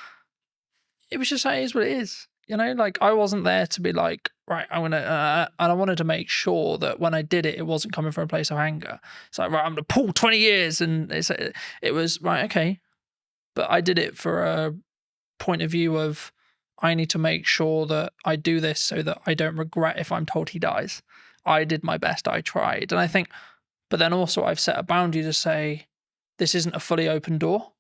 It was just like, it is what it is. You know, like I wasn't there to be like, right, I'm gonna, and I wanted to make sure that when I did it, it wasn't coming from a place of anger. It's like, right, I'm gonna pull 20 years, and it was right, okay, but I did it for a point of view of I need to make sure that I do this so that I don't regret if I'm told he dies. I did my best, I tried, and I think, but then also I've set a boundary to say this isn't a fully open door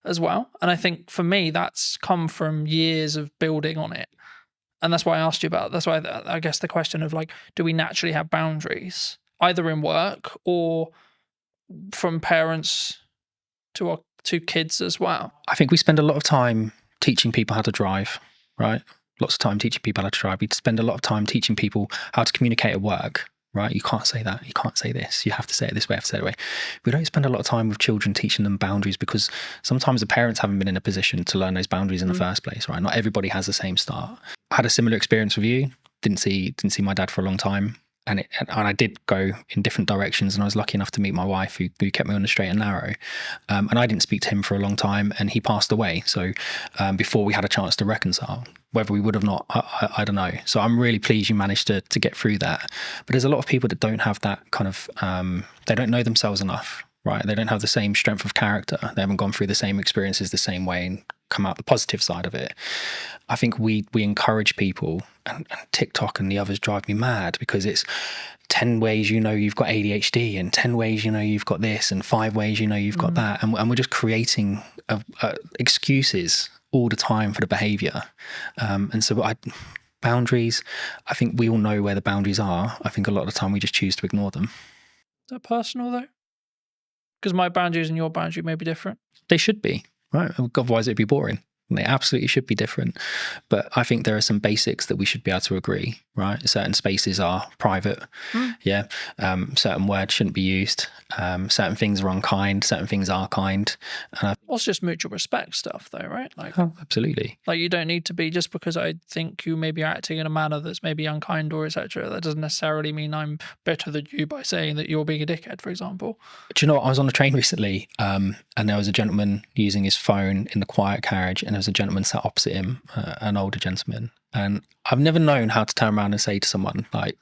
as well. And I think for me, that's come from years of building on it. And that's why I asked you about, that's why I guess the question of like, do we naturally have boundaries either in work or from parents to kids as well? I think we spend a lot of time teaching people how to drive, right? Lots of time teaching people how to drive. We spend a lot of time teaching people how to communicate at work, right? You can't say that. You can't say this. You have to say it this way. You have to say it that way. We don't spend a lot of time with children teaching them boundaries because sometimes the parents haven't been in a position to learn those boundaries in the first place, right? Not everybody has the same start. I had a similar experience with you. Didn't see my dad for a long time. And I did go in different directions, and I was lucky enough to meet my wife who kept me on the straight and narrow. And I didn't speak to him for a long time, and he passed away. So before we had a chance to reconcile, whether we would have not, I don't know. So I'm really pleased you managed to get through that. But there's a lot of people that don't have that kind of, they don't know themselves enough, right? They don't have the same strength of character. They haven't gone through the same experiences the same way and come out the positive side of it. I think we encourage people, and TikTok and the others drive me mad because it's 10 ways you know you've got ADHD, and 10 ways you know you've got this, and 5 ways you know you've got that, and we're just creating excuses all the time for the behaviour. And so boundaries, I think we all know where the boundaries are. I think a lot of the time we just choose to ignore them. Is that personal though? Because my boundaries and your boundary may be different. They should be, right? Otherwise it'd be boring. They absolutely should be different. But I think there are some basics that we should be able to agree, right? Certain spaces are private. Yeah. Certain words shouldn't be used. Certain things are unkind. Certain things are kind. Well, it's just mutual respect stuff though, right? Like, absolutely. Like you don't need to be, just because I think you may be acting in a manner that's maybe unkind or etc. That doesn't necessarily mean I'm better than you by saying that you're being a dickhead, for example. Do you know what? I was on a train recently, and there was a gentleman using his phone in the quiet carriage, and there was a gentleman sat opposite him, an older gentleman. And I've never known how to turn around and say to someone like,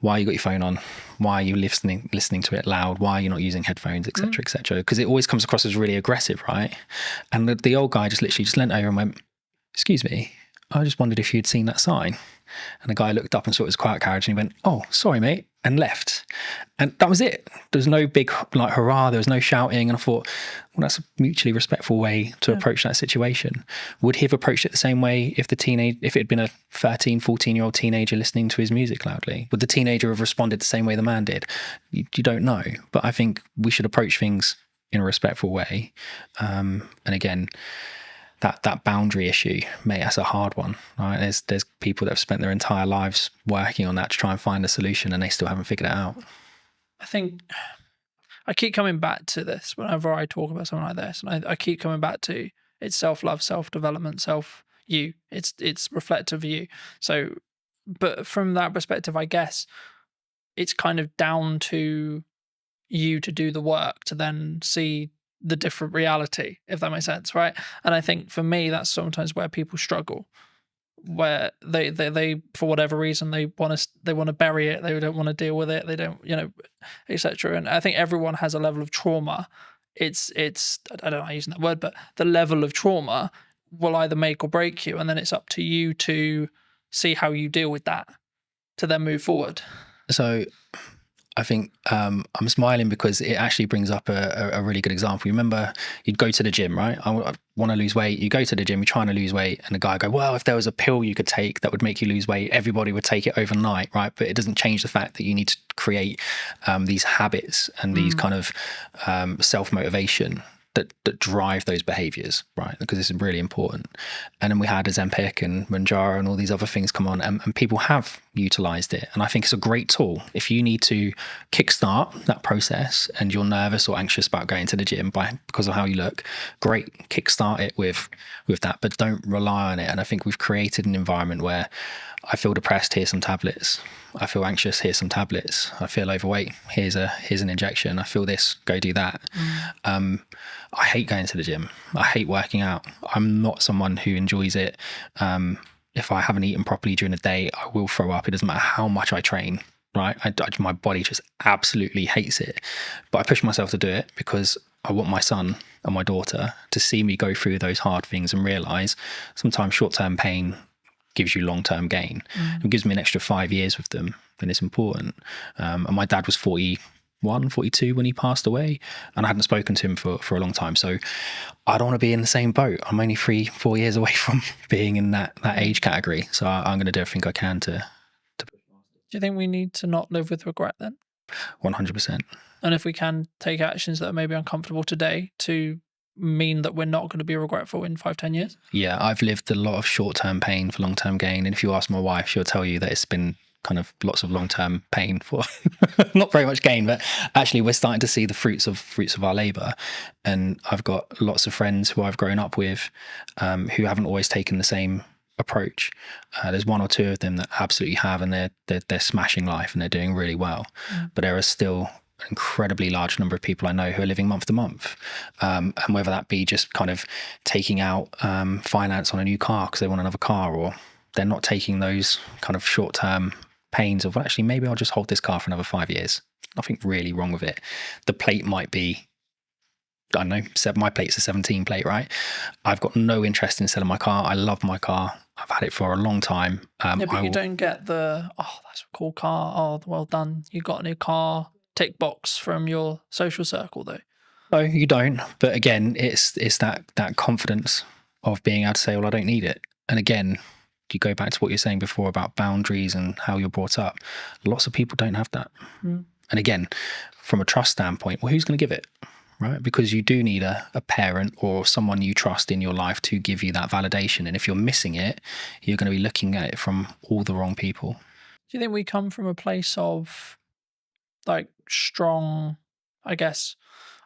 why you got your phone on? Why are you listening to it loud? Why are you not using headphones, etc., etc.? Because it always comes across as really aggressive, right? And the old guy just literally just leant over and went, "Excuse me, I just wondered if you'd seen that sign." And the guy looked up and saw his quiet carriage, and he went, "Oh, sorry, mate," and left. And that was it. There was no big like hurrah. There was no shouting. And I thought, well, that's a mutually respectful way to approach that situation. Would he have approached it the same way if it had been a 13, 14-year-old teenager listening to his music loudly? Would the teenager have responded the same way the man did? You don't know. But I think we should approach things in a respectful way. And again, that boundary issue, mate, that's a hard one, right? There's people that have spent their entire lives working on that to try and find a solution, and they still haven't figured it out. I think I keep coming back to this whenever I talk about something like this, and I keep coming back to it's self-love, self-development, you. It's reflective of you. So, but from that perspective, I guess it's kind of down to you to do the work to then see the different reality, if that makes sense, right? And I think for me, that's sometimes where people struggle, where they for whatever reason they want to bury it, they don't want to deal with it, they don't, etc. And I think everyone has a level of trauma. It's I don't know using that word, but the level of trauma will either make or break you, and then it's up to you to see how you deal with that to then move forward. So I think I'm smiling because it actually brings up a really good example. You remember you'd go to the gym, right? I want to lose weight. You go to the gym, you're trying to lose weight, and the guy go, well, if there was a pill you could take that would make you lose weight, everybody would take it overnight, right? But it doesn't change the fact that you need to create these habits and these kind of self-motivation that drive those behaviors, right? Because this is really important. And then we had Ozempic and Mounjaro and all these other things come on, and people have utilized it. And I think it's a great tool. If you need to kickstart that process and you're nervous or anxious about going to the gym because of how you look, great, kickstart it with that, but don't rely on it. And I think we've created an environment where I feel depressed, here's some tablets. I feel anxious, here's some tablets. I feel overweight, here's an injection. I feel this, go do that. I hate going to the gym. I hate working out. I'm not someone who enjoys it. If I haven't eaten properly during the day, I will throw up. It doesn't matter how much I train, right? My body just absolutely hates it. But I push myself to do it because I want my son and my daughter to see me go through those hard things and realize sometimes short-term pain gives you long-term gain. It gives me an extra 5 years with them, then it's important. And my dad was 41, 42 when he passed away, and I hadn't spoken to him for a long time. So I don't want to be in the same boat. I'm only 3-4 years away from being in that age category. So I'm going to do everything I can to. Do you think we need to not live with regret then? 100%. And if we can take actions that are maybe uncomfortable today to mean that we're not going to be regretful in 5-10 years? Yeah, I've lived a lot of short-term pain for long-term gain. And if you ask my wife, she'll tell you that it's been kind of lots of long-term pain for not very much gain, but actually we're starting to see the fruits of our labor. And I've got lots of friends who I've grown up with who haven't always taken the same approach. There's one or two of them that absolutely have, and they're smashing life and they're doing really well. But there are still an incredibly large number of people I know who are living month to month, and whether that be just kind of taking out finance on a new car because they want another car, or they're not taking those kind of short-term pains of, well, actually maybe I'll just hold this car for another 5 years. Nothing really wrong with it. The plate might be, I don't know, my plate's a 17 plate, right? I've got no interest in selling my car. I love my car. I've had it for a long time. But you don't get the, oh, that's a cool car. Oh, well done. You got a new car tick box from your social circle though. No, you don't. But again, it's that confidence of being able to say, well, I don't need it. And again, you go back to what you're saying before about boundaries and how you're brought up. Lots of people don't have that. And again, from a trust standpoint, well, who's going to give it? Right? Because you do need a parent or someone you trust in your life to give you that validation. And if you're missing it, you're going to be looking at it from all the wrong people. Do you think we come from a place of like strong, I guess,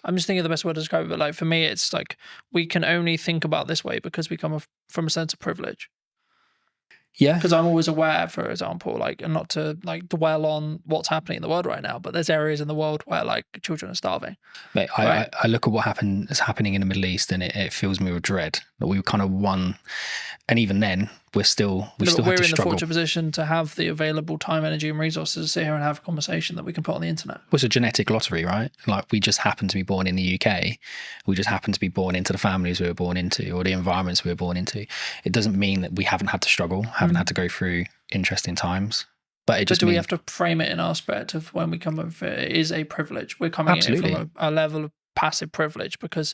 I'm just thinking of the best word to describe it, but like for me, it's like we can only think about this way because we come from a sense of privilege. Yeah. Because I'm always aware, for example, like, and not to like dwell on what's happening in the world right now, but there's areas in the world where like children are starving. Mate, right? I look at what is happening in the Middle East, and it fills me with dread that we kind of won. And even then, we're still have to struggle. We're in the fortunate position to have the available time, energy, and resources to sit here and have a conversation that we can put on the internet. Well, it's a genetic lottery, right? Like we just happen to be born in the UK. We just happen to be born into the families we were born into, or the environments we were born into. It doesn't mean that we haven't had to struggle, haven't had to go through interesting times. But it just we have to frame it in our perspective when we come over. It is a privilege. We're coming in from a level of passive privilege because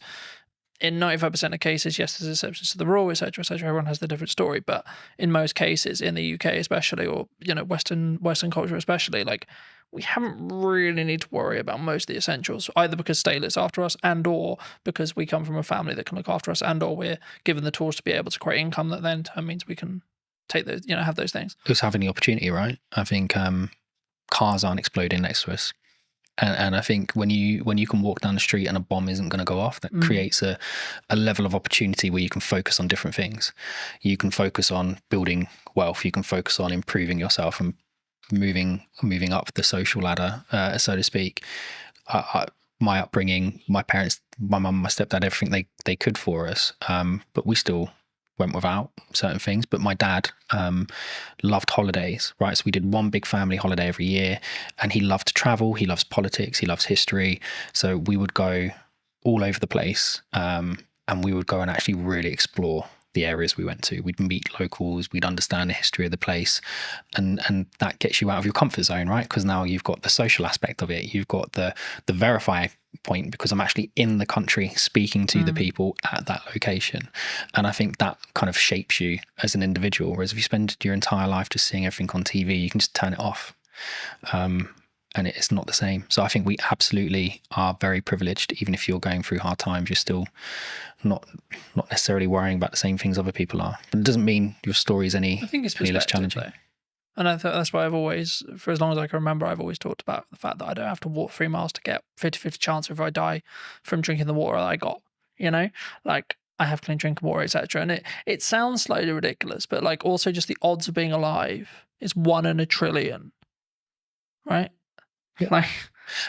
in 95% of cases, yes, there's exceptions to the rule, etc., etc. Everyone has the different story, but in most cases, in the UK especially, or Western culture especially, like we haven't really need to worry about most of the essentials, either because state looks after us and or because we come from a family that can look after us and or we're given the tools to be able to create income that then in turn means we can take those, have those things. It's having the opportunity, right? I think cars aren't exploding next to us. And I think when you can walk down the street and a bomb isn't going to go off, that creates a level of opportunity where you can focus on different things. You can focus on building wealth. You can focus on improving yourself and moving up the social ladder, so to speak. My upbringing, my parents, my mum, my stepdad, everything they could for us, but we still went without certain things. But my dad loved holidays, right? So we did one big family holiday every year, and he loved to travel. He loves politics. He loves history. So we would go all over the place, and we would go and actually really explore the areas we went to. We'd meet locals, we'd understand the history of the place, and that gets you out of your comfort zone, right? Because now you've got the social aspect of it, you've got the verify point, because I'm actually in the country speaking to the people at that location. And I think that kind of shapes you as an individual, whereas if you spend your entire life just seeing everything on TV, you can just turn it off. And it's not the same. So I think we absolutely are very privileged. Even if you're going through hard times, you're still not necessarily worrying about the same things other people are. But it doesn't mean your story is any less challenging. Though. And I thought that's why I've always, for as long as I can remember, I've always talked about the fact that I don't have to walk 3 miles to get 50-50 chance if I die from drinking the water that I got. Like I have clean drinking water, etc. And it sounds slightly ridiculous, but like also just the odds of being alive is 1 in a trillion, right? Yeah. Like,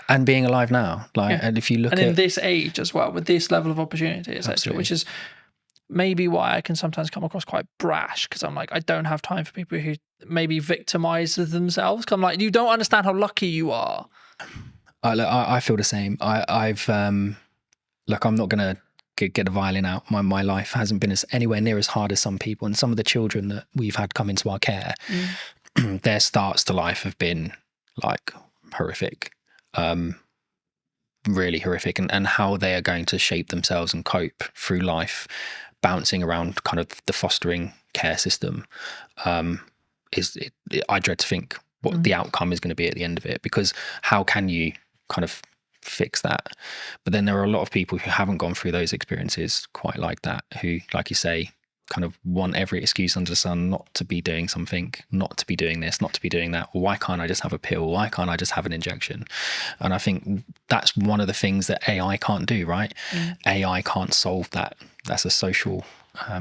and being alive now, and if you look in this age as well, with this level of opportunity, etc., which is maybe why I can sometimes come across quite brash, because I'm like, I don't have time for people who maybe victimize themselves. I'm like, you don't understand how lucky you are. I feel the same. I've look, I'm not gonna get a violin out. My life hasn't been anywhere near as hard as some people, and some of the children that we've had come into our care, their starts to life have been like horrific, really horrific, and how they are going to shape themselves and cope through life, bouncing around kind of the fostering care system, I dread to think what the outcome is going to be at the end of it, because how can you kind of fix that? But then there are a lot of people who haven't gone through those experiences quite like that, who, like you say, kind of want every excuse under the sun not to be doing something, not to be doing this, not to be doing that. Well, why can't I just have a pill? Why can't I just have an injection? And I think that's one of the things that AI can't do, right? AI can't solve that. That's a social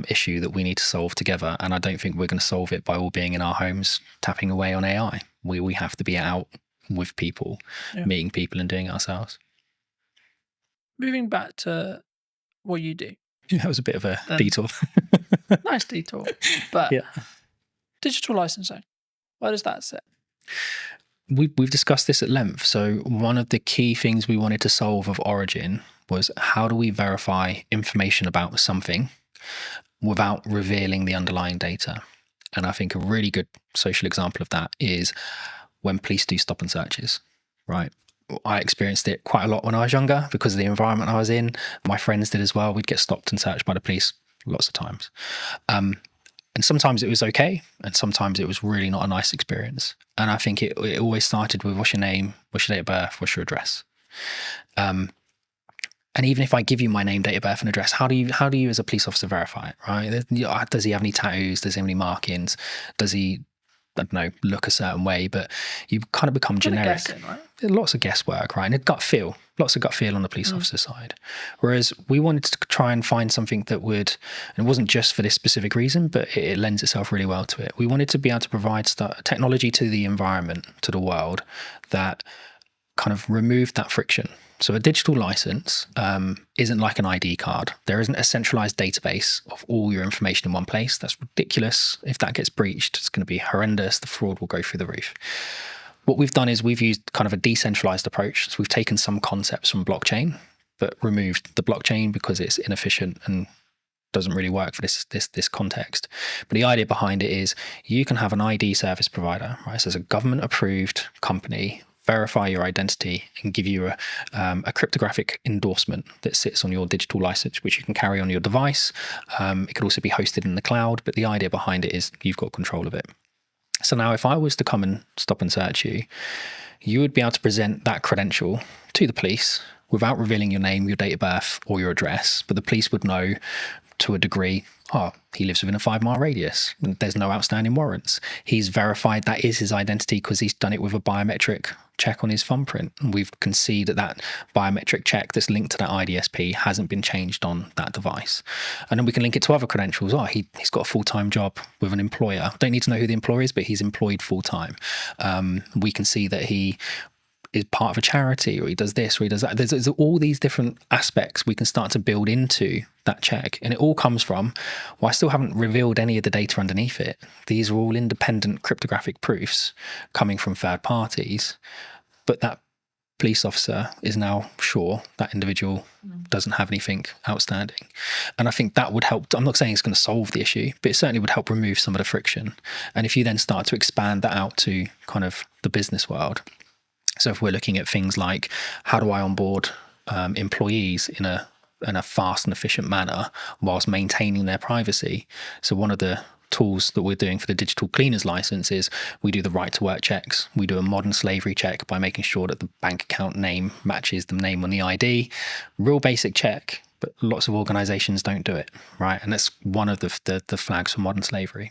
issue that we need to solve together. And I don't think we're going to solve it by all being in our homes tapping away on AI. We have to be out with people, meeting people and doing it ourselves. Moving back to what you do. That was a bit of a detour. Nice detour. But digital licensing, where does that sit? We've discussed this at length. So one of the key things we wanted to solve of origin was, how do we verify information about something without revealing the underlying data? And I think a really good social example of that is when police do stop and searches, right? I experienced it quite a lot when I was younger because of the environment I was in. My friends did as well. We'd get stopped and searched by the police lots of times. And sometimes it was okay, and sometimes it was really not a nice experience. And I think it always started with, what's your name, what's your date of birth, what's your address? And even if I give you my name, date of birth and address, how do you as a police officer verify it, right? Does he have any tattoos? Does he have any markings? Does he, I don't know, look a certain way? But you kind of become generic. Guessing, right? Lots of guesswork, right? And lots of gut feel on the police officer side. Whereas we wanted to try and find something that would, and it wasn't just for this specific reason, but it lends itself really well to it. We wanted to be able to provide technology to the environment, to the world, that kind of removed that friction. So a digital license isn't like an ID card. There isn't a centralized database of all your information in one place. That's ridiculous. If that gets breached, it's going to be horrendous. The fraud will go through the roof. What we've done is we've used kind of a decentralized approach. So we've taken some concepts from blockchain, but removed the blockchain because it's inefficient and doesn't really work for this context. But the idea behind it is you can have an ID service provider, right? So it's a government approved company, verify your identity and give you a cryptographic endorsement that sits on your digital license, which you can carry on your device. It could also be hosted in the cloud, but the idea behind it is you've got control of it. So now if I was to come and stop and search you, you would be able to present that credential to the police without revealing your name, your date of birth, or your address. But the police would know to a degree, oh, he lives within a 5-mile radius. There's no outstanding warrants. He's verified that is his identity because he's done it with a biometric check on his thumbprint. And we can see that that biometric check that's linked to that IDSP hasn't been changed on that device. And then we can link it to other credentials. Oh, he's got a full-time job with an employer. Don't need to know who the employer is, but he's employed full-time. We can see that he is part of a charity, or he does this, or he does that. There's all these different aspects we can start to build into that check. And it all comes from, well, I still haven't revealed any of the data underneath it. These are all independent cryptographic proofs coming from third parties, but that police officer is now sure that individual doesn't have anything outstanding. And I think that would help. I'm not saying it's going to solve the issue, but it certainly would help remove some of the friction. And if you then start to expand that out to kind of the business world, so if we're looking at things like how do I onboard employees in a fast and efficient manner whilst maintaining their privacy. So one of the tools that we're doing for the digital cleaners license is we do the right to work checks. We do a modern slavery check by making sure that the bank account name matches the name on the ID. Real basic check, but lots of organizations don't do it, right? And that's one of the flags for modern slavery.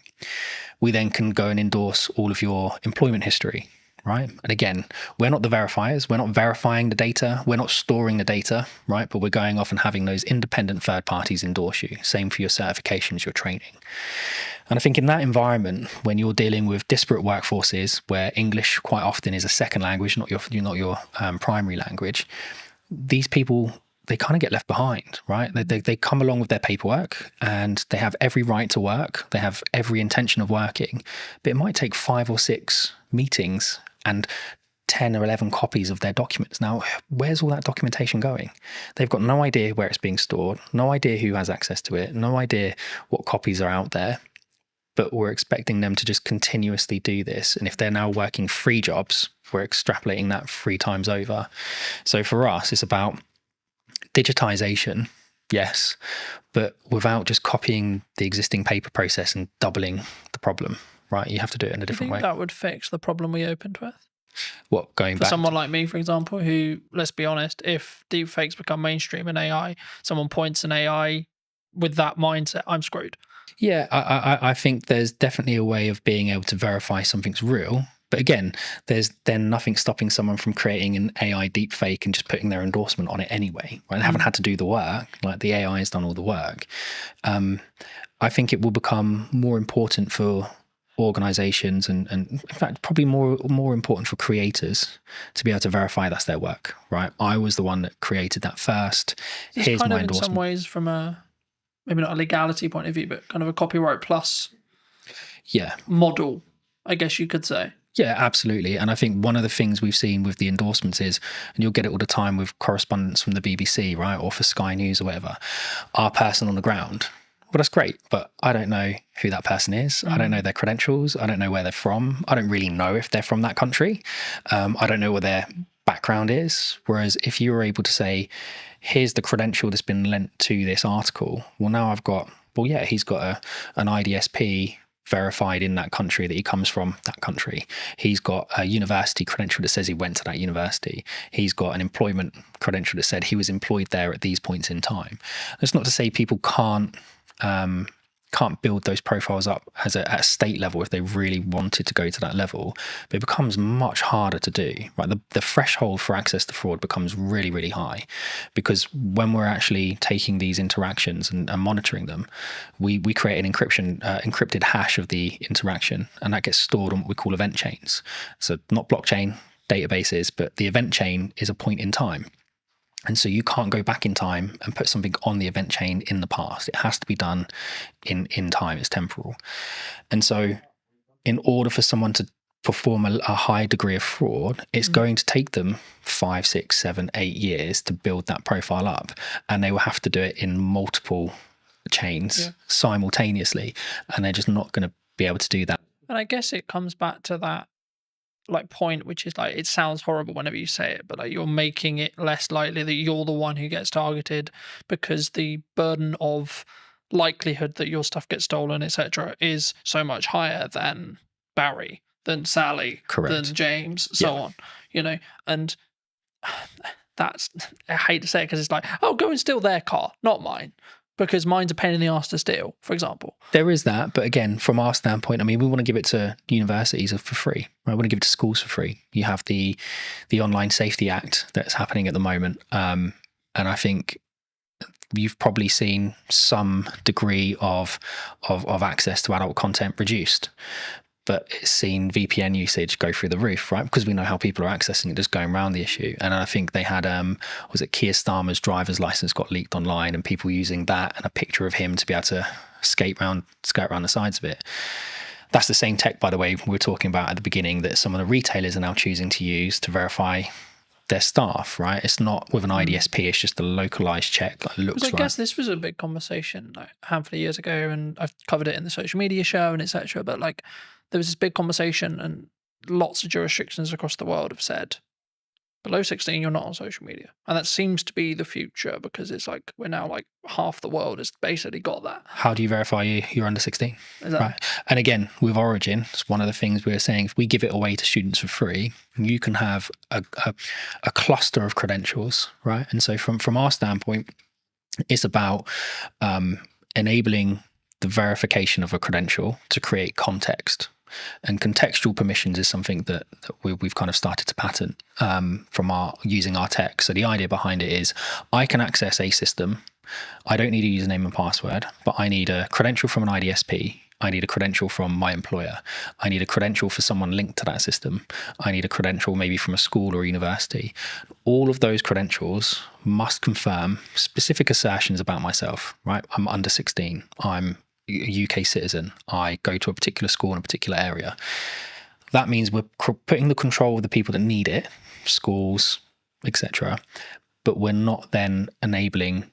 We then can go and endorse all of your employment history, right? And again, we're not the verifiers. We're not verifying the data. We're not storing the data, right? But we're going off and having those independent third parties endorse you. Same for your certifications, your training. And I think in that environment, when you're dealing with disparate workforces where English quite often is a second language, not your primary language, these people, they kind of get left behind, right? They come along with their paperwork and they have every right to work. They have every intention of working, but it might take 5 or 6 meetings and 10 or 11 copies of their documents. Now, where's all that documentation going? They've got no idea where it's being stored, no idea who has access to it, no idea what copies are out there, but we're expecting them to just continuously do this. And if they're now working 3 jobs, we're extrapolating that 3 times over. So for us, it's about digitization, yes, but without just copying the existing paper process and doubling the problem, right? You have to do it in a different way. That would fix the problem we opened with? What, going for back? Someone like me, for example, who, let's be honest, if deepfakes become mainstream in AI, someone points an AI with that mindset, I'm screwed. Yeah, I think there's definitely a way of being able to verify something's real. But again, there's then nothing stopping someone from creating an AI deepfake and just putting their endorsement on it anyway. Right? They haven't had to do the work. Like, the AI has done all the work. I think it will become more important for organizations and in fact probably more important for creators to be able to verify that's their work, right? I was the one that created that first. Here's my endorsement. In some ways, from a maybe not a legality point of view, but kind of a copyright plus model, I guess you could say. Yeah, absolutely. And I think one of the things we've seen with the endorsements is, and you'll get it all the time with correspondence from the BBC, right, or for Sky News or whatever, our person on the ground. Well, that's great, but I don't know who that person is. I don't know their credentials. I don't know where they're from. I don't really know if they're from that country. I don't know what their background is. Whereas if you were able to say, here's the credential that's been lent to this article, well, now I've got, well, yeah, he's got an IDSP verified in that country that he comes from that country. He's got a university credential that says he went to that university. He's got an employment credential that said he was employed there at these points in time. That's not to say people can't build those profiles up at a state level if they really wanted to go to that level, but it becomes much harder to do, right? The threshold for access to fraud becomes really, really high, because when we're actually taking these interactions and monitoring them, we create an encrypted hash of the interaction, and that gets stored on what we call event chains. So not blockchain databases, but the event chain is a point in time. And so you can't go back in time and put something on the event chain in the past. It has to be done in time. It's temporal. And so in order for someone to perform a high degree of fraud, it's going to take them 5, 6, 7, 8 years to build that profile up. And they will have to do it in multiple chains simultaneously. And they're just not going to be able to do that. And I guess it comes back to that point, which is like, it sounds horrible whenever you say it, but like, you're making it less likely that you're the one who gets targeted, because the burden of likelihood that your stuff gets stolen, etc., is so much higher than Barry, than Sally, Correct. than James, so on, you know, and that's, I hate to say it because it's like, oh, go and steal their car, not mine, because mine's a pain in the ass to steal, for example. There is that, but again, from our standpoint, I mean, we want to give it to universities for free. Right? We want to give it to schools for free. You have the Online Safety Act that's happening at the moment, and I think you've probably seen some degree of access to adult content reduced. But it's seen VPN usage go through the roof, right? Because we know how people are accessing it, just going around the issue. And I think they had, was it Keir Starmer's driver's license got leaked online, and people using that and a picture of him to be able to skate around the sides of it. That's the same tech, by the way, we were talking about at the beginning that some of the retailers are now choosing to use to verify their staff, right? It's not with an IDSP, it's just a localized check that looks right. I guess this was a big conversation like a handful of years ago, and I've covered it in the social media show and etc. But like, there was this big conversation, and lots of jurisdictions across the world have said, below 16, you're not on social media. And that seems to be the future, because it's like, we're now like half the world has basically got that. How do you verify you're under 16? Exactly. Right. And again, with Origin, it's one of the things we were saying, if we give it away to students for free, you can have a cluster of credentials, right? And so from our standpoint, it's about enabling the verification of a credential to create context. And contextual permissions is something that we've kind of started to patent from using our tech. So the idea behind it is, I can access a system. I don't need a username and password, but I need a credential from an IDSP. I need a credential from my employer. I need a credential for someone linked to that system. I need a credential maybe from a school or university. All of those credentials must confirm specific assertions about myself, right? I'm under 16. I'm a UK citizen. I go to a particular school in a particular area. That means we're putting the control of the people that need it, schools, etc. But we're not then enabling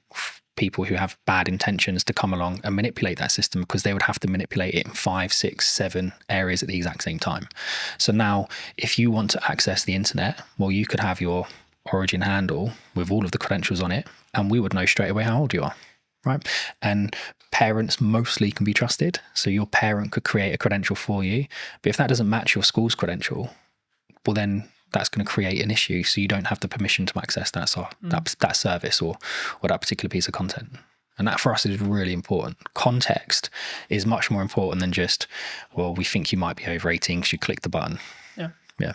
people who have bad intentions to come along and manipulate that system, because they would have to manipulate it in 5, 6, 7 areas at the exact same time. So now, if you want to access the internet, well, you could have your Origin handle with all of the credentials on it, and we would know straight away how old you are, right? And parents mostly can be trusted. So your parent could create a credential for you. But if that doesn't match your school's credential, well, then that's going to create an issue. So you don't have the permission to access that service or that particular piece of content. And that for us is really important. Context is much more important than just, well, we think you might be over 18 because you click the button. Yeah.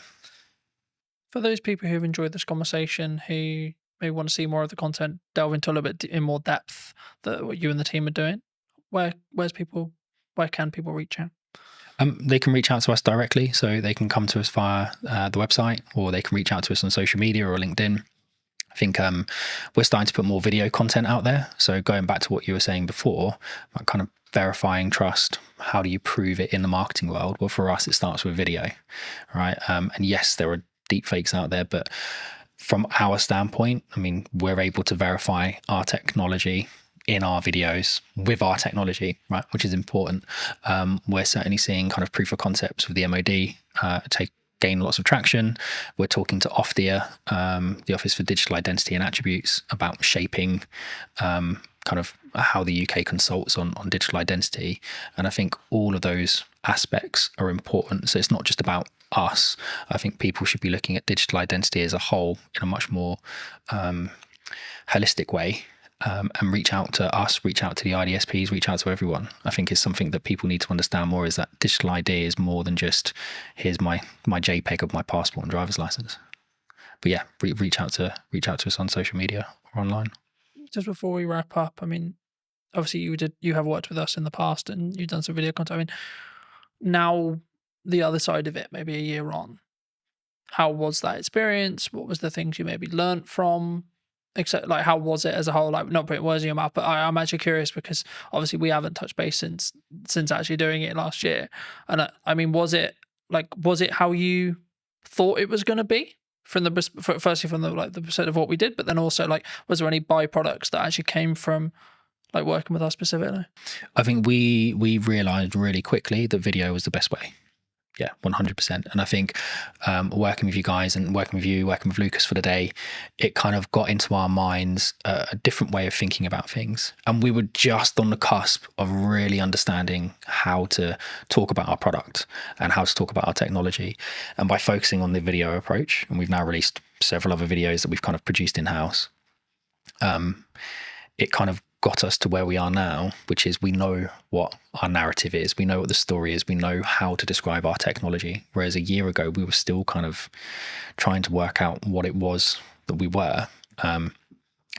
For those people who've enjoyed this conversation, who maybe want to see more of the content, delve into a little bit in more depth that what you and the team are doing, where can people reach out? They can reach out to us directly, so they can come to us via the website, or they can reach out to us on social media or LinkedIn. I think we're starting to put more video content out there. So going back to what you were saying before, about kind of verifying trust, how do you prove it in the marketing world? Well, for us, it starts with video, right? And yes, there are deep fakes out there, but from our standpoint, I mean, we're able to verify our technology in our videos with our technology, right, which is important. We're certainly seeing kind of proof of concepts with the MOD gain lots of traction. We're talking to OFDIA, the Office for Digital Identity and Attributes, about shaping kind of how the UK consults on digital identity. And I think all of those aspects are important. So it's not just about us. I think people should be looking at digital identity as a whole in a much more holistic way. And reach out to us, reach out to the IDSPs, reach out to everyone. I think is something that people need to understand more, is that digital ID is more than just, here's my JPEG of my passport and driver's license. But yeah, reach out to us on social media or online. Just before we wrap up, I mean, obviously you have worked with us in the past and you've done some video content. I mean, now the other side of it, maybe a year on, how was that experience? What was the things you maybe learnt from? Except, like, how was it as a whole? Like, not putting words in your mouth, but I'm actually curious, because obviously we haven't touched base since actually doing it last year. And I mean, was it how you thought it was going to be firstly from the perspective of what we did, but then also, like, was there any byproducts that actually came from like working with us specifically? I think we realized really quickly that video was the best way. Yeah, 100%. And I think working with you guys and working with Lucas for the day, it kind of got into our minds a different way of thinking about things. And we were just on the cusp of really understanding how to talk about our product and how to talk about our technology. And by focusing on the video approach, and we've now released several other videos that we've kind of produced in-house, it kind of got us to where we are now, which is we know what our narrative is, we know what the story is, we know how to describe our technology. Whereas a year ago, we were still kind of trying to work out what it was that we were.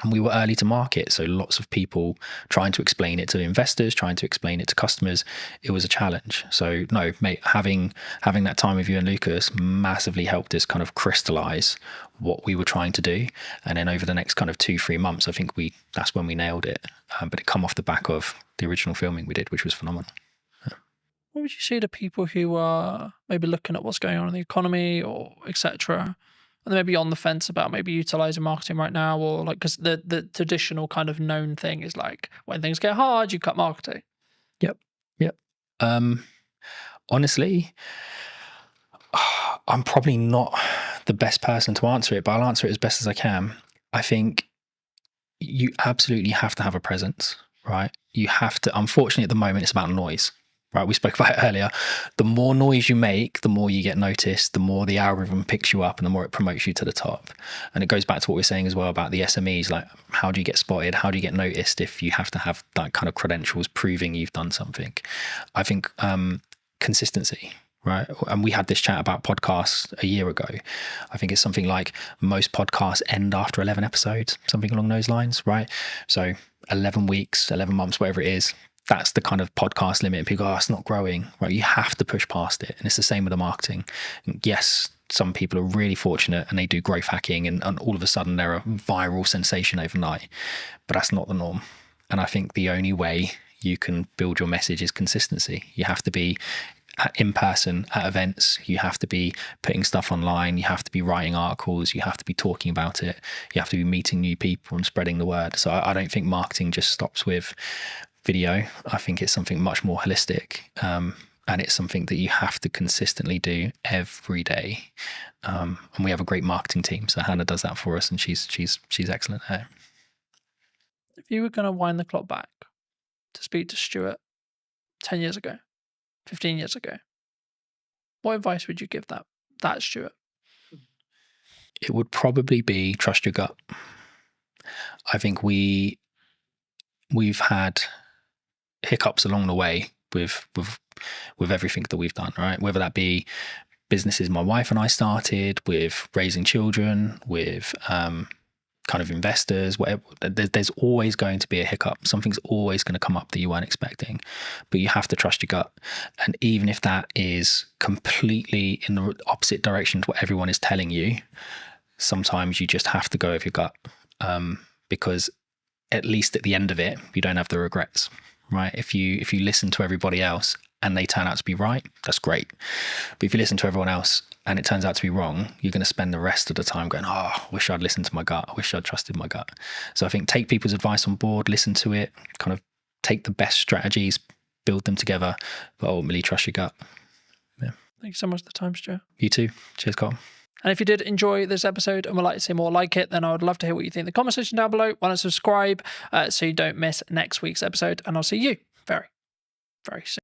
And we were early to market, so lots of people trying to explain it to investors, trying to explain it to customers. It was a challenge. So no, mate, having that time with you and Lucas massively helped us kind of crystallize what we were trying to do. And then over the next kind of 2-3 months, I think that's when we nailed it. But it come off the back of the original filming we did, which was phenomenal. What would you say to people who are maybe looking at what's going on in the economy or etc., and they may be on the fence about maybe utilizing marketing right now, or like, because the traditional kind of known thing is like when things get hard, you cut marketing. Yep. Honestly, I'm probably not the best person to answer it, but I'll answer it as best as I can. I think you absolutely have to have a presence, right? You have to, unfortunately at the moment, it's about noise. Right, we spoke about it earlier. The more noise you make, the more you get noticed, the more the algorithm picks you up and the more it promotes you to the top. And it goes back to what we we're saying as well about the SMEs, like how do you get spotted? How do you get noticed if you have to have that kind of credentials proving you've done something? I think consistency, right? And we had this chat about podcasts a year ago. I think it's something like most podcasts end after 11 episodes, something along those lines, right? So 11 weeks, 11 months, whatever it is, that's the kind of podcast limit. And people go, oh, it's not growing, right? You have to push past it. And it's the same with the marketing. And yes, some people are really fortunate and they do growth hacking and all of a sudden they're a viral sensation overnight, but that's not the norm. And I think the only way you can build your message is consistency. You have to be in person at events. You have to be putting stuff online. You have to be writing articles. You have to be talking about it. You have to be meeting new people and spreading the word. So I don't think marketing just stops with video. I think it's something much more holistic, and it's something that you have to consistently do every day. And we have a great marketing team, so Hannah does that for us, and she's excellent at it. If you were going to wind the clock back to speak to Stuart 10 years ago, 15 years ago, what advice would you give that Stuart? It would probably be trust your gut. I think we've had hiccups along the way with everything that we've done, right? Whether that be businesses my wife and I started, with raising children, with kind of investors, whatever. There's always going to be a hiccup. Something's always going to come up that you weren't expecting, but you have to trust your gut. And even if that is completely in the opposite direction to what everyone is telling you, sometimes you just have to go with your gut, because at least at the end of it, you don't have the regrets, right? If you listen to everybody else and they turn out to be right, that's great. But if you listen to everyone else and it turns out to be wrong, you're going to spend the rest of the time going, oh, I wish I'd listened to my gut. I wish I'd trusted my gut. So I think take people's advice on board, listen to it, kind of take the best strategies, build them together, but ultimately trust your gut. Yeah. Thank you so much for the time, Stuart. You too. Cheers, Carl. And if you did enjoy this episode and would like to see more like it, then I would love to hear what you think in the comment section down below. Why not subscribe so you don't miss next week's episode, and I'll see you very, very soon.